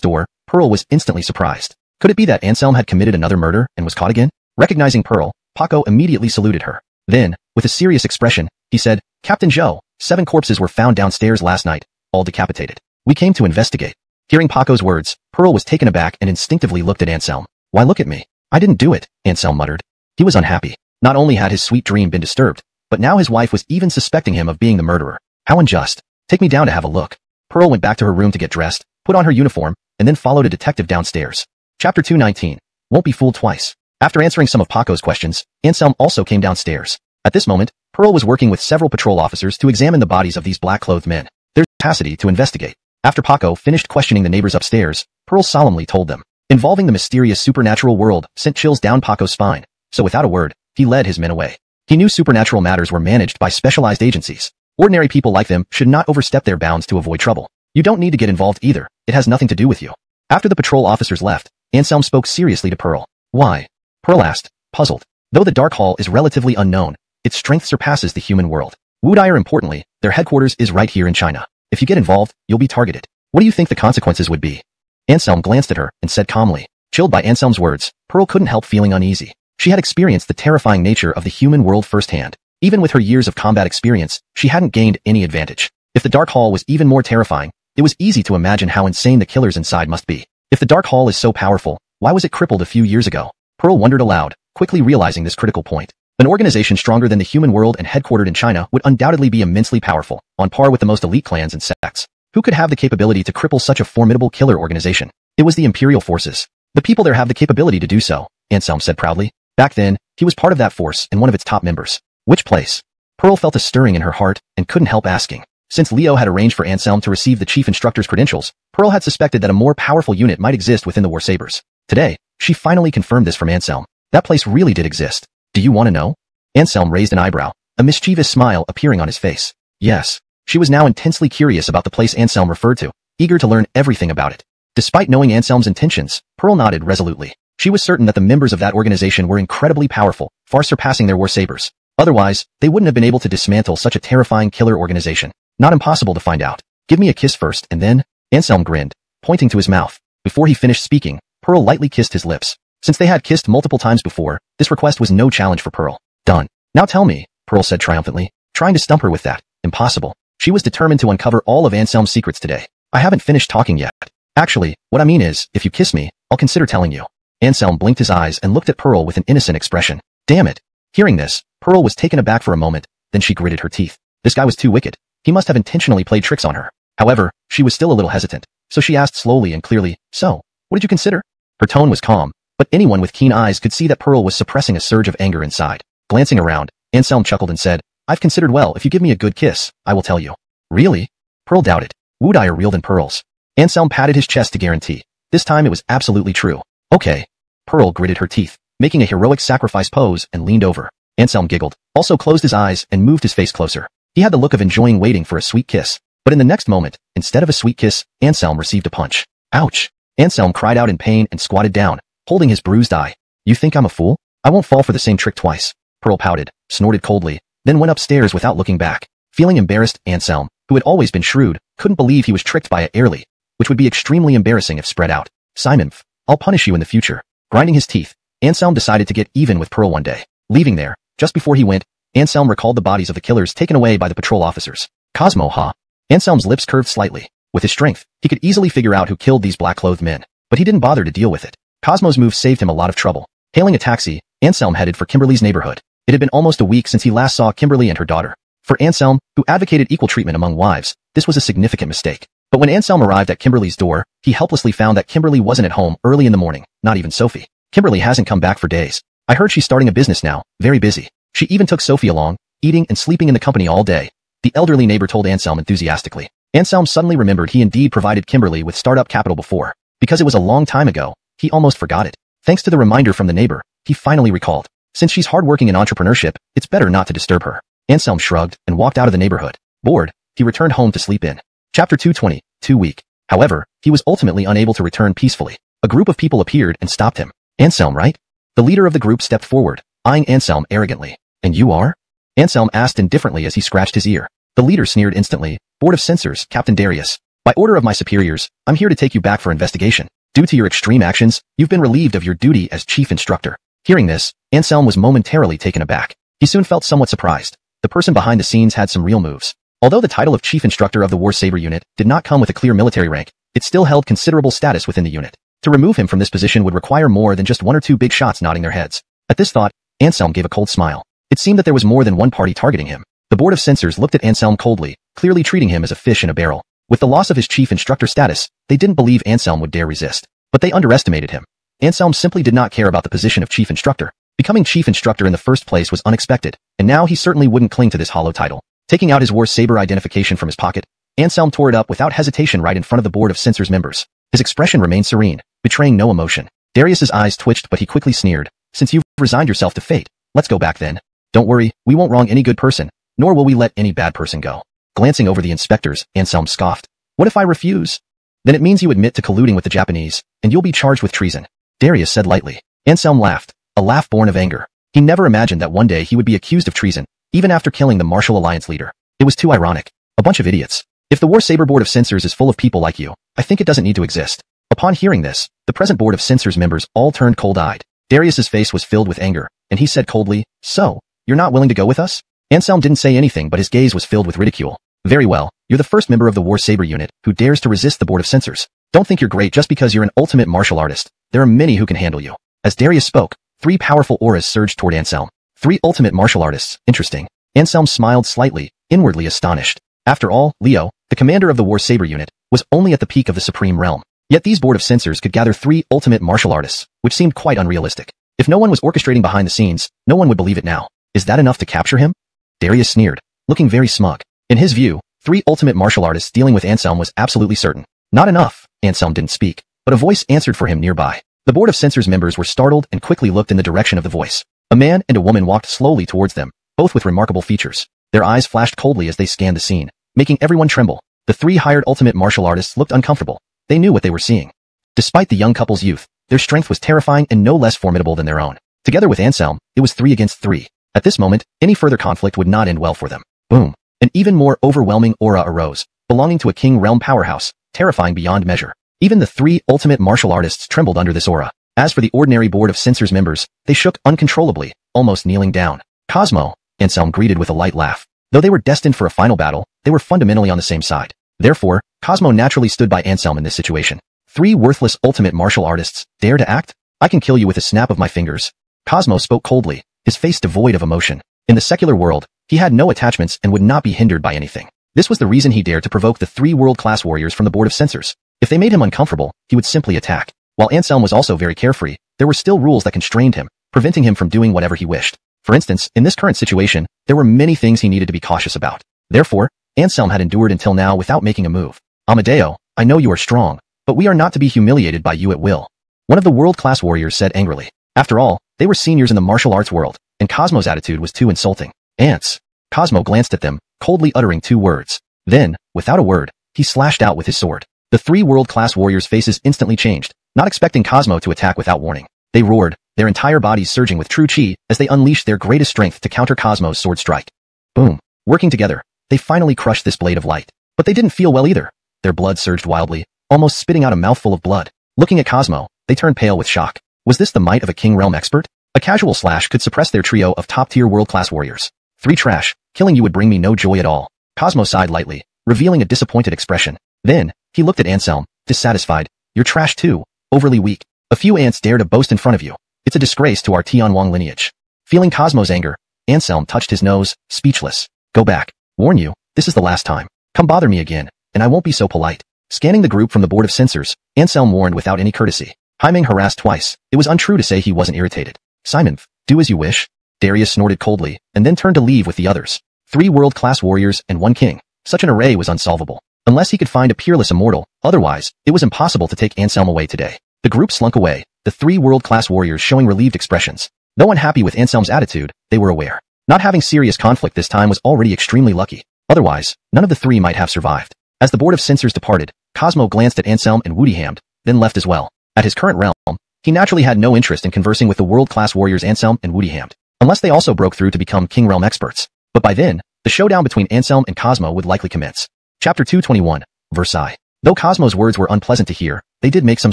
door, Pearl was instantly surprised. Could it be that Anselm had committed another murder and was caught again? Recognizing Pearl, Paco immediately saluted her. Then, with a serious expression, he said, Captain Zhou, 7 corpses were found downstairs last night, all decapitated. We came to investigate. Hearing Paco's words, Pearl was taken aback and instinctively looked at Anselm. Why look at me? I didn't do it, Anselm muttered. He was unhappy. Not only had his sweet dream been disturbed, but now his wife was even suspecting him of being the murderer. How unjust. Take me down to have a look. Pearl went back to her room to get dressed, put on her uniform, and then followed a detective downstairs. Chapter 219. Won't be fooled twice. After answering some of Paco's questions, Anselm also came downstairs. At this moment, Pearl was working with several patrol officers to examine the bodies of these black-clothed men. Their capacity to investigate. After Paco finished questioning the neighbors upstairs, Pearl solemnly told them. Involving the mysterious supernatural world sent chills down Paco's spine, so without a word, he led his men away. He knew supernatural matters were managed by specialized agencies. Ordinary people like them should not overstep their bounds to avoid trouble. You don't need to get involved either, it has nothing to do with you. After the patrol officers left, Anselm spoke seriously to Pearl. Why? Pearl asked, puzzled. Though the Dark Hall is relatively unknown, its strength surpasses the human world. Wudire importantly, their headquarters is right here in China. If you get involved, you'll be targeted. What do you think the consequences would be? Anselm glanced at her and said calmly. Chilled by Anselm's words, Pearl couldn't help feeling uneasy. She had experienced the terrifying nature of the human world firsthand. Even with her years of combat experience, she hadn't gained any advantage. If the Dark Hall was even more terrifying, it was easy to imagine how insane the killers inside must be. If the Dark Hall is so powerful, why was it crippled a few years ago? Pearl wondered aloud, quickly realizing this critical point. An organization stronger than the human world and headquartered in China would undoubtedly be immensely powerful, on par with the most elite clans and sects. Who could have the capability to cripple such a formidable killer organization? It was the Imperial forces. The people there have the capability to do so, Anselm said proudly. Back then, he was part of that force and one of its top members. Which place? Pearl felt a stirring in her heart and couldn't help asking. Since Leo had arranged for Anselm to receive the chief instructor's credentials, Pearl had suspected that a more powerful unit might exist within the War Sabers. Today, she finally confirmed this from Anselm. That place really did exist. Do you want to know? Anselm raised an eyebrow, a mischievous smile appearing on his face. Yes. She was now intensely curious about the place Anselm referred to, eager to learn everything about it. Despite knowing Anselm's intentions, Pearl nodded resolutely. She was certain that the members of that organization were incredibly powerful, far surpassing their war sabers. Otherwise, they wouldn't have been able to dismantle such a terrifying killer organization. Not impossible to find out. Give me a kiss first and then, Anselm grinned, pointing to his mouth. Before he finished speaking, Pearl lightly kissed his lips. Since they had kissed multiple times before, this request was no challenge for Pearl. Done. Now tell me, Pearl said triumphantly, trying to stump her with that. Impossible. She was determined to uncover all of Anselm's secrets today. I haven't finished talking yet. Actually, what I mean is, if you kiss me, I'll consider telling you. Anselm blinked his eyes and looked at Pearl with an innocent expression. Damn it. Hearing this, Pearl was taken aback for a moment, then she gritted her teeth. This guy was too wicked. He must have intentionally played tricks on her. However, she was still a little hesitant, so she asked slowly and clearly, so, what did you consider? Her tone was calm, but anyone with keen eyes could see that Pearl was suppressing a surge of anger inside. Glancing around, Anselm chuckled and said, I've considered well, if you give me a good kiss, I will tell you. Really? Pearl doubted. Wood eye reeled in Pearl's. Anselm patted his chest to guarantee. This time it was absolutely true. Okay. Pearl gritted her teeth, making a heroic sacrifice pose and leaned over. Anselm giggled, also closed his eyes and moved his face closer. He had the look of enjoying waiting for a sweet kiss. But in the next moment, instead of a sweet kiss, Anselm received a punch. Ouch! Anselm cried out in pain and squatted down, holding his bruised eye. You think I'm a fool? I won't fall for the same trick twice. Pearl pouted, snorted coldly, then went upstairs without looking back. Feeling embarrassed, Anselm, who had always been shrewd, couldn't believe he was tricked by a Airly, which would be extremely embarrassing if spread out. Simon, I'll punish you in the future. Grinding his teeth, Anselm decided to get even with Pearl one day. Leaving there, just before he went, Anselm recalled the bodies of the killers taken away by the patrol officers. Cosmo, huh? Anselm's lips curved slightly. With his strength, he could easily figure out who killed these black-clothed men, but he didn't bother to deal with it. Cosmo's move saved him a lot of trouble. Hailing a taxi, Anselm headed for Kimberly's neighborhood. It had been almost a week since he last saw Kimberly and her daughter. For Anselm, who advocated equal treatment among wives, this was a significant mistake. But when Anselm arrived at Kimberly's door, he helplessly found that Kimberly wasn't at home early in the morning, not even Sophie. Kimberly hasn't come back for days. I heard she's starting a business now, very busy. She even took Sophie along, eating and sleeping in the company all day. The elderly neighbor told Anselm enthusiastically. Anselm suddenly remembered he indeed provided Kimberly with startup capital before. Because it was a long time ago, he almost forgot it. Thanks to the reminder from the neighbor, he finally recalled. Since she's hardworking in entrepreneurship, it's better not to disturb her. Anselm shrugged and walked out of the neighborhood. Bored, he returned home to sleep in. Chapter 220, too weak. However, he was ultimately unable to return peacefully. A group of people appeared and stopped him. Anselm, right? The leader of the group stepped forward, eyeing Anselm arrogantly. And you are? Anselm asked indifferently as he scratched his ear. The leader sneered instantly. Board of Censors, Captain Darius. By order of my superiors, I'm here to take you back for investigation. Due to your extreme actions, you've been relieved of your duty as chief instructor. Hearing this, Anselm was momentarily taken aback. He soon felt somewhat surprised. The person behind the scenes had some real moves. Although the title of chief instructor of the War Saber unit did not come with a clear military rank, it still held considerable status within the unit. To remove him from this position would require more than just one or two big shots nodding their heads. At this thought, Anselm gave a cold smile. It seemed that there was more than one party targeting him. The Board of Censors looked at Anselm coldly, clearly treating him as a fish in a barrel. With the loss of his chief instructor status, they didn't believe Anselm would dare resist. But they underestimated him. Anselm simply did not care about the position of chief instructor. Becoming chief instructor in the first place was unexpected, and now he certainly wouldn't cling to this hollow title. Taking out his War Saber identification from his pocket, Anselm tore it up without hesitation right in front of the Board of Censors members. His expression remained serene, betraying no emotion. Darius's eyes twitched, but he quickly sneered. Since you've resigned yourself to fate, let's go back then. Don't worry, we won't wrong any good person, nor will we let any bad person go. Glancing over the inspectors, Anselm scoffed. What if I refuse? Then it means you admit to colluding with the Japanese, and you'll be charged with treason. Darius said lightly. Anselm laughed, a laugh born of anger. He never imagined that one day he would be accused of treason, even after killing the Martial Alliance leader. It was too ironic. A bunch of idiots. If the War Saber Board of Censors is full of people like you, I think it doesn't need to exist. Upon hearing this, the present Board of Censors members all turned cold-eyed. Darius's face was filled with anger, and he said coldly, So, you're not willing to go with us? Anselm didn't say anything, but his gaze was filled with ridicule. Very well, you're the first member of the War Saber unit who dares to resist the Board of Censors. Don't think you're great just because you're an ultimate martial artist. There are many who can handle you. As Darius spoke, 3 powerful auras surged toward Anselm. 3 ultimate martial artists, interesting. Anselm smiled slightly, inwardly astonished. After all, Leo, the commander of the War Saber unit, was only at the peak of the Supreme Realm. Yet these Board of Censors could gather 3 ultimate martial artists, which seemed quite unrealistic. If no one was orchestrating behind the scenes, no one would believe it now. Is that enough to capture him? Darius sneered, looking very smug. In his view, 3 ultimate martial artists dealing with Anselm was absolutely certain. Not enough. Anselm didn't speak, but a voice answered for him nearby. The Board of Censors members were startled and quickly looked in the direction of the voice. A man and a woman walked slowly towards them, both with remarkable features. Their eyes flashed coldly as they scanned the scene, making everyone tremble. The 3 hired ultimate martial artists looked uncomfortable. They knew what they were seeing. Despite the young couple's youth, Their strength was terrifying and no less formidable than their own. Together with Anselm, it was 3 against 3. At this moment, any further conflict would not end well for them. Boom. An even more overwhelming aura arose, belonging to a King Realm powerhouse, terrifying beyond measure. Even the 3 ultimate martial artists trembled under this aura. As for the ordinary board of censors members, they shook uncontrollably, almost kneeling down. Cosmo, Anselm greeted with a light laugh. Though they were destined for a final battle, they were fundamentally on the same side. Therefore, Cosmo naturally stood by Anselm in this situation. 3 worthless ultimate martial artists, dare to act? I can kill you with a snap of my fingers. Cosmo spoke coldly, his face devoid of emotion. In the secular world, he had no attachments and would not be hindered by anything. This was the reason he dared to provoke the 3 world-class warriors from the board of censors. If they made him uncomfortable, he would simply attack. While Anselm was also very carefree, there were still rules that constrained him, preventing him from doing whatever he wished. For instance, in this current situation, there were many things he needed to be cautious about. Therefore, Anselm had endured until now without making a move. Amadeo, I know you are strong, but we are not to be humiliated by you at will. One of the world-class warriors said angrily. After all, they were seniors in the martial arts world, and Cosmo's attitude was too insulting. Ants. Cosmo glanced at them, coldly uttering 2 words. Then, without a word, he slashed out with his sword. The 3 world-class warriors' faces instantly changed, not expecting Cosmo to attack without warning. They roared, their entire bodies surging with true chi as they unleashed their greatest strength to counter Cosmo's sword strike. Boom. Working together, they finally crushed this blade of light. But they didn't feel well either. Their blood surged wildly, almost spitting out a mouthful of blood. Looking at Cosmo, they turned pale with shock. Was this the might of a King Realm expert? A casual slash could suppress their trio of top-tier world-class warriors. 3 trash, killing you would bring me no joy at all. Cosmo sighed lightly, revealing a disappointed expression. Then, he looked at Anselm, dissatisfied. You're trash too, overly weak. A few ants dare to boast in front of you. It's a disgrace to our Tianwang lineage. Feeling Cosmo's anger, Anselm touched his nose, speechless. Go back. Warn you, this is the last time. Come bother me again, and I won't be so polite. Scanning the group from the board of censors, Anselm warned without any courtesy. Haiming harassed twice. It was untrue to say he wasn't irritated. Simon, do as you wish. Darius snorted coldly, and then turned to leave with the others. 3 world-class warriors and 1 king. Such an array was unsolvable. Unless he could find a peerless immortal, otherwise, it was impossible to take Anselm away today. The group slunk away, the 3 world-class warriors showing relieved expressions. Though unhappy with Anselm's attitude, they were aware. Not having serious conflict this time was already extremely lucky. Otherwise, none of the 3 might have survived. As the board of censors departed, Cosmo glanced at Anselm and Woodyhammed, then left as well. At his current realm, he naturally had no interest in conversing with the world-class warriors Anselm and Woodyhammed, unless they also broke through to become King Realm experts. But by then, the showdown between Anselm and Cosmo would likely commence. Chapter 221, Versailles. Though Cosmo's words were unpleasant to hear, they did make some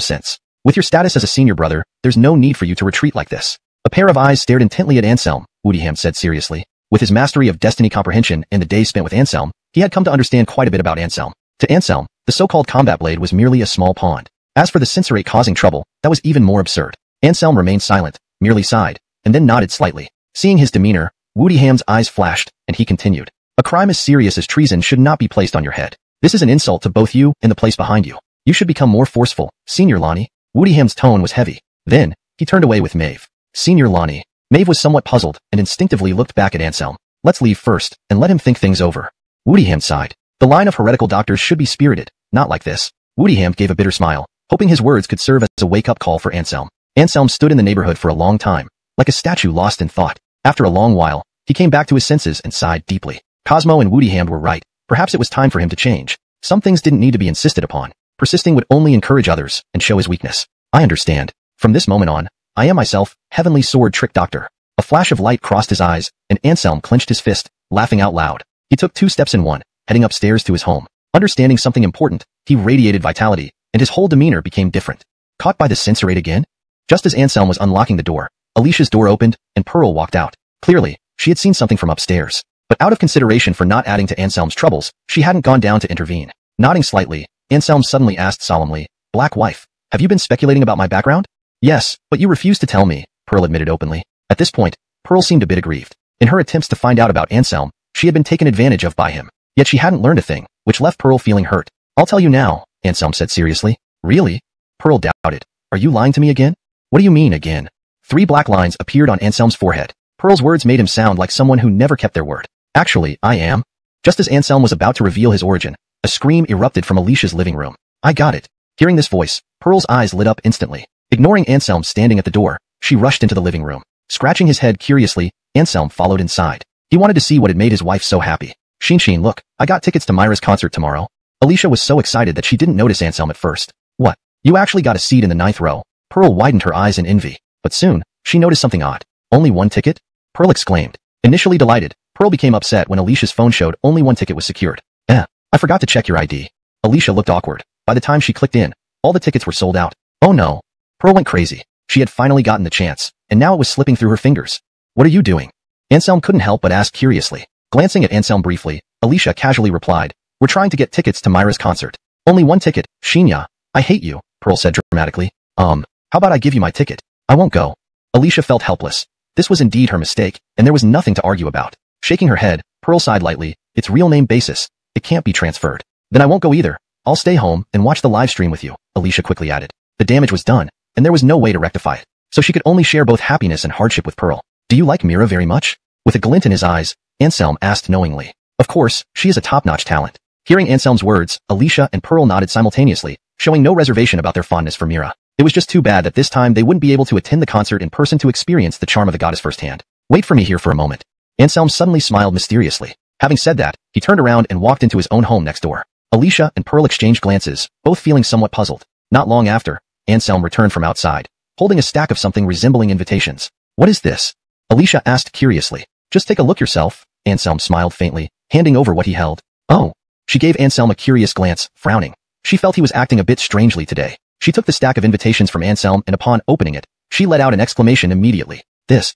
sense. With your status as a senior brother, there's no need for you to retreat like this. A pair of eyes stared intently at Anselm, Woodyhammed said seriously. With his mastery of destiny comprehension and the days spent with Anselm, he had come to understand quite a bit about Anselm. To Anselm, the so-called combat blade was merely a small pond. As for the censorate causing trouble, that was even more absurd. Anselm remained silent, merely sighed, and then nodded slightly. Seeing his demeanor, Woodyhammed's eyes flashed, and he continued. A crime as serious as treason should not be placed on your head. This is an insult to both you and the place behind you. You should become more forceful, Senior Lonnie. Woodyhammed's tone was heavy. Then, he turned away with Maeve. Senior Lonnie. Maeve was somewhat puzzled and instinctively looked back at Anselm. Let's leave first, and let him think things over. Woodyhammed sighed. The line of heretical doctors should be spirited, not like this. Woodyhammed gave a bitter smile, hoping his words could serve as a wake-up call for Anselm. Anselm stood in the neighborhood for a long time, like a statue lost in thought. After a long while, he came back to his senses and sighed deeply. Cosmo and Woodyhammed were right. Perhaps it was time for him to change. Some things didn't need to be insisted upon. Persisting would only encourage others and show his weakness. I understand. From this moment on, I am myself, Heavenly Sword Trick Doctor. A flash of light crossed his eyes, and Anselm clenched his fist, laughing out loud. He took 2 steps in one, heading upstairs to his home. Understanding something important, he radiated vitality, and his whole demeanor became different. Caught by the censorate again? Just as Anselm was unlocking the door, Alicia's door opened, and Pearl walked out. Clearly, she had seen something from upstairs. But out of consideration for not adding to Anselm's troubles, she hadn't gone down to intervene. Nodding slightly, Anselm suddenly asked solemnly, Black Wife, have you been speculating about my background? Yes, but you refused to tell me, Pearl admitted openly. At this point, Pearl seemed a bit aggrieved. In her attempts to find out about Anselm, she had been taken advantage of by him. Yet she hadn't learned a thing, which left Pearl feeling hurt. I'll tell you now, Anselm said seriously. Really? Pearl doubted. Are you lying to me again? What do you mean again? 3 black lines appeared on Anselm's forehead. Pearl's words made him sound like someone who never kept their word. Actually, I am. Just as Anselm was about to reveal his origin, a scream erupted from Alicia's living room. I got it. Hearing this voice, Pearl's eyes lit up instantly. Ignoring Anselm standing at the door, she rushed into the living room. Scratching his head curiously, Anselm followed inside. He wanted to see what had made his wife so happy. Shinshin, look, I got tickets to Myra's concert tomorrow. Alicia was so excited that she didn't notice Anselm at first. What? You actually got a seat in the 9th row? Pearl widened her eyes in envy, but soon, she noticed something odd. Only one ticket? Pearl exclaimed. Initially delighted, Pearl became upset when Alicia's phone showed only one ticket was secured. I forgot to check your ID. Alicia looked awkward. By the time she clicked in, all the tickets were sold out. Oh no. Pearl went crazy. She had finally gotten the chance, and now it was slipping through her fingers. What are you doing? Anselm couldn't help but ask curiously. Glancing at Anselm briefly, Alicia casually replied, we're trying to get tickets to Myra's concert. Only one ticket, Shinya. I hate you, Pearl said dramatically. How about I give you my ticket? I won't go. Alicia felt helpless. This was indeed her mistake, and there was nothing to argue about. Shaking her head, Pearl sighed lightly, it's real name basis. It can't be transferred. Then I won't go either. I'll stay home and watch the live stream with you, Alicia quickly added. The damage was done, and there was no way to rectify it. So she could only share both happiness and hardship with Pearl. Do you like Mira very much? With a glint in his eyes, Anselm asked knowingly. Of course, she is a top-notch talent. Hearing Anselm's words, Alicia and Pearl nodded simultaneously, showing no reservation about their fondness for Mira. It was just too bad that this time they wouldn't be able to attend the concert in person to experience the charm of the goddess firsthand. Wait for me here for a moment. Anselm suddenly smiled mysteriously. Having said that, he turned around and walked into his own home next door. Alicia and Pearl exchanged glances, both feeling somewhat puzzled. Not long after, Anselm returned from outside, holding a stack of something resembling invitations. What is this? Alicia asked curiously. Just take a look yourself, Anselm smiled faintly, handing over what he held. Oh. She gave Anselm a curious glance, frowning. She felt he was acting a bit strangely today. She took the stack of invitations from Anselm and upon opening it, she let out an exclamation immediately. This.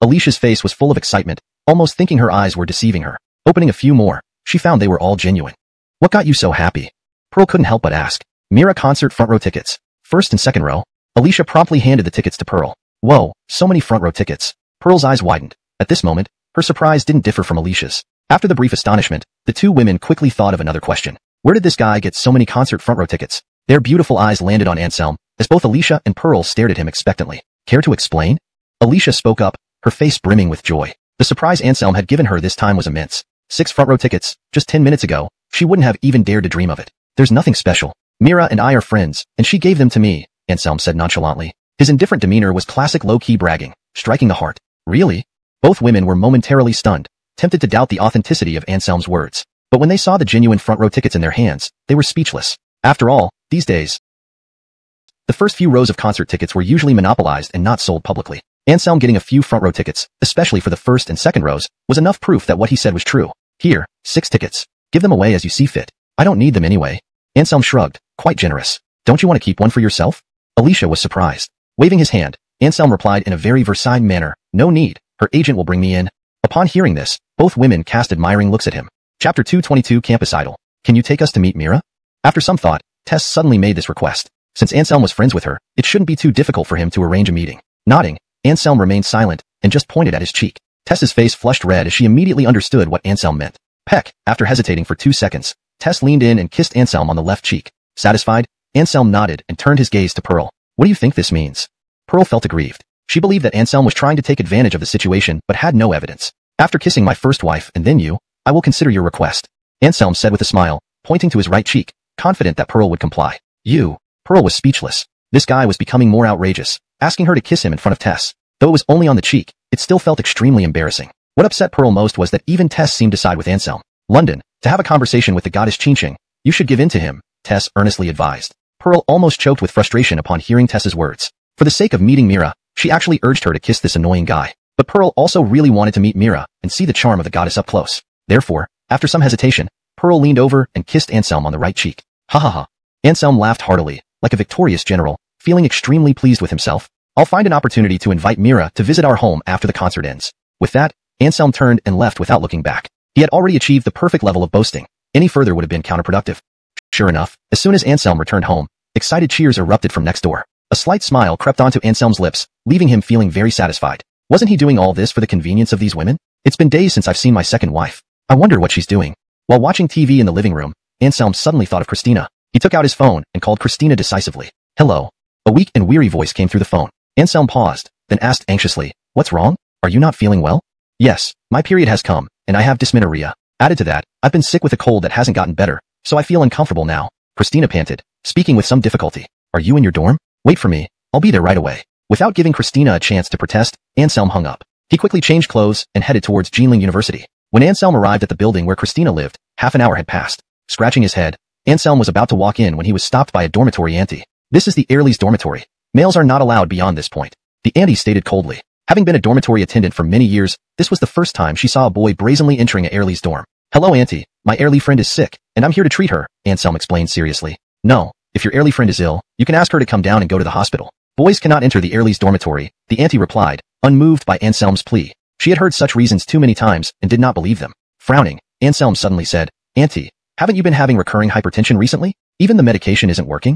Alicia's face was full of excitement, almost thinking her eyes were deceiving her. Opening a few more, she found they were all genuine. What got you so happy? Pearl couldn't help but ask. Mira concert front row tickets. First and second row. Alicia promptly handed the tickets to Pearl. Whoa, so many front row tickets. Pearl's eyes widened. At this moment, her surprise didn't differ from Alicia's. After the brief astonishment, the two women quickly thought of another question. Where did this guy get so many concert front row tickets? Their beautiful eyes landed on Anselm, as both Alicia and Pearl stared at him expectantly. Care to explain? Alicia spoke up, her face brimming with joy. The surprise Anselm had given her this time was immense. 6 front row tickets, just 10 minutes ago, she wouldn't have even dared to dream of it. There's nothing special. Mira and I are friends, and she gave them to me, Anselm said nonchalantly. His indifferent demeanor was classic low-key bragging, striking the heart. Really? Both women were momentarily stunned, tempted to doubt the authenticity of Anselm's words. But when they saw the genuine front row tickets in their hands, they were speechless. After all, these days, the first few rows of concert tickets were usually monopolized and not sold publicly. Anselm getting a few front row tickets, especially for the first and second rows, was enough proof that what he said was true. Here, 6 tickets. Give them away as you see fit. I don't need them anyway. Anselm shrugged, quite generous. Don't you want to keep one for yourself? Alicia was surprised. Waving his hand, Anselm replied in a very Versailles manner, no need, her agent will bring me in. Upon hearing this, both women cast admiring looks at him. Chapter 222 Campus Idol. Can you take us to meet Mira? After some thought, Tess suddenly made this request. Since Anselm was friends with her, it shouldn't be too difficult for him to arrange a meeting. Nodding, Anselm remained silent and just pointed at his cheek. Tess's face flushed red as she immediately understood what Anselm meant. Peck, after hesitating for 2 seconds, Tess leaned in and kissed Anselm on the left cheek. Satisfied, Anselm nodded and turned his gaze to Pearl. What do you think this means? Pearl felt aggrieved. She believed that Anselm was trying to take advantage of the situation but had no evidence. After kissing my first wife and then you, I will consider your request, Anselm said with a smile, pointing to his right cheek, confident that Pearl would comply. You. Pearl was speechless. This guy was becoming more outrageous, asking her to kiss him in front of Tess. Though it was only on the cheek, it still felt extremely embarrassing. What upset Pearl most was that even Tess seemed to side with Anselm. London, to have a conversation with the goddess Qingqing, you should give in to him, Tess earnestly advised. Pearl almost choked with frustration upon hearing Tess's words. For the sake of meeting Mira, she actually urged her to kiss this annoying guy. But Pearl also really wanted to meet Mira and see the charm of the goddess up close. Therefore, after some hesitation, Pearl leaned over and kissed Anselm on the right cheek. Ha ha ha. Anselm laughed heartily, like a victorious general, feeling extremely pleased with himself. I'll find an opportunity to invite Mira to visit our home after the concert ends. With that, Anselm turned and left without looking back. He had already achieved the perfect level of boasting. Any further would have been counterproductive. Sure enough, as soon as Anselm returned home, excited cheers erupted from next door. A slight smile crept onto Anselm's lips, leaving him feeling very satisfied. Wasn't he doing all this for the convenience of these women? It's been days since I've seen my second wife. I wonder what she's doing. While watching TV in the living room, Anselm suddenly thought of Christina. He took out his phone and called Christina decisively. Hello. A weak and weary voice came through the phone. Anselm paused, then asked anxiously, what's wrong? Are you not feeling well? Yes, my period has come, and I have dysmenorrhea. Added to that, I've been sick with a cold that hasn't gotten better, so I feel uncomfortable now. Christina panted, speaking with some difficulty. Are you in your dorm? Wait for me. I'll be there right away. Without giving Christina a chance to protest, Anselm hung up. He quickly changed clothes and headed towards Jinling University. When Anselm arrived at the building where Christina lived, half an hour had passed. Scratching his head, Anselm was about to walk in when he was stopped by a dormitory auntie. This is the Airlys dormitory. Males are not allowed beyond this point. The auntie stated coldly. Having been a dormitory attendant for many years, this was the first time she saw a boy brazenly entering Airlie's dorm. Hello, auntie. My Airlie friend is sick, and I'm here to treat her, Anselm explained seriously. No, if your Airlie friend is ill, you can ask her to come down and go to the hospital. Boys cannot enter the Airlie's dormitory, the auntie replied, unmoved by Anselm's plea. She had heard such reasons too many times and did not believe them. Frowning, Anselm suddenly said, Auntie, haven't you been having recurring hypertension recently? Even the medication isn't working?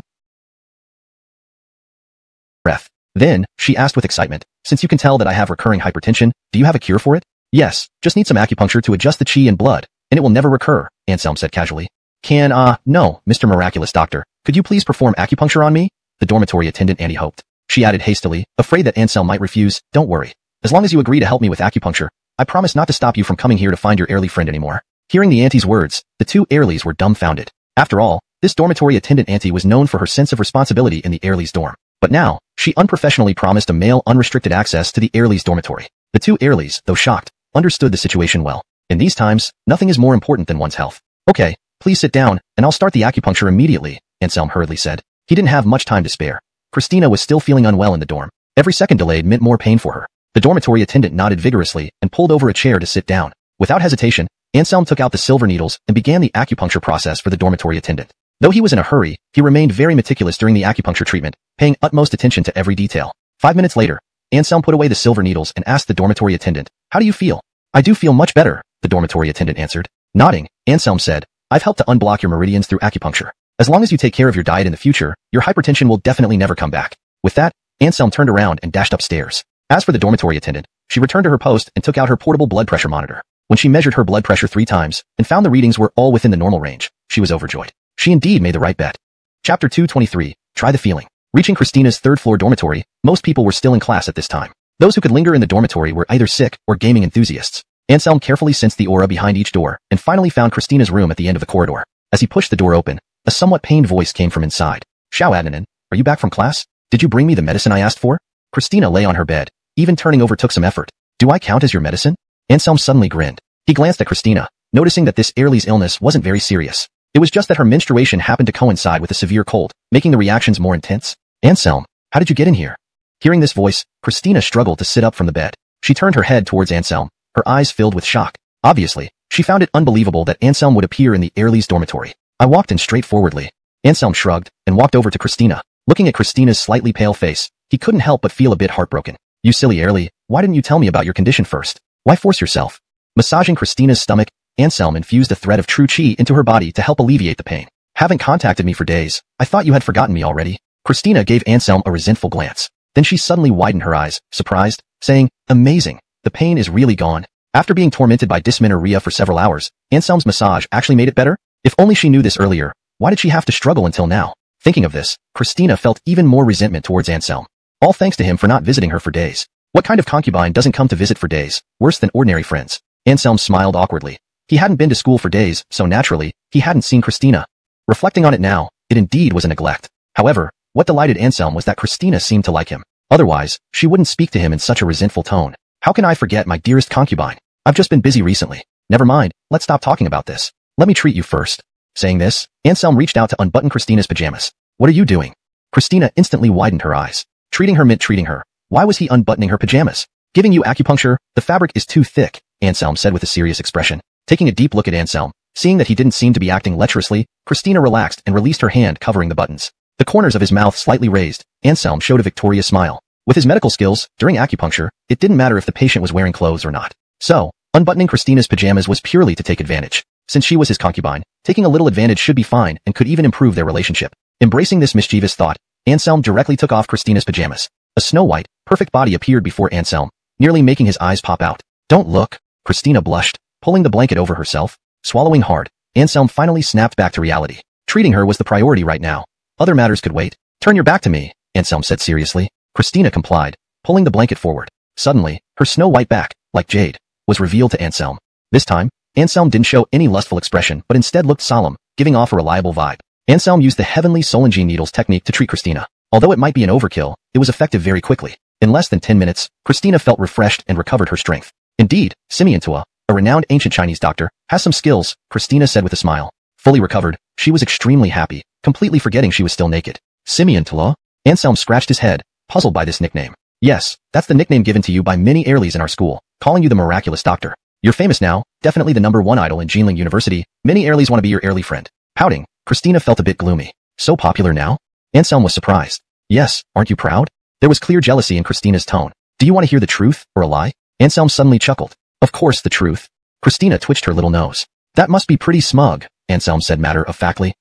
Breath. Then, she asked with excitement, since you can tell that I have recurring hypertension, do you have a cure for it? Yes, just need some acupuncture to adjust the qi and blood, and it will never recur, Anselm said casually. No, Mr. Miraculous Doctor, could you please perform acupuncture on me? The dormitory attendant auntie hoped. She added hastily, afraid that Anselm might refuse, don't worry. As long as you agree to help me with acupuncture, I promise not to stop you from coming here to find your Airlie friend anymore. Hearing the auntie's words, the two Airlies were dumbfounded. After all, this dormitory attendant auntie was known for her sense of responsibility in the Airlies' dorm. But now, she unprofessionally promised a male unrestricted access to the Airlies' dormitory. The two Airlies, though shocked, understood the situation well. In these times, nothing is more important than one's health. Okay, please sit down, and I'll start the acupuncture immediately, Anselm hurriedly said. He didn't have much time to spare. Christina was still feeling unwell in the dorm. Every second delayed meant more pain for her. The dormitory attendant nodded vigorously and pulled over a chair to sit down. Without hesitation, Anselm took out the silver needles and began the acupuncture process for the dormitory attendant. Though he was in a hurry, he remained very meticulous during the acupuncture treatment, paying utmost attention to every detail. 5 minutes later, Anselm put away the silver needles and asked the dormitory attendant, How do you feel? I do feel much better, the dormitory attendant answered. Nodding, Anselm said, I've helped to unblock your meridians through acupuncture. As long as you take care of your diet in the future, your hypertension will definitely never come back. With that, Anselm turned around and dashed upstairs. As for the dormitory attendant, she returned to her post and took out her portable blood pressure monitor. When she measured her blood pressure 3 times and found the readings were all within the normal range, she was overjoyed. She indeed made the right bet. Chapter 223, Try the Feeling. Reaching Christina's third-floor dormitory, most people were still in class at this time. Those who could linger in the dormitory were either sick or gaming enthusiasts. Anselm carefully sensed the aura behind each door and finally found Christina's room at the end of the corridor. As he pushed the door open, a somewhat pained voice came from inside. Xiao Adnanan, are you back from class? Did you bring me the medicine I asked for? Christina lay on her bed. Even turning over took some effort. Do I count as your medicine? Anselm suddenly grinned. He glanced at Christina, noticing that this Airlie's illness wasn't very serious. It was just that her menstruation happened to coincide with a severe cold, making the reactions more intense. Anselm, how did you get in here? Hearing this voice, Christina struggled to sit up from the bed. She turned her head towards Anselm, her eyes filled with shock. Obviously, she found it unbelievable that Anselm would appear in the Airlie's dormitory. I walked in straightforwardly. Anselm shrugged and walked over to Christina. Looking at Christina's slightly pale face, he couldn't help but feel a bit heartbroken. You silly Airlie, why didn't you tell me about your condition first? Why force yourself? Massaging Christina's stomach, Anselm infused a thread of true qi into her body to help alleviate the pain. Haven't contacted me for days. I thought you had forgotten me already. Christina gave Anselm a resentful glance. Then she suddenly widened her eyes, surprised, saying, Amazing. The pain is really gone. After being tormented by dysmenorrhea for several hours, Anselm's massage actually made it better? If only she knew this earlier, why did she have to struggle until now? Thinking of this, Christina felt even more resentment towards Anselm. All thanks to him for not visiting her for days. What kind of concubine doesn't come to visit for days, worse than ordinary friends? Anselm smiled awkwardly. He hadn't been to school for days, so naturally, he hadn't seen Christina. Reflecting on it now, it indeed was a neglect. However, what delighted Anselm was that Christina seemed to like him. Otherwise, she wouldn't speak to him in such a resentful tone. How can I forget my dearest concubine? I've just been busy recently. Never mind, let's stop talking about this. Let me treat you first. Saying this, Anselm reached out to unbutton Christina's pajamas. What are you doing? Christina instantly widened her eyes. Treating her meant treating her. Why was he unbuttoning her pajamas? Giving you acupuncture, the fabric is too thick, Anselm said with a serious expression. Taking a deep look at Anselm, seeing that he didn't seem to be acting lecherously, Christina relaxed and released her hand covering the buttons. The corners of his mouth slightly raised, Anselm showed a victorious smile. With his medical skills, during acupuncture, it didn't matter if the patient was wearing clothes or not. So, unbuttoning Christina's pajamas was purely to take advantage. Since she was his concubine, taking a little advantage should be fine and could even improve their relationship. Embracing this mischievous thought, Anselm directly took off Christina's pajamas. A snow-white, perfect body appeared before Anselm, nearly making his eyes pop out. Don't look, Christina blushed, pulling the blanket over herself. Swallowing hard, Anselm finally snapped back to reality. Treating her was the priority right now. Other matters could wait. Turn your back to me, Anselm said seriously. Christina complied, pulling the blanket forward. Suddenly, her snow-white back, like jade, was revealed to Anselm. This time, Anselm didn't show any lustful expression but instead looked solemn, giving off a reliable vibe. Anselm used the heavenly Solingen needles technique to treat Christina. Although it might be an overkill, it was effective very quickly. In less than 10 minutes, Christina felt refreshed and recovered her strength. Indeed, Simeon Tua, a renowned ancient Chinese doctor, has some skills, Christina said with a smile. Fully recovered, she was extremely happy, completely forgetting she was still naked. Simeon Tua? Anselm scratched his head, puzzled by this nickname. Yes, that's the nickname given to you by many Airlies in our school, calling you the miraculous doctor. You're famous now, definitely the #1 idol in Jinling University. Many Airlies want to be your Airlie friend. Pouting, Christina felt a bit gloomy. So popular now? Anselm was surprised. Yes, aren't you proud? There was clear jealousy in Christina's tone. Do you want to hear the truth, or a lie? Anselm suddenly chuckled. Of course the truth. Christina twitched her little nose. That must be pretty smug, Anselm said matter-of-factly.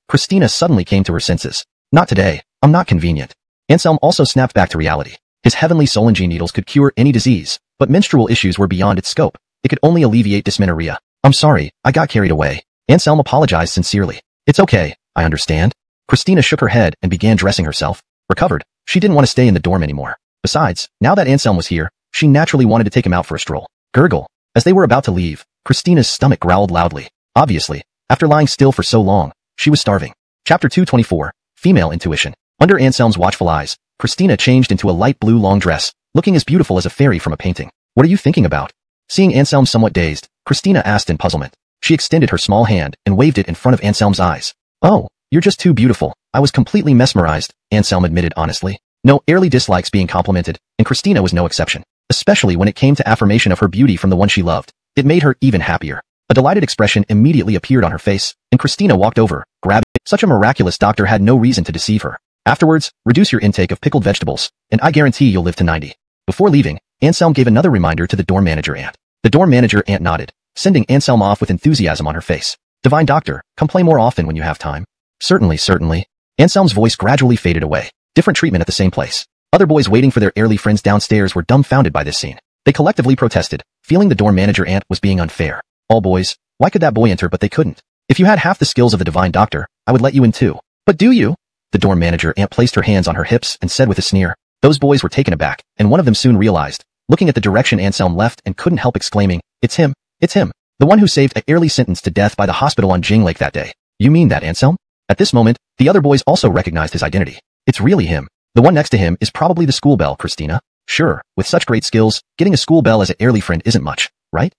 Christina suddenly came to her senses. Not today, I'm not convenient. Anselm also snapped back to reality. His heavenly Solange needles could cure any disease, but menstrual issues were beyond its scope. It could only alleviate dysmenorrhea. I'm sorry, I got carried away. Anselm apologized sincerely. It's okay, I understand. Christina shook her head and began dressing herself. Recovered, she didn't want to stay in the dorm anymore. Besides, now that Anselm was here, she naturally wanted to take him out for a stroll. Gurgle. As they were about to leave, Christina's stomach growled loudly. Obviously, after lying still for so long, she was starving. Chapter 224, Female Intuition. Under Anselm's watchful eyes, Christina changed into a light blue long dress, looking as beautiful as a fairy from a painting. What are you thinking about? Seeing Anselm somewhat dazed, Christina asked in puzzlement. She extended her small hand and waved it in front of Anselm's eyes. Oh, you're just too beautiful. I was completely mesmerized, Anselm admitted honestly. No Airlie dislikes being complimented, and Christina was no exception. Especially when it came to affirmation of her beauty from the one she loved. It made her even happier. A delighted expression immediately appeared on her face, and Christina walked over, grabbed it. Such a miraculous doctor had no reason to deceive her. Afterwards, reduce your intake of pickled vegetables, and I guarantee you'll live to 90. Before leaving, Anselm gave another reminder to the dorm manager aunt. The dorm manager aunt nodded, sending Anselm off with enthusiasm on her face. Divine doctor, come play more often when you have time. Certainly, certainly. Anselm's voice gradually faded away. Different treatment at the same place. Other boys waiting for their Airlie friends downstairs were dumbfounded by this scene. They collectively protested, feeling the dorm manager aunt was being unfair. All boys, why could that boy enter but they couldn't? If you had half the skills of the divine doctor, I would let you in too. But do you? The dorm manager aunt placed her hands on her hips and said with a sneer. Those boys were taken aback, and one of them soon realized, looking at the direction Anselm left and couldn't help exclaiming, it's him, the one who saved a Airlie sentenced to death by the hospital on Jing Lake that day. You mean that, Anselm? At this moment, the other boys also recognized his identity. It's really him. The one next to him is probably the school belle, Christina. Sure, with such great skills, getting a school belle as an Airlie friend isn't much, right?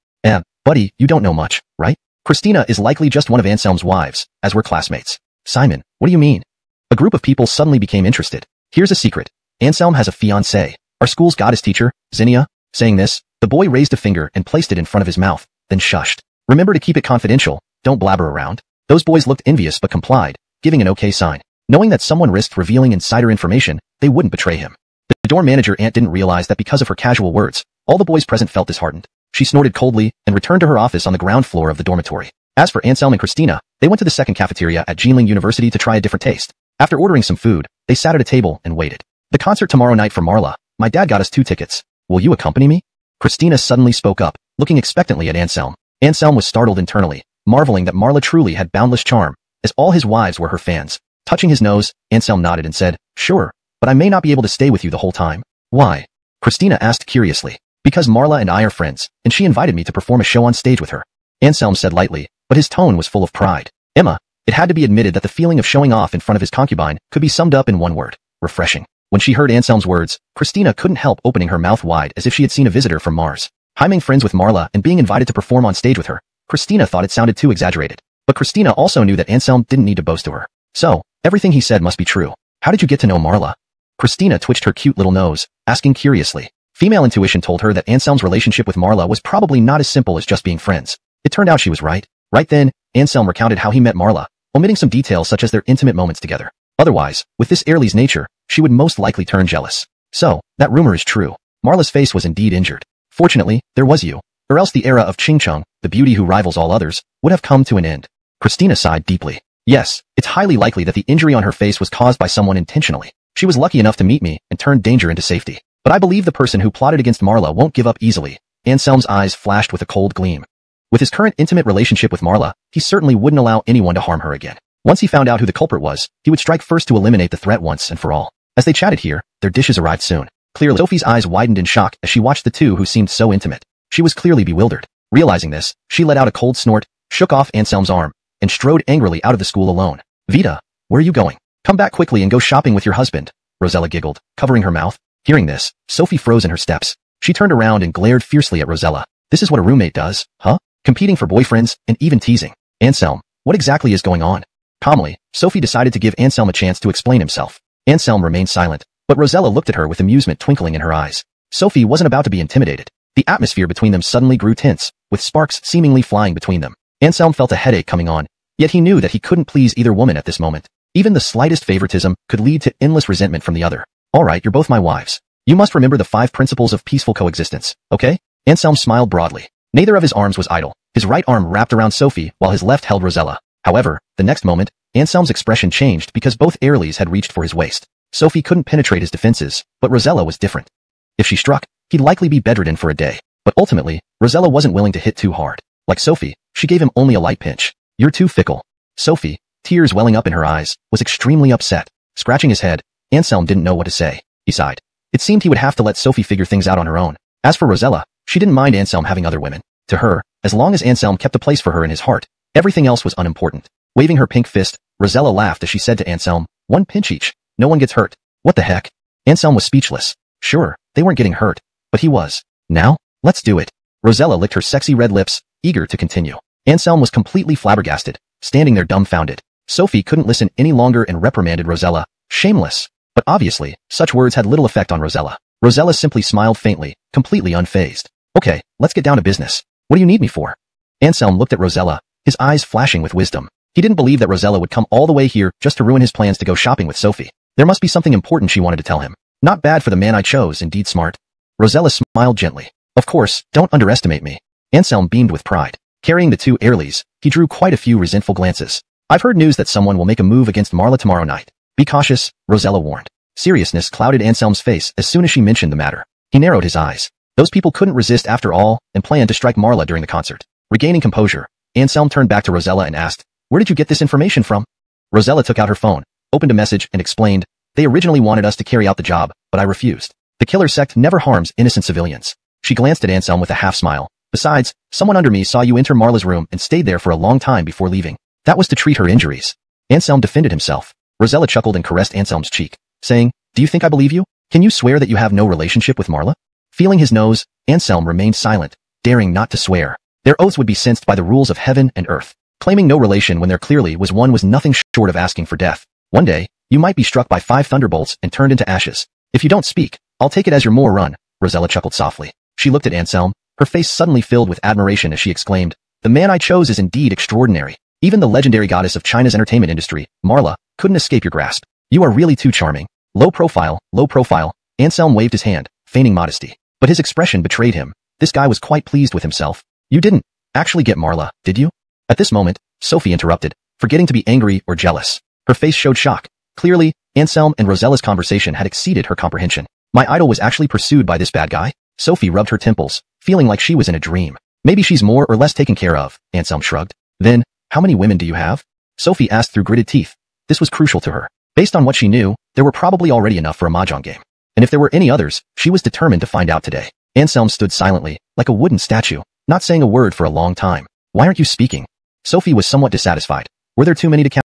Buddy, you don't know much, right? Christina is likely just one of Anselm's wives, as we're classmates. Simon, what do you mean? A group of people suddenly became interested. Here's a secret. Anselm has a fiancée. Our school's goddess teacher, Zinnia. Saying this, the boy raised a finger and placed it in front of his mouth, then shushed. Remember to keep it confidential, don't blabber around. Those boys looked envious but complied, giving an okay sign. Knowing that someone risked revealing insider information, they wouldn't betray him. The dorm manager aunt didn't realize that because of her casual words, all the boys present felt disheartened. She snorted coldly and returned to her office on the ground floor of the dormitory. As for Anselm and Christina, they went to the second cafeteria at Jinling University to try a different taste. After ordering some food, they sat at a table and waited. The concert tomorrow night for Marla. My dad got us 2 tickets. Will you accompany me? Christina suddenly spoke up, looking expectantly at Anselm. Anselm was startled internally, marveling that Marla truly had boundless charm, as all his wives were her fans. Touching his nose, Anselm nodded and said, sure, but I may not be able to stay with you the whole time. Why? Christina asked curiously. Because Marla and I are friends, and she invited me to perform a show on stage with her. Anselm said lightly, but his tone was full of pride. Emma, it had to be admitted that the feeling of showing off in front of his concubine could be summed up in one word. Refreshing. When she heard Anselm's words, Christina couldn't help opening her mouth wide as if she had seen a visitor from Mars. Being friends with Marla and being invited to perform on stage with her, Christina thought it sounded too exaggerated. But Christina also knew that Anselm didn't need to boast to her. So, everything he said must be true. How did you get to know Marla? Christina twitched her cute little nose, asking curiously. Female intuition told her that Anselm's relationship with Marla was probably not as simple as just being friends. It turned out she was right. Right then, Anselm recounted how he met Marla, omitting some details such as their intimate moments together. Otherwise, with this Airlie's nature, she would most likely turn jealous. So, that rumor is true. Marla's face was indeed injured. Fortunately, there was you, or else the era of Ching Chung, the beauty who rivals all others, would have come to an end. Christina sighed deeply. Yes, it's highly likely that the injury on her face was caused by someone intentionally. She was lucky enough to meet me and turned danger into safety. But I believe the person who plotted against Marla won't give up easily. Anselm's eyes flashed with a cold gleam. With his current intimate relationship with Marla, he certainly wouldn't allow anyone to harm her again. Once he found out who the culprit was, he would strike first to eliminate the threat once and for all. As they chatted here, their dishes arrived soon. Clearly, Sophie's eyes widened in shock as she watched the two who seemed so intimate. She was clearly bewildered. Realizing this, she let out a cold snort, shook off Anselm's arm, and strode angrily out of the school alone. Vita, where are you going? Come back quickly and go shopping with your husband, Rosella giggled, covering her mouth. Hearing this, Sophie froze in her steps. She turned around and glared fiercely at Rosella. This is what a roommate does, huh? Competing for boyfriends and even teasing. Anselm, what exactly is going on? Calmly, Sophie decided to give Anselm a chance to explain himself. Anselm remained silent, But Rosella looked at her with amusement twinkling in her eyes. Sophie wasn't about to be intimidated. The atmosphere between them suddenly grew tense, with sparks seemingly flying between them. Anselm felt a headache coming on, yet he knew that he couldn't please either woman at this moment. Even the slightest favoritism could lead to endless resentment from the other. All right, you're both my wives. You must remember the 5 principles of peaceful coexistence, okay? Anselm smiled broadly. Neither of his arms was idle. His right arm wrapped around Sophie while his left held Rosella. However, the next moment, Anselm's expression changed because both Airlies had reached for his waist. Sophie couldn't penetrate his defenses, but Rosella was different. If she struck, he'd likely be bedridden for a day. But ultimately, Rosella wasn't willing to hit too hard. Like Sophie, she gave him only a light pinch. You're too fickle. Sophie, tears welling up in her eyes, was extremely upset. Scratching his head, Anselm didn't know what to say. He sighed. It seemed he would have to let Sophie figure things out on her own. As for Rosella, she didn't mind Anselm having other women. To her, as long as Anselm kept a place for her in his heart, everything else was unimportant. Waving her pink fist, Rosella laughed as she said to Anselm, 1 pinch each. No one gets hurt. What the heck? Anselm was speechless. Sure, they weren't getting hurt, but he was. Now, let's do it. Rosella licked her sexy red lips, eager to continue. Anselm was completely flabbergasted, standing there dumbfounded. Sophie couldn't listen any longer and reprimanded Rosella. Shameless. But obviously, such words had little effect on Rosella. Rosella simply smiled faintly, completely unfazed. Okay, let's get down to business. What do you need me for? Anselm looked at Rosella, his eyes flashing with wisdom. He didn't believe that Rosella would come all the way here just to ruin his plans to go shopping with Sophie. There must be something important she wanted to tell him. Not bad for the man I chose, indeed smart. Rosella smiled gently. Of course, don't underestimate me. Anselm beamed with pride. Carrying the 2 Airlies, he drew quite a few resentful glances. I've heard news that someone will make a move against Marla tomorrow night. Be cautious, Rosella warned. Seriousness clouded Anselm's face as soon as she mentioned the matter. He narrowed his eyes. Those people couldn't resist after all, and planned to strike Marla during the concert. Regaining composure, Anselm turned back to Rosella and asked, where did you get this information from? Rosella took out her phone, opened a message, and explained, they originally wanted us to carry out the job, but I refused. The killer sect never harms innocent civilians. She glanced at Anselm with a half-smile. Besides, someone under me saw you enter Marla's room and stayed there for a long time before leaving. That was to treat her injuries. Anselm defended himself. Rosella chuckled and caressed Anselm's cheek, saying, do you think I believe you? Can you swear that you have no relationship with Marla? Feeling his nose, Anselm remained silent, daring not to swear. Their oaths would be censed by the rules of heaven and earth. Claiming no relation when there clearly was one was nothing short of asking for death. One day, you might be struck by 5 thunderbolts and turned into ashes. If you don't speak, I'll take it as your run. Rosella chuckled softly. She looked at Anselm, her face suddenly filled with admiration as she exclaimed, the man I chose is indeed extraordinary. Even the legendary goddess of China's entertainment industry, Marla, couldn't escape your grasp. You are really too charming. Low profile, low profile. Anselm waved his hand, feigning modesty. But his expression betrayed him. This guy was quite pleased with himself. You didn't actually get Marla, did you? At this moment, Sophie interrupted, forgetting to be angry or jealous. Her face showed shock. Clearly, Anselm and Rosella's conversation had exceeded her comprehension. My idol was actually pursued by this bad guy? Sophie rubbed her temples, feeling like she was in a dream. Maybe she's more or less taken care of, Anselm shrugged. Then, how many women do you have? Sophie asked through gritted teeth. This was crucial to her. Based on what she knew, there were probably already enough for a mahjong game. And if there were any others, she was determined to find out today. Anselm stood silently, like a wooden statue, not saying a word for a long time. Why aren't you speaking? Sophie was somewhat dissatisfied. Were there too many to count?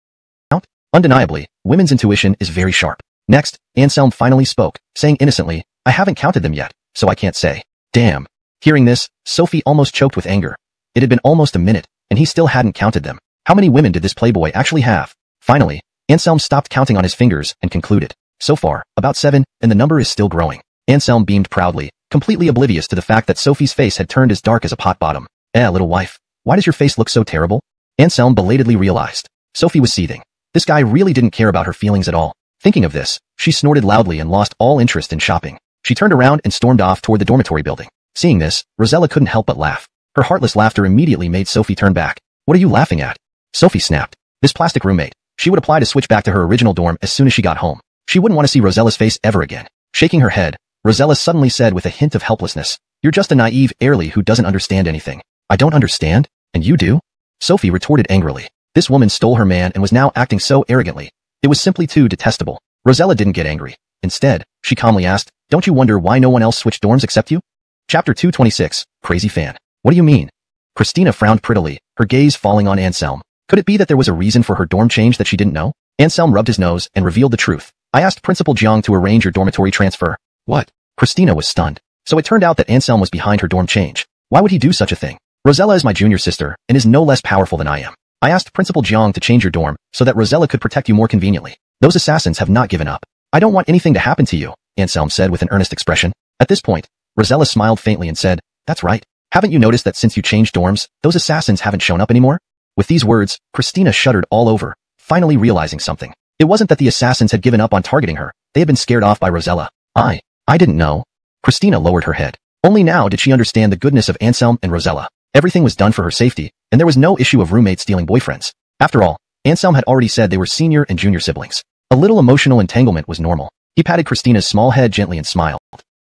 Undeniably, women's intuition is very sharp. Next, Anselm finally spoke, saying innocently, I haven't counted them yet, so I can't say. Damn. Hearing this, Sophie almost choked with anger. It had been almost a minute, and he still hadn't counted them. How many women did this playboy actually have? Finally, Anselm stopped counting on his fingers and concluded. So far, about 7, and the number is still growing. Anselm beamed proudly, completely oblivious to the fact that Sophie's face had turned as dark as a pot bottom. Little wife, why does your face look so terrible? Anselm belatedly realized. Sophie was seething. This guy really didn't care about her feelings at all. Thinking of this, she snorted loudly and lost all interest in shopping. She turned around and stormed off toward the dormitory building. Seeing this, Rosella couldn't help but laugh. Her heartless laughter immediately made Sophie turn back. What are you laughing at? Sophie snapped. This plastic roommate. She would apply to switch back to her original dorm as soon as she got home. She wouldn't want to see Rosella's face ever again. Shaking her head, Rosella suddenly said with a hint of helplessness, You're just a naive Airlie who doesn't understand anything. I don't understand? And you do? Sophie retorted angrily. This woman stole her man and was now acting so arrogantly. It was simply too detestable. Rosella didn't get angry. Instead, she calmly asked, Don't you wonder why no one else switched dorms except you? Chapter 226, Crazy Fan. What do you mean? Christina frowned prettily, her gaze falling on Anselm. Could it be that there was a reason for her dorm change that she didn't know? Anselm rubbed his nose and revealed the truth. I asked Principal Jiang to arrange your dormitory transfer. What? Christina was stunned. So it turned out that Anselm was behind her dorm change. Why would he do such a thing? Rosella is my junior sister and is no less powerful than I am. I asked Principal Jiang to change your dorm so that Rosella could protect you more conveniently. Those assassins have not given up. I don't want anything to happen to you, Anselm said with an earnest expression. At this point, Rosella smiled faintly and said, that's right. Haven't you noticed that since you changed dorms, those assassins haven't shown up anymore? With these words, Christina shuddered all over, finally realizing something. It wasn't that the assassins had given up on targeting her. They had been scared off by Rosella. I didn't know. Christina lowered her head. Only now did she understand the goodness of Anselm and Rosella. Everything was done for her safety, and there was no issue of roommates stealing boyfriends. After all, Anselm had already said they were senior and junior siblings. A little emotional entanglement was normal. He patted Christina's small head gently and smiled.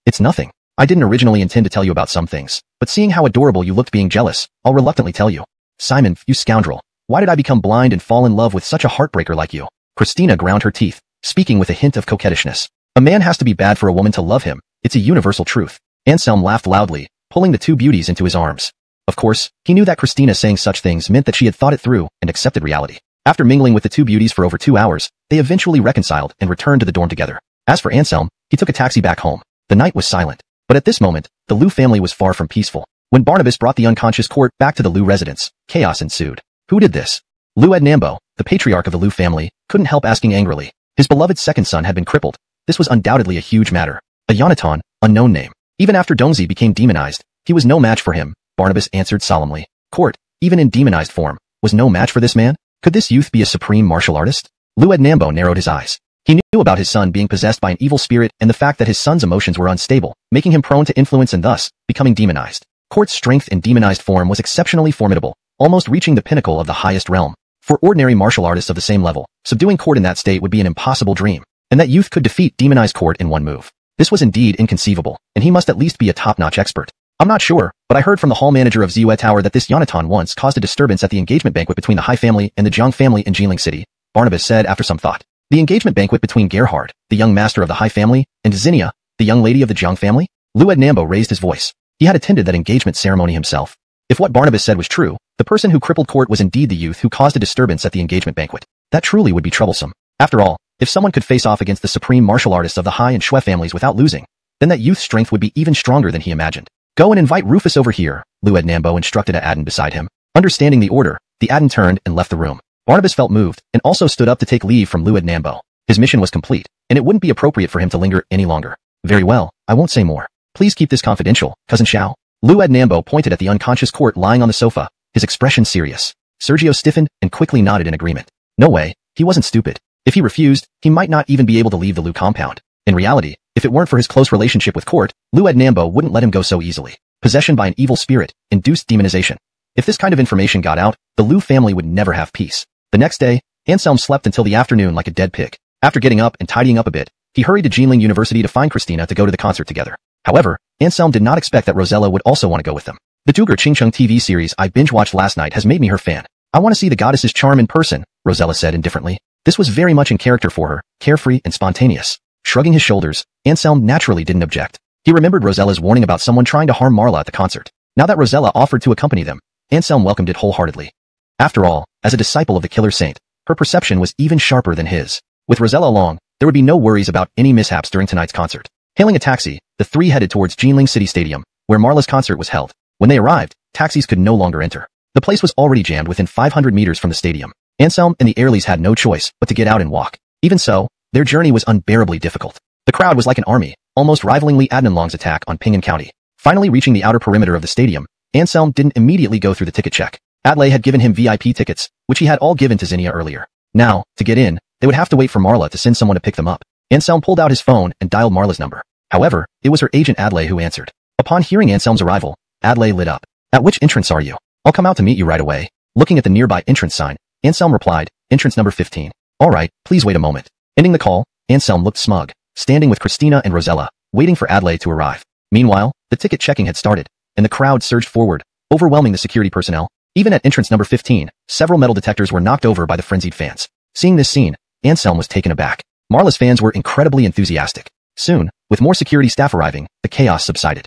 It's nothing. I didn't originally intend to tell you about some things, but seeing how adorable you looked being jealous, I'll reluctantly tell you. Simon, you scoundrel. Why did I become blind and fall in love with such a heartbreaker like you? Christina ground her teeth, speaking with a hint of coquettishness. A man has to be bad for a woman to love him. It's a universal truth. Anselm laughed loudly, pulling the two beauties into his arms. Of course, he knew that Christina saying such things meant that she had thought it through and accepted reality. After mingling with the two beauties for over 2 hours, they eventually reconciled and returned to the dorm together. As for Anselm, he took a taxi back home. The night was silent. But at this moment, the Liu family was far from peaceful. When Barnabas brought the unconscious Court back to the Liu residence, chaos ensued. Who did this? Liu Nambo, the patriarch of the Liu family, couldn't help asking angrily. His beloved second son had been crippled. This was undoubtedly a huge matter. A Yonatan, unknown name. Even after Dongzi became demonized, he was no match for him, Barnabas answered solemnly. Court, even in demonized form, was no match for this man? Could this youth be a supreme martial artist? Liu Nambo narrowed his eyes. He knew about his son being possessed by an evil spirit and the fact that his son's emotions were unstable, making him prone to influence and thus, becoming demonized. Court's strength in demonized form was exceptionally formidable, almost reaching the pinnacle of the highest realm. For ordinary martial artists of the same level, subduing Court in that state would be an impossible dream, and that youth could defeat demonized Court in one move. This was indeed inconceivable, and he must at least be a top-notch expert. I'm not sure, but I heard from the hall manager of Ziyue Tower that this Yonatan once caused a disturbance at the engagement banquet between the Hai family and the Jiang family in Jilin City, Barnabas said after some thought. The engagement banquet between Gerhard, the young master of the Hai family, and Zinnia, the young lady of the Jiang family? Liu Nambo raised his voice. He had attended that engagement ceremony himself. If what Barnabas said was true, the person who crippled Court was indeed the youth who caused a disturbance at the engagement banquet. That truly would be troublesome. After all, if someone could face off against the supreme martial artists of the Hai and Shui families without losing, then that youth's strength would be even stronger than he imagined. Go and invite Rufus over here, Liu Nambo instructed Aden beside him. Understanding the order, the Aden turned and left the room. Barnabas felt moved and also stood up to take leave from Liu Nambo. His mission was complete, and it wouldn't be appropriate for him to linger any longer. Very well, I won't say more. Please keep this confidential, Cousin Xiao. Liu Nambo pointed at the unconscious Court lying on the sofa, his expression serious. Sergio stiffened and quickly nodded in agreement. No way, he wasn't stupid. If he refused, he might not even be able to leave the Liu compound. In reality, if it weren't for his close relationship with Court, Liu Nambo wouldn't let him go so easily. Possession by an evil spirit, induced demonization. If this kind of information got out, the Liu family would never have peace. The next day, Anselm slept until the afternoon like a dead pig. After getting up and tidying up a bit, he hurried to Jilin University to find Christina to go to the concert together. However, Anselm did not expect that Rosella would also want to go with them. The Duger Chingcheng TV series I binge-watched last night has made me her fan. I want to see the goddess's charm in person, Rosella said indifferently. This was very much in character for her, carefree and spontaneous. Shrugging his shoulders, Anselm naturally didn't object. He remembered Rosella's warning about someone trying to harm Marla at the concert. Now that Rosella offered to accompany them, Anselm welcomed it wholeheartedly. After all, as a disciple of the Killer Saint, her perception was even sharper than his. With Rosella along, there would be no worries about any mishaps during tonight's concert. Hailing a taxi, the three headed towards Jinling City Stadium, where Marla's concert was held. When they arrived, taxis could no longer enter. The place was already jammed within 500 meters from the stadium. Anselm and the Airlies had no choice but to get out and walk. Even so, their journey was unbearably difficult. The crowd was like an army, almost rivaling Li Adnanlong's attack on Ping'an County. Finally reaching the outer perimeter of the stadium, Anselm didn't immediately go through the ticket check. Adlai had given him VIP tickets, which he had all given to Zinnia earlier. Now, to get in, they would have to wait for Marla to send someone to pick them up. Anselm pulled out his phone and dialed Marla's number. However, it was her agent Adlai who answered. Upon hearing Anselm's arrival, Adlai lit up. At which entrance are you? I'll come out to meet you right away. Looking at the nearby entrance sign, Anselm replied, entrance number 15. All right, please wait a moment. Ending the call, Anselm looked smug, standing with Christina and Rosella, waiting for Adlai to arrive. Meanwhile, the ticket checking had started, and the crowd surged forward, overwhelming the security personnel. Even at entrance number 15, several metal detectors were knocked over by the frenzied fans. Seeing this scene, Anselm was taken aback. Marla's fans were incredibly enthusiastic. Soon, with more security staff arriving, the chaos subsided.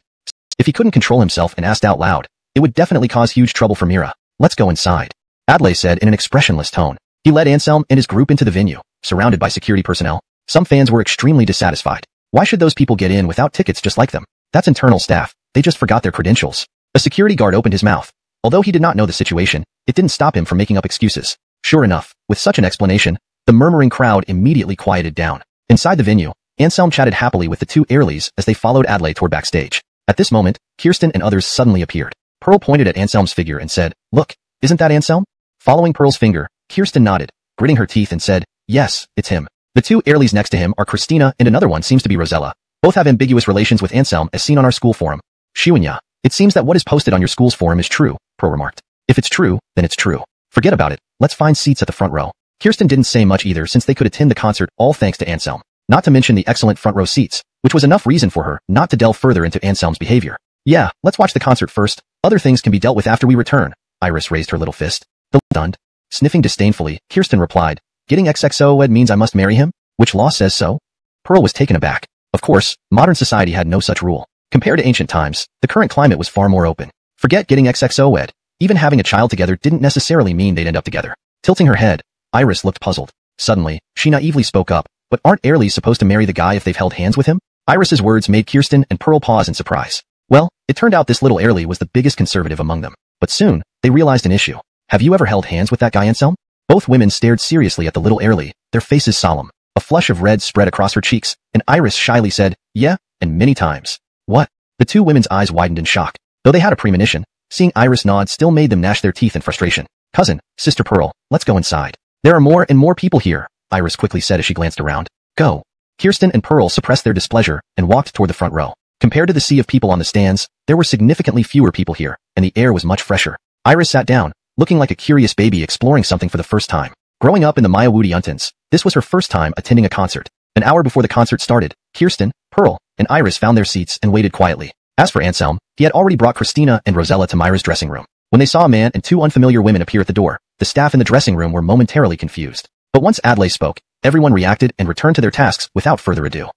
If he couldn't control himself and asked out loud, it would definitely cause huge trouble for Mira. Let's go inside, Adlai said in an expressionless tone. He led Anselm and his group into the venue, surrounded by security personnel. Some fans were extremely dissatisfied. Why should those people get in without tickets just like them? That's internal staff. They just forgot their credentials. A security guard opened his mouth. Although he did not know the situation, it didn't stop him from making up excuses. Sure enough, with such an explanation, the murmuring crowd immediately quieted down. Inside the venue, Anselm chatted happily with the two Airlies as they followed Adlai toward backstage. At this moment, Kirsten and others suddenly appeared. Pearl pointed at Anselm's figure and said, "Look, isn't that Anselm?" Following Pearl's finger, Kirsten nodded, gritting her teeth and said, "Yes, it's him." The two Airlies next to him are Christina and another one seems to be Rosella. Both have ambiguous relations with Anselm as seen on our school forum. Shiwanya, it seems that what is posted on your school's forum is true, Pearl remarked. If it's true, then it's true. Forget about it, let's find seats at the front row. Kirsten didn't say much either since they could attend the concert all thanks to Anselm. Not to mention the excellent front row seats, which was enough reason for her not to delve further into Anselm's behavior. Yeah, let's watch the concert first. Other things can be dealt with after we return. Iris raised her little fist. Stunned. Sniffing disdainfully, Kirsten replied, "Getting XXO-ed means I must marry him? Which law says so?" Pearl was taken aback. Of course, modern society had no such rule. Compared to ancient times, the current climate was far more open. Forget getting XXO-ed. Even having a child together didn't necessarily mean they'd end up together. Tilting her head, Iris looked puzzled. Suddenly, she naively spoke up, "But aren't Airlies supposed to marry the guy if they've held hands with him?" Iris's words made Kirsten and Pearl pause in surprise. Well, it turned out this little Airlie was the biggest conservative among them. But soon, they realized an issue. "Have you ever held hands with that guy Anselm?" Both women stared seriously at the little Airlie, their faces solemn. A flush of red spread across her cheeks, and Iris shyly said, "Yeah, and many times." "What?" The two women's eyes widened in shock. Though they had a premonition, seeing Iris nod still made them gnash their teeth in frustration. "Cousin, Sister Pearl, let's go inside. There are more and more people here," Iris quickly said as she glanced around. "Go." Kirsten and Pearl suppressed their displeasure and walked toward the front row. Compared to the sea of people on the stands, there were significantly fewer people here, and the air was much fresher. Iris sat down, looking like a curious baby exploring something for the first time. Growing up in the Mayawudi Untans, this was her first time attending a concert. An hour before the concert started, Kirsten, Pearl, and Iris found their seats and waited quietly. As for Anselm, he had already brought Christina and Rosella to Myra's dressing room. When they saw a man and two unfamiliar women appear at the door, the staff in the dressing room were momentarily confused. But once Adlai spoke, everyone reacted and returned to their tasks without further ado.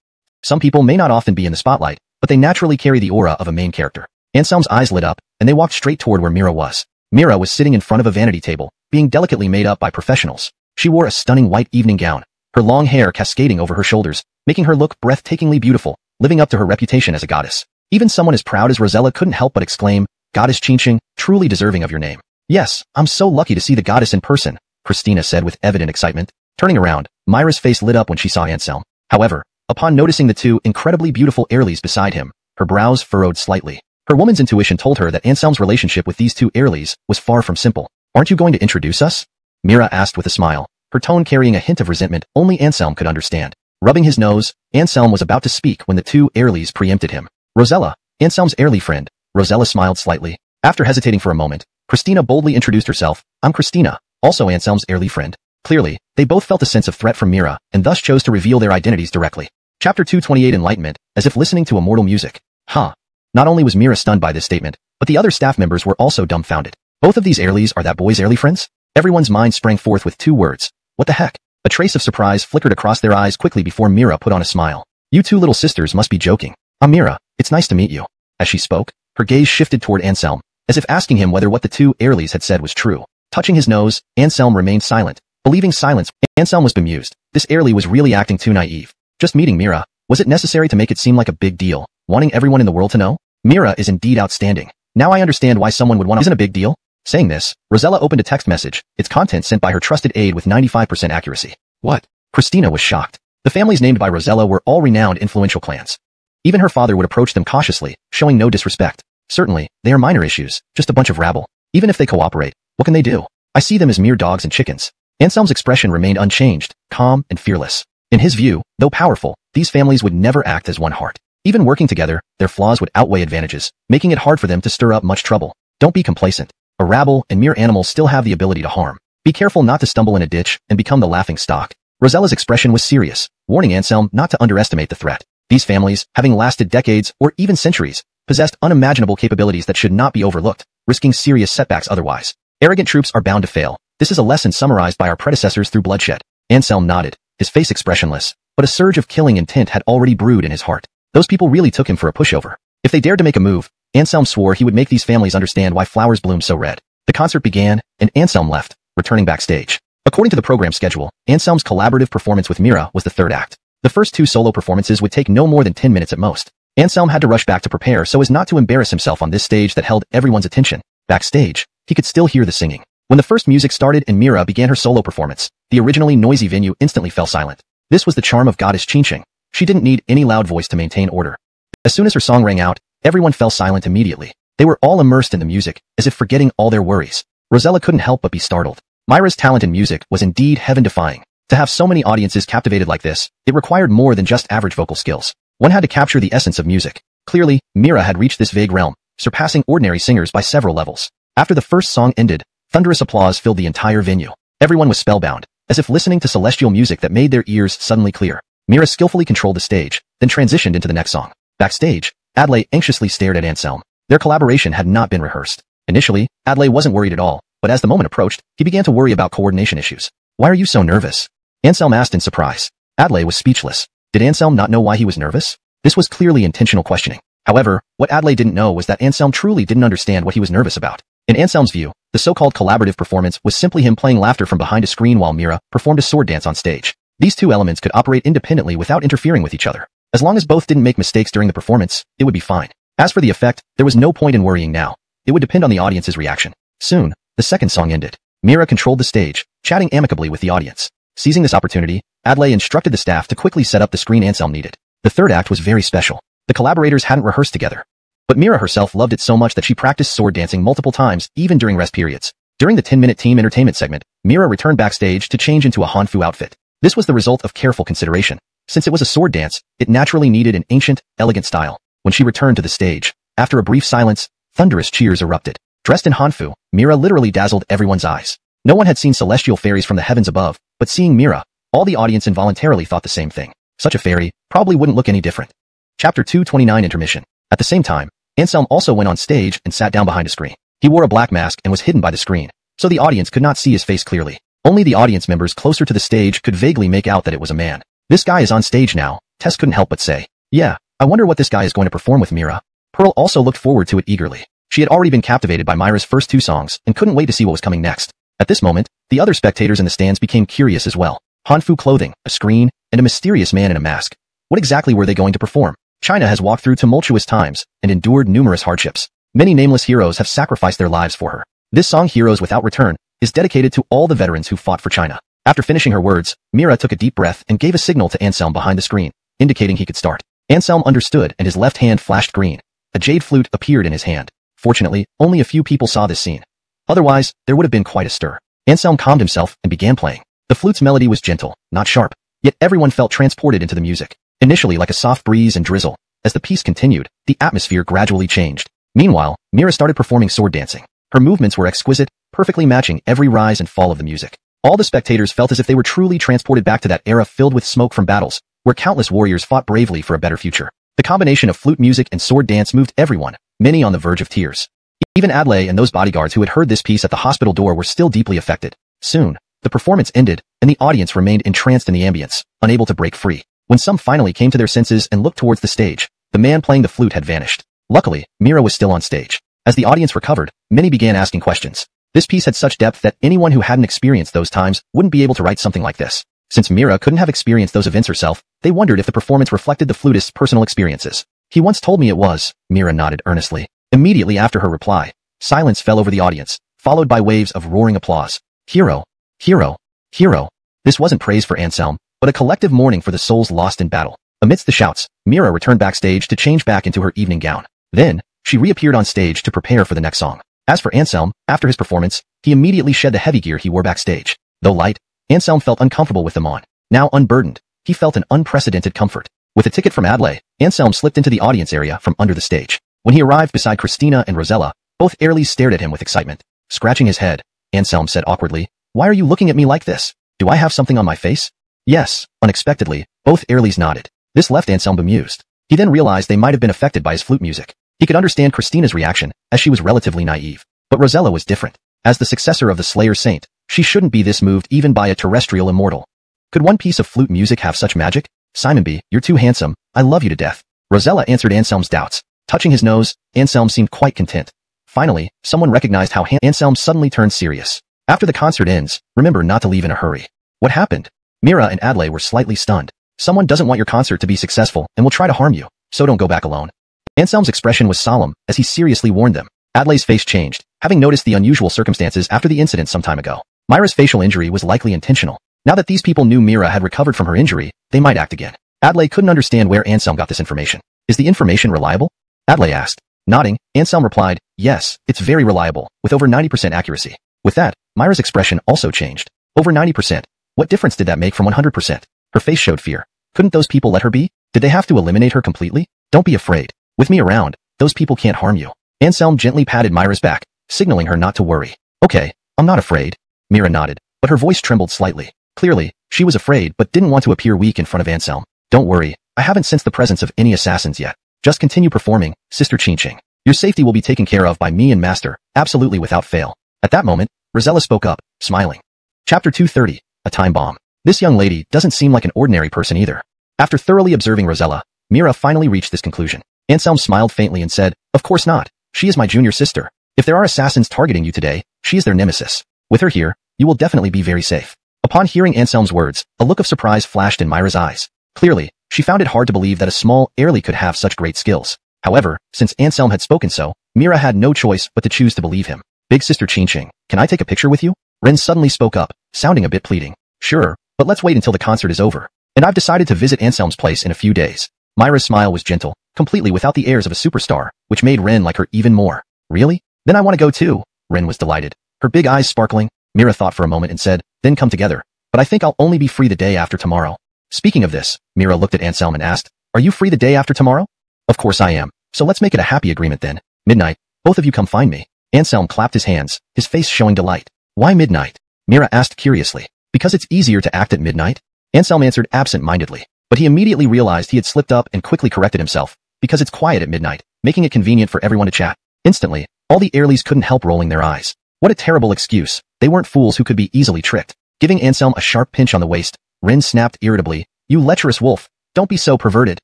Some people may not often be in the spotlight, but they naturally carry the aura of a main character. Anselm's eyes lit up, and they walked straight toward where Mira was. Mira was sitting in front of a vanity table, being delicately made up by professionals. She wore a stunning white evening gown, her long hair cascading over her shoulders, making her look breathtakingly beautiful, living up to her reputation as a goddess. Even someone as proud as Rosella couldn't help but exclaim, "Goddess Chinching, truly deserving of your name." "Yes, I'm so lucky to see the goddess in person," Christina said with evident excitement. Turning around, Myra's face lit up when she saw Anselm. However, upon noticing the two incredibly beautiful Airlies beside him, her brows furrowed slightly. Her woman's intuition told her that Anselm's relationship with these two Airlies was far from simple. "Aren't you going to introduce us?" Mira asked with a smile, her tone carrying a hint of resentment only Anselm could understand. Rubbing his nose, Anselm was about to speak when the two Airlies preempted him. "Rosella, Anselm's Airlie friend." Rosella smiled slightly. After hesitating for a moment, Christina boldly introduced herself. "I'm Christina, also Anselm's Airlie friend." Clearly, they both felt a sense of threat from Mira and thus chose to reveal their identities directly. Chapter 228 Enlightenment, as if listening to immortal music. Huh. Not only was Mira stunned by this statement, but the other staff members were also dumbfounded. Both of these Airlies are that boy's Airlie friends? Everyone's mind sprang forth with two words. What the heck? A trace of surprise flickered across their eyes quickly before Mira put on a smile. "You two little sisters must be joking. I'm Mira, it's nice to meet you." As she spoke, her gaze shifted toward Anselm, as if asking him whether what the two Airlies had said was true. Touching his nose, Anselm remained silent. Believing silence, Anselm was bemused. This Airlie was really acting too naive. Just meeting Mira, was it necessary to make it seem like a big deal, wanting everyone in the world to know? Mira is indeed outstanding. Now I understand why someone would want to— Isn't a big deal? Saying this, Rosella opened a text message, its content sent by her trusted aide with 95% accuracy. What? Christina was shocked. The families named by Rosella were all renowned influential clans. Even her father would approach them cautiously, showing no disrespect. Certainly, they are minor issues, just a bunch of rabble. Even if they cooperate, what can they do? I see them as mere dogs and chickens. Anselm's expression remained unchanged, calm and fearless. In his view, though powerful, these families would never act as one heart. Even working together, their flaws would outweigh advantages, making it hard for them to stir up much trouble. Don't be complacent. A rabble and mere animals still have the ability to harm. Be careful not to stumble in a ditch and become the laughing stock. Rosella's expression was serious, warning Anselm not to underestimate the threat. These families, having lasted decades or even centuries, possessed unimaginable capabilities that should not be overlooked, risking serious setbacks otherwise. Arrogant troops are bound to fail. This is a lesson summarized by our predecessors through bloodshed. Anselm nodded, his face expressionless, but a surge of killing intent had already brewed in his heart. Those people really took him for a pushover. If they dared to make a move, Anselm swore he would make these families understand why flowers bloom so red. The concert began, and Anselm left, returning backstage. According to the program schedule, Anselm's collaborative performance with Mira was the third act. The first two solo performances would take no more than 10 minutes at most. Anselm had to rush back to prepare so as not to embarrass himself on this stage that held everyone's attention. Backstage, he could still hear the singing. When the first music started and Mira began her solo performance, the originally noisy venue instantly fell silent. This was the charm of goddess Qingqing. She didn't need any loud voice to maintain order. As soon as her song rang out, everyone fell silent immediately. They were all immersed in the music, as if forgetting all their worries. Rosella couldn't help but be startled. Mira's talent in music was indeed heaven-defying. To have so many audiences captivated like this, it required more than just average vocal skills. One had to capture the essence of music. Clearly, Mira had reached this vague realm, surpassing ordinary singers by several levels. After the first song ended, thunderous applause filled the entire venue. Everyone was spellbound, as if listening to celestial music that made their ears suddenly clear. Mira skillfully controlled the stage, then transitioned into the next song. Backstage, Adlai anxiously stared at Anselm. Their collaboration had not been rehearsed. Initially, Adlai wasn't worried at all, but as the moment approached, he began to worry about coordination issues. "Why are you so nervous?" Anselm asked in surprise. Adlai was speechless. Did Anselm not know why he was nervous? This was clearly intentional questioning. However, what Adlai didn't know was that Anselm truly didn't understand what he was nervous about. In Anselm's view, the so-called collaborative performance was simply him playing laughter from behind a screen while Mira performed a sword dance on stage. These two elements could operate independently without interfering with each other. As long as both didn't make mistakes during the performance, it would be fine. As for the effect, there was no point in worrying now. It would depend on the audience's reaction. Soon, the second song ended. Mira controlled the stage, chatting amicably with the audience. Seizing this opportunity, Adlai instructed the staff to quickly set up the screen Anselm needed. The third act was very special. The collaborators hadn't rehearsed together. But Mira herself loved it so much that she practiced sword dancing multiple times, even during rest periods. During the 10-minute team entertainment segment, Mira returned backstage to change into a Hanfu outfit. This was the result of careful consideration. Since it was a sword dance, it naturally needed an ancient, elegant style. When she returned to the stage, after a brief silence, thunderous cheers erupted. Dressed in Hanfu, Mira literally dazzled everyone's eyes. No one had seen celestial fairies from the heavens above, but seeing Mira, all the audience involuntarily thought the same thing. Such a fairy probably wouldn't look any different. Chapter 229 Intermission. At the same time, Anselm also went on stage and sat down behind a screen. He wore a black mask and was hidden by the screen, so the audience could not see his face clearly. Only the audience members closer to the stage could vaguely make out that it was a man. "This guy is on stage now," Tess couldn't help but say. "Yeah, I wonder what this guy is going to perform with Mira." Pearl also looked forward to it eagerly. She had already been captivated by Mira's first two songs and couldn't wait to see what was coming next. At this moment, the other spectators in the stands became curious as well. Hanfu clothing, a screen, and a mysterious man in a mask. What exactly were they going to perform? China has walked through tumultuous times and endured numerous hardships. Many nameless heroes have sacrificed their lives for her. This song, Heroes Without Return, is dedicated to all the veterans who fought for China. After finishing her words, Mira took a deep breath and gave a signal to Anselm behind the screen, indicating he could start. Anselm understood and his left hand flashed green. A jade flute appeared in his hand. Fortunately, only a few people saw this scene. Otherwise, there would have been quite a stir. Anselm calmed himself and began playing. The flute's melody was gentle, not sharp, yet everyone felt transported into the music. Initially like a soft breeze and drizzle, as the piece continued, the atmosphere gradually changed. Meanwhile, Mira started performing sword dancing. Her movements were exquisite, perfectly matching every rise and fall of the music. All the spectators felt as if they were truly transported back to that era filled with smoke from battles, where countless warriors fought bravely for a better future. The combination of flute music and sword dance moved everyone, many on the verge of tears. Even Adlai and those bodyguards who had heard this piece at the hospital door were still deeply affected. Soon, the performance ended, and the audience remained entranced in the ambience, unable to break free. When some finally came to their senses and looked towards the stage, the man playing the flute had vanished. Luckily, Mira was still on stage. As the audience recovered, many began asking questions. This piece had such depth that anyone who hadn't experienced those times wouldn't be able to write something like this. Since Mira couldn't have experienced those events herself, they wondered if the performance reflected the flutist's personal experiences. "He once told me it was," Mira nodded earnestly. Immediately after her reply, silence fell over the audience, followed by waves of roaring applause. Hero, hero, hero. This wasn't praise for Anselm, but a collective mourning for the souls lost in battle. Amidst the shouts, Mira returned backstage to change back into her evening gown. Then, she reappeared on stage to prepare for the next song. As for Anselm, after his performance, he immediately shed the heavy gear he wore backstage. Though light, Anselm felt uncomfortable with them on. Now unburdened, he felt an unprecedented comfort. With a ticket from Adlai, Anselm slipped into the audience area from under the stage. When he arrived beside Christina and Rosella, both Airlies stared at him with excitement. Scratching his head, Anselm said awkwardly, "Why are you looking at me like this? Do I have something on my face?" "Yes." Unexpectedly, both Airlies nodded. This left Anselm bemused. He then realized they might have been affected by his flute music. He could understand Christina's reaction, as she was relatively naive. But Rosella was different. As the successor of the Slayer Saint, she shouldn't be this moved even by a terrestrial immortal. Could one piece of flute music have such magic? "Simon B., you're too handsome. I love you to death." Rosella answered Anselm's doubts. Touching his nose, Anselm seemed quite content. Finally, someone recognized how Anselm suddenly turned serious. "After the concert ends, remember not to leave in a hurry." "What happened?" Mira and Adlai were slightly stunned. "Someone doesn't want your concert to be successful and will try to harm you, so don't go back alone." Anselm's expression was solemn as he seriously warned them. Adlai's face changed, having noticed the unusual circumstances after the incident some time ago. Mira's facial injury was likely intentional. Now that these people knew Mira had recovered from her injury, they might act again. Adlai couldn't understand where Anselm got this information. Is the information reliable? Adlai asked. Nodding, Anselm replied, yes, it's very reliable, with over 90% accuracy. With that, Myra's expression also changed. Over 90%. What difference did that make from 100%? Her face showed fear. Couldn't those people let her be? Did they have to eliminate her completely? Don't be afraid. With me around, those people can't harm you. Anselm gently patted Myra's back, signaling her not to worry. Okay, I'm not afraid. Mira nodded, but her voice trembled slightly. Clearly, she was afraid but didn't want to appear weak in front of Anselm. Don't worry, I haven't sensed the presence of any assassins yet. Just continue performing, Sister Qingqing. Your safety will be taken care of by me and Master, absolutely without fail. At that moment, Rosella spoke up, smiling. Chapter 230, A Time Bomb. This young lady doesn't seem like an ordinary person either. After thoroughly observing Rosella, Mira finally reached this conclusion. Anselm smiled faintly and said, of course not. She is my junior sister. If there are assassins targeting you today, she is their nemesis. With her here, you will definitely be very safe. Upon hearing Anselm's words, a look of surprise flashed in Myra's eyes. Clearly, she found it hard to believe that a small heirly could have such great skills. However, since Anselm had spoken so, Mira had no choice but to choose to believe him. Big Sister Qingqing, can I take a picture with you? Ren suddenly spoke up, sounding a bit pleading. Sure, but let's wait until the concert is over. And I've decided to visit Anselm's place in a few days. Myra's smile was gentle, completely without the airs of a superstar, which made Ren like her even more. Really? Then I want to go too. Ren was delighted. Her big eyes sparkling. Mira thought for a moment and said, then come together. But I think I'll only be free the day after tomorrow. Speaking of this, Mira looked at Anselm and asked, are you free the day after tomorrow? Of course I am. So let's make it a happy agreement then. Midnight. Both of you come find me. Anselm clapped his hands, his face showing delight. Why midnight? Mira asked curiously. Because it's easier to act at midnight? Anselm answered absent-mindedly. But he immediately realized he had slipped up and quickly corrected himself. Because it's quiet at midnight, making it convenient for everyone to chat. Instantly, all the heirlies couldn't help rolling their eyes. What a terrible excuse. They weren't fools who could be easily tricked. Giving Anselm a sharp pinch on the waist, Ren snapped irritably, you lecherous wolf. Don't be so perverted.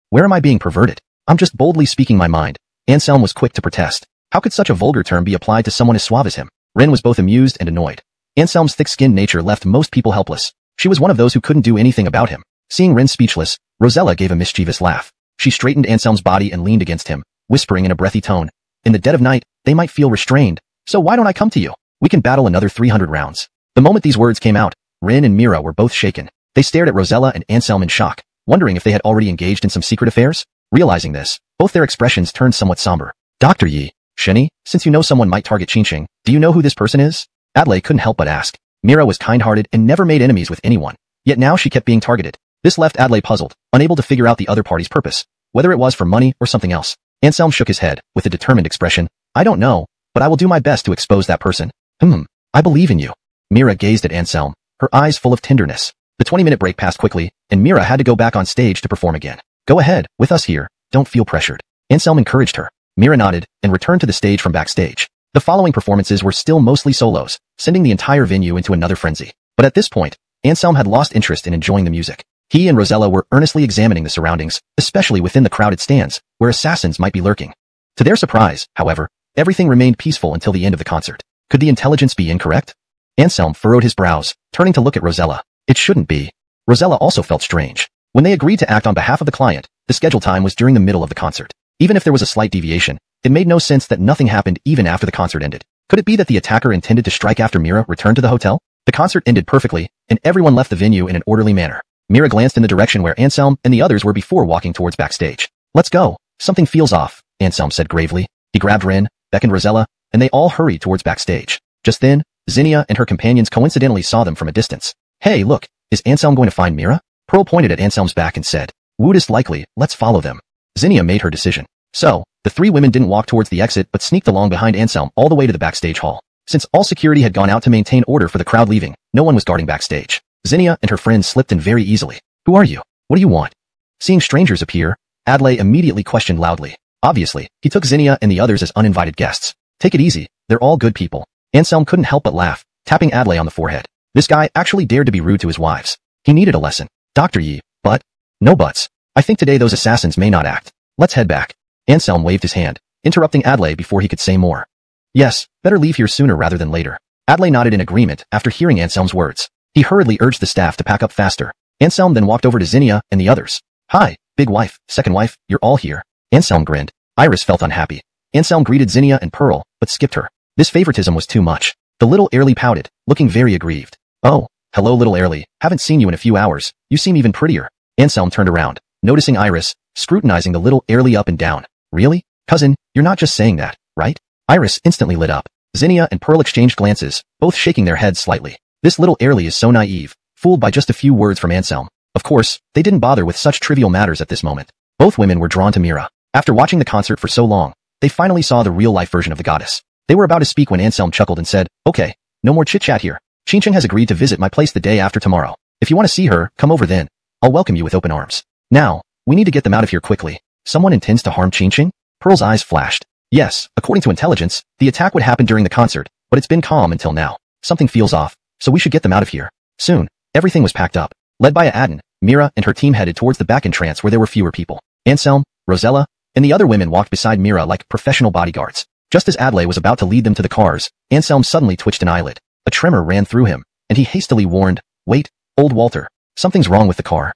Where am I being perverted? I'm just boldly speaking my mind. Anselm was quick to protest. How could such a vulgar term be applied to someone as suave as him? Ren was both amused and annoyed. Anselm's thick-skinned nature left most people helpless. She was one of those who couldn't do anything about him. Seeing Ren speechless, Rosella gave a mischievous laugh. She straightened Anselm's body and leaned against him, whispering in a breathy tone. In the dead of night, they might feel restrained. So why don't I come to you? We can battle another 300 rounds. The moment these words came out, Ren and Mira were both shaken. They stared at Rosella and Anselm in shock, wondering if they had already engaged in some secret affairs. Realizing this, both their expressions turned somewhat somber. Dr. Yi, Shenny, since you know someone might target Qingqing, do you know who this person is? Adlai couldn't help but ask. Mira was kind-hearted and never made enemies with anyone. Yet now she kept being targeted. This left Adlai puzzled, unable to figure out the other party's purpose, whether it was for money or something else. Anselm shook his head, with a determined expression. I don't know, but I will do my best to expose that person. I believe in you. Mira gazed at Anselm, her eyes full of tenderness. The 20-minute break passed quickly, and Mira had to go back on stage to perform again. Go ahead, with us here, don't feel pressured. Anselm encouraged her. Mira nodded, and returned to the stage from backstage. The following performances were still mostly solos, sending the entire venue into another frenzy. But at this point, Anselm had lost interest in enjoying the music. He and Rosella were earnestly examining the surroundings, especially within the crowded stands, where assassins might be lurking. To their surprise, however, everything remained peaceful until the end of the concert. Could the intelligence be incorrect? Anselm furrowed his brows, turning to look at Rosella. It shouldn't be. Rosella also felt strange. When they agreed to act on behalf of the client, the scheduled time was during the middle of the concert. Even if there was a slight deviation, it made no sense that nothing happened even after the concert ended. Could it be that the attacker intended to strike after Mira returned to the hotel? The concert ended perfectly, and everyone left the venue in an orderly manner. Mira glanced in the direction where Anselm and the others were before walking towards backstage. Let's go. Something feels off, Anselm said gravely. He grabbed Ren, beckoned Rosella, and they all hurried towards backstage. Just then, Zinnia and her companions coincidentally saw them from a distance. Hey, look, is Anselm going to find Mira? Pearl pointed at Anselm's back and said, Woodest likely, let's follow them. Zinnia made her decision. So, the three women didn't walk towards the exit but sneaked along behind Anselm all the way to the backstage hall. Since all security had gone out to maintain order for the crowd leaving, no one was guarding backstage. Zinnia and her friends slipped in very easily. Who are you? What do you want? Seeing strangers appear, Adlai immediately questioned loudly. Obviously, he took Zinnia and the others as uninvited guests. Take it easy, they're all good people. Anselm couldn't help but laugh, tapping Adlai on the forehead. This guy actually dared to be rude to his wives. He needed a lesson. Dr. Yi, but? No buts. I think today those assassins may not act. Let's head back. Anselm waved his hand, interrupting Adlai before he could say more. Yes, better leave here sooner rather than later. Adlai nodded in agreement after hearing Anselm's words. He hurriedly urged the staff to pack up faster. Anselm then walked over to Zinnia and the others. Hi, big wife, second wife, you're all here. Anselm grinned. Iris felt unhappy. Anselm greeted Zinnia and Pearl, but skipped her. This favoritism was too much. The little heirly pouted, looking very aggrieved. Oh, Hello little Airly, haven't seen you in a few hours, you seem even prettier. Anselm turned around, noticing Iris, scrutinizing the little Airly up and down. Really? Cousin, you're not just saying that, right? Iris instantly lit up. Zinnia and Pearl exchanged glances, both shaking their heads slightly. This little Airly is so naive, fooled by just a few words from Anselm. Of course, they didn't bother with such trivial matters at this moment. Both women were drawn to Mira. After watching the concert for so long, they finally saw the real-life version of the goddess. They were about to speak when Anselm chuckled and said, "Okay, no more chit-chat here. Qingqing has agreed to visit my place the day after tomorrow. If you want to see her, come over then. I'll welcome you with open arms. Now, we need to get them out of here quickly. Someone intends to harm Qingqing?" Pearl's eyes flashed. Yes, according to intelligence, the attack would happen during the concert, but it's been calm until now. Something feels off, so we should get them out of here. Soon, everything was packed up. Led by Aden, Mira and her team headed towards the back entrance where there were fewer people. Anselm, Rosella, and the other women walked beside Mira like professional bodyguards. Just as Adlai was about to lead them to the cars, Anselm suddenly twitched an eyelid. A tremor ran through him, and he hastily warned, "Wait, old Walter. Something's wrong with the car."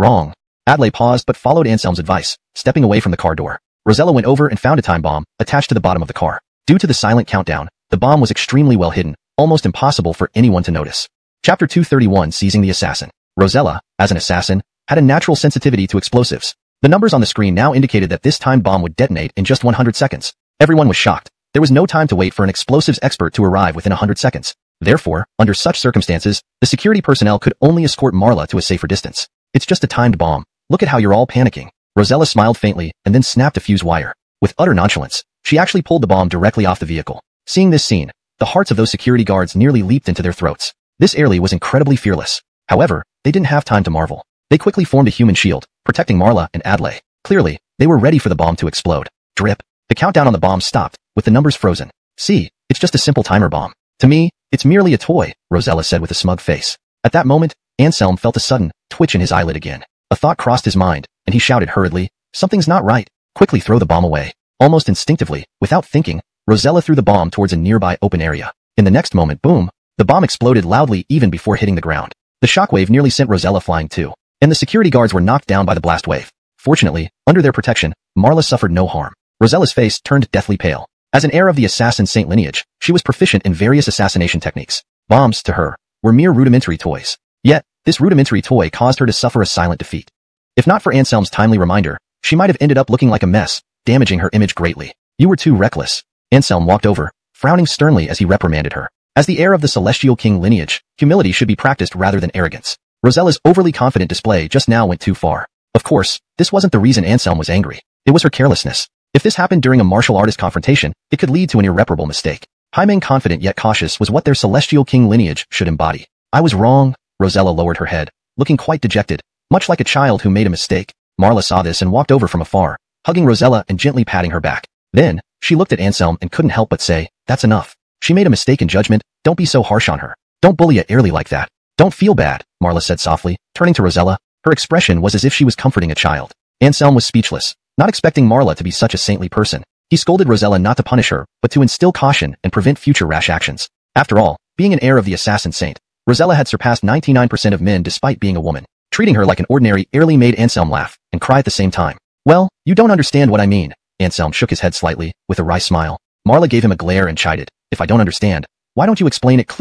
Wrong. Adlai paused but followed Anselm's advice, stepping away from the car door. Rosella went over and found a time bomb attached to the bottom of the car. Due to the silent countdown, the bomb was extremely well hidden, almost impossible for anyone to notice. Chapter 231 Seizing the Assassin. Rosella, as an assassin, had a natural sensitivity to explosives. The numbers on the screen now indicated that this time bomb would detonate in just 100 seconds. Everyone was shocked. There was no time to wait for an explosives expert to arrive within 100 seconds. Therefore, under such circumstances, the security personnel could only escort Marla to a safer distance. "It's just a timed bomb. Look at how you're all panicking." Rosella smiled faintly and then snapped a fuse wire. With utter nonchalance, she actually pulled the bomb directly off the vehicle. Seeing this scene, the hearts of those security guards nearly leaped into their throats. This Airly was incredibly fearless. However, they didn't have time to marvel. They quickly formed a human shield, protecting Marla and Adlai. Clearly, they were ready for the bomb to explode. Drip. The countdown on the bomb stopped, with the numbers frozen. "See, it's just a simple timer bomb. To me, it's merely a toy," Rosella said with a smug face. At that moment, Anselm felt a sudden twitch in his eyelid again. A thought crossed his mind, and he shouted hurriedly, "Something's not right. Quickly throw the bomb away." Almost instinctively, without thinking, Rosella threw the bomb towards a nearby open area. In the next moment, boom, the bomb exploded loudly even before hitting the ground. The shockwave nearly sent Rosella flying too, and the security guards were knocked down by the blast wave. Fortunately, under their protection, Marla suffered no harm. Rosella's face turned deathly pale. As an heir of the assassin saint lineage, she was proficient in various assassination techniques. Bombs, to her, were mere rudimentary toys. Yet, this rudimentary toy caused her to suffer a silent defeat. If not for Anselm's timely reminder, she might have ended up looking like a mess, damaging her image greatly. "You were too reckless." Anselm walked over, frowning sternly as he reprimanded her. As the heir of the celestial king lineage, humility should be practiced rather than arrogance. Rosella's overly confident display just now went too far. Of course, this wasn't the reason Anselm was angry. It was her carelessness. If this happened during a martial artist confrontation, it could lead to an irreparable mistake. Haimeng, confident yet cautious, was what their celestial king lineage should embody. "I was wrong." Rosella lowered her head, looking quite dejected, much like a child who made a mistake. Marla saw this and walked over from afar, hugging Rosella and gently patting her back. Then, she looked at Anselm and couldn't help but say, "That's enough. She made a mistake in judgment. Don't be so harsh on her. Don't bully a Airly like that." "Don't feel bad," Marla said softly, turning to Rosella. Her expression was as if she was comforting a child. Anselm was speechless, not expecting Marla to be such a saintly person. He scolded Rosella not to punish her, but to instill caution and prevent future rash actions. After all, being an heir of the assassin saint, Rosella had surpassed 99% of men despite being a woman. Treating her like an ordinary Airly made Anselm laugh and cry at the same time. "Well, you don't understand what I mean." Anselm shook his head slightly, with a wry smile. Marla gave him a glare and chided, "If I don't understand, why don't you explain it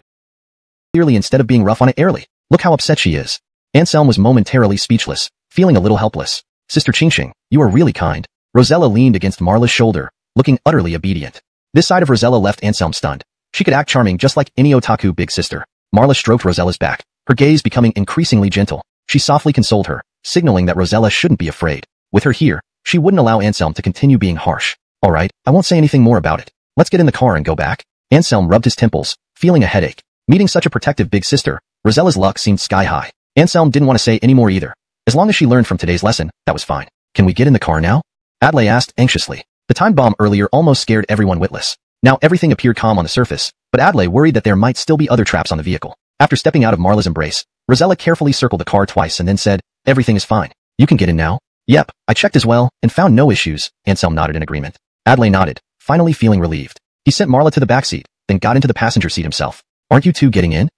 clearly instead of being rough on it, Airly? Look how upset she is." Anselm was momentarily speechless, feeling a little helpless. "Sister Qingqing, you are really kind." Rosella leaned against Marla's shoulder, looking utterly obedient. This side of Rosella left Anselm stunned. She could act charming just like any otaku big sister. Marla stroked Rosella's back, her gaze becoming increasingly gentle. She softly consoled her, signaling that Rosella shouldn't be afraid. With her here, she wouldn't allow Anselm to continue being harsh. "All right, I won't say anything more about it. Let's get in the car and go back." Anselm rubbed his temples, feeling a headache. Meeting such a protective big sister, Rosella's luck seemed sky high. Anselm didn't want to say any more either. As long as she learned from today's lesson, that was fine. "Can we get in the car now?" Adlai asked anxiously. The time bomb earlier almost scared everyone witless. Now everything appeared calm on the surface, but Adlai worried that there might still be other traps on the vehicle. After stepping out of Marla's embrace, Rosella carefully circled the car twice and then said, "Everything is fine. You can get in now." "Yep, I checked as well, and found no issues." Anselm nodded in agreement. Adlai nodded, finally feeling relieved. He sent Marla to the backseat, then got into the passenger seat himself. "Aren't you two getting in?"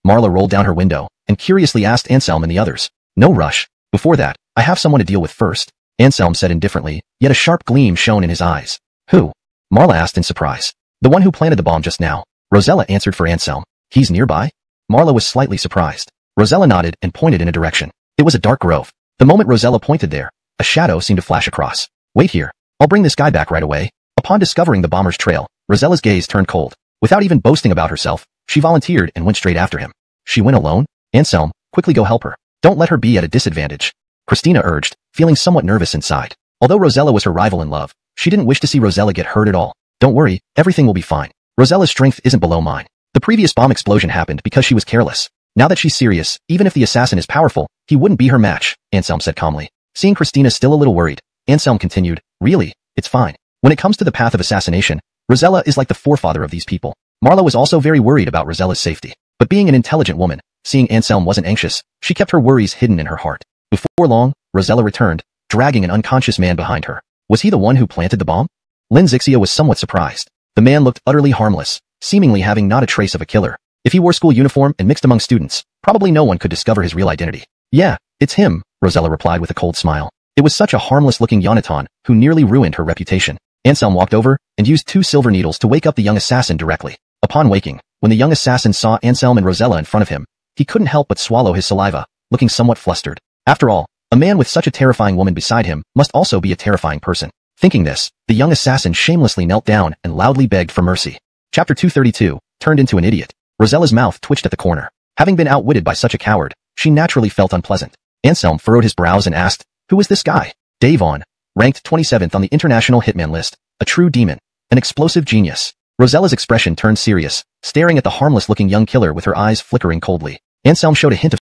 Marla rolled down her window, and curiously asked Anselm and the others. "No rush. Before that, I have someone to deal with first," Anselm said indifferently, yet a sharp gleam shone in his eyes. "Who?" Marla asked in surprise. "The one who planted the bomb just now." Rosella answered for Anselm. "He's nearby?" Marla was slightly surprised. Rosella nodded and pointed in a direction. It was a dark grove. The moment Rosella pointed there, a shadow seemed to flash across. Wait here. I'll bring this guy back right away. Upon discovering the bomber's trail, Rosella's gaze turned cold. Without even boasting about herself, she volunteered and went straight after him. She went alone? Anselm, quickly go help her. Don't let her be at a disadvantage. Christina urged, feeling somewhat nervous inside. Although Rosella was her rival in love, she didn't wish to see Rosella get hurt at all. Don't worry, everything will be fine. Rosella's strength isn't below mine. The previous bomb explosion happened because she was careless. Now that she's serious, even if the assassin is powerful, he wouldn't be her match, Anselm said calmly. Seeing Christina still a little worried, Anselm continued, really, it's fine. When it comes to the path of assassination, Rosella is like the forefather of these people. Marla was also very worried about Rosella's safety. But being an intelligent woman, seeing Anselm wasn't anxious, she kept her worries hidden in her heart. Before long, Rosella returned, dragging an unconscious man behind her. Was he the one who planted the bomb? Lin Zixia was somewhat surprised. The man looked utterly harmless, seemingly having not a trace of a killer. If he wore school uniform and mixed among students, probably no one could discover his real identity. Yeah, it's him, Rosella replied with a cold smile. It was such a harmless-looking Yonatan who nearly ruined her reputation. Anselm walked over and used 2 silver needles to wake up the young assassin directly. Upon waking, when the young assassin saw Anselm and Rosella in front of him, he couldn't help but swallow his saliva, looking somewhat flustered. After all, a man with such a terrifying woman beside him must also be a terrifying person. Thinking this, the young assassin shamelessly knelt down and loudly begged for mercy. Chapter 232, turned into an idiot. Rosella's mouth twitched at the corner. Having been outwitted by such a coward, she naturally felt unpleasant. Anselm furrowed his brows and asked, who is this guy? Davon, ranked 27th on the international hitman list, a true demon, an explosive genius. Rosella's expression turned serious, staring at the harmless-looking young killer with her eyes flickering coldly. Anselm showed a hint of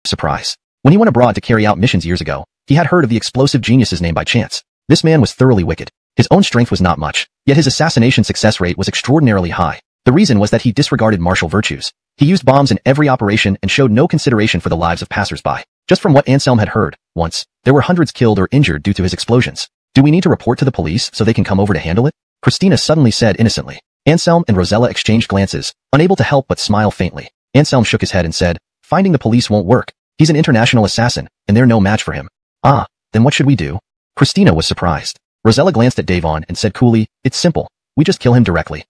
surprise. When he went abroad to carry out missions years ago, he had heard of the explosive genius's name by chance. This man was thoroughly wicked. His own strength was not much, yet his assassination success rate was extraordinarily high. The reason was that he disregarded martial virtues. He used bombs in every operation and showed no consideration for the lives of passers-by. Just from what Anselm had heard, once, there were hundreds killed or injured due to his explosions. Do we need to report to the police so they can come over to handle it? Christina suddenly said innocently. Anselm and Rosella exchanged glances, unable to help but smile faintly. Anselm shook his head and said, finding the police won't work. He's an international assassin, and they're no match for him. Ah, then what should we do? Christina was surprised. Rosella glanced at Davon and said coolly, it's simple. We just kill him directly.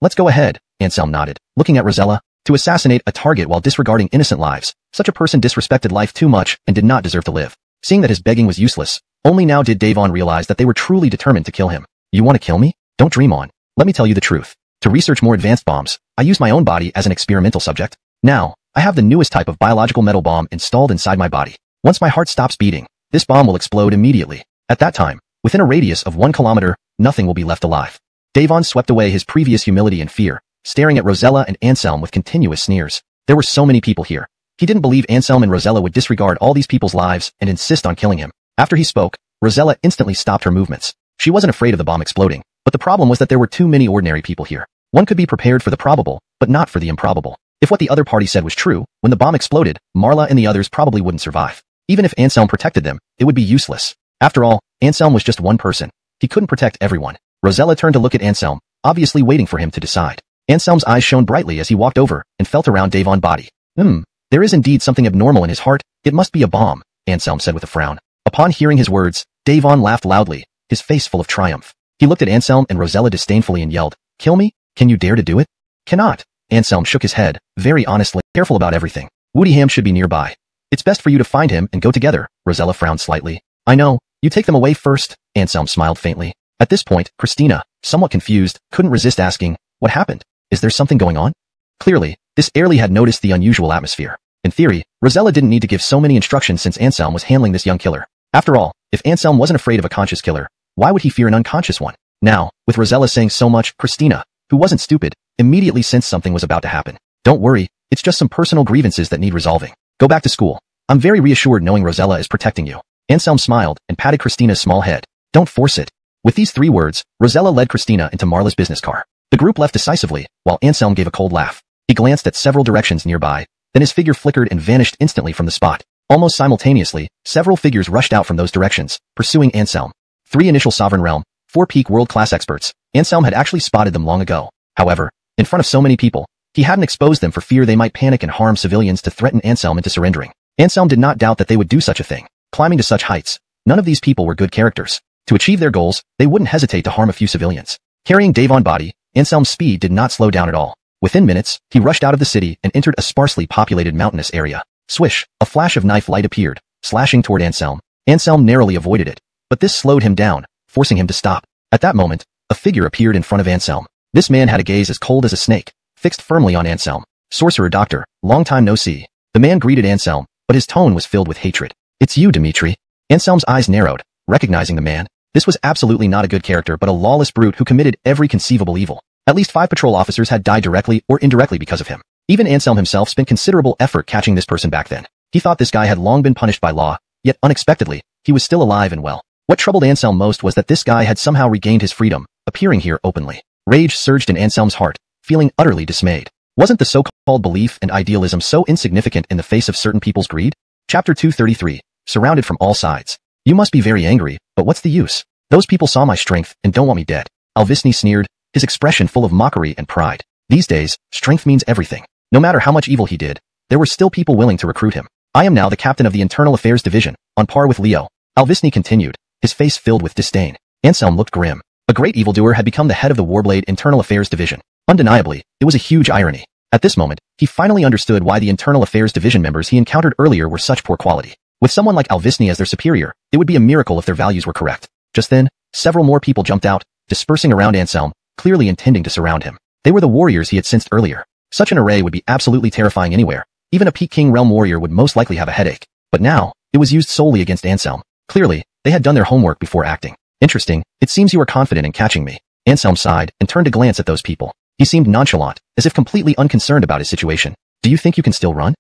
Let's go ahead, Anselm nodded, looking at Rosella. To assassinate a target while disregarding innocent lives, such a person disrespected life too much and did not deserve to live. Seeing that his begging was useless, only now did Davon realize that they were truly determined to kill him. You want to kill me? Don't dream on. Let me tell you the truth. To research more advanced bombs, I used my own body as an experimental subject. Now, I have the newest type of biological metal bomb installed inside my body. Once my heart stops beating, this bomb will explode immediately. At that time, within a radius of 1 kilometer, nothing will be left alive. Davon swept away his previous humility and fear, staring at Rosella and Anselm with continuous sneers. There were so many people here. He didn't believe Anselm and Rosella would disregard all these people's lives and insist on killing him. After he spoke, Rosella instantly stopped her movements. She wasn't afraid of the bomb exploding, but the problem was that there were too many ordinary people here. One could be prepared for the probable, but not for the improbable. If what the other party said was true, when the bomb exploded, Marla and the others probably wouldn't survive. Even if Anselm protected them, it would be useless. After all, Anselm was just one person. He couldn't protect everyone. Rosella turned to look at Anselm, obviously waiting for him to decide. Anselm's eyes shone brightly as he walked over and felt around Davon's body. There is indeed something abnormal in his heart. It must be a bomb, Anselm said with a frown. Upon hearing his words, Davon laughed loudly, his face full of triumph. He looked at Anselm and Rosella disdainfully and yelled, kill me? Can you dare to do it? Cannot. Anselm shook his head, very honestly, careful about everything. Woodyham should be nearby. It's best for you to find him and go together, Rosella frowned slightly. I know, you take them away first, Anselm smiled faintly. At this point, Christina, somewhat confused, couldn't resist asking, what happened? Is there something going on? Clearly, this heirly had noticed the unusual atmosphere. In theory, Rosella didn't need to give so many instructions since Anselm was handling this young killer. After all, if Anselm wasn't afraid of a conscious killer, why would he fear an unconscious one? Now, with Rosella saying so much, Christina, who wasn't stupid, immediately sensed something was about to happen. Don't worry, it's just some personal grievances that need resolving. Go back to school. I'm very reassured knowing Rosella is protecting you. Anselm smiled and patted Christina's small head. Don't force it. With these 3 words, Rosella led Christina into Marla's business car. The group left decisively, while Anselm gave a cold laugh. He glanced at several directions nearby, then his figure flickered and vanished instantly from the spot. Almost simultaneously, several figures rushed out from those directions, pursuing Anselm. 3 initial Sovereign Realm, 4 peak world-class experts. Anselm had actually spotted them long ago. However, in front of so many people, he hadn't exposed them for fear they might panic and harm civilians to threaten Anselm into surrendering. Anselm did not doubt that they would do such a thing. Climbing to such heights, none of these people were good characters. To achieve their goals, they wouldn't hesitate to harm a few civilians. Carrying Davon's body, Anselm's speed did not slow down at all. Within minutes, he rushed out of the city and entered a sparsely populated mountainous area. Swish, a flash of knife light appeared, slashing toward Anselm. Anselm narrowly avoided it, but this slowed him down, forcing him to stop. At that moment, a figure appeared in front of Anselm. This man had a gaze as cold as a snake, fixed firmly on Anselm. Sorcerer Doctor, long time no see. The man greeted Anselm, but his tone was filled with hatred. It's you, Dmitri. Anselm's eyes narrowed, recognizing the man. This was absolutely not a good character but a lawless brute who committed every conceivable evil. At least 5 patrol officers had died directly or indirectly because of him. Even Anselm himself spent considerable effort catching this person back then. He thought this guy had long been punished by law, yet unexpectedly, he was still alive and well. What troubled Anselm most was that this guy had somehow regained his freedom, appearing here openly. Rage surged in Anselm's heart, feeling utterly dismayed. Wasn't the so-called belief and idealism so insignificant in the face of certain people's greed? Chapter 233, surrounded from all sides. You must be very angry, but what's the use? Those people saw my strength and don't want me dead. Alvisny sneered, his expression full of mockery and pride. These days, strength means everything. No matter how much evil he did, there were still people willing to recruit him. I am now the captain of the Internal Affairs Division, on par with Leo. Alvisny continued, his face filled with disdain. Anselm looked grim. A great evildoer had become the head of the Warblade Internal Affairs Division. Undeniably, it was a huge irony. At this moment, he finally understood why the Internal Affairs Division members he encountered earlier were such poor quality. With someone like Alvisny as their superior, it would be a miracle if their values were correct. Just then, several more people jumped out, dispersing around Anselm, clearly intending to surround him. They were the warriors he had sensed earlier. Such an array would be absolutely terrifying anywhere. Even a Peak King Realm warrior would most likely have a headache. But now, it was used solely against Anselm. Clearly, they had done their homework before acting. Interesting, it seems you are confident in catching me. Anselm sighed and turned to glance at those people. He seemed nonchalant, as if completely unconcerned about his situation. Do you think you can still run?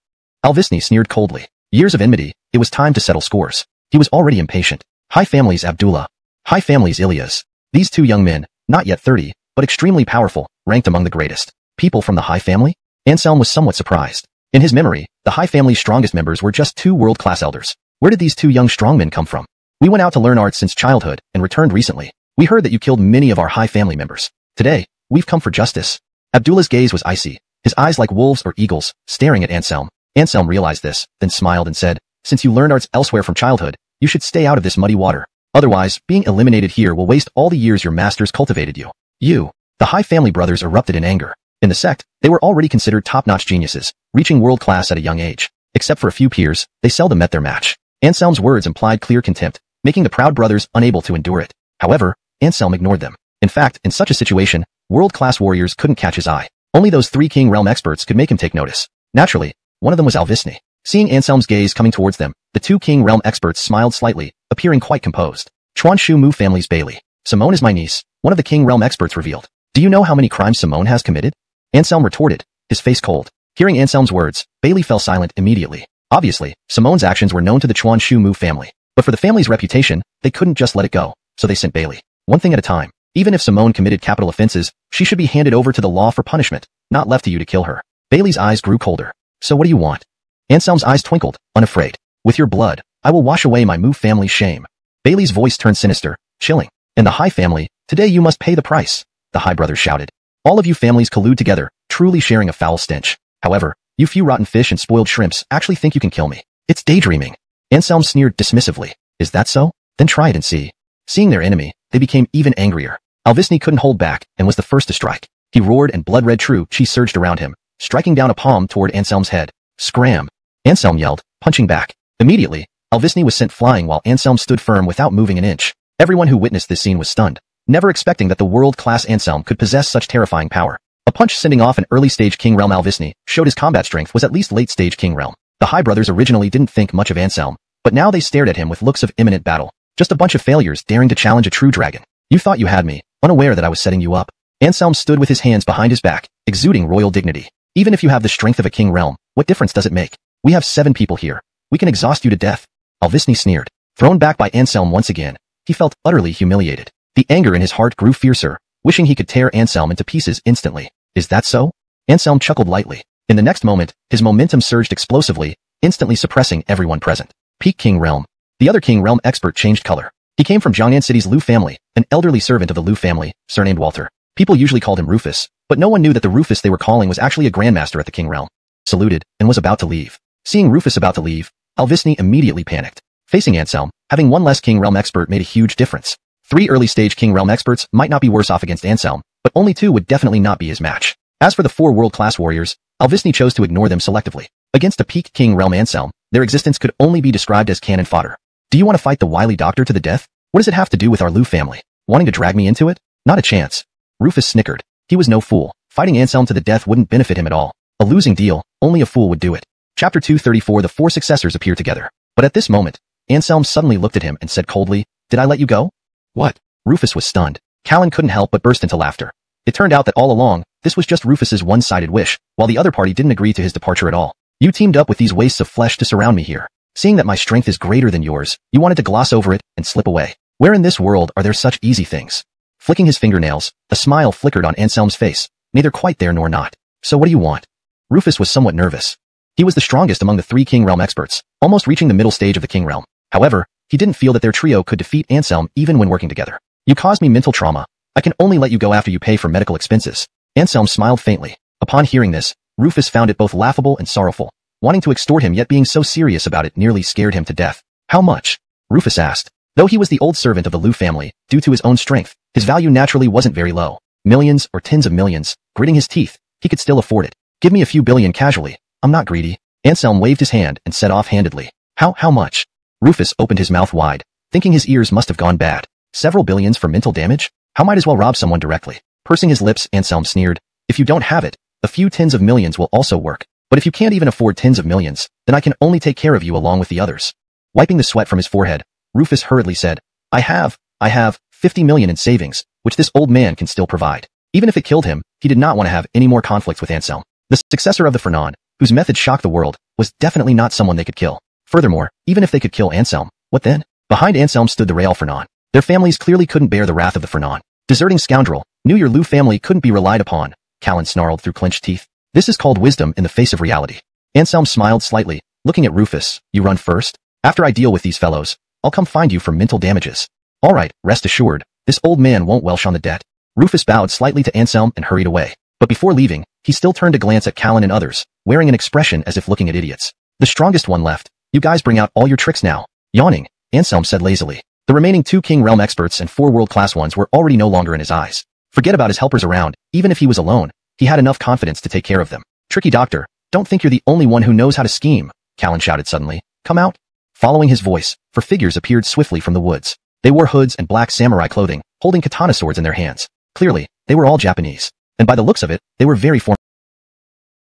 Alvisny sneered coldly. Years of enmity, it was time to settle scores. He was already impatient. High Family's Abdullah. High Family's Ilyas. These two young men, not yet 30, but extremely powerful, ranked among the greatest. People from the High Family? Anselm was somewhat surprised. In his memory, the High Family's strongest members were just 2 world-class elders. Where did these 2 young strongmen come from? We went out to learn arts since childhood and returned recently. We heard that you killed many of our High Family members. Today, we've come for justice. Abdullah's gaze was icy, his eyes like wolves or eagles, staring at Anselm. Anselm realized this, then smiled and said, since you learned arts elsewhere from childhood, you should stay out of this muddy water. Otherwise, being eliminated here will waste all the years your masters cultivated you. The High Family brothers erupted in anger. In the sect, they were already considered top-notch geniuses, reaching world class at a young age. Except for a few peers, they seldom met their match. Anselm's words implied clear contempt, making the proud brothers unable to endure it. However, Anselm ignored them. In fact, in such a situation, world-class warriors couldn't catch his eye. Only those 3 King Realm experts could make him take notice. Naturally, one of them was Alvisny. Seeing Anselm's gaze coming towards them, the 2 King Realm experts smiled slightly, appearing quite composed. Chuanshu Mu family's Bailey. Simone is my niece, one of the King Realm experts revealed. Do you know how many crimes Simone has committed? Anselm retorted, his face cold. Hearing Anselm's words, Bailey fell silent immediately. Obviously, Simone's actions were known to the Chuanshu Mu family. But for the family's reputation, they couldn't just let it go, so they sent Bailey. One thing at a time. Even if Simone committed capital offenses, she should be handed over to the law for punishment, not left to you to kill her. Bailey's eyes grew colder. So what do you want? Anselm's eyes twinkled, unafraid. With your blood, I will wash away my Mu family's shame. Bailey's voice turned sinister, chilling. In the High Family, today you must pay the price, the High brothers shouted. All of you families collude together, truly sharing a foul stench. However, you few rotten fish and spoiled shrimps actually think you can kill me. It's daydreaming. Anselm sneered dismissively. Is that so? Then try it and see. Seeing their enemy, they became even angrier. Alvisny couldn't hold back and was the first to strike. He roared and blood-red true chi surged around him, striking down a palm toward Anselm's head. Scram! Anselm yelled, punching back. Immediately, Alvisny was sent flying while Anselm stood firm without moving an inch. Everyone who witnessed this scene was stunned, never expecting that the world-class Anselm could possess such terrifying power. A punch sending off an early-stage King Realm Alvisny showed his combat strength was at least late-stage King Realm. The High brothers originally didn't think much of Anselm, but now they stared at him with looks of imminent battle. Just a bunch of failures daring to challenge a true dragon. You thought you had me, unaware that I was setting you up. Anselm stood with his hands behind his back, exuding royal dignity. Even if you have the strength of a King Realm, what difference does it make? We have 7 people here. We can exhaust you to death. Alvisny sneered. Thrown back by Anselm once again, he felt utterly humiliated. The anger in his heart grew fiercer, wishing he could tear Anselm into pieces instantly. Is that so? Anselm chuckled lightly. In the next moment, his momentum surged explosively, instantly suppressing everyone present. Peak King Realm. The other King Realm expert changed color. He came from Jiangnan City's Liu family, an elderly servant of the Liu family, surnamed Walter. People usually called him Rufus, but no one knew that the Rufus they were calling was actually a grandmaster at the King Realm. Saluted, and was about to leave. Seeing Rufus about to leave, Alvisny immediately panicked. Facing Anselm, having one less King Realm expert made a huge difference. 3 early-stage King Realm experts might not be worse off against Anselm, but only 2 would definitely not be his match. As for the 4 world-class warriors, Alvisni chose to ignore them selectively. Against a peak king realm Anselm, their existence could only be described as cannon fodder. Do you want to fight the wily doctor to the death? What does it have to do with our Lu family? Wanting to drag me into it? Not a chance. Rufus snickered. He was no fool. Fighting Anselm to the death wouldn't benefit him at all. A losing deal, only a fool would do it. Chapter 234. The 4 successors appear together. But at this moment, Anselm suddenly looked at him and said coldly, "Did I let you go?" "What?" Rufus was stunned. Callan couldn't help but burst into laughter. It turned out that all along, this was just Rufus's one-sided wish, while the other party didn't agree to his departure at all. "You teamed up with these wastes of flesh to surround me here. Seeing that my strength is greater than yours, you wanted to gloss over it and slip away. Where in this world are there such easy things?" Flicking his fingernails, a smile flickered on Anselm's face, neither quite there nor not. "So what do you want?" Rufus was somewhat nervous. He was the strongest among the 3 King Realm experts, almost reaching the middle stage of the King Realm. However, he didn't feel that their trio could defeat Anselm even when working together. "You caused me mental trauma. I can only let you go after you pay for medical expenses." Anselm smiled faintly. Upon hearing this, Rufus found it both laughable and sorrowful. Wanting to extort him yet being so serious about it nearly scared him to death. "How much?" Rufus asked. Though he was the old servant of the Lu family, due to his own strength, his value naturally wasn't very low. Millions or tens of millions, gritting his teeth, he could still afford it. "Give me a few billion casually. I'm not greedy." Anselm waved his hand and said offhandedly. How much?" Rufus opened his mouth wide, thinking his ears must have gone bad. "Several billions for mental damage? How might as well rob someone directly." Pursing his lips, Anselm sneered. "If you don't have it, a few tens of millions will also work. But if you can't even afford tens of millions, then I can only take care of you along with the others." Wiping the sweat from his forehead, Rufus hurriedly said, I have 50 million in savings, which this old man can still provide." Even if it killed him, he did not want to have any more conflicts with Anselm. The successor of the Fernan, whose method shocked the world, was definitely not someone they could kill. Furthermore, even if they could kill Anselm, what then? Behind Anselm stood the Real Fernan. Their families clearly couldn't bear the wrath of the Fernan. "Deserting scoundrel, knew your Lu family couldn't be relied upon," Callan snarled through clenched teeth. "This is called wisdom in the face of reality." Anselm smiled slightly, looking at Rufus. "You run first? After I deal with these fellows, I'll come find you for mental damages." "All right, rest assured, this old man won't welsh on the debt." Rufus bowed slightly to Anselm and hurried away. But before leaving, he still turned to glance at Callan and others, wearing an expression as if looking at idiots. "The strongest one left. You guys bring out all your tricks now." Yawning, Anselm said lazily. The remaining 2 King Realm experts and 4 world-class ones were already no longer in his eyes. Forget about his helpers around, even if he was alone, he had enough confidence to take care of them. "Tricky doctor, don't think you're the only one who knows how to scheme," Callan shouted suddenly. "Come out." Following his voice, 4 figures appeared swiftly from the woods. They wore hoods and black samurai clothing, holding katana swords in their hands. Clearly, they were all Japanese. And by the looks of it, they were very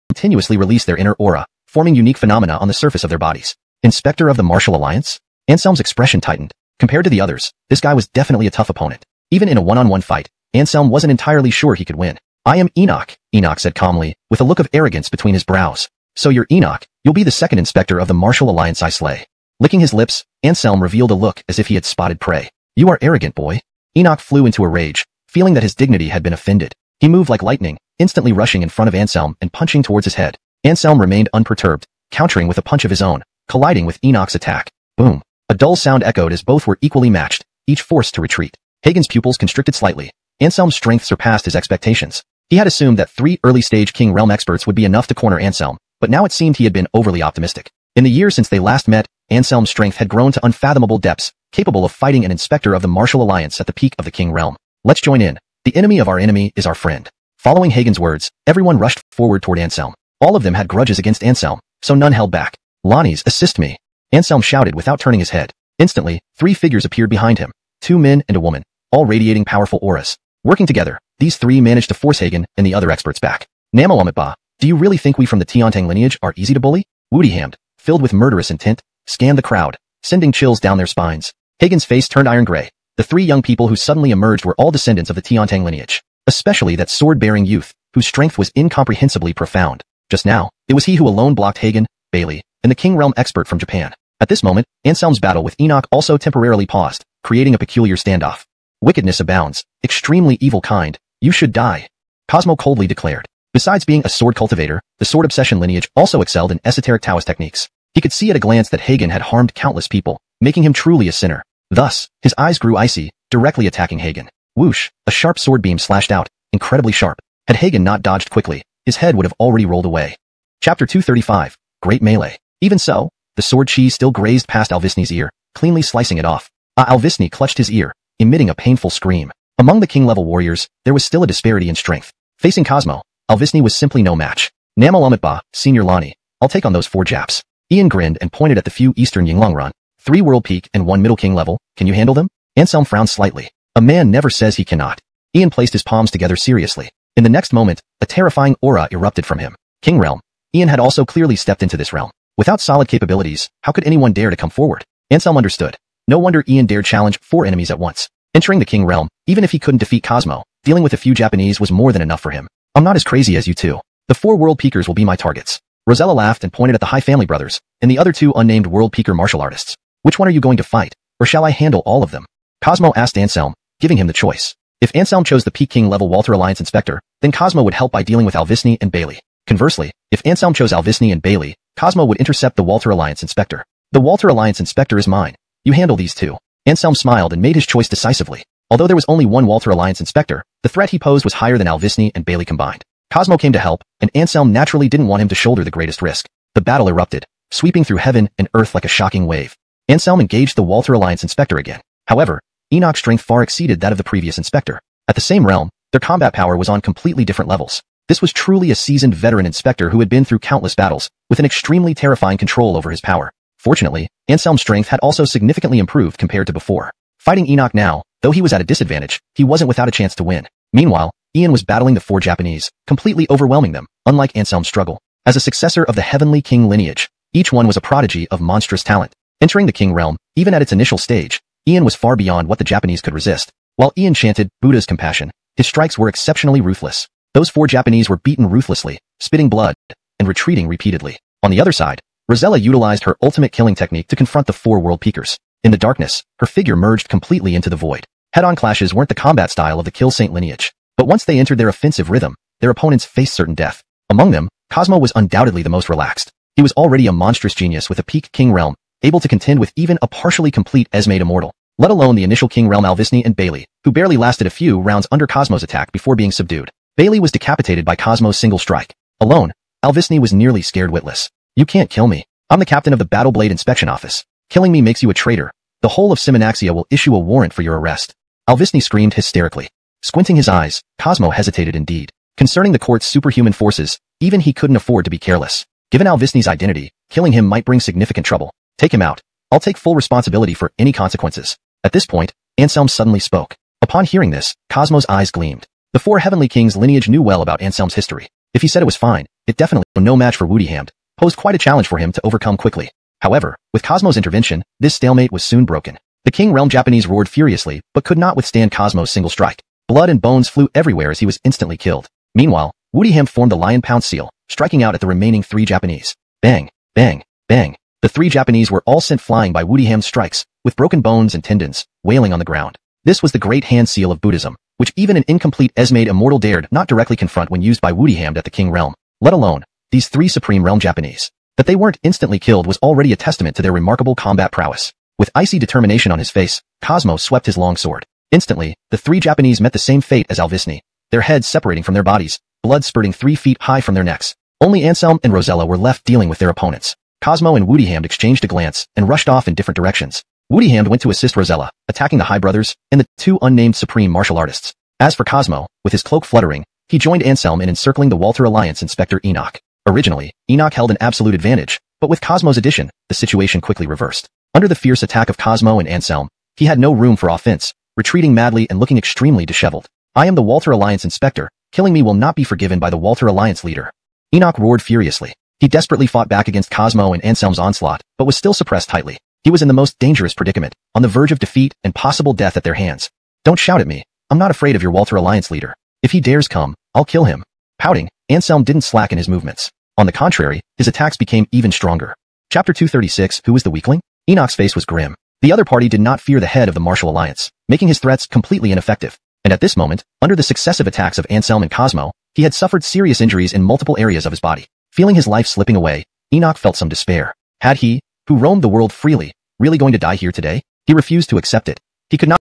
continuously released their inner aura, forming unique phenomena on the surface of their bodies. "Inspector of the Martial Alliance?" Anselm's expression tightened. Compared to the others, this guy was definitely a tough opponent. Even in a one-on-one fight, Anselm wasn't entirely sure he could win. "I am Enoch," Enoch said calmly, with a look of arrogance between his brows. "So you're Enoch, you'll be the second inspector of the Martial Alliance I slay." Licking his lips, Anselm revealed a look as if he had spotted prey. "You are arrogant, boy." Enoch flew into a rage, feeling that his dignity had been offended. He moved like lightning, instantly rushing in front of Anselm and punching towards his head. Anselm remained unperturbed, countering with a punch of his own, colliding with Enoch's attack. Boom. A dull sound echoed as both were equally matched, each forced to retreat. Hagen's pupils constricted slightly. Anselm's strength surpassed his expectations. He had assumed that 3 early-stage King Realm experts would be enough to corner Anselm, but now it seemed he had been overly optimistic. In the years since they last met, Anselm's strength had grown to unfathomable depths, capable of fighting an inspector of the Martial Alliance at the peak of the King Realm. "Let's join in. The enemy of our enemy is our friend." Following Hagen's words, everyone rushed forward toward Anselm. All of them had grudges against Anselm, so none held back. "Lonnie's, assist me," Anselm shouted without turning his head. Instantly, 3 figures appeared behind him, 2 men and a woman, all radiating powerful auras. Working together, these 3 managed to force Hagen and the other experts back. "Namo Amitba, do you really think we from the Tiantang lineage are easy to bully?" Woodyhammed, filled with murderous intent, scanned the crowd, sending chills down their spines. Hagen's face turned iron gray. The 3 young people who suddenly emerged were all descendants of the Tiantang lineage, especially that sword-bearing youth, whose strength was incomprehensibly profound. Just now, it was he who alone blocked Hagen, Bailey, and the King Realm expert from Japan. At this moment, Anselm's battle with Enoch also temporarily paused, creating a peculiar standoff. "Wickedness abounds, extremely evil kind, you should die," Cosmo coldly declared. Besides being a sword cultivator, the sword obsession lineage also excelled in esoteric Taoist techniques. He could see at a glance that Hagen had harmed countless people, making him truly a sinner. Thus, his eyes grew icy, directly attacking Hagen. Whoosh, a sharp sword beam slashed out, incredibly sharp. Had Hagen not dodged quickly, his head would have already rolled away. Chapter 235, Great Melee. Even so, the sword chi still grazed past Alvisni's ear, cleanly slicing it off. Alvisni clutched his ear, emitting a painful scream. Among the king-level warriors, there was still a disparity in strength. Facing Cosmo, Alvisny was simply no match. Namalamitba, Senior Lani, I'll take on those 4 Japs. Ian grinned and pointed at the few Eastern Yinglong 3 World Peak and 1 Middle King level. Can you handle them? Anselm frowned slightly. A man never says he cannot. Ian placed his palms together seriously. In the next moment, a terrifying aura erupted from him. King Realm. Ian had also clearly stepped into this realm. Without solid capabilities, how could anyone dare to come forward? Anselm understood. No wonder Ian dared challenge 4 enemies at once. Entering the King Realm, even if he couldn't defeat Cosmo, dealing with a few Japanese was more than enough for him. I'm not as crazy as you two. The 4 World Peakers will be my targets. Rosella laughed and pointed at the High Family brothers, and the other 2 unnamed World Peaker martial artists. Which one are you going to fight, or shall I handle all of them? Cosmo asked Anselm, giving him the choice. If Anselm chose the Peak King level Walter Alliance Inspector, then Cosmo would help by dealing with Alvisny and Bailey. Conversely, if Anselm chose Alvisny and Bailey, Cosmo would intercept the Walter Alliance Inspector. The Walter Alliance Inspector is mine. You handle these 2. Anselm smiled and made his choice decisively. Although there was only one Walter Alliance Inspector, the threat he posed was higher than Alvisny and Bailey combined. Cosmo came to help, and Anselm naturally didn't want him to shoulder the greatest risk. The battle erupted, sweeping through heaven and earth like a shocking wave. Anselm engaged the Walter Alliance Inspector again. However, Enoch's strength far exceeded that of the previous Inspector. At the same realm, their combat power was on completely different levels. This was truly a seasoned veteran Inspector who had been through countless battles, with an extremely terrifying control over his power. Fortunately, Anselm's strength had also significantly improved compared to before. Fighting Enoch now, though he was at a disadvantage, he wasn't without a chance to win. Meanwhile, Ian was battling the 4 Japanese, completely overwhelming them, unlike Anselm's struggle. As a successor of the Heavenly King lineage, each one was a prodigy of monstrous talent. Entering the King realm, even at its initial stage, Ian was far beyond what the Japanese could resist. While Ian chanted Buddha's compassion, his strikes were exceptionally ruthless. Those 4 Japanese were beaten ruthlessly, spitting blood, and retreating repeatedly. On the other side, Rosella utilized her ultimate killing technique to confront the 4 World Peakers. In the darkness, her figure merged completely into the void. Head-on clashes weren't the combat style of the Kill Saint lineage, but once they entered their offensive rhythm, their opponents faced certain death. Among them, Cosmo was undoubtedly the most relaxed. He was already a monstrous genius with a peak King realm, able to contend with even a partially complete Esmade immortal, let alone the initial King realm Alvisny and Bailey, who barely lasted a few rounds under Cosmo's attack before being subdued. Bailey was decapitated by Cosmo's single strike. Alone, Alvisny was nearly scared witless. You can't kill me. I'm the captain of the Battle Blade Inspection Office. Killing me makes you a traitor. The whole of Siminaxia will issue a warrant for your arrest. Alvisny screamed hysterically. Squinting his eyes, Cosmo hesitated indeed. Concerning the court's superhuman forces, even he couldn't afford to be careless. Given Alvisny's identity, killing him might bring significant trouble. Take him out. I'll take full responsibility for any consequences. At this point, Anselm suddenly spoke. Upon hearing this, Cosmo's eyes gleamed. The 4 Heavenly Kings lineage knew well about Anselm's history. If he said it was fine, it definitely was no match for Woodyhamd, posed quite a challenge for him to overcome quickly. However, with Cosmo's intervention, this stalemate was soon broken. The King Realm Japanese roared furiously, but could not withstand Cosmo's single strike. Blood and bones flew everywhere as he was instantly killed. Meanwhile, Woodyhamd formed the Lion Pounce seal, striking out at the remaining 3 Japanese. Bang, bang, bang. The 3 Japanese were all sent flying by Woodyhamd's strikes, with broken bones and tendons, wailing on the ground. This was the Great Hand Seal of Buddhism, which even an incomplete Esmade immortal dared not directly confront when used by Woodyhamd at the King Realm, let alone these 3 Supreme Realm Japanese. That they weren't instantly killed was already a testament to their remarkable combat prowess. With icy determination on his face, Cosmo swept his long sword. Instantly, the 3 Japanese met the same fate as Alvisny, their heads separating from their bodies, blood spurting 3 feet high from their necks. Only Anselm and Rosella were left dealing with their opponents. Cosmo and Woodyhamd exchanged a glance and rushed off in different directions. Woodyhamd went to assist Rosella, attacking the High Brothers and the 2 unnamed Supreme Martial Artists. As for Cosmo, with his cloak fluttering, he joined Anselm in encircling the Walter Alliance Inspector Enoch. Originally, Enoch held an absolute advantage, but with Cosmo's addition, the situation quickly reversed. Under the fierce attack of Cosmo and Anselm, he had no room for offense, retreating madly and looking extremely disheveled. I am the Walter Alliance Inspector. Killing me will not be forgiven by the Walter Alliance leader. Enoch roared furiously. He desperately fought back against Cosmo and Anselm's onslaught, but was still suppressed tightly. He was in the most dangerous predicament, on the verge of defeat and possible death at their hands. Don't shout at me. I'm not afraid of your Walter Alliance leader. If he dares come, I'll kill him. Pouting, Anselm didn't slacken his movements. On the contrary, his attacks became even stronger. Chapter 236, Who is the weakling? Enoch's face was grim. The other party did not fear the head of the Martial Alliance, making his threats completely ineffective. And at this moment, under the successive attacks of Anselm and Cosmo, he had suffered serious injuries in multiple areas of his body. Feeling his life slipping away, Enoch felt some despair. Had he, who roamed the world freely, really going to die here today? He refused to accept it. He could not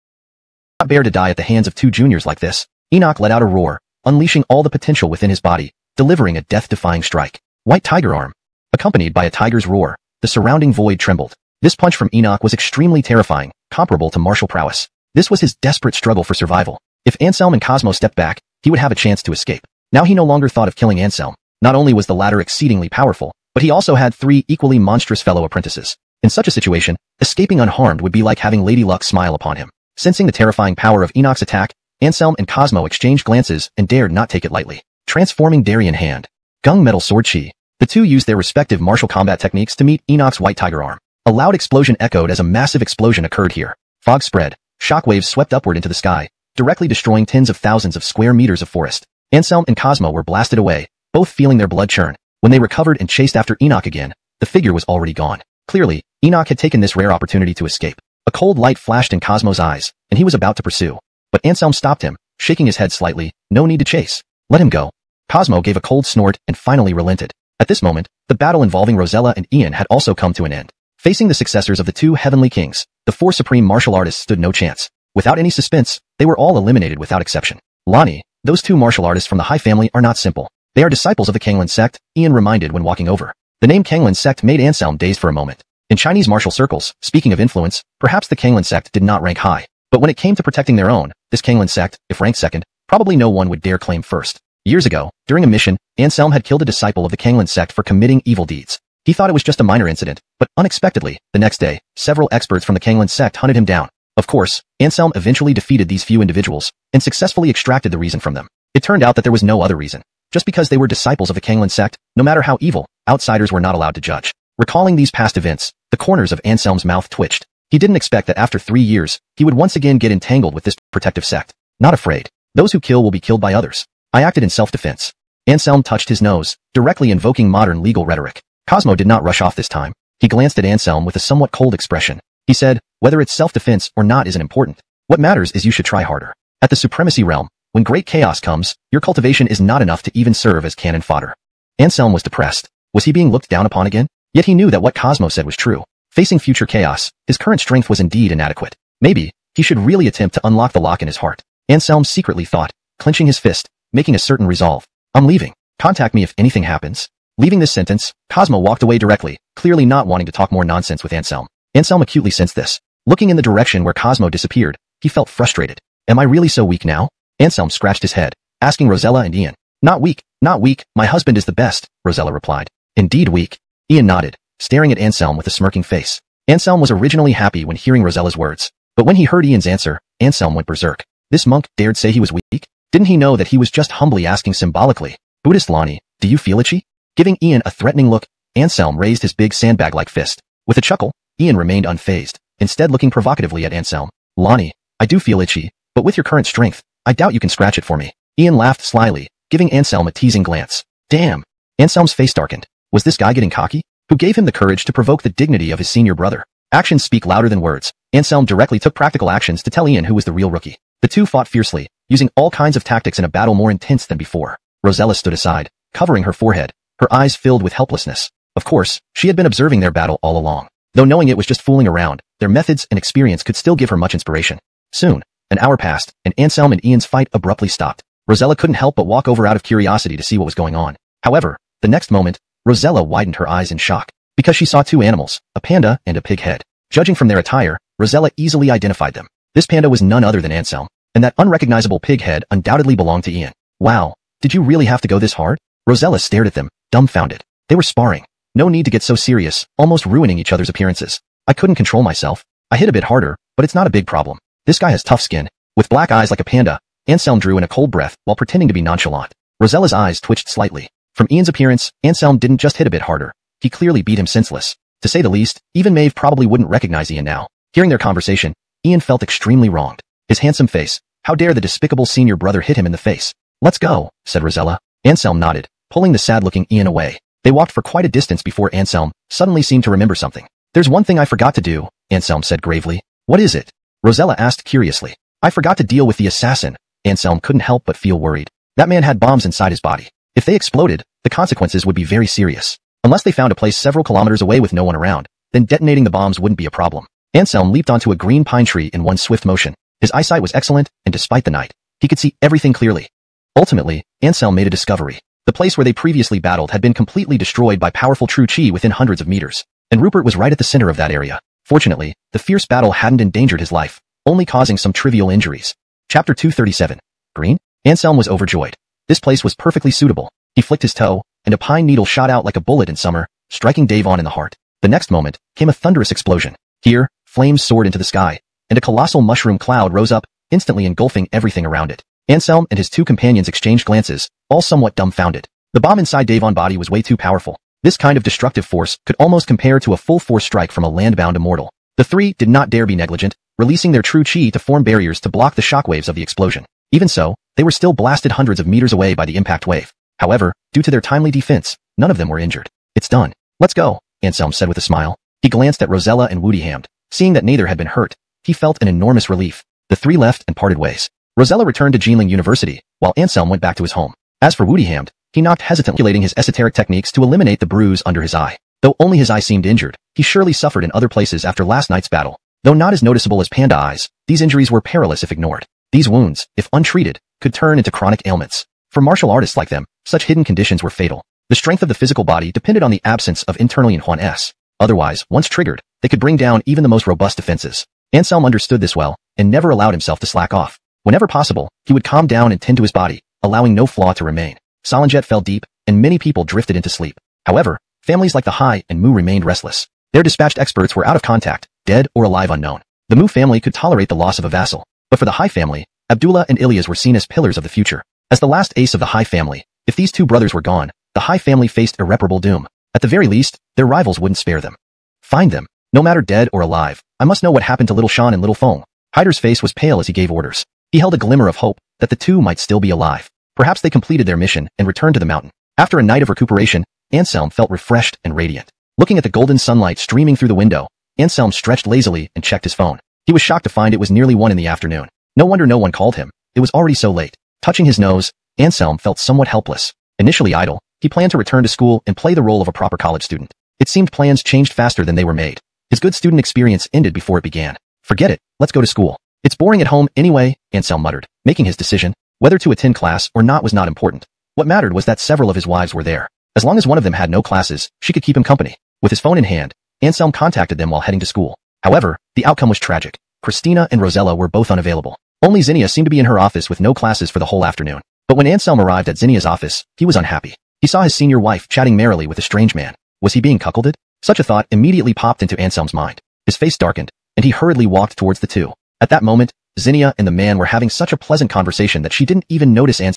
bear to die at the hands of 2 juniors like this. Enoch let out a roar, unleashing all the potential within his body, delivering a death-defying strike. White Tiger Arm. Accompanied by a tiger's roar, the surrounding void trembled. This punch from Enoch was extremely terrifying, comparable to martial prowess. This was his desperate struggle for survival. If Anselm and Cosmo stepped back, he would have a chance to escape. Now he no longer thought of killing Anselm. Not only was the latter exceedingly powerful, but he also had 3 equally monstrous fellow apprentices. In such a situation, escaping unharmed would be like having Lady Luck smile upon him. Sensing the terrifying power of Enoch's attack, Anselm and Cosmo exchanged glances and dared not take it lightly. Transforming Darien Hand. Gung Metal Sword Chi. The two used their respective martial combat techniques to meet Enoch's white tiger arm. A loud explosion echoed as a massive explosion occurred here. Fog spread. Shockwaves swept upward into the sky, directly destroying tens of thousands of square meters of forest. Anselm and Cosmo were blasted away, both feeling their blood churn. When they recovered and chased after Enoch again, the figure was already gone. Clearly, Enoch had taken this rare opportunity to escape. A cold light flashed in Cosmo's eyes, and he was about to pursue. But Anselm stopped him, shaking his head slightly. No need to chase. Let him go. Cosmo gave a cold snort and finally relented. At this moment, the battle involving Rosella and Ian had also come to an end. Facing the successors of the 2 heavenly kings, the 4 supreme martial artists stood no chance. Without any suspense, they were all eliminated without exception. Lonnie, those 2 martial artists from the High family are not simple. They are disciples of the Kanglin sect, Ian reminded when walking over. The name Kanglin sect made Anselm dazed for a moment. In Chinese martial circles, speaking of influence, perhaps the Kanglin sect did not rank high. But when it came to protecting their own, this Kanglin sect, if ranked second, probably no one would dare claim first. Years ago, during a mission, Anselm had killed a disciple of the Kanglin sect for committing evil deeds. He thought it was just a minor incident, but unexpectedly, the next day, several experts from the Kanglin sect hunted him down. Of course, Anselm eventually defeated these few individuals and successfully extracted the reason from them. It turned out that there was no other reason. Just because they were disciples of the Kanglin sect, no matter how evil, outsiders were not allowed to judge. Recalling these past events, the corners of Anselm's mouth twitched. He didn't expect that after 3 years, he would once again get entangled with this protective sect. Not afraid. Those who kill will be killed by others. I acted in self-defense. Anselm touched his nose, directly invoking modern legal rhetoric. Cosmo did not rush off this time. He glanced at Anselm with a somewhat cold expression. He said, whether it's self-defense or not isn't important. What matters is you should try harder. At the Supremacy Realm, when great chaos comes, your cultivation is not enough to even serve as cannon fodder. Anselm was depressed. Was he being looked down upon again? Yet he knew that what Cosmo said was true. Facing future chaos, his current strength was indeed inadequate. Maybe, he should really attempt to unlock the lock in his heart. Anselm secretly thought, clenching his fist, making a certain resolve. I'm leaving. Contact me if anything happens. Leaving this sentence, Cosmo walked away directly, clearly not wanting to talk more nonsense with Anselm. Anselm acutely sensed this. Looking in the direction where Cosmo disappeared, he felt frustrated. Am I really so weak now? Anselm scratched his head, asking Rosella and Ian. Not weak, not weak, my husband is the best, Rosella replied. Indeed weak. Ian nodded, staring at Anselm with a smirking face. Anselm was originally happy when hearing Rosella's words, but when he heard Ian's answer, Anselm went berserk. This monk dared say he was weak? Didn't he know that he was just humbly asking symbolically? Buddhist Lonnie, do you feel itchy? Giving Ian a threatening look, Anselm raised his big sandbag-like fist. With a chuckle, Ian remained unfazed, instead looking provocatively at Anselm. Lonnie, I do feel itchy, but with your current strength, I doubt you can scratch it for me. Ian laughed slyly, giving Anselm a teasing glance. Damn. Anselm's face darkened. Was this guy getting cocky? Who gave him the courage to provoke the dignity of his senior brother? Actions speak louder than words. Anselm directly took practical actions to tell Ian who was the real rookie. The two fought fiercely, using all kinds of tactics in a battle more intense than before. Rosella stood aside, covering her forehead, her eyes filled with helplessness. Of course, she had been observing their battle all along. Though knowing it was just fooling around, their methods and experience could still give her much inspiration. Soon, an hour passed, and Anselm and Ian's fight abruptly stopped. Rosella couldn't help but walk over out of curiosity to see what was going on. However, the next moment, Rosella widened her eyes in shock, because she saw two animals, a panda and a pig head. Judging from their attire, Rosella easily identified them. This panda was none other than Anselm, and that unrecognizable pig head undoubtedly belonged to Ian. Wow, did you really have to go this hard? Rosella stared at them, dumbfounded. They were sparring. No need to get so serious, almost ruining each other's appearances. I couldn't control myself. I hit a bit harder, but it's not a big problem. This guy has tough skin. With black eyes like a panda, Anselm drew in a cold breath while pretending to be nonchalant. Rosella's eyes twitched slightly. From Ian's appearance, Anselm didn't just hit a bit harder. He clearly beat him senseless. To say the least, even Maeve probably wouldn't recognize Ian now. Hearing their conversation, Ian felt extremely wronged. His handsome face, how dare the despicable senior brother hit him in the face. Let's go, said Rosella. Anselm nodded, pulling the sad-looking Ian away. They walked for quite a distance before Anselm suddenly seemed to remember something. There's one thing I forgot to do, Anselm said gravely. What is it? Rosella asked curiously. I forgot to deal with the assassin. Anselm couldn't help but feel worried. That man had bombs inside his body. If they exploded, the consequences would be very serious. Unless they found a place several kilometers away with no one around, then detonating the bombs wouldn't be a problem. Anselm leaped onto a green pine tree in one swift motion. His eyesight was excellent, and despite the night, he could see everything clearly. Ultimately, Anselm made a discovery. The place where they previously battled had been completely destroyed by powerful true chi within hundreds of meters, and Rupert was right at the center of that area. Fortunately, the fierce battle hadn't endangered his life, only causing some trivial injuries. Chapter 237. Green? Anselm was overjoyed. This place was perfectly suitable. He flicked his toe, and a pine needle shot out like a bullet in summer, striking Davon in the heart. The next moment came a thunderous explosion. Here, flames soared into the sky, and a colossal mushroom cloud rose up, instantly engulfing everything around it. Anselm and his two companions exchanged glances, all somewhat dumbfounded. The bomb inside Davon's body was way too powerful. This kind of destructive force could almost compare to a full-force strike from a land-bound immortal. The three did not dare be negligent, releasing their true chi to form barriers to block the shockwaves of the explosion. Even so, they were still blasted hundreds of meters away by the impact wave. However, due to their timely defense, none of them were injured. It's done. Let's go, Anselm said with a smile. He glanced at Rosella and Woodyhamd. Seeing that neither had been hurt, he felt an enormous relief. The three left and parted ways. Rosella returned to Jinling University, while Anselm went back to his home. As for Woodyhamd, he knocked hesitantly, calculating his esoteric techniques to eliminate the bruise under his eye. Though only his eye seemed injured, he surely suffered in other places after last night's battle. Though not as noticeable as Panda Eyes, these injuries were perilous if ignored. These wounds, if untreated, could turn into chronic ailments. For martial artists like them, such hidden conditions were fatal. The strength of the physical body depended on the absence of internal Yuan S. Otherwise, once triggered, they could bring down even the most robust defenses. Anselm understood this well, and never allowed himself to slack off. Whenever possible, he would calm down and tend to his body, allowing no flaw to remain. Salanjet fell deep, and many people drifted into sleep. However, families like the Hai and Mu remained restless. Their dispatched experts were out of contact, dead or alive unknown. The Mu family could tolerate the loss of a vassal, but for the Hai family, Abdullah and Ilyas were seen as pillars of the future. As the last ace of the Hai family, if these two brothers were gone, the Hai family faced irreparable doom. At the very least, their rivals wouldn't spare them. Find them. No matter dead or alive, I must know what happened to Little Shan and Little Fong. Hyder's face was pale as he gave orders. He held a glimmer of hope that the two might still be alive. Perhaps they completed their mission and returned to the mountain. After a night of recuperation, Anselm felt refreshed and radiant. Looking at the golden sunlight streaming through the window, Anselm stretched lazily and checked his phone. He was shocked to find it was nearly 1 in the afternoon. No wonder no one called him. It was already so late. Touching his nose, Anselm felt somewhat helpless. Initially idle, he planned to return to school and play the role of a proper college student. It seemed plans changed faster than they were made. His good student experience ended before it began. Forget it, let's go to school. It's boring at home anyway, Anselm muttered. Making his decision, whether to attend class or not was not important. What mattered was that several of his wives were there. As long as one of them had no classes, she could keep him company. With his phone in hand, Anselm contacted them while heading to school. However, the outcome was tragic. Christina and Rosella were both unavailable. Only Zinnia seemed to be in her office with no classes for the whole afternoon. But when Anselm arrived at Zinnia's office, he was unhappy. He saw his senior wife chatting merrily with a strange man. Was he being cuckolded? Such a thought immediately popped into Anselm's mind. His face darkened, and he hurriedly walked towards the two. At that moment, Zinnia and the man were having such a pleasant conversation that she didn't even notice Anselm's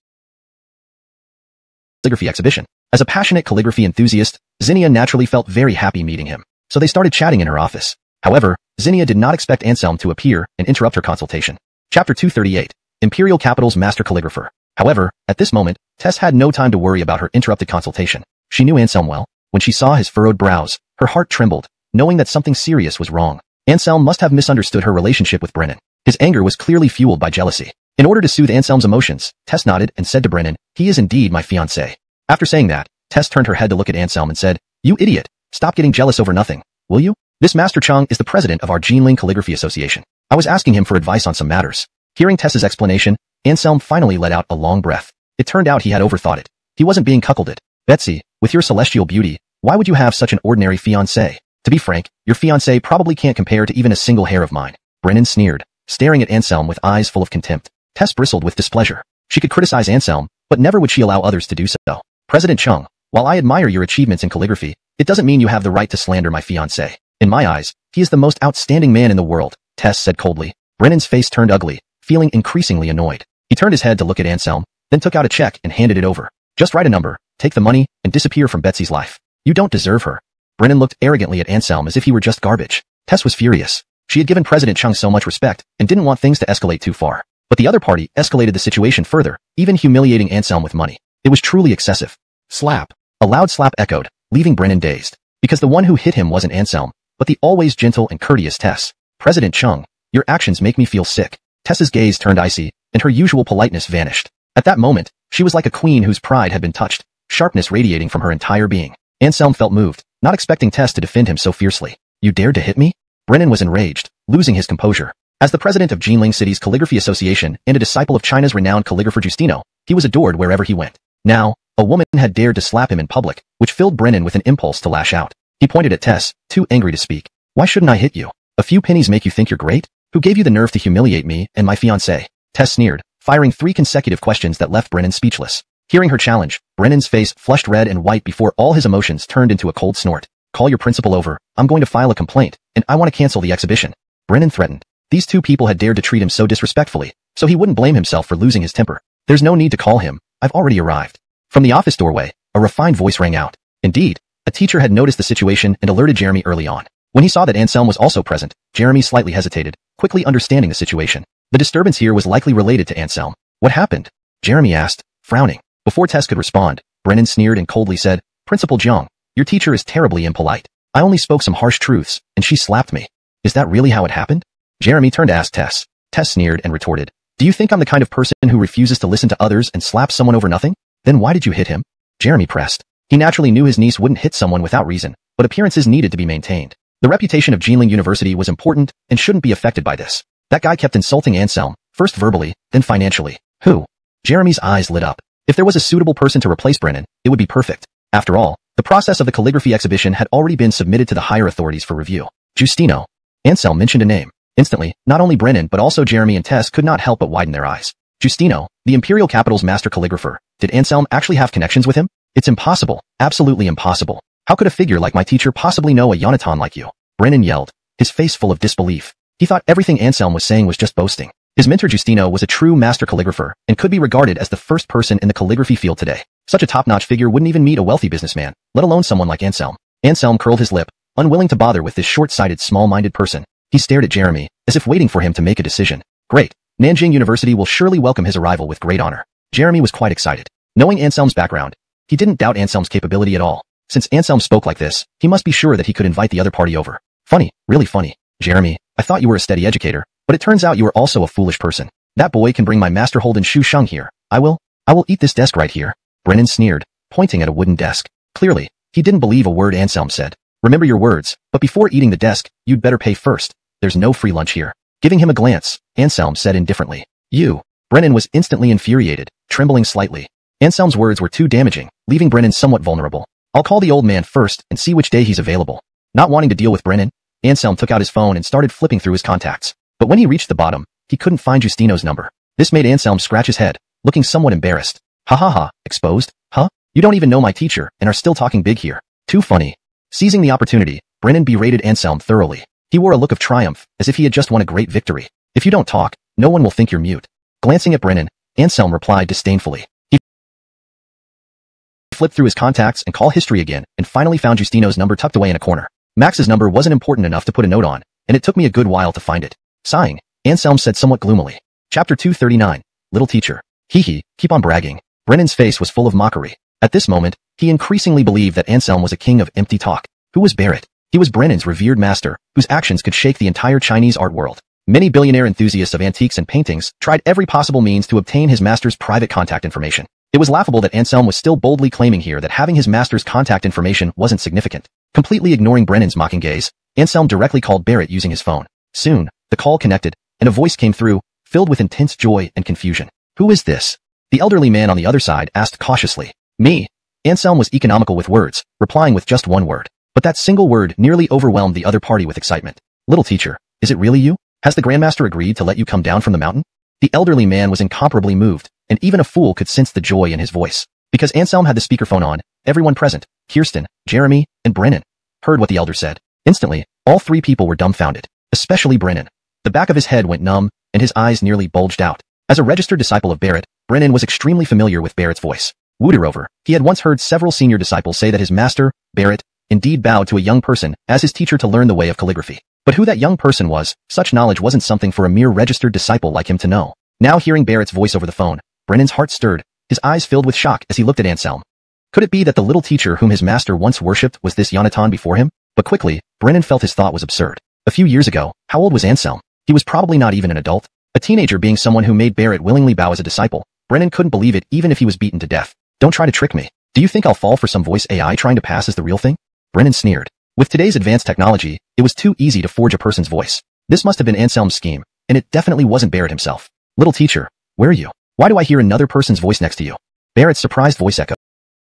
calligraphy exhibition. As a passionate calligraphy enthusiast, Zinnia naturally felt very happy meeting him. So they started chatting in her office. However, Zinnia did not expect Anselm to appear and interrupt her consultation. Chapter 238. Imperial Capital's Master Calligrapher. However, at this moment, Tess had no time to worry about her interrupted consultation. She knew Anselm well. When she saw his furrowed brows, her heart trembled, knowing that something serious was wrong. Anselm must have misunderstood her relationship with Brennan. His anger was clearly fueled by jealousy. In order to soothe Anselm's emotions, Tess nodded and said to Brennan, "He is indeed my fiancé." After saying that, Tess turned her head to look at Anselm and said, "You idiot, stop getting jealous over nothing, will you? This Master Chung is the president of our Jinling Calligraphy Association. I was asking him for advice on some matters." Hearing Tess's explanation, Anselm finally let out a long breath. It turned out he had overthought it. He wasn't being cuckolded. "Betsy, with your celestial beauty, why would you have such an ordinary fiancé? To be frank, your fiancé probably can't compare to even a single hair of mine." Brennan sneered, staring at Anselm with eyes full of contempt. Tess bristled with displeasure. She could criticize Anselm, but never would she allow others to do so. "President Chung, while I admire your achievements in calligraphy, it doesn't mean you have the right to slander my fiancé. In my eyes, he is the most outstanding man in the world," Tess said coldly. Brennan's face turned ugly, feeling increasingly annoyed. He turned his head to look at Anselm, then took out a check and handed it over. "Just write a number, take the money, and disappear from Betsy's life. You don't deserve her." Brennan looked arrogantly at Anselm as if he were just garbage. Tess was furious. She had given President Chung so much respect and didn't want things to escalate too far. But the other party escalated the situation further, even humiliating Anselm with money. It was truly excessive. Slap. A loud slap echoed, leaving Brennan dazed. Because the one who hit him wasn't Anselm, but the always gentle and courteous Tess. "President Chung, your actions make me feel sick." Tess's gaze turned icy, and her usual politeness vanished. At that moment, she was like a queen whose pride had been touched, sharpness radiating from her entire being. Anselm felt moved, not expecting Tess to defend him so fiercely. "You dared to hit me?" Brennan was enraged, losing his composure. As the president of Jinling City's Calligraphy Association and a disciple of China's renowned calligrapher Justino, he was adored wherever he went. Now, a woman had dared to slap him in public, which filled Brennan with an impulse to lash out. He pointed at Tess, too angry to speak. "Why shouldn't I hit you? A few pennies make you think you're great? Who gave you the nerve to humiliate me and my fiancé?" Tess sneered, firing 3 consecutive questions that left Brennan speechless. Hearing her challenge, Brennan's face flushed red and white before all his emotions turned into a cold snort. Call your principal over, I'm going to file a complaint, and I want to cancel the exhibition. Brennan threatened. These two people had dared to treat him so disrespectfully, so he wouldn't blame himself for losing his temper. There's no need to call him, I've already arrived. From the office doorway, a refined voice rang out. Indeed, a teacher had noticed the situation and alerted Jeremy early on. When he saw that Anselm was also present, Jeremy slightly hesitated, quickly understanding the situation. The disturbance here was likely related to Anselm. What happened? Jeremy asked, frowning. Before Tess could respond, Brennan sneered and coldly said, Principal Jiang, your teacher is terribly impolite. I only spoke some harsh truths, and she slapped me. Is that really how it happened? Jeremy turned to ask Tess. Tess sneered and retorted, Do you think I'm the kind of person who refuses to listen to others and slaps someone over nothing? Then why did you hit him? Jeremy pressed. He naturally knew his niece wouldn't hit someone without reason, but appearances needed to be maintained. The reputation of Jinling University was important and shouldn't be affected by this. That guy kept insulting Anselm, first verbally, then financially. Who? Jeremy's eyes lit up. If there was a suitable person to replace Brennan, it would be perfect. After all, the process of the calligraphy exhibition had already been submitted to the higher authorities for review. Justino. Anselm mentioned a name. Instantly, not only Brennan but also Jeremy and Tess could not help but widen their eyes. Justino, the Imperial Capital's master calligrapher. Did Anselm actually have connections with him? It's impossible. Absolutely impossible. How could a figure like my teacher possibly know a Yonatan like you? Brennan yelled, his face full of disbelief. He thought everything Anselm was saying was just boasting. His mentor Justino was a true master calligrapher and could be regarded as the first person in the calligraphy field today. Such a top-notch figure wouldn't even meet a wealthy businessman, let alone someone like Anselm. Anselm curled his lip, unwilling to bother with this short-sighted, small-minded person. He stared at Jeremy, as if waiting for him to make a decision. Great. Nanjing University will surely welcome his arrival with great honor. Jeremy was quite excited. Knowing Anselm's background, he didn't doubt Anselm's capability at all. Since Anselm spoke like this, he must be sure that he could invite the other party over. Funny, really funny. Jeremy, I thought you were a steady educator, but it turns out you are also a foolish person. That boy can bring my master Holden Shu Sheng here. I will eat this desk right here. Brennan sneered, pointing at a wooden desk. Clearly, he didn't believe a word Anselm said. Remember your words, but before eating the desk, you'd better pay first. There's no free lunch here. Giving him a glance, Anselm said indifferently. You. Brennan was instantly infuriated, trembling slightly. Anselm's words were too damaging, leaving Brennan somewhat vulnerable. I'll call the old man first and see which day he's available. Not wanting to deal with Brennan, Anselm took out his phone and started flipping through his contacts. But when he reached the bottom, he couldn't find Justino's number. This made Anselm scratch his head, looking somewhat embarrassed. Ha ha ha, exposed? Huh? You don't even know my teacher and are still talking big here. Too funny. Seizing the opportunity, Brennan berated Anselm thoroughly. He wore a look of triumph, as if he had just won a great victory. If you don't talk, no one will think you're mute. Glancing at Brennan, Anselm replied disdainfully. He flipped through his contacts and call history again, and finally found Justino's number tucked away in a corner. Max's number wasn't important enough to put a note on, and it took me a good while to find it. Sighing, Anselm said somewhat gloomily. Chapter 239. Little teacher. Hee hee, keep on bragging. Brennan's face was full of mockery. At this moment, he increasingly believed that Anselm was a king of empty talk. Who was Barrett? He was Brennan's revered master, whose actions could shake the entire Chinese art world. Many billionaire enthusiasts of antiques and paintings tried every possible means to obtain his master's private contact information. It was laughable that Anselm was still boldly claiming here that having his master's contact information wasn't significant. Completely ignoring Brennan's mocking gaze, Anselm directly called Barrett using his phone. Soon, the call connected, and a voice came through, filled with intense joy and confusion. Who is this? The elderly man on the other side asked cautiously. Me. Anselm was economical with words, replying with just one word. But that single word nearly overwhelmed the other party with excitement. Little teacher, is it really you? Has the Grandmaster agreed to let you come down from the mountain? The elderly man was incomparably moved, and even a fool could sense the joy in his voice. Because Anselm had the speakerphone on, everyone present, Kirsten, Jeremy, and Brennan, heard what the elder said. Instantly, all three people were dumbfounded, especially Brennan. The back of his head went numb, and his eyes nearly bulged out. As a registered disciple of Barrett, Brennan was extremely familiar with Barrett's voice. Moreover, he had once heard several senior disciples say that his master, Barrett, indeed bowed to a young person as his teacher to learn the way of calligraphy. But who that young person was, such knowledge wasn't something for a mere registered disciple like him to know. Now hearing Barrett's voice over the phone, Brennan's heart stirred, his eyes filled with shock as he looked at Anselm. Could it be that the little teacher whom his master once worshipped was this Yonatan before him? But quickly, Brennan felt his thought was absurd. A few years ago, how old was Anselm? He was probably not even an adult. A teenager being someone who made Barrett willingly bow as a disciple. Brennan couldn't believe it even if he was beaten to death. Don't try to trick me. Do you think I'll fall for some voice AI trying to pass as the real thing? Brennan sneered. With today's advanced technology, it was too easy to forge a person's voice. This must have been Anselm's scheme, and it definitely wasn't Barrett himself. Little teacher, where are you? Why do I hear another person's voice next to you? Barrett's surprised voice echoed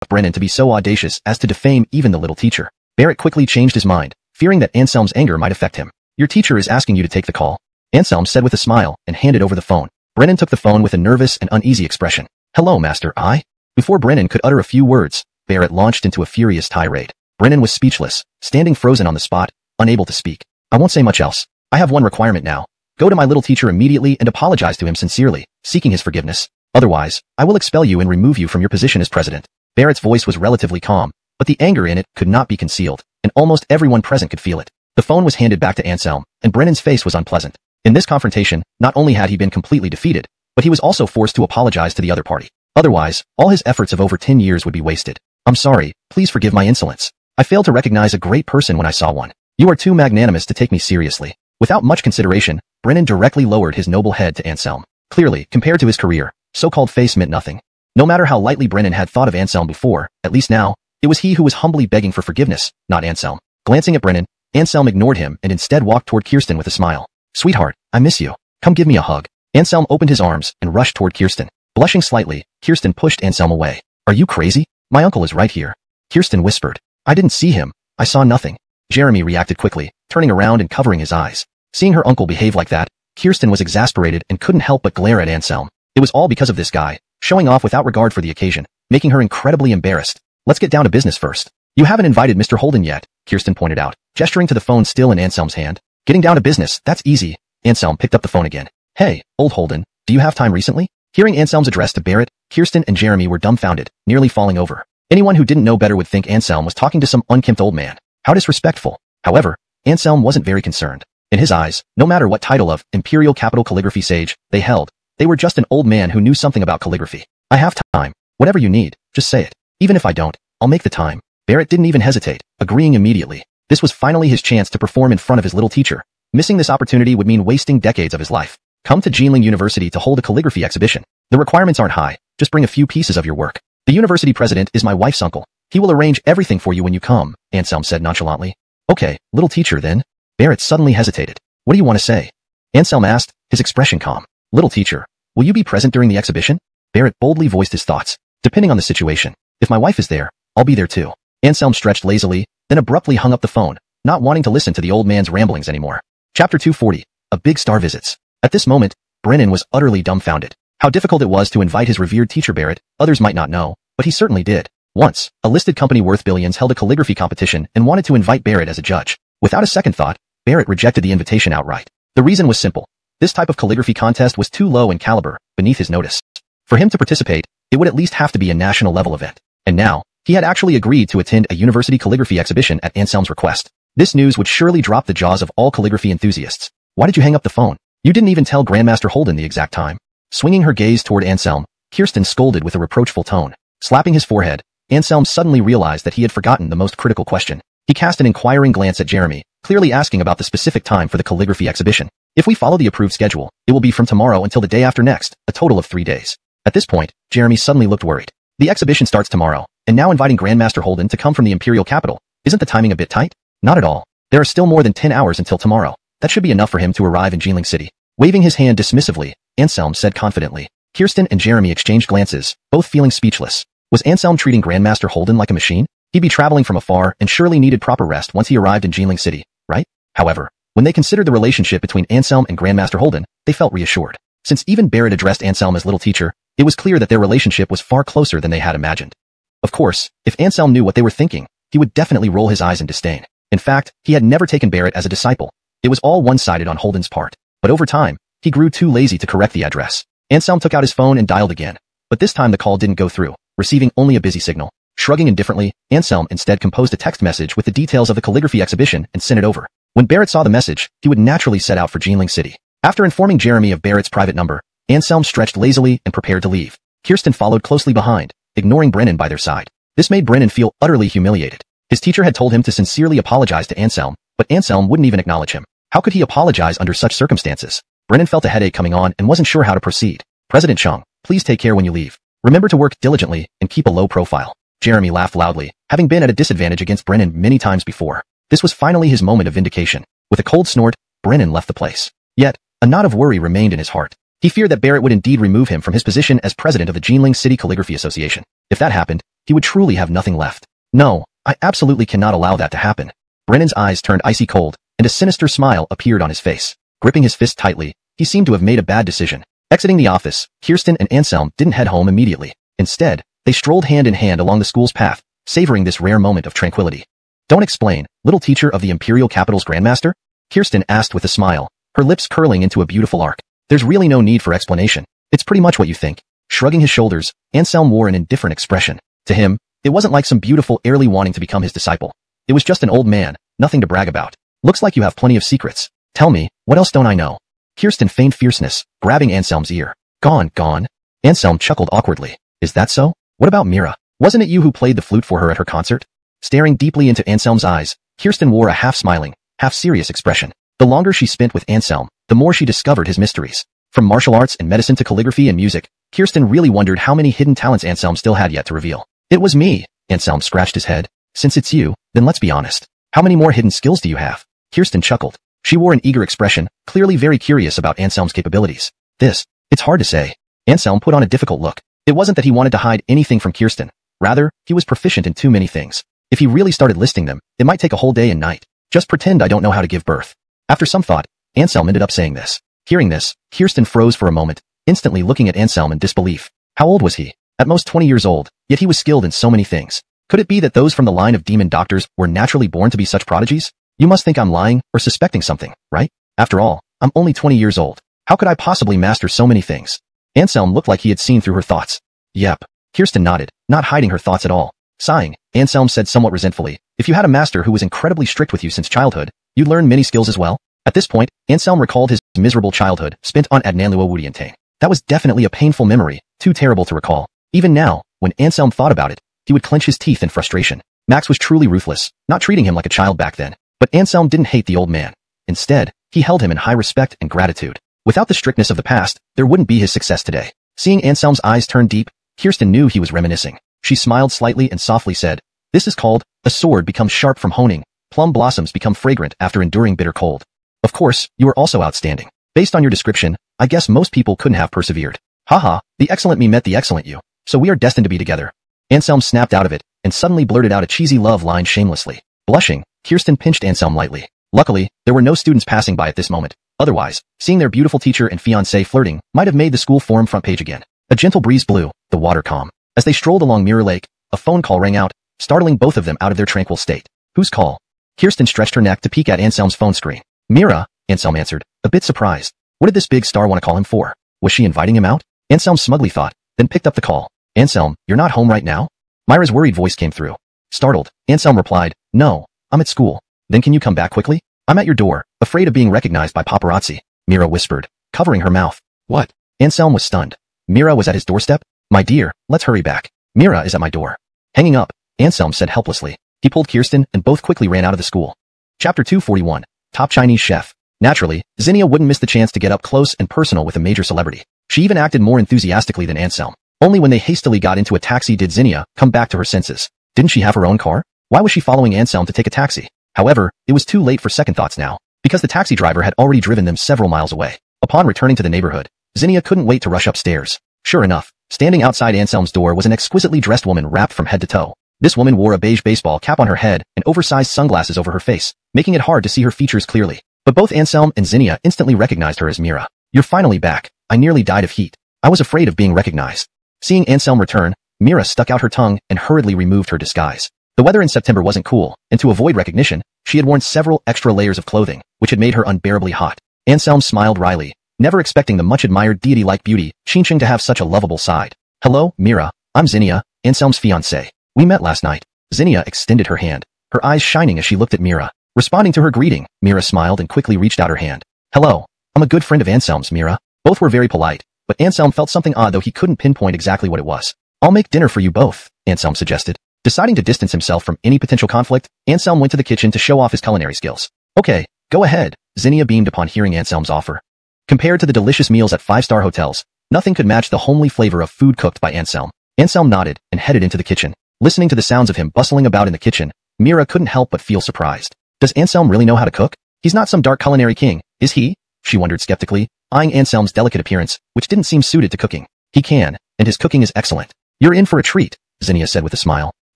Brennan to be so audacious as to defame even the little teacher. Barrett quickly changed his mind, fearing that Anselm's anger might affect him. Your teacher is asking you to take the call, Anselm said with a smile and handed over the phone. Brennan took the phone with a nervous and uneasy expression. Hello, Master I. Before Brennan could utter a few words, Barrett launched into a furious tirade. Brennan was speechless, standing frozen on the spot, unable to speak. I won't say much else. I have one requirement now. Go to my little teacher immediately and apologize to him sincerely, seeking his forgiveness. Otherwise, I will expel you and remove you from your position as president. Barrett's voice was relatively calm, but the anger in it could not be concealed, and almost everyone present could feel it. The phone was handed back to Anselm, and Brennan's face was unpleasant. In this confrontation, not only had he been completely defeated, but he was also forced to apologize to the other party. Otherwise, all his efforts of over 10 years would be wasted. I'm sorry, please forgive my insolence. I failed to recognize a great person when I saw one. You are too magnanimous to take me seriously. Without much consideration, Brennan directly lowered his noble head to Anselm. Clearly, compared to his career, so-called face meant nothing. No matter how lightly Brennan had thought of Anselm before, at least now, it was he who was humbly begging for forgiveness, not Anselm. Glancing at Brennan, Anselm ignored him and instead walked toward Kirsten with a smile. Sweetheart, I miss you. Come give me a hug. Anselm opened his arms and rushed toward Kirsten. Blushing slightly, Kirsten pushed Anselm away. Are you crazy? My uncle is right here. Kirsten whispered. I didn't see him. I saw nothing. Jeremy reacted quickly, turning around and covering his eyes. Seeing her uncle behave like that, Kirsten was exasperated and couldn't help but glare at Anselm. It was all because of this guy, showing off without regard for the occasion, making her incredibly embarrassed. Let's get down to business first. You haven't invited Mr. Holden yet, Kirsten pointed out, gesturing to the phone still in Anselm's hand. Getting down to business, that's easy. Anselm picked up the phone again. Hey, old Holden, do you have time recently? Hearing Anselm's address to Barrett, Kirsten and Jeremy were dumbfounded, nearly falling over. Anyone who didn't know better would think Anselm was talking to some unkempt old man. How disrespectful. However, Anselm wasn't very concerned. In his eyes, no matter what title of Imperial Capital Calligraphy Sage they held, they were just an old man who knew something about calligraphy. I have time. Whatever you need, just say it. Even if I don't, I'll make the time. Barrett didn't even hesitate, agreeing immediately. This was finally his chance to perform in front of his little teacher. Missing this opportunity would mean wasting decades of his life. Come to Jinling University to hold a calligraphy exhibition. The requirements aren't high, just bring a few pieces of your work. The university president is my wife's uncle. He will arrange everything for you when you come, Anselm said nonchalantly. Okay, little teacher then. Barrett suddenly hesitated. What do you want to say? Anselm asked, his expression calm. Little teacher, will you be present during the exhibition? Barrett boldly voiced his thoughts. Depending on the situation. If my wife is there, I'll be there too. Anselm stretched lazily, then abruptly hung up the phone, not wanting to listen to the old man's ramblings anymore. Chapter 240. A Big Star Visits. At this moment, Brennan was utterly dumbfounded. How difficult it was to invite his revered teacher Barrett, others might not know, but he certainly did. Once, a listed company worth billions held a calligraphy competition and wanted to invite Barrett as a judge. Without a second thought, Barrett rejected the invitation outright. The reason was simple. This type of calligraphy contest was too low in caliber, beneath his notice. For him to participate, it would at least have to be a national-level event. And now, he had actually agreed to attend a university calligraphy exhibition at Anselm's request. This news would surely drop the jaws of all calligraphy enthusiasts. Why did you hang up the phone? You didn't even tell Grandmaster Holden the exact time. Swinging her gaze toward Anselm, Kirsten scolded with a reproachful tone. Slapping his forehead, Anselm suddenly realized that he had forgotten the most critical question. He cast an inquiring glance at Jeremy, clearly asking about the specific time for the calligraphy exhibition. If we follow the approved schedule, it will be from tomorrow until the day after next, a total of 3 days. At this point, Jeremy suddenly looked worried. The exhibition starts tomorrow, and now inviting Grandmaster Holden to come from the Imperial capital, isn't the timing a bit tight? Not at all. There are still more than 10 hours until tomorrow. That should be enough for him to arrive in Jinling City. Waving his hand dismissively, Anselm said confidently. Kirsten and Jeremy exchanged glances, both feeling speechless. Was Anselm treating Grandmaster Holden like a machine? He'd be traveling from afar and surely needed proper rest once he arrived in Jinling City, right? However, when they considered the relationship between Anselm and Grandmaster Holden, they felt reassured. Since even Barrett addressed Anselm as little teacher, it was clear that their relationship was far closer than they had imagined. Of course, if Anselm knew what they were thinking, he would definitely roll his eyes in disdain. In fact, he had never taken Barrett as a disciple. It was all one-sided on Holden's part. But over time, he grew too lazy to correct the address. Anselm took out his phone and dialed again. But this time the call didn't go through, receiving only a busy signal. Shrugging indifferently, Anselm instead composed a text message with the details of the calligraphy exhibition and sent it over. When Barrett saw the message, he would naturally set out for Jinling City. After informing Jeremy of Barrett's private number, Anselm stretched lazily and prepared to leave. Kirsten followed closely behind, ignoring Brennan by their side. This made Brennan feel utterly humiliated. His teacher had told him to sincerely apologize to Anselm, but Anselm wouldn't even acknowledge him. How could he apologize under such circumstances? Brennan felt a headache coming on and wasn't sure how to proceed. President Chung, please take care when you leave. Remember to work diligently and keep a low profile. Jeremy laughed loudly, having been at a disadvantage against Brennan many times before. This was finally his moment of vindication. With a cold snort, Brennan left the place. Yet, a knot of worry remained in his heart. He feared that Barrett would indeed remove him from his position as president of the Jinling City Calligraphy Association. If that happened, he would truly have nothing left. No, I absolutely cannot allow that to happen. Brennan's eyes turned icy cold, and a sinister smile appeared on his face. Gripping his fist tightly, he seemed to have made a bad decision. Exiting the office, Kirsten and Anselm didn't head home immediately. Instead, They strolled hand in hand along the school's path, savoring this rare moment of tranquility. Don't explain, little teacher of the Imperial Capital's Grandmaster? Kirsten asked with a smile, her lips curling into a beautiful arc. There's really no need for explanation. It's pretty much what you think. Shrugging his shoulders, Anselm wore an indifferent expression. To him, it wasn't like some beautiful heirly wanting to become his disciple. It was just an old man, nothing to brag about. Looks like you have plenty of secrets. Tell me, what else don't I know? Kirsten feigned fierceness, grabbing Anselm's ear. Gone. Anselm chuckled awkwardly. Is that so? What about Mira? Wasn't it you who played the flute for her at her concert? Staring deeply into Anselm's eyes, Kirsten wore a half-smiling, half-serious expression. The longer she spent with Anselm, the more she discovered his mysteries. From martial arts and medicine to calligraphy and music, Kirsten really wondered how many hidden talents Anselm still had yet to reveal. It was me, Anselm scratched his head. Since it's you, then let's be honest. How many more hidden skills do you have? Kirsten chuckled. She wore an eager expression, clearly very curious about Anselm's capabilities. It's hard to say. Anselm put on a difficult look. It wasn't that he wanted to hide anything from Kirsten. Rather, he was proficient in too many things. If he really started listing them, it might take a whole day and night. Just pretend I don't know how to give birth. After some thought, Anselm ended up saying this. Hearing this, Kirsten froze for a moment, instantly looking at Anselm in disbelief. How old was he? At most 20 years old, yet he was skilled in so many things. Could it be that those from the line of demon doctors were naturally born to be such prodigies? You must think I'm lying or suspecting something, right? After all, I'm only 20 years old. How could I possibly master so many things? Anselm looked like he had seen through her thoughts. Yep. Kirsten nodded, not hiding her thoughts at all. Sighing, Anselm said somewhat resentfully, if you had a master who was incredibly strict with you since childhood, you'd learn many skills as well? At this point, Anselm recalled his miserable childhood spent on Adnanluo Wudiantane. That was definitely a painful memory, too terrible to recall. Even now, when Anselm thought about it, he would clench his teeth in frustration. Max was truly ruthless, not treating him like a child back then. But Anselm didn't hate the old man. Instead, he held him in high respect and gratitude. Without the strictness of the past, there wouldn't be his success today. Seeing Anselm's eyes turn deep, Kirsten knew he was reminiscing. She smiled slightly and softly said, this is called, a sword becomes sharp from honing, plum blossoms become fragrant after enduring bitter cold. Of course, you are also outstanding. Based on your description, I guess most people couldn't have persevered. Haha, the excellent me met the excellent you, so we are destined to be together. Anselm snapped out of it, and suddenly blurted out a cheesy love line shamelessly. Blushing, Kirsten pinched Anselm lightly. Luckily, there were no students passing by at this moment. Otherwise, seeing their beautiful teacher and fiancé flirting might have made the school forum front page again. A gentle breeze blew, the water calm. As they strolled along Mirror Lake, a phone call rang out, startling both of them out of their tranquil state. Whose call? Kirsten stretched her neck to peek at Anselm's phone screen. Mira, Anselm answered, a bit surprised. What did this big star want to call him for? Was she inviting him out? Anselm smugly thought, then picked up the call. Anselm, you're not home right now? Myra's worried voice came through. Startled, Anselm replied, no, I'm at school. Then can you come back quickly? I'm at your door, afraid of being recognized by paparazzi, Mira whispered, covering her mouth. What? Anselm was stunned. Mira was at his doorstep? My dear, let's hurry back. Mira is at my door. Hanging up, Anselm said helplessly. He pulled Kirsten and both quickly ran out of the school. Chapter 241. Top Chinese Chef. Naturally, Zinnia wouldn't miss the chance to get up close and personal with a major celebrity. She even acted more enthusiastically than Anselm. Only when they hastily got into a taxi did Zinnia come back to her senses. Didn't she have her own car? Why was she following Anselm to take a taxi? However, it was too late for second thoughts now, because the taxi driver had already driven them several miles away. Upon returning to the neighborhood, Zinnia couldn't wait to rush upstairs. Sure enough, standing outside Anselm's door was an exquisitely dressed woman wrapped from head to toe. This woman wore a beige baseball cap on her head and oversized sunglasses over her face, making it hard to see her features clearly. But both Anselm and Zinnia instantly recognized her as Mira. You're finally back. I nearly died of heat. I was afraid of being recognized. Seeing Anselm return, Mira stuck out her tongue and hurriedly removed her disguise. The weather in September wasn't cool, and to avoid recognition, she had worn several extra layers of clothing, which had made her unbearably hot. Anselm smiled wryly, never expecting the much-admired deity-like beauty, Qingqing to have such a lovable side. Hello, Mira. I'm Zinnia, Anselm's fiancé. We met last night. Zinnia extended her hand, her eyes shining as she looked at Mira. Responding to her greeting, Mira smiled and quickly reached out her hand. Hello. I'm a good friend of Anselm's, Mira. Both were very polite, but Anselm felt something odd though he couldn't pinpoint exactly what it was. I'll make dinner for you both, Anselm suggested. Deciding to distance himself from any potential conflict, Anselm went to the kitchen to show off his culinary skills. Okay, go ahead, Zinnia beamed upon hearing Anselm's offer. Compared to the delicious meals at five-star hotels, nothing could match the homely flavor of food cooked by Anselm. Anselm nodded and headed into the kitchen. Listening to the sounds of him bustling about in the kitchen, Mira couldn't help but feel surprised. Does Anselm really know how to cook? He's not some dark culinary king, is he? She wondered skeptically, eyeing Anselm's delicate appearance, which didn't seem suited to cooking. He can, and his cooking is excellent. You're in for a treat, Zinnia said with a smile.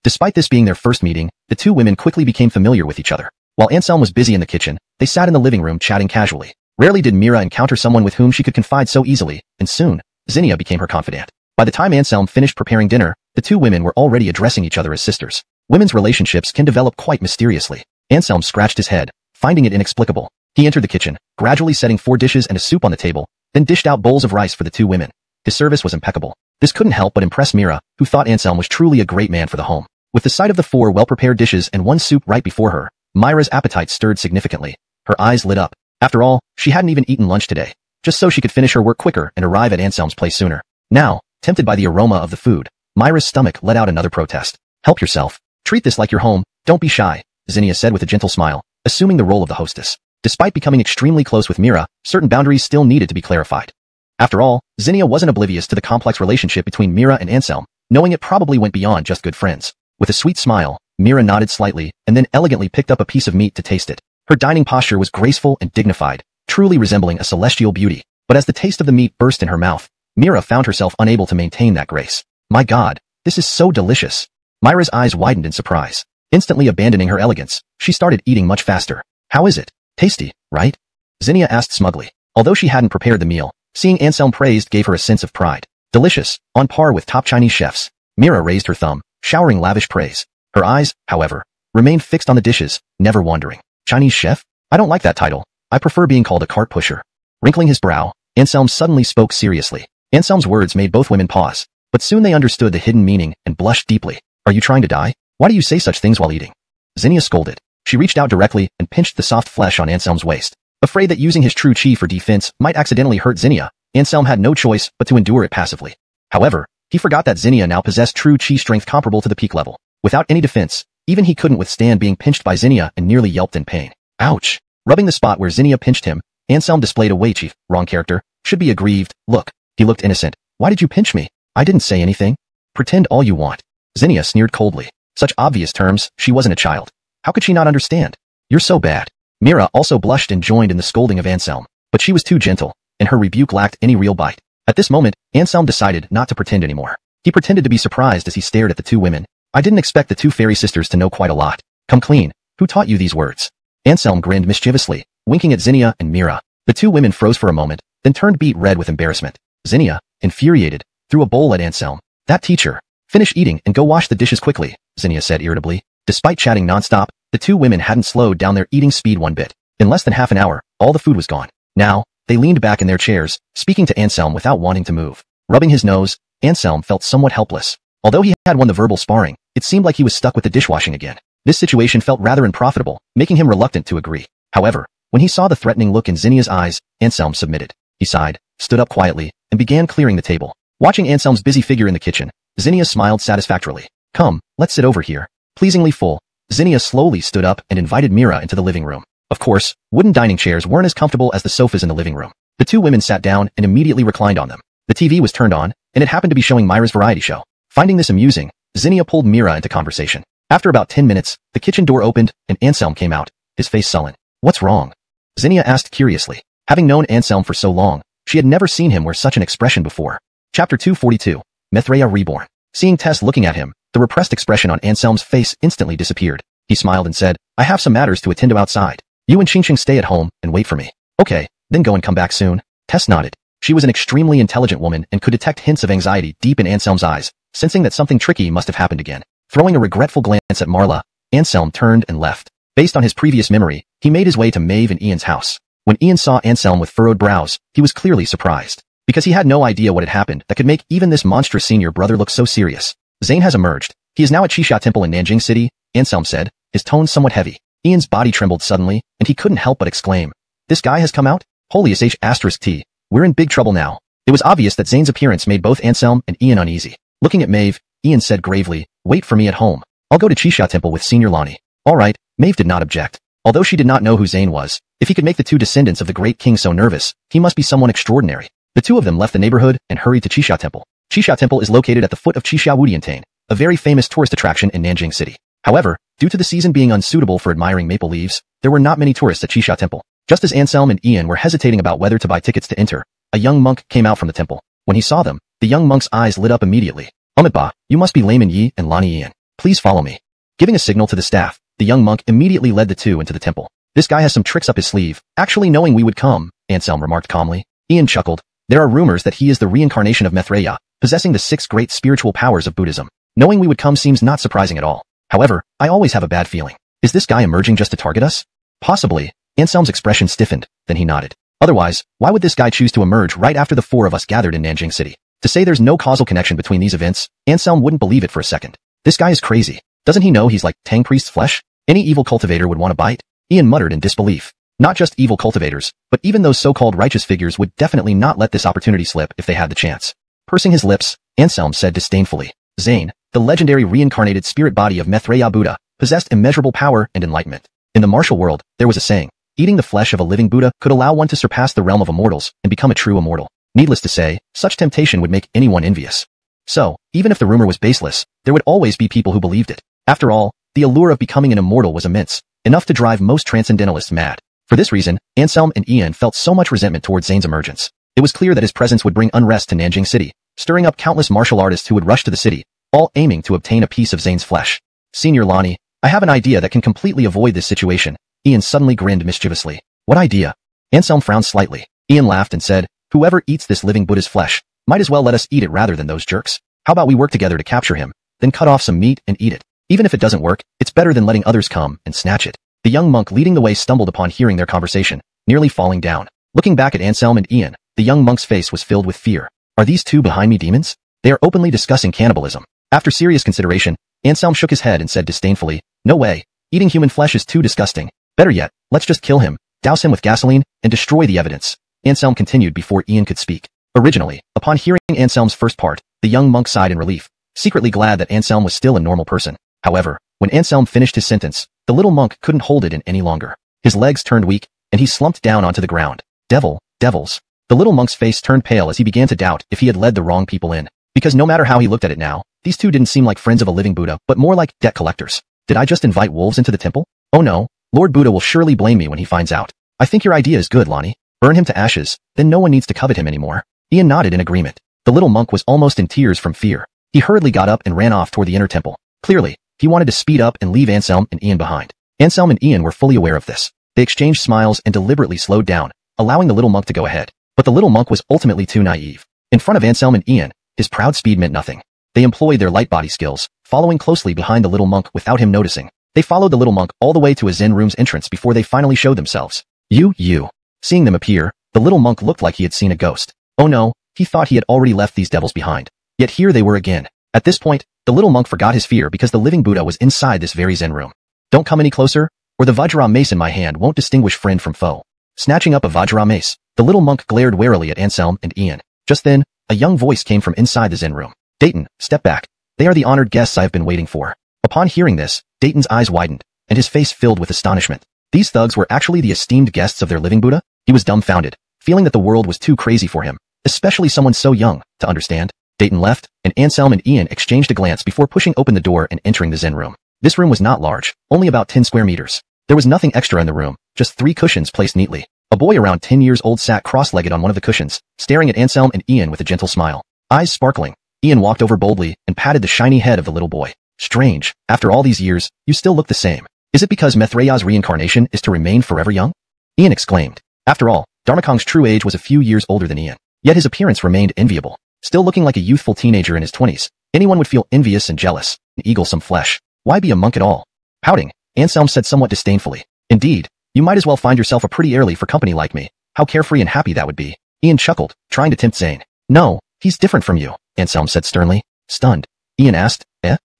Despite this being their first meeting, the two women quickly became familiar with each other. While Anselm was busy in the kitchen, they sat in the living room chatting casually. Rarely did Mira encounter someone with whom she could confide so easily, and soon, Zinnia became her confidant. By the time Anselm finished preparing dinner, The two women were already addressing each other as sisters. Women's relationships can develop quite mysteriously. Anselm scratched his head, finding it inexplicable. He entered the kitchen, gradually setting 4 dishes and a soup on the table, then dished out bowls of rice for the two women. His service was impeccable. This couldn't help but impress Mira, who thought Anselm was truly a great man for the home. With the sight of the 4 well-prepared dishes and 1 soup right before her, Myra's appetite stirred significantly. Her eyes lit up. After all, she hadn't even eaten lunch today, just so she could finish her work quicker and arrive at Anselm's place sooner. Now, tempted by the aroma of the food, Myra's stomach let out another protest. Help yourself. Treat this like your home. Don't be shy, Zinnia said with a gentle smile, assuming the role of the hostess. Despite becoming extremely close with Mira, certain boundaries still needed to be clarified. After all, Zinnia wasn't oblivious to the complex relationship between Mira and Anselm, knowing it probably went beyond just good friends. With a sweet smile, Mira nodded slightly and then elegantly picked up a piece of meat to taste it. Her dining posture was graceful and dignified, truly resembling a celestial beauty. But as the taste of the meat burst in her mouth, Mira found herself unable to maintain that grace. My God, this is so delicious. Myra's eyes widened in surprise. Instantly abandoning her elegance, she started eating much faster. How is it? Tasty, right? Zinnia asked smugly. Although she hadn't prepared the meal, seeing Anselm praised gave her a sense of pride. Delicious, on par with top Chinese chefs. Mira raised her thumb, showering lavish praise. Her eyes, however, remained fixed on the dishes, never wandering. Chinese chef? I don't like that title. I prefer being called a cart pusher. Wrinkling his brow, Anselm suddenly spoke seriously. Anselm's words made both women pause, but soon they understood the hidden meaning and blushed deeply. Are you trying to die? Why do you say such things while eating? Zinnia scolded. She reached out directly and pinched the soft flesh on Anselm's waist. Afraid that using his true chi for defense might accidentally hurt Zinnia, Anselm had no choice but to endure it passively. However, he forgot that Zinnia now possessed true chi strength comparable to the peak level. Without any defense, even he couldn't withstand being pinched by Zinnia and nearly yelped in pain. Ouch! Rubbing the spot where Zinnia pinched him, Anselm displayed a chief, wrong character, should be aggrieved, look. He looked innocent. Why did you pinch me? I didn't say anything. Pretend all you want. Zinnia sneered coldly. Such obvious terms, she wasn't a child. How could she not understand? You're so bad. Mira also blushed and joined in the scolding of Anselm, but she was too gentle, and her rebuke lacked any real bite. At this moment, Anselm decided not to pretend anymore. He pretended to be surprised as he stared at the two women. I didn't expect the two fairy sisters to know quite a lot. Come clean. Who taught you these words? Anselm grinned mischievously, winking at Zinnia and Mira. The two women froze for a moment, then turned beet red with embarrassment. Zinnia, infuriated, threw a bowl at Anselm. That teacher. Finish eating and go wash the dishes quickly, Zinnia said irritably. Despite chatting nonstop, the two women hadn't slowed down their eating speed one bit. In less than half an hour, all the food was gone. Now, they leaned back in their chairs, speaking to Anselm without wanting to move. Rubbing his nose, Anselm felt somewhat helpless. Although he had won the verbal sparring, it seemed like he was stuck with the dishwashing again. This situation felt rather unprofitable, making him reluctant to agree. However, when he saw the threatening look in Zinnia's eyes, Anselm submitted. He sighed, stood up quietly, and began clearing the table. Watching Anselm's busy figure in the kitchen, Zinnia smiled satisfactorily. Come, let's sit over here. Pleasingly full, Zinnia slowly stood up and invited Mira into the living room. Of course, wooden dining chairs weren't as comfortable as the sofas in the living room. The two women sat down and immediately reclined on them. The TV was turned on, and it happened to be showing Myra's variety show. Finding this amusing, Zinnia pulled Mira into conversation. After about 10 minutes, the kitchen door opened, and Anselm came out, his face sullen. What's wrong? Zinnia asked curiously. Having known Anselm for so long, she had never seen him wear such an expression before. Chapter 242, Mithraea Reborn. Seeing Tess looking at him, the repressed expression on Anselm's face instantly disappeared. He smiled and said, I have some matters to attend to outside. You and Qingqing stay at home and wait for me. Okay, then go and come back soon. Tess nodded. She was an extremely intelligent woman and could detect hints of anxiety deep in Anselm's eyes, sensing that something tricky must have happened again. Throwing a regretful glance at Marla, Anselm turned and left. Based on his previous memory, he made his way to Maeve and Ian's house. When Ian saw Anselm with furrowed brows, he was clearly surprised, because he had no idea what had happened that could make even this monstrous senior brother look so serious. Zane has emerged. He is now at Qixia Temple in Nanjing City, Anselm said, his tone somewhat heavy. Ian's body trembled suddenly, and he couldn't help but exclaim. This guy has come out? Holy **T. We're in big trouble now. It was obvious that Zane's appearance made both Anselm and Ian uneasy. Looking at Maeve, Ian said gravely, wait for me at home. I'll go to Qixia Temple with Senior Lonnie. All right, Maeve did not object. Although she did not know who Zane was, if he could make the two descendants of the great king so nervous, he must be someone extraordinary. The two of them left the neighborhood and hurried to Qixia Temple. Qixia Temple is located at the foot of Qixia Wudiantain, a very famous tourist attraction in Nanjing City. However, due to the season being unsuitable for admiring maple leaves, there were not many tourists at Qixia Temple. Just as Anselm and Ian were hesitating about whether to buy tickets to enter, a young monk came out from the temple. When he saw them, the young monk's eyes lit up immediately. Ba, you must be Layman Yi and Lonnie Ian. Please follow me. Giving a signal to the staff, the young monk immediately led the two into the temple. This guy has some tricks up his sleeve, actually knowing we would come, Anselm remarked calmly. Ian chuckled. There are rumors that he is the reincarnation of Mithraea, possessing the 6 great spiritual powers of Buddhism. Knowing we would come seems not surprising at all. However, I always have a bad feeling. Is this guy emerging just to target us? Possibly. Anselm's expression stiffened, then he nodded. Otherwise, why would this guy choose to emerge right after the four of us gathered in Nanjing City? To say there's no causal connection between these events, Anselm wouldn't believe it for a second. This guy is crazy. Doesn't he know he's like Tang Priest's flesh? Any evil cultivator would want to bite? Ian muttered in disbelief. Not just evil cultivators, but even those so-called righteous figures would definitely not let this opportunity slip if they had the chance. Pursing his lips, Anselm said disdainfully, Zane, the legendary reincarnated spirit body of Maitreya Buddha, possessed immeasurable power and enlightenment. In the martial world, there was a saying, eating the flesh of a living Buddha could allow one to surpass the realm of immortals and become a true immortal. Needless to say, such temptation would make anyone envious. So, even if the rumor was baseless, there would always be people who believed it. After all, the allure of becoming an immortal was immense, enough to drive most transcendentalists mad. For this reason, Anselm and Ian felt so much resentment towards Zane's emergence. It was clear that his presence would bring unrest to Nanjing City, stirring up countless martial artists who would rush to the city, all aiming to obtain a piece of Zane's flesh. Senior Lonnie, I have an idea that can completely avoid this situation. Ian suddenly grinned mischievously. What idea? Anselm frowned slightly. Ian laughed and said, whoever eats this living Buddha's flesh, might as well let us eat it rather than those jerks. How about we work together to capture him, then cut off some meat and eat it? Even if it doesn't work, it's better than letting others come and snatch it. The young monk leading the way stumbled upon hearing their conversation, nearly falling down. Looking back at Anselm and Ian, the young monk's face was filled with fear. Are these two behind me demons? They are openly discussing cannibalism. After serious consideration, Anselm shook his head and said disdainfully, no way, eating human flesh is too disgusting. Better yet, let's just kill him, douse him with gasoline, and destroy the evidence. Anselm continued before Ian could speak. Originally, upon hearing Anselm's first part, the young monk sighed in relief, secretly glad that Anselm was still a normal person. However, when Anselm finished his sentence, the little monk couldn't hold it in any longer. His legs turned weak, and he slumped down onto the ground. Devils. The little monk's face turned pale as he began to doubt if he had led the wrong people in. Because no matter how he looked at it now, these two didn't seem like friends of a living Buddha, but more like debt collectors. Did I just invite wolves into the temple? Oh no, Lord Buddha will surely blame me when he finds out. I think your idea is good, Lonnie. Burn him to ashes, then no one needs to covet him anymore. Ian nodded in agreement. The little monk was almost in tears from fear. He hurriedly got up and ran off toward the inner temple. Clearly, he wanted to speed up and leave Anselm and Ian behind. Anselm and Ian were fully aware of this. They exchanged smiles and deliberately slowed down, allowing the little monk to go ahead. But the little monk was ultimately too naive. In front of Anselm and Ian, his proud speed meant nothing. They employed their light body skills, following closely behind the little monk without him noticing. They followed the little monk all the way to a Zen room's entrance before they finally showed themselves. You. Seeing them appear, the little monk looked like he had seen a ghost. Oh no, he thought he had already left these devils behind. Yet here they were again. At this point, the little monk forgot his fear because the living Buddha was inside this very Zen room. Don't come any closer, or the Vajra mace in my hand won't distinguish friend from foe. Snatching up a Vajra mace, the little monk glared warily at Anselm and Ian. Just then, a young voice came from inside the Zen room. Dayton, step back. They are the honored guests I have been waiting for. Upon hearing this, Dayton's eyes widened, and his face filled with astonishment. These thugs were actually the esteemed guests of their living Buddha? He was dumbfounded, feeling that the world was too crazy for him, especially someone so young, to understand. Dayton left, and Anselm and Ian exchanged a glance before pushing open the door and entering the Zen room. This room was not large, only about 10 square meters. There was nothing extra in the room, just 3 cushions placed neatly. A boy around 10 years old sat cross-legged on one of the cushions, staring at Anselm and Ian with a gentle smile. Eyes sparkling, Ian walked over boldly and patted the shiny head of the little boy. Strange, after all these years, you still look the same. Is it because Maitreya's reincarnation is to remain forever young? Ian exclaimed. After all, Dharmakong's true age was a few years older than Ian, yet his appearance remained enviable. Still looking like a youthful teenager in his 20s, anyone would feel envious and jealous. An eagle some flesh. Why be a monk at all? Pouting, Anselm said somewhat disdainfully. Indeed, you might as well find yourself a pretty early for company like me. How carefree and happy that would be. Ian chuckled, trying to tempt Zane. No, he's different from you, Anselm said sternly. Stunned, Ian asked,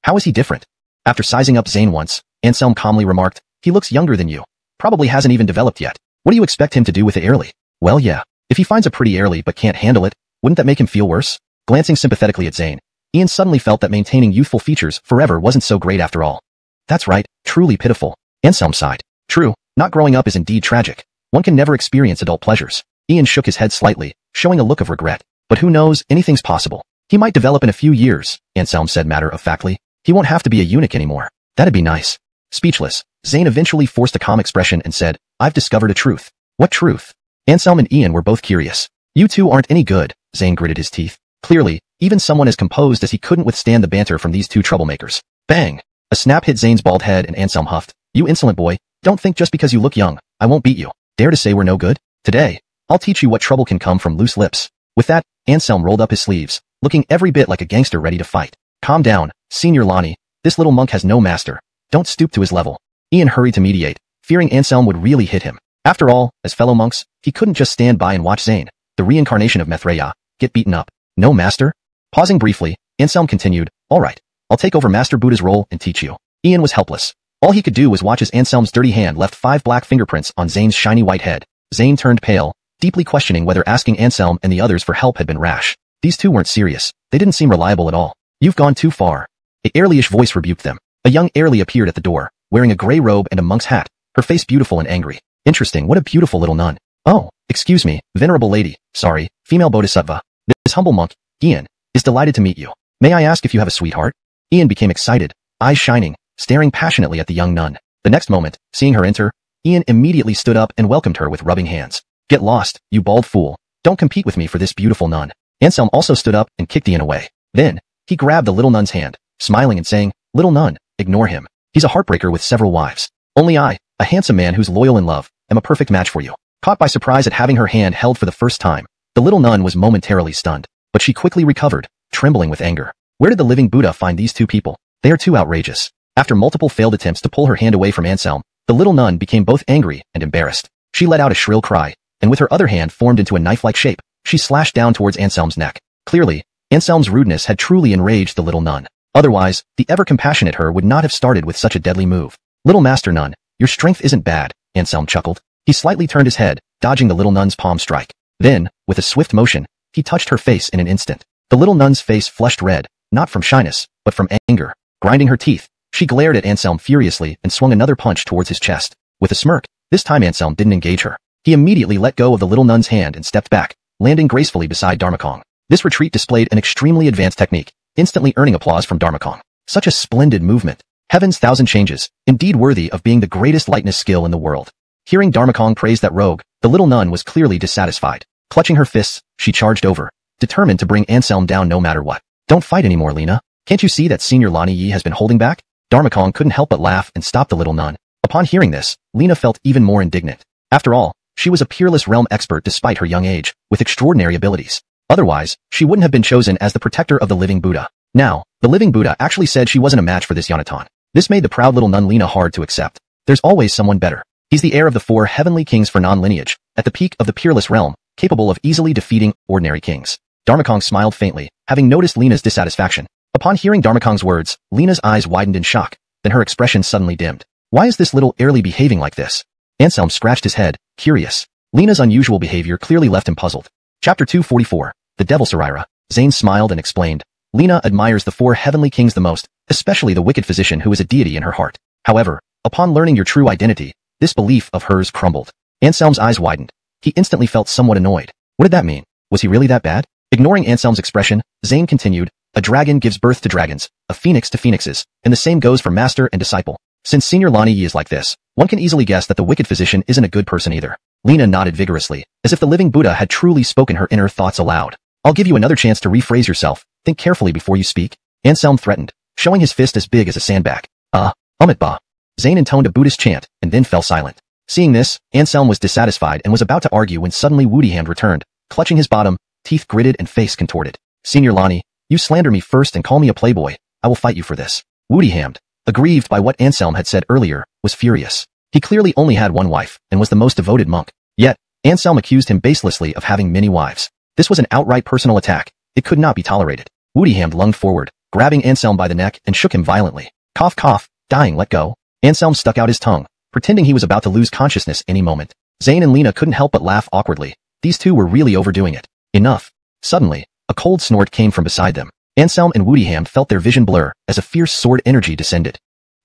how is he different? After sizing up Zane once, Anselm calmly remarked, he looks younger than you. Probably hasn't even developed yet. What do you expect him to do with the early? Well yeah, if he finds a pretty early but can't handle it, wouldn't that make him feel worse? Glancing sympathetically at Zane, Ian suddenly felt that maintaining youthful features forever wasn't so great after all. That's right, truly pitiful. Anselm sighed. True, not growing up is indeed tragic. One can never experience adult pleasures. Ian shook his head slightly, showing a look of regret. But who knows, anything's possible. He might develop in a few years, Anselm said matter-of-factly. He won't have to be a eunuch anymore. That'd be nice. Speechless, Zane eventually forced a calm expression and said, I've discovered a truth. What truth? Anselm and Ian were both curious. You two aren't any good, Zane gritted his teeth. Clearly, even someone as composed as he couldn't withstand the banter from these two troublemakers. Bang! A snap hit Zane's bald head and Anselm huffed. You insolent boy, don't think just because you look young, I won't beat you. Dare to say we're no good? Today, I'll teach you what trouble can come from loose lips. With that, Anselm rolled up his sleeves, looking every bit like a gangster ready to fight. Calm down, Senior Lonnie, this little monk has no master. Don't stoop to his level. Ian hurried to mediate, fearing Anselm would really hit him. After all, as fellow monks, he couldn't just stand by and watch Zane, the reincarnation of Maitreya, get beaten up. No master? Pausing briefly, Anselm continued, all right, I'll take over Master Buddha's role and teach you. Ian was helpless. All he could do was watch as Anselm's dirty hand left 5 black fingerprints on Zane's shiny white head. Zane turned pale, deeply questioning whether asking Anselm and the others for help had been rash. These two weren't serious. They didn't seem reliable at all. You've gone too far. A Airly-ish voice rebuked them. A young Airly appeared at the door, wearing a gray robe and a monk's hat, her face beautiful and angry. Interesting, what a beautiful little nun. Oh, excuse me, venerable lady, sorry, female bodhisattva. This humble monk, Ian, is delighted to meet you. May I ask if you have a sweetheart? Ian became excited, eyes shining, staring passionately at the young nun. The next moment, seeing her enter, Ian immediately stood up and welcomed her with rubbing hands. Get lost, you bald fool. Don't compete with me for this beautiful nun. Anselm also stood up and kicked Ian away. Then, he grabbed the little nun's hand, smiling and saying, little nun, ignore him. He's a heartbreaker with several wives. Only I, a handsome man who's loyal in love, am a perfect match for you. Caught by surprise at having her hand held for the first time, the little nun was momentarily stunned, but she quickly recovered, trembling with anger. Where did the living Buddha find these two people? They are too outrageous. After multiple failed attempts to pull her hand away from Anselm, the little nun became both angry and embarrassed. She let out a shrill cry, and with her other hand formed into a knife-like shape, she slashed down towards Anselm's neck. Clearly, Anselm's rudeness had truly enraged the little nun. Otherwise, the ever-compassionate her would not have started with such a deadly move. Little Master Nun, your strength isn't bad, Anselm chuckled. He slightly turned his head, dodging the little nun's palm strike. Then, with a swift motion, he touched her face in an instant. The little nun's face flushed red, not from shyness, but from anger. Grinding her teeth, she glared at Anselm furiously and swung another punch towards his chest. With a smirk, this time Anselm didn't engage her. He immediately let go of the little nun's hand and stepped back, landing gracefully beside Dharmakong. This retreat displayed an extremely advanced technique, instantly earning applause from Dharmakong. Such a splendid movement. Heaven's thousand changes, indeed worthy of being the greatest lightness skill in the world. Hearing Dharmakong praise that rogue, the little nun was clearly dissatisfied. Clutching her fists, she charged over, determined to bring Anselm down no matter what. Don't fight anymore, Lena. Can't you see that Senior Lonnie Yi has been holding back? Dharmakong couldn't help but laugh and stop the little nun. Upon hearing this, Lena felt even more indignant. After all, she was a peerless realm expert despite her young age, with extraordinary abilities. Otherwise, she wouldn't have been chosen as the protector of the living Buddha. Now, the living Buddha actually said she wasn't a match for this Yonatan. This made the proud little nun Lena hard to accept. There's always someone better. He's the heir of the 4 heavenly kings for non-lineage, at the peak of the peerless realm, capable of easily defeating ordinary kings. Dharmakong smiled faintly, having noticed Lena's dissatisfaction. Upon hearing Dharmakong's words, Lena's eyes widened in shock, then her expression suddenly dimmed. Why is this little Airly behaving like this? Anselm scratched his head, curious. Lena's unusual behavior clearly left him puzzled. Chapter 244, The Devil Sarira. Zane smiled and explained. Lena admires the 4 heavenly kings the most, especially the wicked physician who is a deity in her heart. However, upon learning your true identity, this belief of hers crumbled. Anselm's eyes widened. He instantly felt somewhat annoyed. What did that mean? Was he really that bad? Ignoring Anselm's expression, Zane continued, a dragon gives birth to dragons, a phoenix to phoenixes, and the same goes for master and disciple. Since Senior Lonnie Yi is like this, one can easily guess that the wicked physician isn't a good person either. Lena nodded vigorously, as if the living Buddha had truly spoken her inner thoughts aloud. I'll give you another chance to rephrase yourself. Think carefully before you speak. Anselm threatened, showing his fist as big as a sandbag. Amit ba. Zane intoned a Buddhist chant, and then fell silent. Seeing this, Anselm was dissatisfied and was about to argue when suddenly Woodyhand returned, clutching his bottom, teeth gritted and face contorted. Senior Lonnie, you slander me first and call me a playboy. I will fight you for this. Woodyhand, aggrieved by what Anselm had said earlier, was furious. He clearly only had one wife, and was the most devoted monk. Yet, Anselm accused him baselessly of having many wives. This was an outright personal attack. It could not be tolerated. Woodyhand lunged forward, grabbing Anselm by the neck and shook him violently. Cough cough, dying, let go. Anselm stuck out his tongue, pretending he was about to lose consciousness any moment. Zane and Lena couldn't help but laugh awkwardly. These two were really overdoing it. Enough. Suddenly, a cold snort came from beside them. Anselm and Woodyhand felt their vision blur as a fierce sword energy descended.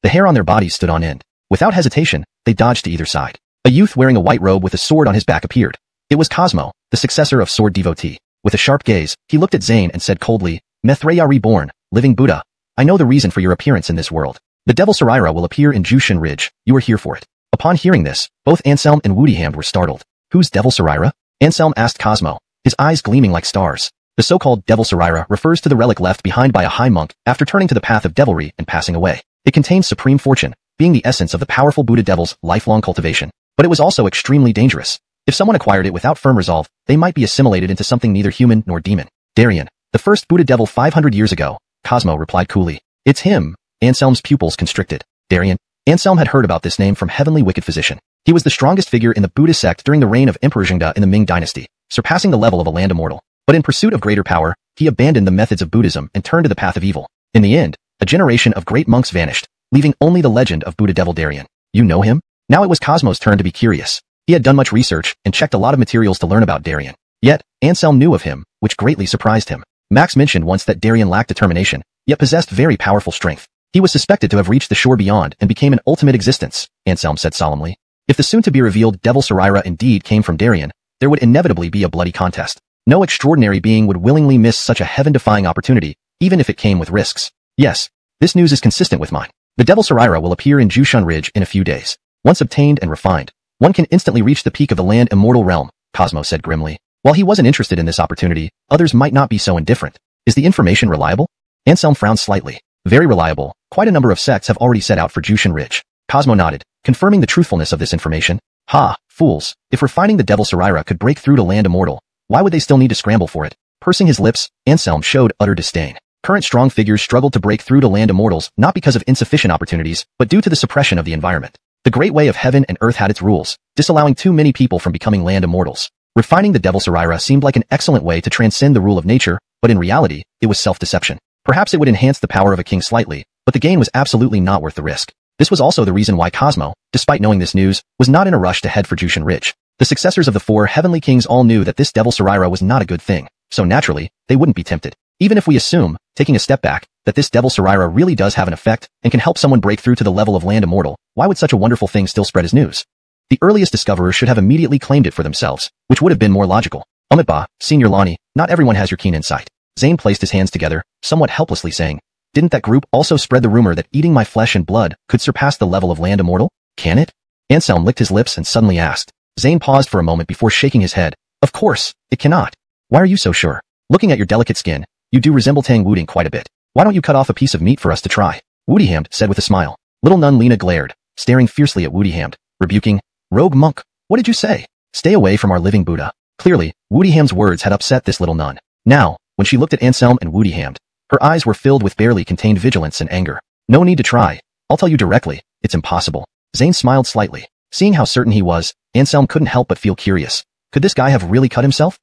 The hair on their bodies stood on end. Without hesitation, they dodged to either side. A youth wearing a white robe with a sword on his back appeared. It was Cosmo, the successor of Sword Devotee. With a sharp gaze, he looked at Zane and said coldly, Maitreya reborn, living Buddha. I know the reason for your appearance in this world. The Devil Sarira will appear in Jushin Ridge. You are here for it. Upon hearing this, both Anselm and Woodyhand were startled. Who's Devil Sarira? Anselm asked Cosmo, his eyes gleaming like stars. The so-called Devil Sarira refers to the relic left behind by a high monk after turning to the path of devilry and passing away. It contains supreme fortune, being the essence of the powerful Buddha devil's lifelong cultivation. But it was also extremely dangerous. If someone acquired it without firm resolve, they might be assimilated into something neither human nor demon. Darien, the first Buddha devil 500 years ago, Cosmo replied coolly. It's him. Anselm's pupils constricted. Darien. Anselm had heard about this name from Heavenly Wicked Physician. He was the strongest figure in the Buddhist sect during the reign of Emperor Zhengde in the Ming dynasty, surpassing the level of a land immortal. But in pursuit of greater power, he abandoned the methods of Buddhism and turned to the path of evil. In the end, a generation of great monks vanished, leaving only the legend of Buddha Devil Darien. You know him? Now it was Cosmo's turn to be curious. He had done much research and checked a lot of materials to learn about Darien. Yet, Anselm knew of him, which greatly surprised him. Max mentioned once that Darien lacked determination, yet possessed very powerful strength. He was suspected to have reached the shore beyond and became an ultimate existence, Anselm said solemnly. If the soon-to-be-revealed Devil Sarira indeed came from Darien, there would inevitably be a bloody contest. No extraordinary being would willingly miss such a heaven-defying opportunity, even if it came with risks. Yes, this news is consistent with mine. The Devil Sarira will appear in Jushan Ridge in a few days. Once obtained and refined, one can instantly reach the peak of the land immortal realm, Cosmo said grimly. While he wasn't interested in this opportunity, others might not be so indifferent. Is the information reliable? Anselm frowned slightly. Very reliable. Quite a number of sects have already set out for Jushan Ridge. Cosmo nodded, confirming the truthfulness of this information. Ha, fools. If refining the Devil Sarira could break through to land immortal, why would they still need to scramble for it? Pursing his lips, Anselm showed utter disdain. Current strong figures struggled to break through to land immortals not because of insufficient opportunities, but due to the suppression of the environment. The great way of heaven and earth had its rules, disallowing too many people from becoming land immortals. Refining the Devil Sarira seemed like an excellent way to transcend the rule of nature, but in reality, it was self-deception. Perhaps it would enhance the power of a king slightly, but the gain was absolutely not worth the risk. This was also the reason why Cosmo, despite knowing this news, was not in a rush to head for Jushan Ridge. The successors of the four heavenly kings all knew that this Devil Sarira was not a good thing, so naturally, they wouldn't be tempted. Even if we assume, taking a step back, that this Devil Sarira really does have an effect and can help someone break through to the level of land immortal, why would such a wonderful thing still spread as news? The earliest discoverers should have immediately claimed it for themselves, which would have been more logical. Ba, Senior Lonnie, not everyone has your keen insight. Zane placed his hands together, somewhat helplessly saying, didn't that group also spread the rumor that eating my flesh and blood could surpass the level of land immortal? Can it? Anselm licked his lips and suddenly asked. Zane paused for a moment before shaking his head. Of course, it cannot. Why are you so sure? Looking at your delicate skin, you do resemble Tang Wuding quite a bit. Why don't you cut off a piece of meat for us to try? Woodyhammed said with a smile. Little nun Lena glared, staring fiercely at Woodyhammed, rebuking, rogue monk, what did you say? Stay away from our living Buddha. Clearly, Woodyhammed's words had upset this little nun. Now, when she looked at Anselm and Woodyhammed, her eyes were filled with barely contained vigilance and anger. No need to try. I'll tell you directly, it's impossible. Zane smiled slightly. Seeing how certain he was, Anselm couldn't help but feel curious. Could this guy have really cut himself?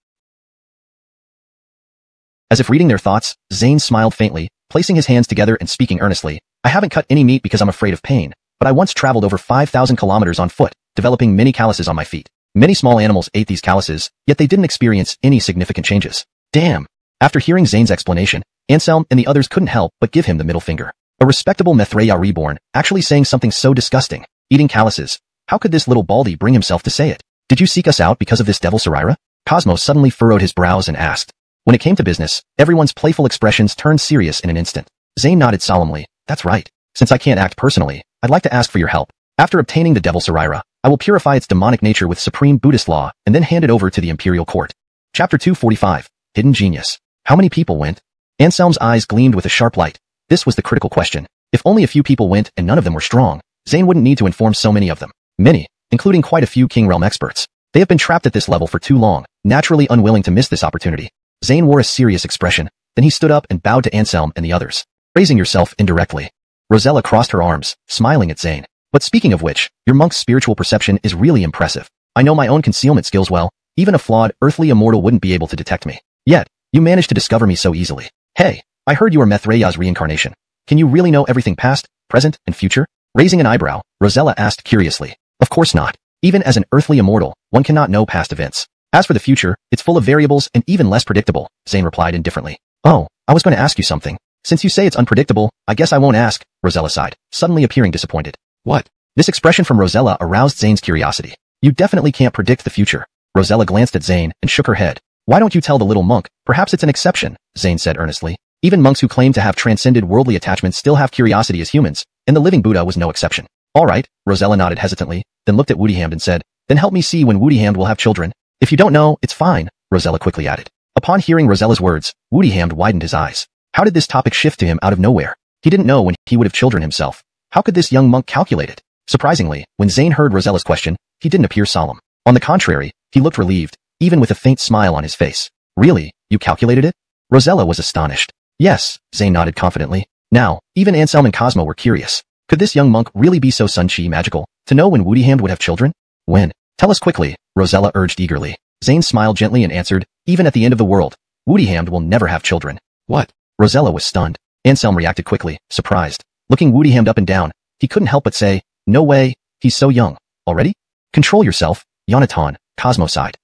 As if reading their thoughts, Zane smiled faintly, placing his hands together and speaking earnestly. I haven't cut any meat because I'm afraid of pain, but I once traveled over 5,000 kilometers on foot, developing many calluses on my feet. Many small animals ate these calluses, yet they didn't experience any significant changes. Damn. After hearing Zane's explanation, Anselm and the others couldn't help but give him the middle finger. A respectable Mithraea reborn, actually saying something so disgusting. Eating calluses. How could this little baldy bring himself to say it? Did you seek us out because of this Devil Sarira? Cosmo suddenly furrowed his brows and asked. When it came to business, everyone's playful expressions turned serious in an instant. Zane nodded solemnly. That's right. Since I can't act personally, I'd like to ask for your help. After obtaining the Devil Sarira, I will purify its demonic nature with supreme Buddhist law and then hand it over to the imperial court. Chapter 245. Hidden Genius. How many people went? Anselm's eyes gleamed with a sharp light. This was the critical question. If only a few people went and none of them were strong, Zane wouldn't need to inform so many of them. Many, including quite a few King Realm experts. They have been trapped at this level for too long, naturally unwilling to miss this opportunity. Zane wore a serious expression, then he stood up and bowed to Anselm and the others. Praising yourself indirectly. Rosella crossed her arms, smiling at Zane. But speaking of which, your monk's spiritual perception is really impressive. I know my own concealment skills well, even a flawed, earthly immortal wouldn't be able to detect me. Yet, you managed to discover me so easily. Hey, I heard you are Mithraea's reincarnation. Can you really know everything past, present, and future? Raising an eyebrow, Rosella asked curiously. Of course not. Even as an earthly immortal, one cannot know past events. As for the future, it's full of variables and even less predictable, Zane replied indifferently. Oh, I was going to ask you something. Since you say it's unpredictable, I guess I won't ask, Rosella sighed, suddenly appearing disappointed. What? This expression from Rosella aroused Zane's curiosity. You definitely can't predict the future. Rosella glanced at Zane and shook her head. Why don't you tell the little monk? Perhaps it's an exception, Zane said earnestly. Even monks who claim to have transcended worldly attachments still have curiosity as humans, and the living Buddha was no exception. All right, Rosella nodded hesitantly, then looked at Woodyhammed and said, then help me see when Woodyhammed will have children. If you don't know, it's fine, Rosella quickly added. Upon hearing Rosella's words, Woodyhammed widened his eyes. How did this topic shift to him out of nowhere? He didn't know when he would have children himself. How could this young monk calculate it? Surprisingly, when Zane heard Rosella's question, he didn't appear solemn. On the contrary, he looked relieved, even with a faint smile on his face. Really? You calculated it? Rosella was astonished. Yes, Zane nodded confidently. Now, even Anselm and Cosmo were curious. Could this young monk really be so sun-chi magical, to know when Woodyhand would have children? When? Tell us quickly, Rosella urged eagerly. Zane smiled gently and answered, even at the end of the world, Woodyhand will never have children. What? Rosella was stunned. Anselm reacted quickly, surprised. Looking Woodyhand up and down, he couldn't help but say, no way, he's so young. Already? Control yourself, Yonatan, Cosmo sighed.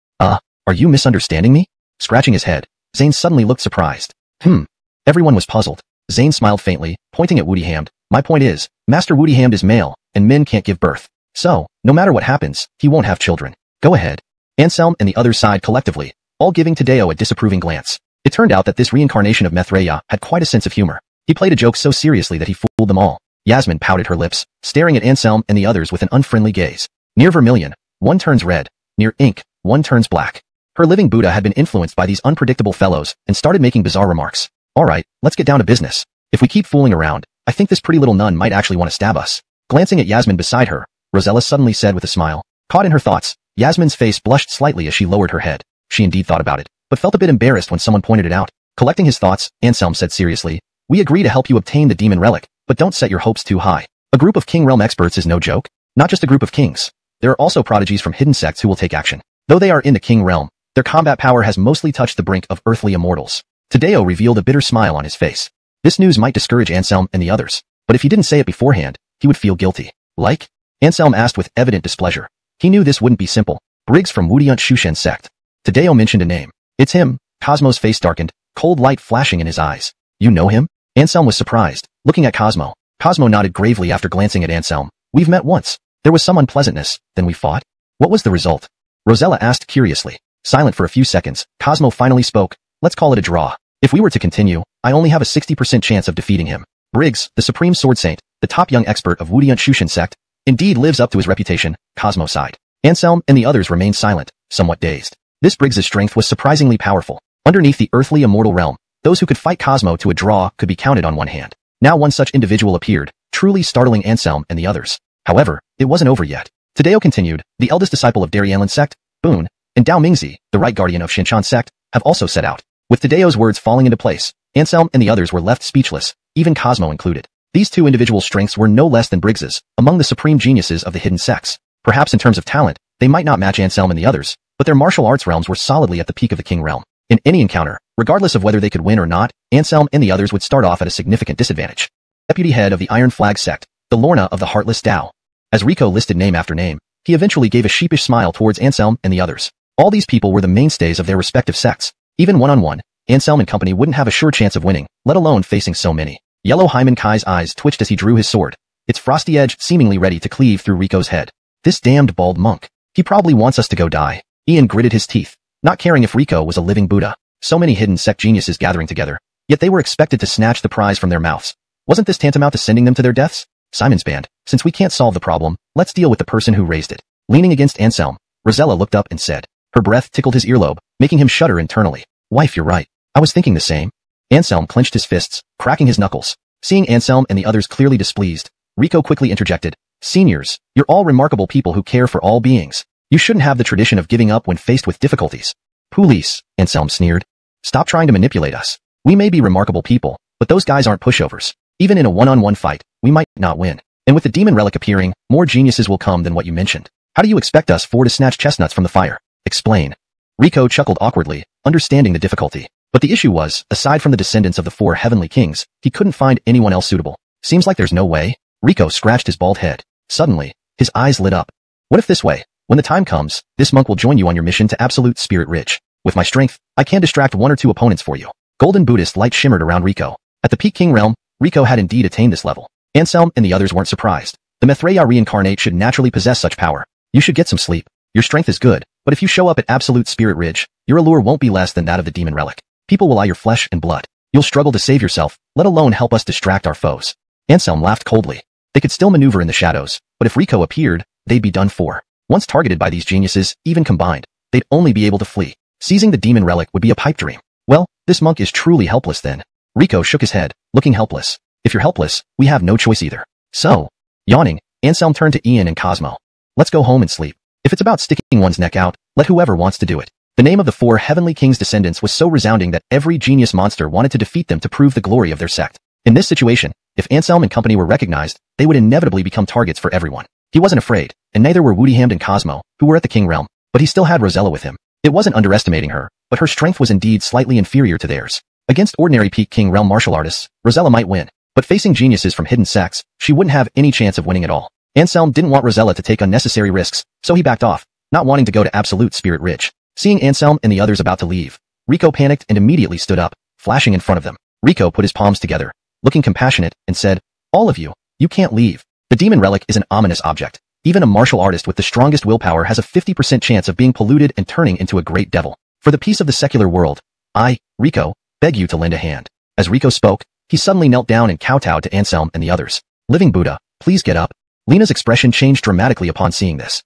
Are you misunderstanding me? Scratching his head, Zane suddenly looked surprised. Everyone was puzzled. Zane smiled faintly, pointing at Woodyhand. My point is, Master Woodyhand is male, and men can't give birth. So, no matter what happens, he won't have children. Go ahead. Anselm and the others sighed collectively, all giving Tadeo a disapproving glance. It turned out that this reincarnation of Mithreya had quite a sense of humor. He played a joke so seriously that he fooled them all. Yasmin pouted her lips, staring at Anselm and the others with an unfriendly gaze. Near vermilion, one turns red. Near ink, one turns black. Her living Buddha had been influenced by these unpredictable fellows and started making bizarre remarks. Alright, let's get down to business. If we keep fooling around, I think this pretty little nun might actually want to stab us. Glancing at Yasmin beside her, Rosella suddenly said with a smile. Caught in her thoughts, Yasmin's face blushed slightly as she lowered her head. She indeed thought about it, but felt a bit embarrassed when someone pointed it out. Collecting his thoughts, Anselm said seriously, we agree to help you obtain the demon relic, but don't set your hopes too high. A group of King Realm experts is no joke. Not just a group of kings. There are also prodigies from hidden sects who will take action. Though they are in the King Realm, their combat power has mostly touched the brink of earthly immortals. Tadeo revealed a bitter smile on his face. This news might discourage Anselm and the others, but if he didn't say it beforehand, he would feel guilty. Like? Anselm asked with evident displeasure. He knew this wouldn't be simple. Briggs from Wudiyunt Shushen sect. Tadeo mentioned a name. It's him. Cosmo's face darkened, cold light flashing in his eyes. You know him? Anselm was surprised, looking at Cosmo. Cosmo nodded gravely after glancing at Anselm. We've met once. There was some unpleasantness, then we fought. What was the result? Rosella asked curiously. Silent for a few seconds, Cosmo finally spoke. Let's call it a draw. If we were to continue, I only have a 60% chance of defeating him. Briggs, the Supreme Sword Saint, the top young expert of Wudiyunt Shushen sect, indeed lives up to his reputation, Cosmo sighed. Anselm and the others remained silent, somewhat dazed. This Briggs's strength was surprisingly powerful. Underneath the earthly immortal realm, those who could fight Cosmo to a draw could be counted on one hand. Now one such individual appeared, truly startling Anselm and the others. However, it wasn't over yet. Tadeo continued, the eldest disciple of Daryanlan sect, Boon, and Dao Mingzi, the right guardian of Shinchan sect, have also set out. With Tadeo's words falling into place, Anselm and the others were left speechless, even Cosmo included. These two individual strengths were no less than Briggs's, among the supreme geniuses of the hidden sects. Perhaps in terms of talent, they might not match Anselm and the others, but their martial arts realms were solidly at the peak of the King realm. In any encounter, regardless of whether they could win or not, Anselm and the others would start off at a significant disadvantage. Deputy head of the Iron Flag sect, the Lorna of the Heartless Tao. As Rico listed name after name, he eventually gave a sheepish smile towards Anselm and the others. All these people were the mainstays of their respective sects. Even one-on-one, Anselm and company wouldn't have a sure chance of winning, let alone facing so many. Yellow Hyman Kai's eyes twitched as he drew his sword, its frosty edge seemingly ready to cleave through Rico's head. This damned bald monk. He probably wants us to go die. Ian gritted his teeth, not caring if Rico was a living Buddha. So many hidden sect geniuses gathering together, yet they were expected to snatch the prize from their mouths. Wasn't this tantamount to sending them to their deaths? Simon's band, since we can't solve the problem, let's deal with the person who raised it. Leaning against Anselm, Rosella looked up and said. Her breath tickled his earlobe, making him shudder internally. Wife, you're right. I was thinking the same. Anselm clenched his fists, cracking his knuckles. Seeing Anselm and the others clearly displeased, Rico quickly interjected. Seniors, you're all remarkable people who care for all beings. You shouldn't have the tradition of giving up when faced with difficulties. Police, Anselm sneered. Stop trying to manipulate us. We may be remarkable people, but those guys aren't pushovers. Even in a one-on-one fight, we might not win. And with the demon relic appearing, more geniuses will come than what you mentioned. How do you expect us four to snatch chestnuts from the fire? Explain. Rico chuckled awkwardly, understanding the difficulty. But the issue was, aside from the descendants of the four heavenly kings, he couldn't find anyone else suitable. Seems like there's no way. Rico scratched his bald head. Suddenly, his eyes lit up. What if this way? When the time comes, this monk will join you on your mission to Absolute Spirit Ridge. With my strength, I can distract one or two opponents for you. Golden Buddhist light shimmered around Rico. At the peak King realm, Rico had indeed attained this level. Anselm and the others weren't surprised. The Mithreya reincarnate should naturally possess such power. You should get some sleep. Your strength is good, but if you show up at Absolute Spirit Ridge, your allure won't be less than that of the demon relic. People will eye your flesh and blood. You'll struggle to save yourself, let alone help us distract our foes. Anselm laughed coldly. They could still maneuver in the shadows, but if Rico appeared, they'd be done for. Once targeted by these geniuses, even combined, they'd only be able to flee. Seizing the demon relic would be a pipe dream. Well, this monk is truly helpless then. Rico shook his head, looking helpless. If you're helpless, we have no choice either. So, yawning, Anselm turned to Ian and Cosmo. Let's go home and sleep. If it's about sticking one's neck out, let whoever wants to do it. The name of the four heavenly kings' descendants was so resounding that every genius monster wanted to defeat them to prove the glory of their sect. In this situation, if Anselm and company were recognized, they would inevitably become targets for everyone. He wasn't afraid, and neither were Woodyhamd and Cosmo, who were at the King realm, but he still had Rosella with him. It wasn't underestimating her, but her strength was indeed slightly inferior to theirs. Against ordinary peak King realm martial artists, Rosella might win, but facing geniuses from hidden sects, she wouldn't have any chance of winning at all. Anselm didn't want Rosella to take unnecessary risks, so he backed off, not wanting to go to absolute spirit ridge. Seeing Anselm and the others about to leave, Rico panicked and immediately stood up, flashing in front of them. Rico put his palms together, looking compassionate, and said, "All of you, you can't leave." The demon relic is an ominous object. Even a martial artist with the strongest willpower has a 50% chance of being polluted and turning into a great devil. For the peace of the secular world, I, Rico, beg you to lend a hand. As Rico spoke, he suddenly knelt down and kowtowed to Anselm and the others. Living Buddha, please get up. Lena's expression changed dramatically upon seeing this.